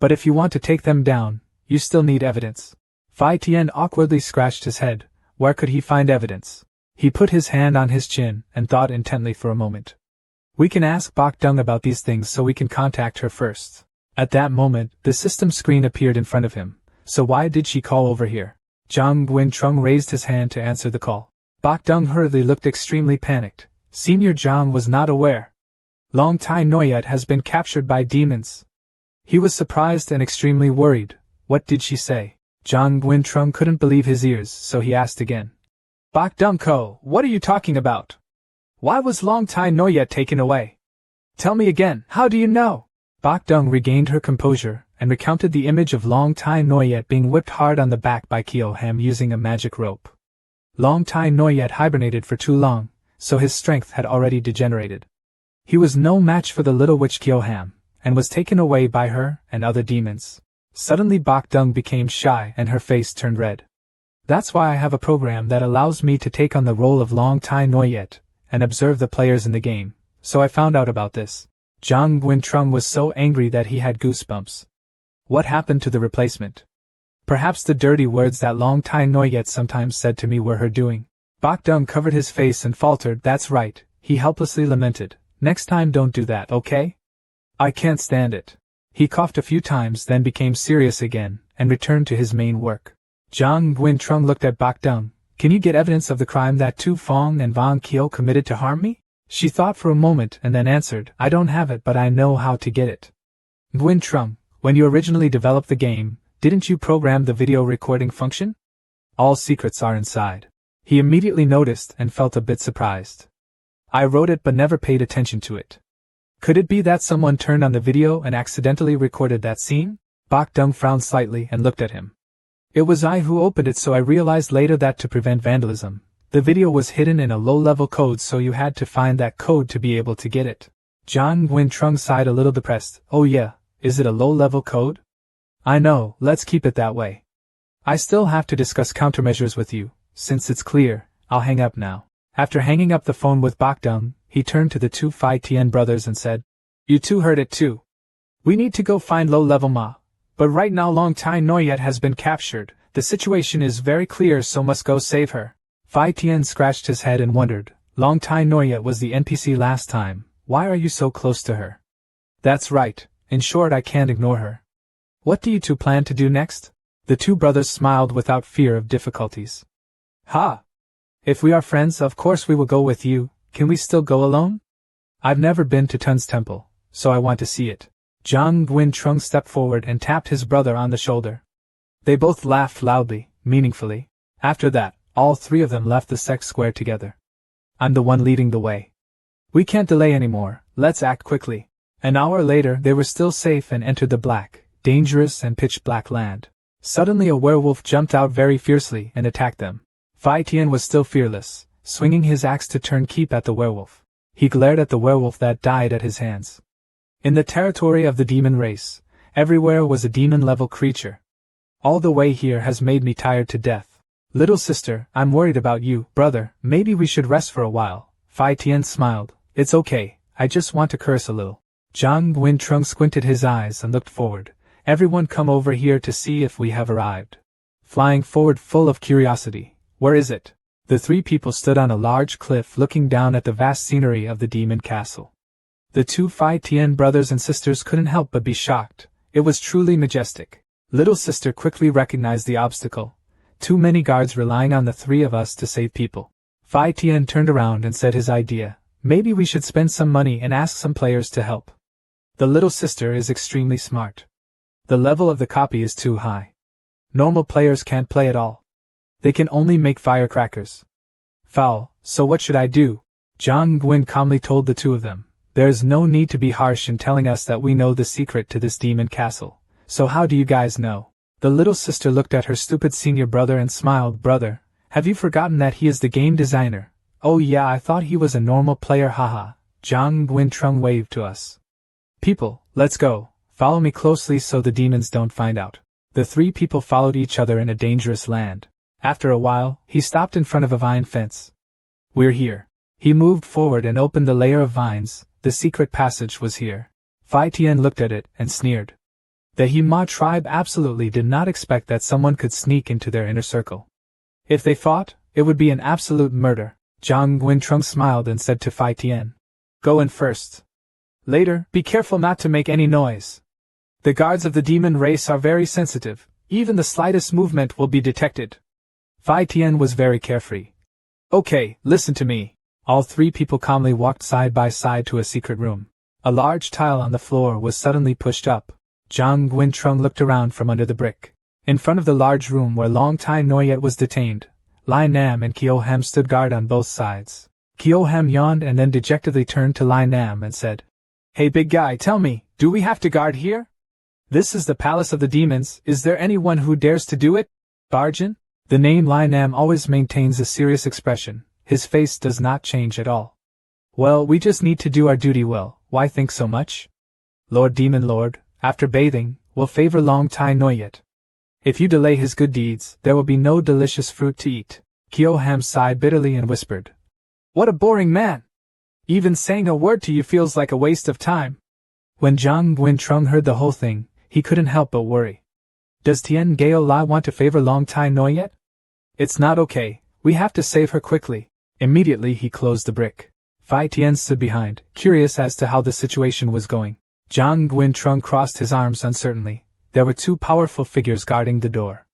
Speaker 1: But if you want to take them down, you still need evidence." Fai Tian awkwardly scratched his head. Where could he find evidence? He put his hand on his chin and thought intently for a moment. "We can ask Bok Dung about these things so we can contact her first." At that moment, the system screen appeared in front of him. "So why did she call over here?" Zhang Guintrong raised his hand to answer the call. Bok Dung hurriedly looked extremely panicked. Senior Zhang was not aware. Long Tai Noyet has been captured by demons. He was surprised and extremely worried. What did she say? Zhang Guintrong couldn't believe his ears, so he asked again. "Bok Dung Ko, what are you talking about? Why was Long Tai Noyet taken away? Tell me again, how do you know?" Bok Dung regained her composure, and recounted the image of Long Tai Noyet being whipped hard on the back by Kyo Ham using a magic rope. Long Tai Noyet hibernated for too long, so his strength had already degenerated. He was no match for the little witch Kyo Ham, and was taken away by her and other demons. Suddenly Bok Dung became shy and her face turned red. "That's why I have a program that allows me to take on the role of Long Tai Noyet, and observe the players in the game, so I found out about this. Zhang Guintrung was so angry that he had goosebumps. What happened to the replacement? Perhaps the dirty words that Long Tai Noyet sometimes said to me were her doing. Bok Dung covered his face and faltered. That's right, he helplessly lamented. Next time don't do that, okay? I can't stand it. He coughed a few times, then became serious again, and returned to his main work. Zhang Guintrung looked at Bok Dung. Can you get evidence of the crime that Tu Fong and Vang Kyo committed to harm me? She thought for a moment and then answered, I don't have it, but I know how to get it. Guintrung, when you originally developed the game, didn't you program the video recording function? All secrets are inside. He immediately noticed and felt a bit surprised. I wrote it but never paid attention to it. Could it be that someone turned on the video and accidentally recorded that scene? Bok Dung frowned slightly and looked at him. It was I who opened it, so I realized later that to prevent vandalism, the video was hidden in a low-level code, so you had to find that code to be able to get it. Zhang Guintrung sighed a little depressed. Oh yeah, is it a low-level code? I know, let's keep it that way. I still have to discuss countermeasures with you. Since it's clear, I'll hang up now. After hanging up the phone with Bok Dung, he turned to the two Phi Tien brothers and said, You two heard it too. We need to go find low-level Ma. But right now Long Tai Noyet has been captured. The situation is very clear, so must go save her. Phi Tien scratched his head and wondered. Long Tai Noyet was the NPC last time. Why are you so close to her? That's right. In short, I can't ignore her. What do you two plan to do next? The two brothers smiled without fear of difficulties. Ha! If we are friends, of course we will go with you. Can we still go alone? I've never been to Tun's temple, so I want to see it. Zhang Guintrung stepped forward and tapped his brother on the shoulder. They both laughed loudly, meaningfully. After that, all three of them left the Sect square together. I'm the one leading the way. We can't delay anymore, let's act quickly. An hour later they were still safe and entered the black, dangerous and pitch-black land. Suddenly a werewolf jumped out very fiercely and attacked them. Phi Tien was still fearless, swinging his axe to turn keep at the werewolf. He glared at the werewolf that died at his hands. In the territory of the demon race, everywhere was a demon-level creature. All the way here has made me tired to death. Little sister, I'm worried about you. Brother, maybe we should rest for a while. Phi Tien smiled. It's okay, I just want to curse a little. Zhang Guintrung squinted his eyes and looked forward. Everyone come over here to see if we have arrived. Flying forward full of curiosity. Where is it? The three people stood on a large cliff looking down at the vast scenery of the demon castle. The two Phi Tien brothers and sisters couldn't help but be shocked. It was truly majestic. Little sister quickly recognized the obstacle. Too many guards relying on the three of us to save people. Phi Tien turned around and said his idea. Maybe we should spend some money and ask some players to help. The little sister is extremely smart. The level of the copy is too high. Normal players can't play at all. They can only make firecrackers. Foul, so what should I do? Zhang Guin calmly told the two of them. There is no need to be harsh in telling us that we know the secret to this demon castle. So how do you guys know? The little sister looked at her stupid senior brother and smiled. Brother, have you forgotten that he is the game designer? Oh yeah, I thought he was a normal player, haha. Zhang Guintrung waved to us. People, let's go. Follow me closely so the demons don't find out. The three people followed each other in a dangerous land. After a while, he stopped in front of a vine fence. We're here. He moved forward and opened the layer of vines. The secret passage was here. Phi Tien looked at it and sneered. The Hema tribe absolutely did not expect that someone could sneak into their inner circle. If they fought, it would be an absolute murder. Zhang Guintrung smiled and said to Phi Tien. Go in first. Later, be careful not to make any noise. The guards of the demon race are very sensitive. Even the slightest movement will be detected. Phi Tien was very carefree. Okay, listen to me. All three people calmly walked side by side to a secret room. A large tile on the floor was suddenly pushed up. Zhang Guintrung looked around from under the brick. In front of the large room where Long Tai Noyet was detained, Lai Nam and Kyo Hem stood guard on both sides. Kyo Hem yawned and then dejectedly turned to Lai Nam and said, Hey big guy, tell me, do we have to guard here? This is the palace of the demons, is there anyone who dares to do it? Barge in? The name Lai Nam always maintains a serious expression, his face does not change at all. Well, we just need to do our duty well, why think so much? Lord Demon Lord, after bathing, will favor Long Tai Noyet. If you delay his good deeds, there will be no delicious fruit to eat. Kyo Ham sighed bitterly and whispered. What a boring man! Even saying a word to you feels like a waste of time. When Zhang Guintrong heard the whole thing, he couldn't help but worry. Does Tian Gao Lai want to favor Long Tai Noi yet? It's not okay, we have to save her quickly. Immediately he closed the brick. Fai Tian stood behind, curious as to how the situation was going. Zhang Guintrong crossed his arms uncertainly. There were two powerful figures guarding the door.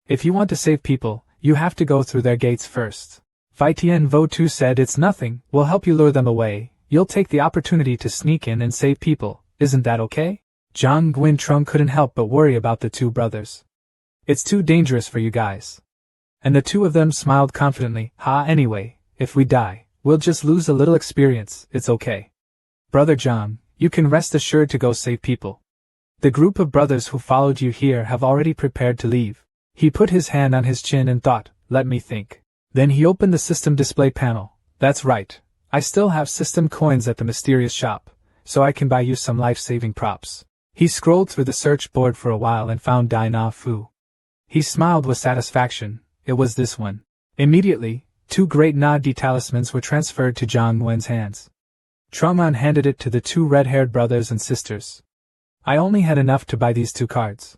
Speaker 1: If you want to save people, you have to go through their gates first. Fai Tian Vo Tu said, it's nothing, we'll help you lure them away, you'll take the opportunity to sneak in and save people, isn't that okay? Zhang Guintrong couldn't help but worry about the two brothers. It's too dangerous for you guys. And the two of them smiled confidently. Anyway, if we die, we'll just lose a little experience, it's okay. Brother Zhang, you can rest assured to go save people. The group of brothers who followed you here have already prepared to leave. He put his hand on his chin and thought, let me think. Then he opened the system display panel. That's right, I still have system coins at the mysterious shop, so I can buy you some life-saving props. He scrolled through the search board for a while and found Dai Na Fu. He smiled with satisfaction. It was this one. Immediately, 2 great Na Di talismans were transferred to Zhang Wen's hands. Truman handed it to the 2 red-haired brothers and sisters. I only had enough to buy these 2 cards.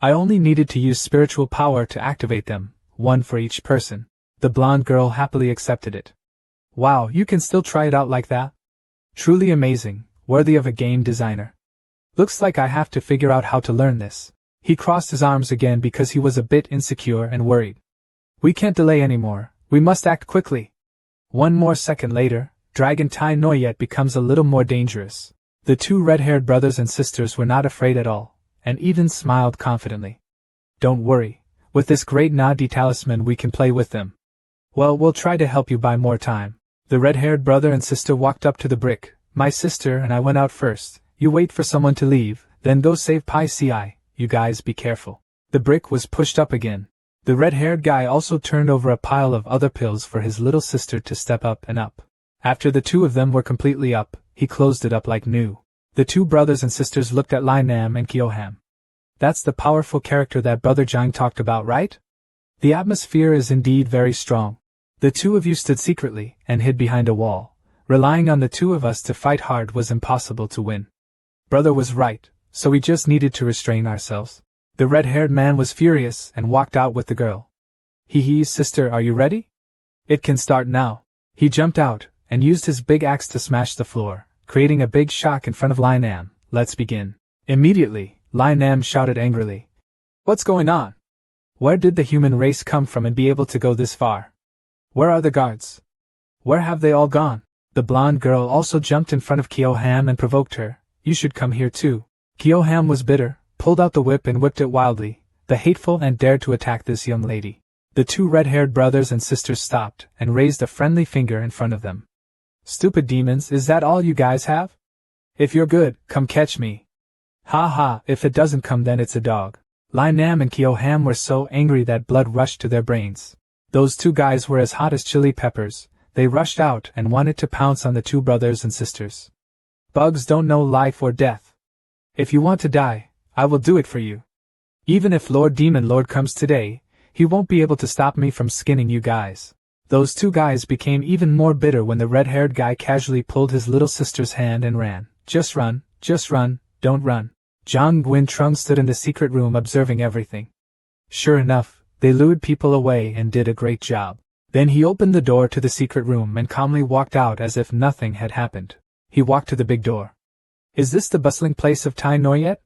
Speaker 1: I only needed to use spiritual power to activate them, 1 for each person. The blonde girl happily accepted it. Wow, you can still try it out like that? Truly amazing, worthy of a game designer. Looks like I have to figure out how to learn this. He crossed his arms again because he was a bit insecure and worried. We can't delay anymore, we must act quickly. 1 more second later, Dragon Tai Noyet becomes a little more dangerous. The 2 red-haired brothers and sisters were not afraid at all, and even smiled confidently. Don't worry, with this great Na Di talisman we can play with them. Well, we'll try to help you buy more time. The red-haired brother and sister walked up to the brick. My sister and I went out first. You wait for someone to leave, then go save Pai Ci. You guys be careful. The brick was pushed up again. The red-haired guy also turned over a pile of other pills for his little sister to step up and up. After the 2 of them were completely up, he closed it up like new. The 2 brothers and sisters looked at Lai Nam and Kyoham. That's the powerful character that Brother Zhang talked about, right? The atmosphere is indeed very strong. The 2 of you stood secretly and hid behind a wall. Relying on the 2 of us to fight hard was impossible to win. Brother was right, so we just needed to restrain ourselves. The red-haired man was furious and walked out with the girl. Sister, are you ready? It can start now. He jumped out and used his big axe to smash the floor, creating a big shock in front of Lai Nam. Let's begin. Immediately, Lai Nam shouted angrily. What's going on? Where did the human race come from and be able to go this far? Where are the guards? Where have they all gone? The blonde girl also jumped in front of Kyoham and provoked her. You should come here too. Kyoham was bitter, pulled out the whip and whipped it wildly, the hateful, and dared to attack this young lady. The 2 red-haired brothers and sisters stopped and raised a friendly finger in front of them. Stupid demons, is that all you guys have? If you're good, come catch me. If it doesn't come then it's a dog. Lai Nam and Kyoham were so angry that blood rushed to their brains. Those 2 guys were as hot as chili peppers. They rushed out and wanted to pounce on the 2 brothers and sisters. Bugs don't know life or death. If you want to die, I will do it for you. Even if Lord Demon Lord comes today, he won't be able to stop me from skinning you guys. Those 2 guys became even more bitter when the red-haired guy casually pulled his little sister's hand and ran. Just run, don't run. Zhang Guintrong stood in the secret room observing everything. Sure enough, they lured people away and did a great job. Then he opened the door to the secret room and calmly walked out as if nothing had happened. He walked to the big door. Is this the bustling place of Tai Noyet?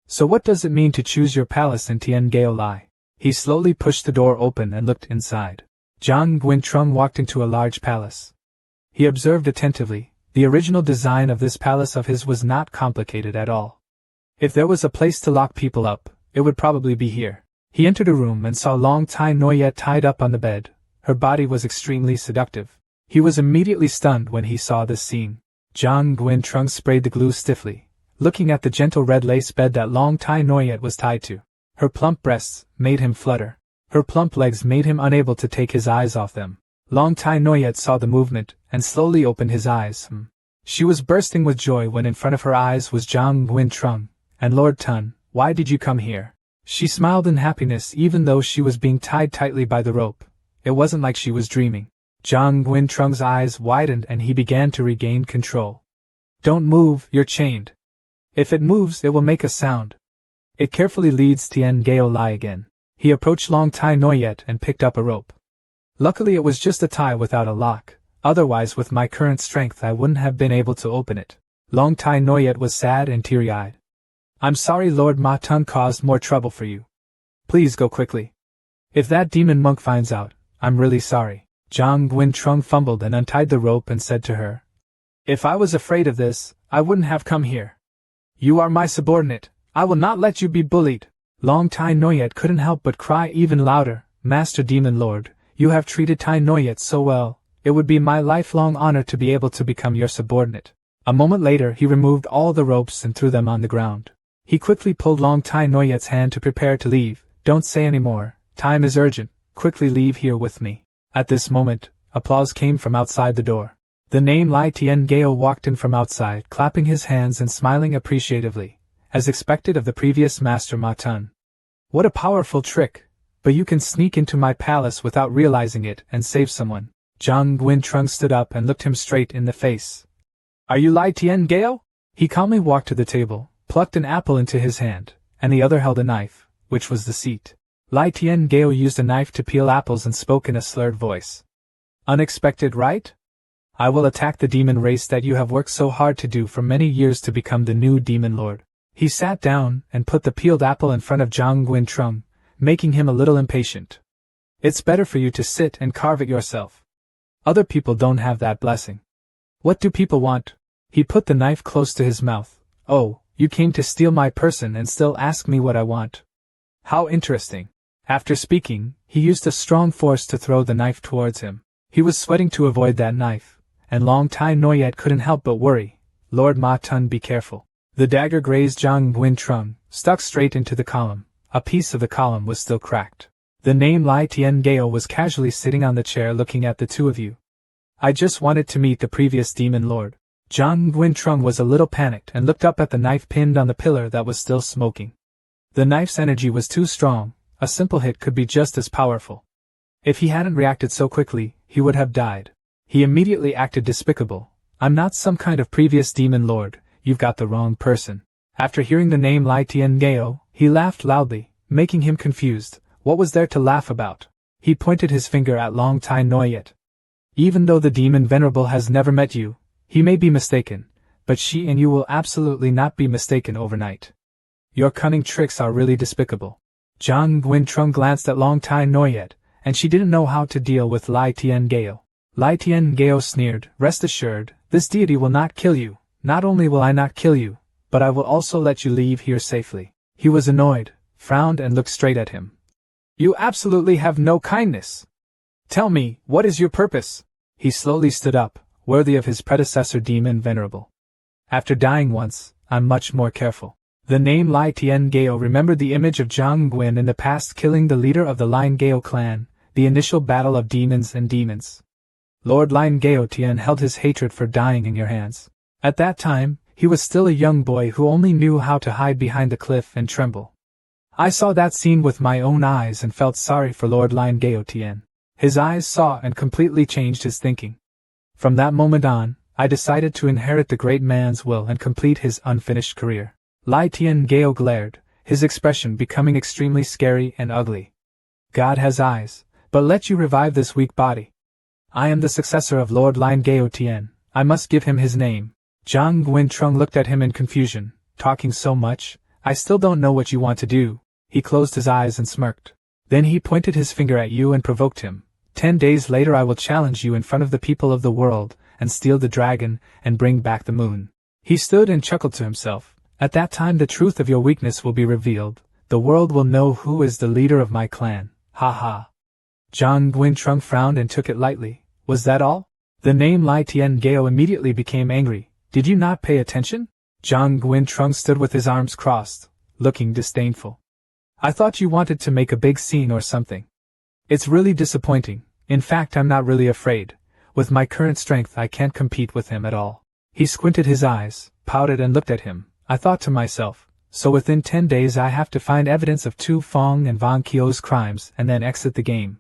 Speaker 1: So what does it mean to choose your palace in Tian Gao Lai? He slowly pushed the door open and looked inside. Zhang Guintrong walked into a large palace. He observed attentively. The original design of this palace of his was not complicated at all. If there was a place to lock people up, it would probably be here. He entered a room and saw Long Tai Noyet tied up on the bed. Her body was extremely seductive. He was immediately stunned when he saw this scene. Zhang Guintrong sprayed the glue stiffly, looking at the gentle red lace bed that Long Tai Noyet was tied to. Her plump breasts made him flutter. Her plump legs made him unable to take his eyes off them. Long Tai Noyet saw the movement and slowly opened his eyes. She was bursting with joy when in front of her eyes was Zhang Guintrong. And Lord Tun, why did you come here? She smiled in happiness even though she was being tied tightly by the rope. It wasn't like she was dreaming. Zhang Guintrung's eyes widened and he began to regain control. Don't move, you're chained. If it moves, it will make a sound. It carefully leads Tian Gao Lai again. He approached Long Tai Noyet and picked up a rope. Luckily it was just a tie without a lock, otherwise with my current strength I wouldn't have been able to open it. Long Tai Noyet was sad and teary-eyed. I'm sorry Lord Ma Tun caused more trouble for you. Please go quickly. If that demon monk finds out, I'm really sorry. Zhang Guintrung fumbled and untied the rope and said to her, If I was afraid of this, I wouldn't have come here. You are my subordinate, I will not let you be bullied. Long Tai Noyet couldn't help but cry even louder, Master Demon Lord, you have treated Tai Noyet so well, it would be my lifelong honor to be able to become your subordinate. A moment later he removed all the ropes and threw them on the ground. He quickly pulled Long Tai Noyet's hand to prepare to leave. Don't say any more, time is urgent, quickly leave here with me. At this moment, applause came from outside the door. The name Lai Tian Gao walked in from outside, clapping his hands and smiling appreciatively, as expected of the previous Master Ma Tun. What a powerful trick, but you can sneak into my palace without realizing it and save someone. Zhang Guintrung stood up and looked him straight in the face. Are you Lai Tian Gao? He calmly walked to the table, plucked an apple into his hand, and the other held a knife, which was the seat. Lai Tian Gao used a knife to peel apples and spoke in a slurred voice. Unexpected, right? I will attack the demon race that you have worked so hard to do for many years to become the new demon lord. He sat down and put the peeled apple in front of Zhang Guintrung, making him a little impatient. It's better for you to sit and carve it yourself. Other people don't have that blessing. What do people want? He put the knife close to his mouth. Oh, you came to steal my person and still ask me what I want. How interesting. After speaking, he used a strong force to throw the knife towards him. He was sweating to avoid that knife, and Long Tai Noyet couldn't help but worry. Lord Ma Tun, be careful. The dagger grazed Zhang Guintrung, stuck straight into the column. A piece of the column was still cracked. The name Lai Tian Gao was casually sitting on the chair looking at the two of you. I just wanted to meet the previous demon lord. Zhang Guintrung was a little panicked and looked up at the knife pinned on the pillar that was still smoking. The knife's energy was too strong, a simple hit could be just as powerful. If he hadn't reacted so quickly, he would have died. He immediately acted despicable. I'm not some kind of previous demon lord, you've got the wrong person. After hearing the name Lai Tian Gao, he laughed loudly, making him confused. What was there to laugh about? He pointed his finger at Long Tai Noyet. Even though the demon venerable has never met you, he may be mistaken, but she and you will absolutely not be mistaken overnight. Your cunning tricks are really despicable. Zhang Guintrung glanced at Long Tai Noyet, and she didn't know how to deal with Lai Tian Gao. Lai Tian Gao sneered, rest assured, this deity will not kill you. Not only will I not kill you, but I will also let you leave here safely. He was annoyed, frowned and looked straight at him. You absolutely have no kindness. Tell me, what is your purpose? He slowly stood up, worthy of his predecessor demon venerable. After dying once, I'm much more careful. The name Lai Tian Gao remembered the image of Zhang Guin in the past killing the leader of the Lin Gao clan, the initial battle of demons and demons. Lord Lin Gao Tian held his hatred for dying in your hands. At that time, he was still a young boy who only knew how to hide behind the cliff and tremble. I saw that scene with my own eyes and felt sorry for Lord Lin Gao Tian. His eyes saw and completely changed his thinking. From that moment on, I decided to inherit the great man's will and complete his unfinished career. Lai Tian Gao glared, his expression becoming extremely scary and ugly. God has eyes, but let you revive this weak body. I am the successor of Lord Lin Gao Tian, I must give him his name. Zhang Guintrung looked at him in confusion, talking so much, I still don't know what you want to do. He closed his eyes and smirked. Then he pointed his finger at you and provoked him. 10 days later I will challenge you in front of the people of the world, and steal the dragon, and bring back the moon. He stood and chuckled to himself. At that time the truth of your weakness will be revealed, the world will know who is the leader of my clan, ha ha. Zhang Guintrung frowned and took it lightly. Was that all? The name Lai Tian Gao immediately became angry. Did you not pay attention? Zhang Guintrung stood with his arms crossed, looking disdainful. I thought you wanted to make a big scene or something. It's really disappointing. In fact, I'm not really afraid. With my current strength I can't compete with him at all. He squinted his eyes, pouted and looked at him. I thought to myself, so within 10 days I have to find evidence of Tu Feng and Van Qiu's crimes and then exit the game.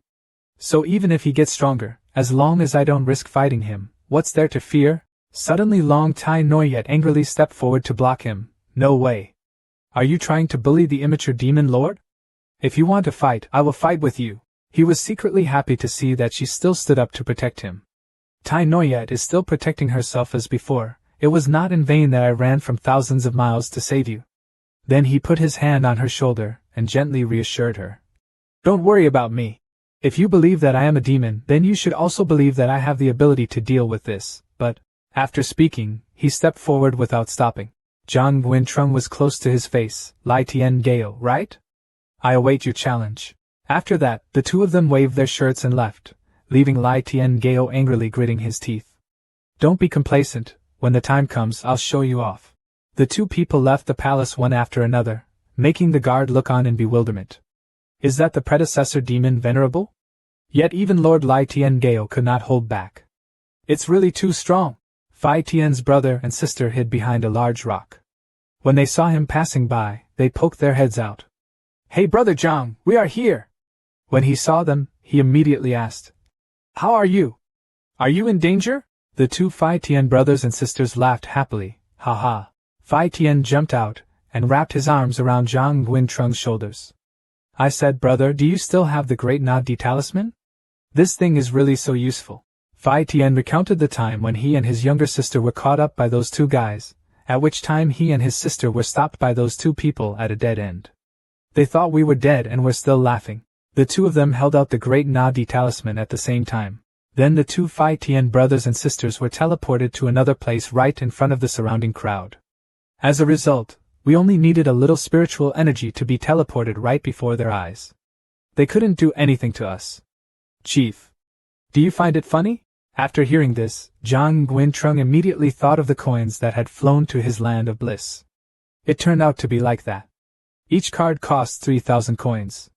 Speaker 1: So even if he gets stronger, as long as I don't risk fighting him, what's there to fear? Suddenly Long Tai Noyet angrily stepped forward to block him. No way. Are you trying to bully the immature demon lord? If you want to fight, I will fight with you. He was secretly happy to see that she still stood up to protect him. Tai Noyet is still protecting herself as before. It was not in vain that I ran from thousands of miles to save you. Then he put his hand on her shoulder and gently reassured her. Don't worry about me. If you believe that I am a demon, then you should also believe that I have the ability to deal with this. But, after speaking, he stepped forward without stopping. Zhang Guintrung was close to his face. Lai Tian Gale, right? I await your challenge. After that, the two of them waved their shirts and left, leaving Lai Tian Gale angrily gritting his teeth. Don't be complacent. When the time comes, I'll show you off. The two people left the palace one after another, making the guard look on in bewilderment. Is that the predecessor demon venerable? Yet even Lord Lai Tian Gale could not hold back. It's really too strong. Fai Tian's brother and sister hid behind a large rock. When they saw him passing by, they poked their heads out. Hey brother Zhang, we are here! When he saw them, he immediately asked, How are you? Are you in danger? The two Fai Tian brothers and sisters laughed happily. Ha ha. Fai Tian jumped out and wrapped his arms around Zhang Guintrung's shoulders. I said, brother, do you still have the great Nadi talisman? This thing is really so useful. Fai Tian recounted the time when he and his younger sister were caught up by those two guys, at which time he and his sister were stopped by those two people at a dead end. They thought we were dead and were still laughing. The two of them held out the great Nadi talisman at the same time. Then the two Fai Tian brothers and sisters were teleported to another place right in front of the surrounding crowd. As a result, we only needed a little spiritual energy to be teleported right before their eyes. They couldn't do anything to us. Chief, do you find it funny? After hearing this, Zhang Guintrung immediately thought of the coins that had flown to his land of bliss. It turned out to be like that. Each card costs 3,000 coins.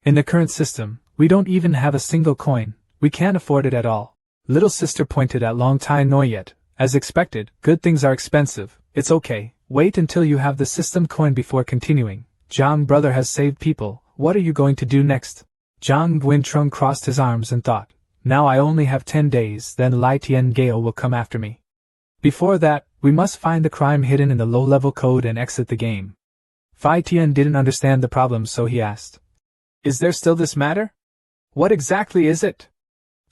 Speaker 1: In the current system, we don't even have a single coin. We can't afford it at all. Little sister pointed at Long Tai Noyet. As expected, good things are expensive. It's okay. Wait until you have the system coin before continuing. Zhang brother has saved people. What are you going to do next? Zhang Guintrung crossed his arms and thought. Now I only have 10 days, then Lai Tian Gale will come after me. Before that, we must find the crime hidden in the low-level code and exit the game. Fai Tian didn't understand the problem, so he asked. Is there still this matter? What exactly is it?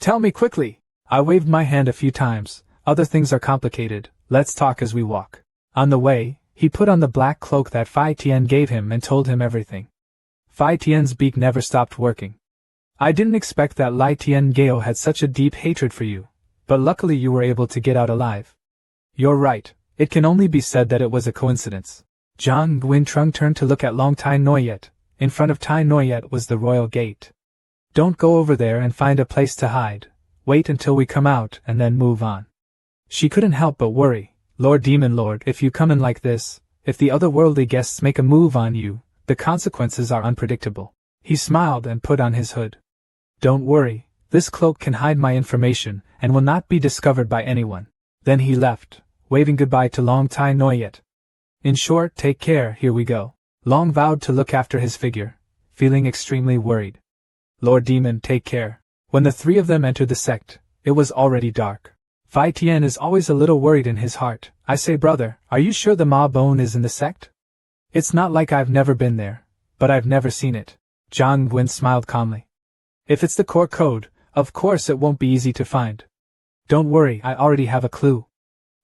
Speaker 1: Tell me quickly. I waved my hand a few times. Other things are complicated. Let's talk as we walk. On the way, he put on the black cloak that Fai Tian gave him and told him everything. Fai Tian's beak never stopped working. I didn't expect that Lai Tian Gale had such a deep hatred for you, but luckily you were able to get out alive. You're right, it can only be said that it was a coincidence. Zhang Guintrung turned to look at Long Tai Noyet. In front of Tai Noyet was the royal gate. Don't go over there and find a place to hide. Wait until we come out and then move on. She couldn't help but worry. Lord Demon Lord, if you come in like this, if the otherworldly guests make a move on you, the consequences are unpredictable. He smiled and put on his hood. Don't worry, this cloak can hide my information and will not be discovered by anyone. Then he left, waving goodbye to Long Tai Noyet. In short, take care, here we go. Long vowed to look after his figure, feeling extremely worried. Lord Demon, take care. When the three of them entered the sect, it was already dark. Fai Tian is always a little worried in his heart. I say, brother, are you sure the Ma Bone is in the sect? It's not like I've never been there, but I've never seen it. Zhang Guin smiled calmly. If it's the core code, of course it won't be easy to find. Don't worry, I already have a clue.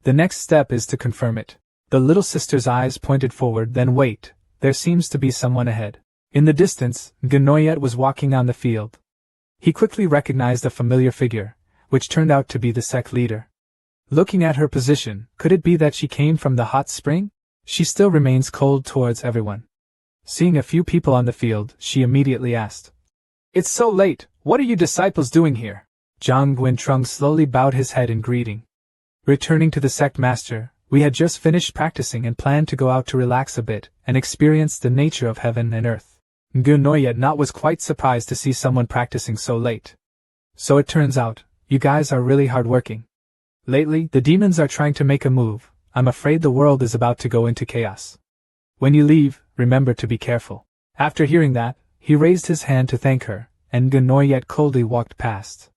Speaker 1: The next step is to confirm it. The little sister's eyes pointed forward, then wait, there seems to be someone ahead. In the distance, Gnoyet was walking on the field. He quickly recognized a familiar figure, which turned out to be the sect leader. Looking at her position, could it be that she came from the hot spring? She still remains cold towards everyone. Seeing a few people on the field, she immediately asked. It's so late, what are you disciples doing here? Zhang Guintrung slowly bowed his head in greeting. Returning to the sect master, we had just finished practicing and planned to go out to relax a bit and experience the nature of heaven and earth. Gnoyet not was quite surprised to see someone practicing so late. So it turns out, you guys are really hardworking. Lately, the demons are trying to make a move. I'm afraid the world is about to go into chaos. When you leave, remember to be careful. After hearing that, he raised his hand to thank her, and Gnoyet coldly walked past.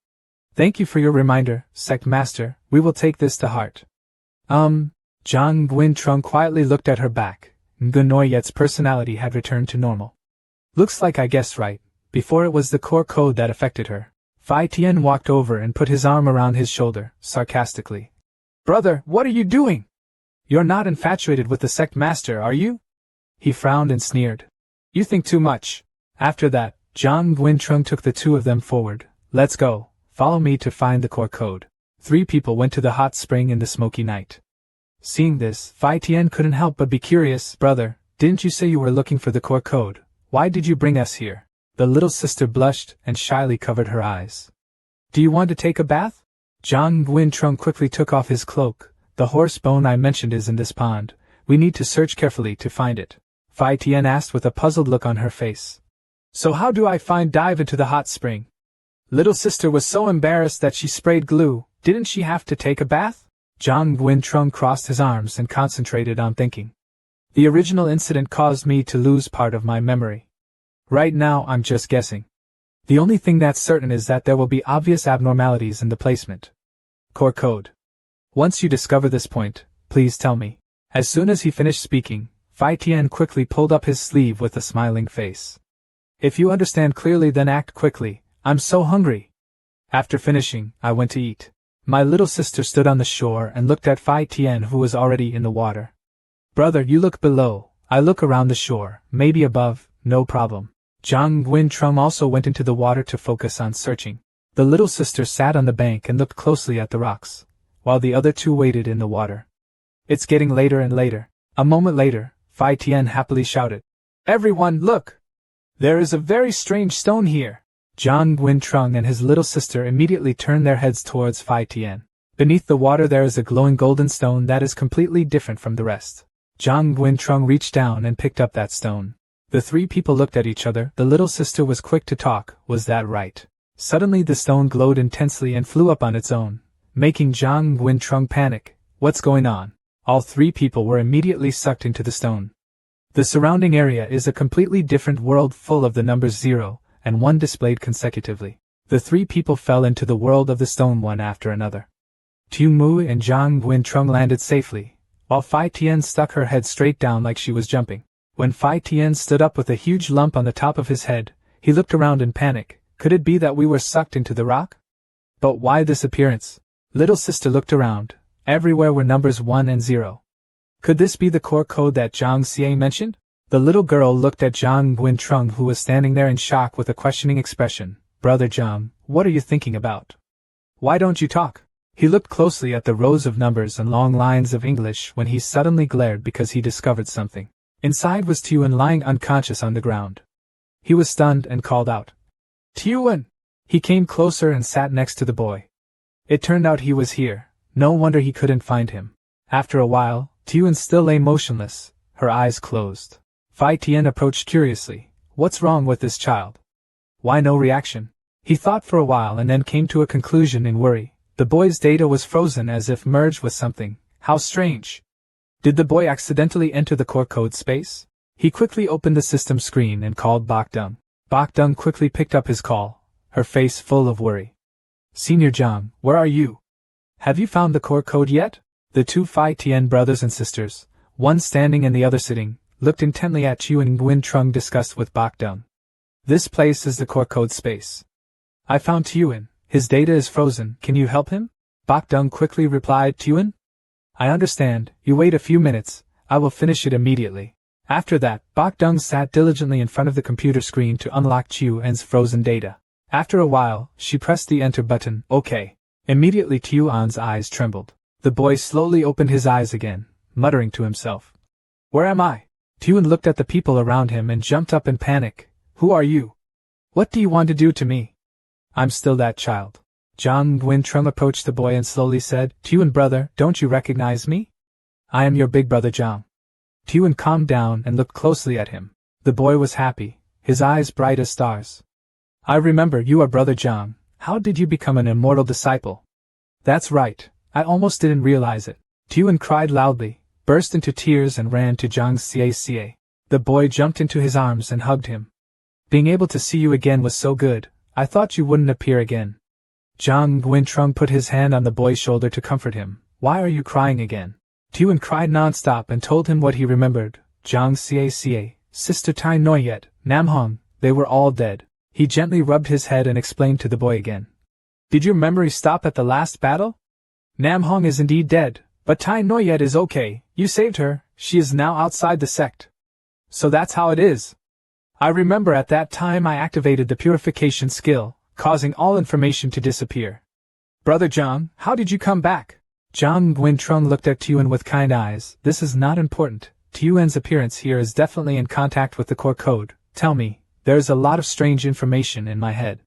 Speaker 1: Thank you for your reminder, Sect Master, we will take this to heart. Zhang Guintrong quietly looked at her back. Nguyen personality had returned to normal. Looks like I guessed right. Before it was the core code that affected her. Phi Tian walked over and put his arm around his shoulder, sarcastically. Brother, what are you doing? You're not infatuated with the Sect Master, are you? He frowned and sneered. You think too much. After that, Zhang Guintrong took the two of them forward. Let's go, follow me to find the core code. 3 people went to the hot spring in the smoky night. Seeing this, Phi Tian couldn't help but be curious. Brother, didn't you say you were looking for the core code? Why did you bring us here? The little sister blushed and shyly covered her eyes. Do you want to take a bath? Zhang Guintrong quickly took off his cloak. The horse bone I mentioned is in this pond. We need to search carefully to find it. Phi Tian asked with a puzzled look on her face. So how do I dive into the hot spring? Little sister was so embarrassed that she sprayed glue. Didn't she have to take a bath? Zhang Guintrong crossed his arms and concentrated on thinking. The original incident caused me to lose part of my memory. Right now I'm just guessing. The only thing that's certain is that there will be obvious abnormalities in the placement. Core code. Once you discover this point, please tell me. As soon as he finished speaking, Phi Tian quickly pulled up his sleeve with a smiling face. If you understand clearly, then act quickly. I'm so hungry. After finishing, I went to eat. My little sister stood on the shore and looked at Phi Tian, who was already in the water. Brother, you look below. I look around the shore, maybe above, no problem. Zhang Guintrong also went into the water to focus on searching. The little sister sat on the bank and looked closely at the rocks, while the other two waited in the water. It's getting later and later. A moment later, Phi Tian happily shouted, Everyone, look! There is a very strange stone here. Zhang Guintrong and his little sister immediately turned their heads towards Phi Tian. Beneath the water there is a glowing golden stone that is completely different from the rest. Zhang Guintrong reached down and picked up that stone. The 3 people looked at each other. The little sister was quick to talk. Was that right? Suddenly the stone glowed intensely and flew up on its own, making Zhang Guintrong panic. What's going on? All 3 people were immediately sucked into the stone. The surrounding area is a completely different world full of the numbers 0 and 1 displayed consecutively. The 3 people fell into the world of the stone one after another. Tu Mu and Zhang Guintrong landed safely, while Phi Tian stuck her head straight down like she was jumping. When Phi Tian stood up with a huge lump on the top of his head, he looked around in panic. Could it be that we were sucked into the rock? But why this appearance? Little sister looked around. Everywhere were numbers 1 and 0. Could this be the core code that Zhang Xie mentioned? The little girl looked at Zhang Guintrong, who was standing there in shock with a questioning expression. Brother Zhang, what are you thinking about? Why don't you talk? He looked closely at the rows of numbers and long lines of English when he suddenly glared because he discovered something. Inside was Tuan lying unconscious on the ground. He was stunned and called out, Tuan! He came closer and sat next to the boy. It turned out he was here. No wonder he couldn't find him. After a while, Tuan still lay motionless, her eyes closed. Phi Tian approached curiously. What's wrong with this child? Why no reaction? He thought for a while and then came to a conclusion in worry. The boy's data was frozen as if merged with something. How strange. Did the boy accidentally enter the core code space? He quickly opened the system screen and called Bakdung. Bakdung quickly picked up his call, her face full of worry. Senior Zhang, where are you? Have you found the core code yet? The 2 Phi Tian brothers and sisters, one standing and the other sitting, looked intently at Chu and Guintrong discussed with Bakdung. This place is the core code space. I found Tuan. His data is frozen. Can you help him? Bakdung quickly replied. Tuan? I understand. You wait a few minutes. I will finish it immediately. After that, Bakdung sat diligently in front of the computer screen to unlock Tuan's frozen data. After a while, she pressed the enter button. OK. Immediately Tuan's eyes trembled. The boy slowly opened his eyes again, muttering to himself. Where am I? Tuan looked at the people around him and jumped up in panic. Who are you? What do you want to do to me? I'm still that child. Zhang Guintrong approached the boy and slowly said, Tuan brother, don't you recognize me? I am your big brother Zhang. Tuan calmed down and looked closely at him. The boy was happy, his eyes bright as stars. I remember you are brother Zhang. How did you become an immortal disciple? That's right, I almost didn't realize it. Tuan cried loudly, burst into tears and ran to Zhang Xie. The boy jumped into his arms and hugged him. Being able to see you again was so good, I thought you wouldn't appear again. Zhang Guintrung put his hand on the boy's shoulder to comfort him. Why are you crying again? Tuan cried non-stop and told him what he remembered. Zhang Caca, Sister Tai Noyet, Namhong, they were all dead. He gently rubbed his head and explained to the boy again. Did your memory stop at the last battle? Namhong is indeed dead, but Tai Noyet is okay. You saved her, she is now outside the sect. So that's how it is. I remember at that time I activated the purification skill, causing all information to disappear. Brother Zhang, how did you come back? Zhang Guintrung looked at Tuan with kind eyes. This is not important. Tuan's appearance here is definitely in contact with the core code. Tell me, there's a lot of strange information in my head.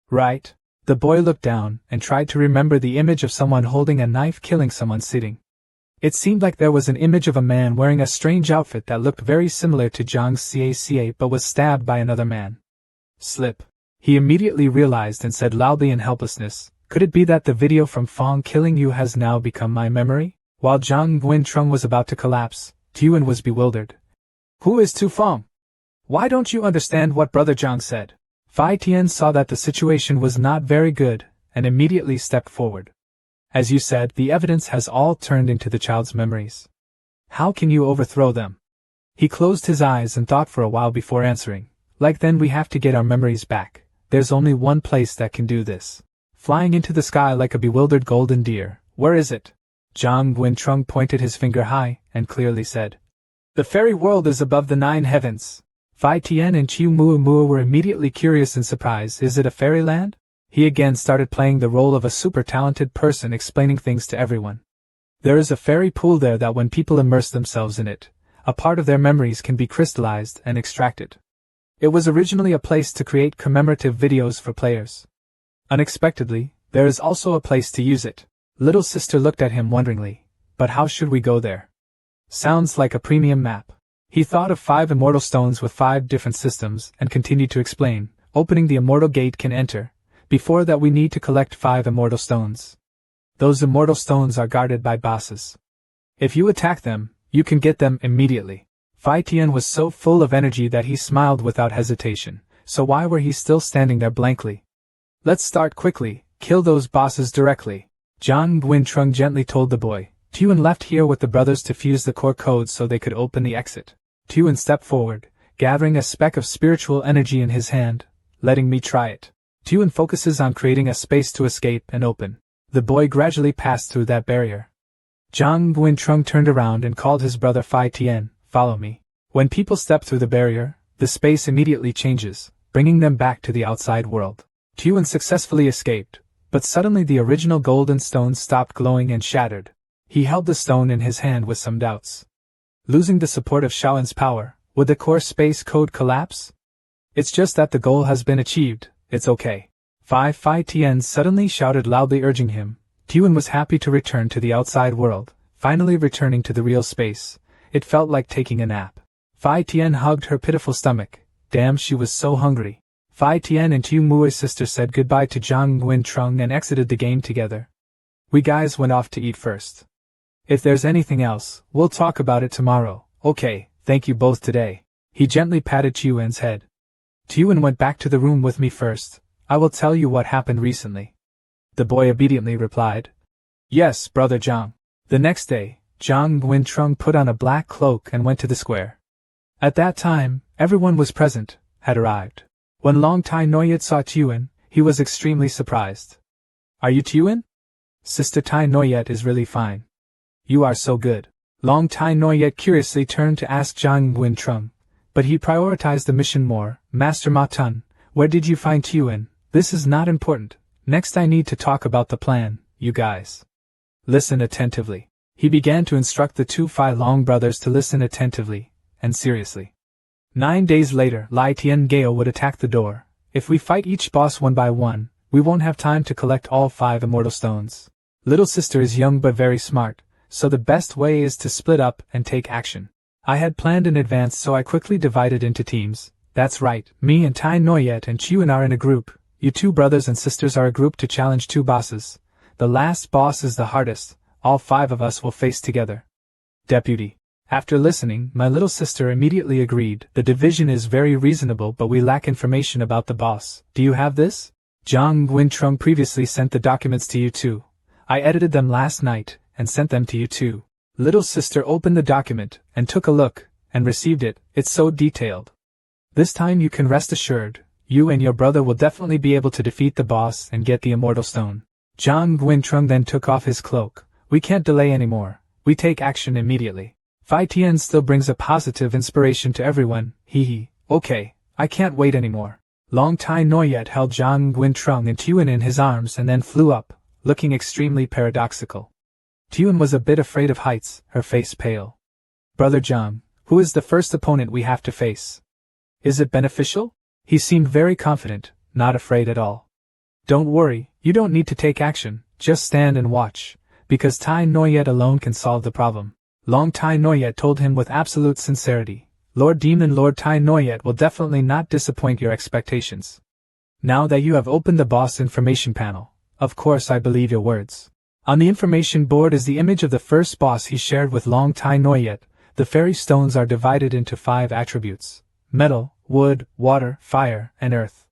Speaker 1: Right? The boy looked down and tried to remember the image of someone holding a knife killing someone sitting. It seemed like there was an image of a man wearing a strange outfit that looked very similar to Zhang Caca but was stabbed by another man. Slip. He immediately realized and said loudly in helplessness, could it be that the video from Fong killing you has now become my memory? While Zhang Guintrung was about to collapse, Tuan was bewildered. Who is Tu Fong? Why don't you understand what Brother Zhang said? Phi Tian saw that the situation was not very good, and immediately stepped forward. As you said, the evidence has all turned into the child's memories. How can you overthrow them? He closed his eyes and thought for a while before answering. Like then we have to get our memories back. There's only one place that can do this. Flying into the sky like a bewildered golden deer. Where is it? Zhang Guintrung pointed his finger high, and clearly said. The fairy world is above the 9 heavens. Phi Tian and Chiu Muamua were immediately curious and surprised. Is it a fairyland? He again started playing the role of a super talented person explaining things to everyone. There is a fairy pool there that when people immerse themselves in it, a part of their memories can be crystallized and extracted. It was originally a place to create commemorative videos for players. Unexpectedly, there is also a place to use it. Little sister looked at him wonderingly. But how should we go there? Sounds like a premium map. He thought of 5 immortal stones with 5 different systems and continued to explain. Opening the immortal gate can enter. Before that we need to collect 5 immortal stones. Those immortal stones are guarded by bosses. If you attack them, you can get them immediately. Phi Tian was so full of energy that he smiled without hesitation, so why were he still standing there blankly? Let's start quickly, kill those bosses directly. Zhang Guintrung gently told the boy. Tuan left here with the brothers to fuse the core codes so they could open the exit. Tuan stepped forward, gathering a speck of spiritual energy in his hand, letting me try it. Tuan focuses on creating a space to escape and open. The boy gradually passed through that barrier. Zhang Guintrung turned around and called his brother Phi Tian, follow me. When people step through the barrier, the space immediately changes, bringing them back to the outside world. Tuan successfully escaped, but suddenly the original golden stone stopped glowing and shattered. He held the stone in his hand with some doubts. Losing the support of Shaolin's power, would the core space code collapse? It's just that the goal has been achieved. It's okay. Phi Tian suddenly shouted loudly urging him. Tuan was happy to return to the outside world, finally returning to the real space. It felt like taking a nap. Phi Tian hugged her pitiful stomach. Damn, she was so hungry. Phi Tian and Chiu Mui's sister said goodbye to Zhang Guintrung and exited the game together. We guys went off to eat first. If there's anything else, we'll talk about it tomorrow. Okay, thank you both today. He gently patted Tuan's head. Tuan went back to the room with me first. I will tell you what happened recently. The boy obediently replied. Yes, Brother Zhang. The next day, Zhang Guintrung put on a black cloak and went to the square. At that time, everyone was present, had arrived. When Long Tai Noyet saw Tuan, he was extremely surprised. Are you Tuan? Sister Tai Noyet is really fine. You are so good. Long Tai Noyet curiously turned to ask Zhang Guintrung, but he prioritized the mission more. Master Ma Tun, where did you find Tuan? This is not important. Next I need to talk about the plan, you guys. Listen attentively. He began to instruct the 2 Phi Long brothers to listen attentively, and seriously. 9 days later, Lai Tian Gao would attack the door. If we fight each boss one by one, we won't have time to collect all 5 immortal stones. Little sister is young but very smart, so the best way is to split up and take action. I had planned in advance, so I quickly divided into teams. That's right, me and Tai Noyet and Chuan are in a group. You 2 brothers and sisters are a group to challenge 2 bosses. The last boss is the hardest. All 5 of us will face together. Deputy. After listening, my little sister immediately agreed. The division is very reasonable, but we lack information about the boss. Do you have this? Jiang Guintrung previously sent the documents to you too. I edited them last night, and sent them to you too. Little sister opened the document, and took a look, and received it. It's so detailed. This time you can rest assured, you and your brother will definitely be able to defeat the boss and get the immortal stone. Jiang Guintrung then took off his cloak. We can't delay anymore. We take action immediately. Fai Tian still brings a positive inspiration to everyone, hee. Okay, I can't wait anymore. Long Tai Noyet held Jiang Guintrung and Tuan in his arms and then flew up, looking extremely paradoxical. Tuan was a bit afraid of heights, her face pale. Brother Jiang, who is the first opponent we have to face? Is it beneficial? He seemed very confident, not afraid at all. Don't worry, you don't need to take action, just stand and watch, because Tai Noyet alone can solve the problem. Long Tai Noyet told him with absolute sincerity. Lord Demon Lord Tai Noyet will definitely not disappoint your expectations. Now that you have opened the boss information panel, of course I believe your words. On the information board is the image of the first boss he shared with Long Tai Noyet. The fairy stones are divided into 5 attributes: metal, wood, water, fire, and earth.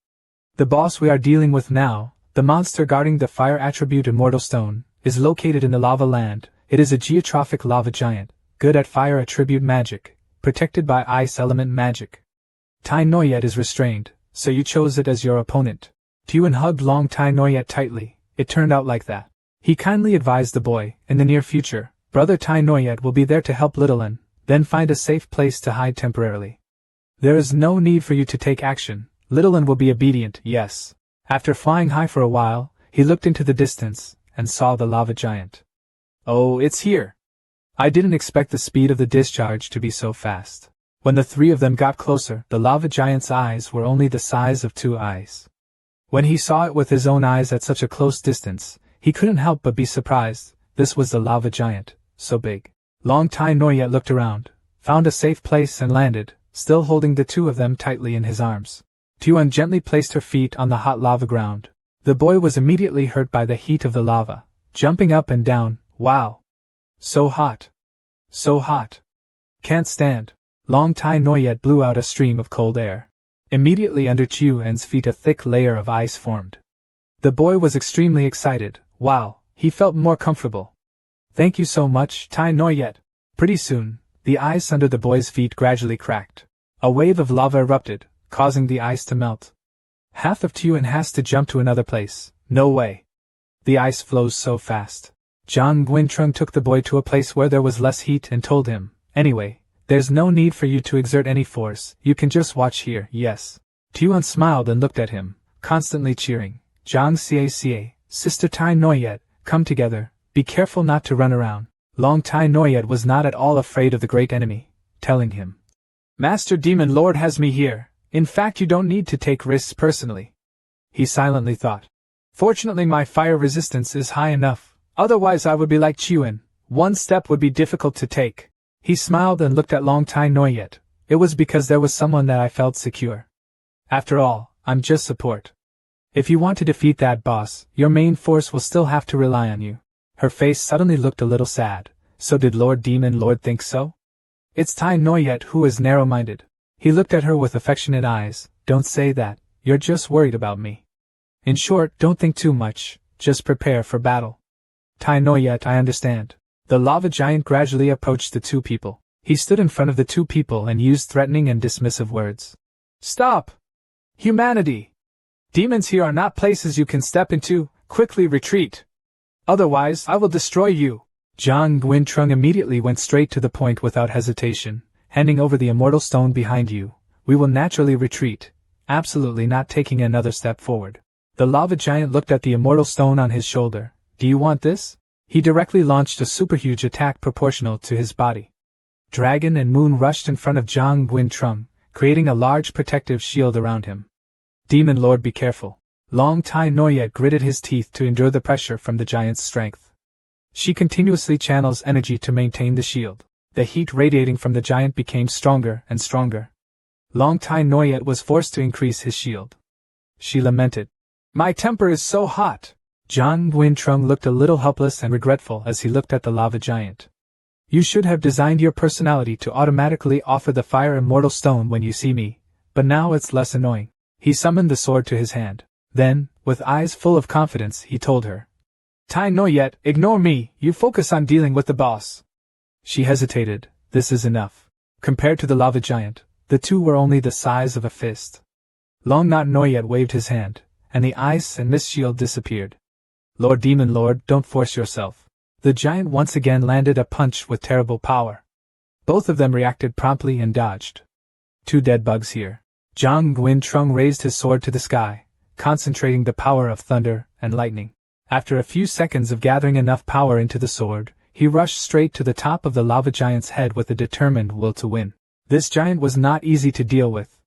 Speaker 1: The boss we are dealing with now, the monster guarding the fire attribute Immortal Stone, is located in the lava land. It is a geotrophic lava giant, good at fire attribute magic, protected by ice element magic. Tai Noyet is restrained, so you chose it as your opponent. Tuan hugged Long Tai Noyet tightly. It turned out like that. He kindly advised the boy, in the near future, Brother Tai Noyet will be there to help Littlein, then find a safe place to hide temporarily. There is no need for you to take action. Littlein will be obedient, yes. After flying high for a while, he looked into the distance, and saw the lava giant. Oh, it's here! I didn't expect the speed of the discharge to be so fast. When the 3 of them got closer, the lava giant's eyes were only the size of 2 eyes. When he saw it with his own eyes at such a close distance, he couldn't help but be surprised. This was the lava giant, so big. Long Tai Noyet looked around, found a safe place and landed, still holding the 2 of them tightly in his arms. Tuan gently placed her feet on the hot lava ground. The boy was immediately hurt by the heat of the lava, jumping up and down. Wow! So hot! So hot! Can't stand. Long Tai Noyet blew out a stream of cold air. Immediately under Tuan's feet a thick layer of ice formed. The boy was extremely excited. Wow, he felt more comfortable. Thank you so much, Tai Noyet. Pretty soon, the ice under the boy's feet gradually cracked. A wave of lava erupted, causing the ice to melt. Half of Tuan has to jump to another place. No way. The ice flows so fast. Jiang Guintrung took the boy to a place where there was less heat and told him, anyway, there's no need for you to exert any force, you can just watch here, yes. Tuan smiled and looked at him, constantly cheering. Jiang Xie, Sister Tai Noyet, come together, be careful not to run around. Long Tai Noyet was not at all afraid of the great enemy, telling him, Master Demon Lord has me here, in fact you don't need to take risks personally. He silently thought. Fortunately my fire resistance is high enough. Otherwise I would be like Tuan, one step would be difficult to take. He smiled and looked at Long Tai Noyet. It was because there was someone that I felt secure. After all, I'm just support. If you want to defeat that boss, your main force will still have to rely on you. Her face suddenly looked a little sad. So did Lord Demon Lord think so? It's Tai Noyet who is narrow-minded. He looked at her with affectionate eyes. Don't say that, you're just worried about me. In short, don't think too much, just prepare for battle. Tai Noyet, I understand. The lava giant gradually approached the 2 people. He stood in front of the 2 people and used threatening and dismissive words. Stop! Humanity! Demons here are not places you can step into, quickly retreat. Otherwise, I will destroy you. Jiang Guintrung immediately went straight to the point without hesitation, handing over the immortal stone behind you. We will naturally retreat, absolutely not taking another step forward. The lava giant looked at the immortal stone on his shoulder. Do you want this? He directly launched a superhuge attack proportional to his body. Dragon and Moon rushed in front of Jiang Guintrung, creating a large protective shield around him. Demon Lord, be careful. Long Tai Noyet gritted his teeth to endure the pressure from the giant's strength. She continuously channels energy to maintain the shield. The heat radiating from the giant became stronger and stronger. Long Tai Noyet was forced to increase his shield. She lamented. My temper is so hot. Jiang Guintrung looked a little helpless and regretful as he looked at the lava giant. You should have designed your personality to automatically offer the fire immortal stone when you see me, but now it's less annoying. He summoned the sword to his hand. Then, with eyes full of confidence, he told her. Tai no yet, ignore me, you focus on dealing with the boss. She hesitated. This is enough. Compared to the lava giant, the two were only the size of a fist. Long Not Noyet waved his hand, and the ice and mist shield disappeared. Lord Demon Lord, don't force yourself. The giant once again landed a punch with terrible power. Both of them reacted promptly and dodged. Two dead bugs here. Zhang Guintrong raised his sword to the sky, concentrating the power of thunder and lightning. After a few seconds of gathering enough power into the sword, he rushed straight to the top of the lava giant's head with a determined will to win. This giant was not easy to deal with.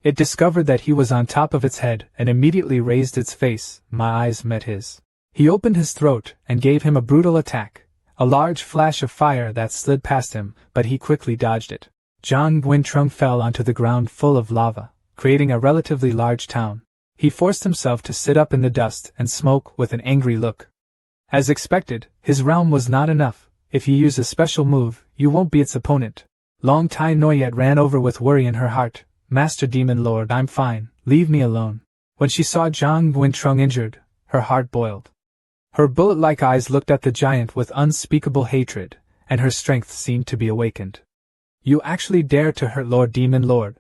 Speaker 1: It discovered that he was on top of its head and immediately raised its face. My eyes met his. He opened his throat and gave him a brutal attack, a large flash of fire that slid past him, but he quickly dodged it. Zhang Guintrong fell onto the ground full of lava, creating a relatively large town. He forced himself to sit up in the dust and smoke with an angry look. As expected, his realm was not enough. If you use a special move, you won't be its opponent. Long Tai Noyet ran over with worry in her heart. Master Demon Lord, I'm fine, leave me alone. When she saw Zhang Guintrong injured, her heart boiled. Her bullet-like eyes looked at the giant with unspeakable hatred, and her strength seemed to be awakened. You actually dare to hurt Lord Demon Lord?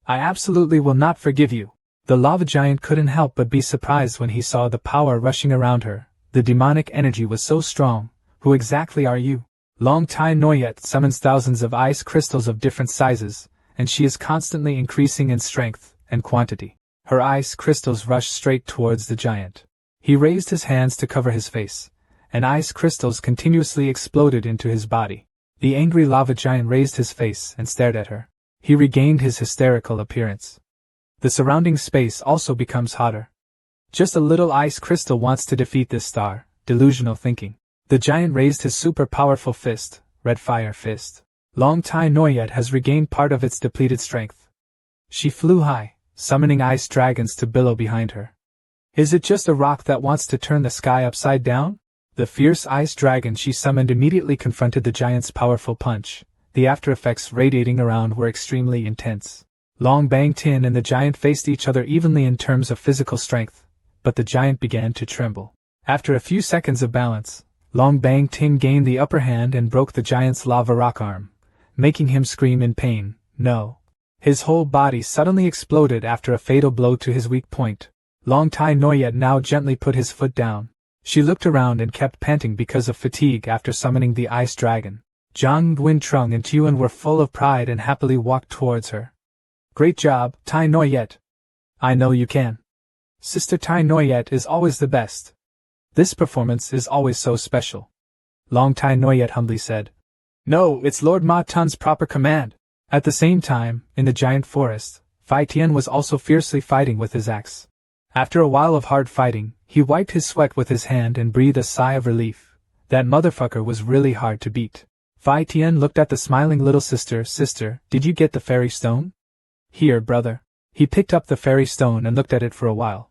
Speaker 1: I absolutely will not forgive you. The lava giant couldn't help but be surprised when he saw the power rushing around her. The demonic energy was so strong. Who exactly are you? Long Tai Noyet summons thousands of ice crystals of different sizes, and she is constantly increasing in strength and quantity. Her ice crystals rushed straight towards the giant. He raised his hands to cover his face, and ice crystals continuously exploded into his body. The angry lava giant raised his face and stared at her. He regained his hysterical appearance. The surrounding space also becomes hotter. Just a little ice crystal wants to defeat this star. Delusional thinking. The giant raised his super powerful fist, Red Fire Fist. Long Tai Noyet has regained part of its depleted strength. She flew high, summoning ice dragons to billow behind her. Is it just a rock that wants to turn the sky upside down? The fierce ice dragon she summoned immediately confronted the giant's powerful punch. The after-effects radiating around were extremely intense. Long Bang Tin and the giant faced each other evenly in terms of physical strength, but the giant began to tremble. After a few seconds of balance, Long Bang Tin gained the upper hand and broke the giant's lava rock arm, making him scream in pain. No. His whole body suddenly exploded after a fatal blow to his weak point. Long Tai Noyet now gently put his foot down. She looked around and kept panting because of fatigue after summoning the ice dragon. Zhang Guintrong and Tuan were full of pride and happily walked towards her. Great job, Tai Noyet. I know you can. Sister Tai Noyet is always the best. This performance is always so special. Long Tai Noyet humbly said. No, it's Lord Ma Tun's proper command. At the same time, in the giant forest, Phi Tian was also fiercely fighting with his axe. After a while of hard fighting, he wiped his sweat with his hand and breathed a sigh of relief. That motherfucker was really hard to beat. Phi Tian looked at the smiling little sister. Sister, did you get the fairy stone? Here, brother. He picked up the fairy stone and looked at it for a while.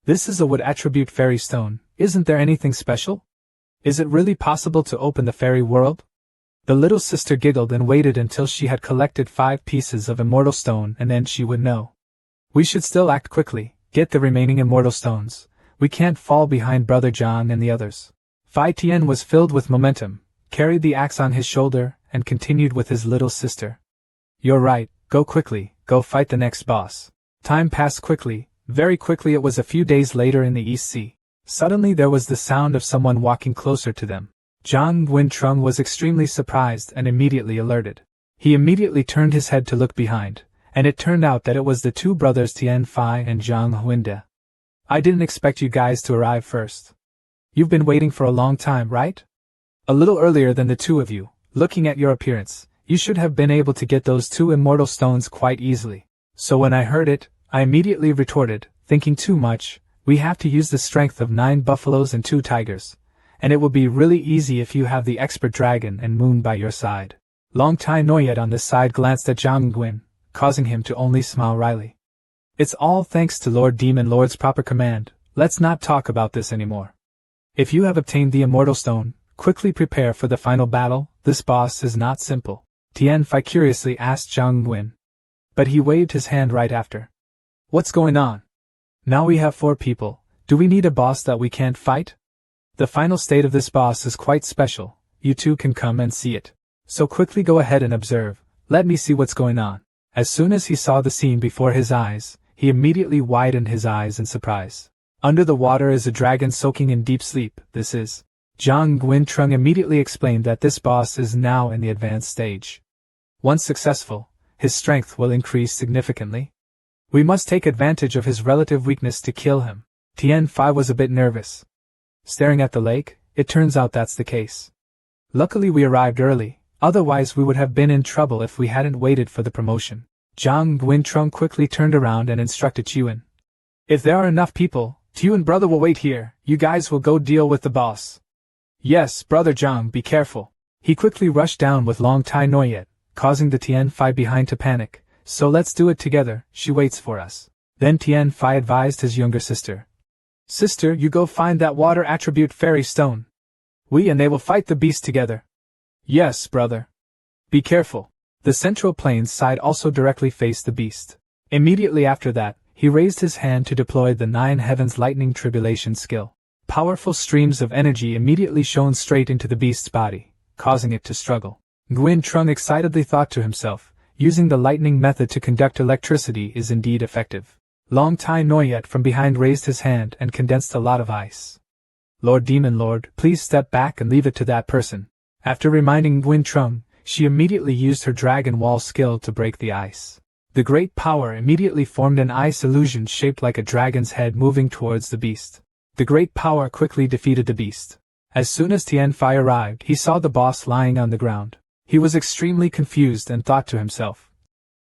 Speaker 1: This is a wood attribute fairy stone. Isn't there anything special? Is it really possible to open the fairy world? The little sister giggled and waited until she had collected 5 pieces of immortal stone, and then she would know. We should still act quickly. Get the remaining immortal stones. We can't fall behind Brother John and the others. Phi Tian was filled with momentum, carried the axe on his shoulder, and continued with his little sister. You're right, go quickly, go fight the next boss. Time passed quickly, very quickly. It was a few days later in the East Sea. Suddenly there was the sound of someone walking closer to them. Zhang Guintrong was extremely surprised and immediately alerted. He immediately turned his head to look behind, and it turned out that it was the two brothers Tian Phi and Zhang Huinde. I didn't expect you guys to arrive first. You've been waiting for a long time, right? A little earlier than the two of you. Looking at your appearance, you should have been able to get those 2 immortal stones quite easily. So when I heard it, I immediately retorted, thinking too much, we have to use the strength of 9 buffaloes and 2 tigers. And it will be really easy if you have the expert dragon and moon by your side. Long Tai Noyet on this side glanced at Zhang Guin, causing him to only smile wryly. It's all thanks to Lord Demon Lord's proper command. Let's not talk about this anymore. If you have obtained the immortal stone, quickly prepare for the final battle. This boss is not simple. Tian Phi curiously asked Zhang Guin. But he waved his hand right after. What's going on? Now we have 4 people. Do we need a boss that we can't fight? The final state of this boss is quite special. You two can come and see it. So quickly go ahead and observe. Let me see what's going on. As soon as he saw the scene before his eyes, he immediately widened his eyes in surprise. Under the water is a dragon soaking in deep sleep. This is. Zhang Guintrung immediately explained that this boss is now in the advanced stage. Once successful, his strength will increase significantly. We must take advantage of his relative weakness to kill him. Tian Fai was a bit nervous. Staring at the lake, it turns out that's the case. Luckily we arrived early, otherwise we would have been in trouble if we hadn't waited for the promotion. Zhang Guintrung quickly turned around and instructed Chuan. If there are enough people, Chuan brother will wait here, you guys will go deal with the boss. Yes, brother Zhang, be careful. He quickly rushed down with Long Tai Noyet, causing the Tian Fai behind to panic. So let's do it together, she waits for us. Then Tian Fai advised his younger sister. Sister, you go find that water attribute fairy stone. We and they will fight the beast together. Yes, brother. Be careful. The central plains side also directly faced the beast. Immediately after that, he raised his hand to deploy the 9 heavens lightning tribulation skill. Powerful streams of energy immediately shone straight into the beast's body, causing it to struggle. Guintrung excitedly thought to himself, using the lightning method to conduct electricity is indeed effective. Long Tai Noyet from behind raised his hand and condensed a lot of ice. Lord Demon Lord, please step back and leave it to that person. After reminding Guintrung, she immediately used her Dragon Wall skill to break the ice. The great power immediately formed an ice illusion shaped like a dragon's head moving towards the beast. The great power quickly defeated the beast. As soon as Tian Fai arrived, he saw the boss lying on the ground. He was extremely confused and thought to himself.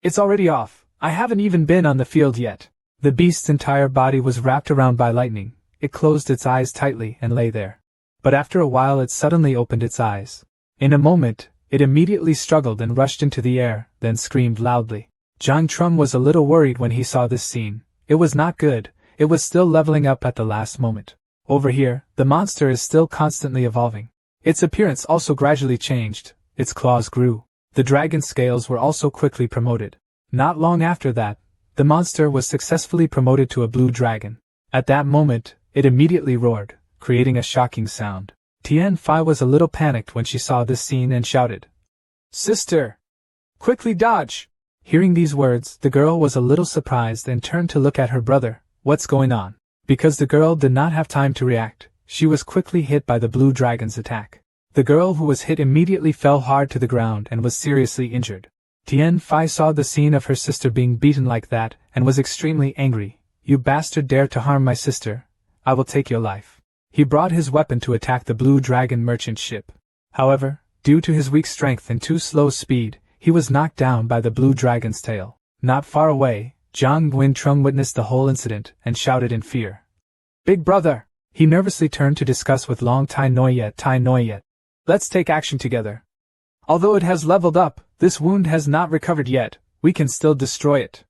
Speaker 1: It's already off. I haven't even been on the field yet. The beast's entire body was wrapped around by lightning. It closed its eyes tightly and lay there. But after a while it suddenly opened its eyes. In a moment, it immediately struggled and rushed into the air, then screamed loudly. Zhang Trung was a little worried when he saw this scene. It was not good. It was still leveling up at the last moment. Over here, the monster is still constantly evolving. Its appearance also gradually changed. Its claws grew. The dragon scales were also quickly promoted. Not long after that, the monster was successfully promoted to a blue dragon. At that moment, it immediately roared, creating a shocking sound. Tian Fai was a little panicked when she saw this scene and shouted, "Sister! Quickly dodge!" Hearing these words, the girl was a little surprised and turned to look at her brother. What's going on? Because the girl did not have time to react, she was quickly hit by the blue dragon's attack. The girl who was hit immediately fell hard to the ground and was seriously injured. Tian Fai saw the scene of her sister being beaten like that and was extremely angry. "You bastard dare to harm my sister. I will take your life." He brought his weapon to attack the blue dragon merchant ship. However, due to his weak strength and too slow speed, he was knocked down by the blue dragon's tail. Not far away, Zhang Guintrung witnessed the whole incident and shouted in fear. "Big brother!" He nervously turned to discuss with Long Tai Noyet. "Let's take action together. Although it has leveled up, this wound has not recovered yet. We can still destroy it."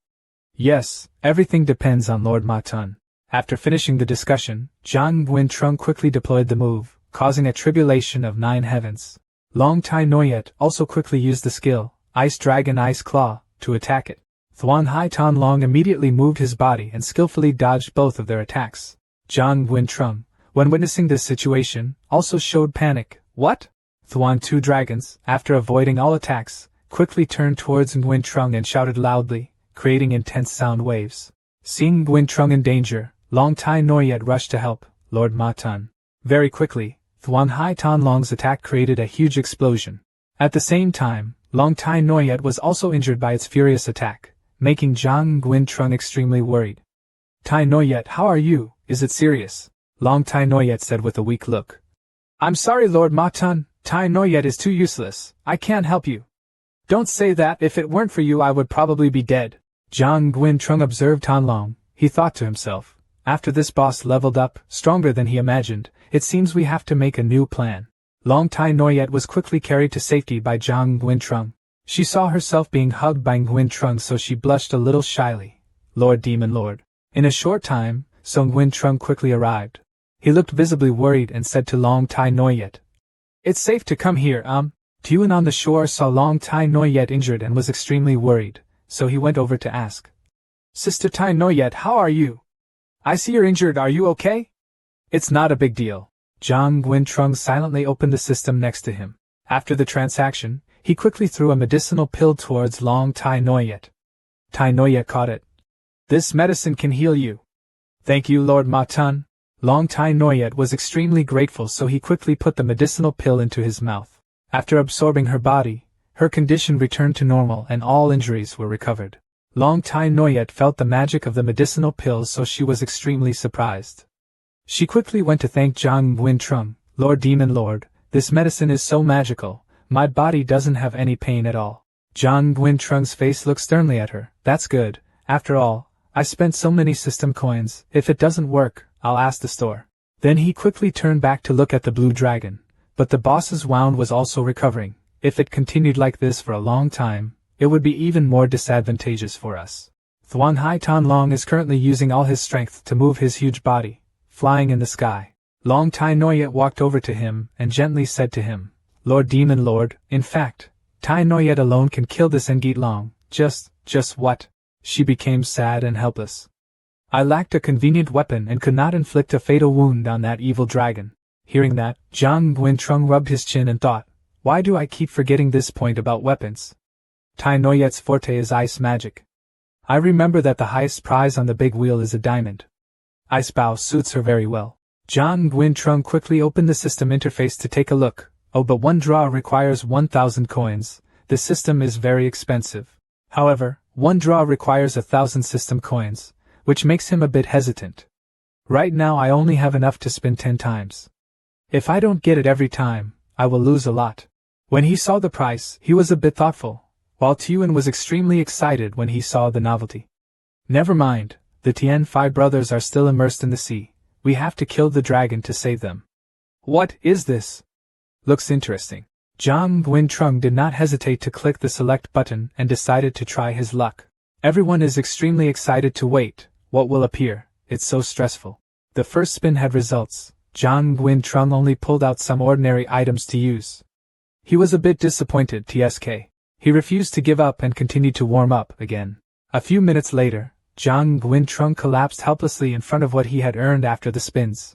Speaker 1: "Yes, everything depends on Lord Ma Tun." After finishing the discussion, Zhang Guintrung quickly deployed the move, causing a tribulation of 9 heavens. Long Tai Noyet also quickly used the skill, Ice Dragon Ice Claw, to attack it. Thuan Hai Tan Long immediately moved his body and skillfully dodged both of their attacks. Zhang Guintrung, when witnessing this situation, also showed panic. What? Thuan Two Dragons, after avoiding all attacks, quickly turned towards Guintrung and shouted loudly, creating intense sound waves. Seeing Guintrung in danger, Long Tai Noyet rushed to help Lord Ma Tun. Very quickly, Thuan Hai Tan Long's attack created a huge explosion. At the same time, Long Tai Noyet was also injured by its furious attack, making Zhang Guintrung extremely worried. "Tai Noyet, how are you? Is it serious?" Long Tai Noyet said with a weak look. "I'm sorry, Lord Ma Tun, Tai Noyet is too useless. I can't help you." "Don't say that. If it weren't for you I would probably be dead." Zhang Guintrung observed Tan Long. He thought to himself, after this boss leveled up, stronger than he imagined, it seems we have to make a new plan. Long Tai Noyet was quickly carried to safety by Zhang Guintrung. She saw herself being hugged by Guintrung, so she blushed a little shyly. "Lord Demon Lord." In a short time, Song Guintrung quickly arrived. He looked visibly worried and said to Long Tai Noyet, "It's safe to come here, Tuan on the shore saw Long Tai Noyet injured and was extremely worried, so he went over to ask, "Sister Tai Noyet, how are you?" I see you're injured, are you okay? It's not a big deal. Zhang Guintrung silently opened the system next to him. After the transaction, he quickly threw a medicinal pill towards Long Tai Noyet. Tai Noyet caught it. This medicine can heal you. Thank you, Lord Ma Tun. Long Tai Noyet was extremely grateful, so he quickly put the medicinal pill into his mouth. After absorbing her body, her condition returned to normal and all injuries were recovered. Long Tai Noyet felt the magic of the medicinal pills, so she was extremely surprised. She quickly went to thank Zhang Guintrung. Lord Demon Lord, this medicine is so magical, my body doesn't have any pain at all. Zhang Guintrung's face looked sternly at her. That's good. After all, I spent so many system coins. If it doesn't work, I'll ask the store. Then he quickly turned back to look at the blue dragon. But the boss's wound was also recovering. If it continued like this for a long time, it would be even more disadvantageous for us. Thuan Hai Tan Long is currently using all his strength to move his huge body, flying in the sky. Long Tai Noyet walked over to him and gently said to him, Lord Demon Lord, in fact, Tai Noyet alone can kill this Ngit Long. Just what? She became sad and helpless. I lacked a convenient weapon and could not inflict a fatal wound on that evil dragon. Hearing that, Zhang Guintrung rubbed his chin and thought, why do I keep forgetting this point about weapons? Tai Noyet's forte is ice magic. I remember that the highest prize on the big wheel is a diamond. Ice bow suits her very well. Zhang Guintrung quickly opened the system interface to take a look. Oh, but one draw requires 1,000 coins. The system is very expensive. However, one draw requires 1,000 system coins, which makes him a bit hesitant. Right now I only have enough to spin 10 times. If I don't get it every time, I will lose a lot. When he saw the price, he was a bit thoughtful, while Tuan was extremely excited when he saw the novelty. Never mind, the Tian Phi brothers are still immersed in the sea. We have to kill the dragon to save them. What is this? Looks interesting. Zhang Guintrung did not hesitate to click the select button and decided to try his luck. Everyone is extremely excited to wait. What will appear? It's so stressful. The first spin had results. Zhang Guintrung only pulled out some ordinary items to use. He was a bit disappointed, TSK. He refused to give up and continued to warm up again. A few minutes later, Zhang Guintrung collapsed helplessly in front of what he had earned after the spins.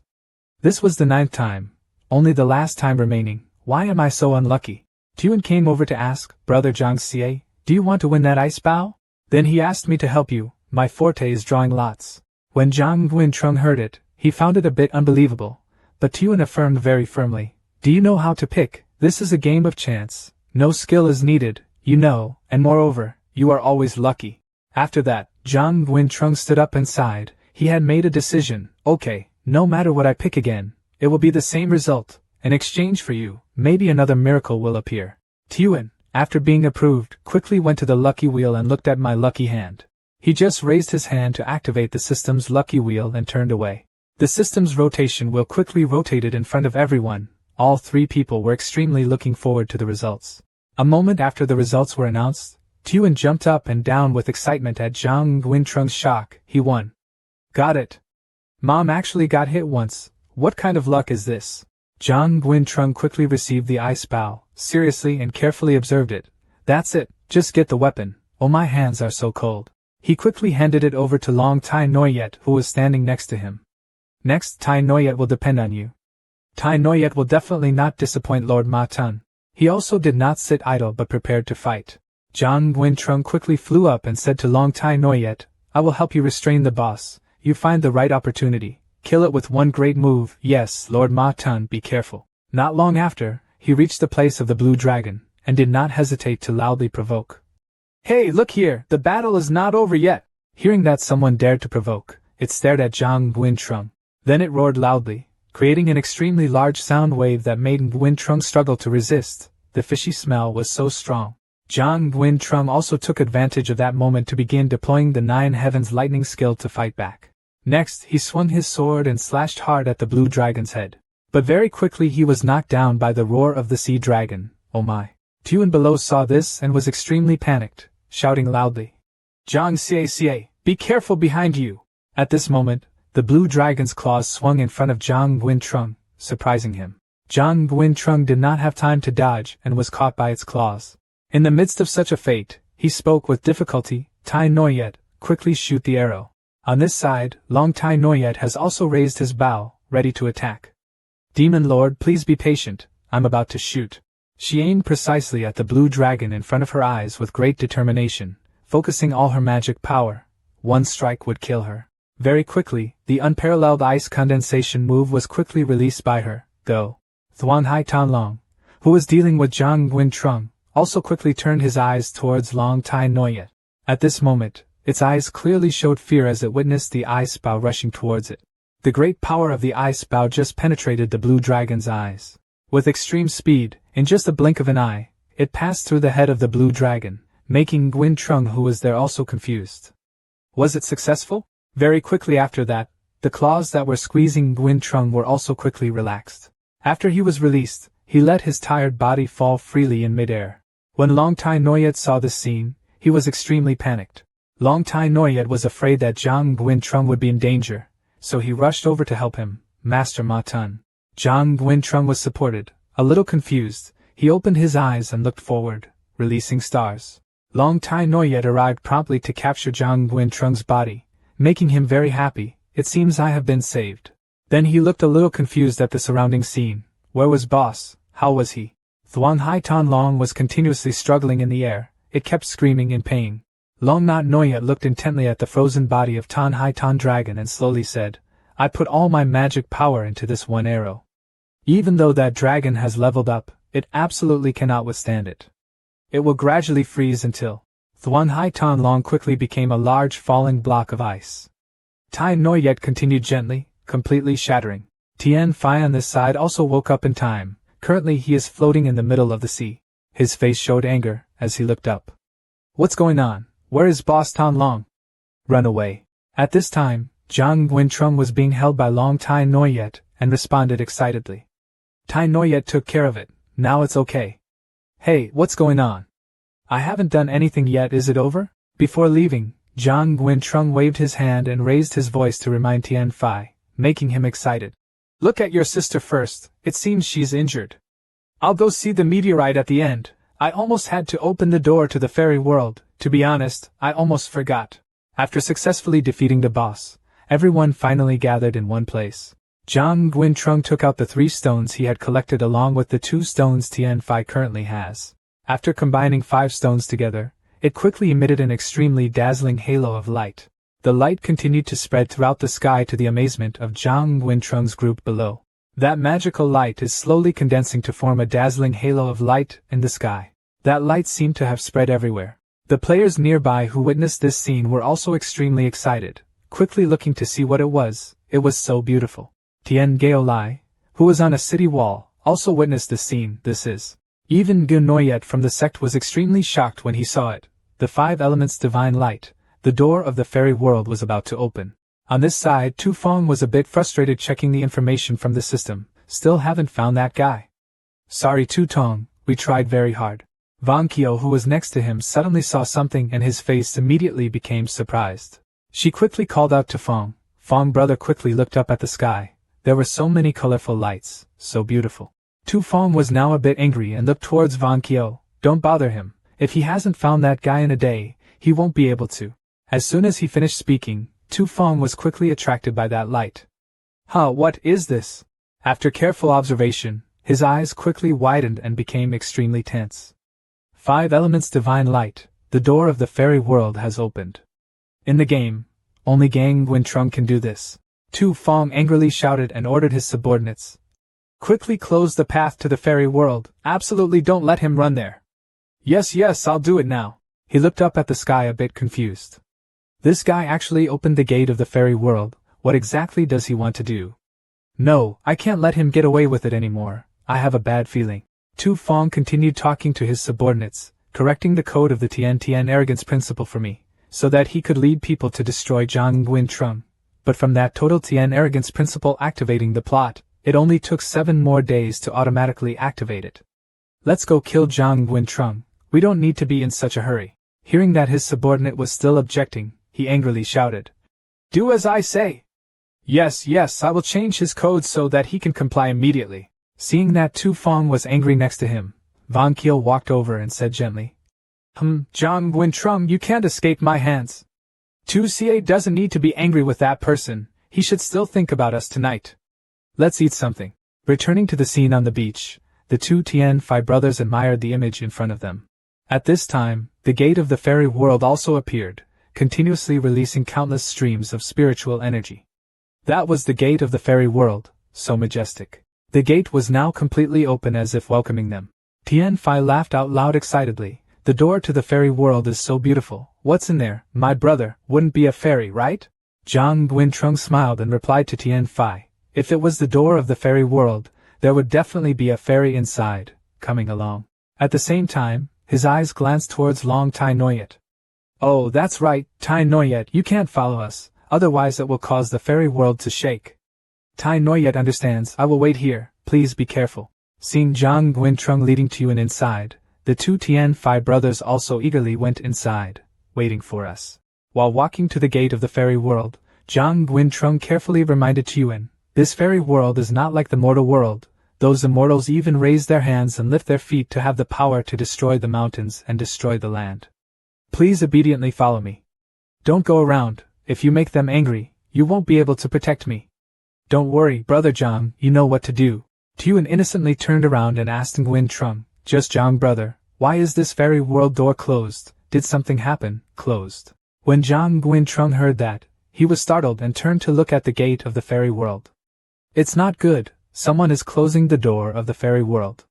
Speaker 1: This was the 9th time, only the last time remaining. Why am I so unlucky? Tuan came over to ask, Brother Zhang Xie, do you want to win that ice bow? Then he asked me to help you. My forte is drawing lots. When Zhang Guintrung heard it, he found it a bit unbelievable, but Tuan affirmed very firmly, do you know how to pick? This is a game of chance. No skill is needed, you know, and moreover, you are always lucky. After that, Zhang Guintrung stood up and sighed. He had made a decision. Okay, no matter what I pick again, it will be the same result. In exchange for you, maybe another miracle will appear. Tuan, after being approved, quickly went to the lucky wheel and looked at my lucky hand. He just raised his hand to activate the system's lucky wheel and turned away. The system's rotation wheel quickly rotated in front of everyone. All 3 people were extremely looking forward to the results. A moment after the results were announced, Tuan jumped up and down with excitement at Zhang Guintrung's shock. He won. Got it. Mom actually got hit once. What kind of luck is this? Zhang Guintrung quickly received the ice bow, seriously and carefully observed it. That's it, just get the weapon. Oh, my hands are so cold. He quickly handed it over to Long Tai Noyet, who was standing next to him. Next, Tai Noyet will depend on you. Tai Noyet will definitely not disappoint Lord Ma Tun. He also did not sit idle but prepared to fight. Zhang Guintrung quickly flew up and said to Long Tai Noyet, I will help you restrain the boss. You find the right opportunity. Kill it with one great move. Yes, Lord Ma Tun, be careful. Not long after, he reached the place of the blue dragon, and did not hesitate to loudly provoke. Hey, look here, the battle is not over yet. Hearing that someone dared to provoke, it stared at Zhang Guintrung. Then it roared loudly, creating an extremely large sound wave that made Guintrung struggle to resist. The fishy smell was so strong. Zhang Guintrung also took advantage of that moment to begin deploying the 9 Heavens lightning skill to fight back. Next, he swung his sword and slashed hard at the blue dragon's head. But very quickly he was knocked down by the roar of the sea dragon. Oh my. Tuan below saw this and was extremely panicked, shouting loudly, Zhang Xie, be careful behind you. At this moment, the blue dragon's claws swung in front of Zhang Guintrung, surprising him. Zhang Guintrung did not have time to dodge and was caught by its claws. In the midst of such a fate, he spoke with difficulty, Tai Noyet, quickly shoot the arrow. On this side, Long Tai Noyet has also raised his bow, ready to attack. Demon Lord, please be patient, I'm about to shoot. She aimed precisely at the blue dragon in front of her eyes with great determination, focusing all her magic power. One strike would kill her. Very quickly, the unparalleled ice condensation move was quickly released by her, though. Thuan Hai Tan Long, who was dealing with Zhang Guintrung, also quickly turned his eyes towards Long Tai Noyet. At this moment, its eyes clearly showed fear as it witnessed the ice bow rushing towards it. The great power of the ice bow just penetrated the blue dragon's eyes. With extreme speed, in just a blink of an eye, it passed through the head of the blue dragon, making Guintrung, who was there, also confused. Was it successful? Very quickly after that, the claws that were squeezing Guintrung were also quickly relaxed. After he was released, he let his tired body fall freely in midair. When Long Tai Noyet saw this scene, he was extremely panicked. Long Tai Noyet was afraid that Zhang Guintrung would be in danger, so he rushed over to help him, Master Ma Tun. Zhang Guintrung was supported. A little confused, he opened his eyes and looked forward, releasing stars. Long Tai Noyet arrived promptly to capture Zhang Guintrung's body, making him very happy. It seems I have been saved. Then he looked a little confused at the surrounding scene. Where was Boss? How was he? Thuan Hai Tan Long was continuously struggling in the air. It kept screaming in pain. Long Not Noyet looked intently at the frozen body of Tan Hai Tan Dragon and slowly said, I put all my magic power into this one arrow. Even though that dragon has leveled up, it absolutely cannot withstand it. It will gradually freeze until. Thuan Hai Tan Long quickly became a large falling block of ice. Tai Noyet continued gently, completely shattering. Tian Fai on this side also woke up in time. Currently he is floating in the middle of the sea. His face showed anger as he looked up. What's going on? Where is Boss Tan Long? Run away. At this time, Zhang Guintrung was being held by Long Tai Noyet and responded excitedly. Tai Noyet took care of it. Now it's okay. Hey, what's going on? I haven't done anything yet, is it over? Before leaving, Zhang Guintrung waved his hand and raised his voice to remind Tian Fai, making him excited. Look at your sister first, it seems she's injured. I'll go see the meteorite at the end. I almost had to open the door to the fairy world, to be honest, I almost forgot. After successfully defeating the boss, everyone finally gathered in one place. Zhang Guintrung took out the 3 stones he had collected along with the 2 stones Tian Fai currently has. After combining 5 stones together, it quickly emitted an extremely dazzling halo of light. The light continued to spread throughout the sky to the amazement of Zhang Guintrung's group below. That magical light is slowly condensing to form a dazzling halo of light in the sky. That light seemed to have spread everywhere. The players nearby who witnessed this scene were also extremely excited, quickly looking to see what it was so beautiful. Tian Gao Lai, who was on a city wall, also witnessed this scene. Even Gu Noyet from the sect was extremely shocked when he saw it. The 5 elements divine light. The door of the fairy world was about to open. On this side, Tu Feng was a bit frustrated checking the information from the system. Still haven't found that guy. Sorry Tu Tong, we tried very hard. Van Kyo, who was next to him, suddenly saw something and his face immediately became surprised. She quickly called out to Feng. Feng brother quickly looked up at the sky. There were so many colorful lights, so beautiful. Tu Feng was now a bit angry and looked towards Van Kyo. Don't bother him. If he hasn't found that guy in a day, he won't be able to. As soon as he finished speaking, Tu Feng was quickly attracted by that light. What is this? After careful observation, his eyes quickly widened and became extremely tense. 5 elements divine light, the door of the fairy world has opened. In the game, only Gang Guintrung can do this. Tu Feng angrily shouted and ordered his subordinates. Quickly close the path to the fairy world, absolutely don't let him run there. Yes, I'll do it now. He looked up at the sky a bit confused. This guy actually opened the gate of the fairy world. What exactly does he want to do? No, I can't let him get away with it anymore. I have a bad feeling. Tu Feng continued talking to his subordinates, correcting the code of the Tian arrogance principle for me, so that he could lead people to destroy Zhang Guintrung. But from that total Tian arrogance principle activating the plot, it only took 7 more days to automatically activate it. Let's go kill Zhang Guintrung. We don't need to be in such a hurry. Hearing that his subordinate was still objecting, he angrily shouted. Do as I say. Yes, I will change his code so that he can comply immediately. Seeing that Tu Feng was angry next to him, Van Kyo walked over and said gently. Zhang Guintrung, you can't escape my hands. 2CA doesn't need to be angry with that person, he should still think about us tonight. Let's eat something. Returning to the scene on the beach, the two Tianfai brothers admired the image in front of them. At this time, the gate of the fairy world also appeared, continuously releasing countless streams of spiritual energy. That was the gate of the fairy world, so majestic. The gate was now completely open as if welcoming them. Tianfai laughed out loud excitedly. The door to the fairy world is so beautiful. What's in there, my brother? Wouldn't be a fairy, right? Zhang Guintrong smiled and replied to Tianfai. If it was the door of the fairy world, there would definitely be a fairy inside, coming along. At the same time, his eyes glanced towards Long Tai Noyet. Oh, that's right, Tai Noyet, you can't follow us, otherwise it will cause the fairy world to shake. Tai Noyet understands, I will wait here, please be careful. Seeing Zhang Guintrong leading Tuan inside, the two Tianfai brothers also eagerly went inside, waiting for us. While walking to the gate of the fairy world, Zhang Guintrong carefully reminded Tuan, this fairy world is not like the mortal world. Those immortals even raise their hands and lift their feet to have the power to destroy the mountains and destroy the land. Please obediently follow me. Don't go around. If you make them angry, you won't be able to protect me. Don't worry, Brother Zhang, you know what to do. Tuan innocently turned around and asked Guintrong, just Zhang brother, why is this fairy world door closed? Did something happen? Closed. When Zhang Guintrong heard that, he was startled and turned to look at the gate of the fairy world. It's not good. Someone is closing the door of the fairy world.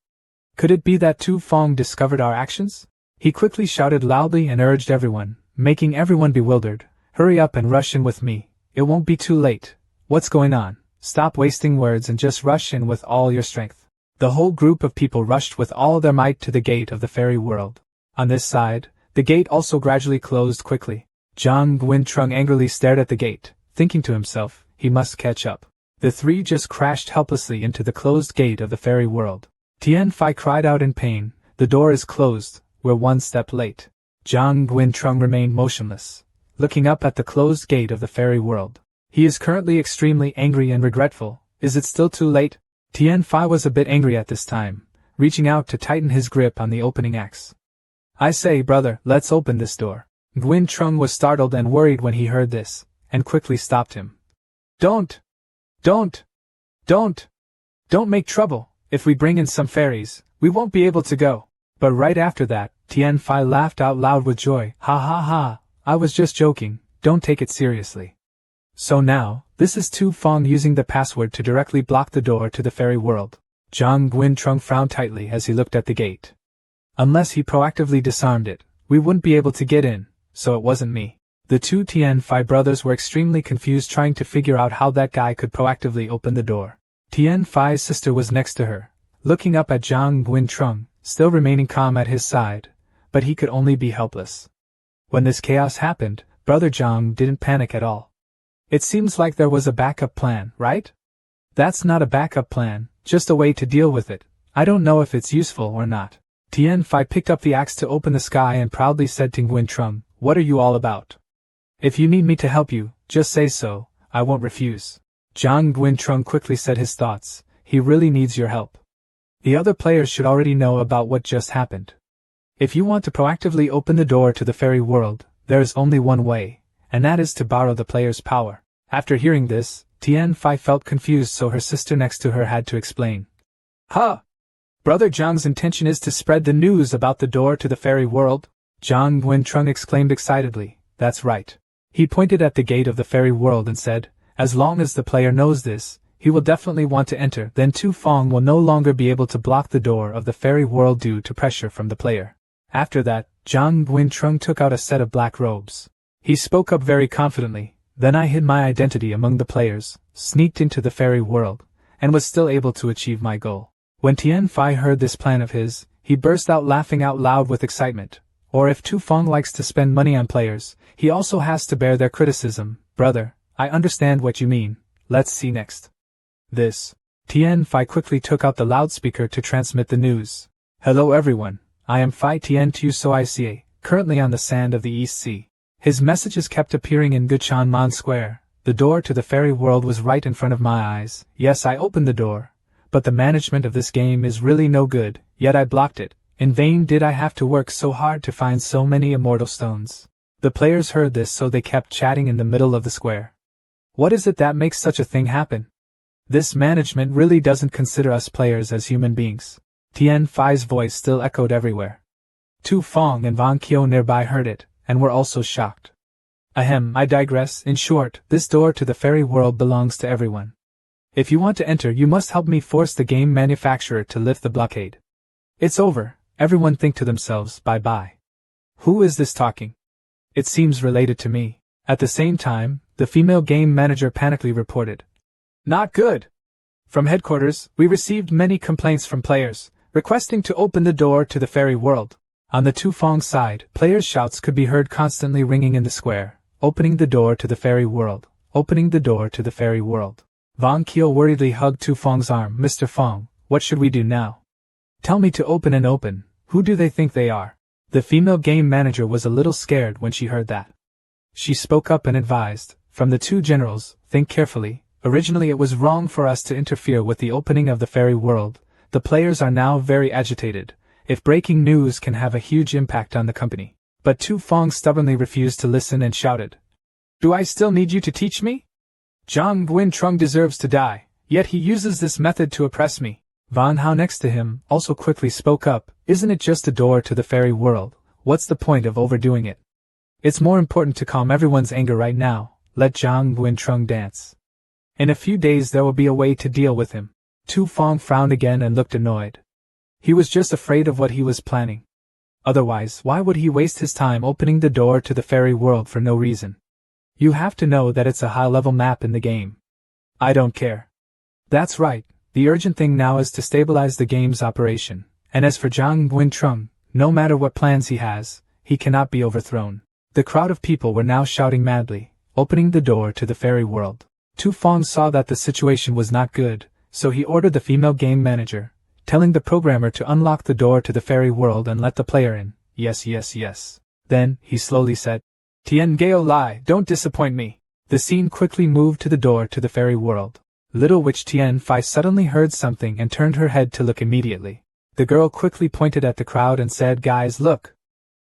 Speaker 1: Could it be that Tu Fong discovered our actions? He quickly shouted loudly and urged everyone, making everyone bewildered. Hurry up and rush in with me. It won't be too late. What's going on? Stop wasting words and just rush in with all your strength. The whole group of people rushed with all their might to the gate of the fairy world. On this side, the gate also gradually closed quickly. Zhang Guintrong angrily stared at the gate, thinking to himself, he must catch up. The three just crashed helplessly into the closed gate of the fairy world. Tianfai cried out in pain, the door is closed, we're one step late. Zhang Guintrong remained motionless, looking up at the closed gate of the fairy world. He is currently extremely angry and regretful. Is it still too late? Tianfai was a bit angry at this time, reaching out to tighten his grip on the opening axe. I say, brother, let's open this door. Guintrong was startled and worried when he heard this, and quickly stopped him. Don't make trouble. If we bring in some fairies, we won't be able to go. But right after that, Tianfai laughed out loud with joy. Ha ha ha, I was just joking, don't take it seriously. So now, this is Tu Fong using the password to directly block the door to the fairy world. Zhang Guintrong frowned tightly as he looked at the gate. Unless he proactively disarmed it, we wouldn't be able to get in, so it wasn't me. The two Tianfai brothers were extremely confused trying to figure out how that guy could proactively open the door. Tianfai's sister was next to her, looking up at Zhang Guintrong, still remaining calm at his side, but he could only be helpless. When this chaos happened, Brother Zhang didn't panic at all. It seems like there was a backup plan, right? That's not a backup plan, just a way to deal with it. I don't know if it's useful or not. Tianfai picked up the axe to open the sky and proudly said to Guintrong, what are you all about? If you need me to help you, just say so, I won't refuse. Zhang Guintrong quickly said his thoughts, he really needs your help. The other players should already know about what just happened. If you want to proactively open the door to the fairy world, there is only one way, and that is to borrow the player's power. After hearing this, Tianfai felt confused, so her sister next to her had to explain. Huh! Brother Zhang's intention is to spread the news about the door to the fairy world? Zhang Guintrong exclaimed excitedly, that's right. He pointed at the gate of the fairy world and said, as long as the player knows this, he will definitely want to enter, then Tu Fong will no longer be able to block the door of the fairy world due to pressure from the player. After that, Zhang Guintrong took out a set of black robes. He spoke up very confidently, then I hid my identity among the players, sneaked into the fairy world, and was still able to achieve my goal. When Tianfai heard this plan of his, he burst out laughing out loud with excitement. Or if Tu Fong likes to spend money on players, he also has to bear their criticism. Brother, I understand what you mean, let's see next. This. Tianfai quickly took out the loudspeaker to transmit the news. Hello everyone, I am Fai Tian Tu Soica, currently on the sand of the East Sea. His messages kept appearing in Guchanman Square. The door to the fairy world was right in front of my eyes. Yes, I opened the door, but the management of this game is really no good, yet I blocked it. In vain did I have to work so hard to find so many immortal stones. The players heard this, so they kept chatting in the middle of the square. What is it that makes such a thing happen? This management really doesn't consider us players as human beings. Tian Fai's voice still echoed everywhere. Tu Fong and Van Qiu nearby heard it, and were also shocked. Ahem, I digress. In short, this door to the fairy world belongs to everyone. If you want to enter, you must help me force the game manufacturer to lift the blockade. It's over. Everyone think to themselves, bye-bye. Who is this talking? It seems related to me. At the same time, the female game manager panically reported. Not good. From headquarters, we received many complaints from players, requesting to open the door to the fairy world. On the Tu Fong side, players' shouts could be heard constantly ringing in the square, opening the door to the fairy world, opening the door to the fairy world. Van Qiu worriedly hugged Tu Fong's arm. Mr. Fong, what should we do now? Tell me to open and open. Who do they think they are? The female game manager was a little scared when she heard that. She spoke up and advised, from the two generals, think carefully. Originally it was wrong for us to interfere with the opening of the fairy world. The players are now very agitated. If breaking news can have a huge impact on the company. But Tu Fong stubbornly refused to listen and shouted. Do I still need you to teach me? Zhang Guintrung deserves to die, yet he uses this method to oppress me. Van Hao next to him also quickly spoke up. Isn't it just a door to the fairy world? What's the point of overdoing it? It's more important to calm everyone's anger right now. Let Zhang Guintrung dance. In a few days there will be a way to deal with him. Tu Fong frowned again and looked annoyed. He was just afraid of what he was planning. Otherwise, why would he waste his time opening the door to the fairy world for no reason? You have to know that it's a high-level map in the game. I don't care. That's right, the urgent thing now is to stabilize the game's operation, and as for Zhang Guintrung, no matter what plans he has, he cannot be overthrown. The crowd of people were now shouting madly, opening the door to the fairy world. Tu Fong saw that the situation was not good, so he ordered the female game manager, telling the programmer to unlock the door to the fairy world and let the player in. Yes, yes, yes. Then, he slowly said, Tian Gao Lai, don't disappoint me. The scene quickly moved to the door to the fairy world. Little witch Tian Fai suddenly heard something and turned her head to look immediately. The girl quickly pointed at the crowd and said, Guys, look.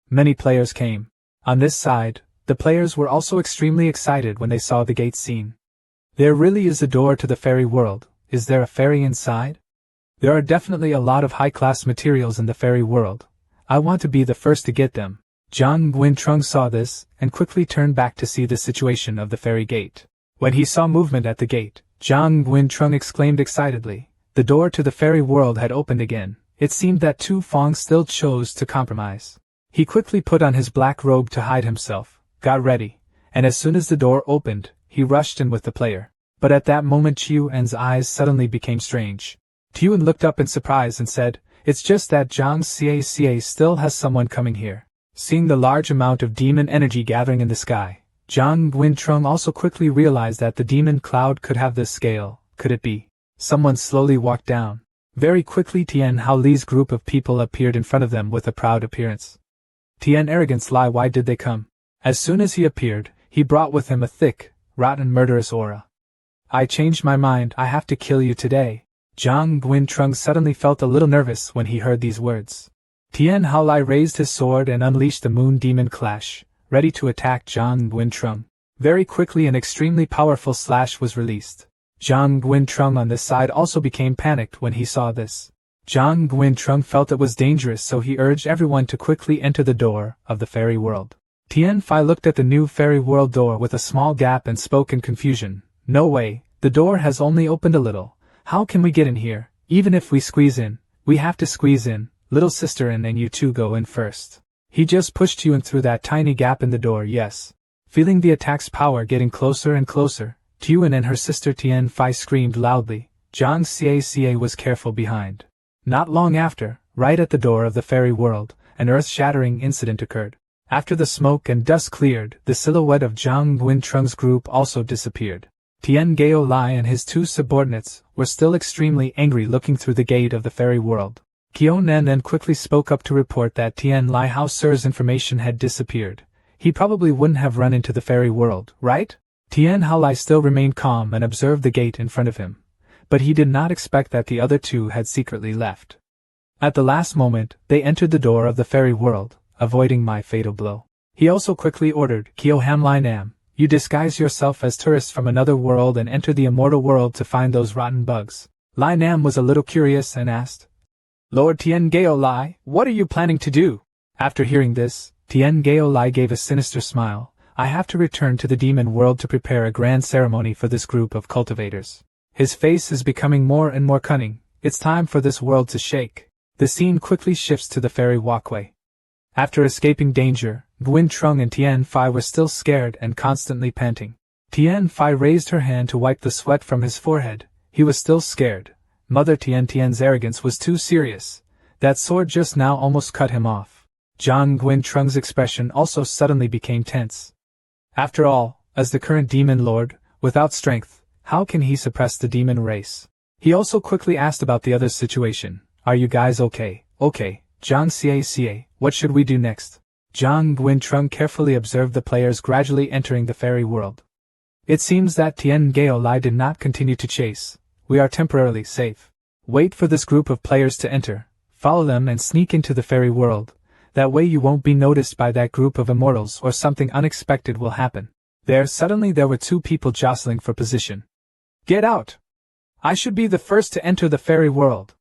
Speaker 1: Many players came. On this side, the players were also extremely excited when they saw the gate scene. There really is a door to the fairy world. Is there a fairy inside? There are definitely a lot of high-class materials in the fairy world. I want to be the first to get them. Zhang Guintrung saw this, and quickly turned back to see the situation of the fairy gate. When he saw movement at the gate, Zhang Guintrung exclaimed excitedly. The door to the fairy world had opened again. It seemed that Tu Fong still chose to compromise. He quickly put on his black robe to hide himself, got ready, and as soon as the door opened, he rushed in with the player. But at that moment Qiuan's eyes suddenly became strange. Qiuan looked up in surprise and said, It's just that Zhang Xia still has someone coming here. Seeing the large amount of demon energy gathering in the sky, Zhang Guintrung also quickly realized that the demon cloud could have this scale. Could it be? Someone slowly walked down. Very quickly Tian Hao Li's group of people appeared in front of them with a proud appearance. Tian Arrogance Lai, why did they come? As soon as he appeared, he brought with him a thick, rotten murderous aura. I changed my mind, I have to kill you today. Zhang Guintrung suddenly felt a little nervous when he heard these words. Tian Hao Lai raised his sword and unleashed the Moon Demon Clash, ready to attack Zhang Guintrung. Very quickly an extremely powerful slash was released. Zhang Guintrung on this side also became panicked when he saw this. Zhang Guintrung felt it was dangerous, so he urged everyone to quickly enter the door of the fairy world. Tian Fai looked at the new fairy world door with a small gap and spoke in confusion. No way, the door has only opened a little. How can we get in here? Even if we squeeze in, we have to squeeze in. Little sister and you two go in first. He just pushed you in through that tiny gap in the door, yes. Feeling the attack's power getting closer and closer, Tuan and her sister Tian Fai screamed loudly. Zhang Xia was careful behind. Not long after, right at the door of the fairy world, an earth-shattering incident occurred. After the smoke and dust cleared, the silhouette of Zhang Guintrung's group also disappeared. Tian Gao Lai and his two subordinates were still extremely angry looking through the gate of the fairy world. Qiunan then quickly spoke up to report that Tian Lai Hao Sir's information had disappeared. He probably wouldn't have run into the fairy world, right? Tian Hao Lai still remained calm and observed the gate in front of him. But he did not expect that the other two had secretly left. At the last moment, they entered the door of the fairy world, avoiding my fatal blow. He also quickly ordered, Kyo Ham Lai Nam, you disguise yourself as tourists from another world and enter the immortal world to find those rotten bugs. Lai Nam was a little curious and asked, Lord Tien Geo Lai, what are you planning to do? After hearing this, Tien Geo Lai gave a sinister smile. I have to return to the demon world to prepare a grand ceremony for this group of cultivators. His face is becoming more and more cunning. It's time for this world to shake. The scene quickly shifts to the ferry walkway. After escaping danger, Nguyen Trung and Tien Phi were still scared and constantly panting. Tien Phi raised her hand to wipe the sweat from his forehead. He was still scared. Mother Tien's arrogance was too serious. That sword just now almost cut him off. Zhang Nguyen Trung's expression also suddenly became tense. After all, as the current demon lord, without strength, how can he suppress the demon race? He also quickly asked about the other's situation. Are you guys okay? Okay, Zhang Ca, what should we do next? Zhang Nguyen Trung carefully observed the players gradually entering the fairy world. It seems that Tien Geo Lai did not continue to chase. We are temporarily safe. Wait for this group of players to enter, follow them and sneak into the fairy world. That way you won't be noticed by that group of immortals or something unexpected will happen. Suddenly there were two people jostling for position. Get out! I should be the first to enter the fairy world.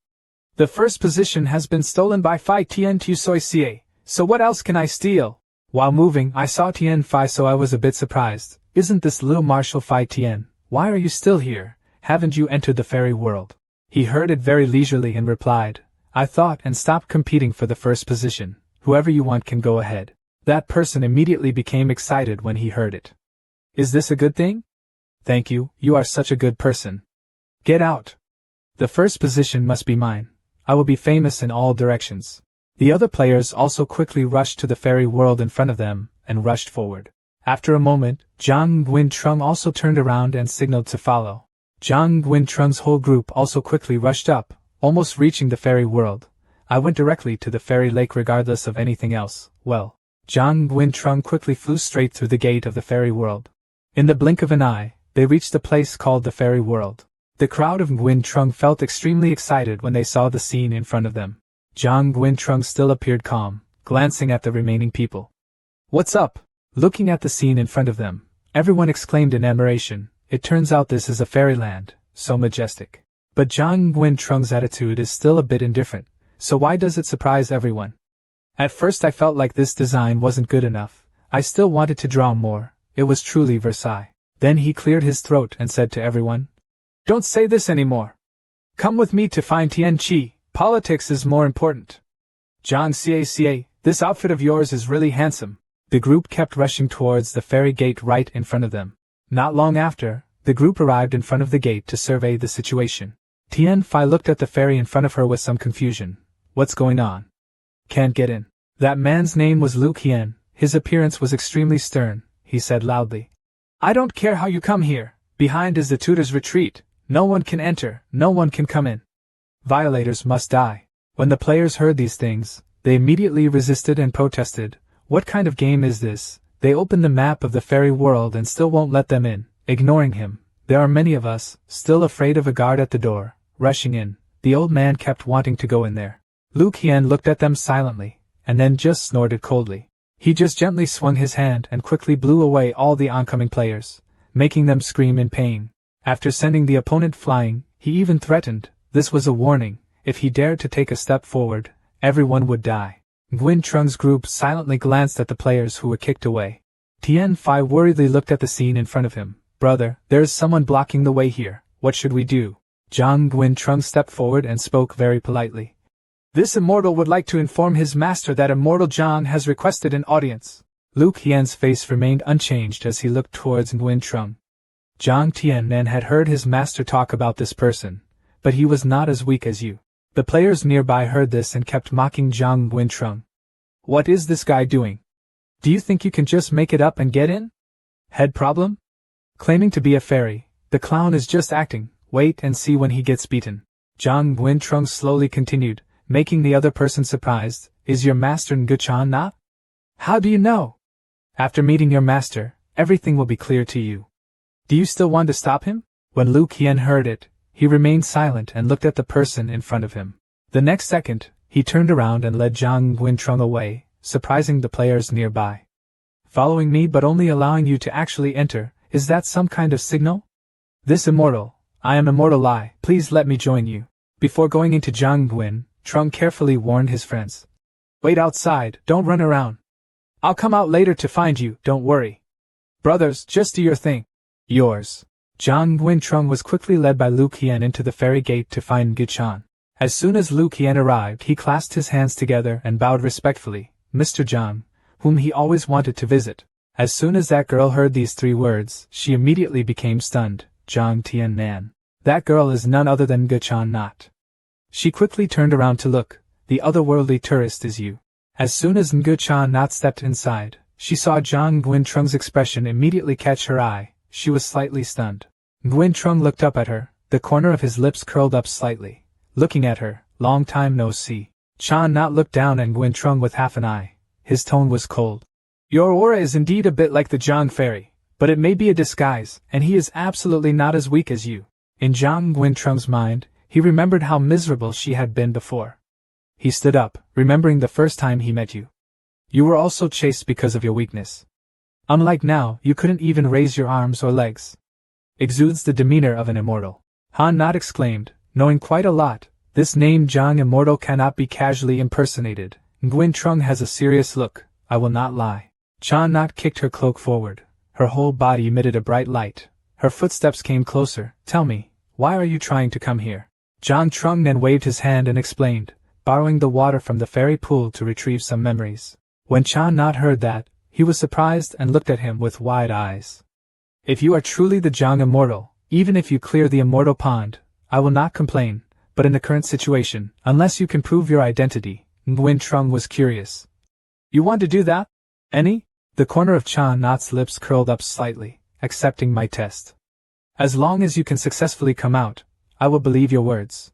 Speaker 1: The first position has been stolen by Phi Tien Tu Soi Cie, so what else can I steal? While moving I saw Tien Phi, so I was a bit surprised. Isn't this little Marshal Phi Tien? Why are you still here? Haven't you entered the fairy world? He heard it very leisurely and replied, I thought and stopped competing for the first position. Whoever you want can go ahead. That person immediately became excited when he heard it. Is this a good thing? Thank you, you are such a good person. Get out. The first position must be mine. I will be famous in all directions. The other players also quickly rushed to the fairy world in front of them, and rushed forward. After a moment, Zhang Nguyen Trung also turned around and signaled to follow. Zhang Nguyen Trung's whole group also quickly rushed up, almost reaching the fairy world. I went directly to the fairy lake regardless of anything else. Well, Zhang Nguyen Trung quickly flew straight through the gate of the fairy world. In the blink of an eye, they reached the place called the fairy world. The crowd of Nguyen Trung felt extremely excited when they saw the scene in front of them. Zhang Nguyen Trung still appeared calm, glancing at the remaining people. What's up? Looking at the scene in front of them, everyone exclaimed in admiration. It turns out this is a fairyland, so majestic. But Zhang Nguyen Trung's attitude is still a bit indifferent. So why does it surprise everyone? At first I felt like this design wasn't good enough. I still wanted to draw more. It was truly Versailles. Then he cleared his throat and said to everyone, Don't say this anymore. Come with me to find Tien Chi. Politics is more important. Zhang Ca, this outfit of yours is really handsome. The group kept rushing towards the fairy gate right in front of them. Not long after, the group arrived in front of the gate to survey the situation. Tien Phi looked at the fairy in front of her with some confusion. What's going on? Can't get in. That man's name was Lu Qian. His appearance was extremely stern. He said loudly, I don't care how you come here. Behind is the tutor's retreat. No one can enter, no one can come in. Violators must die. When the players heard these things, they immediately resisted and protested. What kind of game is this? They opened the map of the fairy world and still won't let them in. Ignoring him, there are many of us, still afraid of a guard at the door, rushing in. The old man kept wanting to go in there. Lu Qian looked at them silently, and then just snorted coldly. He just gently swung his hand and quickly blew away all the oncoming players, making them scream in pain. After sending the opponent flying, he even threatened. This was a warning. If he dared to take a step forward, everyone would die. Nguyen Trung's group silently glanced at the players who were kicked away. Tien Phi worriedly looked at the scene in front of him. Brother, there is someone blocking the way here. What should we do? Zhang Nguyen Trung stepped forward and spoke very politely. This immortal would like to inform his master that Immortal Zhang has requested an audience. Lu Qian's face remained unchanged as he looked towards Nguyen Trung. Zhang Tiannan had heard his master talk about this person, but he was not as weak as you. The players nearby heard this and kept mocking Zhang Nguyen Trung. What is this guy doing? Do you think you can just make it up and get in? Head problem? Claiming to be a fairy, the clown is just acting. Wait and see when he gets beaten. Zhang Nguyen Trung slowly continued, making the other person surprised. Is your master Nguchan Na? How do you know? After meeting your master, everything will be clear to you. Do you still want to stop him? When Lu Qian heard it, he remained silent and looked at the person in front of him. The next second, he turned around and led Zhang Nguyen Trung away, surprising the players nearby. Following me but only allowing you to actually enter, is that some kind of signal? This immortal, I am immortal lie, please let me join you. Before going into Jiang Trung carefully warned his friends. Wait outside, don't run around. I'll come out later to find you, don't worry. Brothers, just do your thing. Yours. Jiang Trung was quickly led by Lu Qian into the ferry gate to find Guchan. As soon as Lu Qian arrived, he clasped his hands together and bowed respectfully, Mr. Jiang, whom he always wanted to visit. As soon as that girl heard these 3 words, she immediately became stunned. Jiang Tiannan. That girl is none other than Guchan not. She quickly turned around to look. The otherworldly tourist is you. As soon as Nguchan not stepped inside, she saw Jiang Trung's expression immediately catch her eye. She was slightly stunned. Nguyen Trung looked up at her, the corner of his lips curled up slightly. Looking at her, long time no see. Chan not looked down at Nguyen Trung with half an eye. His tone was cold. Your aura is indeed a bit like the Jiang fairy, but it may be a disguise, and he is absolutely not as weak as you. In Jiang Nguyen Trung's mind, he remembered how miserable she had been before. He stood up, remembering the first time he met you. You were also chased because of your weakness. Unlike now, you couldn't even raise your arms or legs. Exudes the demeanor of an immortal. Han not exclaimed, knowing quite a lot, this name Jiang Immortal cannot be casually impersonated. Nguyen Trung has a serious look, I will not lie. Chan not kicked her cloak forward. Her whole body emitted a bright light. Her footsteps came closer. Tell me, why are you trying to come here? Jiang Trung then waved his hand and explained, borrowing the water from the fairy pool to retrieve some memories. When Chan not heard that, he was surprised and looked at him with wide eyes. If you are truly the Jiang Immortal, even if you clear the Immortal Pond, I will not complain, but in the current situation, unless you can prove your identity, Nguyen Trung was curious. You want to do that? Any? The corner of Chan Not's lips curled up slightly, accepting my test. As long as you can successfully come out, I will believe your words.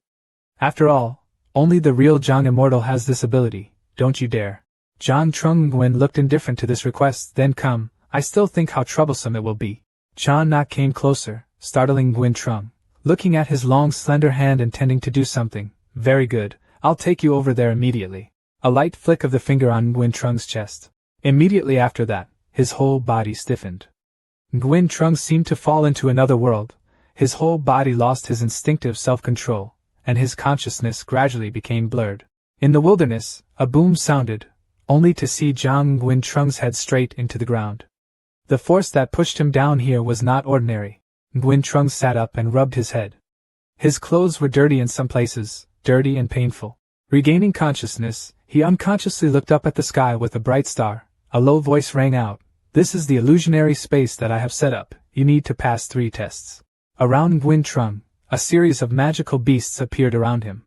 Speaker 1: After all, only the real Jiang Immortal has this ability, don't you dare. Jiang Trung Nguyen looked indifferent to this request, then come, I still think how troublesome it will be. Chan Not came closer, startling Nguyen Trung, looking at his long slender hand intending to do something. Very good, I'll take you over there immediately. A light flick of the finger on Nguyen Trung's chest. Immediately after that, his whole body stiffened. Nguyen Trung seemed to fall into another world. His whole body lost his instinctive self-control, and his consciousness gradually became blurred. In the wilderness, a boom sounded, only to see Jiang Nguyen Trung's head straight into the ground. The force that pushed him down here was not ordinary. Nguyen Trung sat up and rubbed his head. His clothes were dirty in some places, dirty and painful. Regaining consciousness, he unconsciously looked up at the sky with a bright star. A low voice rang out, "This is the illusionary space that I have set up. You need to pass 3 tests." Around Nguyen Trung, a series of magical beasts appeared around him.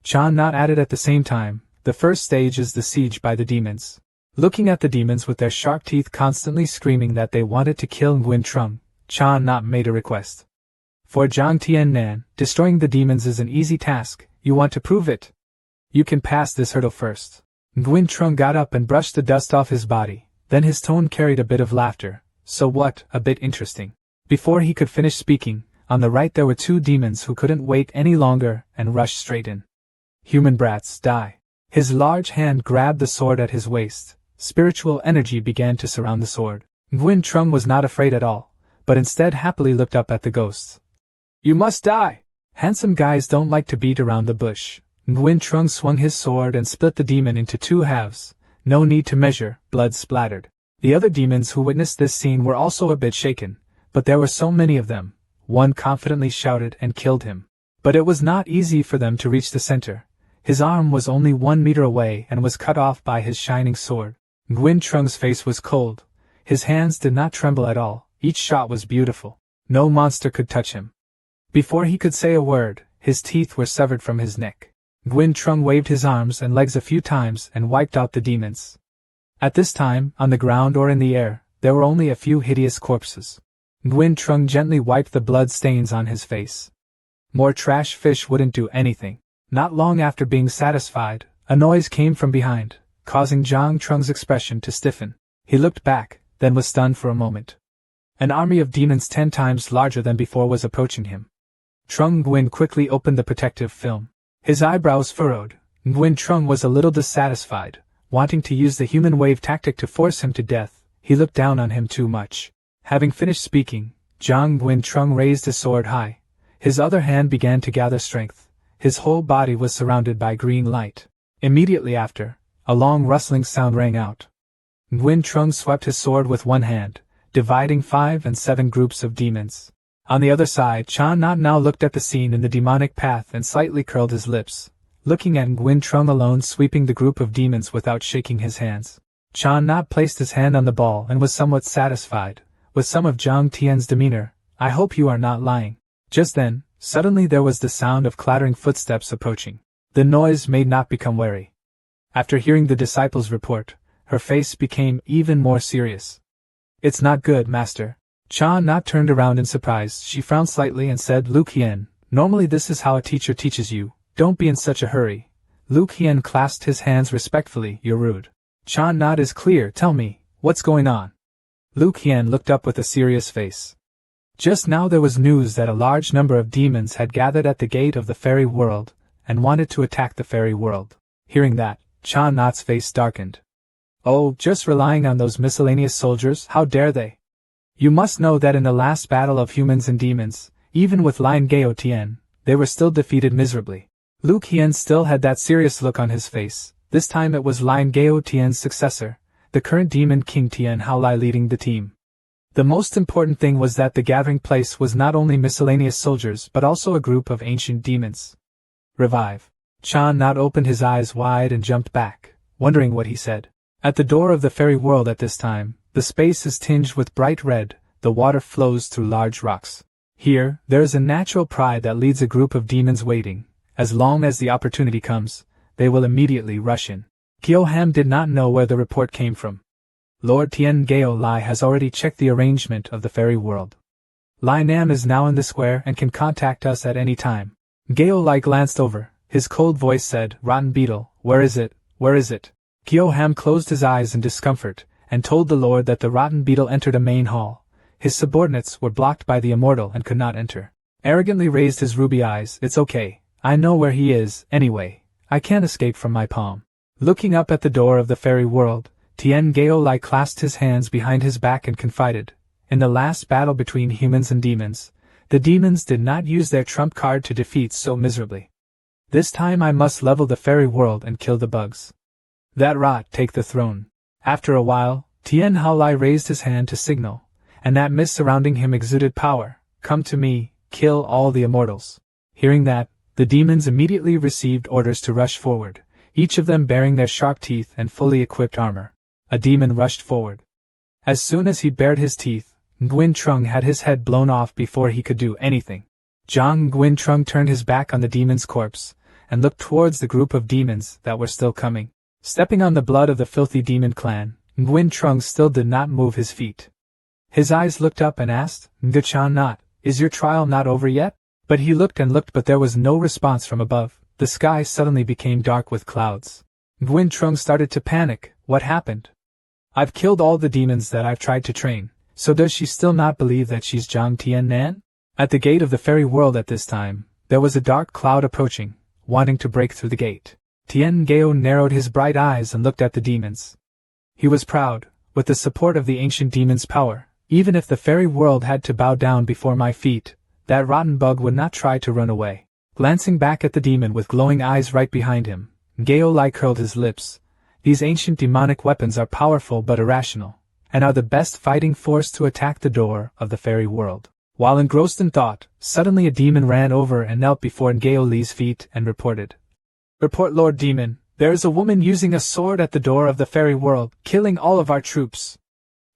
Speaker 1: Chan Not added at the same time, the first stage is the siege by the demons. Looking at the demons with their sharp teeth constantly screaming that they wanted to kill Nguyen Trung, Chan Not made a request. For Jiang Tiannan, destroying the demons is an easy task. You want to prove it? You can pass this hurdle first. Nguyen Trung got up and brushed the dust off his body, then his tone carried a bit of laughter. So what, a bit interesting. Before he could finish speaking, on the right there were 2 demons who couldn't wait any longer and rushed straight in. Human brats, die. His large hand grabbed the sword at his waist. Spiritual energy began to surround the sword. Nguyen Trung was not afraid at all, but instead happily looked up at the ghosts. You must die! Handsome guys don't like to beat around the bush. Nguyen Trung swung his sword and split the demon into 2 halves. No need to measure, blood splattered. The other demons who witnessed this scene were also a bit shaken, but there were so many of them. One confidently shouted and killed him. But it was not easy for them to reach the center. His arm was only 1 meter away and was cut off by his shining sword. Nguyen Trung's face was cold. His hands did not tremble at all. Each shot was beautiful. No monster could touch him. Before he could say a word, his teeth were severed from his neck. Nguyen Trung waved his arms and legs a few times and wiped out the demons. At this time, on the ground or in the air, there were only a few hideous corpses. Nguyen Trung gently wiped the blood stains on his face. More trash fish wouldn't do anything. Not long after being satisfied, a noise came from behind, causing Jiang Trung's expression to stiffen. He looked back, then was stunned for a moment. An army of demons 10 times larger than before was approaching him. Trung Nguyen quickly opened the protective film. His eyebrows furrowed. Nguyen Trung was a little dissatisfied, wanting to use the human wave tactic to force him to death. he looked down on him too much. Having finished speaking, Zhang Guintrong raised his sword high. His other hand began to gather strength. His whole body was surrounded by green light. Immediately after, a long rustling sound rang out. Guintrong swept his sword with one hand, dividing 5 and 7 groups of demons. On the other side, Chan Not now looked at the scene in the demonic path and slightly curled his lips, looking at Guintrong alone sweeping the group of demons without shaking his hands. Chan Not placed his hand on the ball and was somewhat satisfied with some of Zhang Tian's demeanor. I hope you are not lying. Just then, suddenly there was the sound of clattering footsteps approaching. The noise made Not become wary. After hearing the disciple's report, her face became even more serious. It's not good, master. Chan Not turned around in surprise. She frowned slightly and said, Lu Qian, normally this is how a teacher teaches you. Don't be in such a hurry. Lu Qian clasped his hands respectfully. You're rude. Chan Not is clear. Tell me, what's going on? Lu Qian looked up with a serious face. Just now there was news that a large number of demons had gathered at the gate of the fairy world, and wanted to attack the fairy world. Hearing that, Chan Not's face darkened. Oh, just relying on those miscellaneous soldiers, how dare they? You must know that in the last battle of humans and demons, even with Lion Gao Tian, they were still defeated miserably. Lu Qian still had that serious look on his face. This time it was Lion Gao Tian's successor, the current demon king Tian Haolai leading the team. The most important thing was that the gathering place was not only miscellaneous soldiers but also a group of ancient demons. Revive. Chan Not opened his eyes wide and jumped back, wondering what he said. At the door of the fairy world at this time, the space is tinged with bright red, the water flows through large rocks. Here, there is a natural pride that leads a group of demons waiting. As long as the opportunity comes, they will immediately rush in. Kyoham did not know where the report came from. Lord Tian Gao Lai has already checked the arrangement of the fairy world. Lai Nam is now in the square and can contact us at any time. Gao Lai glanced over. His cold voice said, Rotten beetle, where is it, where is it? Kyoham closed his eyes in discomfort, and told the lord that the rotten beetle entered a main hall. His subordinates were blocked by the immortal and could not enter. Arrogantly raised his ruby eyes. It's okay, I know where he is, anyway. I can't escape from my palm. Looking up at the door of the fairy world, Tian Gao Lai clasped his hands behind his back and confided, in the last battle between humans and demons, the demons did not use their trump card to defeat so miserably. This time I must level the fairy world and kill the bugs. That rot take the throne. After a while, Tian Haolai raised his hand to signal, and that mist surrounding him exuded power. Come to me, kill all the immortals. Hearing that, the demons immediately received orders to rush forward, each of them bearing their sharp teeth and fully equipped armor. A demon rushed forward. As soon as he bared his teeth, Guintrong had his head blown off before he could do anything. Zhang Guintrong turned his back on the demon's corpse, and looked towards the group of demons that were still coming. Stepping on the blood of the filthy demon clan, Guintrong still did not move his feet. His eyes looked up and asked, Ngachan Not, is your trial not over yet? But he looked and looked but there was no response from above. The sky suddenly became dark with clouds. Guintrong started to panic. What happened? I've killed all the demons that I've tried to train, so does she still not believe that she's Zhang Tian Nan? At the gate of the fairy world at this time, there was a dark cloud approaching, wanting to break through the gate. Tian Gao narrowed his bright eyes and looked at the demons. He was proud, with the support of the ancient demon's power, even if the fairy world had to bow down before my feet, that rotten bug would not try to run away. Glancing back at the demon with glowing eyes right behind him, Gao Lai curled his lips. These ancient demonic weapons are powerful but irrational, and are the best fighting force to attack the door of the fairy world. While engrossed in thought, suddenly a demon ran over and knelt before Gao Li's feet and reported. Report, Lord Demon, there is a woman using a sword at the door of the fairy world, killing all of our troops.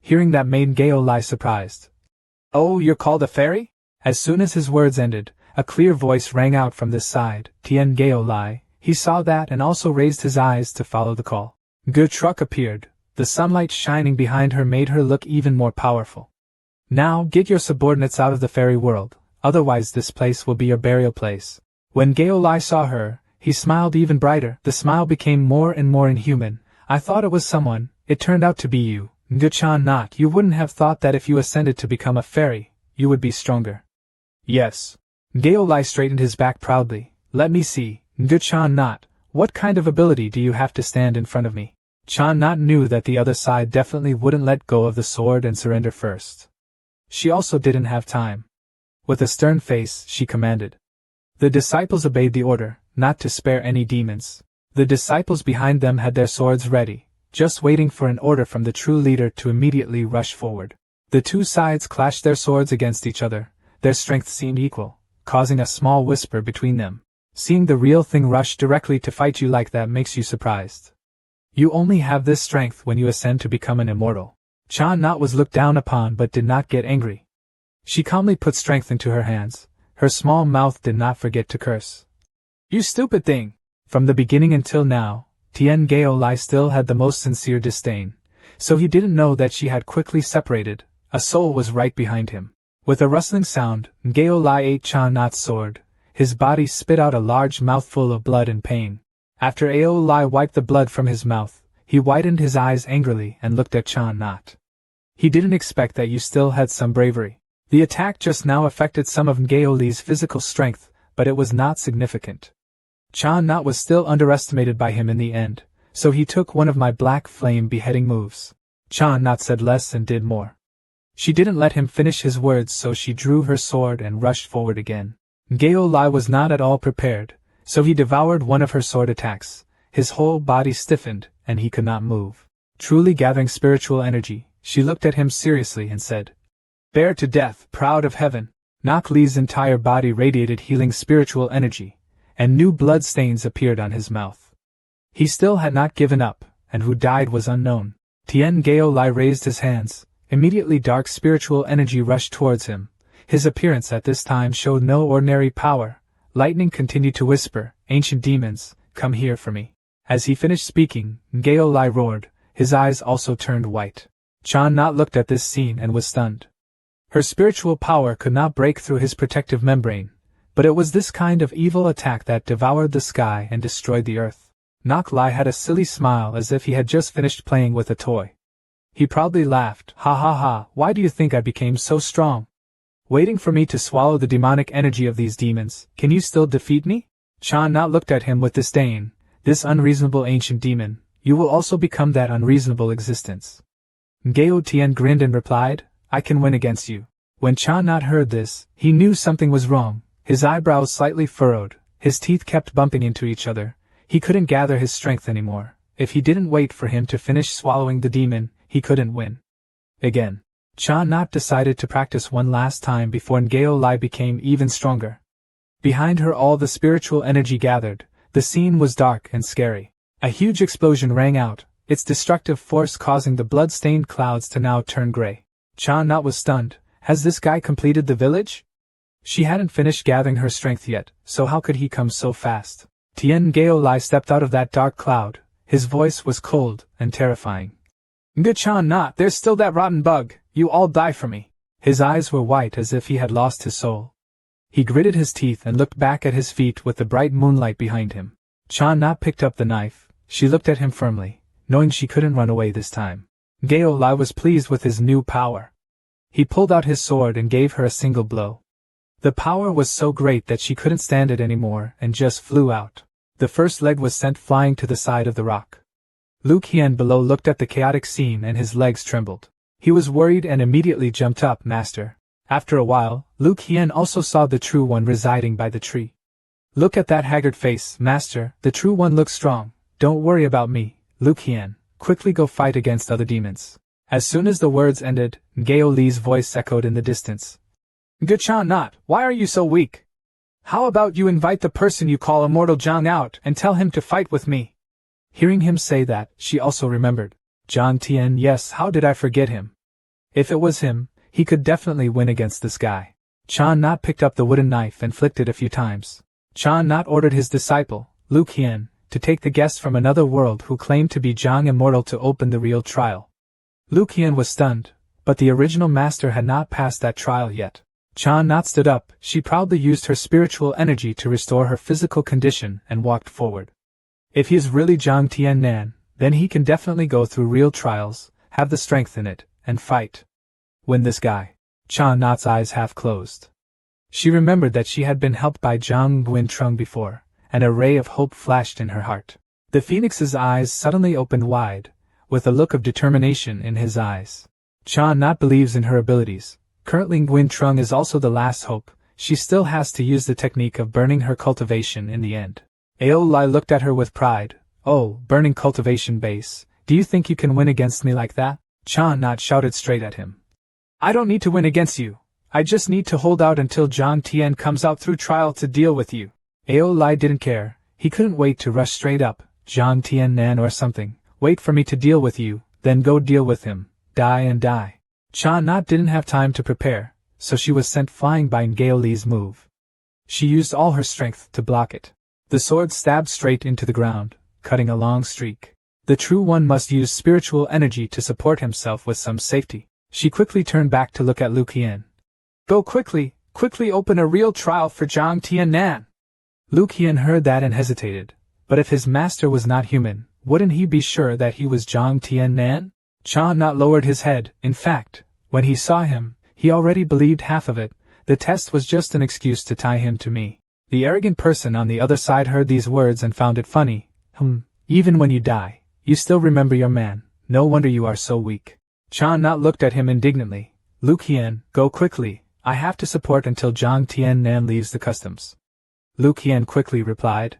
Speaker 1: Hearing that made Gao Lai surprised. Oh, you're called a fairy? As soon as his words ended, a clear voice rang out from this side. Tian Gao Lai. He saw that and also raised his eyes to follow the call. Gu Truck appeared. The sunlight shining behind her made her look even more powerful. Now get your subordinates out of the fairy world, otherwise this place will be your burial place. When Gao Lai saw her, he smiled even brighter. The smile became more and more inhuman. I thought it was someone, it turned out to be you. Ngachan Not, you wouldn't have thought that if you ascended to become a fairy, you would be stronger. Yes. Gao Lai straightened his back proudly. Let me see, Ngachan Not, what kind of ability do you have to stand in front of me? Chan Not knew that the other side definitely wouldn't let go of the sword and surrender first. She also didn't have time. With a stern face, she commanded. The disciples obeyed the order, not to spare any demons. The disciples behind them had their swords ready, just waiting for an order from the true leader to immediately rush forward. The two sides clashed their swords against each other. Their strength seemed equal, causing a small whisper between them. Seeing the real thing rush directly to fight you like that makes you surprised. You only have this strength when you ascend to become an immortal. Chan Not was looked down upon but did not get angry. She calmly put strength into her hands. Her small mouth did not forget to curse. You stupid thing! From the beginning until now, Tien Gao Lai still had the most sincere disdain, so he didn't know that she had quickly separated. A soul was right behind him. With a rustling sound, Gao Lai ate Chan Not's sword. His body spit out a large mouthful of blood in pain. After Ao Lai wiped the blood from his mouth, he widened his eyes angrily and looked at Chan Not. He didn't expect that you still had some bravery. The attack just now affected some of Ngao Li's physical strength, but it was not significant. Chan Not was still underestimated by him in the end, so he took one of my black flame beheading moves. Chan Not said less and did more. She didn't let him finish his words, so she drew her sword and rushed forward again. Ngao Lai was not at all prepared, so he devoured one of her sword attacks. His whole body stiffened, and he could not move. Truly gathering spiritual energy, she looked at him seriously and said, "Bear to death, proud of heaven." Nok Li's entire body radiated healing spiritual energy, and new blood stains appeared on his mouth. He still had not given up, and who died was unknown. Tien Gao Lai raised his hands. Immediately dark spiritual energy rushed towards him. His appearance at this time showed no ordinary power. Lightning continued to whisper, "Ancient demons, come here for me." As he finished speaking, Gao Lai roared. His eyes also turned white. Chan Not looked at this scene and was stunned. Her spiritual power could not break through his protective membrane, but it was this kind of evil attack that devoured the sky and destroyed the earth. Nok Lai had a silly smile as if he had just finished playing with a toy. He proudly laughed. "Ha ha ha, why do you think I became so strong? Waiting for me to swallow the demonic energy of these demons, can you still defeat me?" Chan Not looked at him with disdain. "This unreasonable ancient demon, you will also become that unreasonable existence." Gao Tian grinned and replied, "I can win against you." When Chan Not heard this, he knew something was wrong. His eyebrows slightly furrowed, his teeth kept bumping into each other. He couldn't gather his strength anymore. If he didn't wait for him to finish swallowing the demon, he couldn't win. Again, Chan Not decided to practice one last time before Ngao Lai became even stronger. Behind her all the spiritual energy gathered. The scene was dark and scary. A huge explosion rang out, its destructive force causing the blood-stained clouds to now turn gray. Chan Not was stunned. Has this guy completed the village? She hadn't finished gathering her strength yet, so how could he come so fast? Tien Gao Lai stepped out of that dark cloud. His voice was cold and terrifying. "Good Chan Not, there's still that rotten bug. You all die for me." His eyes were white as if he had lost his soul. He gritted his teeth and looked back at his feet with the bright moonlight behind him. Chan Not picked up the knife. She looked at him firmly, knowing she couldn't run away this time. Gao Lai was pleased with his new power. He pulled out his sword and gave her a single blow. The power was so great that she couldn't stand it anymore and just flew out. The first leg was sent flying to the side of the rock. Lu Qian below looked at the chaotic scene and his legs trembled. He was worried and immediately jumped up. "Master." After a while, Lu Qian also saw the True One residing by the tree. "Look at that haggard face, Master, the True One looks strong. Don't worry about me, Lu Qian, quickly go fight against other demons." As soon as the words ended, Gao Li's voice echoed in the distance. "Good Chan Not, why are you so weak? How about you invite the person you call Immortal Zhang out and tell him to fight with me?" Hearing him say that, she also remembered. Zhang Tian, yes, how did I forget him? If it was him, he could definitely win against this guy. Chan Not picked up the wooden knife and flicked it a few times. Chan Not ordered his disciple, Lu Qian, to take the guest from another world who claimed to be Zhang Immortal to open the real trial. Lu Qian was stunned, but the original master had not passed that trial yet. Chan Not stood up. She proudly used her spiritual energy to restore her physical condition and walked forward. If he is really Zhang Tiannan, then he can definitely go through real trials, have the strength in it, and fight. Win this guy. Chan Not's eyes half closed. She remembered that she had been helped by Zhang Guintrung before, and a ray of hope flashed in her heart. The phoenix's eyes suddenly opened wide, with a look of determination in his eyes. Cha not believes in her abilities. Currently Nguyen Trung is also the last hope. She still has to use the technique of burning her cultivation in the end. Aolai looked at her with pride. Oh, burning cultivation base. Do you think you can win against me like that? Cha not shouted straight at him. I don't need to win against you. I just need to hold out until Jiang Tian comes out through trial to deal with you. Aolai didn't care. He couldn't wait to rush straight up. Jiang Tian Nan or something. Wait for me to deal with you, then go deal with him. Die and die. Cha not didn't have time to prepare, so she was sent flying by Ngaoli's move. She used all her strength to block it. The sword stabbed straight into the ground, cutting a long streak. The true one must use spiritual energy to support himself with some safety. She quickly turned back to look at Lu Qian. Go quickly open a real trial for Jiang Tian Nan. Lu Qian heard that and hesitated. But if his master was not human, wouldn't he be sure that he was Jiang Tian Nan? Cha not lowered his head. In fact, when he saw him, he already believed half of it. The test was just an excuse to tie him to me. The arrogant person on the other side heard these words and found it funny. Even when you die, you still remember your man. No wonder you are so weak. Cha not looked at him indignantly. Lu Qian, go quickly. I have to support until Jiang Tian Nan leaves the customs. Lu Qian quickly replied.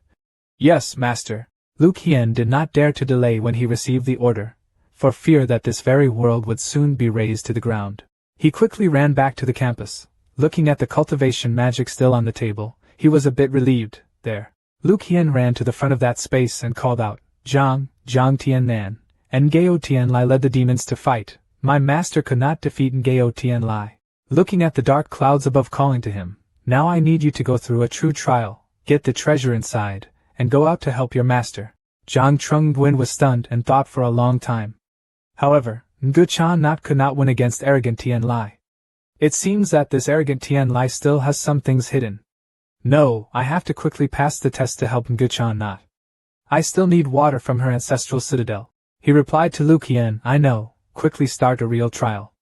Speaker 1: Yes, master. Lu Qian did not dare to delay when he received the order, for fear that this very world would soon be razed to the ground. He quickly ran back to the campus. Looking at the cultivation magic still on the table, he was a bit relieved. There. Lu Qian ran to the front of that space and called out, Jiang Tian Nan, and Ngao Tian Lai led the demons to fight. My master could not defeat Ngao Tian Lai. Looking at the dark clouds above calling to him, now I need you to go through a true trial, get the treasure inside, and go out to help your master. Jiang Trung Nguyen was stunned and thought for a long time. However, Ngu Chan not could not win against arrogant Tian Lai. It seems that this arrogant Tian Lai still has some things hidden. No, I have to quickly pass the test to help Ngu Chan not. I still need water from her ancestral citadel. He replied to Lu Qian, I know, quickly start a real trial.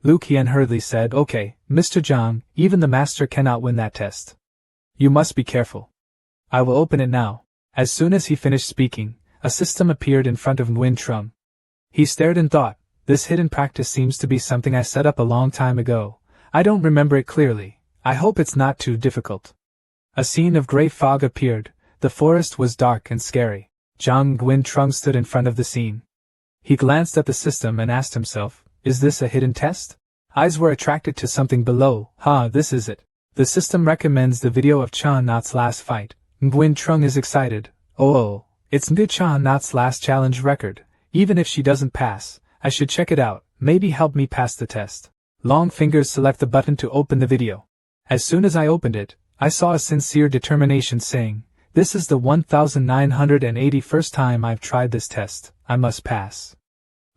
Speaker 1: Lu Qian hurriedly said, Okay, Mr. Jiang, even the master cannot win that test. You must be careful. I will open it now. As soon as he finished speaking, a system appeared in front of Nguyen Trung. He stared and thought, this hidden practice seems to be something I set up a long time ago. I don't remember it clearly. I hope it's not too difficult. A scene of grey fog appeared. The forest was dark and scary. Jiang Nguyen Trung stood in front of the scene. He glanced at the system and asked himself, is this a hidden test? Eyes were attracted to something below. This is it. The system recommends the video of Chan Not's last fight. Nguyen Trung is excited. Oh, it's Ngu Chan Not's last challenge record. Even if she doesn't pass, I should check it out, maybe help me pass the test. Long fingers select the button to open the video. As soon as I opened it, I saw a sincere determination saying, this is the 1981st time I've tried this test, I must pass.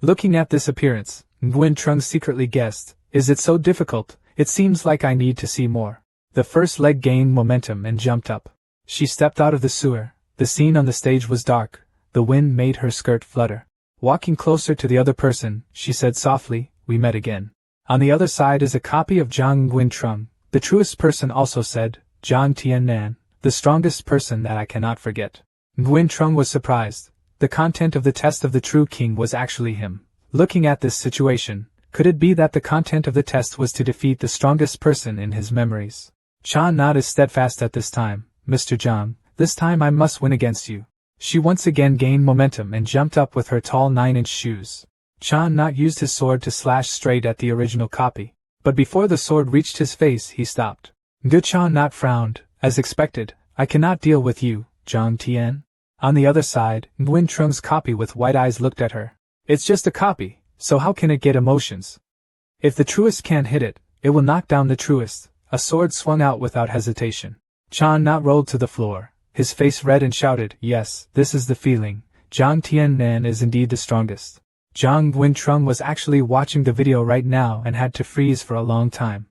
Speaker 1: Looking at this appearance, Nguyen Trung secretly guessed, is it so difficult? It seems like I need to see more. The first leg gained momentum and jumped up. She stepped out of the sewer. The scene on the stage was dark. The wind made her skirt flutter. Walking closer to the other person, she said softly, we met again. On the other side is a copy of Jiang Nguyen Trung. The truest person also said, Jiang Tian Nan, the strongest person that I cannot forget. Nguyen Trung was surprised. The content of the test of the true king was actually him. Looking at this situation, could it be that the content of the test was to defeat the strongest person in his memories? Chan Not is steadfast at this time. Mr. Jiang, this time I must win against you. She once again gained momentum and jumped up with her tall 9-inch shoes. Chan Not used his sword to slash straight at the original copy. But before the sword reached his face, he stopped. Ngu Chan Not frowned. As expected, I cannot deal with you, Jiang Tian. On the other side, Nguyen Trung's copy with white eyes looked at her. It's just a copy, so how can it get emotions? If the truest can't hit it, it will knock down the truest. A sword swung out without hesitation. Chan Not rolled to the floor, his face red and shouted, yes, this is the feeling. Jiang Tian Nan is indeed the strongest. Jiang Nguyen Trung was actually watching the video right now and had to freeze for a long time.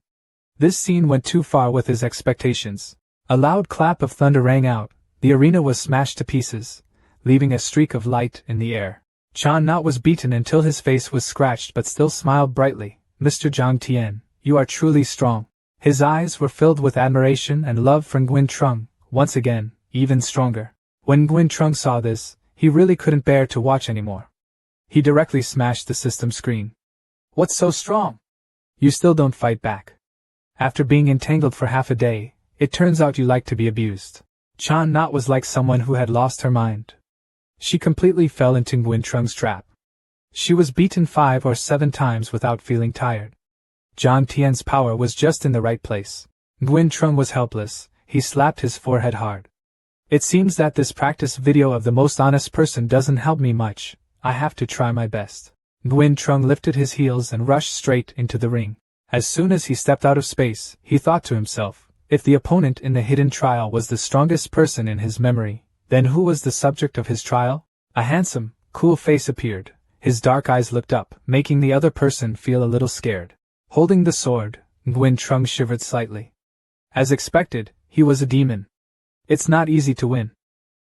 Speaker 1: This scene went too far with his expectations. A loud clap of thunder rang out. The arena was smashed to pieces, leaving a streak of light in the air. Chan Not was beaten until his face was scratched but still smiled brightly. Mr. Jiang Tian, you are truly strong. His eyes were filled with admiration and love for Nguyen Trung, once again, even stronger. When Nguyen Trung saw this, he really couldn't bear to watch anymore. He directly smashed the system screen. What's so strong? You still don't fight back. After being entangled for half a day, it turns out you like to be abused. Chan Not was like someone who had lost her mind. She completely fell into Nguyen Trung's trap. She was beaten 5 or 7 times without feeling tired. Jiang Tian's power was just in the right place. Nguyen Trung was helpless. He slapped his forehead hard. It seems that this practice video of the most honest person doesn't help me much. I have to try my best. Nguyen Trung lifted his heels and rushed straight into the ring. As soon as he stepped out of space, he thought to himself, if the opponent in the hidden trial was the strongest person in his memory, then who was the subject of his trial? A handsome, cool face appeared. His dark eyes looked up, making the other person feel a little scared. Holding the sword, Nguyen Trung shivered slightly. As expected, he was a demon. It's not easy to win.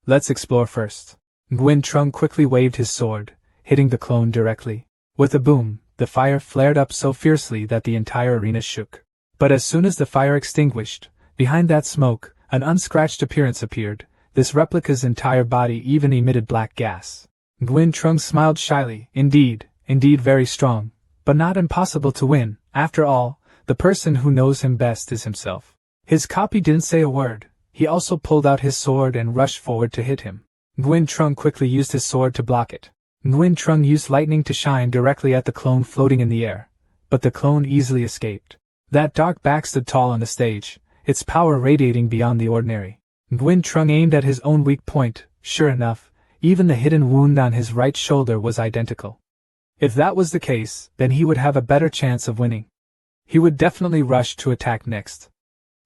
Speaker 1: Let's explore first. Nguyen Trung quickly waved his sword, hitting the clone directly. With a boom, the fire flared up so fiercely that the entire arena shook. But as soon as the fire extinguished, behind that smoke, an unscratched appearance appeared. This replica's entire body even emitted black gas. Nguyen Trung smiled shyly. Indeed very strong, but not impossible to win. After all, the person who knows him best is himself. His copy didn't say a word. He also pulled out his sword and rushed forward to hit him. Nguyen Trung quickly used his sword to block it. Nguyen Trung used lightning to shine directly at the clone floating in the air, but the clone easily escaped. That dark back stood tall on the stage, its power radiating beyond the ordinary. Nguyen Trung aimed at his own weak point. Sure enough, even the hidden wound on his right shoulder was identical. If that was the case, then he would have a better chance of winning. He would definitely rush to attack next.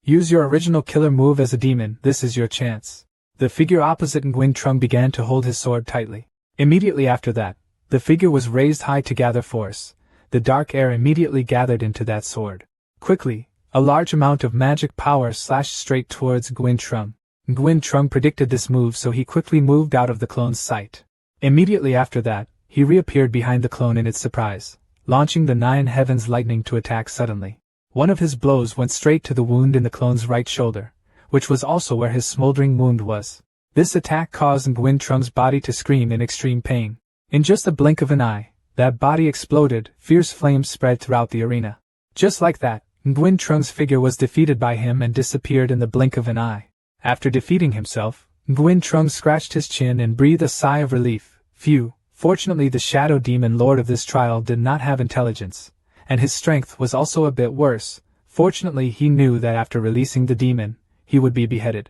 Speaker 1: Use your original killer move as a demon, this is your chance. The figure opposite Nguyen Trung began to hold his sword tightly. Immediately after that, the figure was raised high to gather force. The dark air immediately gathered into that sword. Quickly, a large amount of magic power slashed straight towards Nguyen Trung. Nguyen Trung predicted this move, so he quickly moved out of the clone's sight. Immediately after that, he reappeared behind the clone in its surprise, launching the 9 heavens lightning to attack suddenly. One of his blows went straight to the wound in the clone's right shoulder, which was also where his smoldering wound was. This attack caused Nguyen Trung's body to scream in extreme pain. In just a blink of an eye, that body exploded, fierce flames spread throughout the arena. Just like that, Nguyen Trung's figure was defeated by him and disappeared in the blink of an eye. After defeating himself, Nguyen Trung scratched his chin and breathed a sigh of relief. Phew, fortunately the Shadow Demon Lord of this trial did not have intelligence, and his strength was also a bit worse. Fortunately he knew that after releasing the demon, he would be beheaded.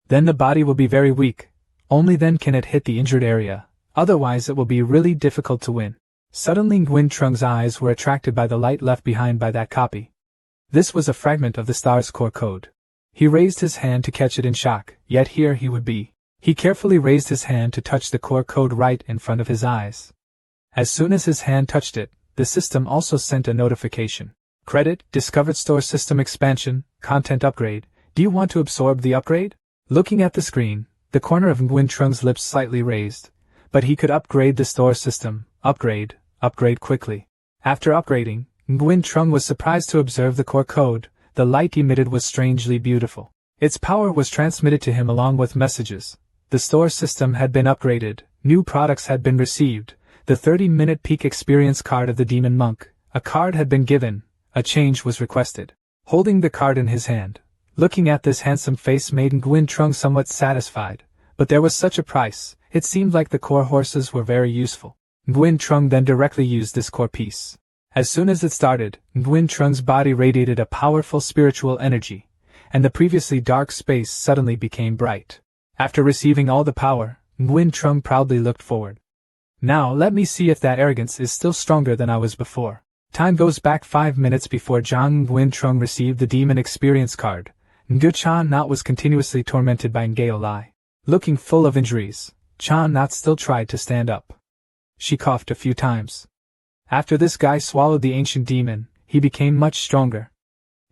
Speaker 1: Then the body will be very weak. Only then can it hit the injured area, otherwise it will be really difficult to win. Suddenly Nguyen Trung's eyes were attracted by the light left behind by that copy. This was a fragment of the star's core code. He raised his hand to catch it in shock, yet here he would be. He carefully raised his hand to touch the core code right in front of his eyes. As soon as his hand touched it, the system also sent a notification. Credit, discovered store system expansion, content upgrade. Do you want to absorb the upgrade? Looking at the screen, the corner of Nguyen Trung's lips slightly raised. But he could upgrade the store system. Upgrade quickly. After upgrading, Nguyen Trung was surprised to observe the core code. The light emitted was strangely beautiful. Its power was transmitted to him along with messages. The store system had been upgraded, new products had been received, the 30-minute peak experience card of the Demon Monk, a card had been given, a change was requested. Holding the card in his hand, looking at this handsome face made Nguyen Trung somewhat satisfied, but there was such a price, it seemed like the core horses were very useful. Nguyen Trung then directly used this core piece. As soon as it started, Nguyen Trung's body radiated a powerful spiritual energy, and the previously dark space suddenly became bright. After receiving all the power, Nguyen Trung proudly looked forward. Now let me see if that arrogance is still stronger than I was before. Time goes back 5 minutes before Nguyen Trung received the demon experience card. Ngu Chan Not was continuously tormented by Ngao Lai. Looking full of injuries, Chan Not still tried to stand up. She coughed a few times. After this guy swallowed the ancient demon, he became much stronger.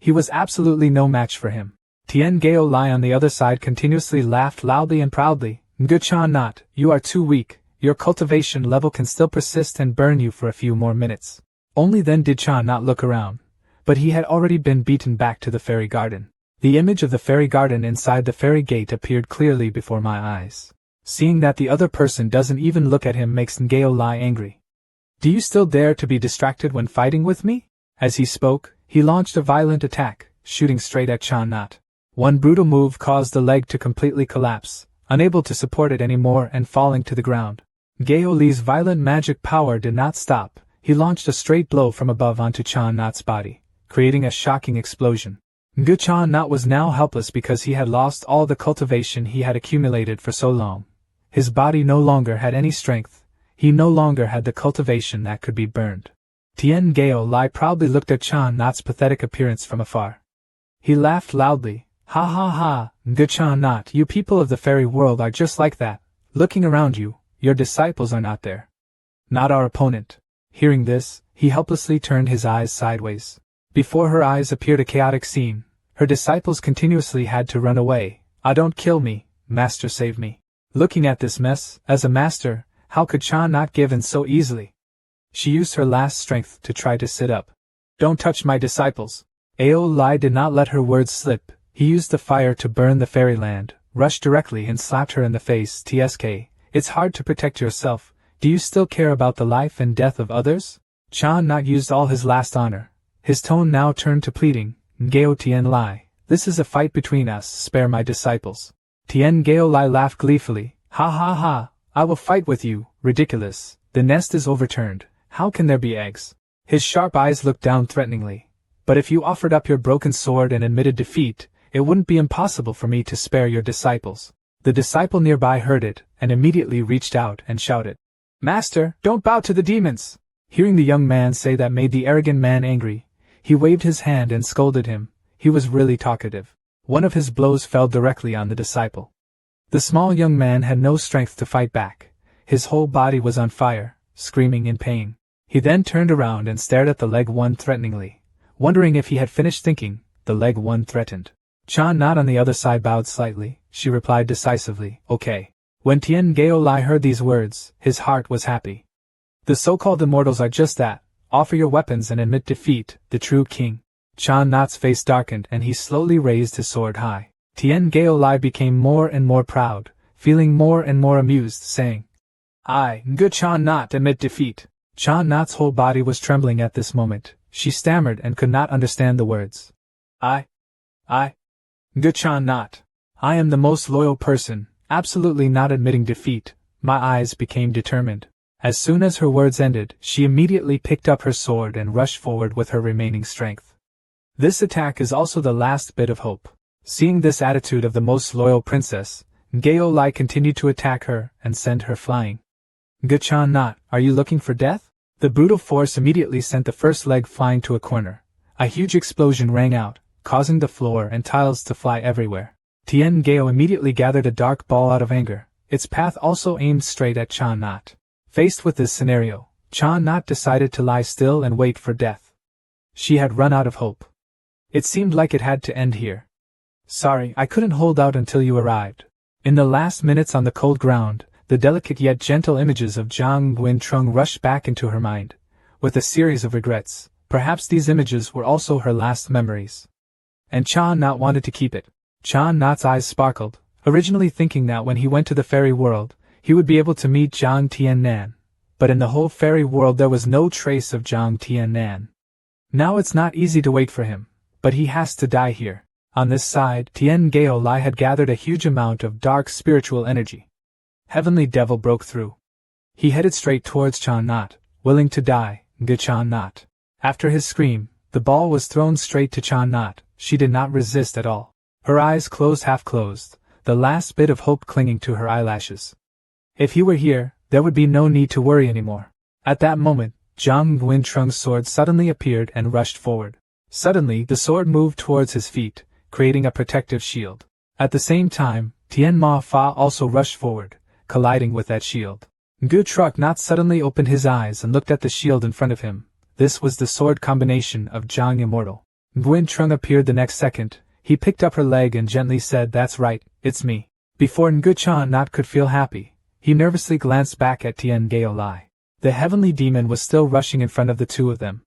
Speaker 1: He was absolutely no match for him. Tien Gao Lai on the other side continuously laughed loudly and proudly. Ngu Chan Not, you are too weak. Your cultivation level can still persist and burn you for a few more minutes. Only then did Chan Not look around, but he had already been beaten back to the fairy garden. The image of the fairy garden inside the fairy gate appeared clearly before my eyes. Seeing that the other person doesn't even look at him makes Ngao Lai angry. Do you still dare to be distracted when fighting with me? As he spoke, he launched a violent attack, shooting straight at Cha Not. One brutal move caused the leg to completely collapse, unable to support it anymore and falling to the ground. Geo Li's violent magic power did not stop. He launched a straight blow from above onto Cha Not's body, creating a shocking explosion. Cha Not was now helpless because he had lost all the cultivation he had accumulated for so long. His body no longer had any strength. He no longer had the cultivation that could be burned. Tien Geo Li proudly looked at Cha Not's pathetic appearance from afar. He laughed loudly. Ha ha ha, Cha Not, you people of the fairy world are just like that. Looking around you, your disciples are not there. Not our opponent. Hearing this, he helplessly turned his eyes sideways. Before her eyes appeared a chaotic scene. Her disciples continuously had to run away. Ah, don't kill me, master, save me. Looking at this mess, as a master, how could Cha Not give in so easily? She used her last strength to try to sit up. Don't touch my disciples. Ao Lai did not let her words slip. He used the fire to burn the fairyland, rushed directly and slapped her in the face. TSK, it's hard to protect yourself. Do you still care about the life and death of others? Cha Not used all his last honor. His tone now turned to pleading. Geo Tien Lai, this is a fight between us, spare my disciples. Tien Geo Lai laughed gleefully. Ha ha ha, I will fight with you, ridiculous. The nest is overturned. How can there be eggs? His sharp eyes looked down threateningly. But if you offered up your broken sword and admitted defeat, it wouldn't be impossible for me to spare your disciples. The disciple nearby heard it, and immediately reached out and shouted. Master, don't bow to the demons! Hearing the young man say that made the arrogant man angry. He waved his hand and scolded him. He was really talkative. One of his blows fell directly on the disciple. The small young man had no strength to fight back. His whole body was on fire, screaming in pain. He then turned around and stared at the leg one threateningly. Wondering if he had finished thinking, the leg one threatened. Cha Not on the other side bowed slightly. She replied decisively, okay. When Tien Geo Lai heard these words, his heart was happy. The so-called immortals are just that. Offer your weapons and admit defeat, the true king. Cha Not's face darkened and he slowly raised his sword high. Tien Geo Lai became more and more proud, feeling more and more amused, saying, I, Cha Not, admit defeat. Cha Not's whole body was trembling at this moment. She stammered and could not understand the words. Cha Not. I am the most loyal person, absolutely not admitting defeat. My eyes became determined. As soon as her words ended, she immediately picked up her sword and rushed forward with her remaining strength. This attack is also the last bit of hope. Seeing this attitude of the most loyal princess, Geo Lai continued to attack her and send her flying. Cha Not, are you looking for death? The brutal force immediately sent the first leg flying to a corner. A huge explosion rang out, causing the floor and tiles to fly everywhere. Tien Geo immediately gathered a dark ball out of anger. Its path also aimed straight at Cha Not. Faced with this scenario, Cha Not decided to lie still and wait for death. She had run out of hope. It seemed like it had to end here. Sorry, I couldn't hold out until you arrived. In the last minutes on the cold ground, the delicate yet gentle images of Zhang Guintrung rushed back into her mind. With a series of regrets, perhaps these images were also her last memories. And Cha Not wanted to keep it. Cha Not's eyes sparkled, originally thinking that when he went to the fairy world, he would be able to meet Zhang Tiannan. But in the whole fairy world there was no trace of Zhang Tiannan. Now it's not easy to wait for him, but he has to die here. On this side, Tien Geo Lai had gathered a huge amount of dark spiritual energy. Heavenly Devil broke through. He headed straight towards Cha Not, willing to die, Cha Not. After his scream, the ball was thrown straight to Cha Not. She did not resist at all. Her eyes closed half closed, the last bit of hope clinging to her eyelashes. If he were here, there would be no need to worry anymore. At that moment, Zhang Guintrung's sword suddenly appeared and rushed forward. Suddenly, the sword moved towards his feet, creating a protective shield. At the same time, Tien Ma Fa also rushed forward, colliding with that shield. Cha Not suddenly opened his eyes and looked at the shield in front of him. This was the sword combination of Zhang Immortal. Guintrung appeared the next second. He picked up her leg and gently said, "That's right, it's me." Before Cha Not could feel happy, he nervously glanced back at Tien Geo Lai. The heavenly demon was still rushing in front of the two of them.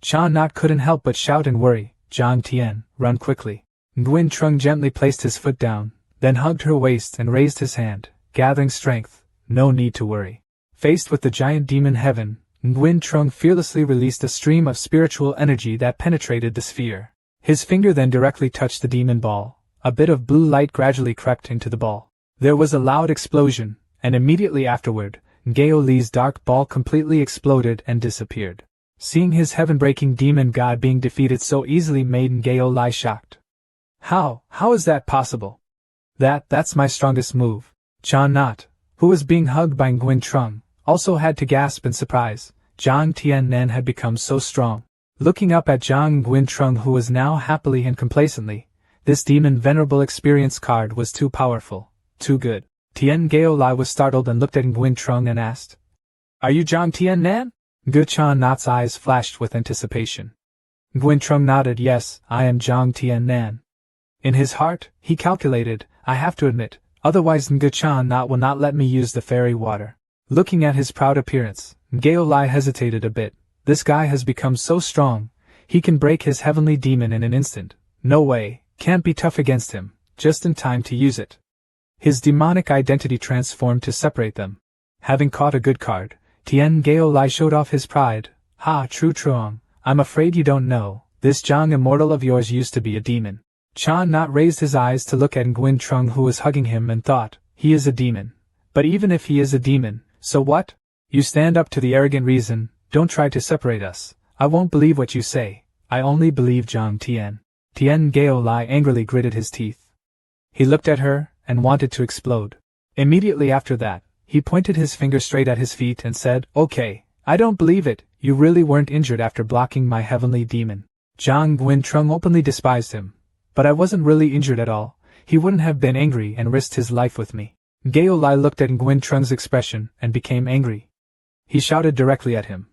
Speaker 1: Cha Not couldn't help but shout in worry, "Zhang Tian, run quickly." Guintrung gently placed his foot down, then hugged her waist and raised his hand, gathering strength. No need to worry. Faced with the giant demon heaven, Nguyen Trung fearlessly released a stream of spiritual energy that penetrated the sphere. His finger then directly touched the demon ball. A bit of blue light gradually crept into the ball. There was a loud explosion, and immediately afterward, Ngao Li's dark ball completely exploded and disappeared. Seeing his heaven-breaking demon god being defeated so easily made Ngao Li shocked. How is that possible? That's my strongest move. Chan Not, who was being hugged by Nguyen Trung, also had to gasp in surprise. Jiang Tian-nan had become so strong. Looking up at Jiang Nguyen Trung, who was now happily and complacently, this demon venerable experience card was too powerful, too good. Tien Gao Lai was startled and looked at Nguyen Trung and asked, "Are you Jiang Tian-nan?" Gu Chan Not's eyes flashed with anticipation. Nguyen Trung nodded, "Yes, I am Jiang Tian-nan." In his heart, he calculated, "I have to admit, otherwise Ngu Chan Not will not let me use the fairy water." Looking at his proud appearance, Ngao Lai hesitated a bit. This guy has become so strong, he can break his heavenly demon in an instant. No way, can't be tough against him, just in time to use it. His demonic identity transformed to separate them. Having caught a good card, Tien Gao Lai showed off his pride. "Ha, Tru Truong, I'm afraid you don't know, this Jiang immortal of yours used to be a demon." Chan Not raised his eyes to look at Nguyen Trung, who was hugging him, and thought, he is a demon. But even if he is a demon, so what? You stand up to the arrogant reason, don't try to separate us. I won't believe what you say, I only believe Jiang Tian. Tien Gao Lai angrily gritted his teeth. He looked at her, and wanted to explode. Immediately after that, he pointed his finger straight at his feet and said, "Okay, I don't believe it, you really weren't injured after blocking my heavenly demon." Jiang Nguyen Trung openly despised him. "But I wasn't really injured at all, he wouldn't have been angry and risked his life with me." Gao Lai looked at Nguyen Trung's expression and became angry. He shouted directly at him.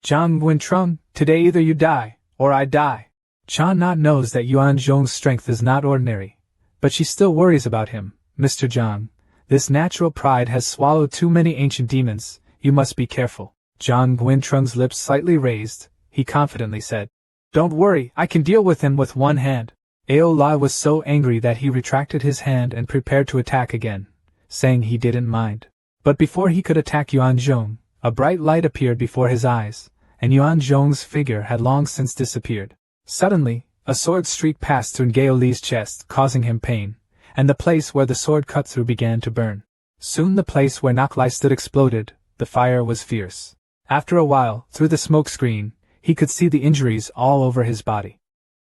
Speaker 1: "Jiang Nguyen Trung, today either you die, or I die." Chan Not knows that Yuan Zhong's strength is not ordinary, but she still worries about him. "Mr. Jiang, this natural pride has swallowed too many ancient demons, you must be careful." Jiang Nguyen Trung's lips slightly raised, he confidently said, "Don't worry, I can deal with him with one hand." Ao Lai was so angry that he retracted his hand and prepared to attack again, saying he didn't mind. But before he could attack Yuan Zhong, a bright light appeared before his eyes, and Yuan Zhong's figure had long since disappeared. Suddenly, a sword streak passed through Ngao Li's chest, causing him pain, and the place where the sword cut through began to burn. Soon the place where Nok Lai stood exploded, the fire was fierce. After a while, through the smoke screen, he could see the injuries all over his body.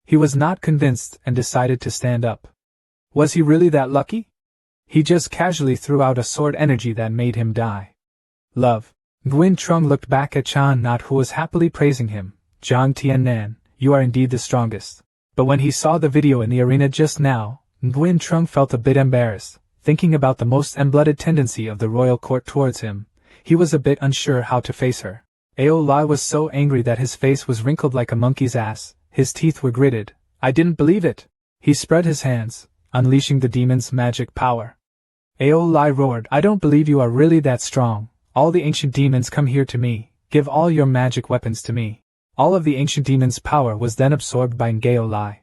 Speaker 1: He was not convinced and decided to stand up. Was he really that lucky? He just casually threw out a sword energy that made him die. Love. Nguyen Trung looked back at Chan Not, who was happily praising him. "Jiang Tian-nan, you are indeed the strongest." But when he saw the video in the arena just now, Nguyen Trung felt a bit embarrassed. Thinking about the most emblooded tendency of the royal court towards him, he was a bit unsure how to face her. Ao Lai was so angry that his face was wrinkled like a monkey's ass, his teeth were gritted. "I didn't believe it." He spread his hands, unleashing the demon's magic power. Ao Lai roared, "I don't believe you are really that strong. All the ancient demons come here to me, give all your magic weapons to me." All of the ancient demon's power was then absorbed by Ngao Lai.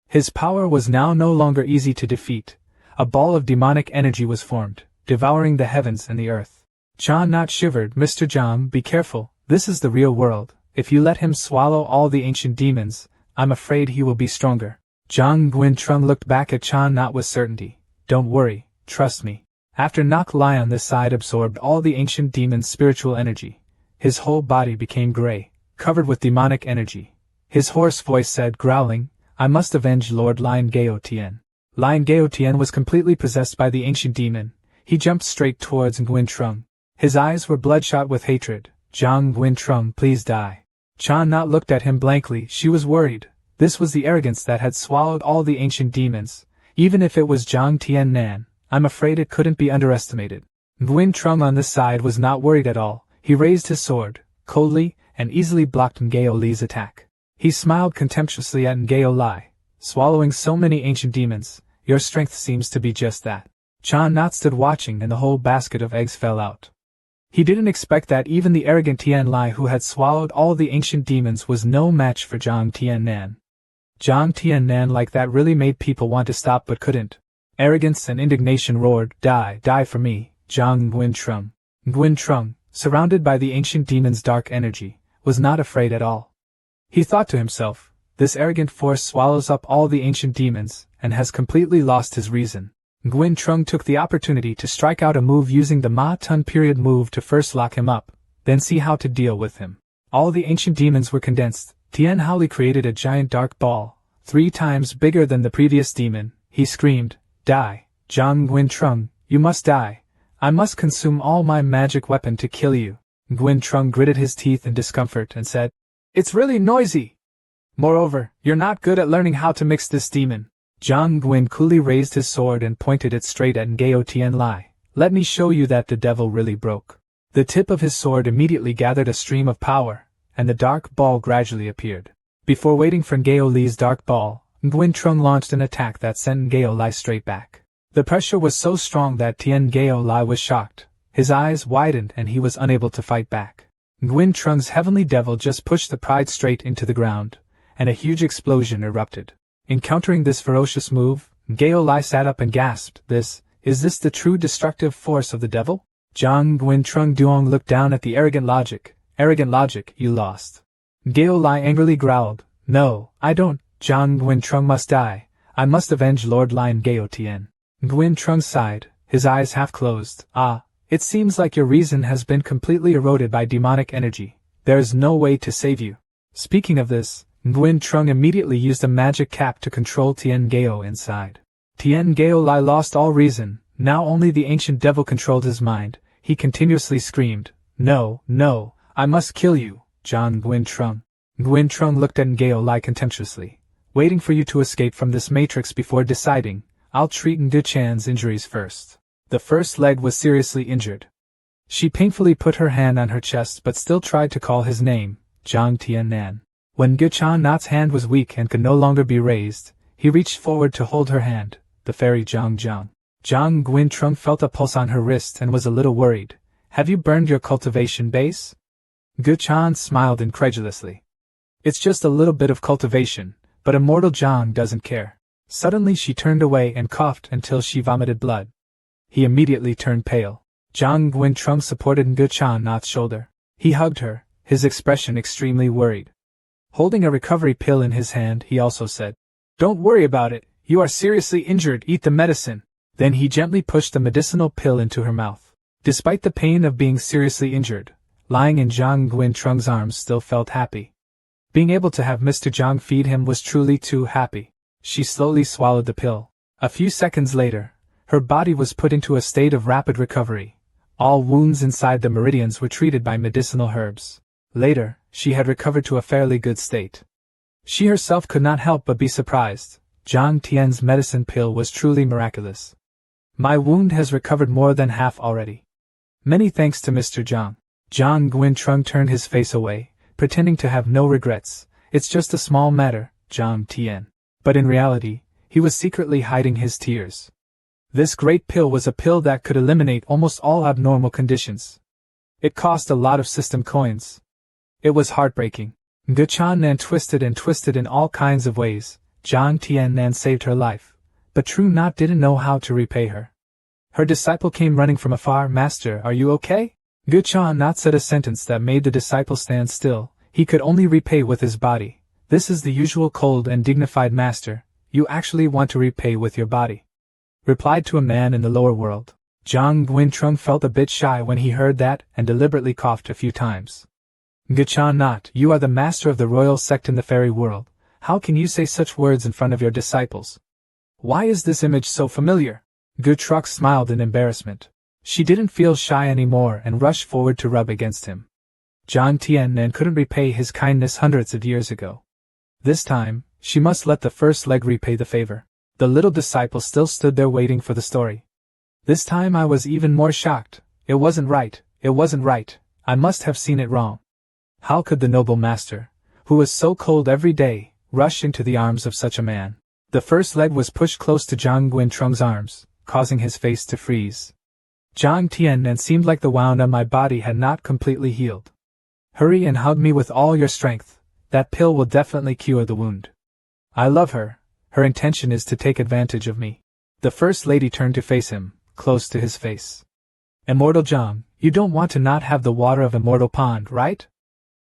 Speaker 1: His power was now no longer easy to defeat. A ball of demonic energy was formed, devouring the heavens and the earth. Chan Not shivered. "Mr. Jiang, be careful, this is the real world. If you let him swallow all the ancient demons, I'm afraid he will be stronger." Jiang Nguyen Trung looked back at Chan Not with certainty. "Don't worry, trust me." After Nok Lai on this side absorbed all the ancient demon's spiritual energy, his whole body became gray, covered with demonic energy. His hoarse voice said, growling, "I must avenge Lord Lion Gao Tian." Lion Gao Tian was completely possessed by the ancient demon. He jumped straight towards Nguyen Trung. His eyes were bloodshot with hatred. "Jiang Nguyen Trung, please die." Chan Not looked at him blankly. She was worried. This was the arrogance that had swallowed all the ancient demons. Even if it was Jiang Tian-nan, I'm afraid it couldn't be underestimated. Nguyen Trung on this side was not worried at all. He raised his sword, coldly, and easily blocked Ngao Li's attack. He smiled contemptuously at Ngao Lai. "Swallowing so many ancient demons, your strength seems to be just that." Chan Not stood watching, and the whole basket of eggs fell out. He didn't expect that even the arrogant Tian Lai, who had swallowed all the ancient demons, was no match for Jiang Tian-nan. Jiang Tian-nan like that really made people want to stop but couldn't. Arrogance and indignation roared, "Die, die for me, Jiang Nguyen Trung." Nguyen Trung, surrounded by the ancient demon's dark energy, was not afraid at all. He thought to himself, this arrogant force swallows up all the ancient demons, and has completely lost his reason. Nguyen Trung took the opportunity to strike out a move using the Ma Tun period move to first lock him up, then see how to deal with him. All the ancient demons were condensed. Tien Howley created a giant dark ball, 3 times bigger than the previous demon. He screamed, "Die, Zhang Nguyen Trung, you must die. I must consume all my magic weapon to kill you." Nguyen Trung gritted his teeth in discomfort and said, "It's really noisy. Moreover, you're not good at learning how to mix this demon." Zhang Nguyen coolly raised his sword and pointed it straight at Ngao Tien Lai. "Let me show you that the devil really broke." The tip of his sword immediately gathered a stream of power, and the dark ball gradually appeared. Before waiting for Ngao Li's dark ball, Nguyen Trung launched an attack that sent Ngao Lai straight back. The pressure was so strong that Tien Ngao Lai was shocked. His eyes widened and he was unable to fight back. Nguyen Trung's heavenly devil just pushed the pride straight into the ground, and a huge explosion erupted. Encountering this ferocious move, Ngao Lai sat up and gasped, Is this the true destructive force of the devil?" Zhang Nguyen Trung Duong looked down at the arrogant logic. "Arrogant logic, you lost." Ngao Lai angrily growled, "No, I don't. Zhang Nguyen Trung must die. I must avenge Lord Lion Ngao Tien." Nguyen Trung sighed, his eyes half closed. It seems like your reason has been completely eroded by demonic energy. There is no way to save you." Speaking of this, Nguyen Trung immediately used a magic cap to control Tien Ngao inside. Tien Ngao Lai lost all reason. Now only the ancient devil controlled his mind. He continuously screamed, "No, no, I must kill you, Zhang Nguyen Trung." Nguyen Trung looked at Ngao Lai contemptuously. "Waiting for you to escape from this matrix before deciding. I'll treat Ngu Chan's injuries first." The first leg was seriously injured. She painfully put her hand on her chest but still tried to call his name, Zhang Tian Nan. When Ngu Chan Nat's hand was weak and could no longer be raised, he reached forward to hold her hand, the fairy Zhang Zhang. Zhang Nguyen Trung felt a pulse on her wrist and was a little worried. "Have you burned your cultivation base?" Ngu Chan smiled incredulously. "It's just a little bit of cultivation, but immortal Zhang doesn't care." Suddenly she turned away and coughed until she vomited blood. He immediately turned pale. Zhang Nguyen Trung supported Ngu Chan Nat's shoulder. He hugged her, his expression extremely worried. Holding a recovery pill in his hand, he also said, "Don't worry about it, you are seriously injured, eat the medicine." Then he gently pushed the medicinal pill into her mouth. Despite the pain of being seriously injured, lying in Zhang Nguyen Trung's arms still felt happy. Being able to have Mr. Zhang feed him was truly too happy. She slowly swallowed the pill. A few seconds later, her body was put into a state of rapid recovery. All wounds inside the meridians were treated by medicinal herbs. Later, she had recovered to a fairly good state. She herself could not help but be surprised. Zhang Tian's medicine pill was truly miraculous. "My wound has recovered more than half already. Many thanks to Mr. Zhang." Zhang Nguyen Trung turned his face away, pretending to have no regrets. "It's just a small matter, Zhang Tian." But in reality, he was secretly hiding his tears. This great pill was a pill that could eliminate almost all abnormal conditions. It cost a lot of system coins. It was heartbreaking. Ngu Chan Nan twisted and twisted in all kinds of ways. Zhang Tian Nan saved her life, but True Not didn't know how to repay her. Her disciple came running from afar. "Master, are you okay?" Ngu Chan Not said a sentence that made the disciple stand still. He could only repay with his body. "This is the usual cold and dignified master. You actually want to repay with your body," replied to a man in the lower world. Zhang Nguyen Trung felt a bit shy when he heard that and deliberately coughed a few times. "Ngu Chan Not, you are the master of the royal sect in the fairy world. How can you say such words in front of your disciples? Why is this image so familiar?" Ngu Truk smiled in embarrassment. She didn't feel shy anymore and rushed forward to rub against him. Zhang Tian Nan couldn't repay his kindness hundreds of years ago. This time, she must let the first leg repay the favor. The little disciple still stood there waiting for the story. "This time I was even more shocked. It wasn't right, I must have seen it wrong. How could the noble master, who was so cold every day, rush into the arms of such a man?" The first leg was pushed close to Zhang Nguyen Trung's arms, causing his face to freeze. "Zhang Tian Nan, seemed like the wound on my body had not completely healed. Hurry and hug me with all your strength. That pill will definitely cure the wound. I love her. Her intention is to take advantage of me." The first lady turned to face him, close to his face. "Immortal Zhang, You don't want to not have the water of Immortal Pond, right?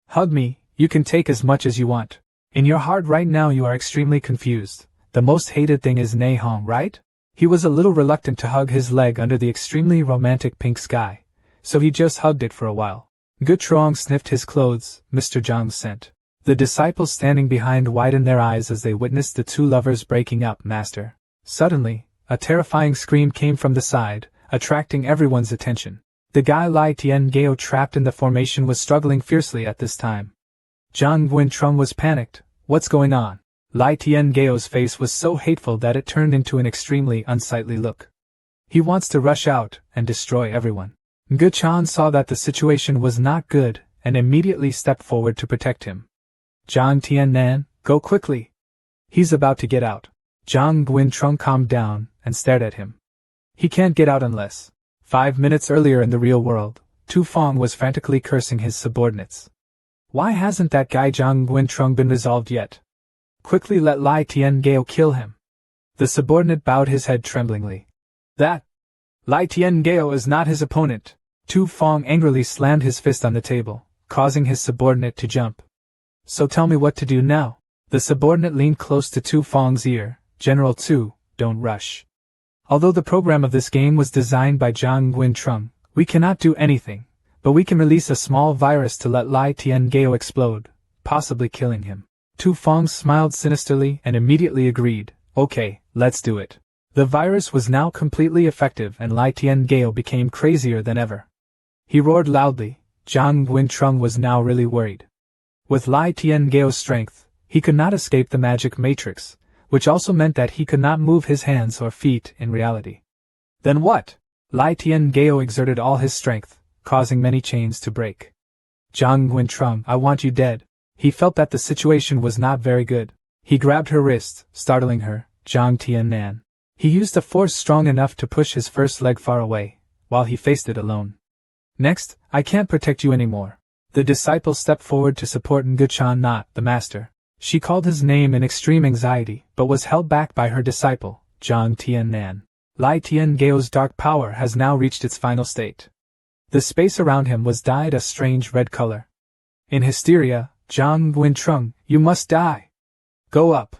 Speaker 1: Hug me, you can take as much as you want. In your heart right now you are extremely confused. The most hated thing is Nehong, right? He was a little reluctant to hug his leg under the extremely romantic pink sky, so he just hugged it for a while. Gutrong sniffed his clothes, Mr. Zhang's scent. The disciples standing behind widened their eyes as they witnessed the two lovers breaking up, master. Suddenly, a terrifying scream came from the side, attracting everyone's attention. The guy Lai Tian-geo trapped in the formation was struggling fiercely at this time. Zhang Guintrong was panicked. What's going on? Lai Tian-geo's face was so hateful that it turned into an extremely unsightly look. He wants to rush out and destroy everyone. Guchan saw that the situation was not good and immediately stepped forward to protect him. Zhang Tiannan, go quickly. He's about to get out. Zhang Guintrong calmed down and stared at him. He can't get out unless. 5 minutes earlier in the real world, Tu Fong was frantically cursing his subordinates. Why hasn't that guy Zhang Guintrong been resolved yet? Quickly let Lai Tian-geo kill him. The subordinate bowed his head tremblingly. That Lai Tian-geo is not his opponent. Tu Fong angrily slammed his fist on the table, causing his subordinate to jump. So tell me what to do now. The subordinate leaned close to Tu Fong's ear. General Tu, don't rush. Although the program of this game was designed by Zhang Guintrong, we cannot do anything, but we can release a small virus to let Lai Tian-geo explode, possibly killing him. Tu Fong smiled sinisterly and immediately agreed. Okay, let's do it. The virus was now completely effective and Lai Tian-geo became crazier than ever. He roared loudly. Zhang Guintrong was now really worried. With Lai Tian-geo's strength, he could not escape the magic matrix, which also meant that he could not move his hands or feet in reality. Then what? Lai Tian-geo exerted all his strength, causing many chains to break. Zhang Guintrong, I want you dead. He felt that the situation was not very good. He grabbed her wrist, startling her. Zhang Tiannan. He used a force strong enough to push his first leg far away, while he faced it alone. Next, I can't protect you anymore. The disciple stepped forward to support Nguchan, not the master. She called his name in extreme anxiety, but was held back by her disciple, Zhang Tiannan. Lai Tian-geo's dark power has now reached its final state. The space around him was dyed a strange red color. In hysteria, Zhang Guintrong, you must die. Go up.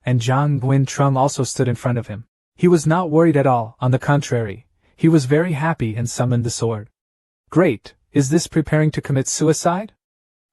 Speaker 1: And Zhang Guintrong also stood in front of him. He was not worried at all, on the contrary. He was very happy and summoned the sword. Great, is this preparing to commit suicide?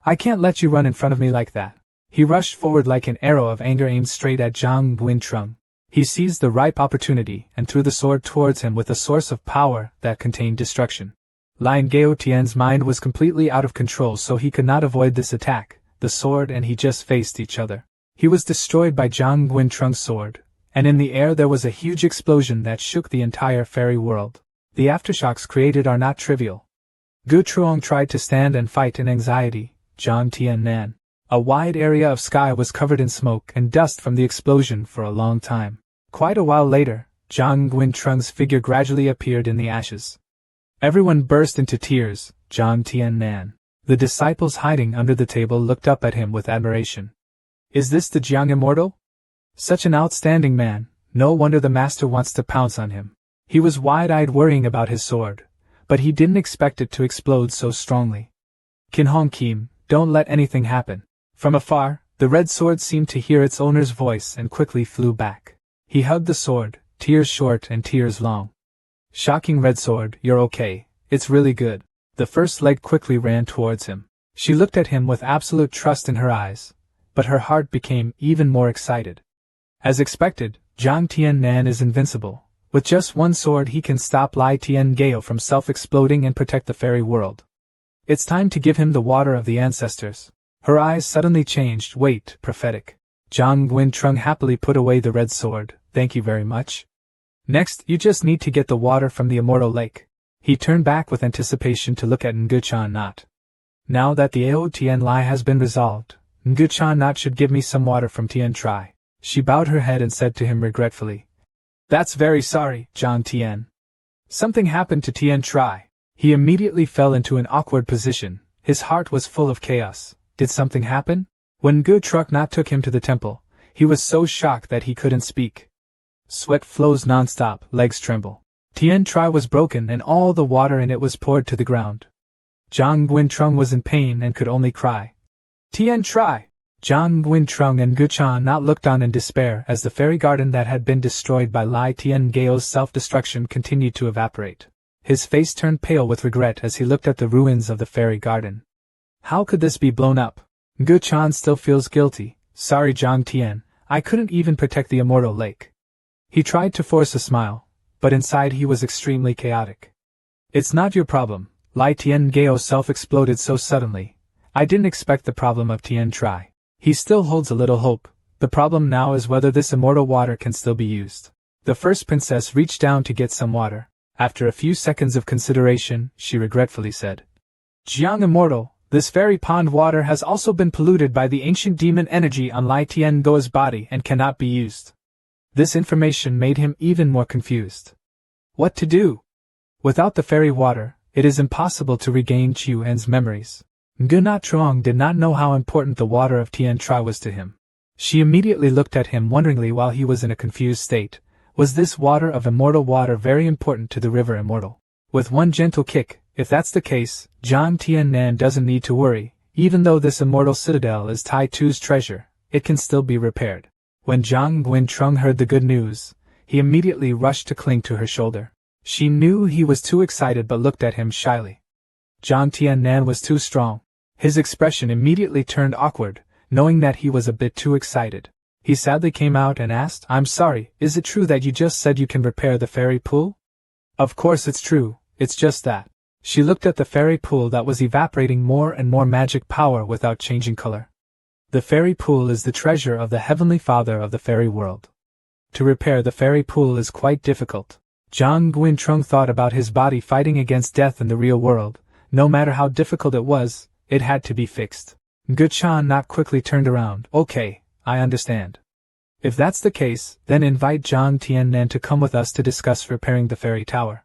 Speaker 1: I can't let you run in front of me like that. He rushed forward like an arrow of anger aimed straight at Zhang Guintrong. He seized the ripe opportunity and threw the sword towards him with a source of power that contained destruction. Lin Gao Tian's mind was completely out of control, so he could not avoid this attack. The sword and he just faced each other. He was destroyed by Zhang Guintrong's sword, and in the air there was a huge explosion that shook the entire fairy world. The aftershocks created are not trivial. Gu Truong tried to stand and fight in anxiety. Zhang Tiannan. A wide area of sky was covered in smoke and dust from the explosion for a long time. Quite a while later, Zhang Guintrong's figure gradually appeared in the ashes. Everyone burst into tears. Zhang Tiannan. The disciples hiding under the table looked up at him with admiration. Is this the Jiang Immortal? Such an outstanding man, no wonder the master wants to pounce on him. He was wide-eyed worrying about his sword, but he didn't expect it to explode so strongly. Qin Hong Kim, don't let anything happen. From afar, the red sword seemed to hear its owner's voice and quickly flew back. He hugged the sword, tears short and tears long. Shocking red sword, you're okay, it's really good. The first leg quickly ran towards him. She looked at him with absolute trust in her eyes, but her heart became even more excited. As expected, Zhang Tiannan is invincible. With just one sword he can stop Lai Tian-geo from self-exploding and protect the fairy world. It's time to give him the water of the ancestors. Her eyes suddenly changed. Wait, prophetic. Zhang Guintrong happily put away the red sword. Thank you very much. Next, you just need to get the water from the immortal lake. He turned back with anticipation to look at Nguchan Not. Now that the Ao Tian Lai has been resolved, Nguchan Not should give me some water from Tian Tri. She bowed her head and said to him regretfully. That's very sorry, Zhang Tian. Something happened to Tian Tri. He immediately fell into an awkward position. His heart was full of chaos. Did something happen? When Gu Truck Not took him to the temple, he was so shocked that he couldn't speak. Sweat flows non-stop, legs tremble. Tian Tri was broken and all the water in it was poured to the ground. Zhang Guintrung was in pain and could only cry. Tian Tri! Zhang Guintrung and Guchan not looked on in despair as the fairy garden that had been destroyed by Lai Tian Gao's self-destruction continued to evaporate. His face turned pale with regret as he looked at the ruins of the fairy garden. How could this be blown up? Guchan still feels guilty. Sorry Zhang Tian, I couldn't even protect the immortal lake. He tried to force a smile, but inside he was extremely chaotic. It's not your problem. Lai Tian Gao self-exploded so suddenly. I didn't expect the problem of Tian Tri. He still holds a little hope. The problem now is whether this immortal water can still be used. The first princess reached down to get some water. After a few seconds of consideration, she regretfully said, Jiang Immortal, this fairy pond water has also been polluted by the ancient demon energy on Lai Tian Gao's body and cannot be used. This information made him even more confused. What to do? Without the fairy water, it is impossible to regain Qiu En's memories. Guna Truong did not know how important the water of Tian Tri was to him. She immediately looked at him wonderingly while he was in a confused state. Was this water of immortal water very important to the river immortal? With one gentle kick, if that's the case, Zhang Tiannan doesn't need to worry. Even though this immortal citadel is Tai Tu's treasure, it can still be repaired. When Zhang Guintrung heard the good news, he immediately rushed to cling to her shoulder. She knew he was too excited but looked at him shyly. Zhang Tiannan was too strong. His expression immediately turned awkward, knowing that he was a bit too excited. He sadly came out and asked, I'm sorry, is it true that you just said you can repair the fairy pool? Of course it's true, it's just that. She looked at the fairy pool that was evaporating more and more magic power without changing color. The fairy pool is the treasure of the Heavenly Father of the fairy world. To repair the fairy pool is quite difficult. Zhang Guintrung thought about his body fighting against death in the real world. No matter how difficult it was, it had to be fixed. Guchan not quickly turned around. Okay, I understand. If that's the case, then invite Zhang Tiannan to come with us to discuss repairing the fairy tower.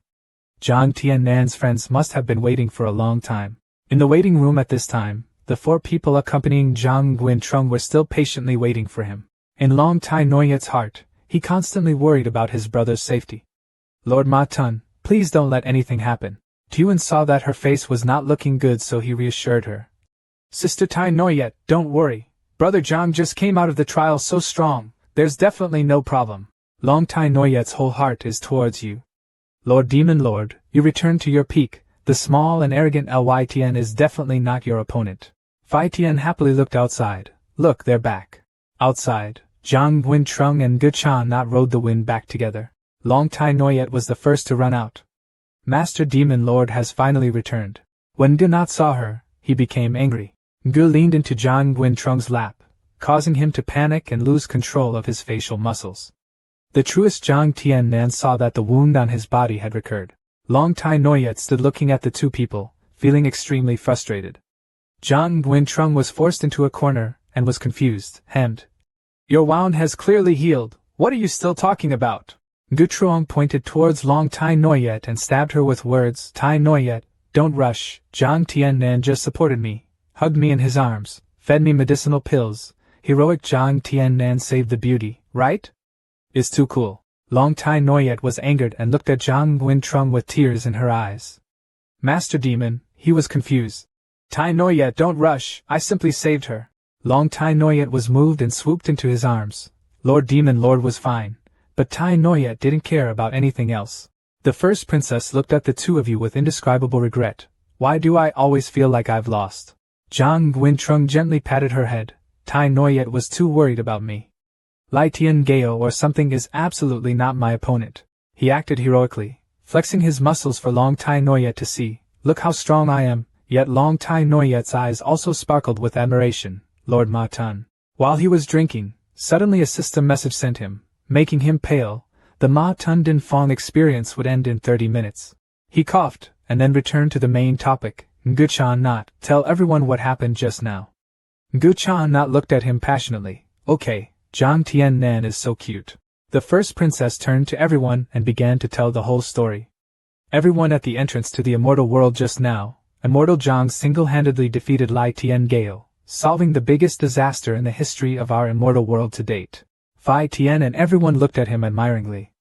Speaker 1: Zhang Tiannan's friends must have been waiting for a long time. In the waiting room at this time, the 4 people accompanying Zhang Guintrung were still patiently waiting for him. In Long Tai Noyet's heart, he constantly worried about his brother's safety. Lord Ma Tun, please don't let anything happen. Tuan saw that her face was not looking good, so he reassured her. Sister Tai Noyet, don't worry. Brother Zhang just came out of the trial so strong, there's definitely no problem. Long Tai Noyet's whole heart is towards you. Lord Demon Lord, you return to your peak. The small and arrogant Lytn is definitely not your opponent. Phi Tian happily looked outside. Look, they're back. Outside, Zhang Guintrung and Guchan not rode the wind back together. Long Tai Noyet was the first to run out. Master Demon Lord has finally returned. When Gu Not saw her, he became angry. Gu leaned into Zhang Guintrung's lap, causing him to panic and lose control of his facial muscles. The truest Zhang Tiannan saw that the wound on his body had recurred. Long Tai Noyet stood looking at the 2 people, feeling extremely frustrated. Zhang Guintrung was forced into a corner and was confused, hemmed. Your wound has clearly healed, what are you still talking about? Gu Truong pointed towards Long Tai Noyet and stabbed her with words. Tai Noyet, don't rush. Zhang Tiannan just supported me, hugged me in his arms, fed me medicinal pills. Heroic Zhang Tiannan saved the beauty, right? Is too cool. Long Tai Noyet was angered and looked at Zhang Guintrung with tears in her eyes. Master Demon, he was confused. Tai Noyet, don't rush, I simply saved her. Long Tai Noyet was moved and swooped into his arms. Lord Demon Lord was fine, but Tai Noyet didn't care about anything else. The first princess looked at the 2 of you with indescribable regret. Why do I always feel like I've lost? Zhang Guintrung gently patted her head. Tai Noyet was too worried about me. Lai Tian Gao or something is absolutely not my opponent. He acted heroically, flexing his muscles for Long Tai Noyet to see. Look how strong I am. Yet Long Tai Noyet's eyes also sparkled with admiration. Lord Ma Tun. While he was drinking, suddenly a system message sent him, making him pale. The Ma Tun Din Fong experience would end in 30 minutes. He coughed, and then returned to the main topic. Guchan Not, tell everyone what happened just now. Guchan Not looked at him passionately. Okay, Zhang Tiannan is so cute. The first princess turned to everyone and began to tell the whole story. Everyone at the entrance to the immortal world just now, Immortal Zhang single-handedly defeated Lai Tian Gao, solving the biggest disaster in the history of our immortal world to date. Phi Tian and everyone looked at him admiringly.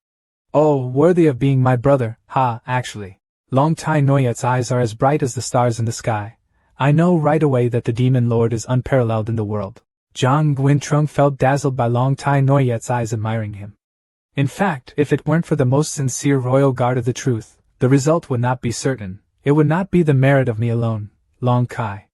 Speaker 1: Oh, worthy of being my brother, actually. Long Tai Noyet's eyes are as bright as the stars in the sky. I know right away that the Demon Lord is unparalleled in the world. Zhang Guintrong felt dazzled by Long Tai Noyet's eyes admiring him. In fact, if it weren't for the most sincere royal guard of the truth, the result would not be certain. It would not be the merit of me alone, Long Kai.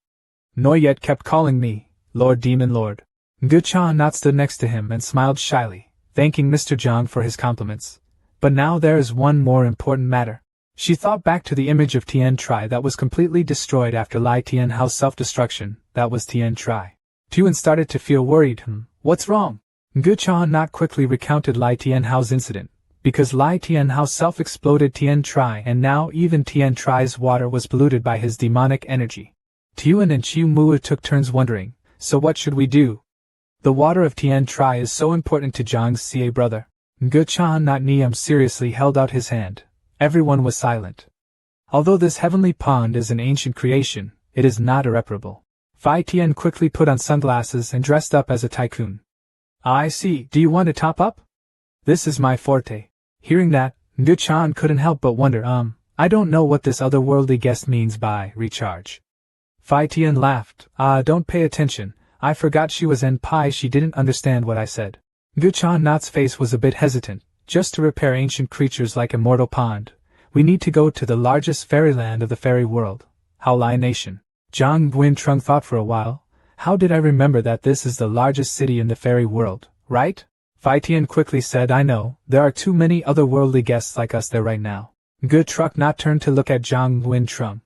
Speaker 1: Noyet kept calling me, Lord Demon Lord. Guchan not stood next to him and smiled shyly, thanking Mr. Zhang for his compliments. But now there is one more important matter. She thought back to the image of Tian Tri that was completely destroyed after Lai Tian Hao's self-destruction. That was Tian Tri. Tuan started to feel worried. What's wrong? Guchan not quickly recounted Lai Tian Hao's incident, because Lai Tian Hao self-exploded Tian Tri and now even Tian Tri's water was polluted by his demonic energy. Tuan and Chiu Mu took turns wondering, so what should we do? The water of Tian Tri is so important to Zhang's CA brother. Guchan not Niam seriously held out his hand. Everyone was silent. Although this heavenly pond is an ancient creation, it is not irreparable. Fai Tian quickly put on sunglasses and dressed up as a tycoon. I see, do you want to top up? This is my forte. Hearing that, Guchan couldn't help but wonder, I don't know what this otherworldly guest means by recharge. Fai Tian laughed. Don't pay attention, I forgot she was Pai, she didn't understand what I said. Guchan Not's face was a bit hesitant. Just to repair ancient creatures like Immortal Pond, we need to go to the largest fairyland of the fairy world, Haolai Nation. Zhang Guintrong thought for a while. How did I remember that this is the largest city in the fairy world, right? Fai Tian quickly said, I know, there are too many otherworldly guests like us there right now. Gutruk not turned to look at Zhang Guintrong.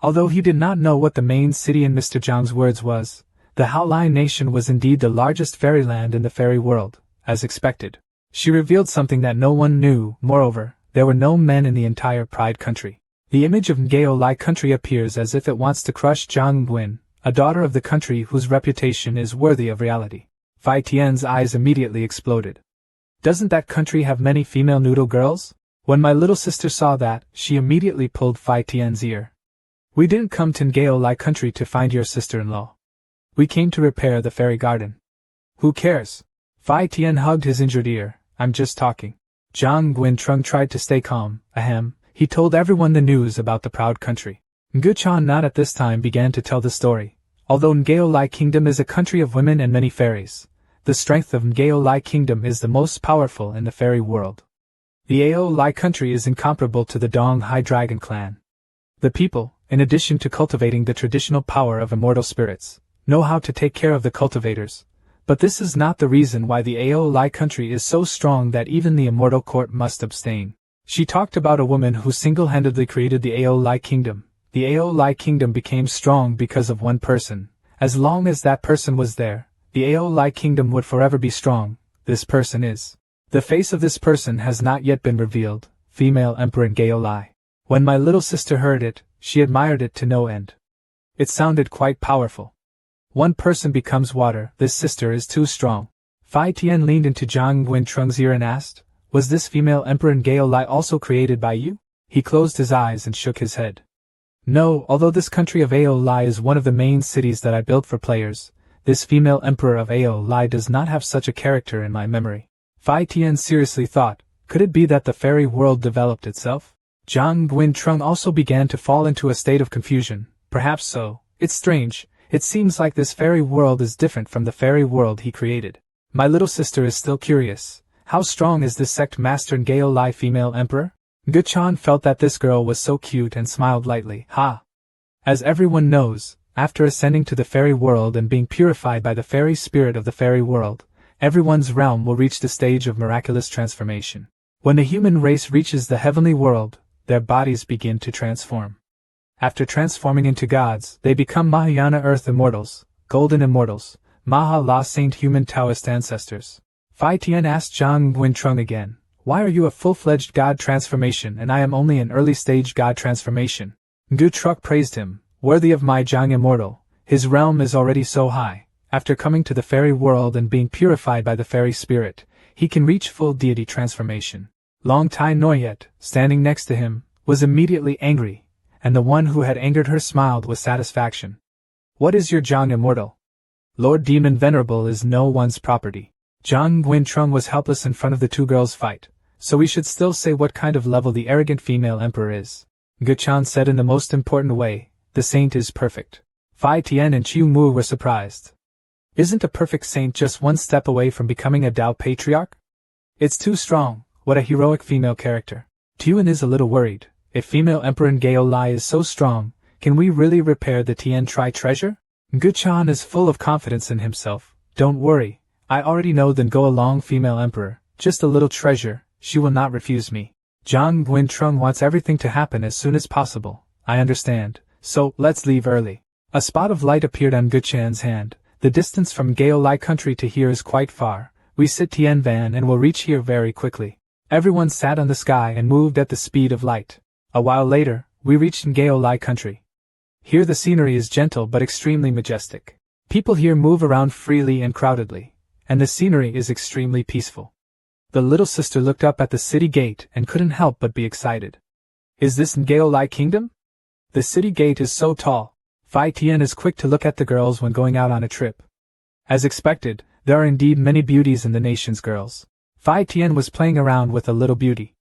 Speaker 1: Although he did not know what the main city in Mr. Zhang's words was, the Haolai Nation was indeed the largest fairyland in the fairy world, as expected. She revealed something that no one knew. Moreover, there were no men in the entire Pride country. The image of Ngaolai country appears as if it wants to crush Zhang Guin, a daughter of the country whose reputation is worthy of reality. Fai Tian's eyes immediately exploded. Doesn't that country have many female noodle girls? When my little sister saw that, she immediately pulled Fai Tian's ear. We didn't come to Ngaolai country to find your sister-in-law. We came to repair the fairy garden. Who cares? Fai Tian hugged his injured ear. I'm just talking. Zhang Guintrong tried to stay calm. He told everyone the news about the proud country. Guchan not at this time began to tell the story. Although Ngaolai Kingdom is a country of women and many fairies, the strength of Ngaolai Kingdom is the most powerful in the fairy world. The Aolai country is incomparable to the Dong High Dragon clan. The people, in addition to cultivating the traditional power of immortal spirits, know how to take care of the cultivators. But this is not the reason why the Aolai country is so strong that even the immortal court must abstain. She talked about a woman who single-handedly created the Aolai kingdom. The Aolai kingdom became strong because of one person. As long as that person was there, the Aolai kingdom would forever be strong. This person is. The face of this person has not yet been revealed. Female Emperor in Aolai. When my little sister heard it, she admired it to no end. It sounded quite powerful. One person becomes water, this sister is too strong. Fai Tian leaned into Zhang Guintrong's ear and asked, was this female emperor in Gaolai also created by you? He closed his eyes and shook his head. No, although this country of Aolai is one of the main cities that I built for players, this female emperor of Aolai does not have such a character in my memory. Fai Tian seriously thought, could it be that the fairy world developed itself? Zhang Guintrong also began to fall into a state of confusion. Perhaps so. It's strange. It seems like this fairy world is different from the fairy world he created. My little sister is still curious. How strong is this sect master in Gaolai female emperor? Guchan felt that this girl was so cute and smiled lightly. As everyone knows, after ascending to the fairy world and being purified by the fairy spirit of the fairy world, everyone's realm will reach the stage of miraculous transformation. When the human race reaches the heavenly world, their bodies begin to transform. After transforming into gods, they become Mahayana Earth Immortals, Golden Immortals, Maha La Saint Human Taoist Ancestors. Fai Tian asked Zhang Guintrong again, why are you a full-fledged god transformation and I am only an early-stage god transformation? Gu Truk praised him, worthy of my Zhang Immortal, his realm is already so high, after coming to the fairy world and being purified by the fairy spirit, he can reach full deity transformation. Long Tai Noyet, standing next to him, was immediately angry, and the one who had angered her smiled with satisfaction. What is your Zhang Immortal? Lord Demon Venerable is no one's property. Zhang Guintrong was helpless in front of the two girls' fight. so we should still say what kind of level the arrogant female emperor is. Guchan said in the most important way, the saint is perfect. Fai Tian and Chiu Mu were surprised. Isn't a perfect saint just one step away from becoming a Tao patriarch? It's too strong, what a heroic female character. Tuan is a little worried. If female emperor Gao Lai is so strong, can we really repair the Tian Tri treasure? Guchan is full of confidence in himself. Don't worry, I already know then go along female emperor, just a little treasure, she will not refuse me. Zhang Guintrung wants everything to happen as soon as possible, I understand, so let's leave early. A spot of light appeared on Guchan's hand. The distance from Gao Lai country to here is quite far. We sit Tian Van and will reach here very quickly. Everyone sat on the sky and moved at the speed of light. A while later, we reached Gao Lai country. Here the scenery is gentle but extremely majestic. People here move around freely and crowdedly, and the scenery is extremely peaceful. The little sister looked up at the city gate and couldn't help but be excited. Is this Gao Lai kingdom? The city gate is so tall. Fai Tian is quick to look at the girls when going out on a trip. As expected, there are indeed many beauties in the nation's girls. Fai Tian was playing around with a little beauty.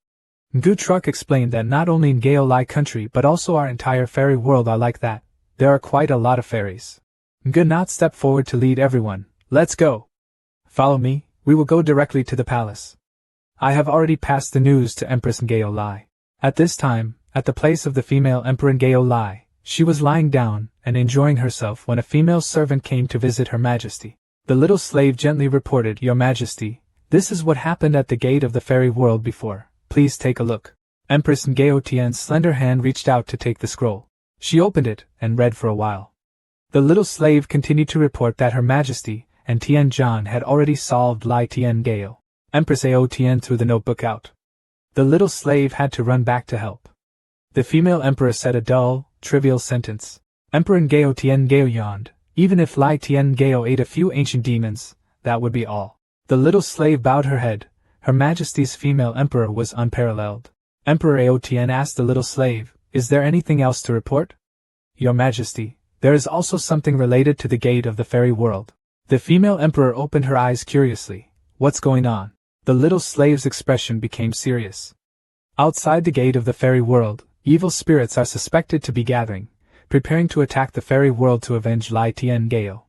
Speaker 1: Gu Truck explained that not only in Gao Lai country but also our entire fairy world are like that. There are quite a lot of fairies. Gu Not stepped forward to lead everyone. Let's go. Follow me, we will go directly to the palace. I have already passed the news to Empress Gao Lai. At this time, at the place of the female emperor Gao Lai, she was lying down and enjoying herself when a female servant came to visit Her Majesty. The little slave gently reported, Your Majesty, this is what happened at the gate of the fairy world before. Please take a look. Empress Gao Tian's slender hand reached out to take the scroll. She opened it and read for a while. The little slave continued to report that Her Majesty and Tian Zhan had already solved Lai Tian Gao. Empress Ao Tian threw the notebook out. The little slave had to run back to help. The female emperor said a dull, trivial sentence. Emperor Gao Tian Gao yawned. Even if Lai Tian Gao ate a few ancient demons, that would be all. The little slave bowed her head. Her Majesty's female emperor was unparalleled. Emperor Ao Tian asked the little slave, Is there anything else to report? Your Majesty, there is also something related to the gate of the fairy world. The female emperor opened her eyes curiously. What's going on? The little slave's expression became serious. Outside the gate of the fairy world, evil spirits are suspected to be gathering, preparing to attack the fairy world to avenge Lai Tian Gao.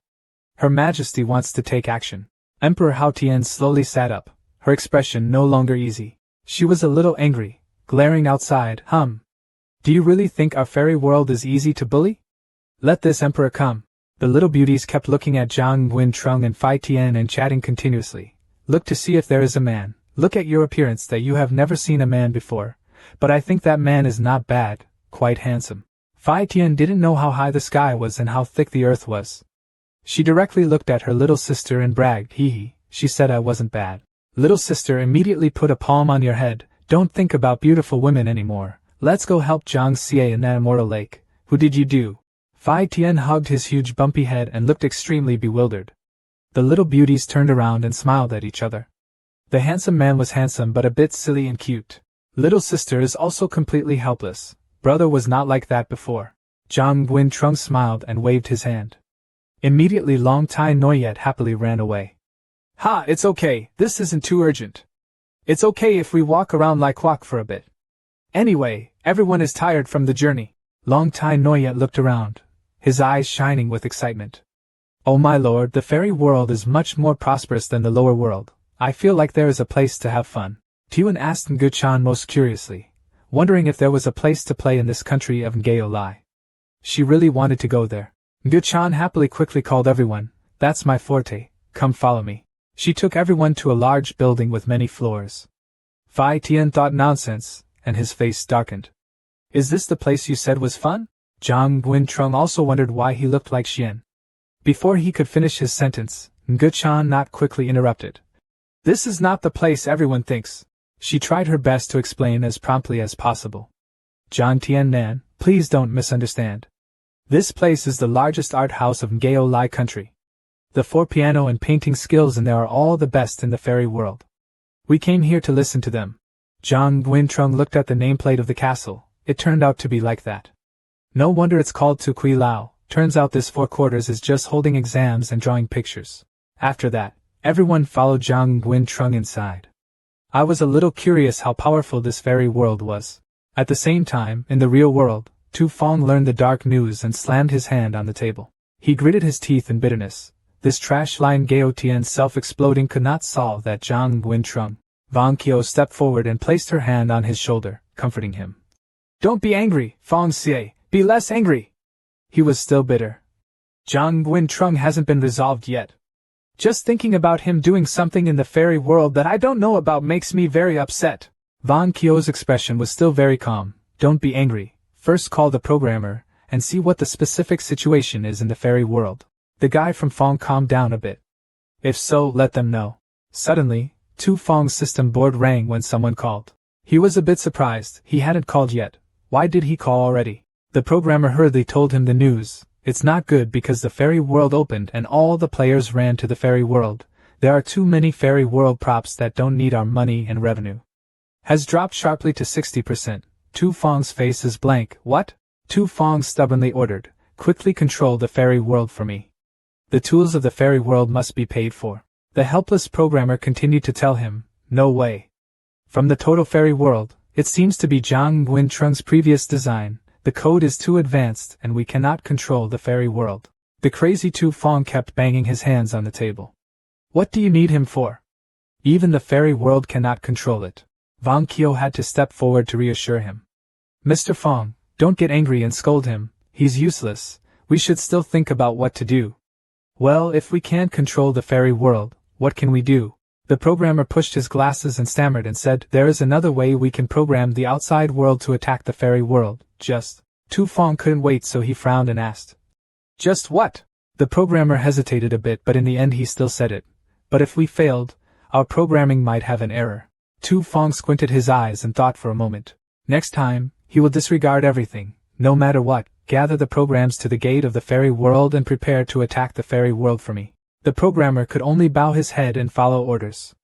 Speaker 1: Her Majesty wants to take action. Emperor Hao Tian slowly sat up, her expression no longer easy. She was a little angry, glaring outside. Do you really think our fairy world is easy to bully? Let this emperor come. The little beauties kept looking at Zhang Guintrung and Fai Tian and chatting continuously. Look to see if there is a man. Look at your appearance that you have never seen a man before. But I think that man is not bad, quite handsome. Fai Tian didn't know how high the sky was and how thick the earth was. She directly looked at her little sister and bragged, Hee, she said I wasn't bad. Little sister, immediately put a palm on your head. Don't think about beautiful women anymore. Let's go help Zhang Xie in that immortal lake. Who did you do? Fai Tian hugged his huge bumpy head and looked extremely bewildered. The little beauties turned around and smiled at each other. The handsome man was handsome but a bit silly and cute. Little sister is also completely helpless. Brother was not like that before. Zhang Guintrung smiled and waved his hand. Immediately Long Tai Noyet happily ran away. Ha, it's okay, this isn't too urgent. It's okay if we walk around like Kwok for a bit. Anyway, everyone is tired from the journey. Long Tai Noyet looked around, his eyes shining with excitement. Oh my lord, the fairy world is much more prosperous than the lower world. I feel like there is a place to have fun. Tuan asked Nguchan most curiously, wondering if there was a place to play in this country of Gao Lai. She really wanted to go there. Nguchan happily quickly called everyone, That's my forte, come follow me. She took everyone to a large building with many floors. Fai Tian thought nonsense, and his face darkened. Is this the place you said was fun? Zhang Guintrung also wondered why he looked like Xian. Before he could finish his sentence, Nguchan not quickly interrupted. This is not the place everyone thinks. She tried her best to explain as promptly as possible. Zhang Tiannan, please don't misunderstand. This place is the largest art house of Gao Lai country. The 4 piano and painting skills in there are all the best in the fairy world. We came here to listen to them. Zhang Guintrung looked at the nameplate of the castle. It turned out to be like that. No wonder it's called Tu Kui Lao. Turns out this 4 quarters is just holding exams and drawing pictures. After that, everyone followed Zhang Guintrung inside. I was a little curious how powerful this fairy world was. At the same time, in the real world, Tu Fong learned the dark news and slammed his hand on the table. He gritted his teeth in bitterness. This trash line Gao Tian's self-exploding could not solve that Zhang Guintrung. Wang Qiu stepped forward and placed her hand on his shoulder, comforting him. Don't be angry, Fong Xie, be less angry. He was still bitter. Zhang Guintrung hasn't been resolved yet. Just thinking about him doing something in the fairy world that I don't know about makes me very upset. Wang Qiu's expression was still very calm. Don't be angry. First call the programmer, and see what the specific situation is in the fairy world. The guy from Fong calmed down a bit. If so, let them know. Suddenly, Tu Fong's system board rang when someone called. He was a bit surprised. He hadn't called yet. Why did he call already? The programmer hurriedly told him the news. It's not good because the fairy world opened and all the players ran to the fairy world. There are too many fairy world props that don't need our money and revenue. Has dropped sharply to 60%. Tu Fong's face is blank. What? Tu Fong stubbornly ordered. Quickly control the fairy world for me. The tools of the fairy world must be paid for. The helpless programmer continued to tell him, no way. From the total fairy world, it seems to be Zhang Guintrung's previous design. The code is too advanced and we cannot control the fairy world. The crazy Tu Fong kept banging his hands on the table. What do you need him for? Even the fairy world cannot control it. Wang Qiu had to step forward to reassure him. Mr. Fong, don't get angry and scold him. He's useless. We should still think about what to do. Well, if we can't control the fairy world, what can we do? The programmer pushed his glasses and stammered and said, there is another way we can program the outside world to attack the fairy world. Just. Tu Fong couldn't wait, so he frowned and asked. Just what? The programmer hesitated a bit, but in the end he still said it. But if we failed, our programming might have an error. Tu Fong squinted his eyes and thought for a moment. Next time, he will disregard everything, no matter what, gather the programs to the gate of the fairy world and prepare to attack the fairy world for me. The programmer could only bow his head and follow orders.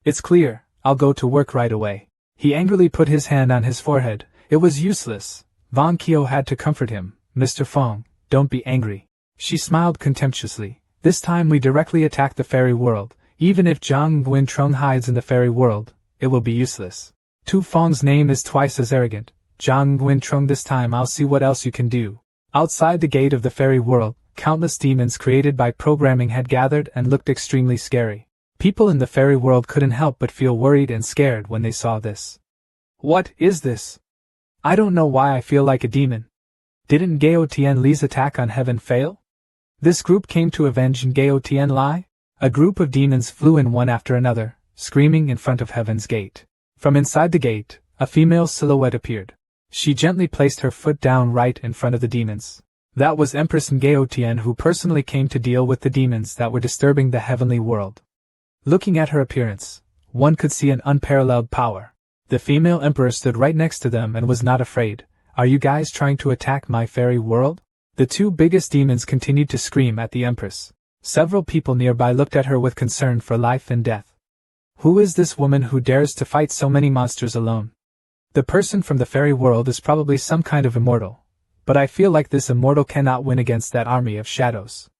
Speaker 1: It's clear, I'll go to work right away. He angrily put his hand on his forehead. It was useless. Wang Qiu had to comfort him. Mr. Fong, don't be angry. She smiled contemptuously. This time we directly attack the fairy world. Even if Zhang Guintrung hides in the fairy world, it will be useless. Tu Fong's name is twice as arrogant. Zhang Guintrung, this time I'll see what else you can do. Outside the gate of the fairy world, countless demons created by programming had gathered and looked extremely scary. People in the fairy world couldn't help but feel worried and scared when they saw this. What is this? I don't know why I feel like a demon. Didn't Gao Tian Li's attack on heaven fail? This group came to avenge Gao Tian Li? A group of demons flew in one after another, screaming in front of heaven's gate. From inside the gate, a female silhouette appeared. She gently placed her foot down right in front of the demons. That was Empress Gao Tian, who personally came to deal with the demons that were disturbing the heavenly world. Looking at her appearance, one could see an unparalleled power. The female emperor stood right next to them and was not afraid. Are you guys trying to attack my fairy world? The two biggest demons continued to scream at the empress. Several people nearby looked at her with concern for life and death. Who is this woman who dares to fight so many monsters alone? The person from the fairy world is probably some kind of immortal, but I feel like this immortal cannot win against that army of shadows.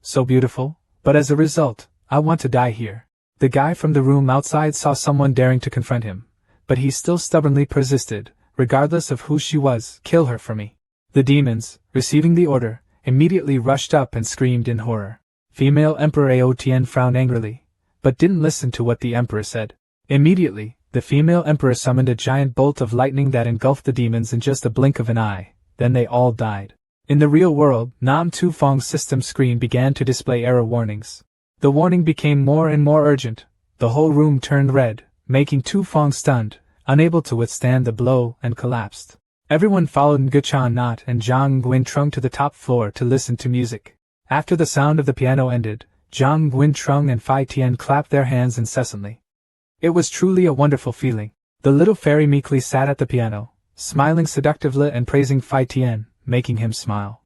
Speaker 1: So beautiful, but as a result, I want to die here. The guy from the room outside saw someone daring to confront him, but he still stubbornly persisted, regardless of who she was. Kill her for me. The demons, receiving the order, immediately rushed up and screamed in horror. Female Emperor Ao Tian frowned angrily, but didn't listen to what the emperor said. Immediately, the female emperor summoned a giant bolt of lightning that engulfed the demons in just a blink of an eye. Then they all died. In the real world, Nam Tu Fong's system screen began to display error warnings. The warning became more and more urgent. The whole room turned red, making Tu Fong stunned, unable to withstand the blow, and collapsed. Everyone followed Nguchan Not and Zhang Guintrung to the top floor to listen to music. After the sound of the piano ended, Zhang Guintrung and Fai Tian clapped their hands incessantly. It was truly a wonderful feeling. The little fairy meekly sat at the piano, smiling seductively and praising Fai Tian, making him smile.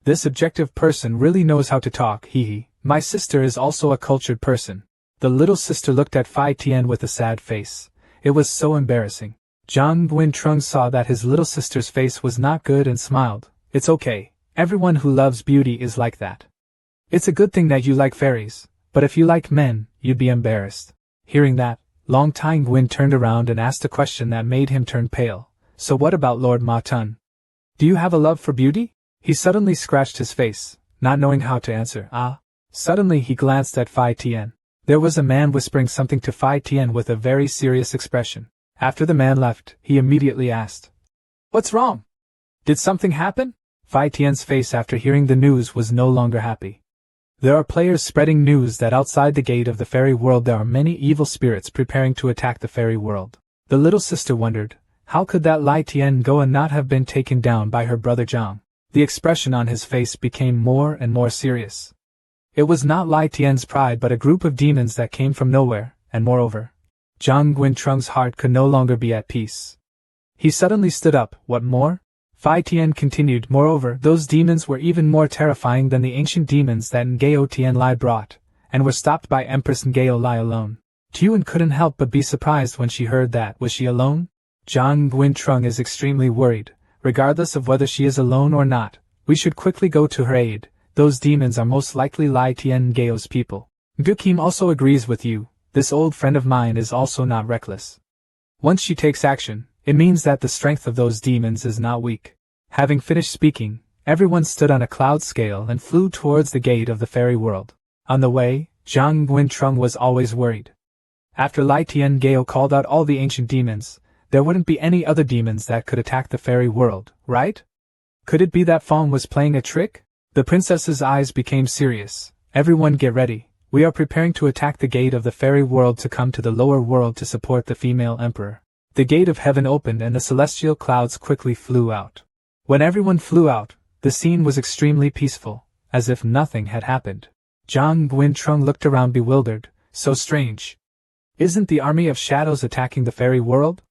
Speaker 1: This objective person really knows how to talk, hee. My sister is also a cultured person. The little sister looked at Fai Tian with a sad face. It was so embarrassing. Zhang Guintrung saw that his little sister's face was not good and smiled. It's okay, everyone who loves beauty is like that. It's a good thing that you like fairies, but if you like men, you'd be embarrassed. Hearing that, Long Tai Nguyen turned around and asked a question that made him turn pale. So what about Lord Ma Tun? Do you have a love for beauty? He suddenly scratched his face, not knowing how to answer. Suddenly he glanced at Phi Tien. There was a man whispering something to Phi Tien with a very serious expression. After the man left, he immediately asked, "What's wrong? Did something happen?" Phi Tien's face after hearing the news was no longer happy. There are players spreading news that outside the gate of the fairy world there are many evil spirits preparing to attack the fairy world. The little sister wondered, how could that Lai Tien go and not have been taken down by her brother Zhang? The expression on his face became more and more serious. It was not Lai Tien's pride but a group of demons that came from nowhere, and moreover, Zhang Guintrung's heart could no longer be at peace. He suddenly stood up. What more? Phi Tien continued, moreover, those demons were even more terrifying than the ancient demons that Ngao Tien Lai brought, and were stopped by Empress Ngao Lai alone. Tuan couldn't help but be surprised when she heard that. Was she alone? Zhang Guintrung is extremely worried. Regardless of whether she is alone or not, we should quickly go to her aid. Those demons are most likely Lai Tien Ngao's people. Gu Kim also agrees with you. This old friend of mine is also not reckless. Once she takes action, it means that the strength of those demons is not weak. Having finished speaking, everyone stood on a cloud scale and flew towards the gate of the fairy world. On the way, Zhang Guintrung was always worried. After Lai Tien Ngao called out all the ancient demons, there wouldn't be any other demons that could attack the fairy world, right? Could it be that Fong was playing a trick? The princess's eyes became serious. Everyone get ready. We are preparing to attack the gate of the fairy world to come to the lower world to support the female emperor. The gate of heaven opened and the celestial clouds quickly flew out. When everyone flew out, the scene was extremely peaceful, as if nothing had happened. Zhang Guintrung looked around bewildered. So strange. Isn't the army of shadows attacking the fairy world?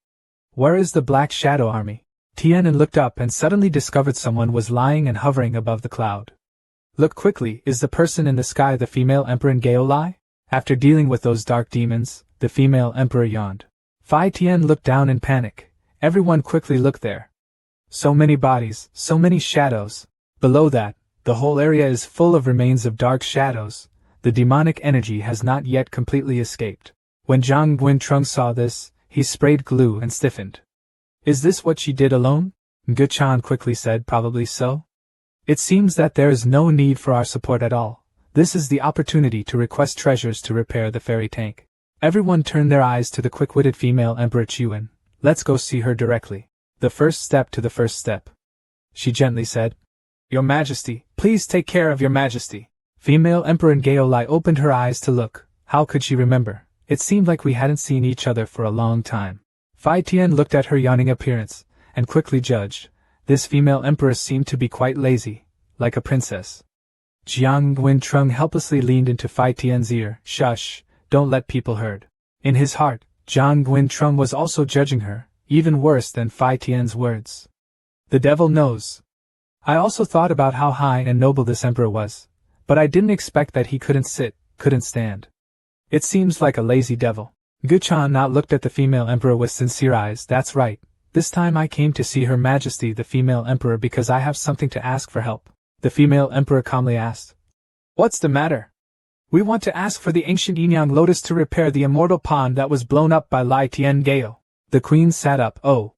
Speaker 1: Where is the Black Shadow Army? Tian'an looked up and suddenly discovered someone was lying and hovering above the cloud. Look quickly, is the person in the sky the female emperor Ngao Lai? After dealing with those dark demons, the female emperor yawned. Phi Tian looked down in panic. Everyone quickly looked there. So many bodies, so many shadows. Below that, the whole area is full of remains of dark shadows. The demonic energy has not yet completely escaped. When Zhang Guintrung saw this, he sprayed glue and stiffened. Is this what she did alone? Nge Chan quickly said, probably so. It seems that there is no need for our support at all. This is the opportunity to request treasures to repair the fairy tank. Everyone turned their eyes to the quick-witted female Emperor Chuan. Let's go see her directly. The first step to the first step. She gently said. Your Majesty, please take care of your Majesty. Female Emperor Ngao Lai opened her eyes to look. How could she remember? It seemed like we hadn't seen each other for a long time. Phi Tian looked at her yawning appearance, and quickly judged. This female empress seemed to be quite lazy, like a princess. Jiang Guintrung helplessly leaned into Phi Tian's ear. Shush, don't let people heard. In his heart, Zhang Guintrung was also judging her, even worse than Phi Tian's words. The devil knows. I also thought about how high and noble this emperor was, but I didn't expect that he couldn't sit, couldn't stand. It seems like a lazy devil. Gu Chan not looked at the female emperor with sincere eyes. That's right. This time I came to see Her Majesty the female emperor because I have something to ask for help. The female emperor calmly asked. What's the matter? We want to ask for the ancient Yinyang lotus to repair the immortal pond that was blown up by Lai Tien Ngao. The queen sat up. Oh.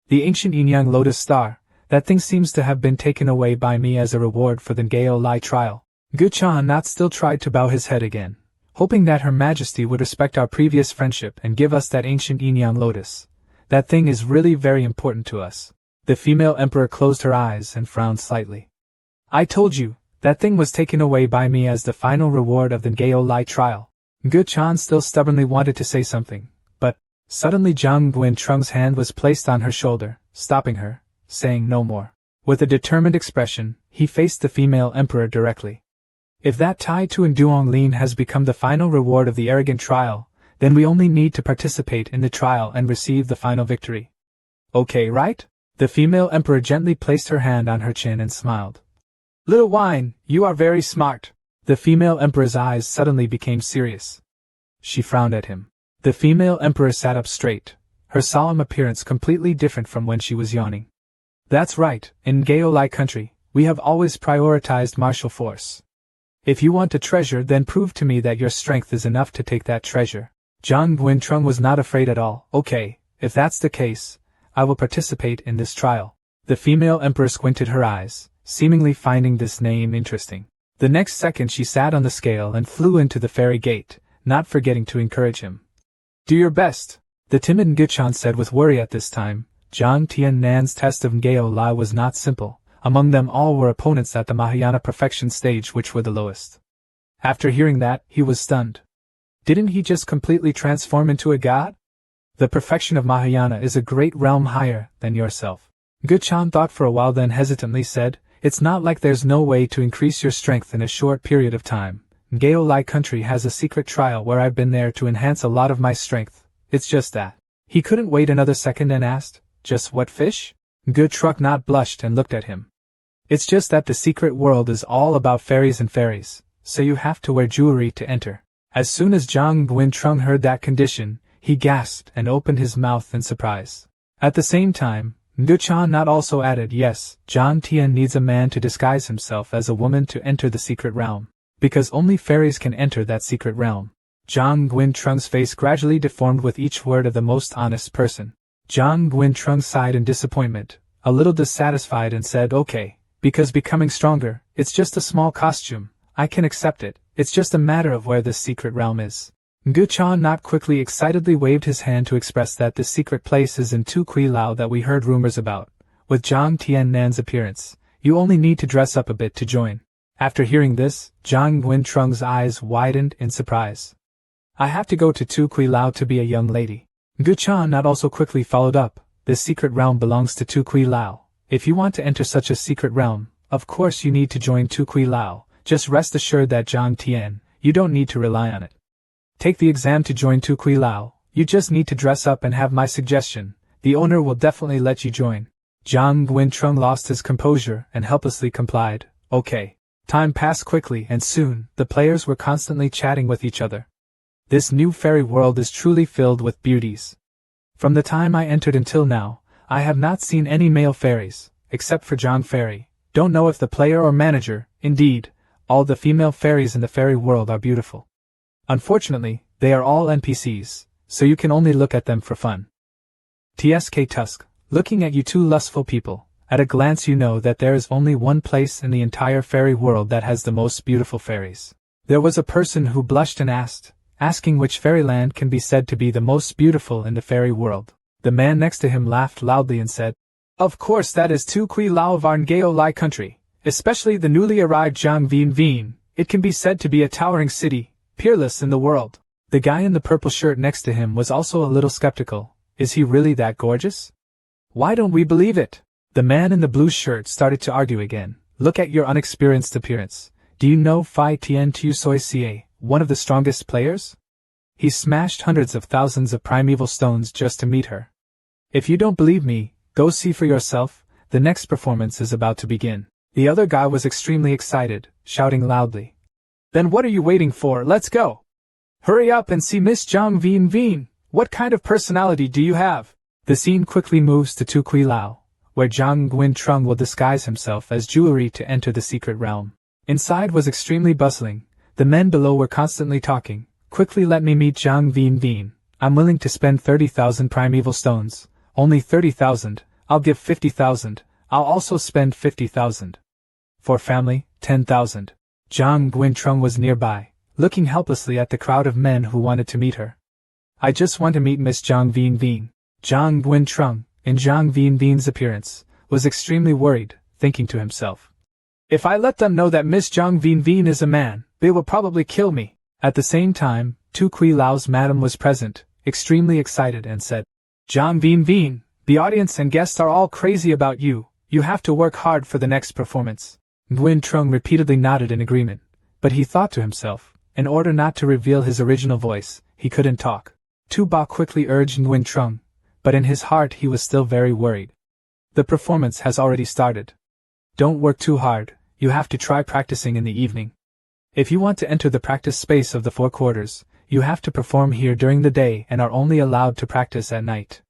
Speaker 1: The ancient Yinyang lotus star. That thing seems to have been taken away by me as a reward for the Ngao Lai trial. Gu Chan not still tried to bow his head again, hoping that Her Majesty would respect our previous friendship and give us that ancient Yinyang lotus. That thing is really very important to us. The female emperor closed her eyes and frowned slightly. I told you, that thing was taken away by me as the final reward of the Ngao Lai trial. Gu Chan still stubbornly wanted to say something, but suddenly Zhang Guintrung's hand was placed on her shoulder, stopping her, saying no more. With a determined expression, he faced the female emperor directly. If that Tai Tuan Duong Lin has become the final reward of the arrogant trial, then we only need to participate in the trial and receive the final victory. Okay, right? The female emperor gently placed her hand on her chin and smiled. Little wine, you are very smart. The female emperor's eyes suddenly became serious. She frowned at him. The female emperor sat up straight, her solemn appearance completely different from when she was yawning. That's right, in Ngao Lai country, we have always prioritized martial force. If you want a treasure, then prove to me that your strength is enough to take that treasure. Zhang Guintrong was not afraid at all. Okay, if that's the case, I will participate in this trial. The female emperor squinted her eyes, seemingly finding this name interesting. The next second she sat on the scale and flew into the fairy gate, not forgetting to encourage him. Do your best, the timid Nguchan said with worry at this time. Jiang Tiannan's test of Ngao Lai was not simple. Among them all were opponents at the Mahayana perfection stage, which were the lowest. After hearing that, he was stunned. Didn't he just completely transform into a god? The perfection of Mahayana is a great realm higher than yourself. Nguchan thought for a while, then hesitantly said, It's not like there's no way to increase your strength in a short period of time. Ngao Lai country has a secret trial where I've been there to enhance a lot of my strength. It's just that. He couldn't wait another second and asked, Just what fish? Ngutruk not blushed and looked at him. It's just that the secret world is all about fairies and fairies, so you have to wear jewelry to enter. As soon as Zhang Guintrong heard that condition, he gasped and opened his mouth in surprise. At the same time, Nguchan not also added, Yes, Zhang Tian needs a man to disguise himself as a woman to enter the secret realm, because only fairies can enter that secret realm. Zhang Guintrong's face gradually deformed with each word of the most honest person. Zhang Guintrong sighed in disappointment, a little dissatisfied, and said, Okay, because becoming stronger, it's just a small costume, I can accept it, it's just a matter of where this secret realm is. Nguchan not quickly excitedly waved his hand to express that this secret place is in Tu Kui Lao that we heard rumors about. With Zhang Tiannan's appearance, you only need to dress up a bit to join. After hearing this, Zhang Guintrong's eyes widened in surprise. I have to go to Tu Kui Lao to be a young lady. Nguchan not also quickly followed up, this secret realm belongs to Tu Kui Lao. If you want to enter such a secret realm, of course you need to join Tu Kui Lao. Just rest assured that Zhang Tian, you don't need to rely on it. Take the exam to join Tu Kui Lao, you just need to dress up and have my suggestion, the owner will definitely let you join. Zhang Guintrong lost his composure and helplessly complied, Okay. Time passed quickly and soon, the players were constantly chatting with each other. This new fairy world is truly filled with beauties. From the time I entered until now, I have not seen any male fairies, except for Zhang Fairy. Don't know if the player or manager, indeed, all the female fairies in the fairy world are beautiful. Unfortunately, they are all NPCs, so you can only look at them for fun. TSK Tusk, looking at you two lustful people, at a glance you know that there is only one place in the entire fairy world that has the most beautiful fairies. There was a person who blushed and asking which fairyland can be said to be the most beautiful in the fairy world. The man next to him laughed loudly and said, Of course that is Tu Kui Lao of our Ngao Lai country, especially the newly arrived Zhang Vin. It can be said to be a towering city, peerless in the world. The guy in the purple shirt next to him was also a little skeptical. Is he really that gorgeous? Why don't we believe it? The man in the blue shirt started to argue again. Look at your unexperienced appearance. Do you know Phi Tien Tu Soi Cie, one of the strongest players? He smashed hundreds of thousands of primeval stones just to meet her. If you don't believe me, go see for yourself, the next performance is about to begin. The other guy was extremely excited, shouting loudly. Then what are you waiting for? Let's go! Hurry up and see Miss Zhang Vin. What kind of personality do you have? The scene quickly moves to Tu Kui Lao, where Zhang Guintrong will disguise himself as jewelry to enter the secret realm. Inside was extremely bustling. The men below were constantly talking. Quickly let me meet Zhang Vin. I'm willing to spend 30,000 primeval stones. Only 30,000, I'll give 50,000, I'll also spend 50,000. For family, 10,000. Zhang Guintrong was nearby, looking helplessly at the crowd of men who wanted to meet her. I just want to meet Miss Zhang Vin. Zhang Guintrong, in Zhang Vin's appearance, was extremely worried, thinking to himself. If I let them know that Miss Zhang Vin is a man, they will probably kill me. At the same time, Tu Kui Lao's madam was present, extremely excited and said, Zhang Vin, the audience and guests are all crazy about you, you have to work hard for the next performance. Guintrong repeatedly nodded in agreement, but he thought to himself, in order not to reveal his original voice, he couldn't talk. Tu Ba quickly urged Guintrong, but in his heart he was still very worried. The performance has already started. Don't work too hard, you have to try practicing in the evening. If you want to enter the practice space of the four quarters, you have to perform here during the day and are only allowed to practice at night.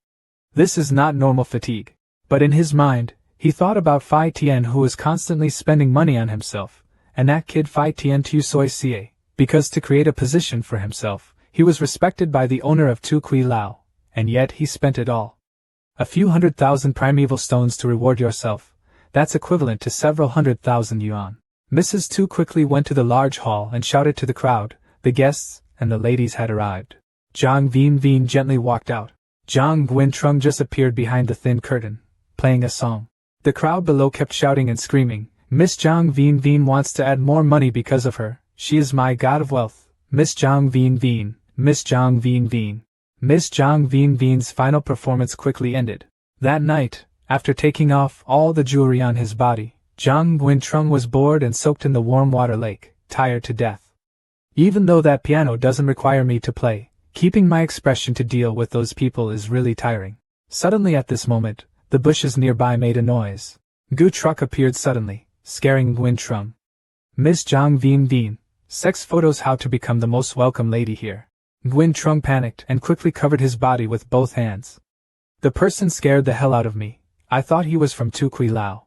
Speaker 1: This is not normal fatigue. But in his mind, he thought about Phi Tien who was constantly spending money on himself, and that kid Phi Tien Tu Soi Cie, because to create a position for himself, He was respected by the owner of Tu Kui Lao, and yet he spent it all. A few 100,000 primeval stones to reward yourself, that's equivalent to several 100,000 yuan. Mrs. Tu quickly went to the large hall and shouted to the crowd, the guests and the ladies had arrived. Zhang Vin gently walked out. Zhang Guintrong just appeared behind the thin curtain, playing a song. The crowd below kept shouting and screaming, Miss Zhang Vin wants to add more money because of her, she is my god of wealth, Miss Zhang Vin, Miss Zhang Vin. Miss Zhang Vin's final performance quickly ended. That night, after taking off all the jewelry on his body, Zhang Guintrong was bored and soaked in the warm water lake, tired to death. Even though that piano doesn't require me to play, keeping my expression to deal with those people is really tiring. Suddenly at this moment, the bushes nearby made a noise. Gu Truck appeared suddenly, scaring Guintrong. Miss Zhang Vin, sex photos how to become the most welcome lady here. Guintrong panicked and quickly covered his body with both hands. The person scared the hell out of me. I thought he was from Tu Kui Lao.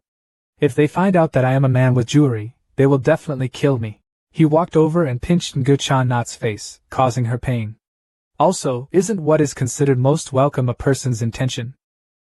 Speaker 1: If they find out that I am a man with jewelry, they will definitely kill me. He walked over and pinched Ngu Chan Nat's face, causing her pain. Also, isn't what is considered most welcome a person's intention?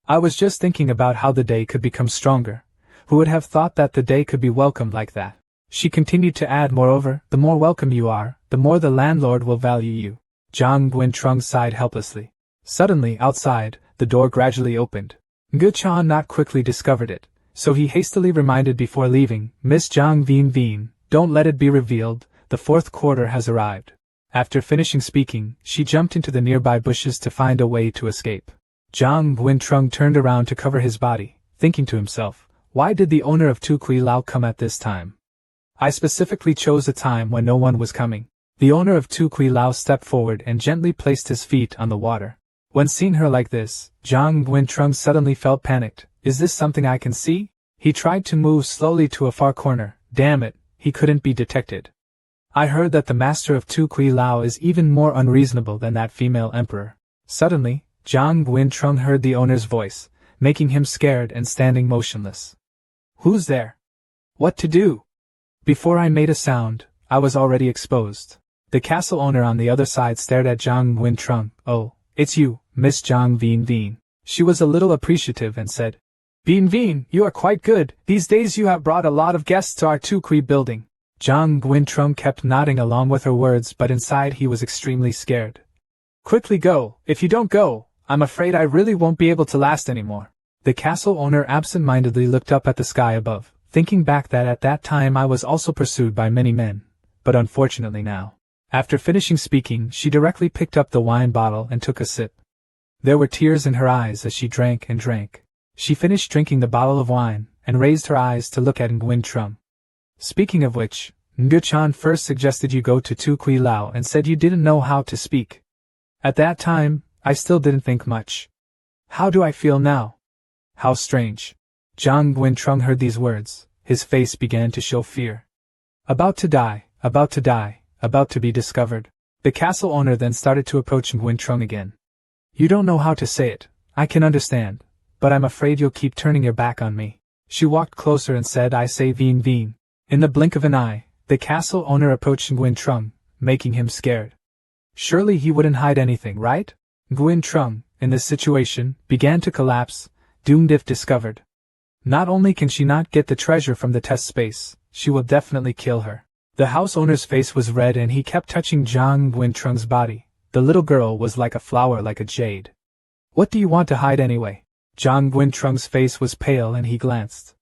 Speaker 1: I was just thinking about how the day could become stronger. Who would have thought that the day could be welcomed like that? She continued to add, moreover, the more welcome you are, the more the landlord will value you. Zhang Guintrong sighed helplessly. Suddenly, outside, the door gradually opened. Ngu Chan Nat quickly discovered it, so he hastily reminded before leaving, Miss Zhang Vin, don't let it be revealed, the fourth quarter has arrived. After finishing speaking, she jumped into the nearby bushes to find a way to escape. Zhang Guintrong turned around to cover his body, thinking to himself, why did the owner of Tu Kui Lao come at this time? I specifically chose a time when no one was coming. The owner of Tu Kui Lao stepped forward and gently placed his feet on the water. When seeing her like this, Zhang Guintrong suddenly felt panicked. Is this something I can see? He tried to move slowly to a far corner. Damn it, he couldn't be detected. I heard that the master of Tu Kui Lao is even more unreasonable than that female emperor. Suddenly, Zhang Guintrong heard the owner's voice, making him scared and standing motionless. Who's there? What to do? Before I made a sound, I was already exposed. The castle owner on the other side stared at Zhang Guintrong. Oh, it's you, Miss Zhang Vin. She was a little appreciative and said, Vin, you are quite good. These days you have brought a lot of guests to our Tu Kui building. Zhang Guintrong kept nodding along with her words, but inside he was extremely scared. Quickly go. If you don't go, I'm afraid I really won't be able to last anymore. The castle owner absent-mindedly looked up at the sky above, thinking back that at that time I was also pursued by many men, but unfortunately now. After finishing speaking, she directly picked up the wine bottle and took a sip. There were tears in her eyes as she drank and drank. She finished drinking the bottle of wine, and raised her eyes to look at Guintrong. Speaking of which, Ngu Chan first suggested you go to Tu Kui Lao and said you didn't know how to speak. At that time, I still didn't think much. How do I feel now? How strange. Zhang Guintrong heard these words. His face began to show fear. About to die, about to die, about to be discovered. The castle owner then started to approach Guintrong again. You don't know how to say it, I can understand, but I'm afraid you'll keep turning your back on me. She walked closer and said, I say Vin. In the blink of an eye, the castle owner approached Guintrong, making him scared. Surely he wouldn't hide anything, right? Guintrong, in this situation, began to collapse, doomed if discovered. Not only can she not get the treasure from the test space, she will definitely kill her. The house owner's face was red and he kept touching Zhang Guintrong's body. The little girl was like a flower, like a jade. What do you want to hide anyway? Zhang Guintrong's face was pale and he glanced.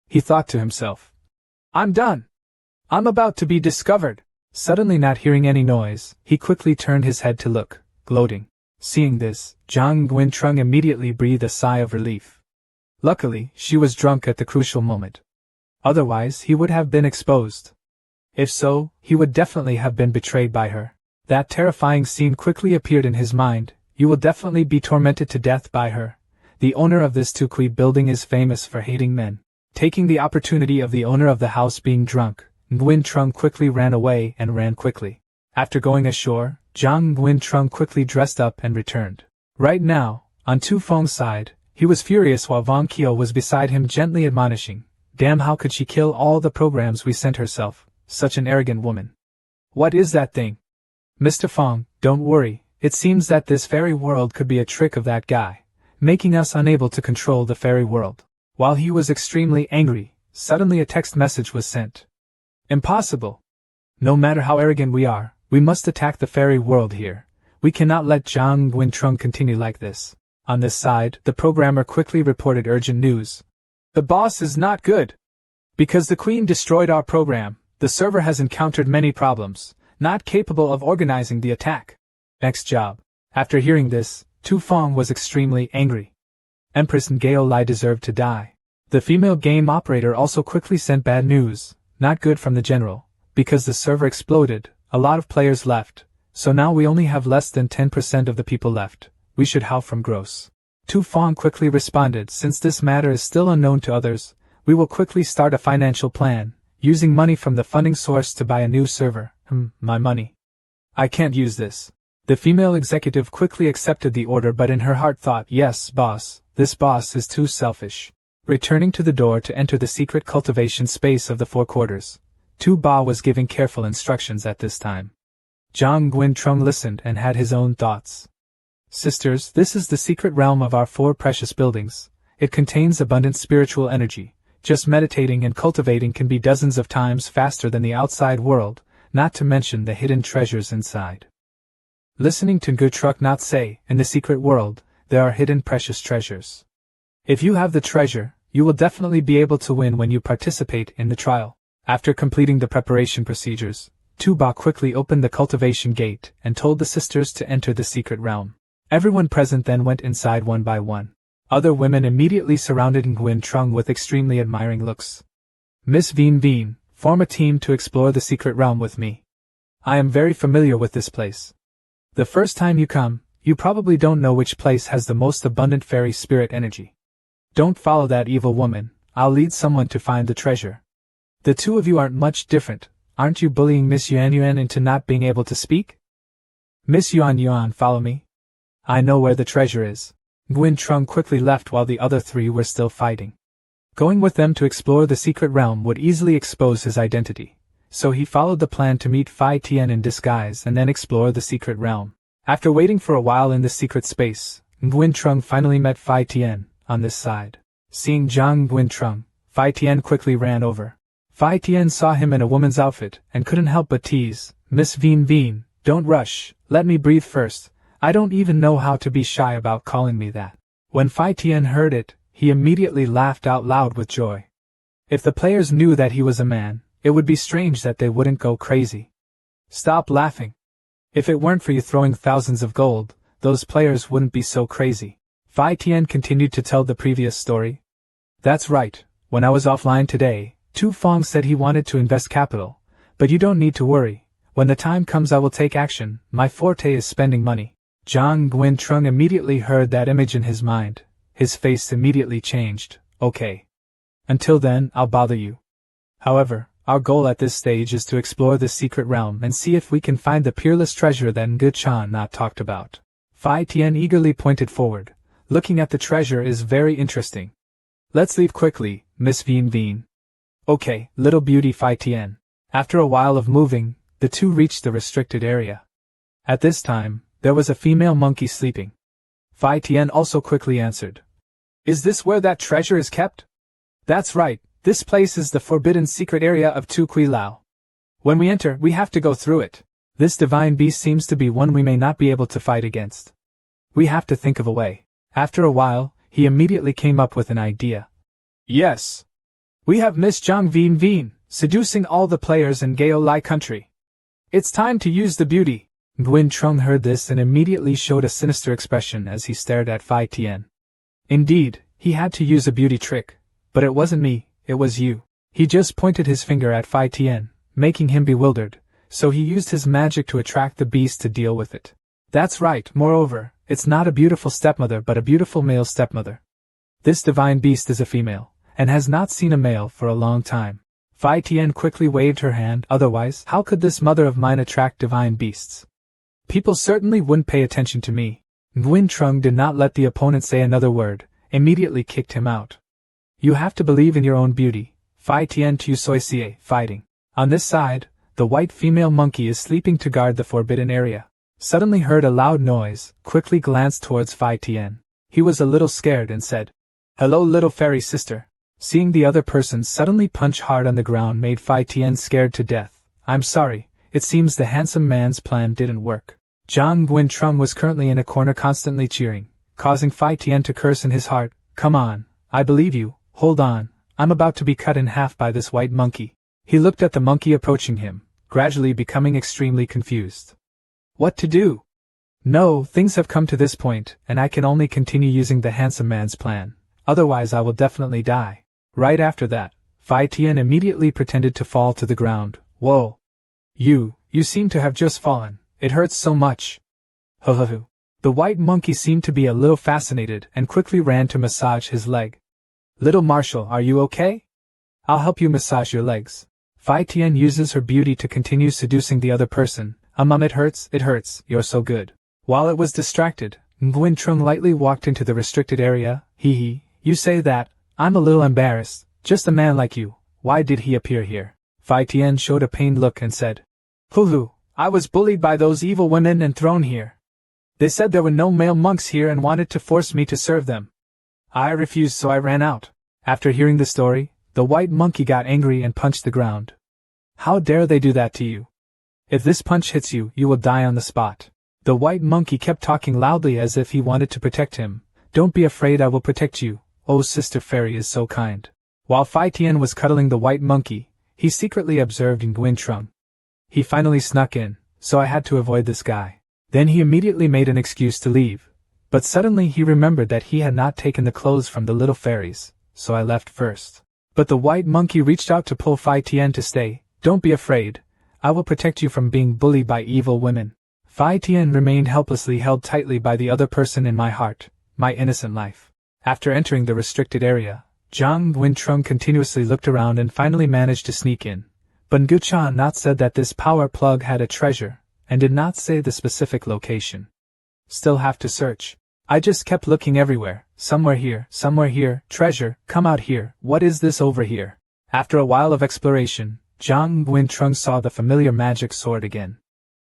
Speaker 1: He thought to himself, I'm done. I'm about to be discovered. Suddenly, not hearing any noise, he quickly turned his head to look, gloating. Seeing this, Zhang Guintrong immediately breathed a sigh of relief. Luckily, she was drunk at the crucial moment. Otherwise, he would have been exposed. If so, he would definitely have been betrayed by her. That terrifying scene quickly appeared in his mind. You will definitely be tormented to death by her. The owner of this Tu Kui building is famous for hating men. Taking the opportunity of the owner of the house being drunk, Guintrong quickly ran away and ran quickly. After going ashore, Zhang Guintrong quickly dressed up and returned. Right now, on Tu Feng's side, he was furious while Vong Kyo was beside him gently admonishing, Damn, how could she kill all the programs we sent herself, such an arrogant woman. What is that thing? Mr. Fong, don't worry, it seems that this fairy world could be a trick of that guy, making us unable to control the fairy world. While he was extremely angry, suddenly a text message was sent. Impossible! No matter how arrogant we are, we must attack the fairy world here. We cannot let Zhang Guintrong continue like this. On this side, the programmer quickly reported urgent news. The boss is not good. Because the Queen destroyed our program, the server has encountered many problems, not capable of organizing the attack. Next job. After hearing this, Tu Fong was extremely angry. Empress Ngao Lai deserved to die. The female game operator also quickly sent bad news, not good from the general, because the server exploded, a lot of players left, so now we only have less than 10% of the people left. We should howl from gross. Tu Fong quickly responded, since this matter is still unknown to others, we will quickly start a financial plan, using money from the funding source to buy a new server. My money. I can't use this. The female executive quickly accepted the order, but in her heart thought, yes, boss, this boss is too selfish. Returning to the door to enter the secret cultivation space of the four quarters, Tu Ba was giving careful instructions at this time. Zhang Guintrong listened and had his own thoughts. Sisters, this is the secret realm of our four precious buildings. It contains abundant spiritual energy. Just meditating and cultivating can be dozens of times faster than the outside world, not to mention the hidden treasures inside. Listening to Gutruk not say, in the secret world, there are hidden precious treasures. If you have the treasure, you will definitely be able to win when you participate in the trial. After completing the preparation procedures, Tu Ba quickly opened the cultivation gate and told the sisters to enter the secret realm. Everyone present then went inside one by one. Other women immediately surrounded Nguyen Trung with extremely admiring looks. Miss Veen Veen, form a team to explore the secret realm with me. I am very familiar with this place. The first time you come, you probably don't know which place has the most abundant fairy spirit energy. Don't follow that evil woman, I'll lead someone to find the treasure. The two of you aren't much different, aren't you bullying Miss Yuan Yuan into not being able to speak? Miss Yuan Yuan, follow me. I know where the treasure is. Nguyen Trung quickly left while the other three were still fighting. Going with them to explore the secret realm would easily expose his identity, so he followed the plan to meet Phi Tien in disguise and then explore the secret realm. After waiting for a while in the secret space, Nguyen Trung finally met Phi Tien, on this side. Seeing Zhang Nguyen Trung, Phi Tien quickly ran over. Phi Tien saw him in a woman's outfit and couldn't help but tease, Miss Veen Veen, don't rush, let me breathe first. I don't even know how to be shy about calling me that. When Phi Tien heard it, he immediately laughed out loud with joy. If the players knew that he was a man, it would be strange that they wouldn't go crazy. Stop laughing. If it weren't for you throwing thousands of gold, those players wouldn't be so crazy. Phi Tien continued to tell the previous story. That's right, when I was offline today, Tu Fong said he wanted to invest capital, but you don't need to worry. When the time comes I will take action, my forte is spending money. Zhang Guintrong immediately heard that image in his mind. His face immediately changed. Okay. Until then, I'll bother you. However, our goal at this stage is to explore the secret realm and see if we can find the peerless treasure that Nge Chan not talked about. Phi Tien eagerly pointed forward. Looking at the treasure is very interesting. Let's leave quickly, Miss Veen Veen. Okay, little beauty Phi Tien. After a while of moving, the two reached the restricted area. At this time, there was a female monkey sleeping. Phi Tien also quickly answered. Is this where that treasure is kept? That's right, this place is the forbidden secret area of Tu Kui Lao. When we enter, we have to go through it. This divine beast seems to be one we may not be able to fight against. We have to think of a way. After a while, he immediately came up with an idea. Yes. We have Miss Zhang Veen Veen, seducing all the players in Gao Lai country. It's time to use the beauty. Nguyen Trung heard this and immediately showed a sinister expression as he stared at Phi Tien. Indeed, he had to use a beauty trick, but it wasn't me, it was you. He just pointed his finger at Phi Tien, making him bewildered, so he used his magic to attract the beast to deal with it. That's right, moreover, it's not a beautiful stepmother but a beautiful male stepmother. This divine beast is a female, and has not seen a male for a long time. Phi Tien quickly waved her hand, otherwise, how could this mother of mine attract divine beasts? People certainly wouldn't pay attention to me. Nguyen Trung did not let the opponent say another word, immediately kicked him out. You have to believe in your own beauty. Phi Tien Tu Soi Sie, fighting. On this side, the white female monkey is sleeping to guard the forbidden area. Suddenly heard a loud noise, quickly glanced towards Phi Tian. He was a little scared and said, "Hello little fairy sister." Seeing the other person suddenly punch hard on the ground made Phi Tian scared to death. "I'm sorry, it seems the handsome man's plan didn't work." Zhang Guintrong was currently in a corner constantly cheering, causing Phi Tian to curse in his heart. "Come on, I believe you, hold on, I'm about to be cut in half by this white monkey." He looked at the monkey approaching him, gradually becoming extremely confused. What to do? No, things have come to this point, and I can only continue using the handsome man's plan, otherwise I will definitely die. Right after that, Phi Tian immediately pretended to fall to the ground. "Whoa! You seem to have just fallen, it hurts so much." "Ho. The white monkey seemed to be a little fascinated and quickly ran to massage his leg. "Little Marshal, are you okay? I'll help you massage your legs." Phi Tian uses her beauty to continue seducing the other person. It hurts, you're so good." While it was distracted, Nguyen-trung lightly walked into the restricted area. You say that, I'm a little embarrassed, just a man like you, why did he appear here?" Phi Tian showed a pained look and said, "Hulu, I was bullied by those evil women and thrown here. They said there were no male monks here and wanted to force me to serve them. I refused, so I ran out." After hearing the story, the white monkey got angry and punched the ground. "How dare they do that to you? If this punch hits you, you will die on the spot." The white monkey kept talking loudly as if he wanted to protect him. "Don't be afraid, I will protect you. Oh, Sister Fairy is so kind." While Phi Tian was cuddling the white monkey, he secretly observed Nguyen-trung. He finally snuck in, so I had to avoid this guy. Then he immediately made an excuse to leave. But suddenly he remembered that he had not taken the clothes from the little fairies, so I left first. But the white monkey reached out to pull Phi Tian to stay. "Don't be afraid. I will protect you from being bullied by evil women." Phi Tian remained helplessly held tightly by the other person in my heart, my innocent life. After entering the restricted area, Zhang Guintrong continuously looked around and finally managed to sneak in. But Nguchan not said that this power plug had a treasure, and did not say the specific location. Still have to search. I just kept looking everywhere, somewhere here, treasure, come out here, what is this over here? After a while of exploration, Zhang Guintrong saw the familiar magic sword again.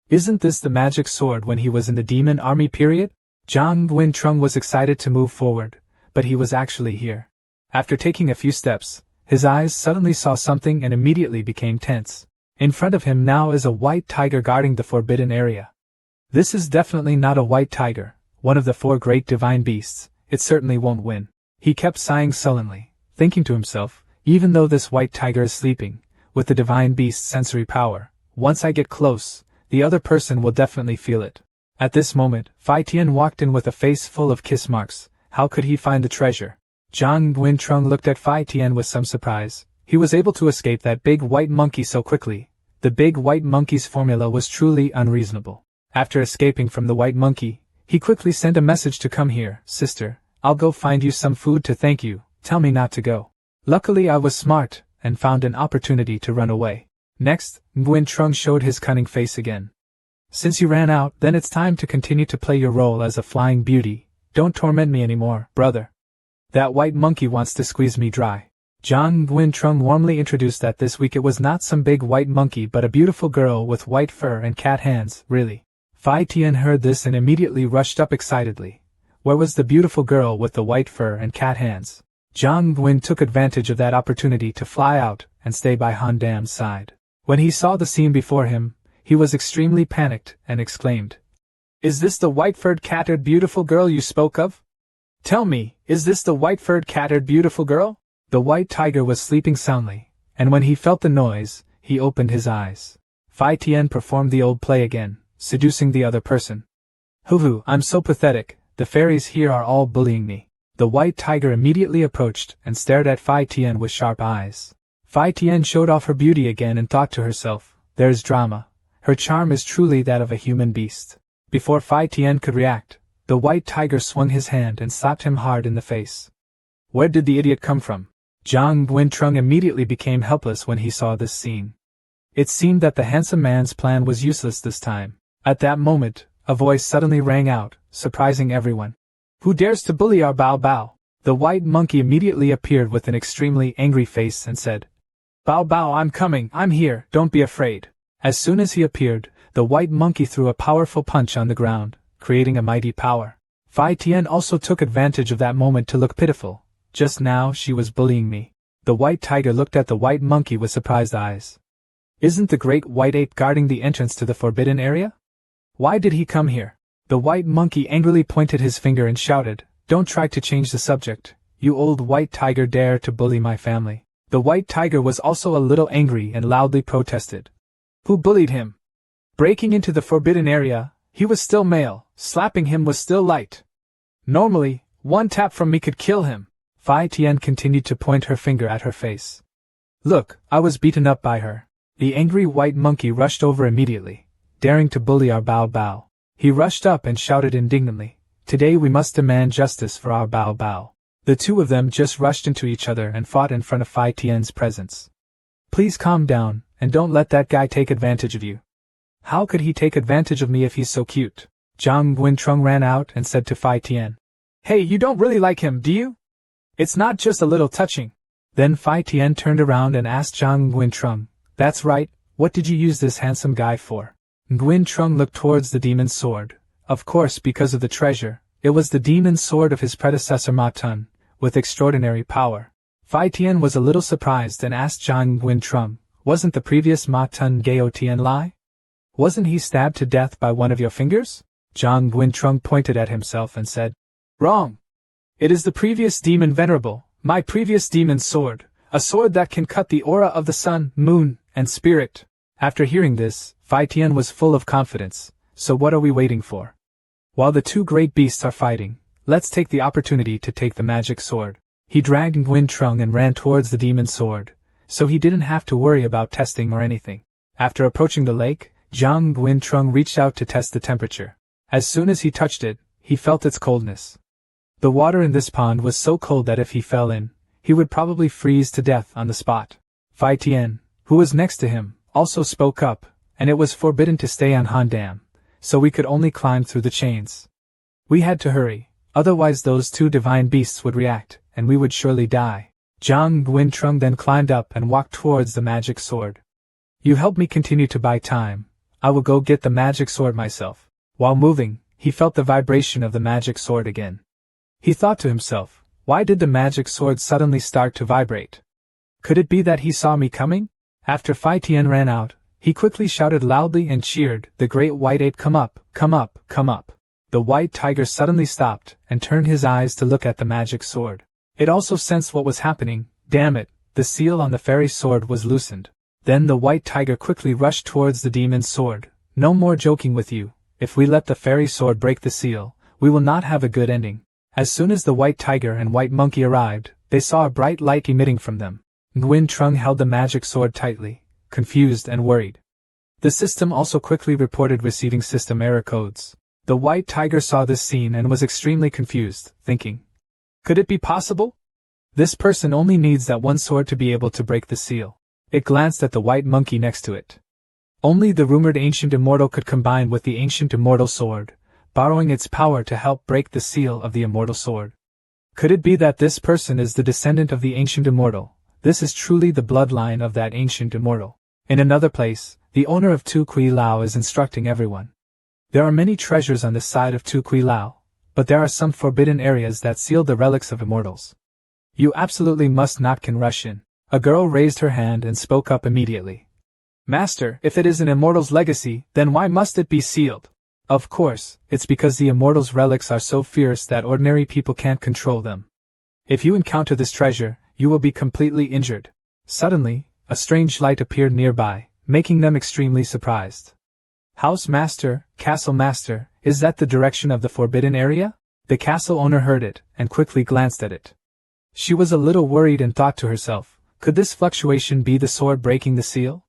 Speaker 1: Isn't this the magic sword when he was in the demon army period? Zhang Guintrong was excited to move forward, but he was actually here. After taking a few steps, his eyes suddenly saw something and immediately became tense. In front of him now is a white tiger guarding the forbidden area. This is definitely not a white tiger, one of the 4 great divine beasts. It certainly won't win. He kept sighing sullenly, thinking to himself, even though this white tiger is sleeping, with the divine beast's sensory power, once I get close, the other person will definitely feel it. At this moment, Phi Tian walked in with a face full of kiss marks. How could he find the treasure? Zhang Guintrong looked at Phi Tian with some surprise. He was able to escape that big white monkey so quickly. The big white monkey's formula was truly unreasonable. After escaping from the white monkey, he quickly sent a message to come here. "Sister, I'll go find you some food to thank you, tell me not to go." Luckily I was smart, and found an opportunity to run away. Next, Nguyen-trung showed his cunning face again. "Since you ran out, then it's time to continue to play your role as a flying beauty. Don't torment me anymore, brother. That white monkey wants to squeeze me dry." Zhang Nguyen-trung warmly introduced that this week it was not some big white monkey but a beautiful girl with white fur and cat hands. Really? Phi Tian heard this and immediately rushed up excitedly. Where was the beautiful girl with the white fur and cat hands? Zhang Nguyen took advantage of that opportunity to fly out and stay by Han Dam's side. When he saw the scene before him, he was extremely panicked and exclaimed, "Is this the white-furred cat-haired beautiful girl you spoke of? Tell me, is this the white-furred cat-haired beautiful girl?" The white tiger was sleeping soundly, and when he felt the noise, he opened his eyes. Phi Tian performed the old play again, seducing the other person. "Hoo, I'm so pathetic, the fairies here are all bullying me." The white tiger immediately approached and stared at Phi Tian with sharp eyes. Phi Tian showed off her beauty again and thought to herself, "There's drama. Her charm is truly that of a human beast." Before Phi Tian could react, the white tiger swung his hand and slapped him hard in the face. Where did the idiot come from? Zhang Guintrong immediately became helpless when he saw this scene. It seemed that the handsome man's plan was useless this time. At that moment, a voice suddenly rang out, surprising everyone. "Who dares to bully our Bao Bao?" The white monkey immediately appeared with an extremely angry face and said, "Bao Bao, I'm coming, I'm here, don't be afraid." As soon as he appeared, the white monkey threw a powerful punch on the ground, creating a mighty power. Fai Tian also took advantage of that moment to look pitiful. Just now she was bullying me. The white tiger looked at the white monkey with surprised eyes. Isn't the great white ape guarding the entrance to the forbidden area? Why did he come here? The white monkey angrily pointed his finger and shouted, "Don't try to change the subject. You old white tiger dare to bully my family." The white tiger was also a little angry and loudly protested. Who bullied him? Breaking into the forbidden area, he was still male, slapping him was still light. Normally, one tap from me could kill him. Fai Tian continued to point her finger at her face. Look, I was beaten up by her. The angry white monkey rushed over immediately, daring to bully our Bao Bao. He rushed up and shouted indignantly, "Today we must demand justice for our Bao Bao." The two of them just rushed into each other and fought in front of Fai Tian's presence. Please calm down, and don't let that guy take advantage of you. How could he take advantage of me if he's so cute? Zhang Guintrong ran out and said to Fai Tian. Hey, you don't really like him, do you? It's not just a little touching. Then Fai Tian turned around and asked Zhang Guintrong, That's right, what did you use this handsome guy for? Guintrong looked towards the demon's sword. Of course, because of the treasure, it was the demon's sword of his predecessor Ma Tun, with extraordinary power. Fai Tian was a little surprised and asked Zhang Guintrong, Wasn't the previous Ma Tun Gao Tian Lai? Wasn't he stabbed to death by one of your fingers? Zhang Guintrong pointed at himself and said, Wrong. It is the previous demon venerable, my previous demon's sword, a sword that can cut the aura of the sun, moon, and spirit. After hearing this, Fai Tian was full of confidence, so what are we waiting for? While the two great beasts are fighting, let's take the opportunity to take the magic sword. He dragged Guintrong and ran towards the demon's sword, so he didn't have to worry about testing or anything. After approaching the lake, Zhang Guintrong reached out to test the temperature. As soon as he touched it, he felt its coldness. The water in this pond was so cold that if he fell in, he would probably freeze to death on the spot. Fai Tian, who was next to him, also spoke up, and it was forbidden to stay on Han Dam, so we could only climb through the chains. We had to hurry, otherwise those two divine beasts would react, and we would surely die. Zhang Guintrong then climbed up and walked towards the magic sword. You help me continue to buy time. I will go get the magic sword myself. While moving, he felt the vibration of the magic sword again. He thought to himself, why did the magic sword suddenly start to vibrate? Could it be that he saw me coming? After Fai Tian ran out, he quickly shouted loudly and cheered, The great white ape, come up, come up, come up. The white tiger suddenly stopped and turned his eyes to look at the magic sword. It also sensed what was happening. Damn it, the seal on the fairy sword was loosened. Then the white tiger quickly rushed towards the demon's sword. No more joking with you. If we let the fairy sword break the seal, we will not have a good ending. As soon as the white tiger and white monkey arrived, they saw a bright light emitting from them. Guintrong held the magic sword tightly, confused and worried. The system also quickly reported receiving system error codes. The white tiger saw this scene and was extremely confused, thinking, could it be possible? This person only needs that one sword to be able to break the seal. It glanced at the white monkey next to it. Only the rumored ancient immortal could combine with the ancient immortal sword, borrowing its power to help break the seal of the immortal sword. Could it be that this person is the descendant of the ancient immortal? This is truly the bloodline of that ancient immortal. In another place, the owner of Tu Kui Lao is instructing everyone. There are many treasures on the side of Tu Kui Lao, but there are some forbidden areas that seal the relics of immortals. You absolutely must not can rush in. A girl raised her hand and spoke up immediately. Master, if it is an immortal's legacy, then why must it be sealed? Of course, it's because the immortal's relics are so fierce that ordinary people can't control them. If you encounter this treasure, you will be completely injured. Suddenly, a strange light appeared nearby, making them extremely surprised. House master, castle master, is that the direction of the forbidden area? The castle owner heard it, and quickly glanced at it. She was a little worried and thought to herself, could this fluctuation be the sword breaking the seal?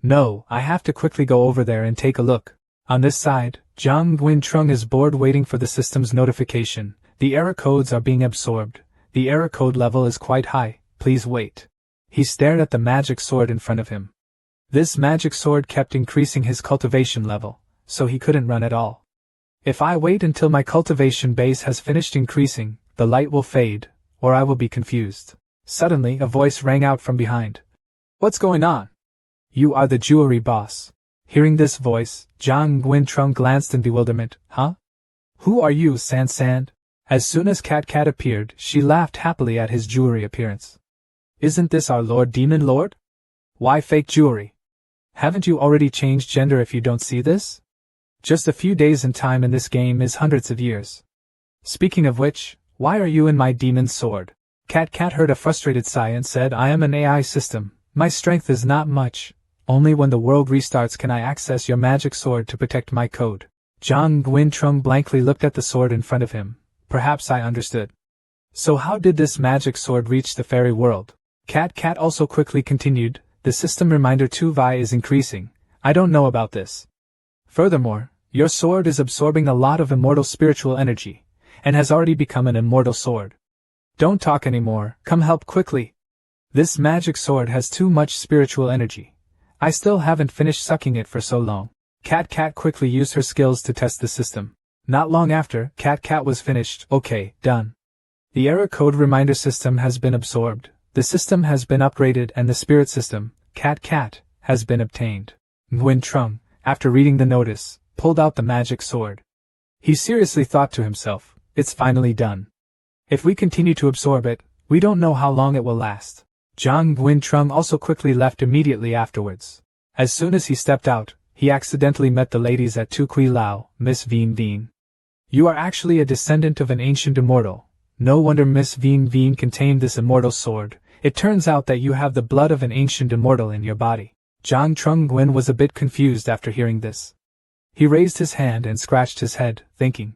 Speaker 1: No, I have to quickly go over there and take a look. On this side, Zhang Guintrong is bored waiting for the system's notification. The error codes are being absorbed. The error code level is quite high, please wait. He stared at the magic sword in front of him. This magic sword kept increasing his cultivation level, so he couldn't run at all. If I wait until my cultivation base has finished increasing, the light will fade, or I will be confused. Suddenly a voice rang out from behind. What's going on? You are the jewelry boss. Hearing this voice, Zhang Guintrong glanced in bewilderment. Huh? Who are you, Sand? As soon as Cat appeared, she laughed happily at his jewelry appearance. Isn't this our Lord Demon Lord? Why fake jewelry? Haven't you already changed gender if you don't see this? Just a few days in time in this game is hundreds of years. Speaking of which, why are you in my demon's sword? Cat heard a frustrated sigh and said, I am an AI system. My strength is not much. Only when the world restarts can I access your magic sword to protect my code. Zhang Guintrong blankly looked at the sword in front of him. Perhaps I understood. So how did this magic sword reach the fairy world? Cat also quickly continued, the system reminder 2Vi is increasing. I don't know about this. Furthermore, your sword is absorbing a lot of immortal spiritual energy, and has already become an immortal sword. Don't talk anymore, come help quickly. This magic sword has too much spiritual energy. I still haven't finished sucking it for so long. Cat quickly used her skills to test the system. Not long after, Cat was finished. Okay, done. The error code reminder system has been absorbed, the system has been upgraded and the spirit system, Cat, has been obtained. Guintrong, after reading the notice, pulled out the magic sword. He seriously thought to himself, it's finally done. If we continue to absorb it, we don't know how long it will last. Zhang Guintrong also quickly left immediately afterwards. As soon as he stepped out, he accidentally met the ladies at Tu Kui Lao, Miss Veen. You are actually a descendant of an ancient immortal. No wonder Miss Veen contained this immortal sword. It turns out that you have the blood of an ancient immortal in your body. Zhang Trunguin was a bit confused after hearing this. He raised his hand and scratched his head, thinking.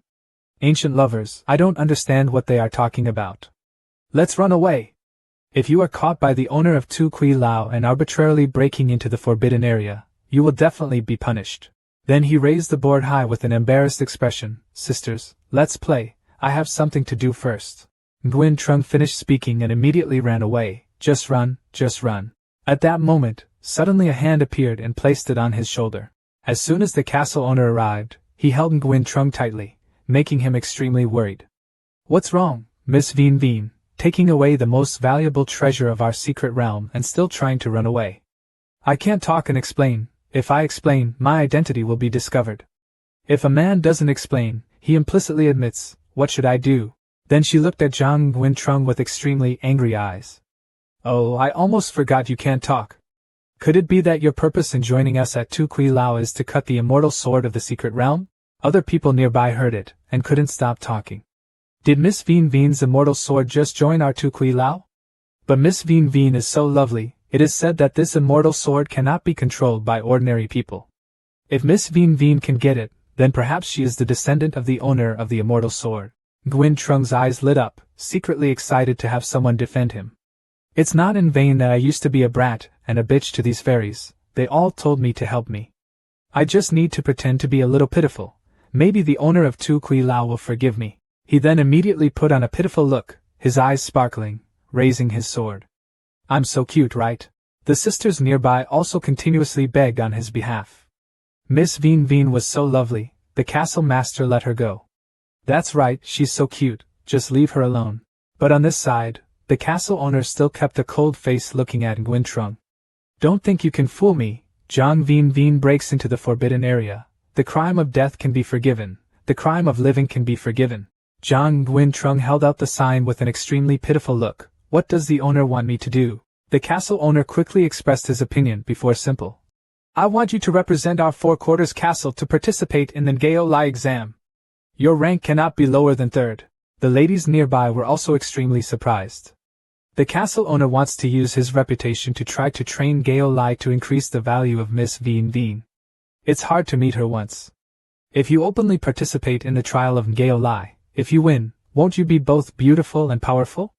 Speaker 1: Ancient lovers, I don't understand what they are talking about. Let's run away. If you are caught by the owner of Tu Kui Lao and arbitrarily breaking into the forbidden area, you will definitely be punished. Then he raised the board high with an embarrassed expression. Sisters, let's play, I have something to do first. Guintrong finished speaking and immediately ran away. Just run. At that moment, suddenly a hand appeared and placed it on his shoulder. As soon as the castle owner arrived, he held Guintrong tightly, making him extremely worried. What's wrong, Miss Veen? Taking away the most valuable treasure of our secret realm and still trying to run away. I can't talk and explain. If I explain, my identity will be discovered. If a man doesn't explain, he implicitly admits, what should I do? Then she looked at Zhang Guintrong with extremely angry eyes. Oh, I almost forgot you can't talk. Could it be that your purpose in joining us at Tu Kui Lao is to cut the immortal sword of the secret realm? Other people nearby heard it, and couldn't stop talking. Did Miss Veen's immortal sword just join our Tu Kui Lao? But Miss Veen is so lovely, it is said that this immortal sword cannot be controlled by ordinary people. If Miss Veen can get it, then perhaps she is the descendant of the owner of the immortal sword. Guintrong's eyes lit up, secretly excited to have someone defend him. It's not in vain that I used to be a brat and a bitch to these fairies, they all told me to help me. I just need to pretend to be a little pitiful, maybe the owner of Tu Kui Lao will forgive me. He then immediately put on a pitiful look, his eyes sparkling, raising his sword. I'm so cute, right? The sisters nearby also continuously begged on his behalf. Miss Veen was so lovely, the castle master let her go. That's right, she's so cute, just leave her alone. But on this side, the castle owner still kept a cold face looking at Guintrong. Don't think you can fool me. Zhang Veen breaks into the forbidden area. The crime of death can be forgiven, the crime of living can be forgiven. Zhang Guintrong held out the sign with an extremely pitiful look. What does the owner want me to do? The castle owner quickly expressed his opinion before simple. I want you to represent our four quarters castle to participate in the Gao Lai exam. Your rank cannot be lower than third. The ladies nearby were also extremely surprised. The castle owner wants to use his reputation to try to train Gao Lai to increase the value of Miss Veen. It's hard to meet her once. If you openly participate in the trial of Gao Lai, if you win, won't you be both beautiful and powerful?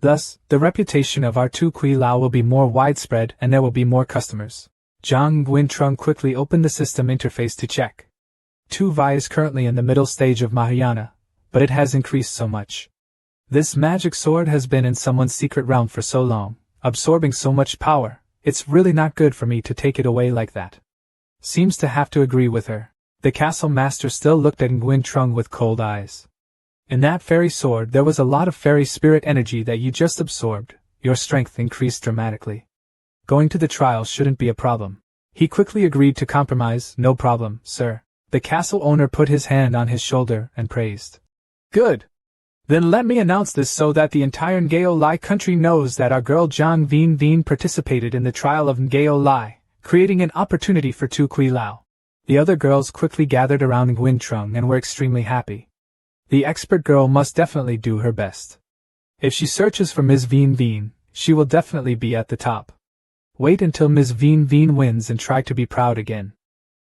Speaker 1: Thus, the reputation of our Tu Kui Lao will be more widespread and there will be more customers. Zhang Guintrong quickly opened the system interface to check. 2Vi is currently in the middle stage of Mahayana, but it has increased so much. This magic sword has been in someone's secret realm for so long, absorbing so much power, it's really not good for me to take it away like that. Seems to have to agree with her. The castle master still looked at Guintrong with cold eyes. In that fairy sword there was a lot of fairy spirit energy that you just absorbed, your strength increased dramatically. Going to the trial shouldn't be a problem. He quickly agreed to compromise. No problem, sir. The castle owner put his hand on his shoulder and praised. Good. Then let me announce this so that the entire Ngao Lai country knows that our girl Zhang Vin Vin participated in the trial of Ngao Lai, creating an opportunity for Tu Kui Lao. The other girls quickly gathered around Nguyen Trung and were extremely happy. The expert girl must definitely do her best. If she searches for Ms. Vin Vin, she will definitely be at the top. Wait until Ms. Vin Vin wins and try to be proud again.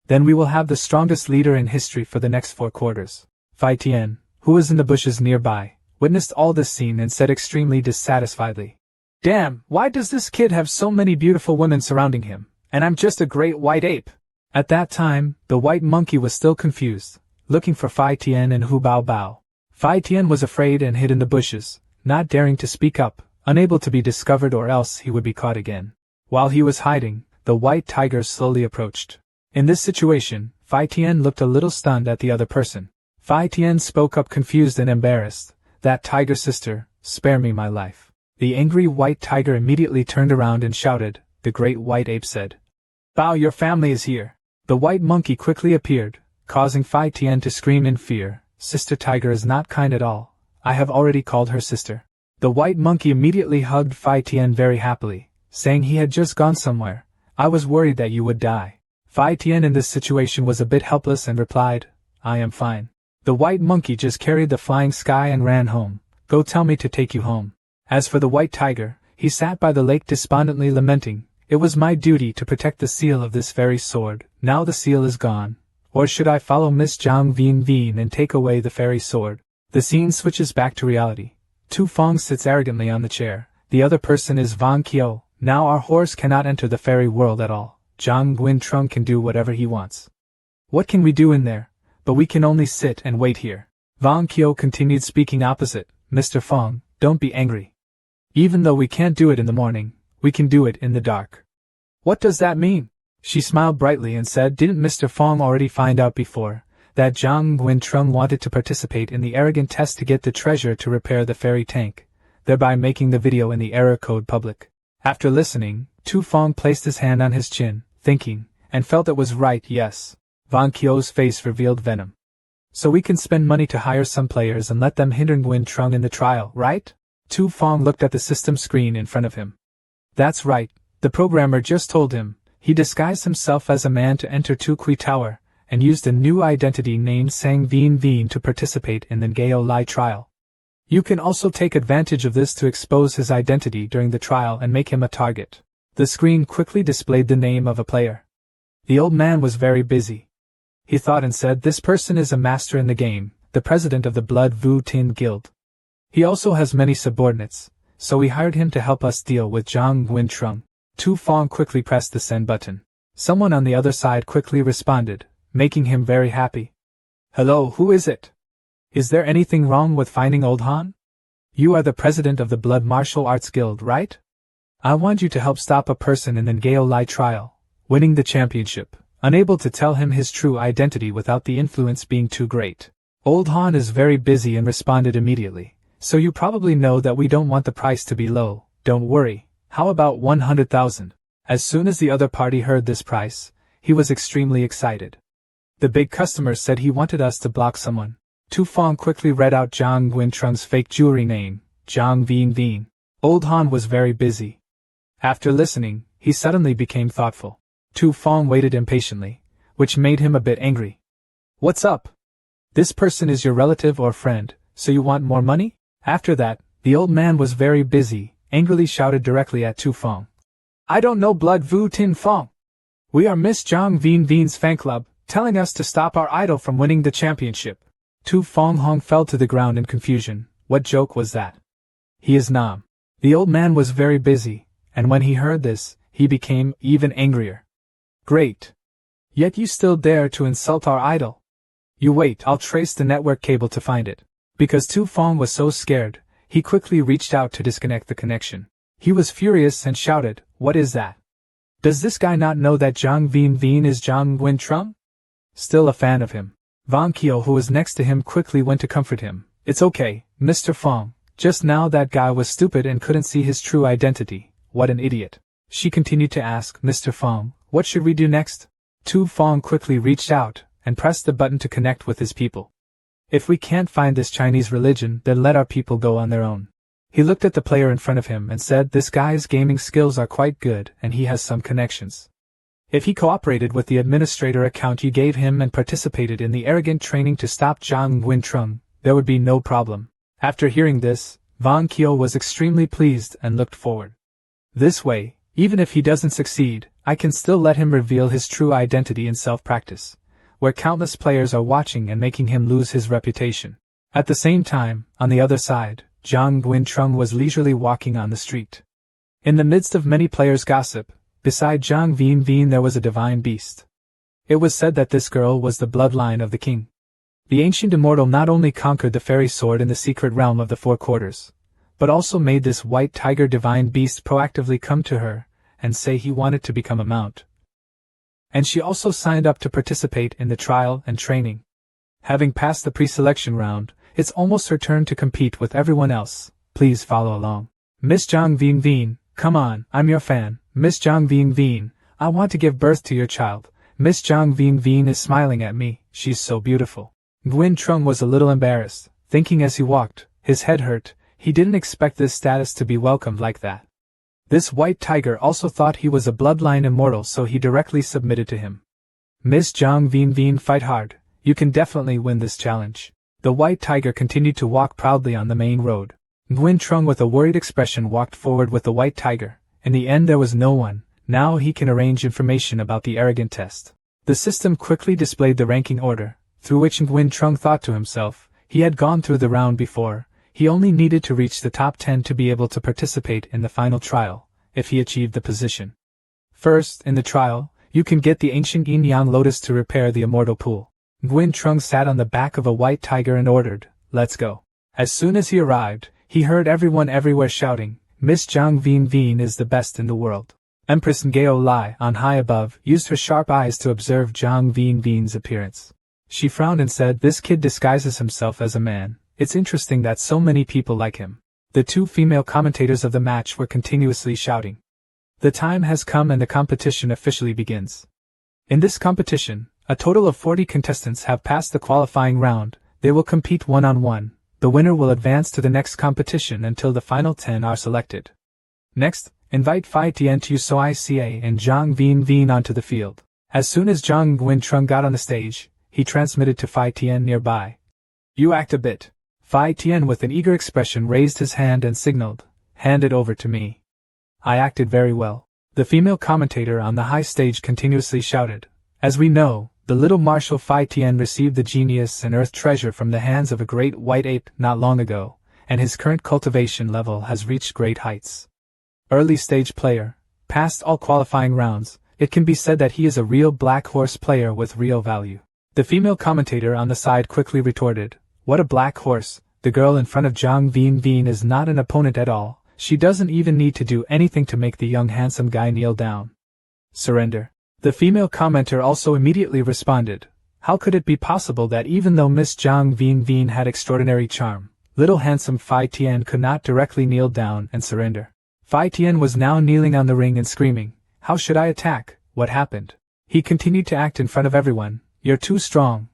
Speaker 1: Then we will have the strongest leader in history for the next 4 quarters. Phi Tien, who was in the bushes nearby, witnessed all this scene and said extremely dissatisfiedly, "Damn, why does this kid have so many beautiful women surrounding him, and I'm just a great white ape?" At that time, the white monkey was still confused, looking for Phi Tien and Hu Bao Bao. Phi Tien was afraid and hid in the bushes, not daring to speak up, unable to be discovered or else he would be caught again. While he was hiding, the white tiger slowly approached. In this situation, Phi Tien looked a little stunned at the other person. Phi Tien spoke up confused and embarrassed, "That tiger sister, spare me my life." The angry white tiger immediately turned around and shouted. The great white ape said, "Bao, your family is here." The white monkey quickly appeared, causing Phi Tien to scream in fear. "Sister Tiger is not kind at all. I have already called her sister." The white monkey immediately hugged Phi Tien very happily, saying he had just gone somewhere. "I was worried that you would die." Phi Tien in this situation was a bit helpless and replied, "I am fine." The white monkey just carried the flying sky and ran home. "Go tell me to take you home." As for the white tiger, he sat by the lake despondently lamenting, "It was my duty to protect the seal of this very sword. Now the seal is gone. Or should I follow Miss Zhang Vin Vin and take away the fairy sword?" The scene switches back to reality. Tu Fong sits arrogantly on the chair. The other person is Van Kyo. "Now our horse cannot enter the fairy world at all. Zhang Nguyen Trung can do whatever he wants. What can we do in there? But we can only sit and wait here." Van Kyo continued speaking opposite. "Mr. Fong, don't be angry. Even though we can't do it in the morning, we can do it in the dark." "What does that mean?" She smiled brightly and said, "Didn't Mr. Fong already find out before that Zhang Nguyen Trung wanted to participate in the arrogant test to get the treasure to repair the fairy tank, thereby making the video in the error code public?" After listening, Tu Fong placed his hand on his chin, thinking, and felt it was right. "Yes." Van Kyo's face revealed venom. "So we can spend money to hire some players and let them hinder Nguyen Trung in the trial, right?" Tu Fong looked at the system screen in front of him. "That's right, the programmer just told him." He disguised himself as a man to enter Tu Kui Tower, and used a new identity named Sang Vin Vin to participate in the Ngao Lai trial. You can also take advantage of this to expose his identity during the trial and make him a target. The screen quickly displayed the name of a player. The old man was very busy. He thought and said, "This person is a master in the game, the president of the Blood Vu Tin Guild. He also has many subordinates, so we hired him to help us deal with Zhang Nguyen Trung." Tu Fong quickly pressed the send button. Someone on the other side quickly responded, making him very happy. "Hello, who is it? Is there anything wrong with finding Old Han? You are the president of the Blood Martial Arts Guild, right? I want you to help stop a person in the Ngao Lai trial, winning the championship, unable to tell him his true identity without the influence being too great. Old Han is very busy and responded immediately, so you probably know that we don't want the price to be low. Don't worry. How about 100,000? As soon as the other party heard this price, he was extremely excited. The big customer said he wanted us to block someone. Tu Fong quickly read out Zhang Nguyen Trung's fake jewelry name, Zhang Vin Vin. Old Han was very busy. After listening, he suddenly became thoughtful. Tu Fong waited impatiently, which made him a bit angry. "What's up? This person is your relative or friend, so you want more money?" After that, the old man was very busy, angrily shouted directly at Tu Fong. "I don't know Blood Vu Tin Fong. We are Miss Zhang Vin Vin's fan club, telling us to stop our idol from winning the championship." Tu Fong Hong fell to the ground in confusion. What joke was that? He is Nam. The old man was very busy, and when he heard this, he became even angrier. "Great. Yet you still dare to insult our idol. You wait, I'll trace the network cable to find it." Because Tu Fong was so scared, he quickly reached out to disconnect the connection. He was furious and shouted, "What is that? Does this guy not know that Zhang Vin Vin is Zhang Nguyen Trung? Still a fan of him." Van Kyo, who was next to him, quickly went to comfort him. "It's okay, Mr. Fong. Just now that guy was stupid and couldn't see his true identity. What an idiot." She continued to ask, "Mr. Fong, What should we do next? Tu Fong quickly reached out and pressed the button to connect with his people. If we can't find this Chinese religion, then let our people go on their own. He looked at the player in front of him and said, this guy's gaming skills are quite good and he has some connections. If he cooperated with the administrator account you gave him and participated in the arrogant training to stop Zhang Guintrong, there would be no problem. After hearing this, Van Kyo was extremely pleased and looked forward. This way, even if he doesn't succeed, I can still let him reveal his true identity in self-practice, where countless players are watching and making him lose his reputation. At the same time, on the other side, Zhang Guintrong was leisurely walking on the street. In the midst of many players' gossip, beside Zhang Vin there was a divine beast. It was said that this girl was the bloodline of the king. The ancient immortal not only conquered the fairy sword in the secret realm of the Four Quarters, but also made this white tiger divine beast proactively come to her and say he wanted to become a mount. And she also signed up to participate in the trial and training. Having passed the pre-selection round, it's almost her turn to compete with everyone else. Please follow along. Miss Zhang Vin, come on, I'm your fan. Miss Zhang Vin, I want to give birth to your child. Miss Zhang Vin is smiling at me, she's so beautiful. Guintrong was a little embarrassed, thinking as he walked, his head hurt, he didn't expect this status to be welcomed like that. This white tiger also thought he was a bloodline immortal, so he directly submitted to him. Miss Zhang Vin, fight hard, you can definitely win this challenge. The white tiger continued to walk proudly on the main road. Guintrong with a worried expression walked forward with the white tiger. In the end there was no one. Now he can arrange information about the arrogant test. The system quickly displayed the ranking order, through which Guintrong thought to himself, he had gone through the round before, he only needed to reach the top 10 to be able to participate in the final trial, if he achieved the position. First, in the trial, you can get the ancient yin-yang lotus to repair the immortal pool. Guintrong sat on the back of a white tiger and ordered, let's go. As soon as he arrived, he heard everyone everywhere shouting, Miss Zhang Vin is the best in the world. Empress Ngao Lai, on high above, used her sharp eyes to observe Zhang Vin's appearance. She frowned and said, this kid disguises himself as a man. It's interesting that so many people like him. The two female commentators of the match were continuously shouting. The time has come and the competition officially begins. In this competition, a total of 40 contestants have passed the qualifying round. They will compete one-on-one. The winner will advance to the next competition until the final 10 are selected. Next, invite Phi Tian Tu Soi Ca and Zhang Vin onto the field. As soon as Zhang Guintrong got on the stage, he transmitted to Phi Tian nearby. You act a bit. Phi Tian with an eager expression raised his hand and signaled, hand it over to me. I acted very well. The female commentator on the high stage continuously shouted, as we know, the little Marshal Phi Tian received the genius and earth treasure from the hands of a great white ape not long ago, and his current cultivation level has reached great heights. Early stage player, past all qualifying rounds, it can be said that he is a real black horse player with real value. The female commentator on the side quickly retorted, what a black horse, the girl in front of Zhang Vin is not an opponent at all, she doesn't even need to do anything to make the young handsome guy kneel down. Surrender. The female commenter also immediately responded, how could it be possible that even though Miss Zhang Vin had extraordinary charm, little handsome Phi Tian could not directly kneel down and surrender? Phi Tian was now kneeling on the ring and screaming, how should I attack, what happened? He continued to act in front of everyone, you're too strong,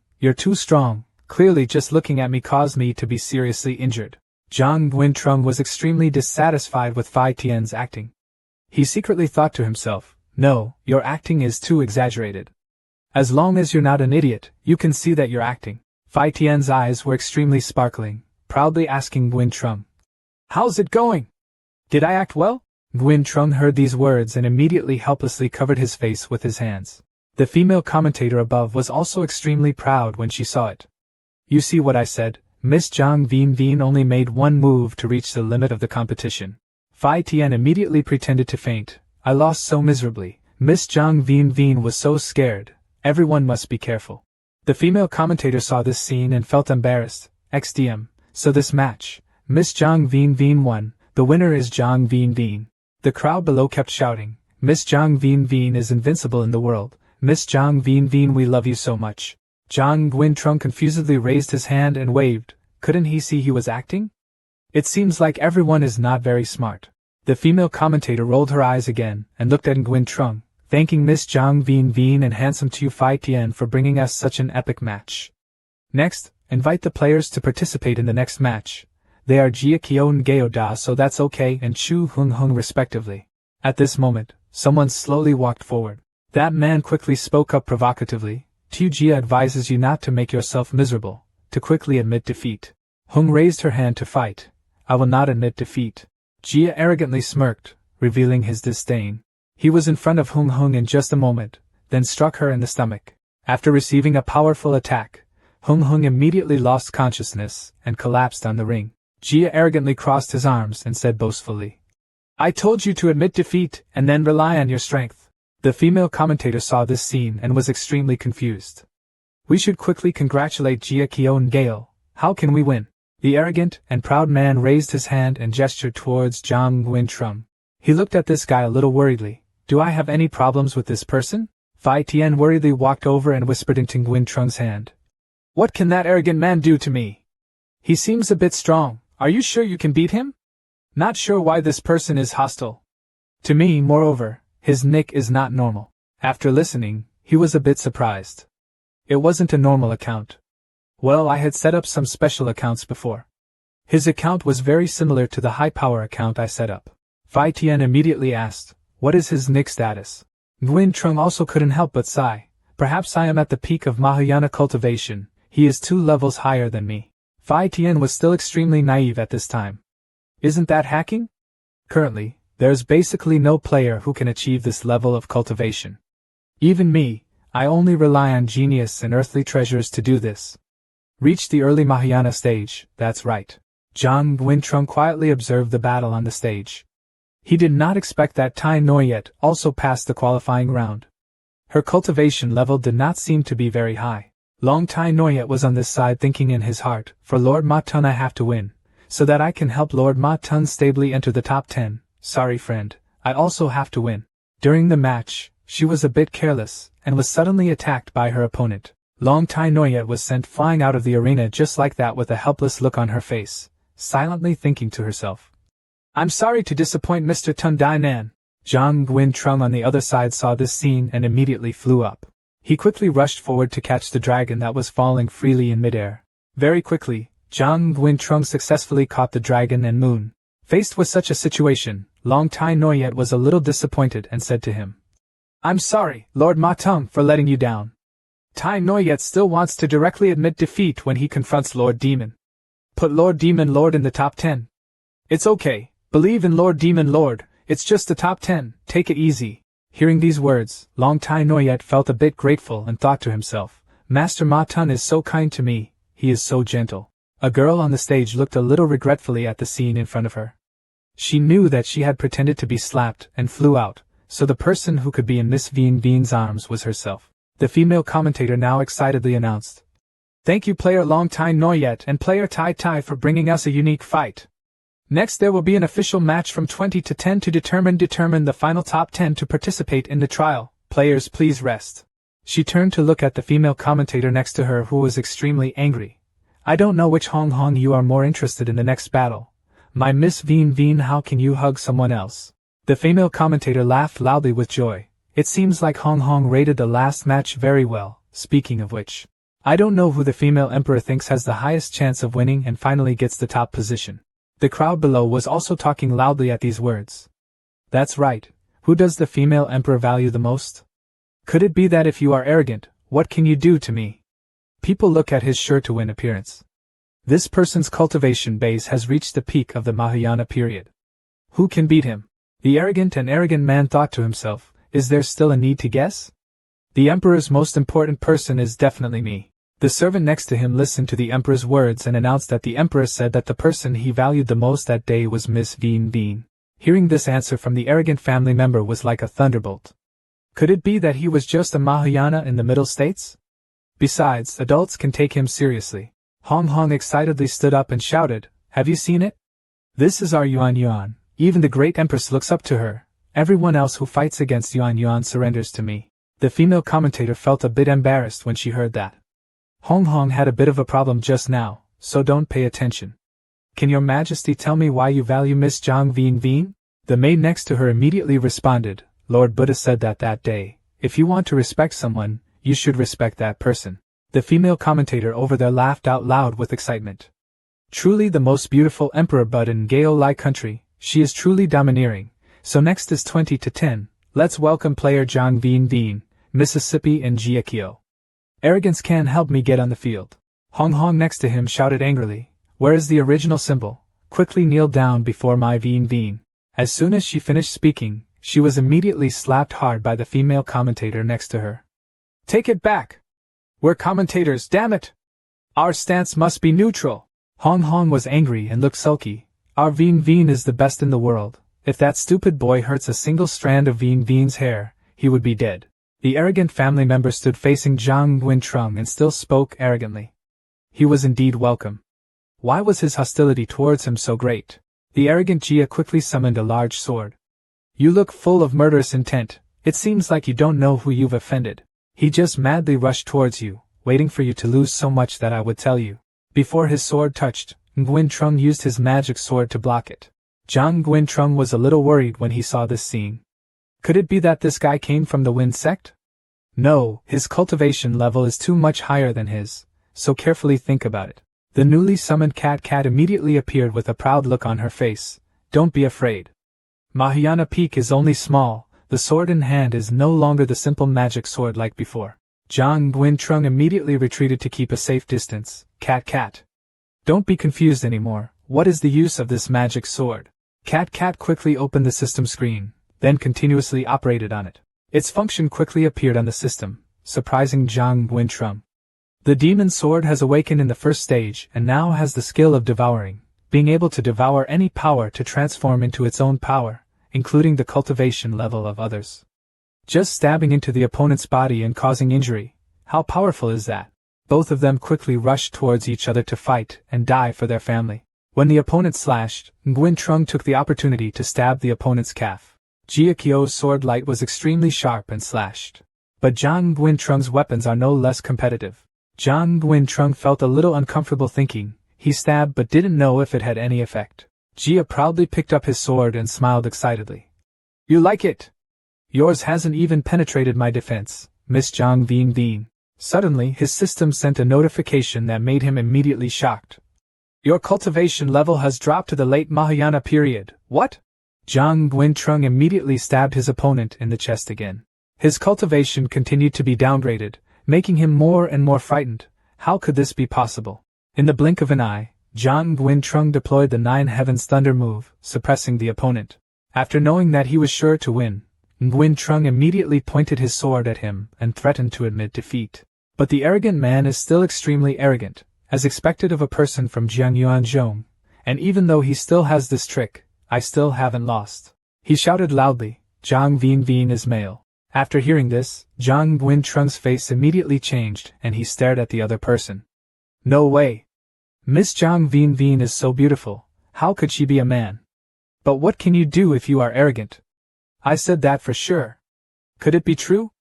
Speaker 1: clearly just looking at me caused me to be seriously injured. Zhang Guintrong was extremely dissatisfied with Phi Tian's acting. He secretly thought to himself, no, your acting is too exaggerated. As long as you're not an idiot, you can see that you're acting. Phi Tian's eyes were extremely sparkling, proudly asking Guintrong, how's it going? Did I act well? Guintrong heard these words and immediately helplessly covered his face with his hands. The female commentator above was also extremely proud when she saw it. You see what I said, Miss Zhang Vin only made one move to reach the limit of the competition. Phi Tian immediately pretended to faint. I lost so miserably. Miss Zhang Vin was so scared. Everyone must be careful. The female commentator saw this scene and felt embarrassed. XDM. So this match, Miss Zhang Vin won. The winner is Zhang Vin. The crowd below kept shouting, Miss Zhang Vin is invincible in the world. Miss Zhang Vin, we love you so much. Zhang Guintrong confusedly raised his hand and waved. Couldn't he see he was acting? It seems like everyone is not very smart. The female commentator rolled her eyes again and looked at Guintrong, thanking Miss Zhang Vin and handsome Tu Fai Tian for bringing us such an epic match. Next, invite the players to participate in the next match. They are Jia Kyo and Geo Da, so that's okay, and Chu Hung Hung respectively. At this moment, someone slowly walked forward. That man quickly spoke up provocatively. Tu Jia advises you not to make yourself miserable, to quickly admit defeat. Hung raised her hand to fight. I will not admit defeat. Jia arrogantly smirked, revealing his disdain. He was in front of Hung Hung in just a moment, then struck her in the stomach. After receiving a powerful attack, Hung Hung immediately lost consciousness and collapsed on the ring. Jia arrogantly crossed his arms and said boastfully, I told you to admit defeat and then rely on your strength. The female commentator saw this scene and was extremely confused. We should quickly congratulate Jia Kyo and Gale. How can we win? The arrogant and proud man raised his hand and gestured towards Zhang Nguyen-trung. He looked at this guy a little worriedly. Do I have any problems with this person? Fai Tian worriedly walked over and whispered into Nguyen-trung's hand. What can that arrogant man do to me? He seems a bit strong. Are you sure you can beat him? Not sure why this person is hostile. To me, moreover, his nick is not normal. After listening, he was a bit surprised. It wasn't a normal account. Well, I had set up some special accounts before. His account was very similar to the high-power account I set up. Fai Tian immediately asked, what is his nick status? Nguyen-trung also couldn't help but sigh. Perhaps I am at the peak of Mahayana cultivation. He is 2 levels higher than me. Fai Tian was still extremely naive at this time. Isn't that hacking? Currently, there's basically no player who can achieve this level of cultivation. Even me, I only rely on genius and earthly treasures to do this. Reach the early Mahayana stage, that's right. Zhang Nguyen-trung quietly observed the battle on the stage. He did not expect that Tai Noyet also passed the qualifying round. Her cultivation level did not seem to be very high. Long Tai Noyet was on this side thinking in his heart, for Lord Ma Tun I have to win, so that I can help Lord Ma Tun stably enter the top 10. Sorry friend, I also have to win. During the match, she was a bit careless, and was suddenly attacked by her opponent. Long Tai Noyet was sent flying out of the arena just like that with a helpless look on her face, silently thinking to herself. I'm sorry to disappoint Mr. Tun Dai Nan. Zhang Nguyen-trung on the other side saw this scene and immediately flew up. He quickly rushed forward to catch the dragon that was falling freely in midair. Very quickly, Zhang Nguyen-trung successfully caught the dragon and moon. Faced with such a situation, Long Tai Noyet was a little disappointed and said to him, I'm sorry, Lord Ma Tun, for letting you down. Tai Noyet still wants to directly admit defeat when he confronts Lord Demon. Put Lord Demon Lord in the top 10. It's okay, believe in Lord Demon Lord, it's just the top 10, take it easy. Hearing these words, Long Tai Noyet felt a bit grateful and thought to himself, Master Ma Tun is so kind to me, he is so gentle. A girl on the stage looked a little regretfully at the scene in front of her. She knew that she had pretended to be slapped and flew out, so the person who could be in Miss Vin's arms was herself. The female commentator now excitedly announced, Thank you player Long Tai Noyet and player Tai Tai for bringing us a unique fight. Next there will be an official match from 20 to 10 to determine the final top 10 to participate in the trial. Players please rest. She turned to look at the female commentator next to her who was extremely angry. I don't know which Hong Hong you are more interested in the next battle. My Miss Vin, how can you hug someone else? The female commentator laughed loudly with joy. It seems like Hong Hong rated the last match very well. Speaking of which, I don't know who the female emperor thinks has the highest chance of winning and finally gets the top position. The crowd below was also talking loudly at these words. That's right, who does the female emperor value the most? Could it be that if you are arrogant, what can you do to me? People look at his sure-to-win appearance. This person's cultivation base has reached the peak of the Mahayana period. Who can beat him? The arrogant man thought to himself, is there still a need to guess? The emperor's most important person is definitely me. The servant next to him listened to the emperor's words and announced that the emperor said that the person he valued the most that day was Miss Vin. Hearing this answer from the arrogant family member was like a thunderbolt. Could it be that he was just a Mahayana in the Middle States? Besides, adults can take him seriously. Hong Hong excitedly stood up and shouted, Have you seen it? This is our Yuan. Even the great empress looks up to her. Everyone else who fights against Yuan surrenders to me. The female commentator felt a bit embarrassed when she heard that. Hong Hong had a bit of a problem just now, so don't pay attention. Can your majesty tell me why you value Miss Zhang Vin? The maid next to her immediately responded, Lord Buddha said that day, if you want to respect someone, you should respect that person. The female commentator over there laughed out loud with excitement. Truly the most beautiful emperor bud in Gao-Lai country, she is truly domineering. So next is 20-10, let's welcome player Zhang Vin, Mississippi and Jiakio. Arrogance can help me get on the field. Hong Hong next to him shouted angrily, where is the original symbol? Quickly kneel down before my Vin. As soon as she finished speaking, she was immediately slapped hard by the female commentator next to her. Take it back! We're commentators, damn it! Our stance must be neutral! Hong Hong was angry and looked sulky. Our Vin is the best in the world. If that stupid boy hurts a single strand of Vin's hair, he would be dead. The arrogant family member stood facing Zhang Guintrong and still spoke arrogantly. He was indeed welcome. Why was his hostility towards him so great? The arrogant Jia quickly summoned a large sword. You look full of murderous intent. It seems like you don't know who you've offended. He just madly rushed towards you, waiting for you to lose so much that I would tell you. Before his sword touched, Guintrong used his magic sword to block it. Zhang Guintrong was a little worried when he saw this scene. Could it be that this guy came from the Wind Sect? No, his cultivation level is too much higher than his, so carefully think about it. The newly summoned cat immediately appeared with a proud look on her face. Don't be afraid. Mahayana Peak is only small, the sword in hand is no longer the simple magic sword like before. Zhang Guintrong immediately retreated to keep a safe distance. Cat. Don't be confused anymore, what is the use of this magic sword? Cat quickly opened the system screen, then continuously operated on it. Its function quickly appeared on the system, surprising Zhang Guintrong. The demon sword has awakened in the first stage and now has the skill of devouring, being able to devour any power to transform into its own power, including the cultivation level of others. Just stabbing into the opponent's body and causing injury, how powerful is that? Both of them quickly rushed towards each other to fight and die for their family. When the opponent slashed, Guintrong took the opportunity to stab the opponent's calf. Jiakio's sword light was extremely sharp and slashed. But Zhang Guintrong's weapons are no less competitive. Zhang Guintrong felt a little uncomfortable thinking, he stabbed but didn't know if it had any effect. Jia proudly picked up his sword and smiled excitedly. You like it? Yours hasn't even penetrated my defense, Miss Zhang Vin. Suddenly his system sent a notification that made him immediately shocked. Your cultivation level has dropped to the late Mahayana period. What? Zhang Guintrong immediately stabbed his opponent in the chest again. His cultivation continued to be downgraded, making him more and more frightened. How could this be possible? In the blink of an eye, Zhang Guintrong deployed the Nine Heavens Thunder move, suppressing the opponent. After knowing that he was sure to win, Guintrong immediately pointed his sword at him and threatened to admit defeat. But the arrogant man is still extremely arrogant, as expected of a person from Jiangyuanzhong, and even though he still has this trick, I still haven't lost. He shouted loudly, Zhang Vin is male. After hearing this, Zhang Guintrong's face immediately changed and he stared at the other person. No way! Miss Zhang Vin is so beautiful, how could she be a man? But what can you do if you are arrogant? I said that for sure. Could it be true?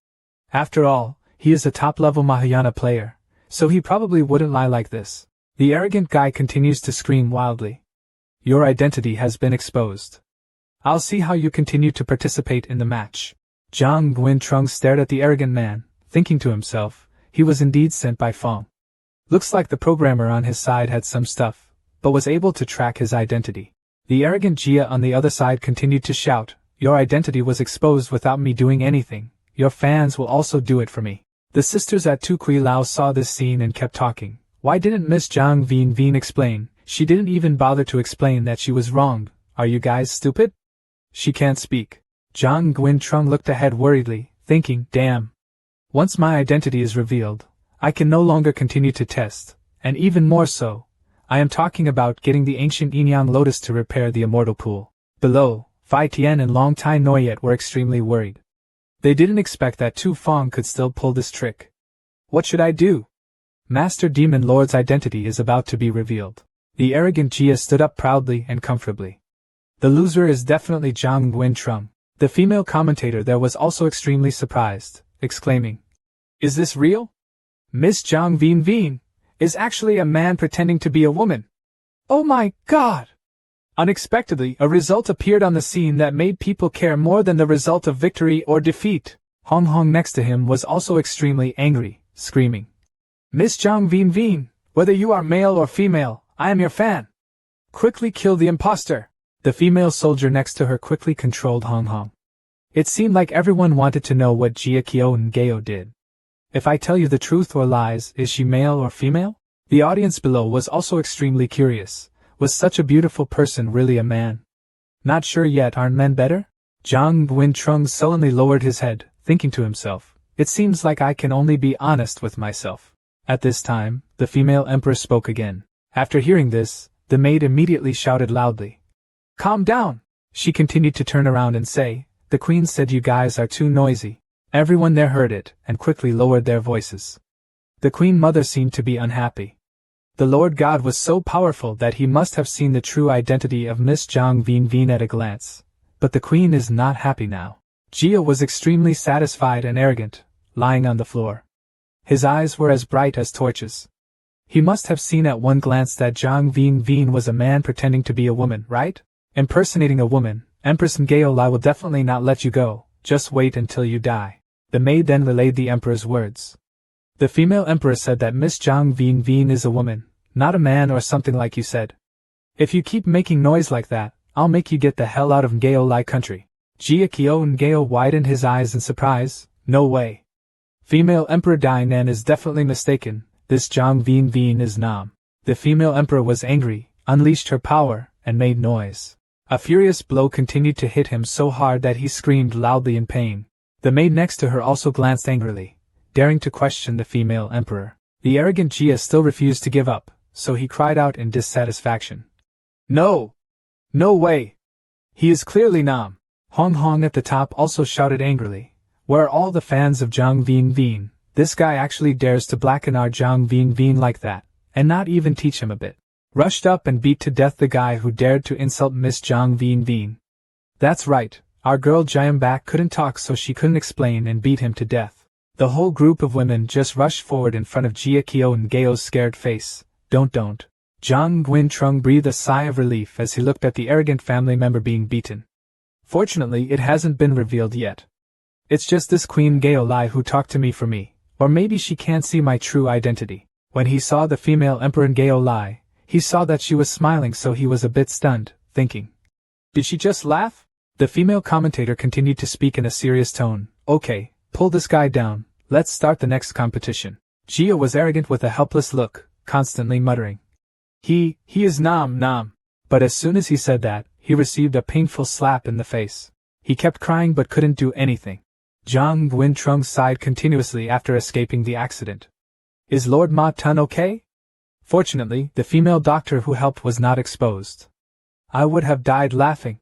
Speaker 1: After all, he is a top-level Mahayana player, so he probably wouldn't lie like this. The arrogant guy continues to scream wildly. Your identity has been exposed. I'll see how you continue to participate in the match. Zhang Guintrong stared at the arrogant man, thinking to himself, he was indeed sent by Feng. Looks like the programmer on his side had some stuff, but was able to track his identity. The arrogant Jia on the other side continued to shout, your identity was exposed without me doing anything, your fans will also do it for me. The sisters at Tukui Lao saw this scene and kept talking. Why didn't Miss Zhang Vin explain? She didn't even bother to explain that she was wrong. Are you guys stupid? She can't speak. Zhang Guintrong looked ahead worriedly, thinking, damn. Once my identity is revealed, I can no longer continue to test, and even more so, I am talking about getting the ancient Yin-Yang Lotus to repair the immortal pool. Below, Fai Tian and Long Tai Noyet were extremely worried. They didn't expect that Tu Feng could still pull this trick. What should I do? Master Demon Lord's identity is about to be revealed. The arrogant Jia stood up proudly and comfortably. The loser is definitely Zhang Guintrong. The female commentator there was also extremely surprised, exclaiming, is this real? Miss Zhang Vin is actually a man pretending to be a woman. Oh my god! Unexpectedly, a result appeared on the scene that made people care more than the result of victory or defeat. Hong Hong next to him was also extremely angry, screaming, "Miss Zhang Vin Vin, whether you are male or female, I am your fan. Quickly kill the imposter." The female soldier next to her quickly controlled Hong Hong. It seemed like everyone wanted to know what Jia Qiu Geo did. If I tell you the truth or lies, is she male or female? The audience below was also extremely curious. Was such a beautiful person really a man? Not sure yet, aren't men better? Zhang Wentrung sullenly lowered his head, thinking to himself, it seems like I can only be honest with myself. At this time, the female emperor spoke again. After hearing this, the maid immediately shouted loudly, "Calm down!" She continued to turn around and say, "The queen said you guys are too noisy." Everyone there heard it, and quickly lowered their voices. The queen mother seemed to be unhappy. The Lord God was so powerful that he must have seen the true identity of Miss Zhang Vin Vin at a glance. But the queen is not happy now. Jia was extremely satisfied and arrogant, lying on the floor. His eyes were as bright as torches. He must have seen at one glance that Zhang Vin Vin was a man pretending to be a woman, right? Impersonating a woman, Empress Ngao Lai will definitely not let you go, just wait until you die. The maid then relayed the emperor's words. The female emperor said that Miss Zhang Vin Vin is a woman, not a man or something like you said. If you keep making noise like that, I'll make you get the hell out of Ngao Lai country. Jia Qiu Ngao widened his eyes in surprise. No way. Female Emperor Dainan is definitely mistaken, this Zhang Vin Vin is Nam. The female emperor was angry, unleashed her power, and made noise. A furious blow continued to hit him so hard that he screamed loudly in pain. The maid next to her also glanced angrily, daring to question the female emperor. The arrogant Jia still refused to give up, so he cried out in dissatisfaction. "No! No way! He is clearly Nam!" Hong Hong at the top also shouted angrily. "Where are all the fans of Zhang Vin Vin? This guy actually dares to blacken our Zhang Vin Vin like that, and not even teach him a bit. Rushed up and beat to death the guy who dared to insult Miss Zhang Vin Vin. That's right, our girl Jiambak couldn't talk so she couldn't explain and beat him to death." The whole group of women just rushed forward in front of Jia Qiu and Gao's scared face. Don't. Zhang Wentrung breathed a sigh of relief as he looked at the arrogant family member being beaten. Fortunately, it hasn't been revealed yet. It's just this Queen Gao Lai who talked to me for me, or maybe she can't see my true identity. When he saw the female emperor Gao Lai, he saw that she was smiling, so he was a bit stunned, thinking, did she just laugh? The female commentator continued to speak in a serious tone. Okay, pull this guy down, let's start the next competition. Jia was arrogant with a helpless look, constantly muttering, He is Nam. But as soon as he said that, he received a painful slap in the face. He kept crying but couldn't do anything. Zhang Wentrung sighed continuously after escaping the accident. Is Lord Ma Tun okay? Fortunately, the female doctor who helped was not exposed. I would have died laughing.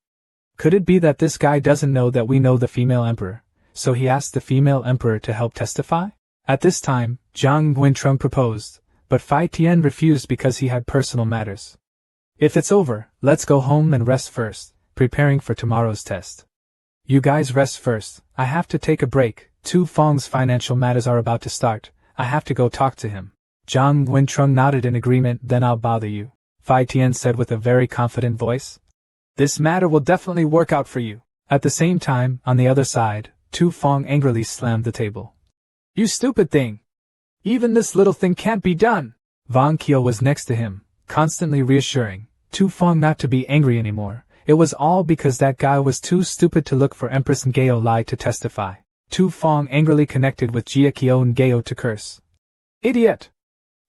Speaker 1: Could it be that this guy doesn't know that we know the female emperor, so he asked the female emperor to help testify? At this time, Zhang Wentrung proposed, but Fai Tian refused because he had personal matters. If it's over, let's go home and rest first, preparing for tomorrow's test. You guys rest first, I have to take a break. Tu Feng's financial matters are about to start, I have to go talk to him. Zhang Wentrung nodded in agreement. Then I'll bother you, Fai Tian said with a very confident voice. This matter will definitely work out for you. At the same time, on the other side, Tu Feng angrily slammed the table. You stupid thing! Even this little thing can't be done! Wang Qiu was next to him, constantly reassuring Tu Feng not to be angry anymore. It was all because that guy was too stupid to look for Empress Ngao Lai to testify. Tu Feng angrily connected with Jia Qiu Ngao to curse. Idiot!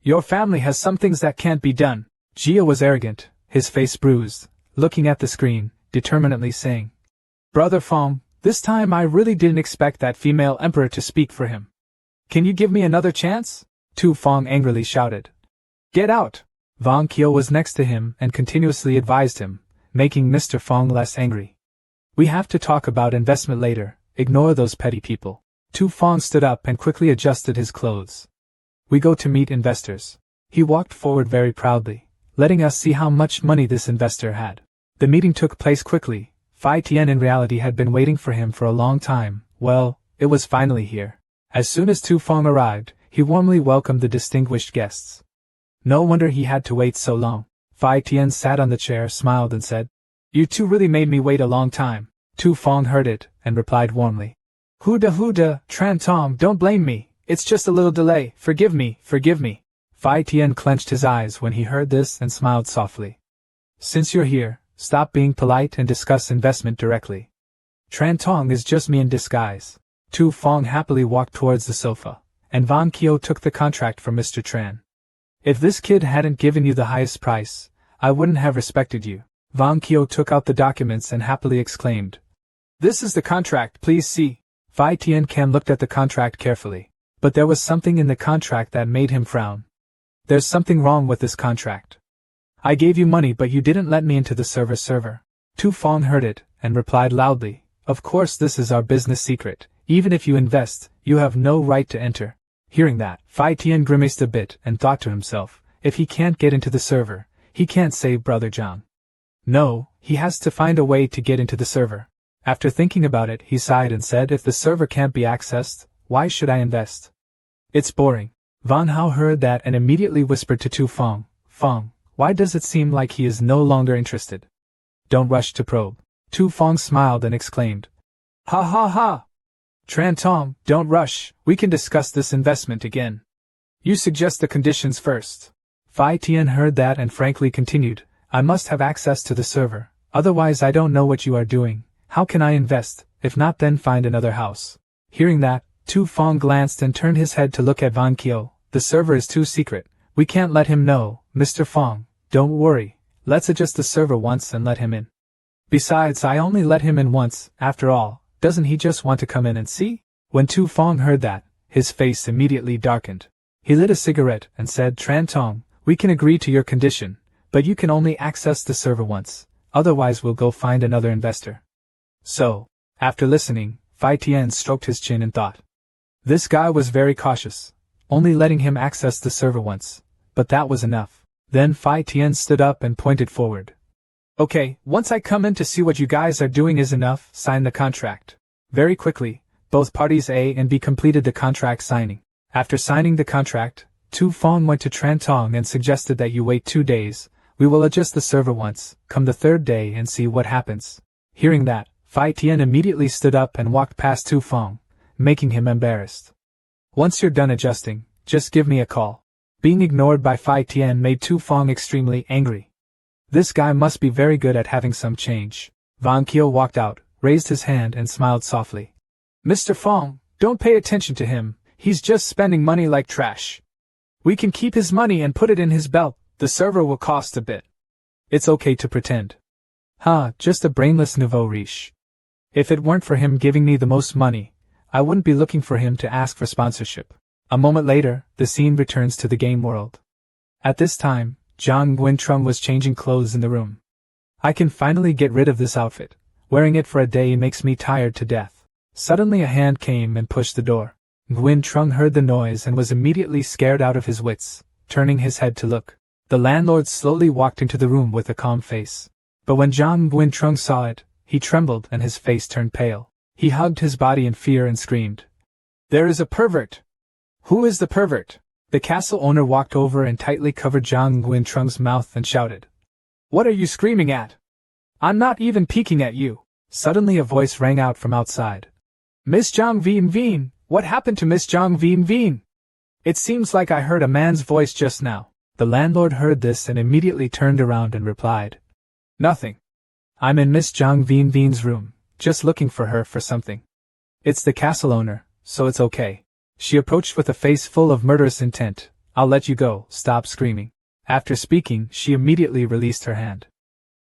Speaker 1: Your family has some things that can't be done. Jia was arrogant, his face bruised, looking at the screen, determinedly saying, Brother Feng, this time I really didn't expect that female emperor to speak for him. Can you give me another chance? Tu Feng angrily shouted. Get out! Wang Qiu was next to him and continuously advised him, making Mr. Feng less angry. We have to talk about investment later, ignore those petty people. Tu Feng stood up and quickly adjusted his clothes. We go to meet investors. He walked forward very proudly, letting us see how much money this investor had. The meeting took place quickly. Fai Tian in reality had been waiting for him for a long time. Well, it was finally here. As soon as Tu Feng arrived, he warmly welcomed the distinguished guests. No wonder he had to wait so long. Fai Tian sat on the chair, smiled and said, You two really made me wait a long time. Tu Fong heard it, and replied warmly. Huda, Tran Tom, don't blame me, it's just a little delay, forgive me. Phi Tian clenched his eyes when he heard this and smiled softly. Since you're here, stop being polite and discuss investment directly. Tran Tong is just me in disguise. Tu Fong happily walked towards the sofa, and Van Kyo took the contract from Mr. Tran. If this kid hadn't given you the highest price, I wouldn't have respected you. Van Kyo took out the documents and happily exclaimed. This is the contract, please see. Phi Tian Kam looked at the contract carefully, but there was something in the contract that made him frown. There's something wrong with this contract. I gave you money but you didn't let me into the server. Tu Fong heard it, and replied loudly, of course this is our business secret, even if you invest, you have no right to enter. Hearing that, Phi Tian grimaced a bit and thought to himself, if he can't get into the server, he can't save Brother Zhang. No, he has to find a way to get into the server. After thinking about it, he sighed and said, if the server can't be accessed, why should I invest? It's boring. Van Hao heard that and immediately whispered to Tu Fong, Fong, why does it seem like he is no longer interested? Don't rush to probe. Tu Fong smiled and exclaimed. Ha ha ha! Tran Tom, don't rush, we can discuss this investment again. You suggest the conditions first. Phi Tian heard that and frankly continued, I must have access to the server, otherwise I don't know what you are doing. How can I invest, if not then find another house? Hearing that, Tu Fong glanced and turned his head to look at Van Kyo. The server is too secret, we can't let him know. Mr. Fong, don't worry, let's adjust the server once and let him in. Besides, I only let him in once, after all, doesn't he just want to come in and see? When Tu Fong heard that, his face immediately darkened. He lit a cigarette and said, Tran Tong, we can agree to your condition, but you can only access the server once, otherwise we'll go find another investor. So, after listening, Phi Tian stroked his chin and thought. This guy was very cautious, only letting him access the server once, but that was enough. Then Phi Tian stood up and pointed forward. Okay, once I come in to see what you guys are doing is enough, sign the contract. Very quickly, both parties A and B completed the contract signing. After signing the contract, Tu Fong went to Tran Tong and suggested that you wait 2 days, we will adjust the server once, come the 3rd day and see what happens. Hearing that, Phi Tian immediately stood up and walked past Tu Fong, making him embarrassed. Once you're done adjusting, just give me a call. Being ignored by Phi Tian made Tu Fong extremely angry. This guy must be very good at having some change. Van Kyo walked out, raised his hand and smiled softly. Mr. Fong, don't pay attention to him, he's just spending money like trash. We can keep his money and put it in his belt, the server will cost a bit. It's okay to pretend. Just a brainless nouveau riche. If it weren't for him giving me the most money, I wouldn't be looking for him to ask for sponsorship. A moment later, the scene returns to the game world. At this time, Zhang Guintrung was changing clothes in the room. I can finally get rid of this outfit. Wearing it for a day makes me tired to death. Suddenly a hand came and pushed the door. Guintrung heard the noise and was immediately scared out of his wits, turning his head to look. The landlord slowly walked into the room with a calm face. But when Zhang Guintrung saw it, he trembled and his face turned pale. He hugged his body in fear and screamed. There is a pervert! Who is the pervert? The castle owner walked over and tightly covered Zhang Guintrung's mouth and shouted. What are you screaming at? I'm not even peeking at you. Suddenly a voice rang out from outside. Miss Zhang Vien, what happened to Miss Zhang Vien? It seems like I heard a man's voice just now. The landlord heard this and immediately turned around and replied. Nothing. I'm in Miss Zhang Vien's room, just looking for her for something. It's the castle owner, so it's okay. She approached with a face full of murderous intent. I'll let you go, stop screaming. After speaking, she immediately released her hand.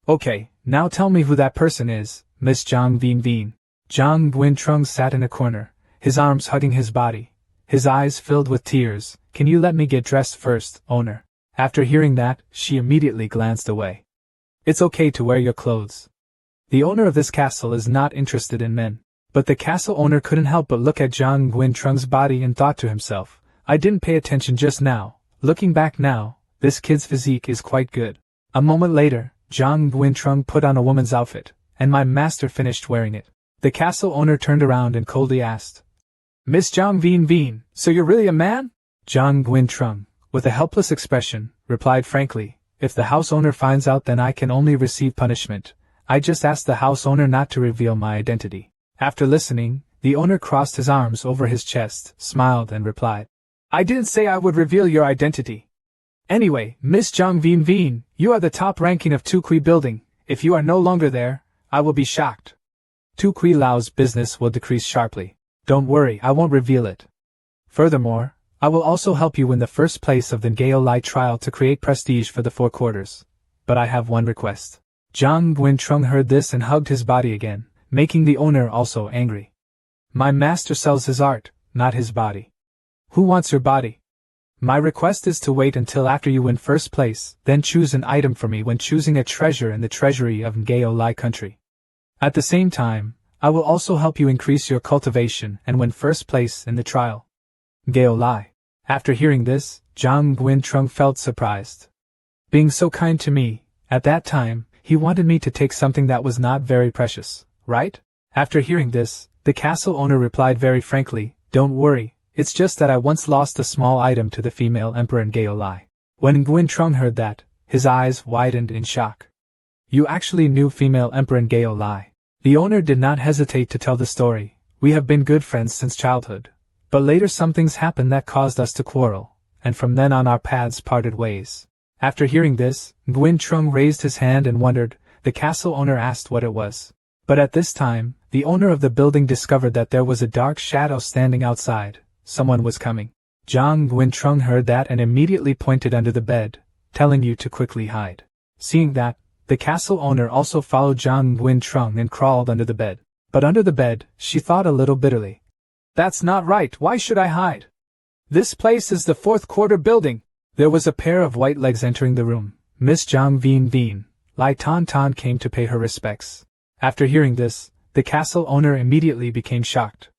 Speaker 1: Okay, now tell me who that person is, Miss Zhang Vien. Zhang Guintrung sat in a corner, his arms hugging his body, his eyes filled with tears. Can you let me get dressed first, owner? After hearing that, she immediately glanced away. It's okay to wear your clothes. The owner of this castle is not interested in men. But the castle owner couldn't help but look at Zhang Guintrung's body and thought to himself, I didn't pay attention just now. Looking back now, this kid's physique is quite good. A moment later, Zhang Guintrung put on a woman's outfit, and my master finished wearing it. The castle owner turned around and coldly asked, Miss Zhang Vien, so you're really a man? Zhang Guintrung, with a helpless expression, replied frankly, if the house owner finds out then I can only receive punishment. I just asked the house owner not to reveal my identity. After listening, the owner crossed his arms over his chest, smiled and replied, I didn't say I would reveal your identity. Anyway, Miss Jang Veen Veen, you are the top ranking of Tukui building. If you are no longer there, I will be shocked. Tukui Lao's business will decrease sharply. Don't worry, I won't reveal it. Furthermore, I will also help you win the first place of the Gao Lai trial to create prestige for the four quarters. But I have one request. Zhang Guintrung heard this and hugged his body again, making the owner also angry. My master sells his art, not his body. Who wants your body? My request is to wait until after you win first place, then choose an item for me when choosing a treasure in the treasury of Gao Lai country. At the same time, I will also help you increase your cultivation and win first place in the trial. Gao Lai. After hearing this, Zhang Guintrung felt surprised. Being so kind to me, at that time, he wanted me to take something that was not very precious, right? After hearing this, the castle owner replied very frankly, Don't worry, it's just that I once lost a small item to the female emperor in Gao Lai. When Guintrung heard that, his eyes widened in shock. You actually knew female emperor in Gao Lai. The owner did not hesitate to tell the story. We have been good friends since childhood. But later some things happened that caused us to quarrel, and from then on our paths parted ways. After hearing this, Guintrung raised his hand and wondered. The castle owner asked what it was. But at this time, the owner of the building discovered that there was a dark shadow standing outside. Someone was coming. Zhang Guintrung heard that and immediately pointed under the bed, telling you to quickly hide. Seeing that, the castle owner also followed Zhang Guintrung and crawled under the bed. But under the bed, she thought a little bitterly. That's not right, why should I hide? This place is the fourth quarter building. There was a pair of white legs entering the room. Miss Zhang Veen Veen, Lai Tan Tan came to pay her respects. After hearing this, the castle owner immediately became shocked.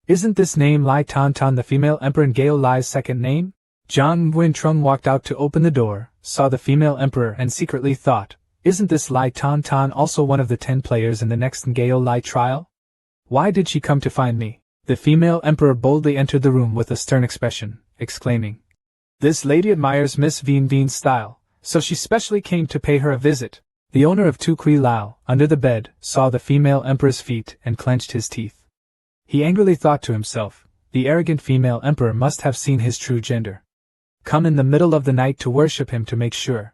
Speaker 1: Isn't this name Lai Tan Tan the female emperor in Gao Lai's second name? Zhang Guintrung walked out to open the door, saw the female emperor and secretly thought, Isn't this Lai Tan Tan also one of the 10 players in the next Gao Lai trial? Why did she come to find me? The female emperor boldly entered the room with a stern expression, exclaiming, This lady admires Miss Veen Veen's style, so she specially came to pay her a visit. The owner of Tukui Lao, under the bed, saw the female emperor's feet and clenched his teeth. He angrily thought to himself, the arrogant female emperor must have seen his true gender. Come in the middle of the night to worship him to make sure.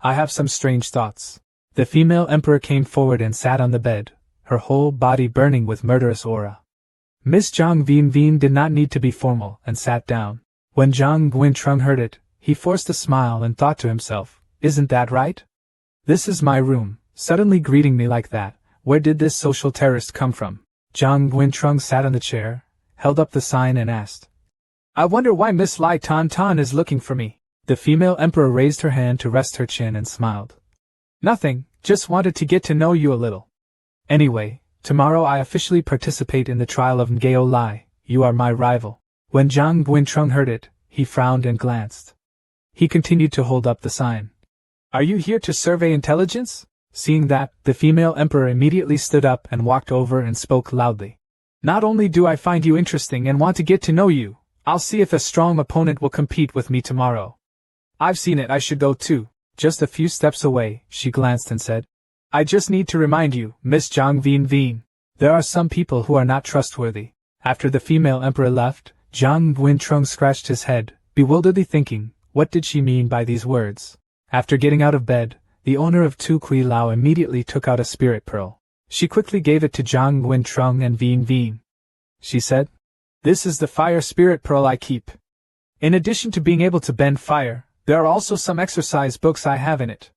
Speaker 1: I have some strange thoughts. The female emperor came forward and sat on the bed, her whole body burning with murderous aura. Miss Zhang Veen Veen did not need to be formal and sat down. When Zhang Guintrung heard it, he forced a smile and thought to himself, Isn't that right? This is my room, suddenly greeting me like that. Where did this social terrorist come from? Zhang Guintrung sat on the chair, held up the sign and asked, I wonder why Miss Lai Tan Tan is looking for me. The female emperor raised her hand to rest her chin and smiled. Nothing, just wanted to get to know you a little. Anyway, tomorrow I officially participate in the trial of Gao Lai. You are my rival. When Zhang Guintrung heard it, he frowned and glanced. He continued to hold up the sign. Are you here to survey intelligence? Seeing that, the female emperor immediately stood up and walked over and spoke loudly. Not only do I find you interesting and want to get to know you, I'll see if a strong opponent will compete with me tomorrow. I've seen it, I should go too. Just a few steps away, she glanced and said, I just need to remind you, Miss Zhang Veen Veen, there are some people who are not trustworthy. After the female emperor left, Zhang Guintrung scratched his head, bewilderedly thinking, what did she mean by these words? After getting out of bed, the owner of Tukui Lao immediately took out a spirit pearl. She quickly gave it to Zhang Guintrung and Veen Veen. She said, This is the fire spirit pearl I keep. In addition to being able to bend fire, there are also some exercise books I have in it.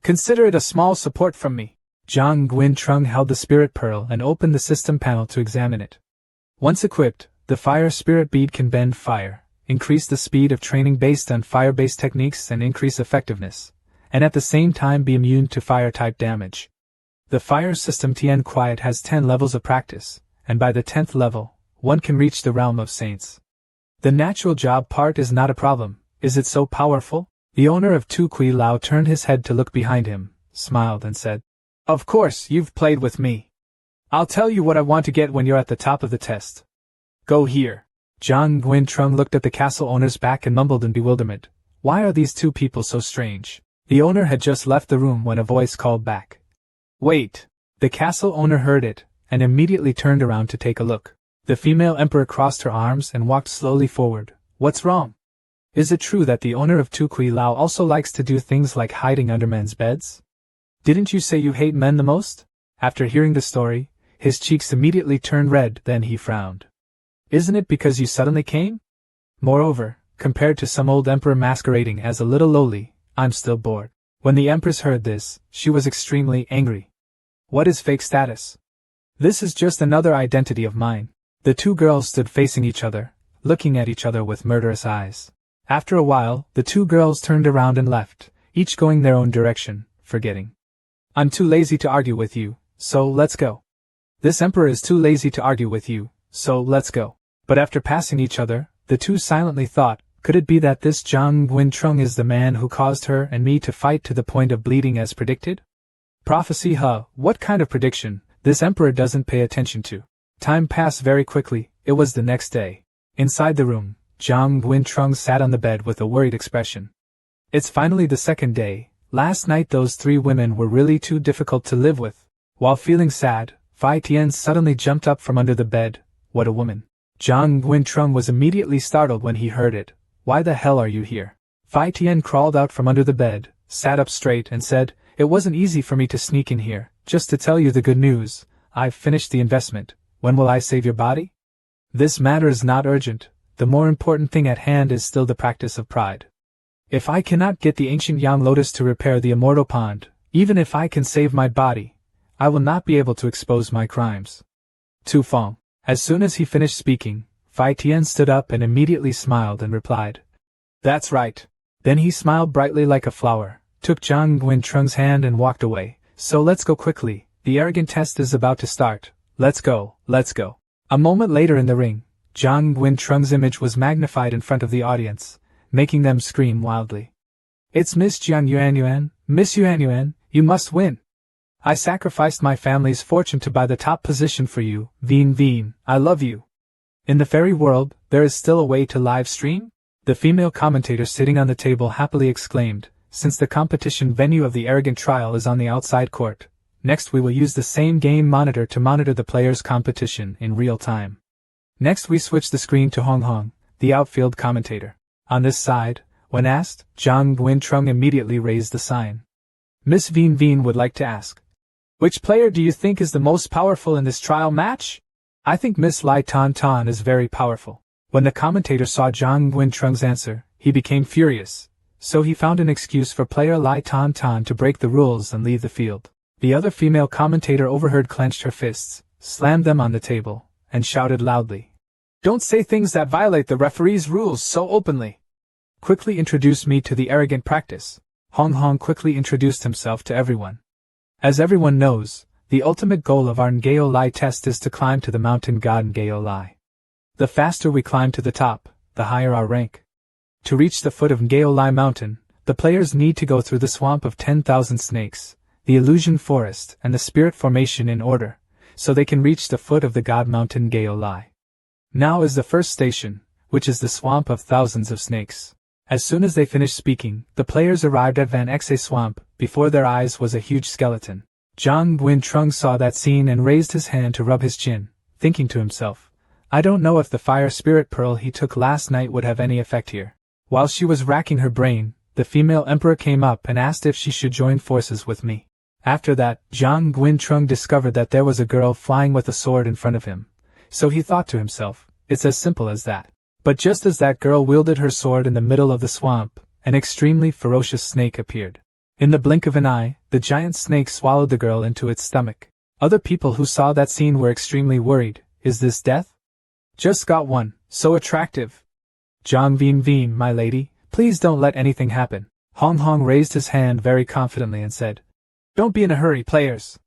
Speaker 1: Consider it a small support from me. Zhang Guintrung held the spirit pearl and opened the system panel to examine it. Once equipped, the fire spirit bead can bend fire, increase the speed of training based on fire-based techniques and increase effectiveness, and at the same time be immune to fire-type damage. The fire system Tien Quiet has 10 levels of practice, and by the 10th level, one can reach the realm of saints. The natural job part is not a problem. Is it so powerful? The owner of Tukui Lao turned his head to look behind him, smiled and said, Of course, you've played with me. I'll tell you what I want to get when you're at the top of the test. Go here. Zhang Guintrung looked at the castle owner's back and mumbled in bewilderment. Why are these two people so strange? The owner had just left the room when a voice called back. Wait! The castle owner heard it, and immediately turned around to take a look. The female emperor crossed her arms and walked slowly forward. What's wrong? Is it true that the owner of Tukui Lao also likes to do things like hiding under men's beds? Didn't you say you hate men the most? After hearing the story, his cheeks immediately turned red, then he frowned. Isn't it because you suddenly came? Moreover, compared to some old emperor masquerading as a little lowly, I'm still bored. When the empress heard this, she was extremely angry. What is fake status? This is just another identity of mine. The two girls stood facing each other, looking at each other with murderous eyes. After a while, the two girls turned around and left, each going their own direction, forgetting. I'm too lazy to argue with you, so let's go. This emperor is too lazy to argue with you, so let's go. But after passing each other, the two silently thought, could it be that this Zhang Guintrung is the man who caused her and me to fight to the point of bleeding as predicted? Prophecy, huh? What kind of prediction? This emperor doesn't pay attention to. Time passed very quickly. It was the next day. Inside the room, Zhang Guintrung sat on the bed with a worried expression. It's finally the second day. Last night those three women were really too difficult to live with. While feeling sad, Fai Tian suddenly jumped up from under the bed. What a woman. Zhang Guintrung was immediately startled when he heard it. Why the hell are you here? Fai Tian crawled out from under the bed, sat up straight and said, it wasn't easy for me to sneak in here. Just to tell you the good news, I've finished the investment. When will I save your body? This matter is not urgent. The more important thing at hand is still the practice of pride. If I cannot get the ancient Yang Lotus to repair the immortal pond, even if I can save my body, I will not be able to expose my crimes. Tu Feng. As soon as he finished speaking, Fai Tian stood up and immediately smiled and replied, that's right. Then he smiled brightly like a flower, took Zhang Guintrung's hand and walked away. So let's go quickly, the arrogant test is about to start. Let's go, let's go. A moment later in the ring, Zhang Guintrung's image was magnified in front of the audience, making them scream wildly. It's Miss Jiang Yuanyuan, Miss Yuanyuan, you must win. I sacrificed my family's fortune to buy the top position for you, Veen Veen, I love you. In the fairy world, there is still a way to live stream? The female commentator sitting on the table happily exclaimed, since the competition venue of the arrogant trial is on the outside court, next we will use the same game monitor to monitor the players' competition in real time. Next we switch the screen to Hong Hong, the outfield commentator. On this side, when asked, Zhang Guintrung immediately raised the sign. Miss Veen Veen would like to ask, which player do you think is the most powerful in this trial match? I think Miss Lai Tan Tan is very powerful. When the commentator saw Zhang Guintrung's answer, he became furious, so he found an excuse for player Lai Tan Tan to break the rules and leave the field. The other female commentator overheard, clenched her fists, slammed them on the table, and shouted loudly, don't say things that violate the referee's rules so openly. Quickly introduce me to the arrogant practice. Hong Hong quickly introduced himself to everyone. As everyone knows, the ultimate goal of our Ngao Lai test is to climb to the mountain god Ngao Lai. The faster we climb to the top, the higher our rank. To reach the foot of Ngao Lai mountain, the players need to go through the swamp of 10,000 snakes, the illusion forest and the spirit formation in order, so they can reach the foot of the god mountain Ngao Lai. Now is the first station, which is the swamp of thousands of snakes. As soon as they finished speaking, the players arrived at Van Exe swamp. Before their eyes was a huge skeleton. Zhang Guintrung saw that scene and raised his hand to rub his chin, thinking to himself, I don't know if the fire spirit pearl he took last night would have any effect here. While she was racking her brain, the female emperor came up and asked if she should join forces with me. After that, Zhang Guintrung discovered that there was a girl flying with a sword in front of him. So he thought to himself, it's as simple as that. But just as that girl wielded her sword in the middle of the swamp, an extremely ferocious snake appeared. In the blink of an eye, the giant snake swallowed the girl into its stomach. Other people who saw that scene were extremely worried. Is this death? Just got one, so attractive. Zhang Veen Veen, my lady, please don't let anything happen. Hong Hong raised his hand very confidently and said, don't be in a hurry, players.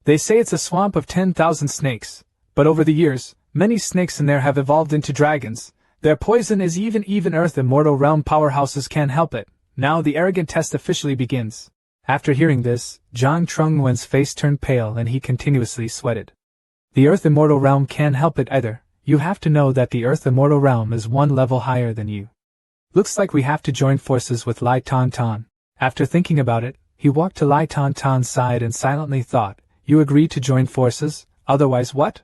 Speaker 1: They say it's a swamp of 10,000 snakes, but over the years, many snakes in there have evolved into dragons. Their poison is even Earth Immortal Realm powerhouses can't help it. Now the arrogant test officially begins. After hearing this, Zhang Trungwen's face turned pale and he continuously sweated. The Earth Immortal Realm can't help it either. You have to know that the Earth Immortal Realm is one level higher than you. Looks like we have to join forces with Lai Tan Tan. After thinking about it, he walked to Lai Tantan's side and silently thought, "You agreed to join forces, otherwise what?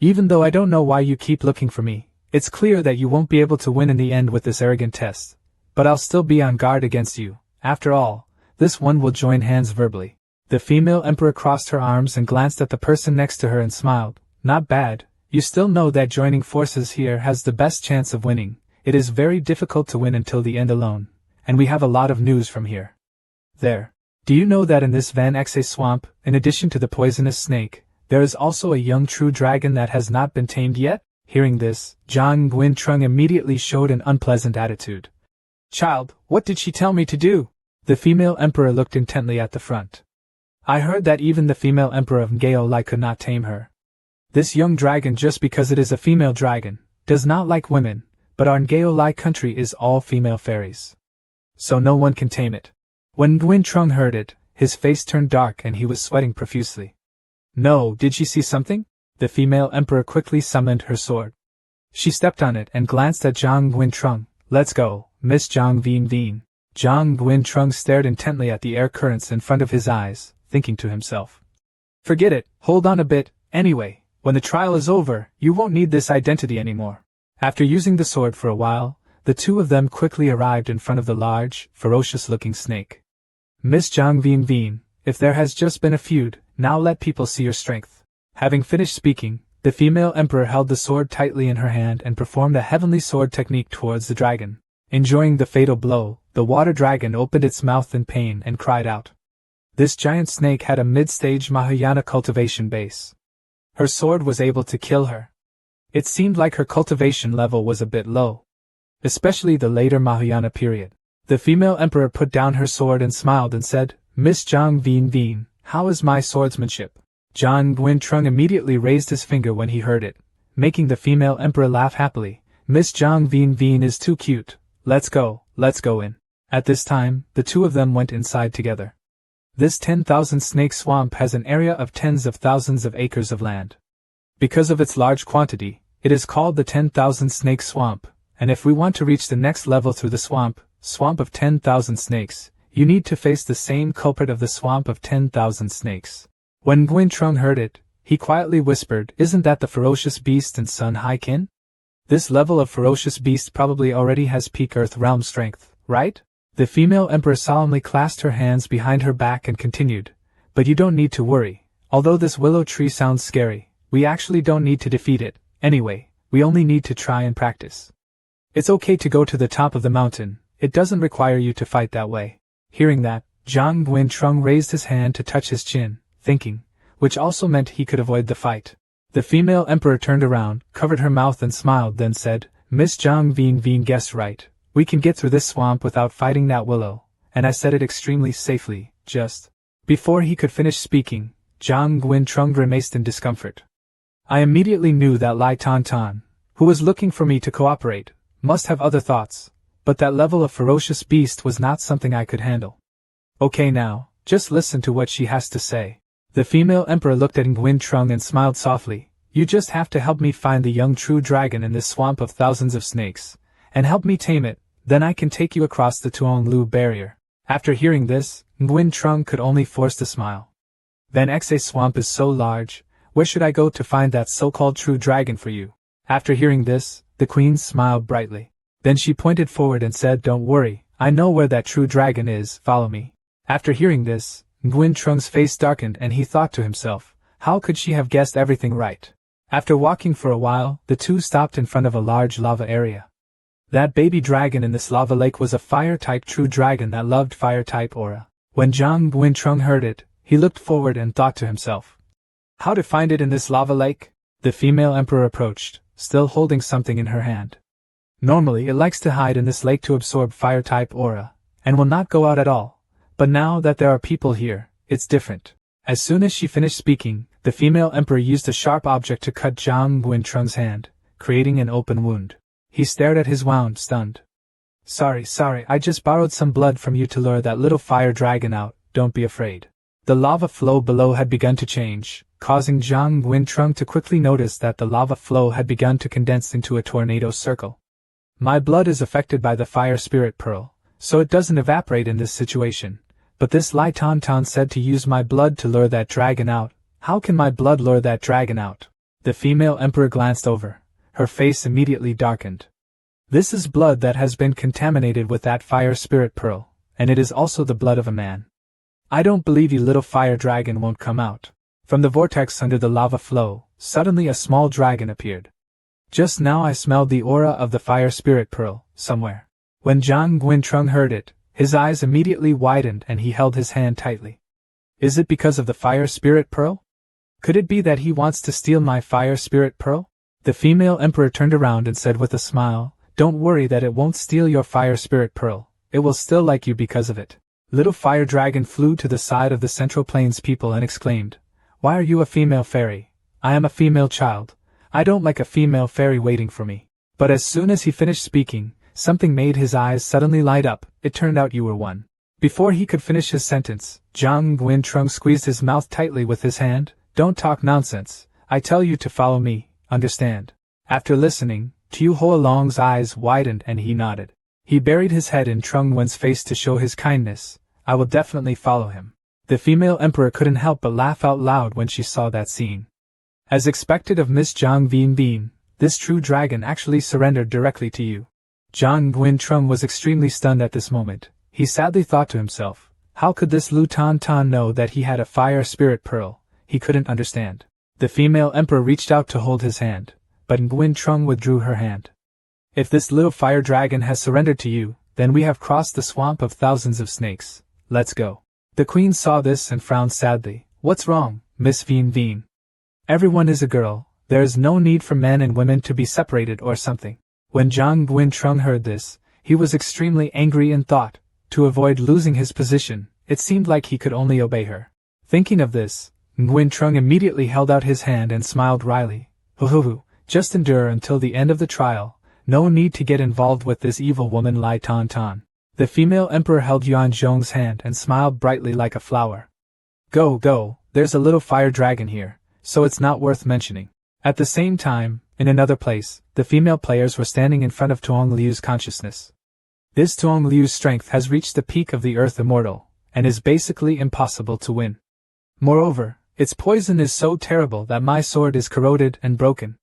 Speaker 1: Even though I don't know why you keep looking for me, it's clear that you won't be able to win in the end with this arrogant test. But I'll still be on guard against you. After all, this one will join hands verbally." The female emperor crossed her arms and glanced at the person next to her and smiled. "Not bad. You still know that joining forces here has the best chance of winning. It is very difficult to win until the end alone, and we have a lot of news from here. There. Do you know that in this Van Exe swamp, in addition to the poisonous snake, there is also a young true dragon that has not been tamed yet?" Hearing this, Zhang Guintrung immediately showed an unpleasant attitude. "Child, what did she tell me to do?" The female emperor looked intently at the front. "I heard that even the female emperor of Ngao Lai could not tame her. This young dragon, just because it is a female dragon, does not like women, but our Ngao Lai country is all female fairies. So no one can tame it." When Guintrung heard it, his face turned dark and he was sweating profusely. "No, did she see something?" The female emperor quickly summoned her sword. She stepped on it and glanced at Zhang Guintrung. "Let's go, Miss Zhang Veen Veen." Zhang Guintrung stared intently at the air currents in front of his eyes, thinking to himself, "Forget it, hold on a bit, anyway, when the trial is over, you won't need this identity anymore." After using the sword for a while, the two of them quickly arrived in front of the large, ferocious-looking snake. "Miss Zhang Veen Veen, if there has just been a feud, now let people see your strength." Having finished speaking, the female emperor held the sword tightly in her hand and performed a heavenly sword technique towards the dragon. Enjoying the fatal blow, the water dragon opened its mouth in pain and cried out. This giant snake had a mid-stage Mahayana cultivation base. Her sword was able to kill her. It seemed like her cultivation level was a bit low, especially the later Mahayana period. The female emperor put down her sword and smiled and said, "Miss Zhang Veen Veen, how is my swordsmanship?" Zhang Guintrung immediately raised his finger when he heard it, making the female emperor laugh happily. "Miss Zhang Veen Veen is too cute. Let's go in." At this time, the two of them went inside together. This 10,000 snake swamp has an area of tens of thousands of acres of land. Because of its large quantity, it is called the 10,000 snake swamp, and if we want to reach the next level through the swamp of 10,000 snakes, you need to face the same culprit of the swamp of 10,000 snakes. When Guintrung heard it, he quietly whispered, "Isn't that the ferocious beast in Sun Haikin? This level of ferocious beast probably already has peak Earth realm strength, right?" The female emperor solemnly clasped her hands behind her back and continued, "But you don't need to worry. Although this willow tree sounds scary, we actually don't need to defeat it. Anyway, we only need to try and practice. It's okay to go to the top of the mountain, it doesn't require you to fight that way." Hearing that, Zhang Guintrung raised his hand to touch his chin, thinking, which also meant he could avoid the fight. The female emperor turned around, covered her mouth and smiled, then said, "Miss Zhang Veen Veen guessed right. We can get through this swamp without fighting that willow, and I said it extremely safely, just." Before he could finish speaking, Zhang Guintrung grimaced in discomfort. I immediately knew that Lai Tantan, who was looking for me to cooperate, must have other thoughts, but that level of ferocious beast was not something I could handle. "Okay now, just listen to what she has to say." The female emperor looked at Guintrung and smiled softly. "You just have to help me find the young true dragon in this swamp of thousands of snakes, and help me tame it, then I can take you across the Tuonglu barrier." After hearing this, Guintrung could only force to smile. "Van Exe swamp is so large, where should I go to find that so-called true dragon for you?" After hearing this, the queen smiled brightly. Then she pointed forward and said, "Don't worry, I know where that true dragon is, follow me." After hearing this, Guintrung's face darkened and he thought to himself, how could she have guessed everything right? After walking for a while, the two stopped in front of a large lava area. That baby dragon in this lava lake was a fire-type true dragon that loved fire-type aura. When Zhang Guintrung heard it, he looked forward and thought to himself, how to find it in this lava lake? The female emperor approached, still holding something in her hand. Normally it likes to hide in this lake to absorb fire-type aura, and will not go out at all. But now that there are people here, it's different. As soon as she finished speaking, the female emperor used a sharp object to cut Zhang Guintrung's hand, creating an open wound. He stared at his wound, stunned. Sorry, I just borrowed some blood from you to lure that little fire dragon out, don't be afraid." The lava flow below had begun to change, causing Zhang Guintrung to quickly notice that the lava flow had begun to condense into a tornado circle. "My blood is affected by the fire spirit pearl, so it doesn't evaporate in this situation, But this Lai Tan Tan said to use my blood to lure that dragon out. How can my blood lure that dragon out? The female emperor glanced over. Her face immediately darkened. This is blood that has been contaminated with that fire spirit pearl, and it is also the blood of a man. I don't believe you little fire dragon won't come out. From the vortex under the lava flow, suddenly a small dragon appeared. Just now I smelled the aura of the fire spirit pearl, somewhere. When Zhang Guintrung heard it, his eyes immediately widened and he held his hand tightly. Is it because of the fire spirit pearl? Could it be that he wants to steal my fire spirit pearl? The female emperor turned around and said with a smile, don't worry that it won't steal your fire spirit pearl, it will still like you because of it. Little fire dragon flew to the side of the Central Plains people and exclaimed, why are you a female fairy? I am a female child. I don't like a female fairy waiting for me. But as soon as he finished speaking, something made his eyes suddenly light up. It turned out you were one. Before he could finish his sentence, Zhang Guintrung squeezed his mouth tightly with his hand. Don't talk nonsense. I tell you to follow me, understand? After listening, Tu Huolong's eyes widened and he nodded. He buried his head in Trung Wen's face to show his kindness. I will definitely follow him. The female emperor couldn't help but laugh out loud when she saw that scene. As expected of Miss Zhang Binbin, this true dragon actually surrendered directly to you. Zhang Guintrung was extremely stunned at this moment. He sadly thought to himself, how could this Lu Tan Tan know that he had a fire spirit pearl? He couldn't understand. The female emperor reached out to hold his hand, but Guintrung withdrew her hand. If this little fire dragon has surrendered to you, then we have crossed the swamp of thousands of snakes. Let's go. The queen saw this and frowned sadly. What's wrong, Miss Binbin? Everyone is a girl, there is no need for men and women to be separated or something. When Zhang Guintrung heard this, he was extremely angry and thought, to avoid losing his position, it seemed like he could only obey her. Thinking of this, Guintrung immediately held out his hand and smiled wryly. Hoo, just endure until the end of the trial, no need to get involved with this evil woman Lai Tan Tan. The female emperor held Yuan Zhong's hand and smiled brightly like a flower. Go, there's a little fire dragon here, so it's not worth mentioning. At the same time, in another place, the female players were standing in front of Tuong Liu's consciousness. This Tuong Liu's strength has reached the peak of the Earth Immortal, and is basically impossible to win. Moreover, its poison is so terrible that my sword is corroded and broken.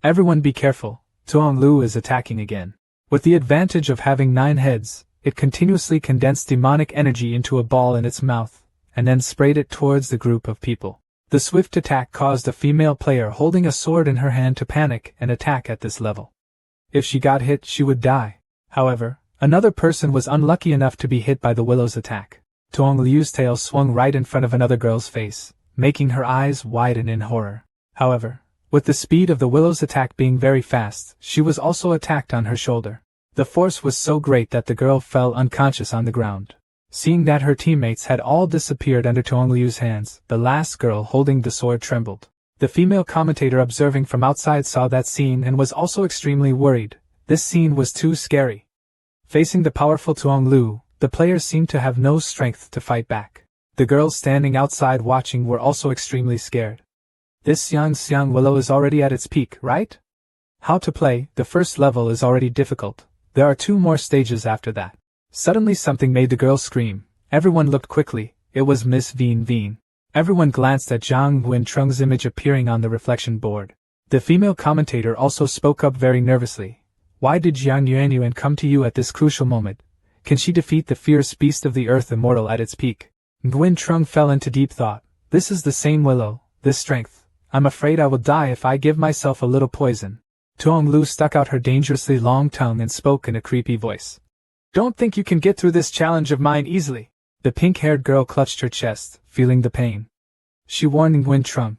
Speaker 1: Everyone be careful, Tuong Liu is attacking again. With the advantage of having 9 heads, it continuously condensed demonic energy into a ball in its mouth, and then sprayed it towards the group of people. The swift attack caused a female player holding a sword in her hand to panic and attack at this level. If she got hit, she would die. However, another person was unlucky enough to be hit by the willow's attack. Tuong Liu's tail swung right in front of another girl's face, making her eyes widen in horror. However, with the speed of the willow's attack being very fast, she was also attacked on her shoulder. The force was so great that the girl fell unconscious on the ground. Seeing that her teammates had all disappeared under Tuong Liu's hands, the last girl holding the sword trembled. The female commentator observing from outside saw that scene and was also extremely worried. This scene was too scary. Facing the powerful Tuong Liu, the players seemed to have no strength to fight back. The girls standing outside watching were also extremely scared. This Xiang Willow is already at its peak, right? How to play, the first level is already difficult. There are 2 more stages after that. Suddenly something made the girl scream. Everyone looked quickly. It was Miss Binbin. Everyone glanced at Zhang Guintrung's image appearing on the reflection board. The female commentator also spoke up very nervously. Why did Jiang Yuanyuan come to you at this crucial moment? Can she defeat the fierce beast of the Earth Immortal at its peak? Guintrung fell into deep thought. This is the same willow, this strength. I'm afraid I will die if I give myself a little poison. Tuong Liu stuck out her dangerously long tongue and spoke in a creepy voice. Don't think you can get through this challenge of mine easily. The pink-haired girl clutched her chest, feeling the pain. She warned Guintrung.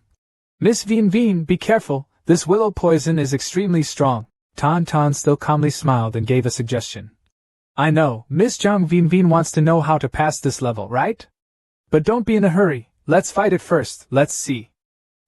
Speaker 1: Miss Binbin, be careful, this willow poison is extremely strong. Tan Tan still calmly smiled and gave a suggestion. I know, Miss Zhang Binbin wants to know how to pass this level, right? But don't be in a hurry, let's fight it first, let's see.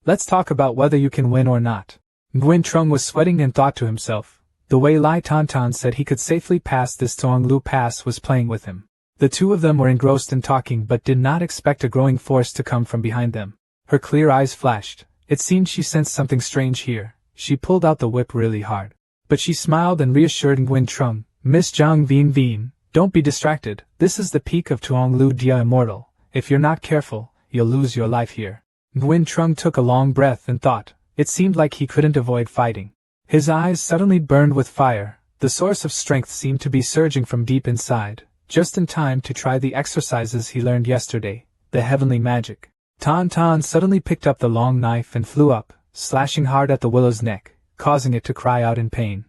Speaker 1: Let's talk about whether you can win or not. Guintrung was sweating and thought to himself, the way Lai Tan Tan said he could safely pass this Tuong Liu pass was playing with him. The 2 of them were engrossed in talking but did not expect a growing force to come from behind them. Her clear eyes flashed. It seemed she sensed something strange here. She pulled out the whip really hard. But she smiled and reassured Guintrung. Miss Zhang Binbin, Don't be distracted, this is the peak of Tuong Lu Dia Immortal. If you're not careful, you'll lose your life here. Nguyen Trung took a long breath and thought. It seemed like he couldn't avoid fighting. His eyes suddenly burned with fire. The source of strength seemed to be surging from deep inside, just in time to try the exercises he learned yesterday, the heavenly magic. Tan Tan suddenly picked up the long knife and flew up, slashing hard at the willow's neck, causing it to cry out in pain.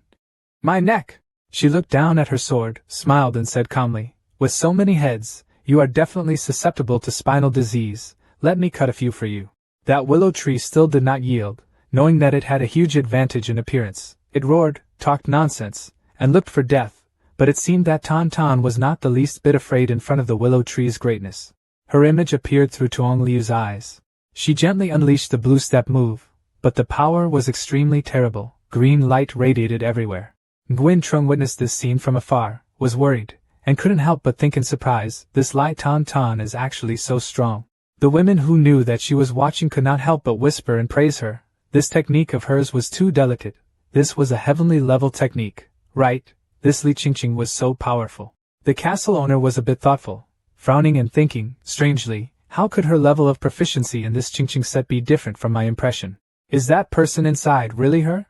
Speaker 1: My neck! She looked down at her sword, smiled and said calmly, with so many heads, you are definitely susceptible to spinal disease, let me cut a few for you. That willow tree still did not yield, knowing that it had a huge advantage in appearance. It roared, talked nonsense, and looked for death, but it seemed that Tan Tan was not the least bit afraid in front of the willow tree's greatness. Her image appeared through Tuong Liu's eyes. She gently unleashed the blue step move, but the power was extremely terrible. Green light radiated everywhere. Nguyen Trung witnessed this scene from afar, was worried, and couldn't help but think in surprise, this Lai Tan Tan is actually so strong. The women who knew that she was watching could not help but whisper and praise her. This technique of hers was too delicate. This was a heavenly level technique, right? This Li Qingqing was so powerful. The castle owner was a bit thoughtful, frowning and thinking, strangely, how could her level of proficiency in this Qingqing set be different from my impression? Is that person inside really her?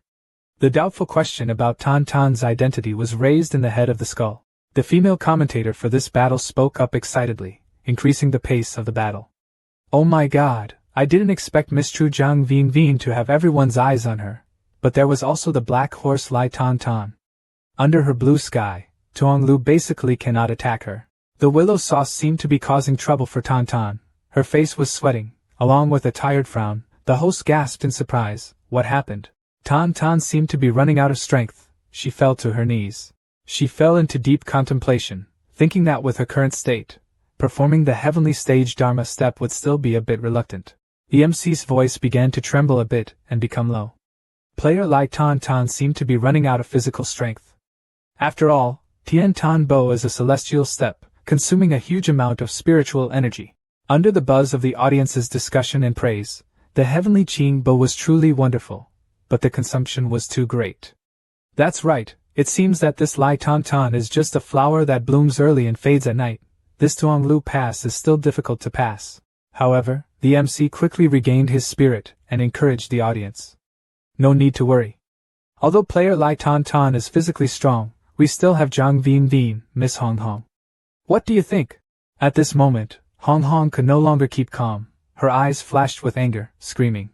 Speaker 1: The doubtful question about Tan Tan's identity was raised in the head of the skull. The female commentator for this battle spoke up excitedly, increasing the pace of the battle. Oh my god, I didn't expect Miss Tru Jiang Vien Vien to have everyone's eyes on her, but there was also the black horse Lai Tan Tan. Under her blue sky, Tuong Lu basically cannot attack her. The willow sauce seemed to be causing trouble for Tan Tan. Her face was sweating, along with a tired frown. The host gasped in surprise. What happened? Tan Tan seemed to be running out of strength. She fell to her knees. She fell into deep contemplation, thinking that with her current state, performing the heavenly stage Dharma step would still be a bit reluctant. The MC's voice began to tremble a bit and become low. Player Lai Tan Tan seemed to be running out of physical strength. After all, Tian Tan Bo is a celestial step, consuming a huge amount of spiritual energy. Under the buzz of the audience's discussion and praise, the heavenly Qing Bo was truly wonderful, but the consumption was too great. That's right, it seems that this Lai Tan Tan is just a flower that blooms early and fades at night. This Tuong Lu pass is still difficult to pass. However, the MC quickly regained his spirit and encouraged the audience. No need to worry. Although player Lai Tan Tan is physically strong, we still have Jiang Vien Vien, Miss Hong Hong. What do you think? At this moment, Hong Hong could no longer keep calm. Her eyes flashed with anger, screaming.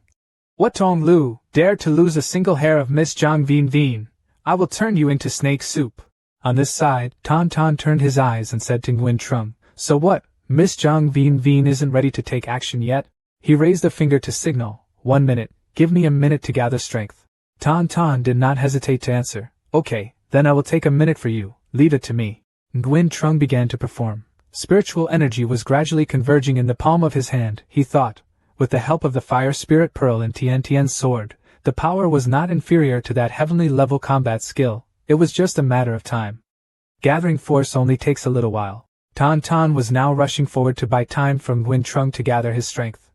Speaker 1: What Tuong Lu, dare to lose a single hair of Miss Jiang Vien Vien? I will turn you into snake soup. On this side, Tan Tan turned his eyes and said to Nguyen Trung, so what, Miss Jiang Vien Vien isn't ready to take action yet? He raised a finger to signal, 1 minute, give me a minute to gather strength. Tan Tan did not hesitate to answer, okay, then I will take a minute for you, leave it to me. Nguyen Trung began to perform. Spiritual energy was gradually converging in the palm of his hand, he thought. With the help of the fire spirit pearl and Tian Tian's sword, the power was not inferior to that heavenly level combat skill, it was just a matter of time. Gathering force only takes a little while. Tan Tan was now rushing forward to buy time from Nguyen Trung to gather his strength.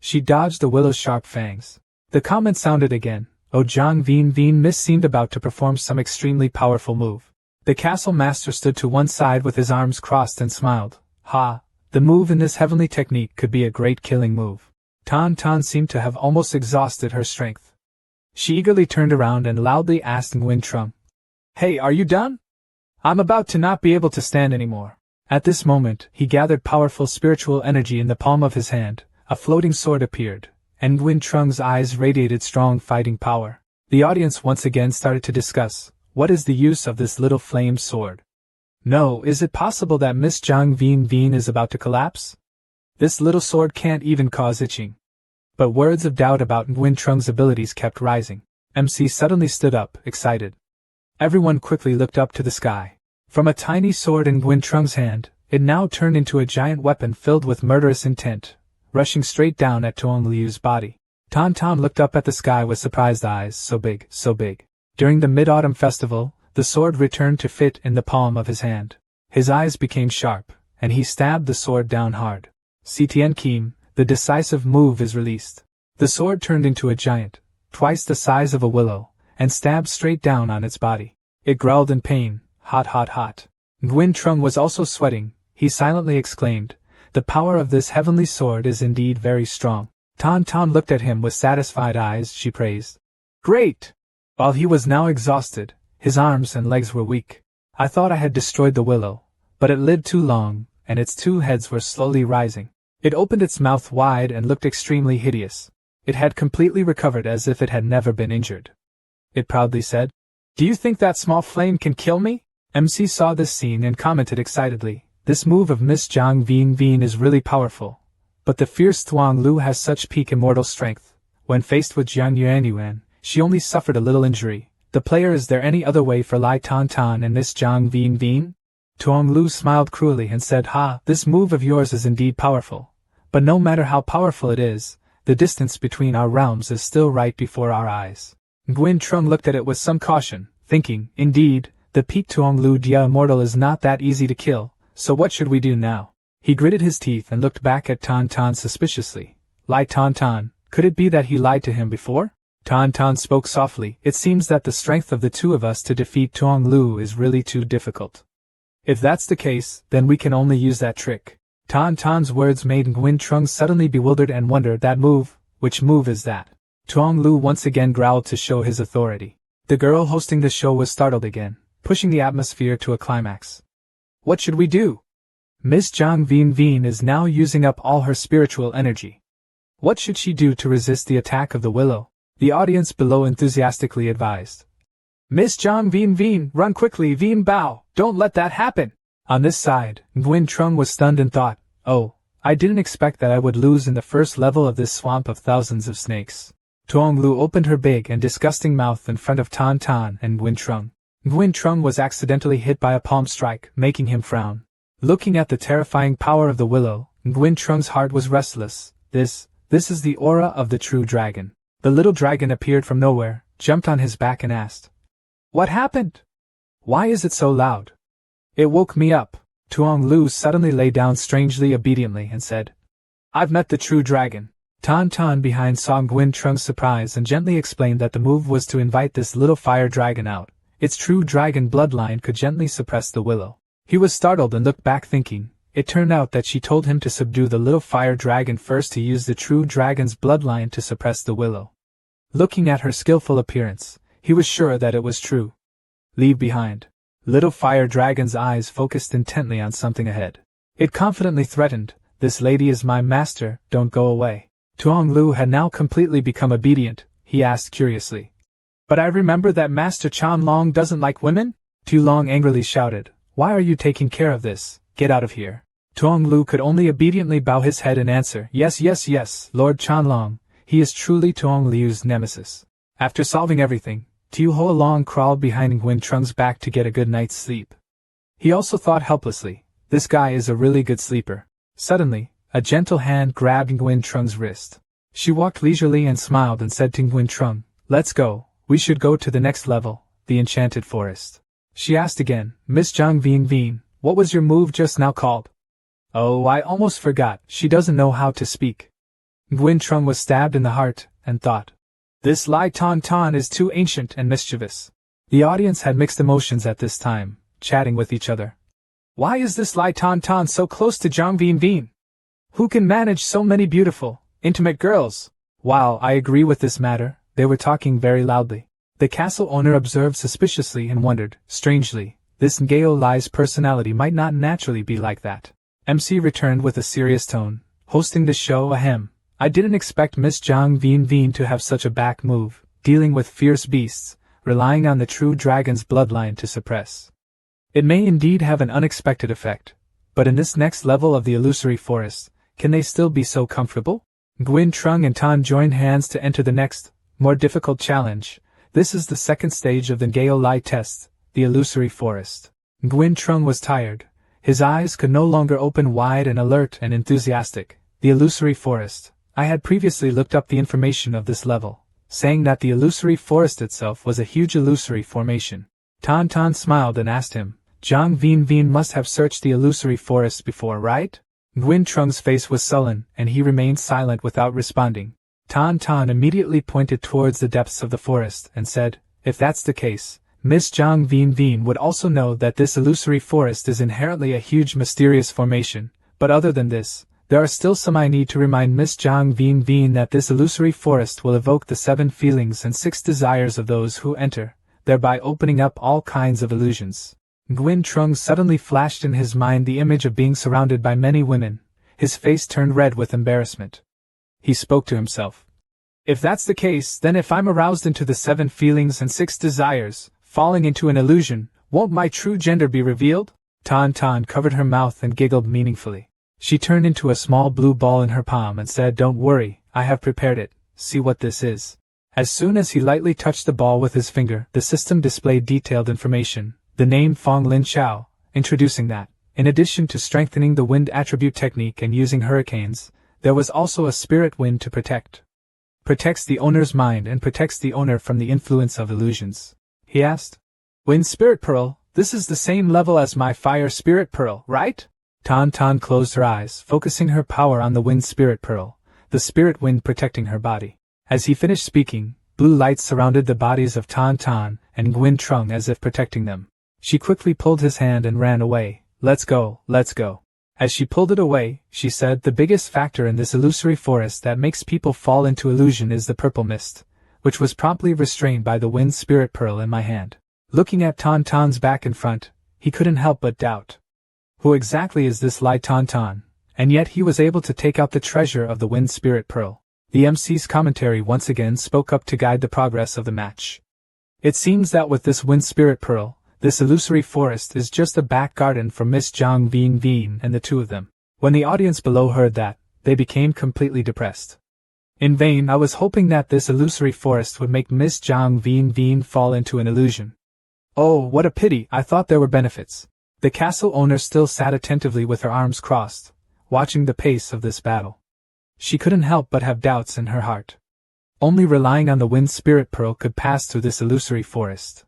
Speaker 1: She dodged the willow's sharp fangs. The comment sounded again. Oh, Jiang Vien Vien Miss seemed about to perform some extremely powerful move. The castle master stood to one side with his arms crossed and smiled. Ha! The move in this heavenly technique could be a great killing move. Tan Tan seemed to have almost exhausted her strength. She eagerly turned around and loudly asked Nguyen Trung, hey, are you done? I'm about to not be able to stand anymore. At this moment, he gathered powerful spiritual energy in the palm of his hand. A floating sword appeared, and Nguyen Trung's eyes radiated strong fighting power. The audience once again started to discuss, what is the use of this little flame sword? No, is it possible that Miss Jiang Vien Vien is about to collapse? This little sword can't even cause itching. But words of doubt about Nguyen Trung's abilities kept rising. MC suddenly stood up, excited. Everyone quickly looked up to the sky. From a tiny sword in Nguyen Trung's hand, it now turned into a giant weapon filled with murderous intent, rushing straight down at Tuong Liu's body. Tan Tan looked up at the sky with surprised eyes, so big, so big. During the Mid-Autumn Festival, the sword returned to fit in the palm of his hand. His eyes became sharp, and he stabbed the sword down hard. Tian Kim, the decisive move is released. The sword turned into a giant, twice the size of a willow, and stabbed straight down on its body. It growled in pain, hot hot hot. Nguyen Trung was also sweating. He silently exclaimed, "The power of this heavenly sword is indeed very strong." Tan Tan looked at him with satisfied eyes. She praised. "Great!" While he was now exhausted, his arms and legs were weak. "I thought I had destroyed the willow, but it lived too long, and its two heads were slowly rising. It opened its mouth wide and looked extremely hideous. It had completely recovered as if it had never been injured." It proudly said. "Do you think that small flame can kill me?" MC saw this scene and commented excitedly, "This move of Miss Zhang Ving Ving is really powerful. But the fierce Thuong Lu has such peak immortal strength. When faced with Jiang Yuanyuan, she only suffered a little injury. The player, is there any other way for Lai Tan Tan and Miss Zhang Ving Ving?" Thuong Lu smiled cruelly and said, "Ha, this move of yours is indeed powerful. But no matter how powerful it is, the distance between our realms is still right before our eyes." Nguyen Trung looked at it with some caution, thinking, "Indeed, the peak Thuong Lu Dia immortal is not that easy to kill, so what should we do now?" He gritted his teeth and looked back at Tan Tan suspiciously. "Lai Tan Tan, could it be that he lied to him before?" Tan Tan spoke softly, "It seems that the strength of the two of us to defeat Thuong Lu is really too difficult. If that's the case, then we can only use that trick." Tan Tan's words made Nguyen Trung suddenly bewildered and wondered, "That move? Which move is that?" Thuong Lu once again growled to show his authority. The girl hosting the show was startled again, pushing the atmosphere to a climax. "What should we do? Miss Zhang Ving Ving is now using up all her spiritual energy. What should she do to resist the attack of the willow?" The audience below enthusiastically advised. "Miss Zhang Ving Ving, run quickly, Ving Bao, don't let that happen!" On this side, Nguyen Trung was stunned and thought, "Oh, I didn't expect that I would lose in the first level of this swamp of thousands of snakes." Thuong Lu opened her big and disgusting mouth in front of Tan Tan and Nguyen Trung. Nguyen Trung was accidentally hit by a palm strike, making him frown. Looking at the terrifying power of the willow, Nguyen Trung's heart was restless. This is the aura of the true dragon. The little dragon appeared from nowhere, jumped on his back and asked, "What happened? Why is it so loud?" "It woke me up." Thuong Lu suddenly lay down strangely obediently and said, "I've met the true dragon." Tan Tan behind saw Nguyen Trung's surprise and gently explained that the move was to invite this little fire dragon out. Its true dragon bloodline could gently suppress the willow. He was startled and looked back thinking, it turned out that she told him to subdue the little fire dragon first to use the true dragon's bloodline to suppress the willow. Looking at her skillful appearance, he was sure that it was true. "Leave behind." Little fire dragon's eyes focused intently on something ahead. It confidently threatened, "This lady is my master, don't go away." Thuong Lu had now completely become obedient. He asked curiously, "But I remember that Master Chan Long doesn't like women?" Tu Long angrily shouted, "Why are you taking care of this? Get out of here." Thuong Lu could only obediently bow his head and answer, "Yes, yes, yes, Lord Chan Long. He is truly Thuong Liu's nemesis." After solving everything, Tu Ho Long crawled behind Nguyen Trung's back to get a good night's sleep. He also thought helplessly, "This guy is a really good sleeper." Suddenly, a gentle hand grabbed Nguyen Trung's wrist. She walked leisurely and smiled and said to Nguyen Trung, "Let's go, we should go to the next level, the enchanted forest." She asked again, "Miss Zhang Ving Ving, what was your move just now called?" "Oh, I almost forgot, she doesn't know how to speak." Nguyen Trung was stabbed in the heart, and thought, "This Lai Tan Tan is too ancient and mischievous." The audience had mixed emotions at this time, chatting with each other. "Why is this Lai Tan Tan so close to Zhang Ving Ving? Who can manage so many beautiful, intimate girls?" While I agree with this matter, they were talking very loudly. The castle owner observed suspiciously and wondered, strangely, this Ngao Lai's personality might not naturally be like that. MC returned with a serious tone, hosting the show. "Ahem, I didn't expect Miss Zhang Ving Ving to have such a back move, dealing with fierce beasts, relying on the true dragon's bloodline to suppress. It may indeed have an unexpected effect, but in this next level of the illusory forest, can they still be so comfortable?" Nguyen Trung and Tan joined hands to enter the next, more difficult challenge. This is the second stage of the Ngao Lai test, the illusory forest. Nguyen Trung was tired. His eyes could no longer open wide and alert and enthusiastic. The illusory forest. I had previously looked up the information of this level, saying that the illusory forest itself was a huge illusory formation. Tan Tan smiled and asked him, "Zhang Ving Ving must have searched the illusory forest before, right?" Nguyen Trung's face was sullen, and he remained silent without responding. Tan Tan immediately pointed towards the depths of the forest and said, "If that's the case, Miss Zhang Vin would also know that this illusory forest is inherently a huge mysterious formation, but other than this, there are still some I need to remind Miss Zhang Vin that this illusory forest will evoke the 7 feelings and 6 desires of those who enter, thereby opening up all kinds of illusions. Nguyen Trung suddenly flashed in his mind the image of being surrounded by many women. His face turned red with embarrassment. He spoke to himself. If that's the case, then if I'm aroused into the 7 feelings and 6 desires, falling into an illusion, won't my true gender be revealed? Tan covered her mouth and giggled meaningfully. She turned into a small blue ball in her palm and said, "Don't worry, I have prepared it, see what this is." As soon as he lightly touched the ball with his finger, the system displayed detailed information, the name Fong Lin Chao, introducing that, in addition to strengthening the wind attribute technique and using hurricanes, there was also a spirit wind to protect. Protects the owner's mind and protects the owner from the influence of illusions. He asked. Wind Spirit Pearl, this is the same level as my Fire Spirit Pearl, right? Tan closed her eyes, focusing her power on the Wind Spirit Pearl, the spirit wind protecting her body. As he finished speaking, blue lights surrounded the bodies of Tan and Nguyen Trung as if protecting them. She quickly pulled his hand and ran away. Let's go, let's go. As she pulled it away, she said, the biggest factor in this illusory forest that makes people fall into illusion is the purple mist, which was promptly restrained by the Wind Spirit Pearl in my hand. Looking at Tan's back and front, he couldn't help but doubt. Who exactly is this Lai Tan? And yet he was able to take out the treasure of the Wind Spirit Pearl. The MC's commentary once again spoke up to guide the progress of the match. It seems that with this Wind Spirit Pearl, this illusory forest is just a back garden for Miss Zhang Vin and the two of them. When the audience below heard that, they became completely depressed. In vain I was hoping that this illusory forest would make Miss Zhang Vin fall into an illusion. Oh, what a pity, I thought there were benefits. The castle owner still sat attentively with her arms crossed, watching the pace of this battle. She couldn't help but have doubts in her heart. Only relying on the Wind Spirit Pearl could pass through this illusory forest.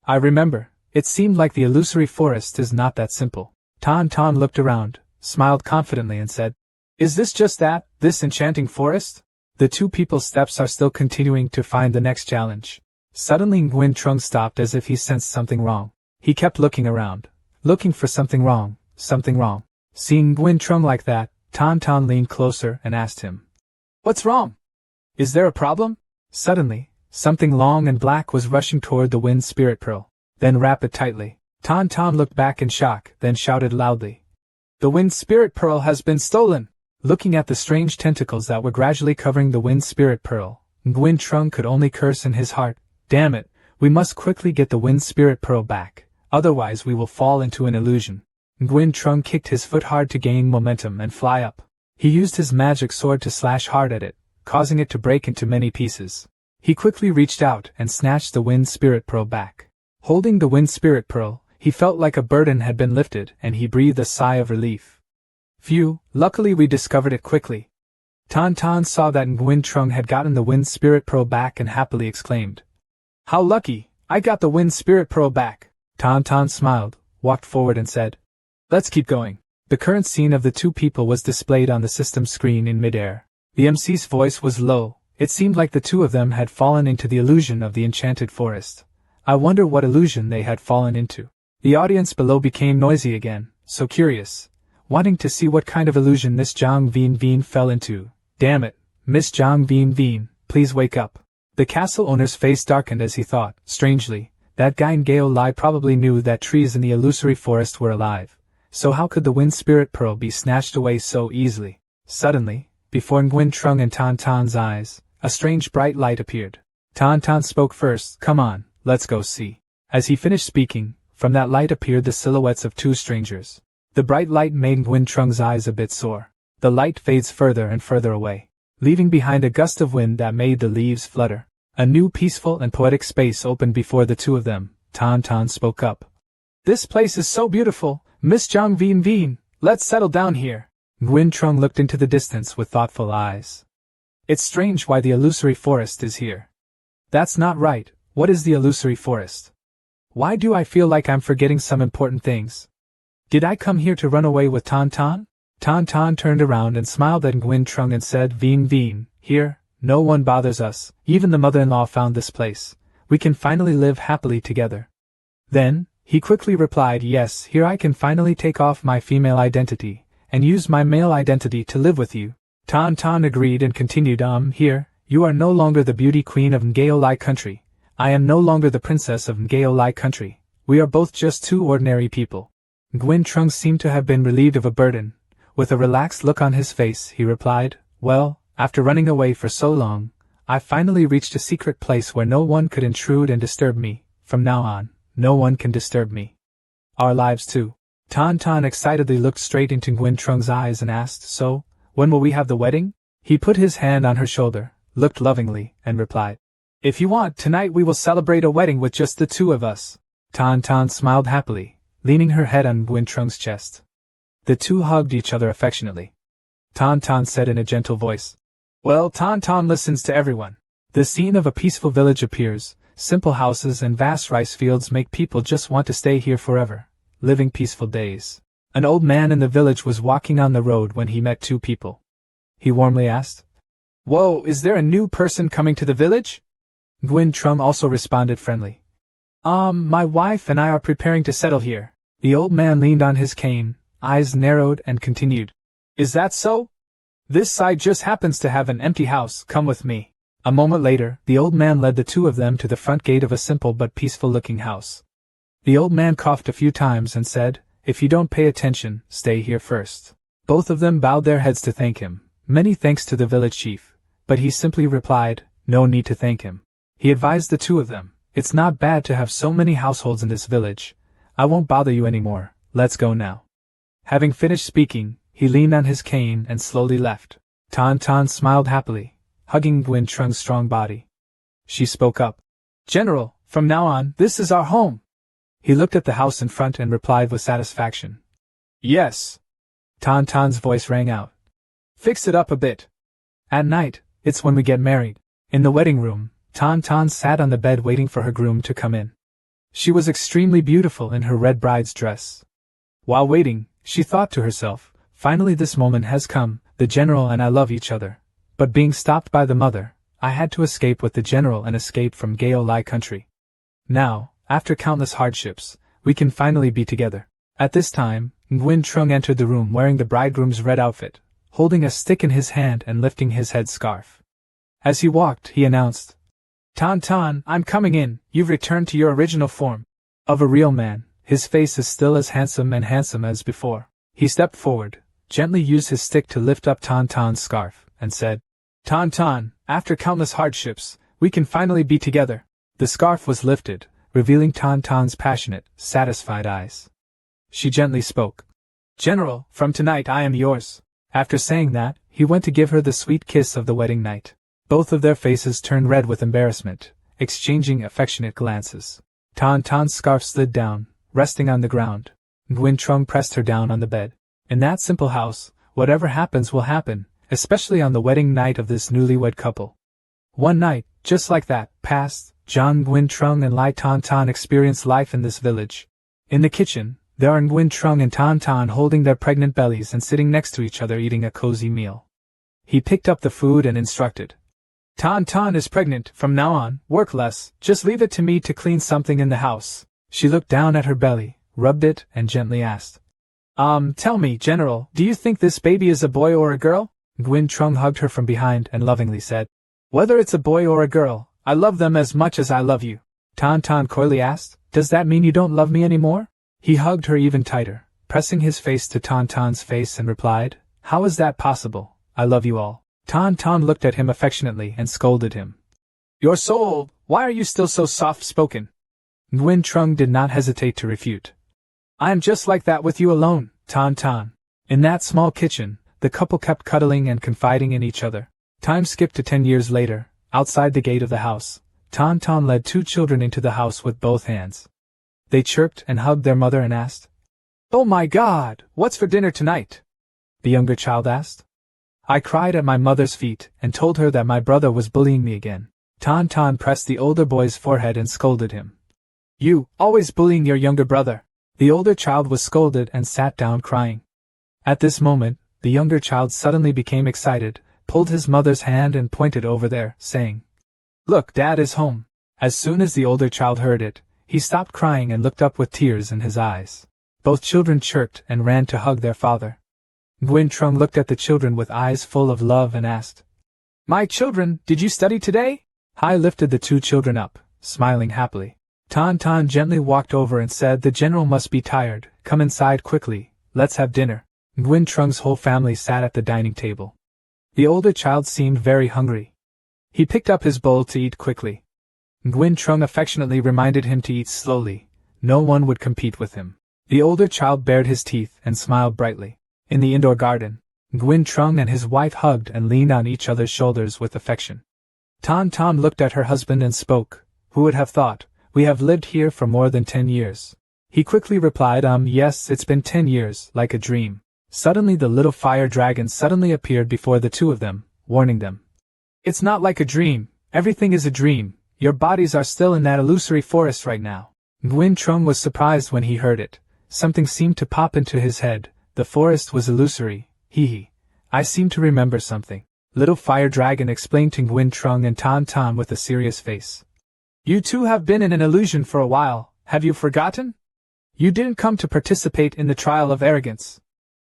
Speaker 1: I remember, it seemed like the illusory forest is not that simple. Tan looked around, smiled confidently and said, "Is this just that, this enchanting forest?" The two people's steps are still continuing to find the next challenge. Suddenly Nguyen Trung stopped as if he sensed something wrong. He kept looking around, looking for something wrong. Seeing Nguyen Trung like that, Tan leaned closer and asked him, "What's wrong? Is there a problem?" Suddenly, something long and black was rushing toward the Wind Spirit Pearl. Then wrap it tightly. Tan looked back in shock, then shouted loudly, "The Wind Spirit Pearl has been stolen!" Looking at the strange tentacles that were gradually covering the Wind Spirit Pearl, Nguyen Trung could only curse in his heart, "Damn it, we must quickly get the Wind Spirit Pearl back, otherwise we will fall into an illusion." Nguyen Trung kicked his foot hard to gain momentum and fly up. He used his magic sword to slash hard at it, causing it to break into many pieces. He quickly reached out and snatched the Wind Spirit Pearl back. Holding the Wind Spirit Pearl, he felt like a burden had been lifted and he breathed a sigh of relief. Phew, luckily we discovered it quickly. Tan saw that Nguyen Trung had gotten the Wind Spirit Pearl back and happily exclaimed, "How lucky, I got the Wind Spirit Pearl back." Tan smiled, walked forward and said, "Let's keep going." The current scene of the two people was displayed on the system screen in midair. The MC's voice was low. It seemed like the two of them had fallen into the illusion of the enchanted forest. I wonder what illusion they had fallen into. The audience below became noisy again, so curious, wanting to see what kind of illusion Miss Zhang Vin fell into. Damn it, Miss Zhang Vin, please wake up. The castle owner's face darkened as he thought, strangely, that guy Gao Lai probably knew that trees in the illusory forest were alive, so how could the Wind Spirit Pearl be snatched away so easily? Suddenly, before Nguyen Trung and Tan's eyes, a strange bright light appeared. Tan spoke first, "Come on, let's go see." As he finished speaking, from that light appeared the silhouettes of two strangers. The bright light made Nguyen Trung's eyes a bit sore. The light fades further and further away, leaving behind a gust of wind that made the leaves flutter. A new peaceful and poetic space opened before the two of them. Tan spoke up. "This place is so beautiful, Miss Zhang Vin, let's settle down here." Nguyen Trung looked into the distance with thoughtful eyes. "It's strange why the illusory forest is here." "That's not right. What is the illusory forest? Why do I feel like I'm forgetting some important things? Did I come here to run away with Tan? Tan turned around and smiled at Nguyen Trung and said, Vin, here, no one bothers us, even the mother-in-law found this place. We can finally live happily together." Then, he quickly replied, yes, here I can finally take off my female identity, and use my male identity to live with you. Tan Tan agreed and continued, here, you are no longer the beauty queen of Ngao Lai country. I am no longer the princess of Ngao Lai country. We are both just two ordinary people. Nguyen Trung seemed to have been relieved of a burden. With a relaxed look on his face, he replied, well, after running away for so long, I finally reached a secret place where no one could intrude and disturb me. From now on, no one can disturb me. Our lives too. Tan Tan excitedly looked straight into Nguyen Trung's eyes and asked, so, when will we have the wedding? He put his hand on her shoulder, looked lovingly, and replied, if you want, tonight we will celebrate a wedding with just the two of us. Tan Tan smiled happily, leaning her head on Nguyen Trung's chest. The two hugged each other affectionately. Tan Tan said in a gentle voice, well, Tan Tan listens to everyone. The scene of a peaceful village appears. Simple houses and vast rice fields make people just want to stay here forever, living peaceful days. An old man in the village was walking on the road when he met two people. He warmly asked, whoa, is there a new person coming to the village? Nguyen Trung also responded friendly. My wife and I are preparing to settle here. The old man leaned on his cane, eyes narrowed, and continued, is that so? This side just happens to have an empty house, come with me. A moment later, the old man led the two of them to the front gate of a simple but peaceful-looking house. The old man coughed a few times and said, if you don't pay attention, stay here first. Both of them bowed their heads to thank him. Many thanks to the village chief, but he simply replied, no need to thank him. He advised the two of them, it's not bad to have so many households in this village. I won't bother you anymore, let's go now. Having finished speaking, he leaned on his cane and slowly left. Tan Tan smiled happily, hugging Nguyen Trung's strong body. She spoke up. General, from now on, this is our home. He looked at the house in front and replied with satisfaction. Yes. Tan Tan's voice rang out. Fix it up a bit. At night, it's when we get married. In the wedding room, Tan Tan sat on the bed waiting for her groom to come in. She was extremely beautiful in her red bride's dress. While waiting, she thought to herself, finally this moment has come, the general and I love each other. But being stopped by the mother, I had to escape with the general and escape from Ngao Lai country. Now, after countless hardships, we can finally be together. At this time, Nguyen Trung entered the room wearing the bridegroom's red outfit, holding a stick in his hand and lifting his head scarf. As he walked, he announced, Tan Tan, I'm coming in, you've returned to your original form. Of a real man, his face is still as handsome as before. He stepped forward, gently used his stick to lift up Tan Tan's scarf, and said, Tan Tan, after countless hardships, we can finally be together. The scarf was lifted, revealing Tan Tan's passionate, satisfied eyes. She gently spoke. General, from tonight I am yours. After saying that, he went to give her the sweet kiss of the wedding night. Both of their faces turned red with embarrassment, exchanging affectionate glances. Tan Tan's scarf slid down, resting on the ground. Nguyen Trung pressed her down on the bed. In that simple house, whatever happens will happen, especially on the wedding night of this newlywed couple. One night, just like that, passed. John Nguyen Trung and Lai Tan Tan experienced life in this village. In the kitchen, there are Nguyen Trung and Tan Tan holding their pregnant bellies and sitting next to each other eating a cozy meal. He picked up the food and instructed. Tan Tan is pregnant, from now on, work less, just leave it to me to clean something in the house. She looked down at her belly, rubbed it, and gently asked. Tell me, General, do you think this baby is a boy or a girl? Nguyen Trung hugged her from behind and lovingly said, whether it's a boy or a girl, I love them as much as I love you. Tan Tan coyly asked, does that mean you don't love me anymore? He hugged her even tighter, pressing his face to Tan Tan's face and replied, how is that possible? I love you all. Tan Tan looked at him affectionately and scolded him. You're so old, why are you still so soft-spoken? Nguyen Trung did not hesitate to refute. I am just like that with you alone, Tan Tan. In that small kitchen, the couple kept cuddling and confiding in each other. Time skipped to 10 years later. Outside the gate of the house, Tan Tan led two children into the house with both hands. They chirped and hugged their mother and asked, Oh my God, what's for dinner tonight? The younger child asked. I cried at my mother's feet and told her that my brother was bullying me again. Tan Tan pressed the older boy's forehead and scolded him. You, always bullying your younger brother. The older child was scolded and sat down crying. At this moment, the younger child suddenly became excited, pulled his mother's hand and pointed over there, saying, Look, Dad is home. As soon as the older child heard it, He stopped crying and looked up with tears in his eyes. Both children chirped and ran to hug their father. Nguyen Trung looked at the children with eyes full of love and asked, "My children, did you study today?" Hai lifted the two children up, smiling happily. Tan Tan gently walked over and said, "The general must be tired, come inside quickly, let's have dinner." Nguyen Trung's whole family sat at the dining table. The older child seemed very hungry. He picked up his bowl to eat quickly. Nguyen Trung affectionately reminded him to eat slowly, no one would compete with him. The older child bared his teeth and smiled brightly. In the indoor garden, Nguyen Trung and his wife hugged and leaned on each other's shoulders with affection. Tan Tan looked at her husband and spoke, "Who would have thought? We have lived here for more than 10 years. He quickly replied, Yes, it's been 10 years, like a dream." Suddenly the little fire dragon suddenly appeared before the two of them, warning them. "It's not like a dream, everything is a dream, your bodies are still in that illusory forest right now." Nguyen Trung was surprised when he heard it. Something seemed to pop into his head. The forest was illusory. Hee. I seem to remember something. Little Fire Dragon explained to Nguyen Trung and Tan Tan with a serious face. "You two have been in an illusion for a while, have you forgotten? You didn't come to participate in the trial of arrogance."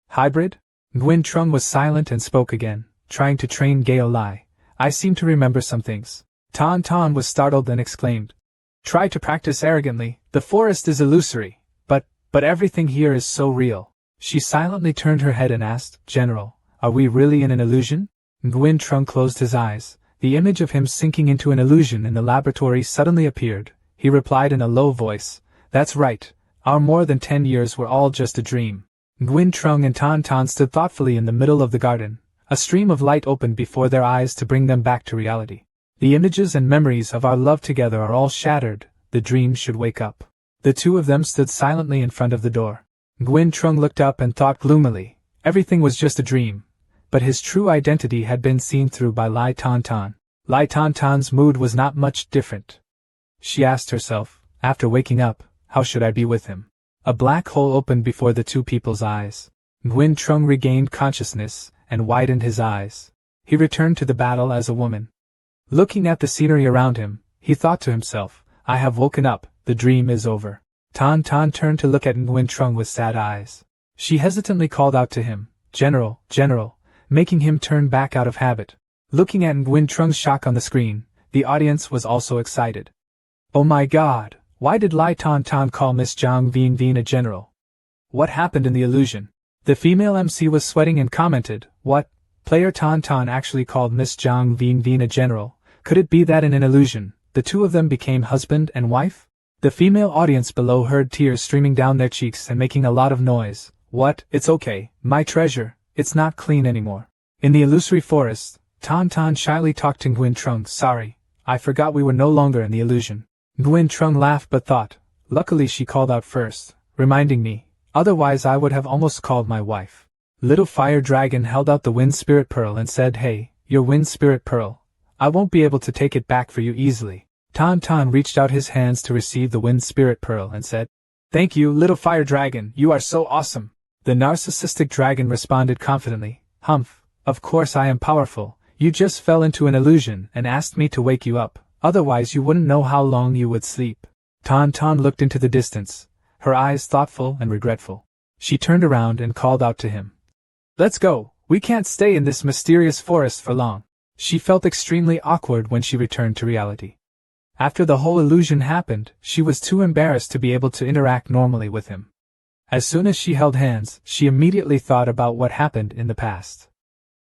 Speaker 1: "Hybrid?" Nguyen Trung was silent and spoke again, trying to train Gao Lai. "I seem to remember some things." Tan Tan was startled and exclaimed, "Try to practice arrogantly, the forest is illusory, but everything here is so real." She silently turned her head and asked, "General, are we really in an illusion?" Nguyen Trung closed his eyes. The image of him sinking into an illusion in the laboratory suddenly appeared. He replied in a low voice, "That's right, our more than 10 years were all just a dream." Nguyen Trung and Tan Tan stood thoughtfully in the middle of the garden. A stream of light opened before their eyes to bring them back to reality. "The images and memories of our love together are all shattered, the dream should wake up." The two of them stood silently in front of the door. Nguyen Trung looked up and thought gloomily, everything was just a dream, but his true identity had been seen through by Lai Tan Tan. Lai Tan Tan's mood was not much different. She asked herself, after waking up, how should I be with him? A black hole opened before the two people's eyes. Nguyen Trung regained consciousness and widened his eyes. He returned to the battle as a woman. Looking at the scenery around him, he thought to himself, I have woken up, the dream is over. Tan Tan turned to look at Nguyen Trung with sad eyes. She hesitantly called out to him, General, General, making him turn back out of habit. Looking at Nguyen Trung's shock on the screen, the audience was also excited. Oh my god, why did Lai Tan Tan call Miss Zhang Vien a general? What happened in the illusion? The female MC was sweating and commented, what? Player Tan Tan actually called Miss Zhang Vien a general. Could it be that in an illusion, the two of them became husband and wife? The female audience below heard tears streaming down their cheeks and making a lot of noise. What? It's okay, my treasure, it's not clean anymore. In the illusory forest, Tan Tan shyly talked to Nguyen Trung. Sorry, I forgot we were no longer in the illusion. Nguyen Trung laughed but thought, luckily she called out first, reminding me, otherwise I would have almost called my wife. Little Fire Dragon held out the Wind Spirit Pearl and said, hey, your Wind Spirit Pearl. I won't be able to take it back for you easily. Tan Tan reached out his hands to receive the Wind Spirit Pearl and said, thank you, Little Fire Dragon, you are so awesome. The narcissistic dragon responded confidently, Humph, of course I am powerful. You just fell into an illusion and asked me to wake you up, otherwise you wouldn't know how long you would sleep. Tan Tan looked into the distance, her eyes thoughtful and regretful. She turned around and called out to him. Let's go, we can't stay in this mysterious forest for long. She felt extremely awkward when she returned to reality. After the whole illusion happened, she was too embarrassed to be able to interact normally with him. As soon as she held hands, she immediately thought about what happened in the past.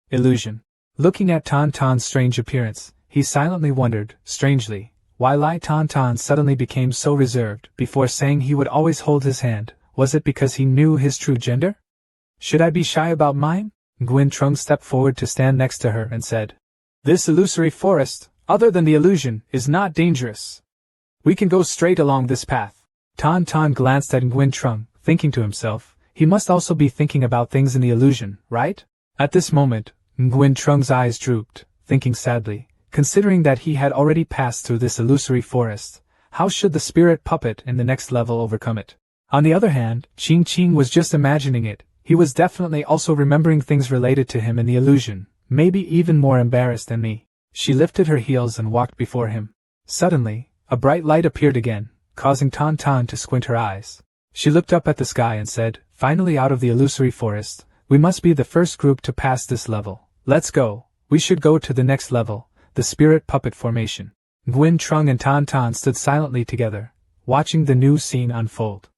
Speaker 1: Illusion. Looking at Tan Tan's strange appearance, he silently wondered, strangely, why Lai Tan Tan suddenly became so reserved before saying he would always hold his hand. Was it because he knew his true gender? Should I be shy about mine? Nguyen Trung stepped forward to stand next to her and said, this illusory forest, other than the illusion, is not dangerous. We can go straight along this path. Tan Tan glanced at Nguyen Trung, thinking to himself, he must also be thinking about things in the illusion, right? At this moment, Nguyen Trung's eyes drooped, thinking sadly, considering that he had already passed through this illusory forest, how should the spirit puppet in the next level overcome it? On the other hand, Ching Ching was just imagining it, he was definitely also remembering things related to him in the illusion, maybe even more embarrassed than me. She lifted her heels and walked before him. Suddenly, a bright light appeared again, causing Tan to squint her eyes. She looked up at the sky and said, "Finally out of the illusory forest, we must be the first group to pass this level. Let's go. We should go to the next level, the spirit puppet formation." Nguyen Trung and Tan stood silently together, watching the new scene unfold.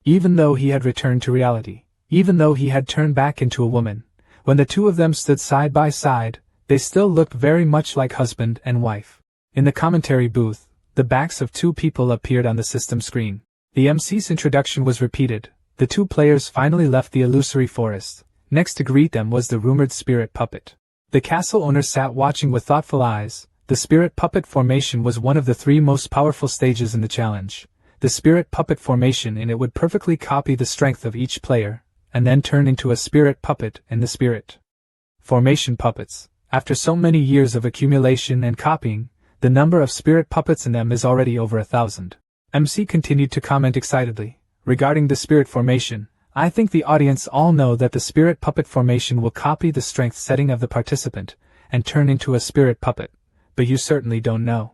Speaker 1: Even though he had returned to reality, even though he had turned back into a woman, when the two of them stood side by side, they still looked very much like husband and wife. In the commentary booth, the backs of two people appeared on the system screen. The MC's introduction was repeated. The two players finally left the illusory forest. Next to greet them was the rumored spirit puppet. The castle owner sat watching with thoughtful eyes. The spirit puppet formation was one of the three most powerful stages in the challenge. The spirit puppet formation in it would perfectly copy the strength of each player, and then turn into a spirit puppet in the spirit formation puppets. After so many years of accumulation and copying, the number of spirit puppets in them is already over 1,000. MC continued to comment excitedly. Regarding the spirit formation, I think the audience all know that the spirit puppet formation will copy the strength setting of the participant, and turn into a spirit puppet, but you certainly don't know.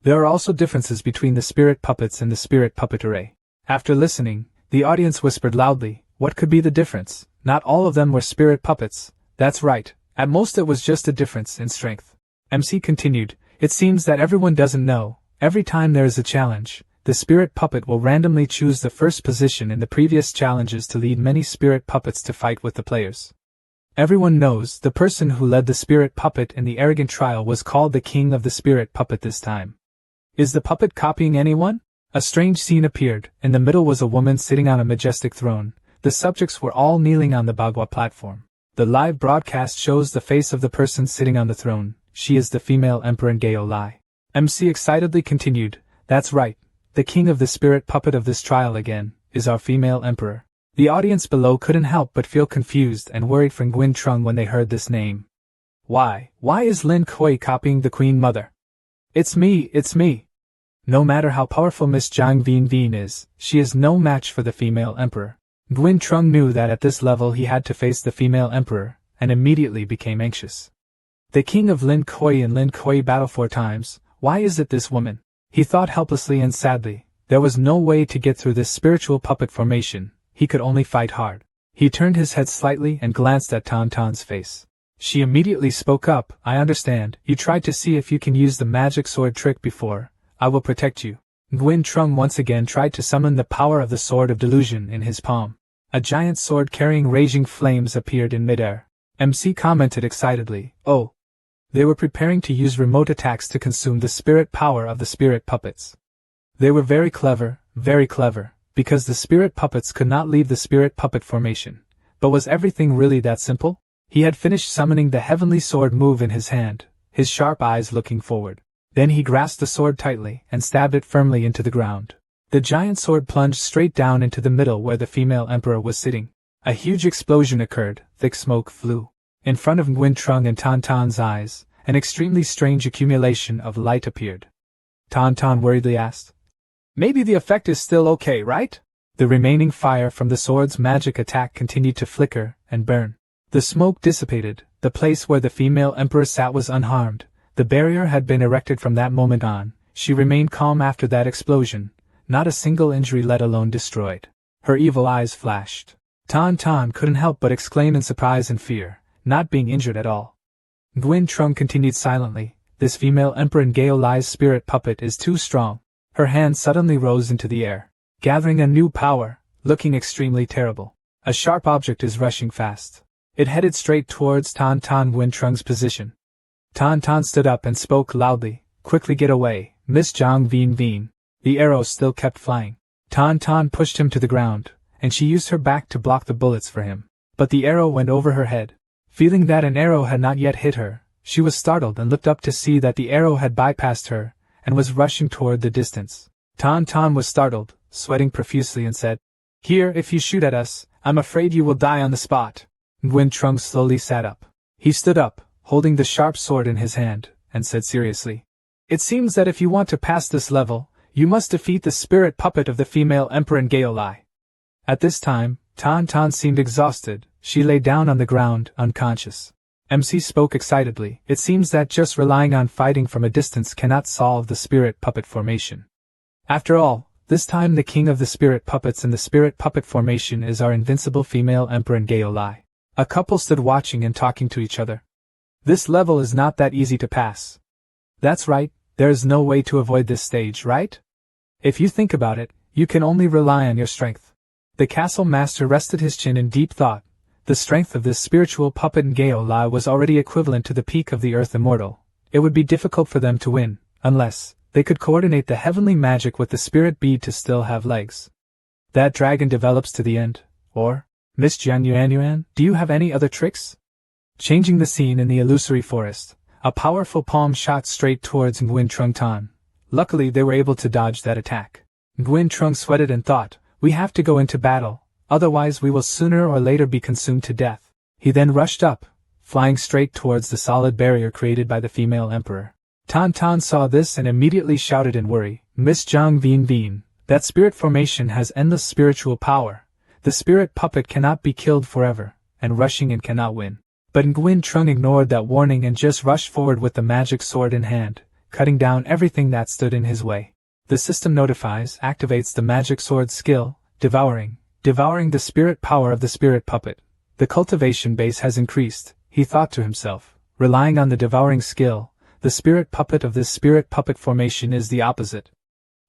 Speaker 1: There are also differences between the spirit puppets and the spirit puppet array. After listening, the audience whispered loudly, "What could be the difference? Not all of them were spirit puppets." That's right, at most it was just a difference in strength. MC continued, "It seems that everyone doesn't know. Every time there is a challenge, the spirit puppet will randomly choose the first position in the previous challenges to lead many spirit puppets to fight with the players. Everyone knows the person who led the spirit puppet in the arrogant trial was called the king of the spirit puppet this time. Is the puppet copying anyone?" A strange scene appeared. In the middle was a woman sitting on a majestic throne. The subjects were all kneeling on the Bagua platform. The live broadcast shows the face of the person sitting on the throne. She is the female emperor Ngao Lai. MC excitedly continued, "That's right. The king of the spirit puppet of this trial again is our female emperor." The audience below couldn't help but feel confused and worried for Nguyen Trung when they heard this name. Why is Lin Kuei copying the Queen Mother? It's me. No matter how powerful Miss Zhang Vin is, she is no match for the female emperor. Nguyen Trung knew that at this level he had to face the female emperor, and immediately became anxious. The king of Lin Kuei and Lin Kuei battle 4 times, why is it this woman? He thought helplessly and sadly. There was no way to get through this spiritual puppet formation, he could only fight hard. He turned his head slightly and glanced at Tan's face. She immediately spoke up, "I understand, you tried to see if you can use the magic sword trick before. I will protect you." Nguyen Trung once again tried to summon the power of the sword of delusion in his palm. A giant sword carrying raging flames appeared in midair. MC commented excitedly, "Oh." They were preparing to use remote attacks to consume the spirit power of the spirit puppets. They were very clever, because the spirit puppets could not leave the spirit puppet formation. But was everything really that simple? He had finished summoning the heavenly sword move in his hand, his sharp eyes looking forward. Then he grasped the sword tightly and stabbed it firmly into the ground. The giant sword plunged straight down into the middle where the female emperor was sitting. A huge explosion occurred, thick smoke flew. In front of Nguyen Trung and Tan's eyes, an extremely strange accumulation of light appeared. Tan worriedly asked, "Maybe the effect is still okay, right?" The remaining fire from the sword's magic attack continued to flicker and burn. The smoke dissipated. The place where the female emperor sat was unharmed. The barrier had been erected from that moment on. She remained calm after that explosion, not a single injury let alone destroyed. Her evil eyes flashed. Tan couldn't help but exclaim in surprise and fear, not being injured at all. Nguyen Trung continued silently, "This female emperor Ngao Lai's spirit puppet is too strong." Her hand suddenly rose into the air, gathering a new power, looking extremely terrible. A sharp object is rushing fast. It headed straight towards Nguyen Trung's position. Tan stood up and spoke loudly, "Quickly get away, Miss Zhang Vin." The arrow still kept flying. Tan pushed him to the ground, and she used her back to block the bullets for him. But the arrow went over her head. Feeling that an arrow had not yet hit her, she was startled and looked up to see that the arrow had bypassed her, and was rushing toward the distance. Tan was startled, sweating profusely and said, "Here, if you shoot at us, I'm afraid you will die on the spot." Nguyen Trung slowly sat up. He stood up, holding the sharp sword in his hand, and said seriously, "It seems that if you want to pass this level, you must defeat the spirit puppet of the female emperor Ngao Lai." At this time, Tan seemed exhausted. She lay down on the ground, unconscious. MC spoke excitedly, "It seems that just relying on fighting from a distance cannot solve the spirit puppet formation. After all, This time the king of the spirit puppets and the spirit puppet formation is our invincible female emperor Lai. A couple stood watching and talking to each other. This level is not that easy to pass. That's right, there is no way to avoid this stage, right? If you think about it, you can only rely on your strength. The castle master rested his chin in deep thought. The strength of this spiritual puppet Lai was already equivalent to the peak of the earth immortal. It would be difficult for them to win, unless they could coordinate the heavenly magic with the spirit bead to still have legs. That dragon develops to the end, or, Miss Jian Yuan, do you have any other tricks? Changing the scene in the illusory forest, a powerful palm shot straight towards Nguyen Trung Tan. Luckily they were able to dodge that attack. Nguyen Trung sweated and thought, we have to go into battle, otherwise we will sooner or later be consumed to death. He then rushed up, flying straight towards the solid barrier created by the female emperor. Tan Tan saw this and immediately shouted in worry, Miss Zhang Vin, that spirit formation has endless spiritual power. The spirit puppet cannot be killed forever, and rushing in cannot win. But Nguyen Trung ignored that warning and just rushed forward with the magic sword in hand, cutting down everything that stood in his way. The system activates the magic sword skill, devouring the spirit power of the spirit puppet. The cultivation base has increased, he thought to himself, relying on the devouring skill. The spirit puppet of this spirit puppet formation is the opposite.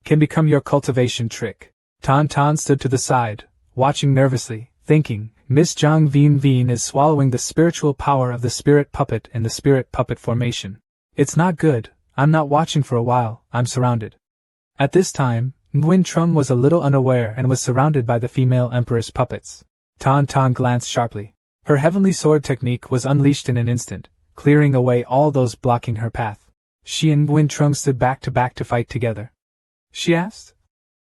Speaker 1: Can become your cultivation trick. Tan Tan stood to the side, watching nervously, thinking, Miss Zhang Vin is swallowing the spiritual power of the spirit puppet in the spirit puppet formation. It's not good, I'm not watching for a while, I'm surrounded. At this time, Nguyen Trung was a little unaware and was surrounded by the female emperor's puppets. Tan Tan glanced sharply. Her heavenly sword technique was unleashed in an instant, clearing away all those blocking her path. She and Nguyen Trung stood back to fight together. She asked,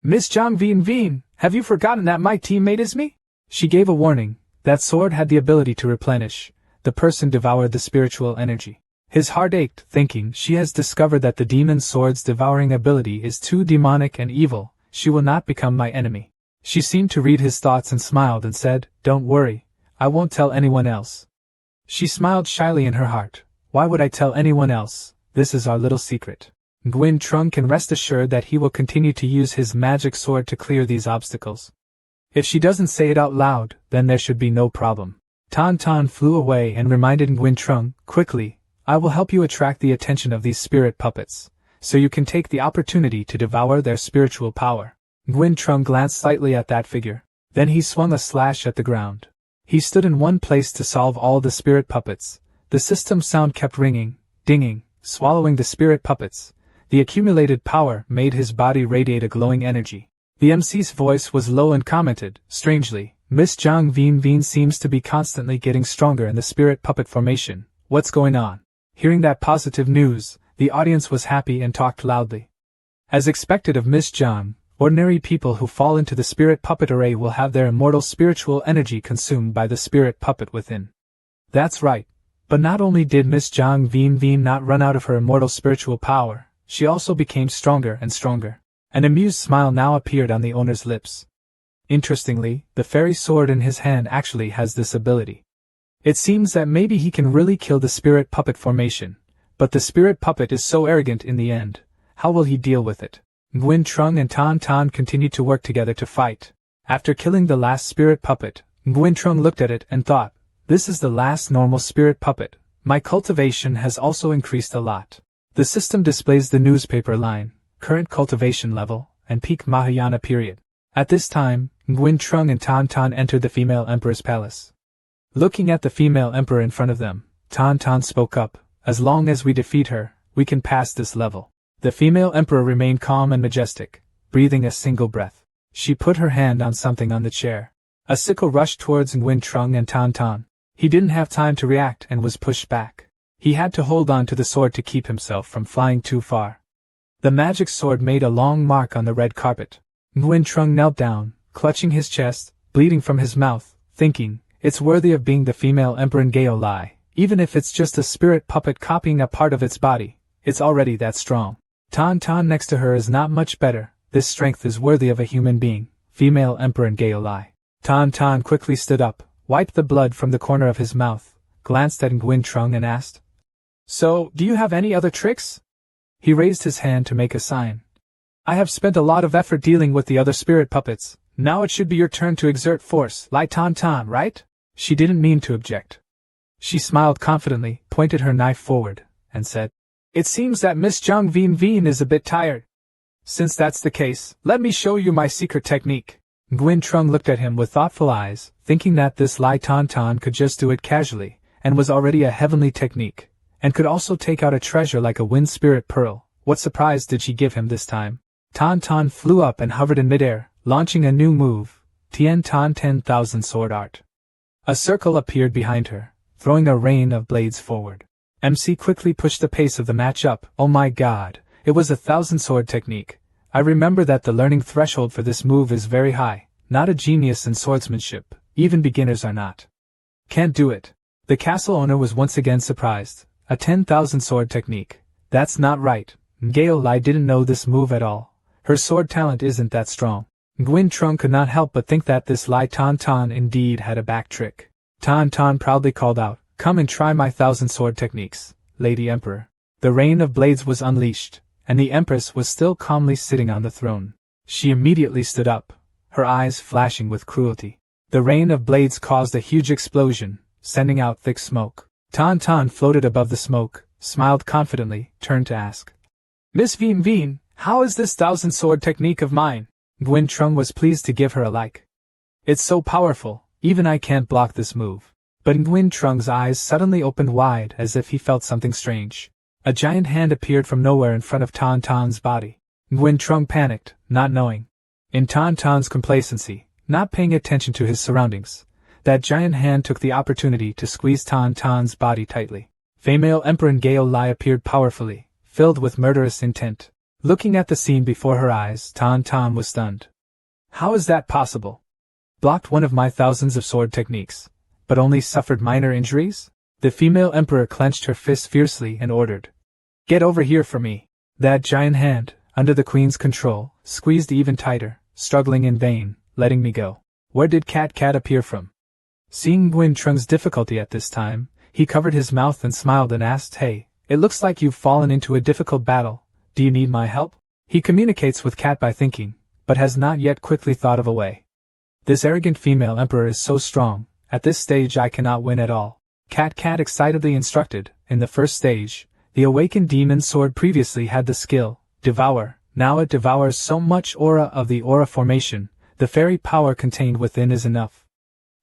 Speaker 1: Miss Zhang Vin, have you forgotten that my teammate is me? She gave a warning. That sword had the ability to replenish. The person devoured the spiritual energy. His heart ached, thinking she has discovered that the demon sword's devouring ability is too demonic and evil. She will not become my enemy. She seemed to read his thoughts and smiled and said, Don't worry, I won't tell anyone else. She smiled shyly in her heart. Why would I tell anyone else? This is our little secret. Nguyen Trung can rest assured that he will continue to use his magic sword to clear these obstacles. If she doesn't say it out loud, then there should be no problem. Tan Tan flew away and reminded Nguyen Trung, quickly, I will help you attract the attention of these spirit puppets, so you can take the opportunity to devour their spiritual power. Nguyen Trung glanced slightly at that figure. Then he swung a slash at the ground. He stood in one place to solve all the spirit puppets. The system sound kept ringing, dinging, swallowing the spirit puppets. The accumulated power made his body radiate a glowing energy. The MC's voice was low and commented, strangely, Miss Zhang Vin seems to be constantly getting stronger in the spirit puppet formation. What's going on? Hearing that positive news, the audience was happy and talked loudly. As expected of Miss Zhang, ordinary people who fall into the spirit puppet array will have their immortal spiritual energy consumed by the spirit puppet within. That's right. But not only did Miss Zhang Vin not run out of her immortal spiritual power, she also became stronger and stronger. An amused smile now appeared on the owner's lips. Interestingly, the fairy sword in his hand actually has this ability. It seems that maybe he can really kill the spirit puppet formation, but the spirit puppet is so arrogant in the end. How will he deal with it? Nguyen Trung and Tan Tan continued to work together to fight. After killing the last spirit puppet, Nguyen Trung looked at it and thought, this is the last normal spirit puppet. My cultivation has also increased a lot. The system displays the newspaper line, current cultivation level, and peak Mahayana period. At this time, Nguyen Trung and Tan Tan entered the female emperor's palace. Looking at the female emperor in front of them, Tan Tan spoke up, as long as we defeat her, we can pass this level. The female emperor remained calm and majestic, breathing a single breath. She put her hand on something on the chair. A sickle rushed towards Nguyen Trung and Tan Tan. He didn't have time to react and was pushed back. He had to hold on to the sword to keep himself from flying too far. The magic sword made a long mark on the red carpet. Nguyen Trung knelt down, clutching his chest, bleeding from his mouth, thinking, it's worthy of being the female emperor Lai. Even if it's just a spirit puppet copying a part of its body, it's already that strong. Tan Tan next to her is not much better. This strength is worthy of a human being, female emperor Lai. Tan Tan quickly stood up, wiped the blood from the corner of his mouth, glanced at Nguyen Trung and asked, So, do you have any other tricks? He raised his hand to make a sign. I have spent a lot of effort dealing with the other spirit puppets. Now it should be your turn to exert force, Lai Tan Tan, right? She didn't mean to object. She smiled confidently, pointed her knife forward, and said, It seems that Miss Zhang Veen Veen is a bit tired. Since that's the case, let me show you my secret technique. Nguyen Trung looked at him with thoughtful eyes, thinking that this Lai Tan Tan could just do it casually, and was already a heavenly technique, and could also take out a treasure like a wind spirit pearl. What surprise did she give him this time? Tan Tan flew up and hovered in midair, launching a new move, Tien Tan 10,000 Sword Art. A circle appeared behind her, throwing a rain of blades forward. MC quickly pushed the pace of the match up. Oh my god, it was a 1,000 sword technique. I remember that the learning threshold for this move is very high, not a genius in swordsmanship, even beginners are not. Can't do it. The castle owner was once again surprised. A 10,000 sword technique. That's not right. Ngao Lai didn't know this move at all. Her sword talent isn't that strong. Nguyen Trung could not help but think that this Lai Tan Tan indeed had a back trick. Tan Tan proudly called out, Come and try my 1,000 sword techniques, Lady Emperor. The rain of blades was unleashed, and the Empress was still calmly sitting on the throne. She immediately stood up, her eyes flashing with cruelty. The rain of blades caused a huge explosion, sending out thick smoke. Tan Tan floated above the smoke, smiled confidently, turned to ask, Miss Veen Veen, how is this 1,000 sword technique of mine? Nguyen Trung was pleased to give her a like. It's so powerful, even I can't block this move. But Nguyen Trung's eyes suddenly opened wide as if he felt something strange. A giant hand appeared from nowhere in front of Tan Tan's body. Nguyen Trung panicked, not knowing. In Tan Tan's complacency, not paying attention to his surroundings, that giant hand took the opportunity to squeeze Tan Tan's body tightly. Female Emperor Ngao Lai appeared powerfully, filled with murderous intent. Looking at the scene before her eyes, Tan Tan was stunned. How is that possible? Blocked one of my thousands of sword techniques, but only suffered minor injuries? The female emperor clenched her fist fiercely and ordered, Get over here for me. That giant hand, under the queen's control, squeezed even tighter, struggling in vain, letting me go. Where did Cat appear from? Seeing Nguyen Trung's difficulty at this time, he covered his mouth and smiled and asked, Hey, it looks like you've fallen into a difficult battle. Do you need my help? He communicates with Cat by thinking, but has not yet quickly thought of a way. This arrogant female emperor is so strong, at this stage I cannot win at all. Cat excitedly instructed, in the first stage, the awakened demon sword previously had the skill, Devour, now it devours so much aura of the aura formation, the fairy power contained within is enough.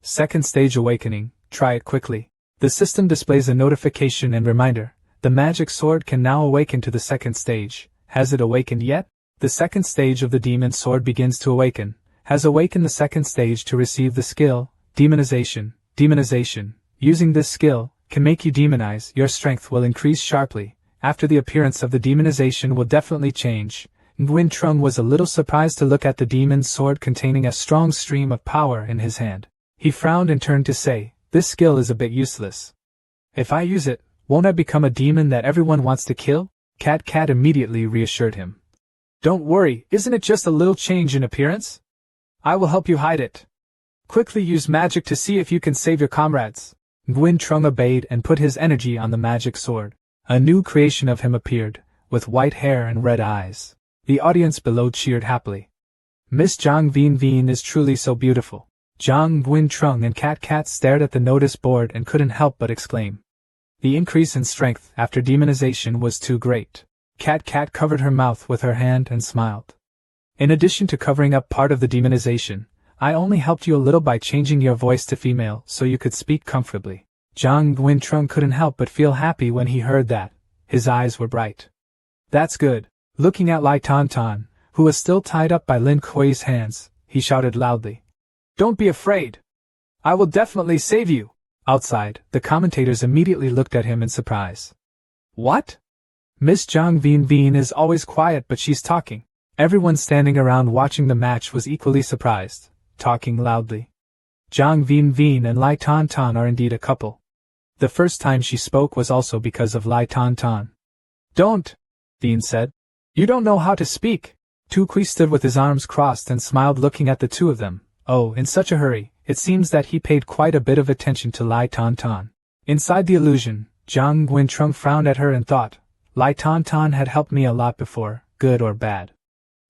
Speaker 1: Second stage awakening, try it quickly. The system displays a notification and reminder. The magic sword can now awaken to the second stage. Has it awakened yet? The second stage of the demon sword begins to awaken. Has awakened the second stage to receive the skill, Demonization. Demonization. Using this skill, can make you demonize. Your strength will increase sharply. After the appearance of the demonization will definitely change. Nguyen Trung was a little surprised to look at the demon's sword containing a strong stream of power in his hand. He frowned and turned to say, This skill is a bit useless. If I use it, won't I become a demon that everyone wants to kill? Cat immediately reassured him. Don't worry, isn't it just a little change in appearance? I will help you hide it. Quickly use magic to see if you can save your comrades. Nguyen Trung obeyed and put his energy on the magic sword. A new creation of him appeared, with white hair and red eyes. The audience below cheered happily. Miss Zhang Veen Veen is truly so beautiful. Zhang Nguyen Trung and Cat stared at the notice board and couldn't help but exclaim. The increase in strength after demonization was too great. Cat covered her mouth with her hand and smiled. In addition to covering up part of the demonization, I only helped you a little by changing your voice to female so you could speak comfortably. Zhang Nguyen Trung couldn't help but feel happy when he heard that. His eyes were bright. That's good. Looking at Lai Tan Tan, who was still tied up by Lin Kuei's hands, he shouted loudly. Don't be afraid. I will definitely save you. Outside, the commentators immediately looked at him in surprise. What? Miss Zhang Veen Veen is always quiet but she's talking. Everyone standing around watching the match was equally surprised, talking loudly. Zhang Veen Veen and Lai Tan Tan are indeed a couple. The first time she spoke was also because of Lai Tan Tan. Don't, Veen said. You don't know how to speak. Tu Kui stood with his arms crossed and smiled looking at the two of them. Oh, in such a hurry, it seems that he paid quite a bit of attention to Lai Tan Tan. Inside the illusion, Zhang Nguyen Trung frowned at her and thought, Lai Tan Tan had helped me a lot before, good or bad.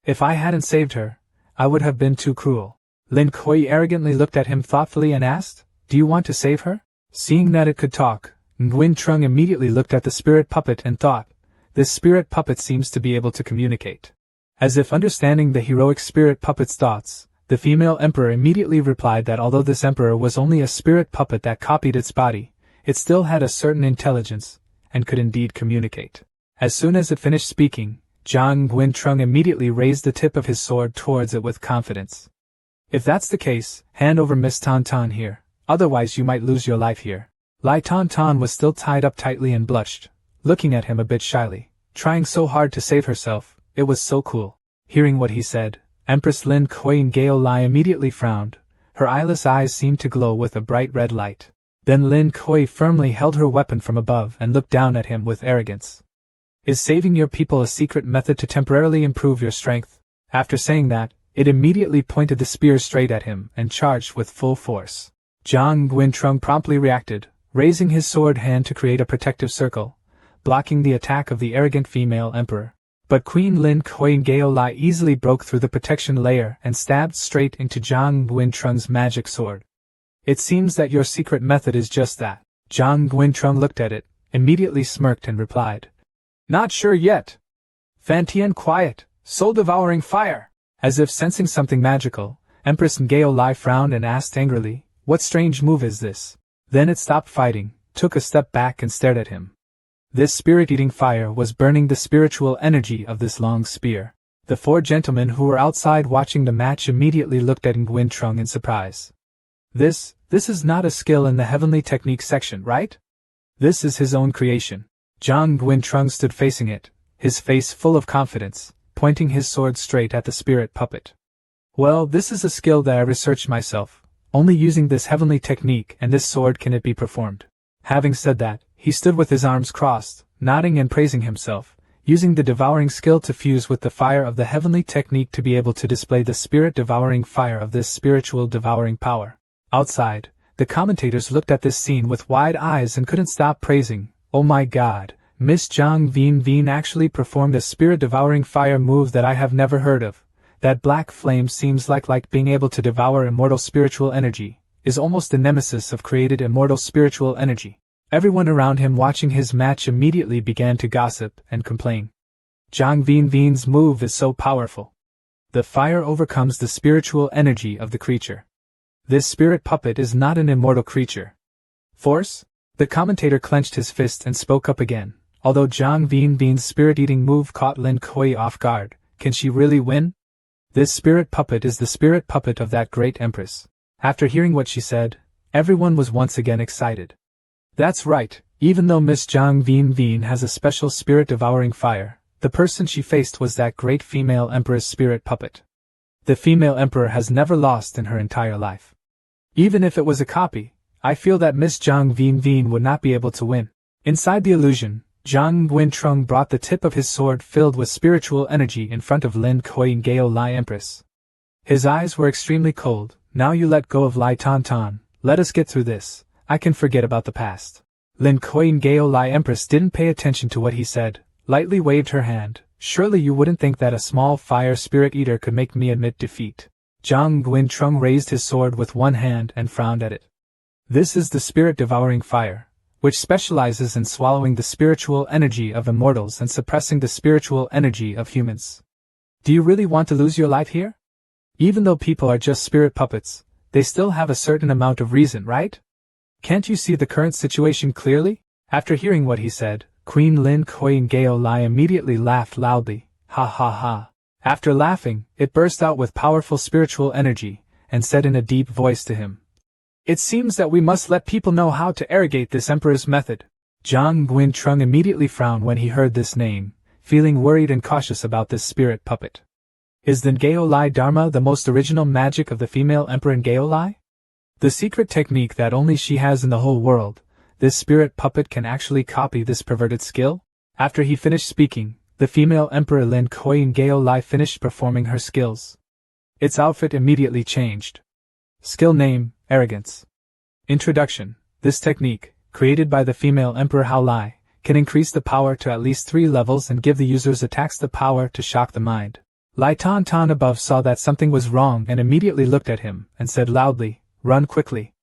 Speaker 1: If I hadn't saved her, I would have been too cruel. Lin Kuei arrogantly looked at him thoughtfully and asked, "Do you want to save her?" Seeing that it could talk, Nguyen Trung immediately looked at the spirit puppet and thought, "This spirit puppet seems to be able to communicate." As if understanding the heroic spirit puppet's thoughts, the female emperor immediately replied that although this emperor was only a spirit puppet that copied its body, it still had a certain intelligence, and could indeed communicate. As soon as it finished speaking, Zhang Nguyen immediately raised the tip of his sword towards it with confidence. "If that's the case, hand over Miss Tan Tan here, otherwise you might lose your life here." Lai Tan Tan was still tied up tightly and blushed, looking at him a bit shyly, trying so hard to save herself. It was so cool. Hearing what he said, Empress Lin Kuei Gao Lai immediately frowned. Her eyeless eyes seemed to glow with a bright red light. Then Lin Kuei firmly held her weapon from above and looked down at him with arrogance. "Is saving your people a secret method to temporarily improve your strength?" After saying that, it immediately pointed the spear straight at him and charged with full force. Zhang Nguyen promptly reacted, raising his sword hand to create a protective circle, blocking the attack of the arrogant female emperor. But Queen Lin Kuei Gao Lai easily broke through the protection layer and stabbed straight into Zhang Nguyen magic sword. "It seems that your secret method is just that." Zhang Nguyen looked at it, immediately smirked and replied, "Not sure yet." "Fantian quiet, soul-devouring fire!" As if sensing something magical, Empress Gao Lai frowned and asked angrily, "What strange move is this?" Then it stopped fighting, took a step back and stared at him. This spirit-eating fire was burning the spiritual energy of this long spear. The four gentlemen who were outside watching the match immediately looked at Nguyen Trung in surprise. This is not a skill in the heavenly technique section, right? This is his own creation." Zhang Nguyen stood facing it, his face full of confidence, pointing his sword straight at the spirit puppet. "Well, this is a skill that I researched myself. Only using this heavenly technique and this sword can it be performed." Having said that, he stood with his arms crossed, nodding and praising himself, using the devouring skill to fuse with the fire of the heavenly technique to be able to display the spirit-devouring fire of this spiritual devouring power. Outside, the commentators looked at this scene with wide eyes and couldn't stop praising. "Oh my god, Miss Zhang Veen actually performed a spirit-devouring fire move that I have never heard of. That black flame seems like being able to devour immortal spiritual energy, is almost the nemesis of created immortal spiritual energy." Everyone around him watching his match immediately began to gossip and complain. "Zhang Veen's move is so powerful. The fire overcomes the spiritual energy of the creature. This spirit puppet is not an immortal creature. Force?" The commentator clenched his fist and spoke up again. "Although Zhang Veen's spirit-eating move caught Lin Kuei off guard, can she really win? This spirit puppet is the spirit puppet of that great empress." After hearing what she said, everyone was once again excited. "That's right, even though Miss Zhang Veen has a special spirit-devouring fire, the person she faced was that great female emperor's spirit puppet. The female emperor has never lost in her entire life. Even if it was a copy, I feel that Miss Zhang Veen would not be able to win." Inside the illusion, Zhang Nguyen brought the tip of his sword filled with spiritual energy in front of Lin Kuei Gao Lai Empress. His eyes were extremely cold. "Now you let go of Lai Tan Tan, let us get through this. I can forget about the past." Lin Kuei Gao Lai Empress didn't pay attention to what he said, lightly waved her hand. "Surely you wouldn't think that a small fire spirit eater could make me admit defeat." Zhang Nguyen raised his sword with one hand and frowned at it. "This is the spirit-devouring fire, which specializes in swallowing the spiritual energy of immortals and suppressing the spiritual energy of humans. Do you really want to lose your life here? Even though people are just spirit puppets, they still have a certain amount of reason, right? Can't you see the current situation clearly?" After hearing what he said, Queen Lin Kuei Gao Lai immediately laughed loudly. "Ha ha ha." After laughing, it burst out with powerful spiritual energy, and said in a deep voice to him, "It seems that we must let people know how to arrogate this emperor's method." Zhang Nguyen immediately frowned when he heard this name, feeling worried and cautious about this spirit puppet. Is the Gao Lai Dharma the most original magic of the female emperor in Gao Lai? The secret technique that only she has in the whole world, this spirit puppet can actually copy this perverted skill? After he finished speaking, the female emperor Lin Kuei Gao Lai finished performing her skills. Its outfit immediately changed. Skill name, Arrogance. Introduction. This technique, created by the female emperor Hao Lai, can increase the power to at least 3 levels and give the user's attacks the power to shock the mind. Lai Tan Tan above saw that something was wrong and immediately looked at him and said loudly, "Run quickly."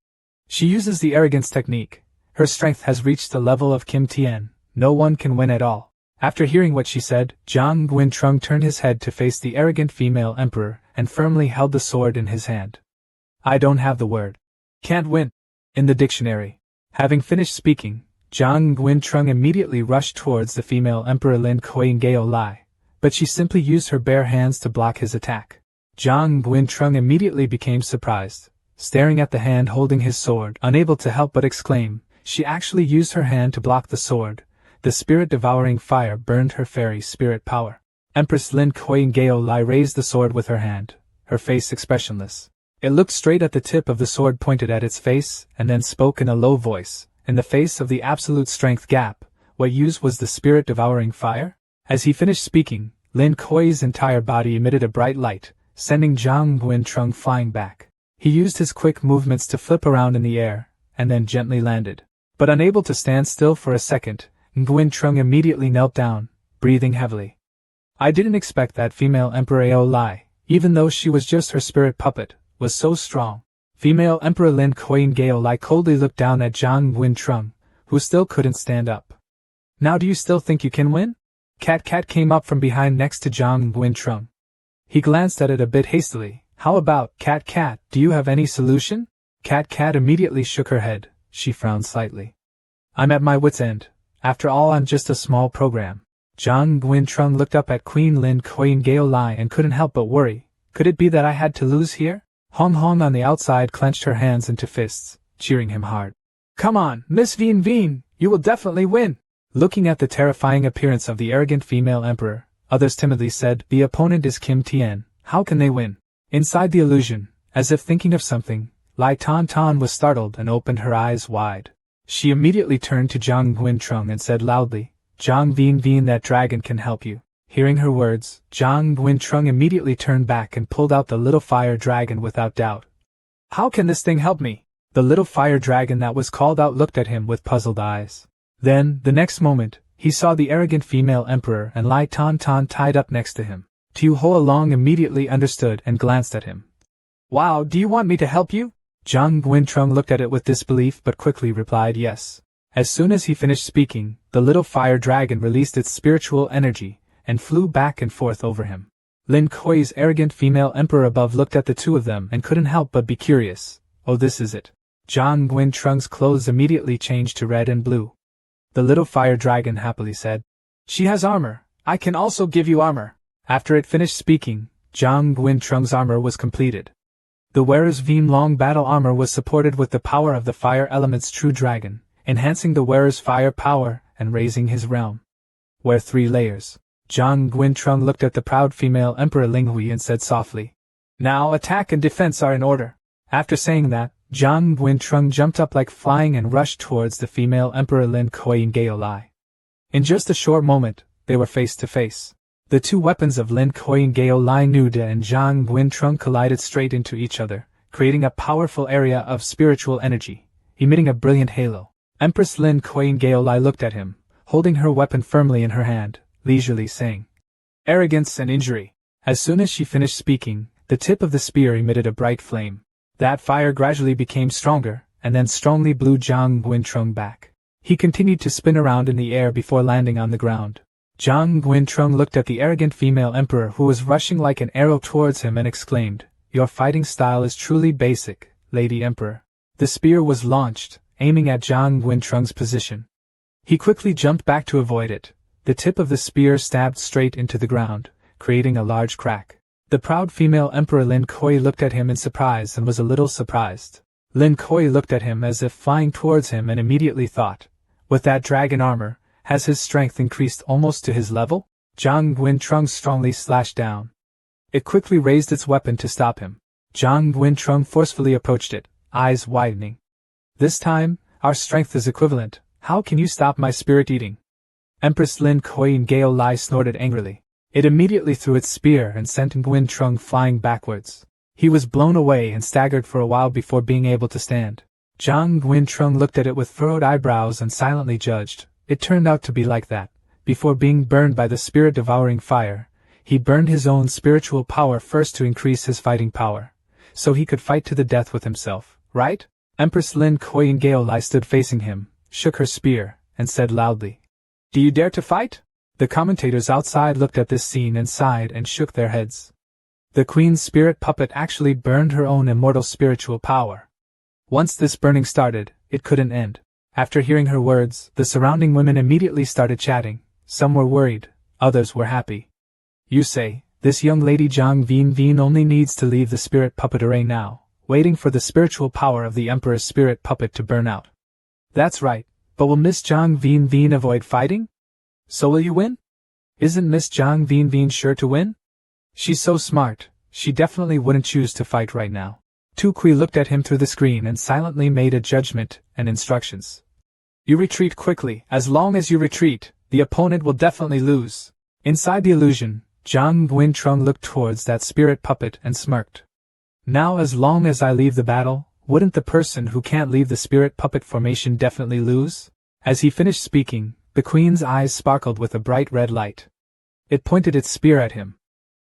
Speaker 1: She uses the arrogance technique. Her strength has reached the level of Kim Tien. No one can win at all. After hearing what she said, Zhang Guintrung turned his head to face the arrogant female emperor and firmly held the sword in his hand. I don't have the word. Can't win. In the dictionary. Having finished speaking, Zhang Guintrung immediately rushed towards the female emperor Lin Kuei-Geo Lai, but she simply used her bare hands to block his attack. Zhang Guintrung immediately became surprised, staring at the hand holding his sword, unable to help but exclaim, she actually used her hand to block the sword. The spirit-devouring fire burned her fairy spirit power. Empress Lin Kuei-Geo Lai raised the sword with her hand, her face expressionless. It looked straight at the tip of the sword, pointed at its face, and then spoke in a low voice. In the face of the absolute strength gap, what used was the spirit-devouring fire? As he finished speaking, Lin Kuei's entire body emitted a bright light, sending Zhang Guintrung flying back. He used his quick movements to flip around in the air, and then gently landed. But unable to stand still for a second, Guintrung immediately knelt down, breathing heavily. I didn't expect that female Emperor Ao Lai, even though she was just her spirit puppet, was so strong. Female Emperor Lin Kuei-Geo Lai coldly looked down at Zhang Guintrung, who still couldn't stand up. Now do you still think you can win? Cat came up from behind next to Zhang Guintrung. He glanced at it a bit hastily. How about, Cat, do you have any solution? Cat immediately shook her head. She frowned slightly. I'm at my wit's end. After all, I'm just a small program. Zhang Guintrung looked up at Queen Lin Kuei-Geo Lai and couldn't help but worry. Could it be that I had to lose here? Hong on the outside clenched her hands into fists, cheering him hard. Come on, Miss Veen, you will definitely win. Looking at the terrifying appearance of the arrogant female emperor, others timidly said, the opponent is Kim Tien, how can they win? Inside the illusion, as if thinking of something, Lai Tan Tan was startled and opened her eyes wide. She immediately turned to Zhang Guintrung and said loudly, Zhang Veen, that dragon can help you. Hearing her words, Zhang Guintrung immediately turned back and pulled out the little fire dragon without doubt. How can this thing help me? The little fire dragon that was called out looked at him with puzzled eyes. Then, the next moment, he saw the arrogant female emperor and Lai Tan Tan tied up next to him. Tu Ho Along immediately understood and glanced at him. Wow, do you want me to help you? Zhang Guintrung looked at it with disbelief but quickly replied yes. As soon as he finished speaking, the little fire dragon released its spiritual energy and flew back and forth over him. Lin Kuei's arrogant female emperor above looked at the two of them and couldn't help but be curious. Oh, this is it. Zhang Guintrung's clothes immediately changed to red and blue. The little fire dragon happily said, she has armor. I can also give you armor. After it finished speaking, Zhang Guintrung's armor was completed. The wearer's Veen long battle armor was supported with the power of the fire element's true dragon, enhancing the wearer's fire power and raising his realm. Wear 3 layers. Zhang Guintrung looked at the proud female Emperor Ling Hui and said softly, now attack and defense are in order. After saying that, Zhang Guintrung jumped up like flying and rushed towards the female Emperor Lin Kuei-Geo Lai. In just a short moment, they were face to face. The two weapons of Lin Kuei-Geo Lai Nuda and Zhang Guintrung collided straight into each other, creating a powerful area of spiritual energy, emitting a brilliant halo. Empress Lin Kuei-Geo Lai looked at him, holding her weapon firmly in her hand, leisurely saying, arrogance and injury. As soon as she finished speaking, the tip of the spear emitted a bright flame. That fire gradually became stronger, and then strongly blew Zhang Guintrung back. He continued to spin around in the air before landing on the ground. Zhang Guintrung looked at the arrogant female emperor who was rushing like an arrow towards him and exclaimed, your fighting style is truly basic, Lady Emperor. The spear was launched, aiming at Zhang Guintrung's position. He quickly jumped back to avoid it. The tip of the spear stabbed straight into the ground, creating a large crack. The proud female Emperor Lin Kuei looked at him in surprise and was a little surprised. Lin Kuei looked at him as if flying towards him and immediately thought, with that dragon armor, has his strength increased almost to his level? Zhang Guintrung strongly slashed down. It quickly raised its weapon to stop him. Zhang Guintrung forcefully approached it, eyes widening. This time, our strength is equivalent. How can you stop my spirit eating? Empress Lin Kuei-Geo Lai snorted angrily. It immediately threw its spear and sent Guintrung flying backwards. He was blown away and staggered for a while before being able to stand. Zhang Guintrung looked at it with furrowed eyebrows and silently judged, it turned out to be like that. Before being burned by the spirit-devouring fire, He burned his own spiritual power first to increase his fighting power, so he could fight to the death with himself, right? Empress Lin Kuei Gaolai stood facing him, shook her spear, and said loudly, "Do you dare to fight?" The commentators outside looked at this scene and sighed and shook their heads. The queen's spirit puppet actually burned her own immortal spiritual power. Once this burning started, it couldn't end. After hearing her words, the surrounding women immediately started chatting. Some were worried, others were happy. "You say, this young lady Zhang Vin only needs to leave the spirit puppet array now, waiting for the spiritual power of the Emperor's spirit puppet to burn out." "That's right, but will Miss Zhang Vin avoid fighting? So will you win? Isn't Miss Zhang Vin sure to win? She's so smart, she definitely wouldn't choose to fight right now." Tu Kui looked at him through the screen and silently made a judgment and instructions. "You retreat quickly. As long as you retreat, the opponent will definitely lose." Inside the illusion, Zhang Guintrong looked towards that spirit puppet and smirked. "Now as long as I leave the battle, wouldn't the person who can't leave the spirit puppet formation definitely lose?" As he finished speaking, the queen's eyes sparkled with a bright red light. It pointed its spear at him.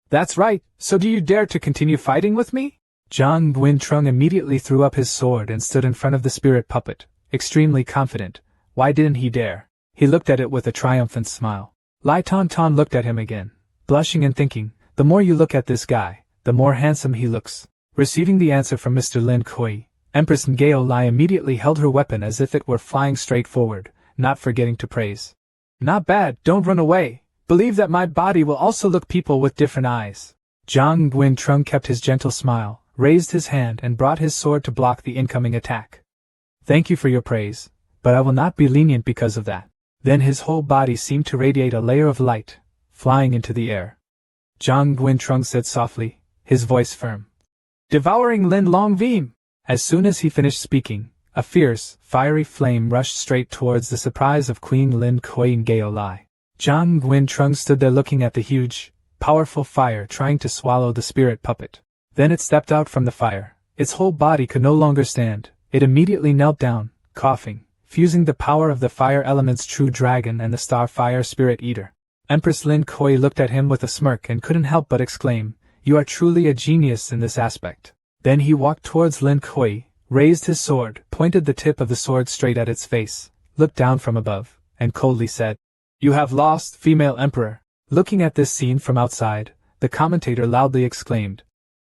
Speaker 1: "That's right, so do you dare to continue fighting with me?" Zhang Guintrong immediately threw up his sword and stood in front of the spirit puppet, extremely confident. Why didn't he dare? He looked at it with a triumphant smile. Lai Tan looked at him again, blushing and thinking, the more you look at this guy, the more handsome he looks. Receiving the answer from Mr. Lin Kui, Empress Ngao Lai immediately held her weapon as if it were flying straight forward, not forgetting to praise. "Not bad, don't run away. Believe that my body will also look people with different eyes." Zhang Guintrong kept his gentle smile, raised his hand and brought his sword to block the incoming attack. "Thank you for your praise, but I will not be lenient because of that." Then his whole body seemed to radiate a layer of light, flying into the air. Zhang Guintrong said softly, his voice firm. "Devouring Lin Longvim!" As soon as he finished speaking, a fierce, fiery flame rushed straight towards the surprise of Queen Lin Kuei Gaolai. Zhang Guintrong stood there looking at the huge, powerful fire trying to swallow the spirit puppet. Then it stepped out from the fire. Its whole body could no longer stand. It immediately knelt down, coughing, fusing the power of the fire element's true dragon and the star fire spirit eater. Empress Lin Kuei looked at him with a smirk and couldn't help but exclaim, "You are truly a genius in this aspect." Then he walked towards Lin Kuei, raised his sword, pointed the tip of the sword straight at its face, looked down from above, and coldly said, "You have lost, female emperor." Looking at this scene from outside, the commentator loudly exclaimed,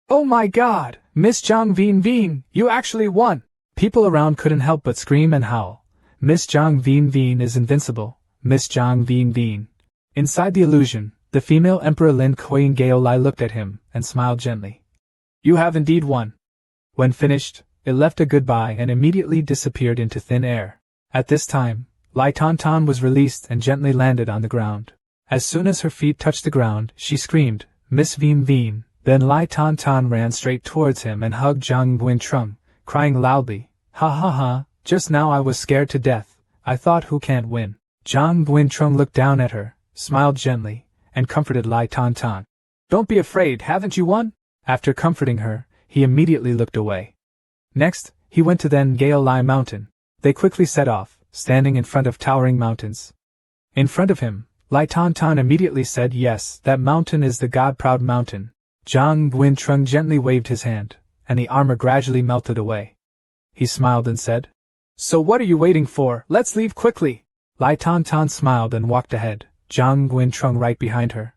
Speaker 1: "Oh my god, Miss Zhang Vin, you actually won!" People around couldn't help but scream and howl. "Miss Zhang Vin is invincible, Miss Zhang Vin." Inside the illusion, the female emperor Lin Kuei Gaolai looked at him and smiled gently. "You have indeed won." When finished, it left a goodbye and immediately disappeared into thin air. At this time, Lai Tan was released and gently landed on the ground. As soon as her feet touched the ground, she screamed, "Miss Vin." Then Lai Tan ran straight towards him and hugged Zhang Guintrong, crying loudly, "Ha ha ha, just now I was scared to death, I thought who can't win." Zhang Guintrong looked down at her, smiled gently, and comforted Lai Tan. "Don't be afraid, haven't you won?" After comforting her, he immediately looked away. Next, he went to the Gaolai mountain. They quickly set off, standing in front of towering mountains. In front of him, Lai Tan immediately said, "Yes, that mountain is the God-proud mountain." Zhang Guintrong gently waved his hand, and the armor gradually melted away. He smiled and said, "So what are you waiting for? Let's leave quickly." Lai Tan smiled and walked ahead, Zhang Guintrong right behind her.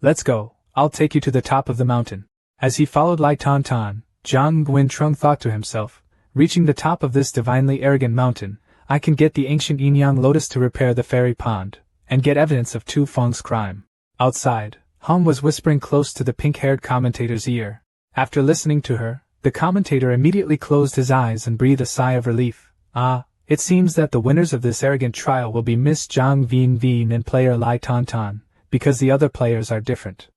Speaker 1: "Let's go, I'll take you to the top of the mountain." As he followed Lai Tan, Zhang Guintrong thought to himself, reaching the top of this divinely arrogant mountain, I can get the ancient yin-yang lotus to repair the fairy pond, and get evidence of Tu Feng's crime. Outside, Hong was whispering close to the pink-haired commentator's ear. After listening to her, the commentator immediately closed his eyes and breathed a sigh of relief. It seems that the winners of this arrogant trial will be Miss Zhang Vin and player Lai Tan, because the other players are different.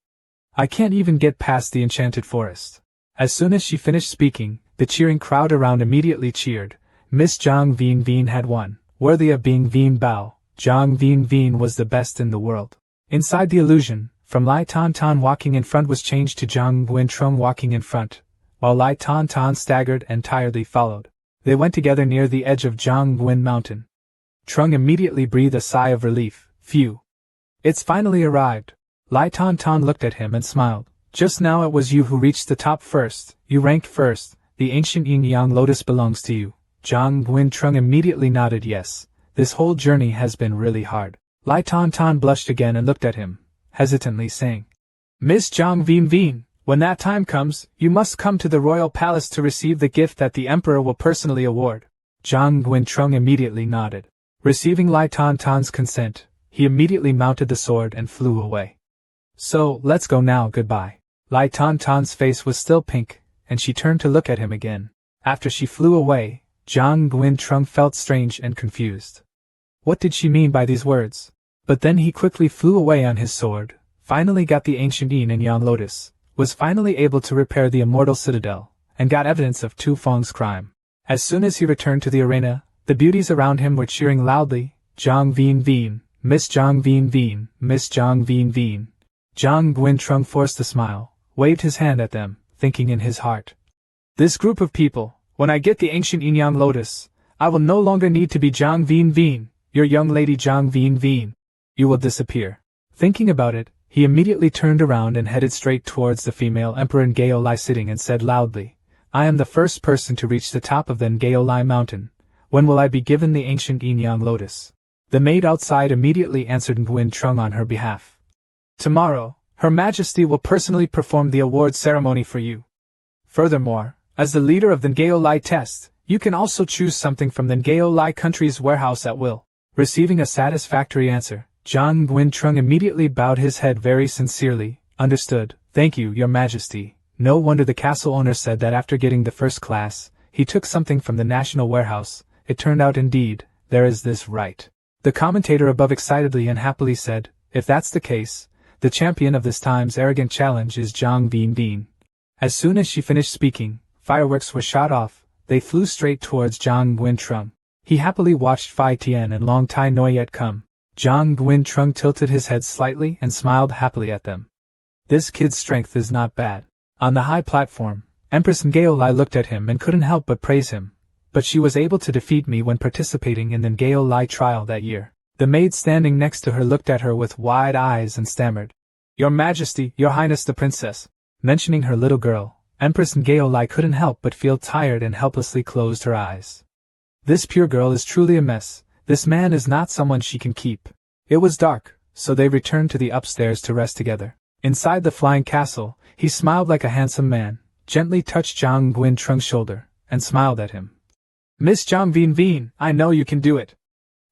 Speaker 1: I can't even get past the enchanted forest. As soon as she finished speaking, the cheering crowd around immediately cheered. Miss Zhang Vin had won, worthy of being Vin Bao. Zhang Vin was the best in the world. Inside the illusion, from Lai Tan walking in front was changed to Zhang Guintrong walking in front, while Lai Tan staggered and tiredly followed. They went together near the edge of Zhang Guin Mountain. Trung immediately breathed a sigh of relief. Phew! It's finally arrived. Lai Tan Tan looked at him and smiled. Just now it was you who reached the top first, you ranked first, the ancient yin-yang lotus belongs to you. Zhang Guintrung immediately nodded yes. This whole journey has been really hard. Lai Tan Tan blushed again and looked at him, hesitantly saying, Miss Zhang Vin, when that time comes, you must come to the royal palace to receive the gift that the emperor will personally award. Zhang Guintrung immediately nodded. Receiving Lai Tan Tan's consent, he immediately mounted the sword and flew away. So, let's go now, goodbye. Lai Tan Tan's face was still pink, and she turned to look at him again. After she flew away, Zhang Guintrung felt strange and confused. What did she mean by these words? But then he quickly flew away on his sword, finally got the ancient yin and yang lotus, was finally able to repair the immortal citadel, and got evidence of Tu Feng's crime. As soon as he returned to the arena, the beauties around him were cheering loudly, Zhang Vin, Miss Zhang Vin, Miss Zhang Vin. Zhang Guintrung forced a smile, waved his hand at them, thinking in his heart. This group of people, when I get the ancient yin-yang lotus, I will no longer need to be Zhang Vin, your young lady Zhang Vin. You will disappear. Thinking about it, he immediately turned around and headed straight towards the female emperor Ngao Lai sitting and said loudly, I am the first person to reach the top of the Ngao Lai mountain. When will I be given the ancient yin-yang lotus? The maid outside immediately answered Guintrung on her behalf. Tomorrow, Her Majesty will personally perform the award ceremony for you. Furthermore, as the leader of the Ngao Lai test, you can also choose something from the Ngao Lai country's warehouse at will. Receiving a satisfactory answer, Zhang Guintrung immediately bowed his head very sincerely. Understood. Thank you, Your Majesty. No wonder the castle owner said that after getting the first class, he took something from the national warehouse. It turned out indeed, there is this right. The commentator above excitedly and happily said, if that's the case, the champion of this time's arrogant challenge is Zhang Vin. As soon as she finished speaking, fireworks were shot off. They flew straight towards Zhang Guintrung. He happily watched Phi Tian and Long Tai Noyet come. Zhang Guintrung tilted his head slightly and smiled happily at them. This kid's strength is not bad. On the high platform, Empress Ngao Lai looked at him and couldn't help but praise him. But she was able to defeat me when participating in the Ngao Lai trial that year. The maid standing next to her looked at her with wide eyes and stammered, Your Majesty, Your Highness the Princess. Mentioning her little girl, Empress Ngao Lai couldn't help but feel tired and helplessly closed her eyes. This pure girl is truly a mess. This man is not someone she can keep. It was dark, so they returned to the upstairs to rest together. Inside the flying castle, he smiled like a handsome man, gently touched Zhang Guintrung's shoulder, and smiled at him. Miss Zhang Vin, I know you can do it.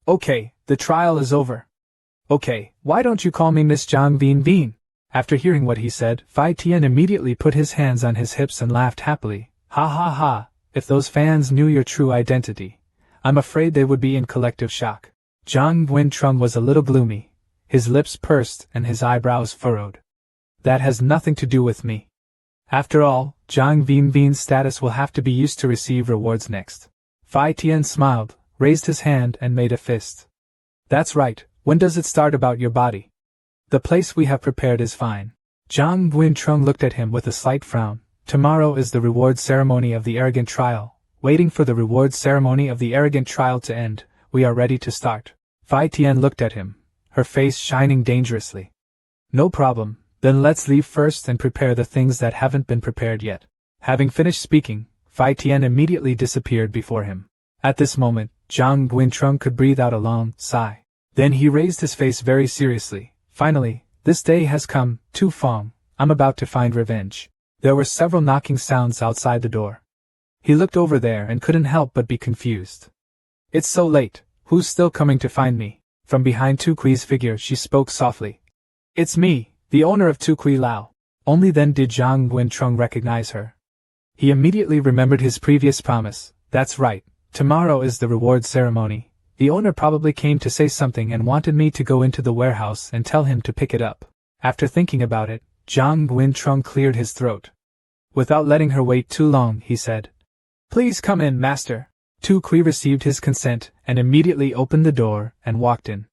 Speaker 1: Okay, the trial is over. Okay, why don't you call me Miss Zhang Vin? After hearing what he said, Phi Tian immediately put his hands on his hips and laughed happily. Ha ha ha, if those fans knew your true identity, I'm afraid they would be in collective shock. Zhang Guintrung was a little gloomy, his lips pursed and his eyebrows furrowed. That has nothing to do with me. After all, Zhang Vin's status will have to be used to receive rewards next. Phi Tian smiled, raised his hand and made a fist. That's right, when does it start about your body? The place we have prepared is fine. Zhang Guintrung looked at him with a slight frown. Tomorrow is the reward ceremony of the arrogant trial. Waiting for the reward ceremony of the arrogant trial to end, we are ready to start. Phi Tian looked at him, her face shining dangerously. No problem, then let's leave first and prepare the things that haven't been prepared yet. Having finished speaking, Phi Tian immediately disappeared before him. At this moment, Zhang Guintrung could breathe out a long sigh. Then he raised his face very seriously. Finally, this day has come, Tu Feng, I'm about to find revenge. There were several knocking sounds outside the door. He looked over there and couldn't help but be confused. It's so late, who's still coming to find me? From behind Tu Kui's figure she spoke softly. It's me, the owner of Tu Kui Lao. Only then did Zhang Guintrung recognize her. He immediately remembered his previous promise. That's right, tomorrow is the reward ceremony. The owner probably came to say something and wanted me to go into the warehouse and tell him to pick it up. After thinking about it, Zhang Guintrung cleared his throat. Without letting her wait too long, he said, Please come in, master. Tu Kui received his consent and immediately opened the door and walked in.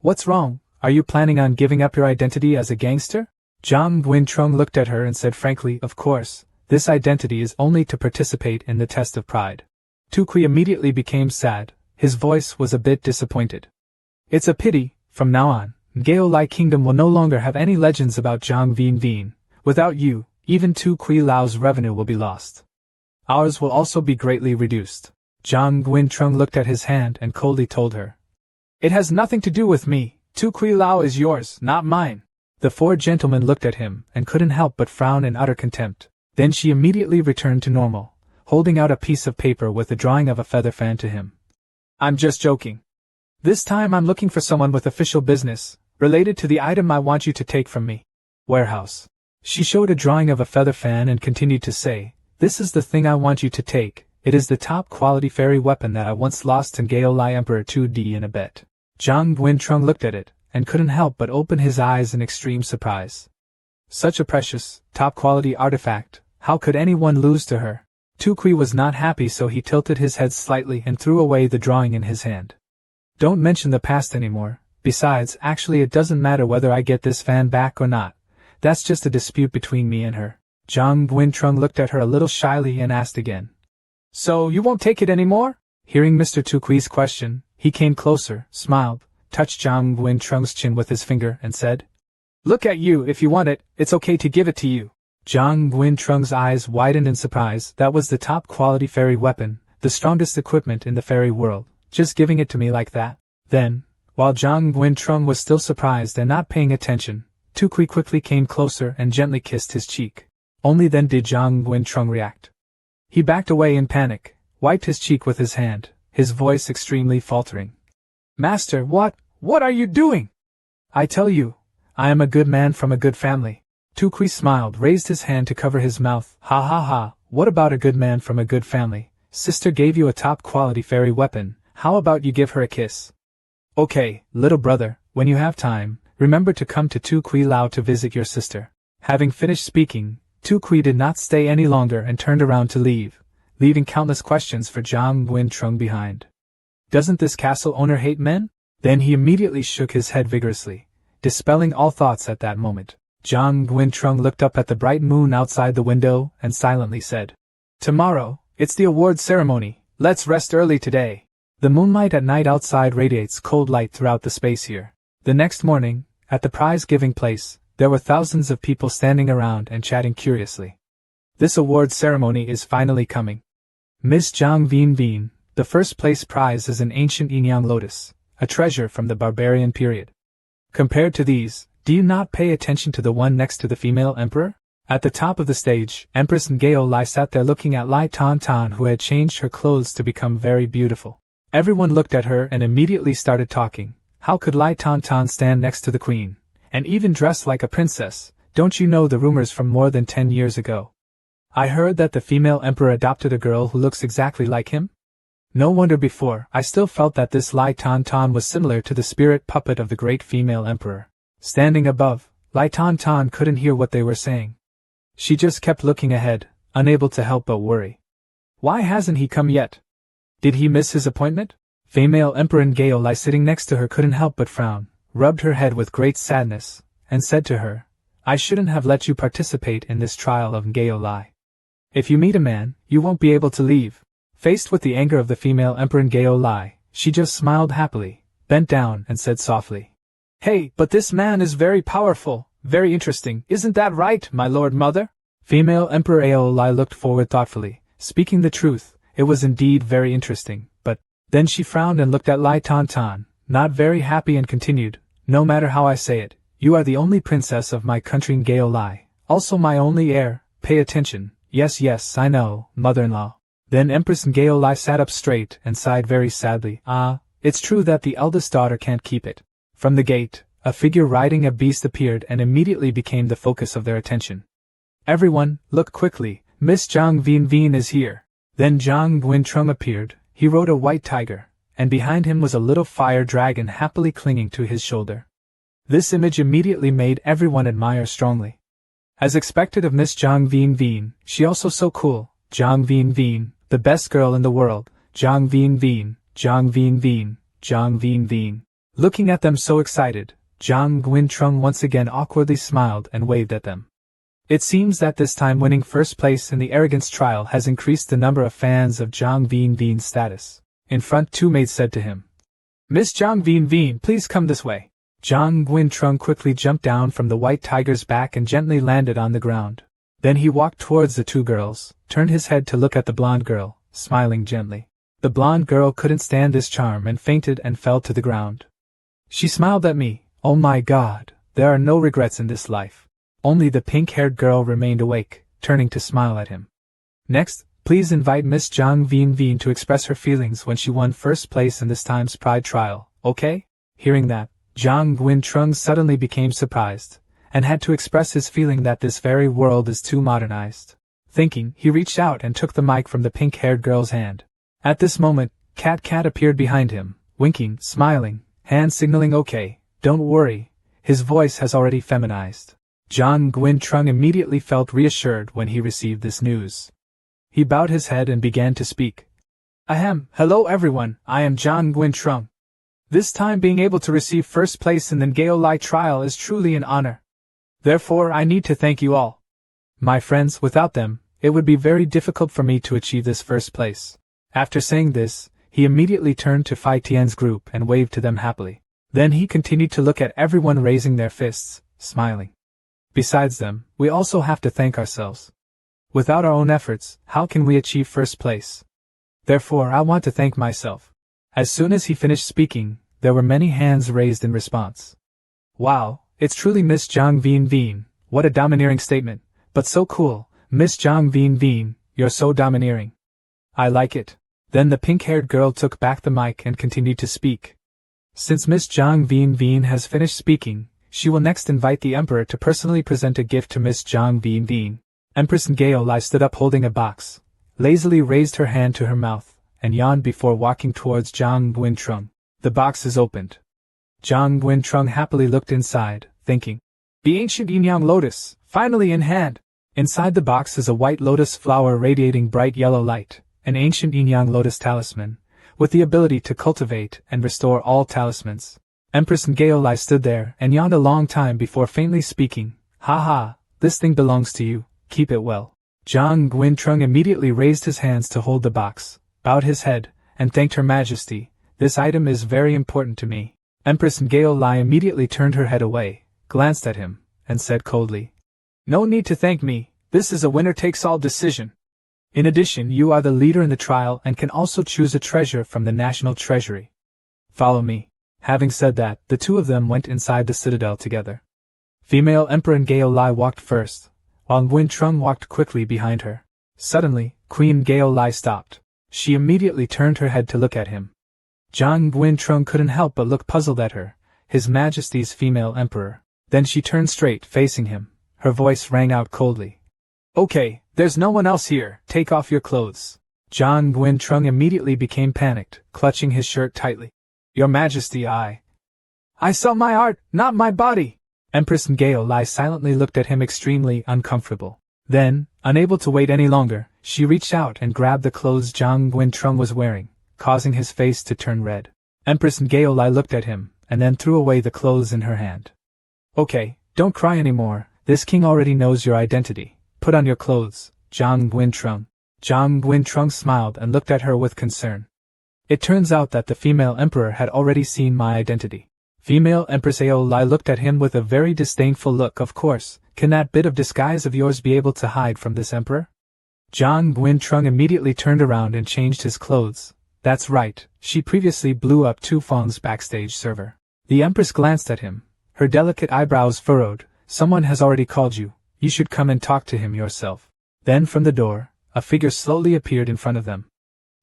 Speaker 1: What's wrong? Are you planning on giving up your identity as a gangster? Zhang Guintrung looked at her and said frankly, Of course, this identity is only to participate in the test of pride. Tu Kui immediately became sad. His voice was a bit disappointed. It's a pity, from now on, Gao Lai Kingdom will no longer have any legends about Zhang Vin Vin. Without you, even Tu Kui Lao's revenue will be lost. Ours will also be greatly reduced. Zhang Guintrung looked at his hand and coldly told her. It has nothing to do with me. Tu Kui Lao is yours, not mine. The four gentlemen looked at him and couldn't help but frown in utter contempt. Then she immediately returned to normal, holding out a piece of paper with a drawing of a feather fan to him. I'm just joking. This time I'm looking for someone with official business, related to the item I want you to take from me. Warehouse. She showed a drawing of a feather fan and continued to say, This is the thing I want you to take. It is the top quality fairy weapon that I once lost in Gao Lai Emperor 2D in a bet. Zhang Guintrung looked at it, and couldn't help but open his eyes in extreme surprise. Such a precious, top-quality artifact, how could anyone lose to her? Tu Kui was not happy, so he tilted his head slightly and threw away the drawing in his hand. Don't mention the past anymore. Besides, actually it doesn't matter whether I get this fan back or not. That's just a dispute between me and her. Zhang Guintrung looked at her a little shyly and asked again. So you won't take it anymore? Hearing Mr. Tu Kui's question, he came closer, smiled, touched Zhang Guintrung's chin with his finger and said, Look at you, if you want it, it's okay to give it to you. Zhang Guintrung's eyes widened in surprise. That was the top quality fairy weapon, the strongest equipment in the fairy world, just giving it to me like that. Then, while Zhang Guintrung was still surprised and not paying attention, Tu Kui quickly came closer and gently kissed his cheek. Only then did Zhang Guintrung react. He backed away in panic, wiped his cheek with his hand, his voice extremely faltering. Master, what are you doing? I tell you, I am a good man from a good family. Tu Kui smiled, raised his hand to cover his mouth. Ha ha ha, what about a good man from a good family? Sister gave you a top-quality fairy weapon, how about you give her a kiss? Okay, little brother, when you have time, remember to come to Tu Kui Lao to visit your sister. Having finished speaking, Tu Kui did not stay any longer and turned around to leave, leaving countless questions for Zhang Guintrung behind. Doesn't this castle owner hate men? Then he immediately shook his head vigorously, dispelling all thoughts at that moment. Zhang Guintrung looked up at the bright moon outside the window and silently said, Tomorrow, it's the award ceremony, let's rest early today. The moonlight at night outside radiates cold light throughout the space here. The next morning, at the prize-giving place, there were thousands of people standing around and chatting curiously. This award ceremony is finally coming. Miss Zhang Vin Vin, the first place prize is an ancient yin-yang lotus, a treasure from the barbarian period. Compared to these, do you not pay attention to the one next to the female emperor? At the top of the stage, Empress Gao Lai sat there looking at Lai Tan Tan, who had changed her clothes to become very beautiful. Everyone looked at her and immediately started talking. How could Lai Tan Tan stand next to the queen, and even dress like a princess? Don't you know the rumors from more than 10 years ago? I heard that the female emperor adopted a girl who looks exactly like him? No wonder before I still felt that this Lai Tan Tan was similar to the spirit puppet of the great female emperor. Standing above, Lai Tan Tan couldn't hear what they were saying. She just kept looking ahead, unable to help but worry. Why hasn't he come yet? Did he miss his appointment? Female Emperor Gao Lai sitting next to her couldn't help but frown, rubbed her head with great sadness, and said to her, I shouldn't have let you participate in this trial of Gao Lai. If you meet a man, you won't be able to leave. Faced with the anger of the female Emperor Gao Lai, she just smiled happily, bent down and said softly, Hey, but this man is very powerful, very interesting, isn't that right, my lord mother? Female Emperor Gao Lai looked forward thoughtfully. Speaking the truth, it was indeed very interesting, but then she frowned and looked at Lai Tan Tan, not very happy, and continued, No matter how I say it, you are the only princess of my country Gao Lai, also my only heir, pay attention, yes, I know, mother-in-law. Then Empress Gao Lai sat up straight and sighed very sadly. It's true that the eldest daughter can't keep it. From the gate, a figure riding a beast appeared and immediately became the focus of their attention. Everyone, look quickly, Miss Zhang Vin Vin is here. Then Zhang Guintrung appeared. He rode a white tiger, and behind him was a little fire dragon happily clinging to his shoulder. This image immediately made everyone admire strongly. As expected of Miss Zhang Vin Vin, she also so cool. Zhang Vin Vin, the best girl in the world. Zhang Vin Vin, Zhang Vin Vin, Zhang Vin Vin. Looking at them so excited, Zhang Guintrung once again awkwardly smiled and waved at them. It seems that this time winning first place in the arrogance trial has increased the number of fans of Zhang Vin Vin's status. In front, two maids said to him, Miss Zhang Vin Vin, please come this way. Zhang Guintrong quickly jumped down from the white tiger's back and gently landed on the ground. Then he walked towards the two girls, turned his head to look at the blonde girl, smiling gently. The blonde girl couldn't stand this charm and fainted and fell to the ground. She smiled at me. Oh my God, there are no regrets in this life. Only the pink-haired girl remained awake, turning to smile at him. Next, please invite Miss Zhang Vin to express her feelings when she won first place in this time's pride trial, okay? Hearing that, Zhang Guintrong suddenly became surprised, and had to express his feeling that this very world is too modernized. Thinking, he reached out and took the mic from the pink-haired girl's hand. At this moment, Cat appeared behind him, winking, smiling, hand signaling okay, don't worry, his voice has already feminized. Zhang Guintrong immediately felt reassured when he received this news. He bowed his head and began to speak. Ahem, hello everyone, I am Zhang Guintrong. This time being able to receive first place in the Gaolai trial is truly an honor. Therefore I need to thank you all. My friends, without them, it would be very difficult for me to achieve this first place. After saying this, he immediately turned to Fai Tian's group and waved to them happily. Then he continued to look at everyone raising their fists, smiling. Besides them, we also have to thank ourselves. Without our own efforts, how can we achieve first place? Therefore I want to thank myself. As soon as he finished speaking, there were many hands raised in response. Wow, it's truly Miss Zhang Vin, what a domineering statement, but so cool, Miss Zhang Vin, you're so domineering. I like it. Then the pink-haired girl took back the mic and continued to speak. Since Miss Zhang Vin has finished speaking, she will next invite the Emperor to personally present a gift to Miss Zhang Vin. Empress Gaolai stood up holding a box, lazily raised her hand to her mouth, and yawned before walking towards Zhang Guintrong. The box is opened. Zhang Guintrong happily looked inside, thinking, the ancient yin-yang lotus, finally in hand. Inside the box is a white lotus flower radiating bright yellow light, an ancient yin-yang lotus talisman, with the ability to cultivate and restore all talismans. Empress Gaolai stood there and yawned a long time before faintly speaking, haha, this thing belongs to you, keep it well. Zhang Guintrong immediately raised his hands to hold the box, bowed his head, and thanked Her Majesty, this item is very important to me. Empress Gaolai immediately turned her head away, glanced at him, and said coldly, no need to thank me, this is a winner-takes-all decision. In addition, you are the leader in the trial and can also choose a treasure from the national treasury. Follow me. Having said that, the two of them went inside the citadel together. Female Emperor Gaolai walked first, while Guintrong walked quickly behind her. Suddenly, Queen Gaolai stopped. She immediately turned her head to look at him. Zhang Guintrong couldn't help but look puzzled at her, His Majesty's female emperor. Then she turned straight, facing him. Her voice rang out coldly. Okay, there's no one else here, take off your clothes. Zhang Guintrong immediately became panicked, clutching his shirt tightly. Your Majesty, I sell my art, not my body. Empress Gaolai silently looked at him extremely uncomfortable. Then, unable to wait any longer, she reached out and grabbed the clothes Zhang Guintrong was wearing, causing his face to turn red. Empress Gaolai looked at him, and then threw away the clothes in her hand. Okay, don't cry anymore, this king already knows your identity. Put on your clothes, Zhang Guintrong. Zhang Guintrong smiled and looked at her with concern. It turns out that the female emperor had already seen my identity. Female Empress Gaolai looked at him with a very disdainful look. Of course, can that bit of disguise of yours be able to hide from this emperor? Zhang Guintrong immediately turned around and changed his clothes. That's right, she previously blew up Tu Feng's backstage server. The empress glanced at him, her delicate eyebrows furrowed. Someone has already called you. You should come and talk to him yourself. Then from the door, a figure slowly appeared in front of them.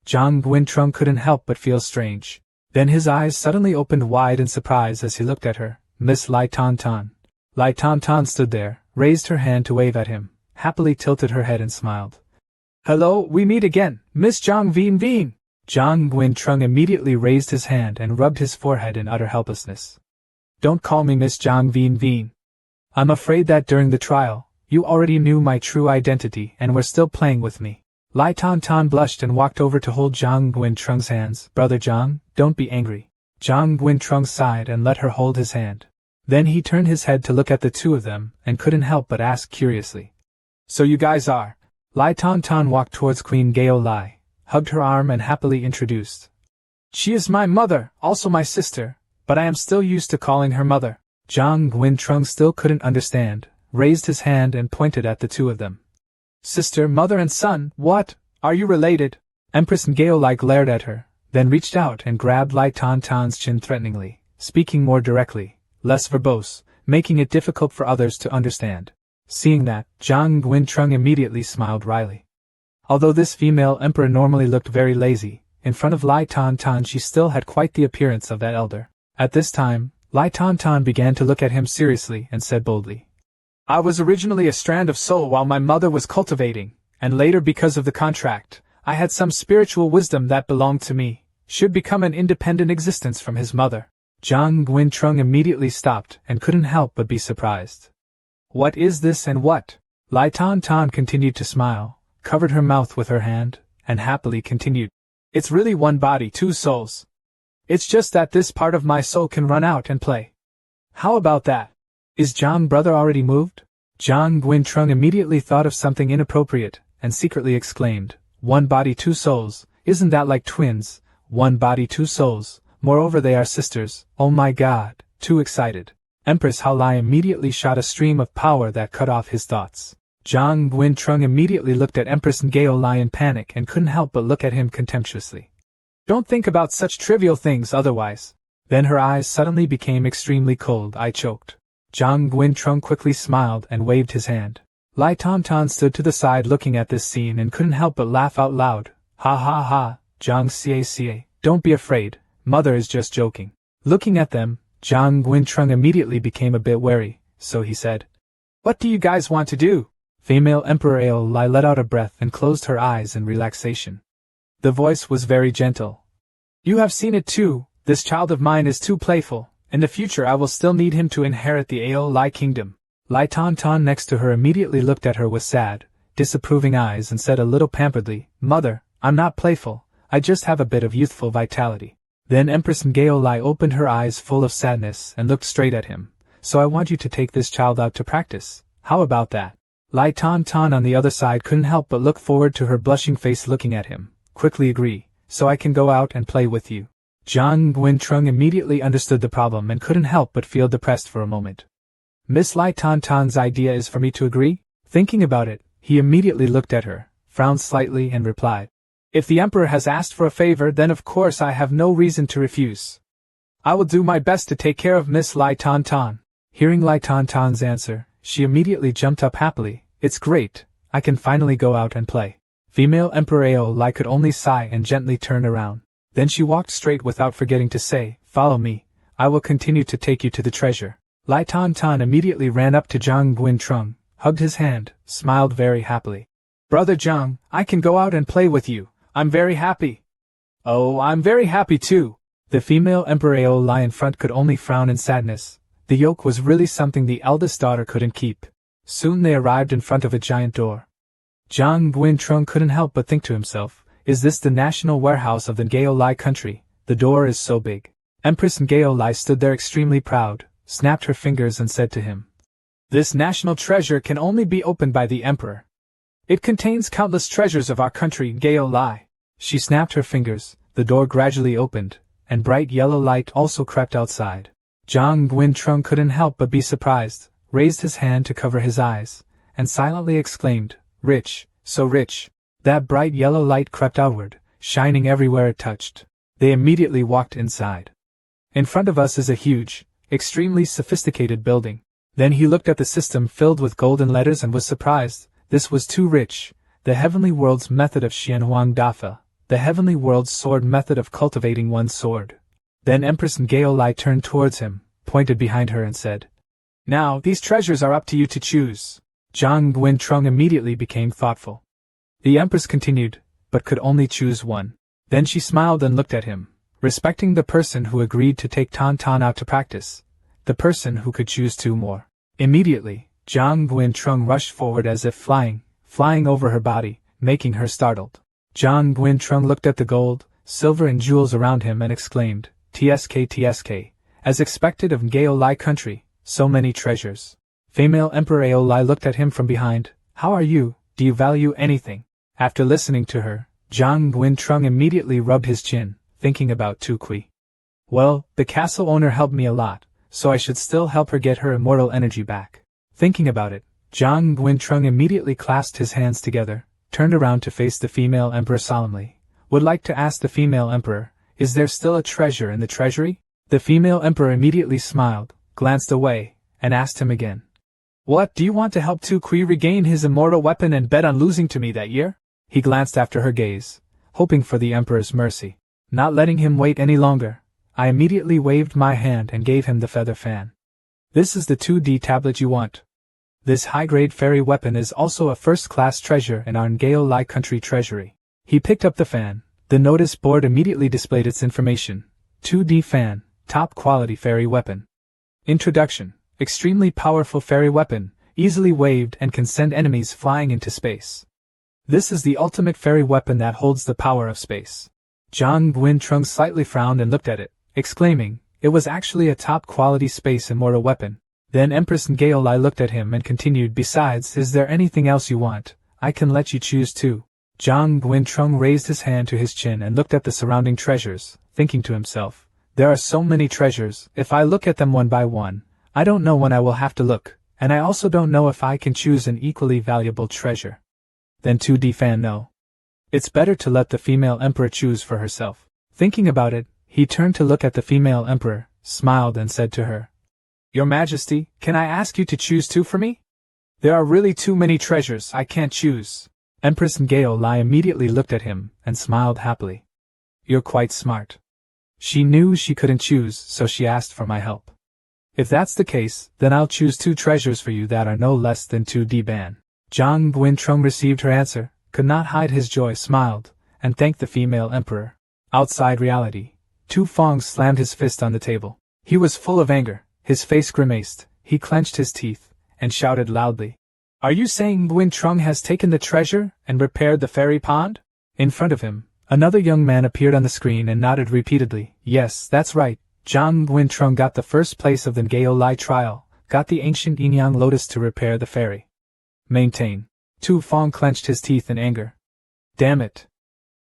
Speaker 1: Zhang Guintrong couldn't help but feel strange. Then his eyes suddenly opened wide in surprise as he looked at her, Miss Lai Tan. Lai Tan stood there, raised her hand to wave at him, happily tilted her head and smiled. Hello, we meet again, Miss Zhang Vin. Zhang Guintrong immediately raised his hand and rubbed his forehead in utter helplessness. Don't call me Miss Zhang Vin. I'm afraid that during the trial, you already knew my true identity and were still playing with me. Lai Tan blushed and walked over to hold Zhang Guintrong's hands. Brother Zhang, don't be angry. Zhang Guintrong sighed and let her hold his hand. Then he turned his head to look at the two of them and couldn't help but ask curiously. So you guys are? Lai Tan walked towards Queen Gaolai, hugged her arm and happily introduced. She is my mother, also my sister, but I am still used to calling her mother. Zhang Guintrung still couldn't understand, raised his hand and pointed at the two of them. Sister, mother and son, what? Are you related? Empress Ngeolai glared at her, then reached out and grabbed Lai Tantan's chin threateningly, speaking more directly, less verbose, making it difficult for others to understand. Seeing that, Zhang Guintrung immediately smiled wryly. Although this female emperor normally looked very lazy, in front of Lai Tantan she still had quite the appearance of that elder. At this time, Lai Tantan began to look at him seriously and said boldly, I was originally a strand of soul while my mother was cultivating, and later because of the contract, I had some spiritual wisdom that belonged to me, should become an independent existence from his mother. Zhang Guintrung immediately stopped and couldn't help but be surprised. What is this and what? Lai Tantan continued to smile, covered her mouth with her hand, and happily continued. It's really one body, two souls. It's just that this part of my soul can run out and play. How about that? Is Zhang brother already moved? Zhang Guintrung immediately thought of something inappropriate, and secretly exclaimed, one body, two souls, isn't that like twins? One body, two souls, moreover they are sisters, oh my god, too excited. Empress Hao Lai immediately shot a stream of power that cut off his thoughts. Zhang Guintrung immediately looked at Empress Ngeolai in panic and couldn't help but look at him contemptuously. Don't think about such trivial things otherwise. Then her eyes suddenly became extremely cold. I choked. Zhang Guintrung quickly smiled and waved his hand. Lai Tantan stood to the side looking at this scene and couldn't help but laugh out loud. Ha ha ha, Zhang Xie, don't be afraid, mother is just joking. Looking at them, Zhang Guintrung immediately became a bit wary, so he said, what do you guys want to do? Female Emperor Aolai let out a breath and closed her eyes in relaxation. The voice was very gentle. You have seen it too, this child of mine is too playful. In the future I will still need him to inherit the Aolai kingdom. Lai Tantan next to her immediately looked at her with sad, disapproving eyes and said a little pamperedly, Mother, I'm not playful, I just have a bit of youthful vitality. Then Empress Ngeolai opened her eyes full of sadness and looked straight at him. So I want you to take this child out to practice. How about that? Lai Tantan on the other side couldn't help but look forward to her blushing face looking at him. Quickly agree, so I can go out and play with you. Zhang Guintrung immediately understood the problem and couldn't help but feel depressed for a moment. Miss Lai Tantan's idea is for me to agree? Thinking about it, he immediately looked at her, frowned slightly and replied, if the emperor has asked for a favor then of course I have no reason to refuse. I will do my best to take care of Miss Lai Tantan. Hearing Lai Tantan's answer, she immediately jumped up happily. It's great, I can finally go out and play. Female Emperor Aolai could only sigh and gently turn around. Then she walked straight without forgetting to say, follow me, I will continue to take you to the treasure. Lai Tantan immediately ran up to Zhang Guintrung, hugged his hand, smiled very happily. Brother Zhang, I can go out and play with you, I'm very happy. Oh, I'm very happy too. The female Emperor Aolai in front could only frown in sadness. The yoke was really something the eldest daughter couldn't keep. Soon they arrived in front of a giant door. Zhang Guintrung couldn't help but think to himself, is this the national warehouse of the Ngeolai country? The door is so big. Empress Ngeolai stood there extremely proud, snapped her fingers and said to him, this national treasure can only be opened by the emperor. It contains countless treasures of our country, Ngeolai. She snapped her fingers, the door gradually opened, and bright yellow light also crept outside. Zhang Guintrung couldn't help but be surprised, raised his hand to cover his eyes, and silently exclaimed, rich, so rich. That bright yellow light crept outward, shining everywhere it touched. They immediately walked inside. In front of us is a huge, extremely sophisticated building. Then he looked at the system filled with golden letters and was surprised. This was too rich. The heavenly world's method of Xianhuang Dafa, the heavenly world's sword method of cultivating one's sword. Then Empress Ngeolai turned towards him, pointed behind her and said, now these treasures are up to you to choose. Zhang Guintrung immediately became thoughtful. The Empress continued, but could only choose one. Then she smiled and looked at him, respecting the person who agreed to take Tantan out to practice, the person who could choose two more. Immediately, Zhang Guintrung rushed forward as if flying over her body, making her startled. Zhang Guintrung looked at the gold, silver and jewels around him and exclaimed, TSK, as expected of Ngeolai country, so many treasures. Female Emperor Aolai looked at him from behind, how are you, do you value anything? After listening to her, Zhang Guintrung immediately rubbed his chin, thinking about Tukui. Well, the castle owner helped me a lot, so I should still help her get her immortal energy back. Thinking about it, Zhang Guintrung immediately clasped his hands together, turned around to face the female emperor solemnly. Would like to ask the female emperor, is there still a treasure in the treasury? The female emperor immediately smiled, glanced away, and asked him again. What, do you want to help Tu Kui regain his immortal weapon and bet on losing to me that year? He glanced after her gaze, hoping for the emperor's mercy. Not letting him wait any longer, I immediately waved my hand and gave him the feather fan. This is the 2D tablet you want. This high-grade fairy weapon is also a first-class treasure in our Ngao Lai country treasury. He picked up the fan. The notice board immediately displayed its information. 2D fan, top-quality fairy weapon. Introduction. Extremely powerful fairy weapon, easily waved and can send enemies flying into space. This is the ultimate fairy weapon that holds the power of space. Zhang Guintrung slightly frowned and looked at it, exclaiming, it was actually a top-quality space immortal weapon. Then Empress Ngao Lai looked at him and continued, besides, is there anything else you want? I can let you choose too. Zhang Guintrung raised his hand to his chin and looked at the surrounding treasures, thinking to himself, there are so many treasures, if I look at them one by one, I don't know when I will have to look, and I also don't know if I can choose an equally valuable treasure. Then 2D fan no. It's better to let the female emperor choose for herself. Thinking about it, he turned to look at the female emperor, smiled and said to her, Your Majesty, can I ask you to choose two for me? There are really too many treasures, I can't choose. Empress Ngao Lai immediately looked at him and smiled happily. You're quite smart. She knew she couldn't choose, so she asked for my help. If that's the case, then I'll choose two treasures for you that are no less than 2D ban. Zhang Guintrung received her answer, could not hide his joy, smiled, and thanked the female emperor. Outside reality, Tu Fong slammed his fist on the table. He was full of anger, his face grimaced, he clenched his teeth, and shouted loudly. Are you saying Guintrung has taken the treasure and repaired the fairy pond? In front of him, another young man appeared on the screen and nodded repeatedly. Yes, that's right. Zhang Guintrung got the first place of the Ngao Lai trial, got the ancient Yin-Yang lotus to repair the fairy. Maintain. Tu Fong clenched his teeth in anger. Damn it.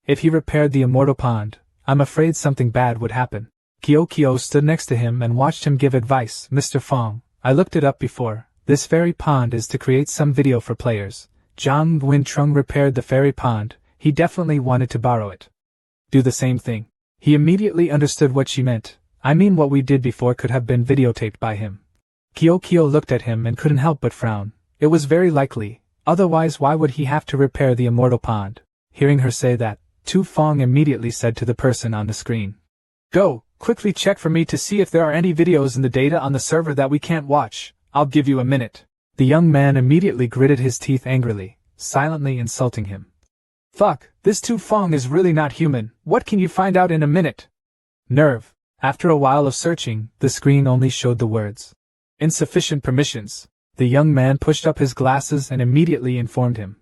Speaker 1: If he repaired the immortal pond, I'm afraid something bad would happen. Kyo stood next to him and watched him give advice. Mr. Fong, I looked it up before. This fairy pond is to create some video for players. Zhang Guintrung repaired the fairy pond, he definitely wanted to borrow it. Do the same thing. He immediately understood what she meant. I mean, what we did before could have been videotaped by him. Kyo looked at him and couldn't help but frown. It was very likely, otherwise why would he have to repair the immortal pond? Hearing her say that, Tu Fong immediately said to the person on the screen. Go, quickly check for me to see if there are any videos in the data on the server that we can't watch. I'll give you a minute. The young man immediately gritted his teeth angrily, silently insulting him. Fuck, this Tu Fong is really not human. What can you find out in a minute? Nerve. After a while of searching, the screen only showed the words. Insufficient permissions. The young man pushed up his glasses and immediately informed him.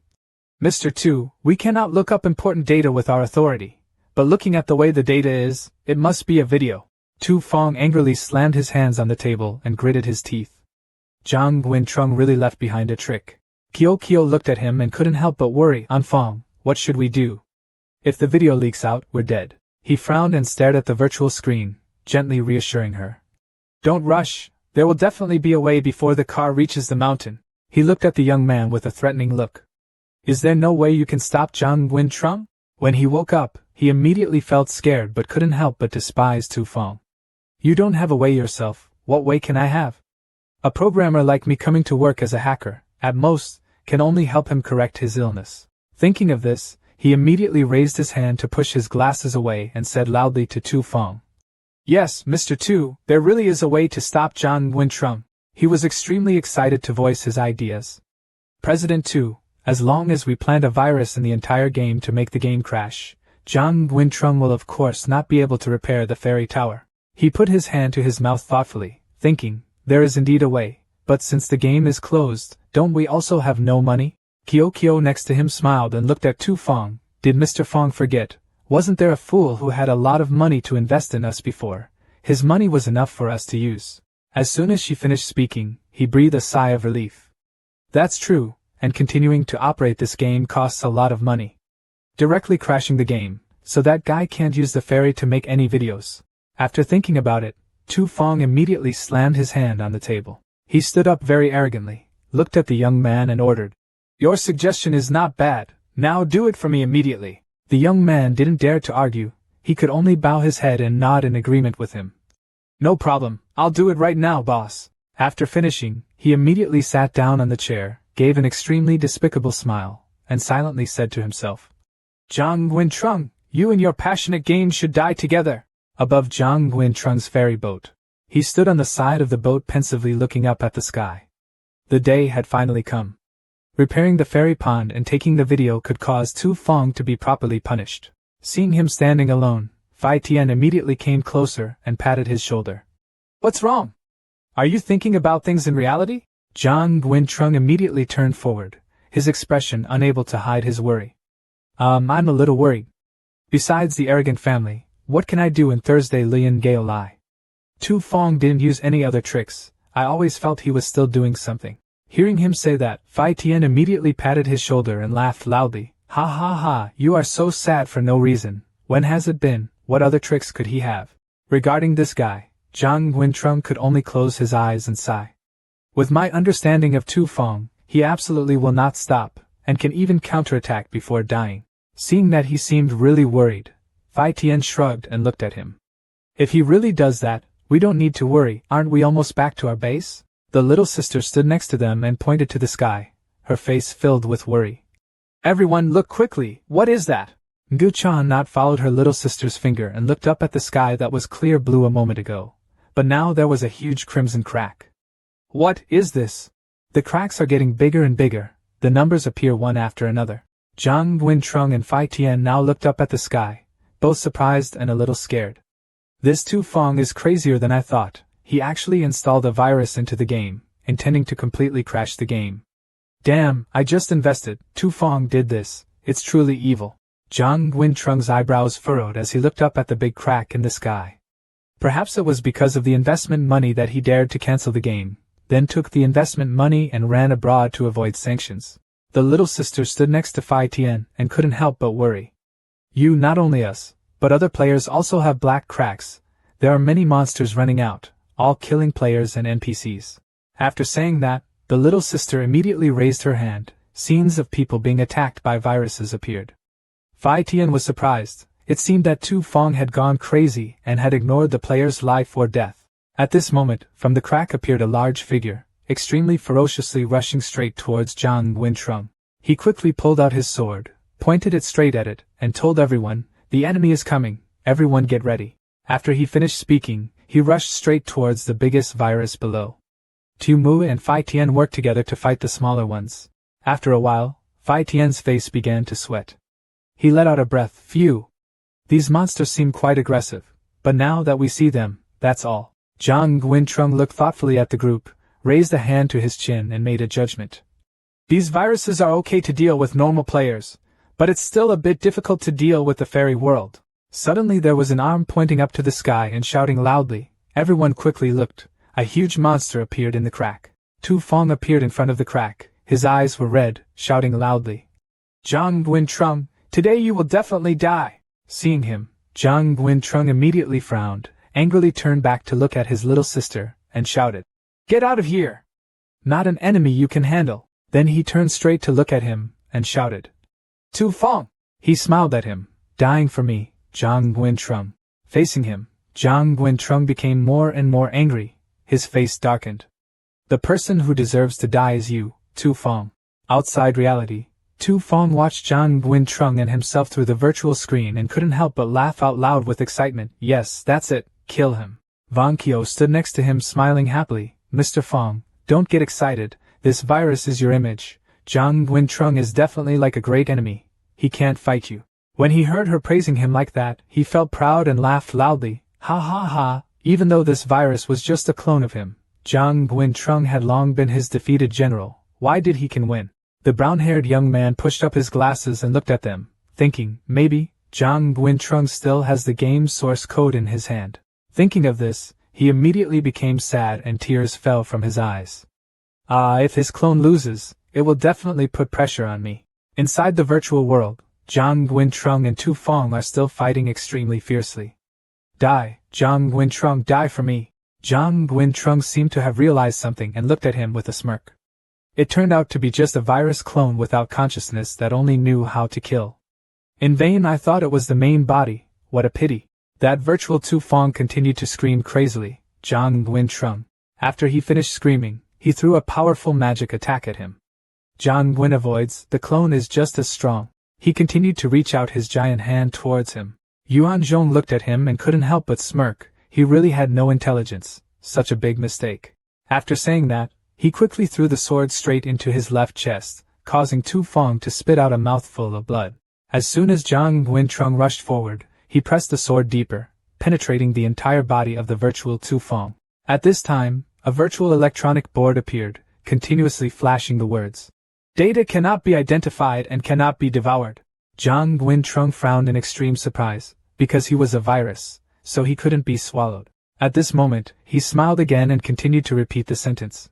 Speaker 1: Mr. Tu, we cannot look up important data with our authority, but looking at the way the data is, it must be a video. Tu Fong angrily slammed his hands on the table and gritted his teeth. Zhang Guintrung really left behind a trick. Kyo looked at him and couldn't help but worry. Fong, what should we do? If the video leaks out, we're dead. He frowned and stared at the virtual screen, gently reassuring her. Don't rush, there will definitely be a way before the car reaches the mountain. He looked at the young man with a threatening look. Is there no way you can stop Zhang Guintrung? When he woke up, he immediately felt scared but couldn't help but despise Tu Fong. You don't have a way yourself, what way can I have? A programmer like me coming to work as a hacker, at most, can only help him correct his illness. Thinking of this, he immediately raised his hand to push his glasses away and said loudly to Tu Fong. Yes, Mr. Tu, there really is a way to stop Zhang Guintrung. He was extremely excited to voice his ideas. President Tu, as long as we plant a virus in the entire game to make the game crash, Zhang Guintrung will of course not be able to repair the fairy tower. He put his hand to his mouth thoughtfully, thinking, there is indeed a way, but since the game is closed, don't we also have no money? Kyo next to him smiled and looked at Tu Fong. Did Mr. Fong forget? Wasn't there a fool who had a lot of money to invest in us before? His money was enough for us to use. As soon as she finished speaking, he breathed a sigh of relief. That's true, and continuing to operate this game costs a lot of money. Directly crashing the game, so that guy can't use the fairy to make any videos. After thinking about it, Tu Fong immediately slammed his hand on the table. He stood up very arrogantly, looked at the young man and ordered, "Your suggestion is not bad, now do it for me immediately." The young man didn't dare to argue, he could only bow his head and nod in agreement with him. "No problem, I'll do it right now, boss." After finishing, he immediately sat down on the chair, gave an extremely despicable smile, and silently said to himself, "Zhang Guintrung, you and your passionate games should die together." Above Zhang Guintrung's ferry boat, he stood on the side of the boat pensively looking up at the sky. The day had finally come. Repairing the ferry pond and taking the video could cause Tu Fong to be properly punished. Seeing him standing alone, Fai Tian immediately came closer and patted his shoulder. "What's wrong? Are you thinking about things in reality?" Zhang Guintrung immediately turned forward, his expression unable to hide his worry. I'm a little worried. Besides the arrogant family, what can I do in Thursday Lian Gale Lai? Tu Fong didn't use any other tricks, I always felt he was still doing something. Hearing him say that, Fai Tian immediately patted his shoulder and laughed loudly. "Ha ha ha, you are so sad for no reason. When has it been? What other tricks could he have?" Regarding this guy, Zhang Guintrung could only close his eyes and sigh. With my understanding of Tu Fong, he absolutely will not stop, and can even counterattack before dying. Seeing that he seemed really worried, Fai Tian shrugged and looked at him. "If he really does that, we don't need to worry, aren't we almost back to our base?" The little sister stood next to them and pointed to the sky, her face filled with worry. "Everyone look quickly, what is that?" Gu Chan not followed her little sister's finger and looked up at the sky that was clear blue a moment ago, but now there was a huge crimson crack. "What is this?" The cracks are getting bigger and bigger, the numbers appear one after another. Zhang Guintrung and Fai Tian now looked up at the sky, both surprised and a little scared. This Tu Fong is crazier than I thought. He actually installed a virus into the game, intending to completely crash the game. Damn, I just invested, Tu Fong did this, it's truly evil. Zhang Guintrung's eyebrows furrowed as he looked up at the big crack in the sky. Perhaps it was because of the investment money that he dared to cancel the game, then took the investment money and ran abroad to avoid sanctions. The little sister stood next to Fai Tian and couldn't help but worry. "You, not only us, but other players also have black cracks. There are many monsters running out, all killing players and NPCs." After saying that, the little sister immediately raised her hand. Scenes of people being attacked by viruses appeared. Fai Tian was surprised. It seemed that Tu Fong had gone crazy and had ignored the player's life or death. At this moment, from the crack appeared a large figure, extremely ferociously rushing straight towards Zhang Guintrung. He quickly pulled out his sword, pointed it straight at it, and told everyone, "The enemy is coming, everyone get ready." After he finished speaking, he rushed straight towards the biggest virus below. Tu Mu and Fai Tian worked together to fight the smaller ones. After a while, Fai Tian's face began to sweat. He let out a breath. Phew! These monsters seem quite aggressive, but now that we see them, that's all. Zhang Guintrung looked thoughtfully at the group, raised a hand to his chin and made a judgment. "These viruses are okay to deal with normal players, but it's still a bit difficult to deal with the fairy world." Suddenly there was an arm pointing up to the sky and shouting loudly. Everyone quickly looked. A huge monster appeared in the crack. Tu Fong appeared in front of the crack. His eyes were red, shouting loudly, "Zhang Guintrung, today you will definitely die." Seeing him, Zhang Guintrung immediately frowned, angrily turned back to look at his little sister, and shouted, "Get out of here! Not an enemy you can handle." Then he turned straight to look at him, and shouted, "Tu Fong!" He smiled at him. "Dying for me, Zhang Guintrung." Facing him, Zhang Guintrung became more and more angry. His face darkened. "The person who deserves to die is you, Tu Fong." Outside reality, Tu Fong watched Zhang Guintrung and himself through the virtual screen and couldn't help but laugh out loud with excitement. "Yes, that's it, kill him." Van Kyo stood next to him smiling happily. "Mr. Fong, don't get excited, this virus is your image. Zhang Guintrung is definitely like a great enemy. He can't fight you." When he heard her praising him like that, he felt proud and laughed loudly. "Ha ha ha, even though this virus was just a clone of him, Zhang Guintrung had long been his defeated general. Why did he can win?" The brown-haired young man pushed up his glasses and looked at them, thinking, maybe, Zhang Guintrung still has the game's source code in his hand. Thinking of this, he immediately became sad and tears fell from his eyes. If his clone loses, it will definitely put pressure on me. Inside the virtual world, Zhang Guintrung and Tu Fong are still fighting extremely fiercely. Die, Zhang Guintrung, die for me. Zhang Guintrung seemed to have realized something and looked at him with a smirk. It turned out to be just a virus clone without consciousness that only knew how to kill. In vain I thought it was the main body, what a pity. That virtual Tu Fong continued to scream crazily, Zhang Guintrung. After he finished screaming, he threw a powerful magic attack at him. Zhang Guin avoids, the clone is just as strong. He continued to reach out his giant hand towards him. Yuan Zhong looked at him and couldn't help but smirk. He really had no intelligence, such a big mistake. After saying that, he quickly threw the sword straight into his left chest, causing Tu Fong to spit out a mouthful of blood. As soon as Zhang Guintrung rushed forward, he pressed the sword deeper, penetrating the entire body of the virtual Tu Fong. At this time, a virtual electronic board appeared, continuously flashing the words, "Data cannot be identified and cannot be devoured." Zhang Guintrung frowned in extreme surprise, because he was a virus, so he couldn't be swallowed. At this moment, he smiled again and continued to repeat the sentence.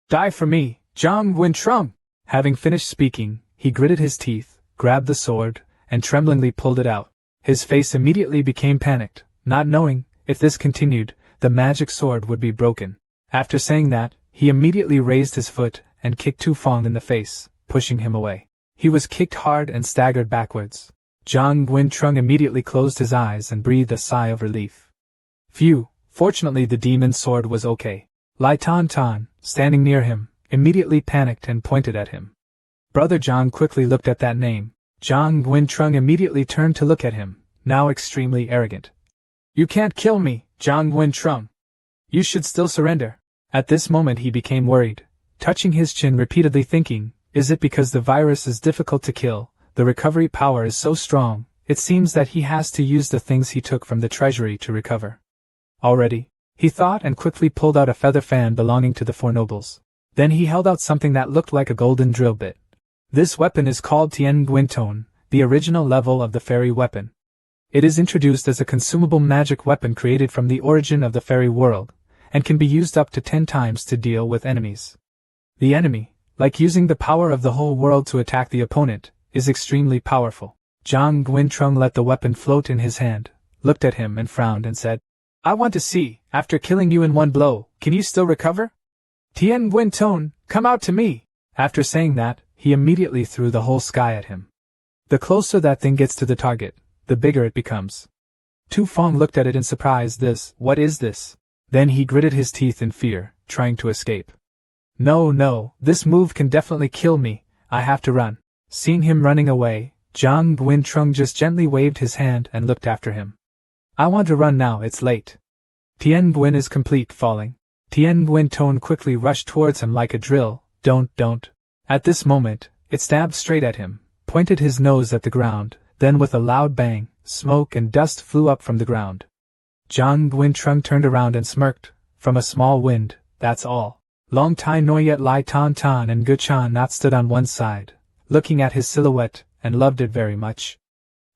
Speaker 1: "Die for me, Zhang Guintrung!" Having finished speaking, he gritted his teeth, grabbed the sword, and tremblingly pulled it out. His face immediately became panicked, not knowing, if this continued, the magic sword would be broken. After saying that, he immediately raised his foot and kicked Tu Fong in the face, pushing him away. He was kicked hard and staggered backwards. Zhang Guintrung immediately closed his eyes and breathed a sigh of relief. Phew, fortunately the demon sword was okay. Lai Tan Tan, standing near him, immediately panicked and pointed at him. Brother Zhang quickly looked at that name. Zhang Guintrung immediately turned to look at him, now extremely arrogant. "You can't kill me, Zhang Guintrung. You should still surrender." At this moment he became worried, touching his chin repeatedly thinking, is it because the virus is difficult to kill, the recovery power is so strong, it seems that he has to use the things he took from the treasury to recover. Already, he thought and quickly pulled out a feather fan belonging to the Four Nobles. Then he held out something that looked like a golden drill bit. This weapon is called Tien Guinton, the original level of the fairy weapon. It is introduced as a consumable magic weapon created from the origin of the fairy world, and can be used up to 10 times to deal with enemies. The enemy, like using the power of the whole world to attack the opponent, is extremely powerful. Zhang Guintrung let the weapon float in his hand, looked at him and frowned and said, "I want to see, after killing you in one blow, can you still recover? Tien Guinton, come out to me!" After saying that, he immediately threw the whole sky at him. The closer that thing gets to the target, the bigger it becomes. Tu Fong looked at it in surprise. What is this? Then he gritted his teeth in fear, trying to escape. No, this move can definitely kill me, I have to run. Seeing him running away, Zhang Guintrung just gently waved his hand and looked after him. "I want to run now, it's late." Tien Guin is complete falling. Tien Guinton quickly rushed towards him like a drill. Don't. At this moment, it stabbed straight at him, pointed his nose at the ground, then with a loud bang, smoke and dust flew up from the ground. Zhang Guintrung turned around and smirked, "From a small wind, that's all." Long Tai Noyet Lai Tan Tan and Gu Chan not stood on one side, looking at his silhouette, and loved it very much.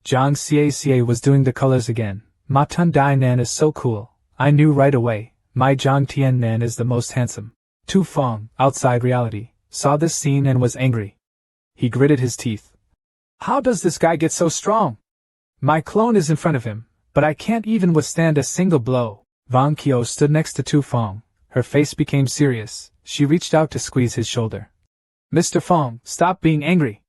Speaker 1: Zhang Xie was doing the colors again. "Ma Tun Dai Nan is so cool, I knew right away, my Zhang Tian Nan is the most handsome." Tu Fong, outside reality, saw this scene and was angry. He gritted his teeth. "How does this guy get so strong? My clone is in front of him, but I can't even withstand a single blow." Wang Qiu stood next to Tu Fong. Her face became serious. She reached out to squeeze his shoulder. "Mr. Fong, stop being angry.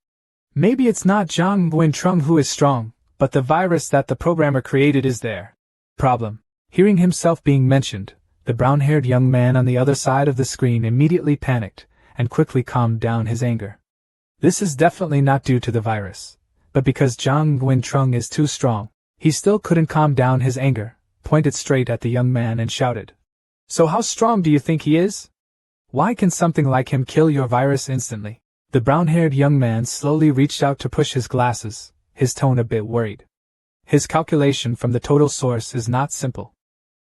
Speaker 1: Maybe it's not Zhang Guintrung who is strong, but the virus that the programmer created is their problem." Hearing himself being mentioned, the brown-haired young man on the other side of the screen immediately panicked, and quickly calmed down his anger. This is definitely not due to the virus, but because Zhang Guintrung is too strong. He still couldn't calm down his anger, pointed straight at the young man and shouted, "So how strong do you think he is? Why can something like him kill your virus instantly?" The brown-haired young man slowly reached out to push his glasses, his tone a bit worried. His calculation from the total source is not simple.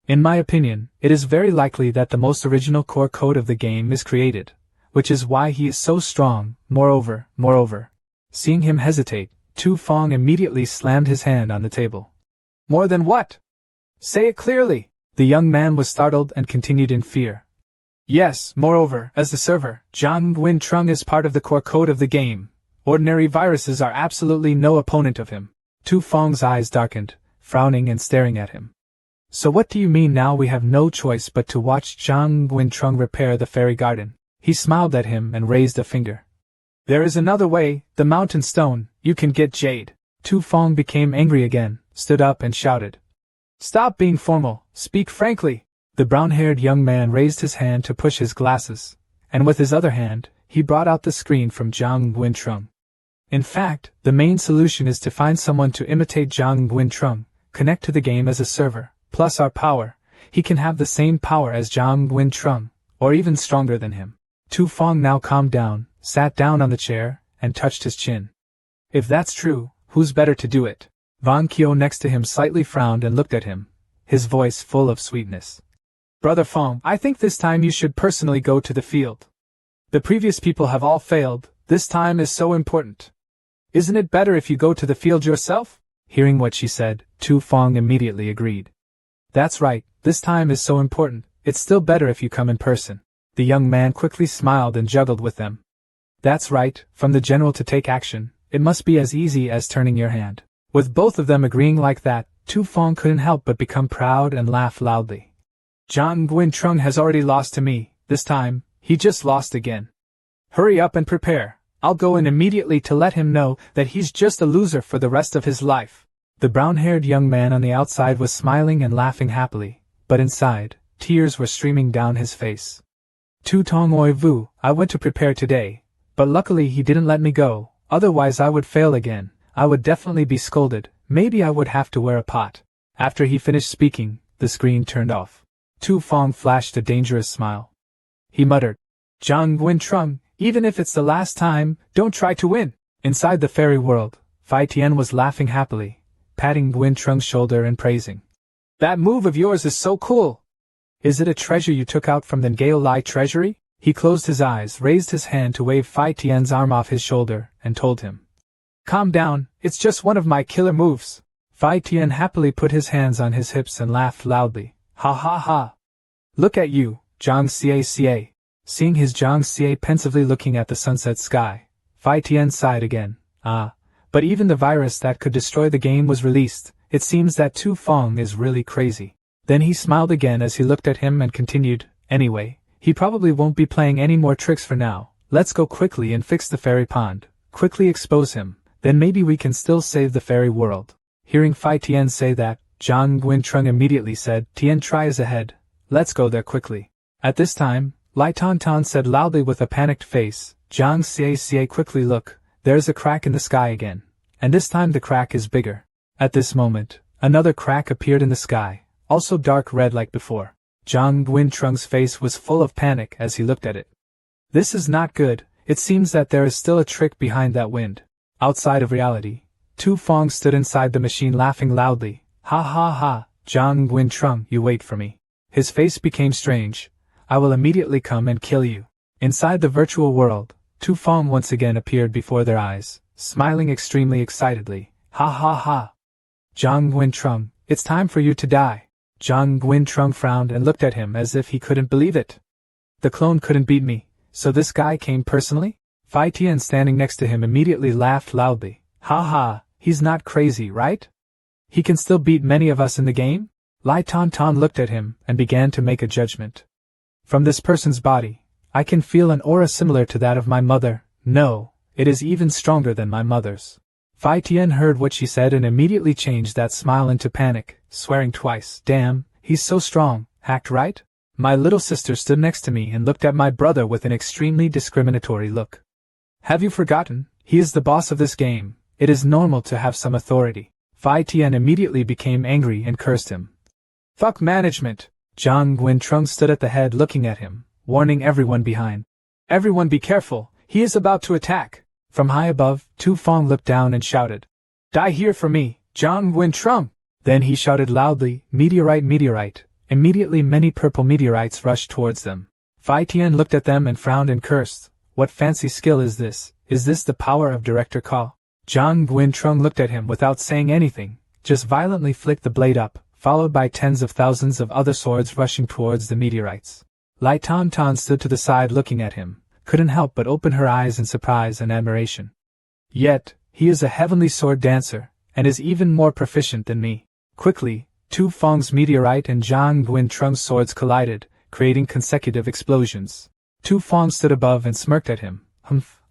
Speaker 1: In my opinion, it is very likely that the most original core code of the game is created, which is why he is so strong. Moreover, seeing him hesitate, Tu Fong immediately slammed his hand on the table. "More than what? Say it clearly." The young man was startled and continued in fear. "Yes, moreover, as the server, Zhang Guintrung is part of the core code of the game. Ordinary viruses are absolutely no opponent of him." Tu Fong's eyes darkened, frowning and staring at him. So what do you mean now we have no choice but to watch Zhang Guintrong repair the fairy garden? He smiled at him and raised a finger. There is another way, the mountain stone, you can get jade. Tu Fong became angry again, stood up and shouted. Stop being formal, speak frankly. The brown-haired young man raised his hand to push his glasses, and with his other hand, he brought out the screen from Zhang Guintrong. In fact, the main solution is to find someone to imitate Zhang Guintrong, connect to the game as a server, plus our power. He can have the same power as Zhang Guintrong, or even stronger than him. Tu Fong now calmed down, sat down on the chair, and touched his chin. If that's true, who's better to do it? Van Kyo next to him slightly frowned and looked at him, his voice full of sweetness. Brother Fong, I think this time you should personally go to the field. The previous people have all failed, this time is so important. Isn't it better if you go to the field yourself? Hearing what she said, Tu Fong immediately agreed. That's right, this time is so important, it's still better if you come in person. The young man quickly smiled and juggled with them. That's right, from the general to take action, it must be as easy as turning your hand. With both of them agreeing like that, Tu Fong couldn't help but become proud and laugh loudly. Zhang Guintrong has already lost to me, this time, he just lost again. Hurry up and prepare, I'll go in immediately to let him know that he's just a loser for the rest of his life. The brown-haired young man on the outside was smiling and laughing happily, but inside, tears were streaming down his face. Tu Tong Oi Vu, I went to prepare today, but luckily he didn't let me go, otherwise I would fail again, I would definitely be scolded, maybe I would have to wear a pot. After he finished speaking, the screen turned off. Tu Fong flashed a dangerous smile. He muttered, Zhang Guintrong, even if it's the last time, don't try to win. Inside the fairy world, Fai Tian was laughing happily, patting Guintrong's shoulder and praising. That move of yours is so cool. Is it a treasure you took out from the Gale Lai treasury? He closed his eyes, raised his hand to wave Fai Tian's arm off his shoulder, and told him. Calm down, it's just one of my killer moves. Fai Tian happily put his hands on his hips and laughed loudly. Ha ha ha. Look at you, Zhang Xie. Seeing his Zhang Xie pensively looking at the sunset sky, Fai Tian sighed again. Ah, but even the virus that could destroy the game was released, it seems that Tu Fong is really crazy. Then he smiled again as he looked at him and continued, anyway, he probably won't be playing any more tricks for now, let's go quickly and fix the fairy pond, quickly expose him, then maybe we can still save the fairy world. Hearing Fai Tian say that, Zhang Guintrong immediately said, Tian Tri is ahead, let's go there quickly. At this time, Lai Tan Tan said loudly with a panicked face, Zhang Xie quickly look, there's a crack in the sky again, and this time the crack is bigger. At this moment, another crack appeared in the sky, also dark red like before. Zhang Guintrong's face was full of panic as he looked at it. This is not good, it seems that there is still a trick behind that wind. Outside of reality, Tu Fong stood inside the machine laughing loudly. Ha ha ha, Zhang Guintrong, you wait for me. His face became strange. I will immediately come and kill you. Inside the virtual world, Tu Fong once again appeared before their eyes, smiling extremely excitedly. Ha ha ha. Zhang Guintrong, it's time for you to die. Zhang Guintrong frowned and looked at him as if he couldn't believe it. The clone couldn't beat me, so this guy came personally? Fai Tian standing next to him immediately laughed loudly. Ha ha, he's not crazy, right? He can still beat many of us in the game? Lai Tan Tan looked at him and began to make a judgment. From this person's body, I can feel an aura similar to that of my mother. No, it is even stronger than my mother's. Fai Tian heard what she said and immediately changed that smile into panic, swearing twice. Damn, he's so strong, hacked right? My little sister stood next to me and looked at my brother with an extremely discriminatory look. Have you forgotten? He is the boss of this game. It is normal to have some authority. Fai Tian immediately became angry and cursed him. Fuck management! Zhang Guintrong stood at the head looking at him, warning everyone behind. Everyone be careful, he is about to attack. From high above, Tu Fong looked down and shouted. Die here for me, Zhang Guintrong! Then he shouted loudly, meteorite, meteorite. Immediately many purple meteorites rushed towards them. Fai Tian looked at them and frowned and cursed. What fancy skill is this? Is this the power of Director Ka? Zhang Guintrong looked at him without saying anything, just violently flicked the blade up, followed by tens of thousands of other swords rushing towards the meteorites. Lai Tan Tan stood to the side looking at him, couldn't help but open her eyes in surprise and admiration. Yet, he is a heavenly sword dancer, and is even more proficient than me. Quickly, Tu Feng's meteorite and Zhang Guintrung's swords collided, creating consecutive explosions. Tu Feng stood above and smirked at him.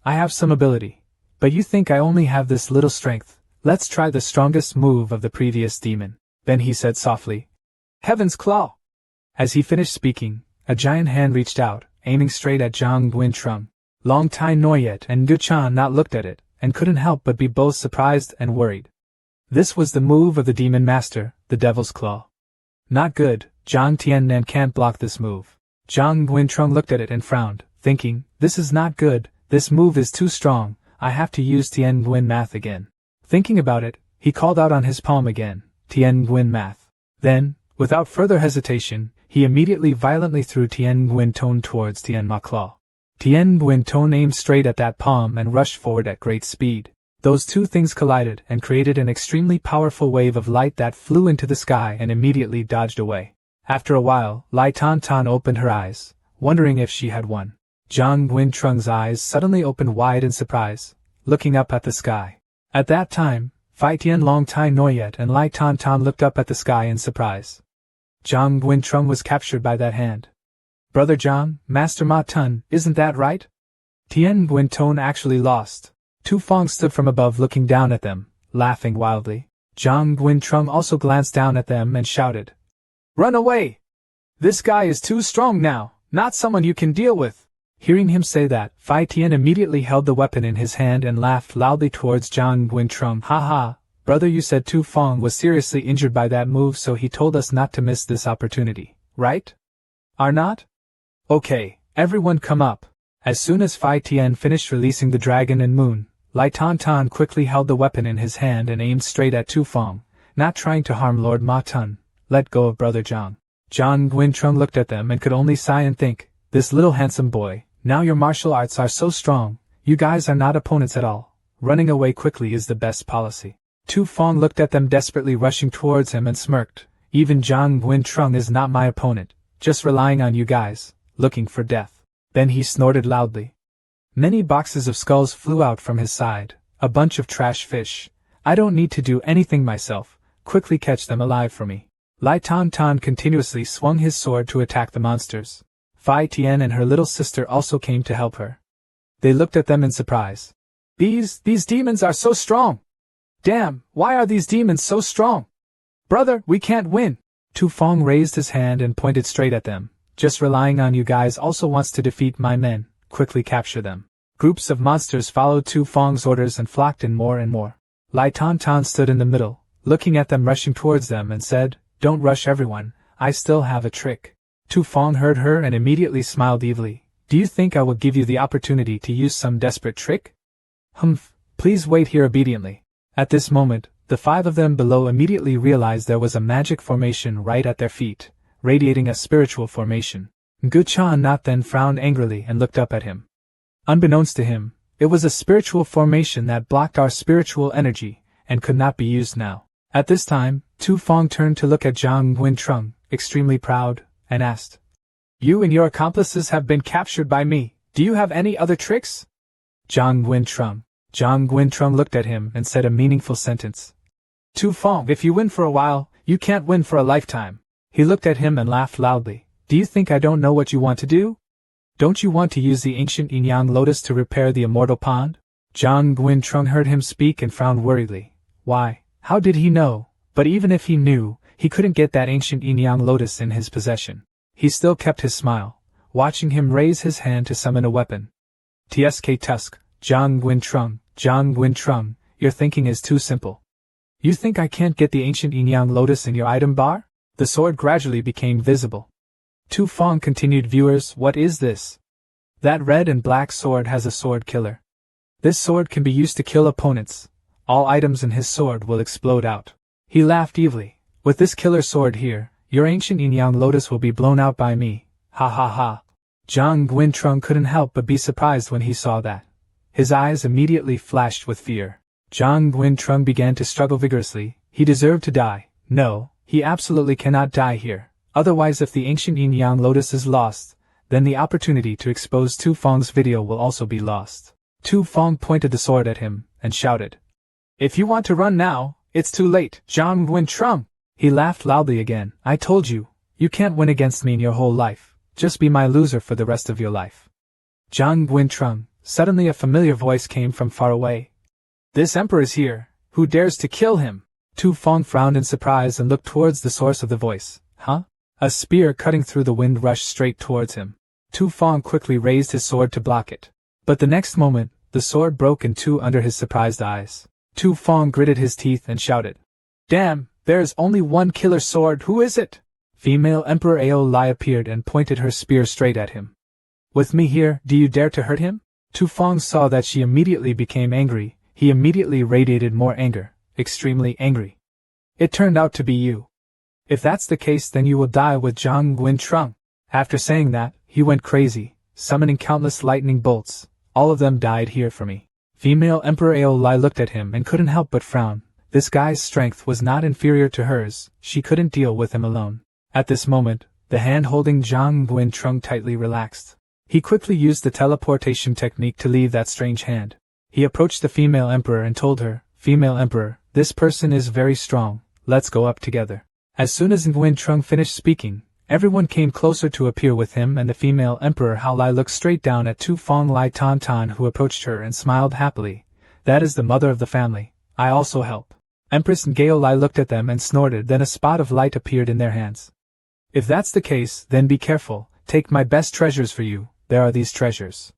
Speaker 1: I have some ability. But you think I only have this little strength. Let's try the strongest move of the previous demon. Then he said softly, Heaven's Claw! As he finished speaking, a giant hand reached out, aiming straight at Zhang Guintrung. Long Tai Noyet and Gu Chan not looked at it, and couldn't help but be both surprised and worried. This was the move of the demon master, the Devil's Claw. Not good, Zhang Tiannan can't block this move. Zhang Guintrung looked at it and frowned, thinking, this is not good, this move is too strong, I have to use Tian Guin Math again. Thinking about it, he called out on his palm again, Tian Guin Math. Then, without further hesitation, he immediately violently threw Tian Guin Tone towards Tian Ma Claw. Tian Guin Tone aimed straight at that palm and rushed forward at great speed. Those two things collided and created an extremely powerful wave of light that flew into the sky and immediately dodged away. After a while, Lai Tan Tan opened her eyes, wondering if she had won. Zhang Guintrung's eyes suddenly opened wide in surprise, looking up at the sky. At that time, Fai Tian Long Tai Noyet and Lai Tan Tan looked up at the sky in surprise. Zhang Guintrung was captured by that hand. Brother Zhang, Master Ma Tun, isn't that right? Tian Guin Tone actually lost. Tu Feng stood from above looking down at them, laughing wildly. Zhang Guintrung also glanced down at them and shouted, Run away! This guy is too strong now, not someone you can deal with. Hearing him say that, Fai Tian immediately held the weapon in his hand and laughed loudly towards Zhang Guintrung. Ha ha, brother, you said Tu Feng was seriously injured by that move, so he told us not to miss this opportunity, right? Are not? Okay, everyone come up. As soon as Fai Tian finished releasing the dragon and moon, Lai Tan Tan quickly held the weapon in his hand and aimed straight at Tu Feng, not trying to harm Lord Ma Tun. Let go of brother Zhang. Zhang Guintrung looked at them and could only sigh and think, this little handsome boy, now your martial arts are so strong, you guys are not opponents at all. Running away quickly is the best policy. Tu Feng looked at them desperately rushing towards him and smirked, even Zhang Guintrung is not my opponent, just relying on you guys, looking for death. Then he snorted loudly. Many boxes of skulls flew out from his side, a bunch of trash fish. I don't need to do anything myself, quickly catch them alive for me. Lai Tan Tan continuously swung his sword to attack the monsters. Fai Tian and her little sister also came to help her. They looked at them in surprise. These demons are so strong! Damn, why are these demons so strong? Brother, we can't win! Tu Feng raised his hand and pointed straight at them. Just relying on you guys also wants to defeat my men, quickly capture them. Groups of monsters followed Tu Feng's orders and flocked in more and more. Lai Tan Tan stood in the middle, looking at them rushing towards them and said, Don't rush everyone, I still have a trick. Tu Feng heard her and immediately smiled evilly. Do you think I will give you the opportunity to use some desperate trick? Humph, please wait here obediently. At this moment, the five of them below immediately realized there was a magic formation right at their feet, radiating a spiritual formation. Gu Chan not then frowned angrily and looked up at him. Unbeknownst to him, it was a spiritual formation that blocked our spiritual energy, and could not be used now. At this time, Tu Feng turned to look at Zhang Guintrung, extremely proud, and asked, You and your accomplices have been captured by me, do you have any other tricks? Zhang Guintrung looked at him and said a meaningful sentence. Tu Feng, if you win for a while, you can't win for a lifetime. He looked at him and laughed loudly. Do you think I don't know what you want to do? Don't you want to use the ancient yin-yang lotus to repair the immortal pond? Zhang Guintrung heard him speak and frowned worriedly. Why, how did he know? But even if he knew, he couldn't get that ancient yin-yang lotus in his possession. He still kept his smile, watching him raise his hand to summon a weapon. Tsk Tusk, Zhang Guintrung, your thinking is too simple. You think I can't get the ancient yin-yang lotus in your item bar? The sword gradually became visible. Tu Feng continued, Viewers, what is this? That red and black sword has a sword killer. This sword can be used to kill opponents. All items in his sword will explode out. He laughed evilly. With this killer sword here, your ancient yin-yang lotus will be blown out by me. Ha ha ha. Zhang Guintrung couldn't help but be surprised when he saw that. His eyes immediately flashed with fear. Zhang Guintrung began to struggle vigorously. He deserved to die. No, he absolutely cannot die here. Otherwise, if the ancient yin-yang lotus is lost, then the opportunity to expose Tu Feng's video will also be lost. Tu Feng pointed the sword at him and shouted, If you want to run now, it's too late. Zhang Guintrung, He laughed loudly again. I told you, you can't win against me in your whole life. Just be my loser for the rest of your life. Zhang Guintrung. Suddenly a familiar voice came from far away. This emperor is here. Who dares to kill him? Tu Feng frowned in surprise and looked towards the source of the voice. Huh? A spear cutting through the wind rushed straight towards him. Tu Feng quickly raised his sword to block it. But the next moment, the sword broke in two under his surprised eyes. Tu Feng gritted his teeth and shouted. Damn, there is only one killer sword, who is it? Female Emperor Ao Lai appeared and pointed her spear straight at him. With me here, do you dare to hurt him? Tu Feng saw that she immediately became angry. He immediately radiated more anger, extremely angry. It turned out to be you. If that's the case, then you will die with Zhang Guintrung. After saying that, he went crazy, summoning countless lightning bolts. All of them died here for me. Female Emperor Ao Lai looked at him and couldn't help but frown. This guy's strength was not inferior to hers. She couldn't deal with him alone. At this moment, the hand holding Zhang Guintrung tightly relaxed. He quickly used the teleportation technique to leave that strange hand. He approached the female emperor and told her, Female Emperor, this person is very strong, let's go up together. As soon as Guintrung finished speaking, everyone came closer to appear with him, and the female emperor Hao Lai looked straight down at Tu Feng Lai Tan Tan, who approached her and smiled happily. That is the mother of the family. I also help. Empress Gao Lai looked at them and snorted, then a spot of light appeared in their hands. If that's the case, then be careful. Take my best treasures for you. There are these treasures.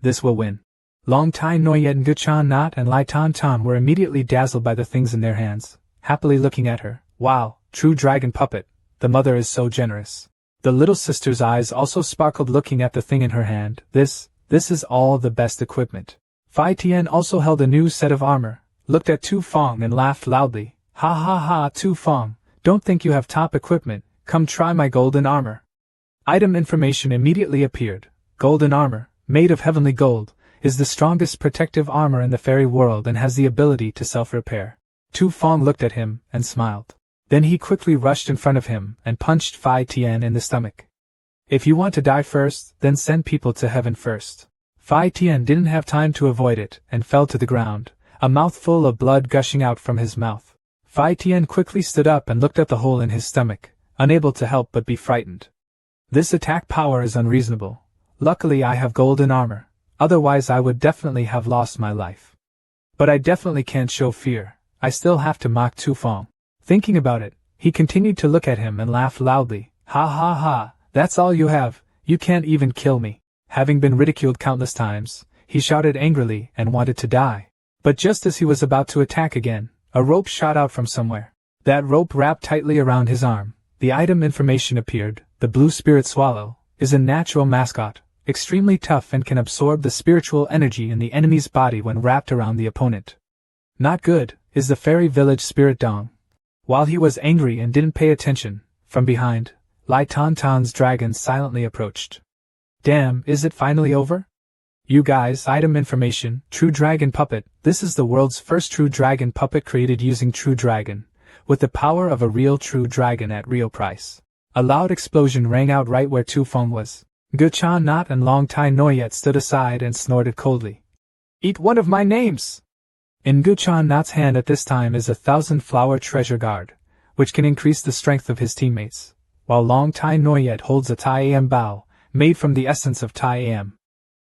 Speaker 1: This will win. Long Tai Noyet, Ngu Chan Nat and Lai Tan Tan were immediately dazzled by the things in their hands, happily looking at her. Wow, true dragon puppet. The mother is so generous. The little sister's eyes also sparkled looking at the thing in her hand. This is all the best equipment. Fai Tian also held a new set of armor, looked at Tu Feng and laughed loudly. Ha ha ha, Tu Feng, don't think you have top equipment, come try my golden armor. Item information immediately appeared. Golden armor, made of heavenly gold, is the strongest protective armor in the fairy world and has the ability to self-repair. Tu Feng looked at him and smiled. Then he quickly rushed in front of him and punched Fai Tian in the stomach. If you want to die first, then send people to heaven first. Fai Tian didn't have time to avoid it and fell to the ground, a mouthful of blood gushing out from his mouth. Fai Tian quickly stood up and looked at the hole in his stomach, unable to help but be frightened. This attack power is unreasonable. Luckily I have golden armor. Otherwise I would definitely have lost my life. But I definitely can't show fear. I still have to mock Tu Feng. Thinking about it, he continued to look at him and laugh loudly. Ha ha ha, that's all you have, you can't even kill me. Having been ridiculed countless times, he shouted angrily and wanted to die. But just as he was about to attack again, a rope shot out from somewhere. That rope wrapped tightly around his arm. The item information appeared. The blue spirit swallow is a natural mascot, extremely tough and can absorb the spiritual energy in the enemy's body when wrapped around the opponent. Not good, is the fairy village spirit Dong. While he was angry and didn't pay attention, from behind, Lai Tan Tan's dragon silently approached. Damn, is it finally over? You guys, item information, True Dragon Puppet. This is the world's first true dragon puppet created using True Dragon, with the power of a real true dragon at real price. A loud explosion rang out right where Tu Feng was. Gu Chan Nat and Long Tai Noyet stood aside and snorted coldly. Eat one of my names! In Gu Chan Nat's hand at this time is a 1,000-flower treasure guard, which can increase the strength of his teammates, while Long Tai Noyet holds a Tai Am bow, made from the essence of Tai Am.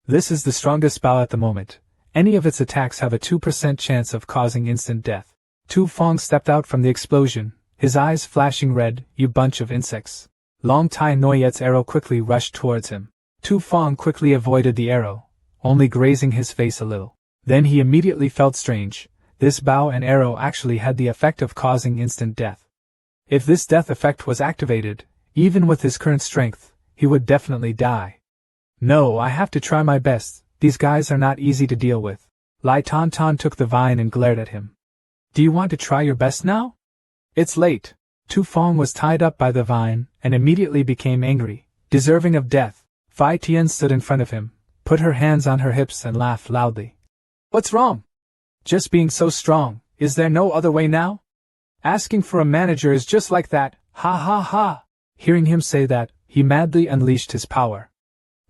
Speaker 1: This is the strongest bow at the moment. Any of its attacks have a 2% chance of causing instant death. Tu Feng stepped out from the explosion, his eyes flashing red. You bunch of insects. Long Tai Noyet's arrow quickly rushed towards him. Tu Feng quickly avoided the arrow, only grazing his face a little. Then he immediately felt strange. This bow and arrow actually had the effect of causing instant death. If this death effect was activated, even with his current strength, he would definitely die. No, I have to try my best. These guys are not easy to deal with. Lai Tan Tan took the vine and glared at him. Do you want to try your best now? It's late. Tu Feng was tied up by the vine, and immediately became angry, deserving of death. Fai Tian stood in front of him, put her hands on her hips and laughed loudly. What's wrong? Just being so strong, is there no other way now? Asking for a manager is just like that, ha ha ha. Hearing him say that, he madly unleashed his power.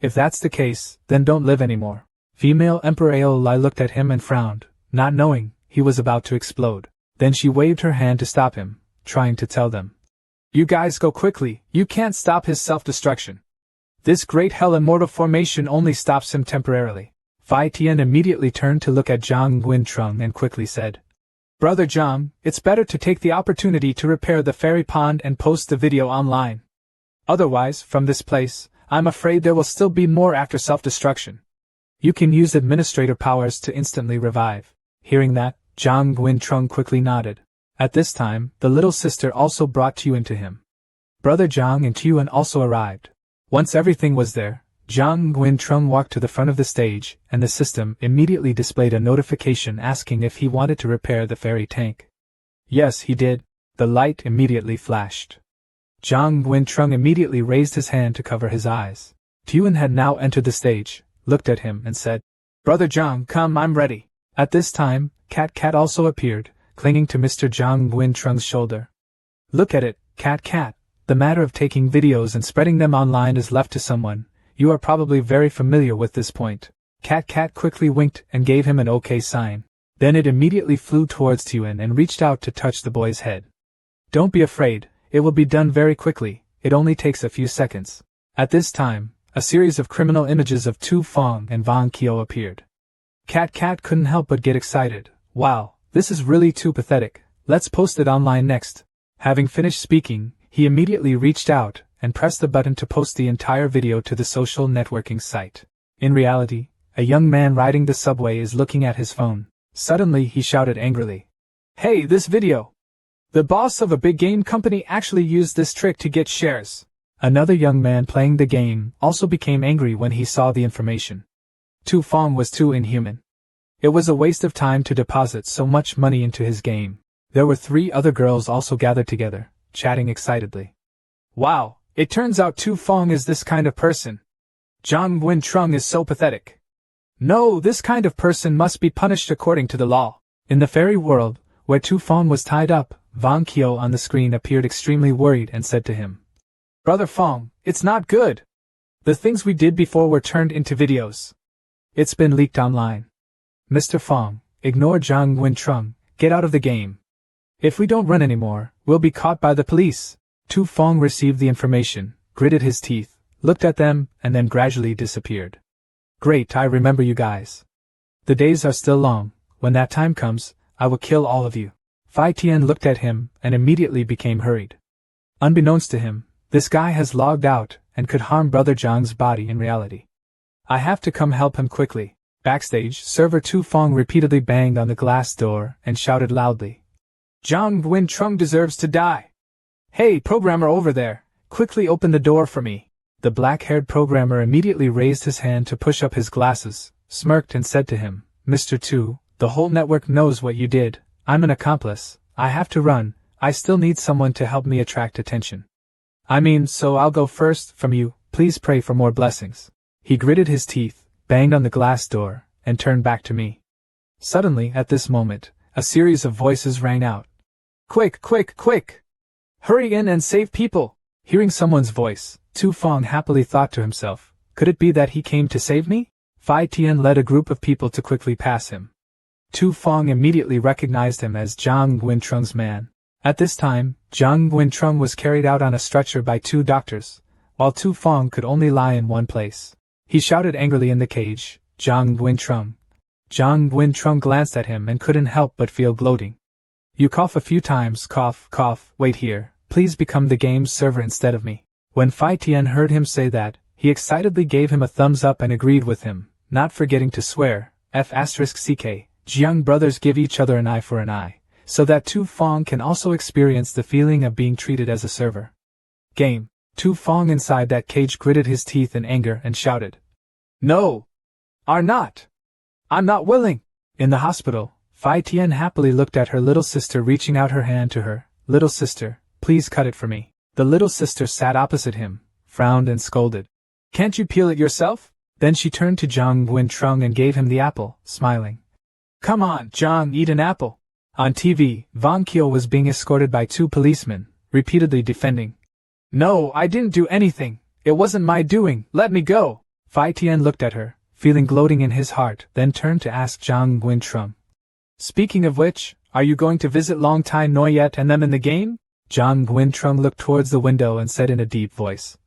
Speaker 1: If that's the case, then don't live anymore. Female Emperor Ao Lai looked at him and frowned, not knowing he was about to explode. Then she waved her hand to stop him, trying to tell them. You guys go quickly, you can't stop his self-destruction. This great hell immortal formation only stops him temporarily. Phi Tian immediately turned to look at Zhang Wentrung and quickly said, Brother Zhang, it's better to take the opportunity to repair the fairy pond and post the video online. Otherwise, from this place, I'm afraid there will still be more after self-destruction. You can use administrator powers to instantly revive. Hearing that, Zhang Wentrung quickly nodded. At this time, the little sister also brought Tuan to him. Brother Zhang and Tuan also arrived. Once everything was there, Zhang Wentrung walked to the front of the stage, and the system immediately displayed a notification asking if he wanted to repair the fairy tank. Yes, he did. The light immediately flashed. Zhang Wentrung immediately raised his hand to cover his eyes. Tuan had now entered the stage, looked at him and said, Brother Zhang, come, I'm ready. At this time, Cat also appeared, clinging to Mr. Zhang Wentrung's shoulder. Look at it, Cat. The matter of taking videos and spreading them online is left to someone. You are probably very familiar with this point. Cat quickly winked and gave him an OK sign. Then it immediately flew towards Tuan and reached out to touch the boy's head. Don't be afraid, it will be done very quickly, it only takes a few seconds. At this time, a series of criminal images of Tu Fong and Van Kyo appeared. Cat couldn't help but get excited. Wow, this is really too pathetic, let's post it online next. Having finished speaking, he immediately reached out and pressed the button to post the entire video to the social networking site. In reality, a young man riding the subway is looking at his phone. Suddenly he shouted angrily, Hey, this video! The boss of a big game company actually used this trick to get shares. Another young man playing the game also became angry when he saw the information. Tu Fong was too inhuman. It was a waste of time to deposit so much money into his game. There were 3 other girls also gathered together, chatting excitedly. Wow, it turns out Tu Fong is this kind of person. Zhang Wentrung is so pathetic. No, this kind of person must be punished according to the law. In the fairy world, where Tu Fong was tied up, Van Kyo on the screen appeared extremely worried and said to him, Brother Fong, it's not good. The things we did before were turned into videos. It's been leaked online. Mr. Fong, ignore Zhang Wentrung, get out of the game. If we don't run anymore, we'll be caught by the police. Tu Fong received the information, gritted his teeth, looked at them, and then gradually disappeared. Great, I remember you guys. The days are still long. When that time comes, I will kill all of you. Phi Tian looked at him and immediately became hurried. Unbeknownst to him, this guy has logged out and could harm Brother Zhang's body in reality. I have to come help him quickly. Backstage, server Tu Fong repeatedly banged on the glass door and shouted loudly, Zhang Wentrung deserves to die. Hey, programmer over there, quickly open the door for me. The black-haired programmer immediately raised his hand to push up his glasses, smirked and said to him, Mr. Tu, the whole network knows what you did. I'm an accomplice. I have to run. I still need someone to help me attract attention. So I'll go first from you. Please pray for more blessings. He gritted his teeth, banged on the glass door, and turned back to me. Suddenly, at this moment, a series of voices rang out. Quick! Hurry in and save people! Hearing someone's voice, Tu Fong happily thought to himself, could it be that he came to save me? Phi Tian led a group of people to quickly pass him. Tu Fong immediately recognized him as Zhang Wentrung's man. At this time, Zhang Wentrung was carried out on a stretcher by 2 doctors, while Tu Fong could only lie in one place. He shouted angrily in the cage, Zhang Wentrung. Zhang Wentrung glanced at him and couldn't help but feel gloating. You cough a few times, cough, wait here, please become the game's server instead of me. When Phi Tian heard him say that, he excitedly gave him a thumbs up and agreed with him, not forgetting to swear, F***ck, Jiang brothers give each other an eye for an eye, so that Tu Fong can also experience the feeling of being treated as a server. Game. Tu Fong inside that cage gritted his teeth in anger and shouted, No! Are not! I'm not willing! In the hospital, Phi Tian happily looked at her little sister reaching out her hand to her. Little sister, please cut it for me. The little sister sat opposite him, frowned and scolded. Can't you peel it yourself? Then she turned to Zhang Wentrung and gave him the apple, smiling. Come on, Zhang, eat an apple. On TV, Van Kyo was being escorted by 2 policemen, repeatedly defending. No, I didn't do anything. It wasn't my doing. Let me go. Phi Tian looked at her, feeling gloating in his heart, then turned to ask Zhang Wentrung. Speaking of which, are you going to visit Long Tai Noi yet and them in the game? Zhang Guintrung looked towards the window and said in a deep voice.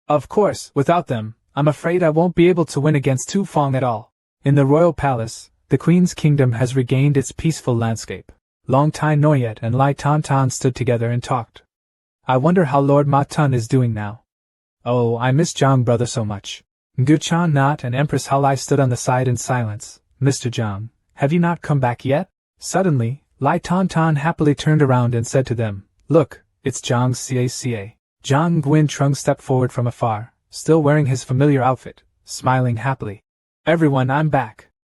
Speaker 1: Of course, without them, I'm afraid I won't be able to win against Tu Feng at all. In the royal palace, the Queen's kingdom has regained its peaceful landscape. Long Tai Noyet and Lai Tan stood together and talked. I wonder how Lord Ma Tun is doing now. Oh, I miss Zhang brother so much. Guchan Not and Empress Halai stood on the side in silence. Mr. Zhang, have you not come back yet? Suddenly, Lai Tan happily turned around and said to them, Look, it's Zhang Caca. Zhang Guintrung stepped forward from afar, still wearing his familiar outfit, smiling happily. Everyone, I'm back.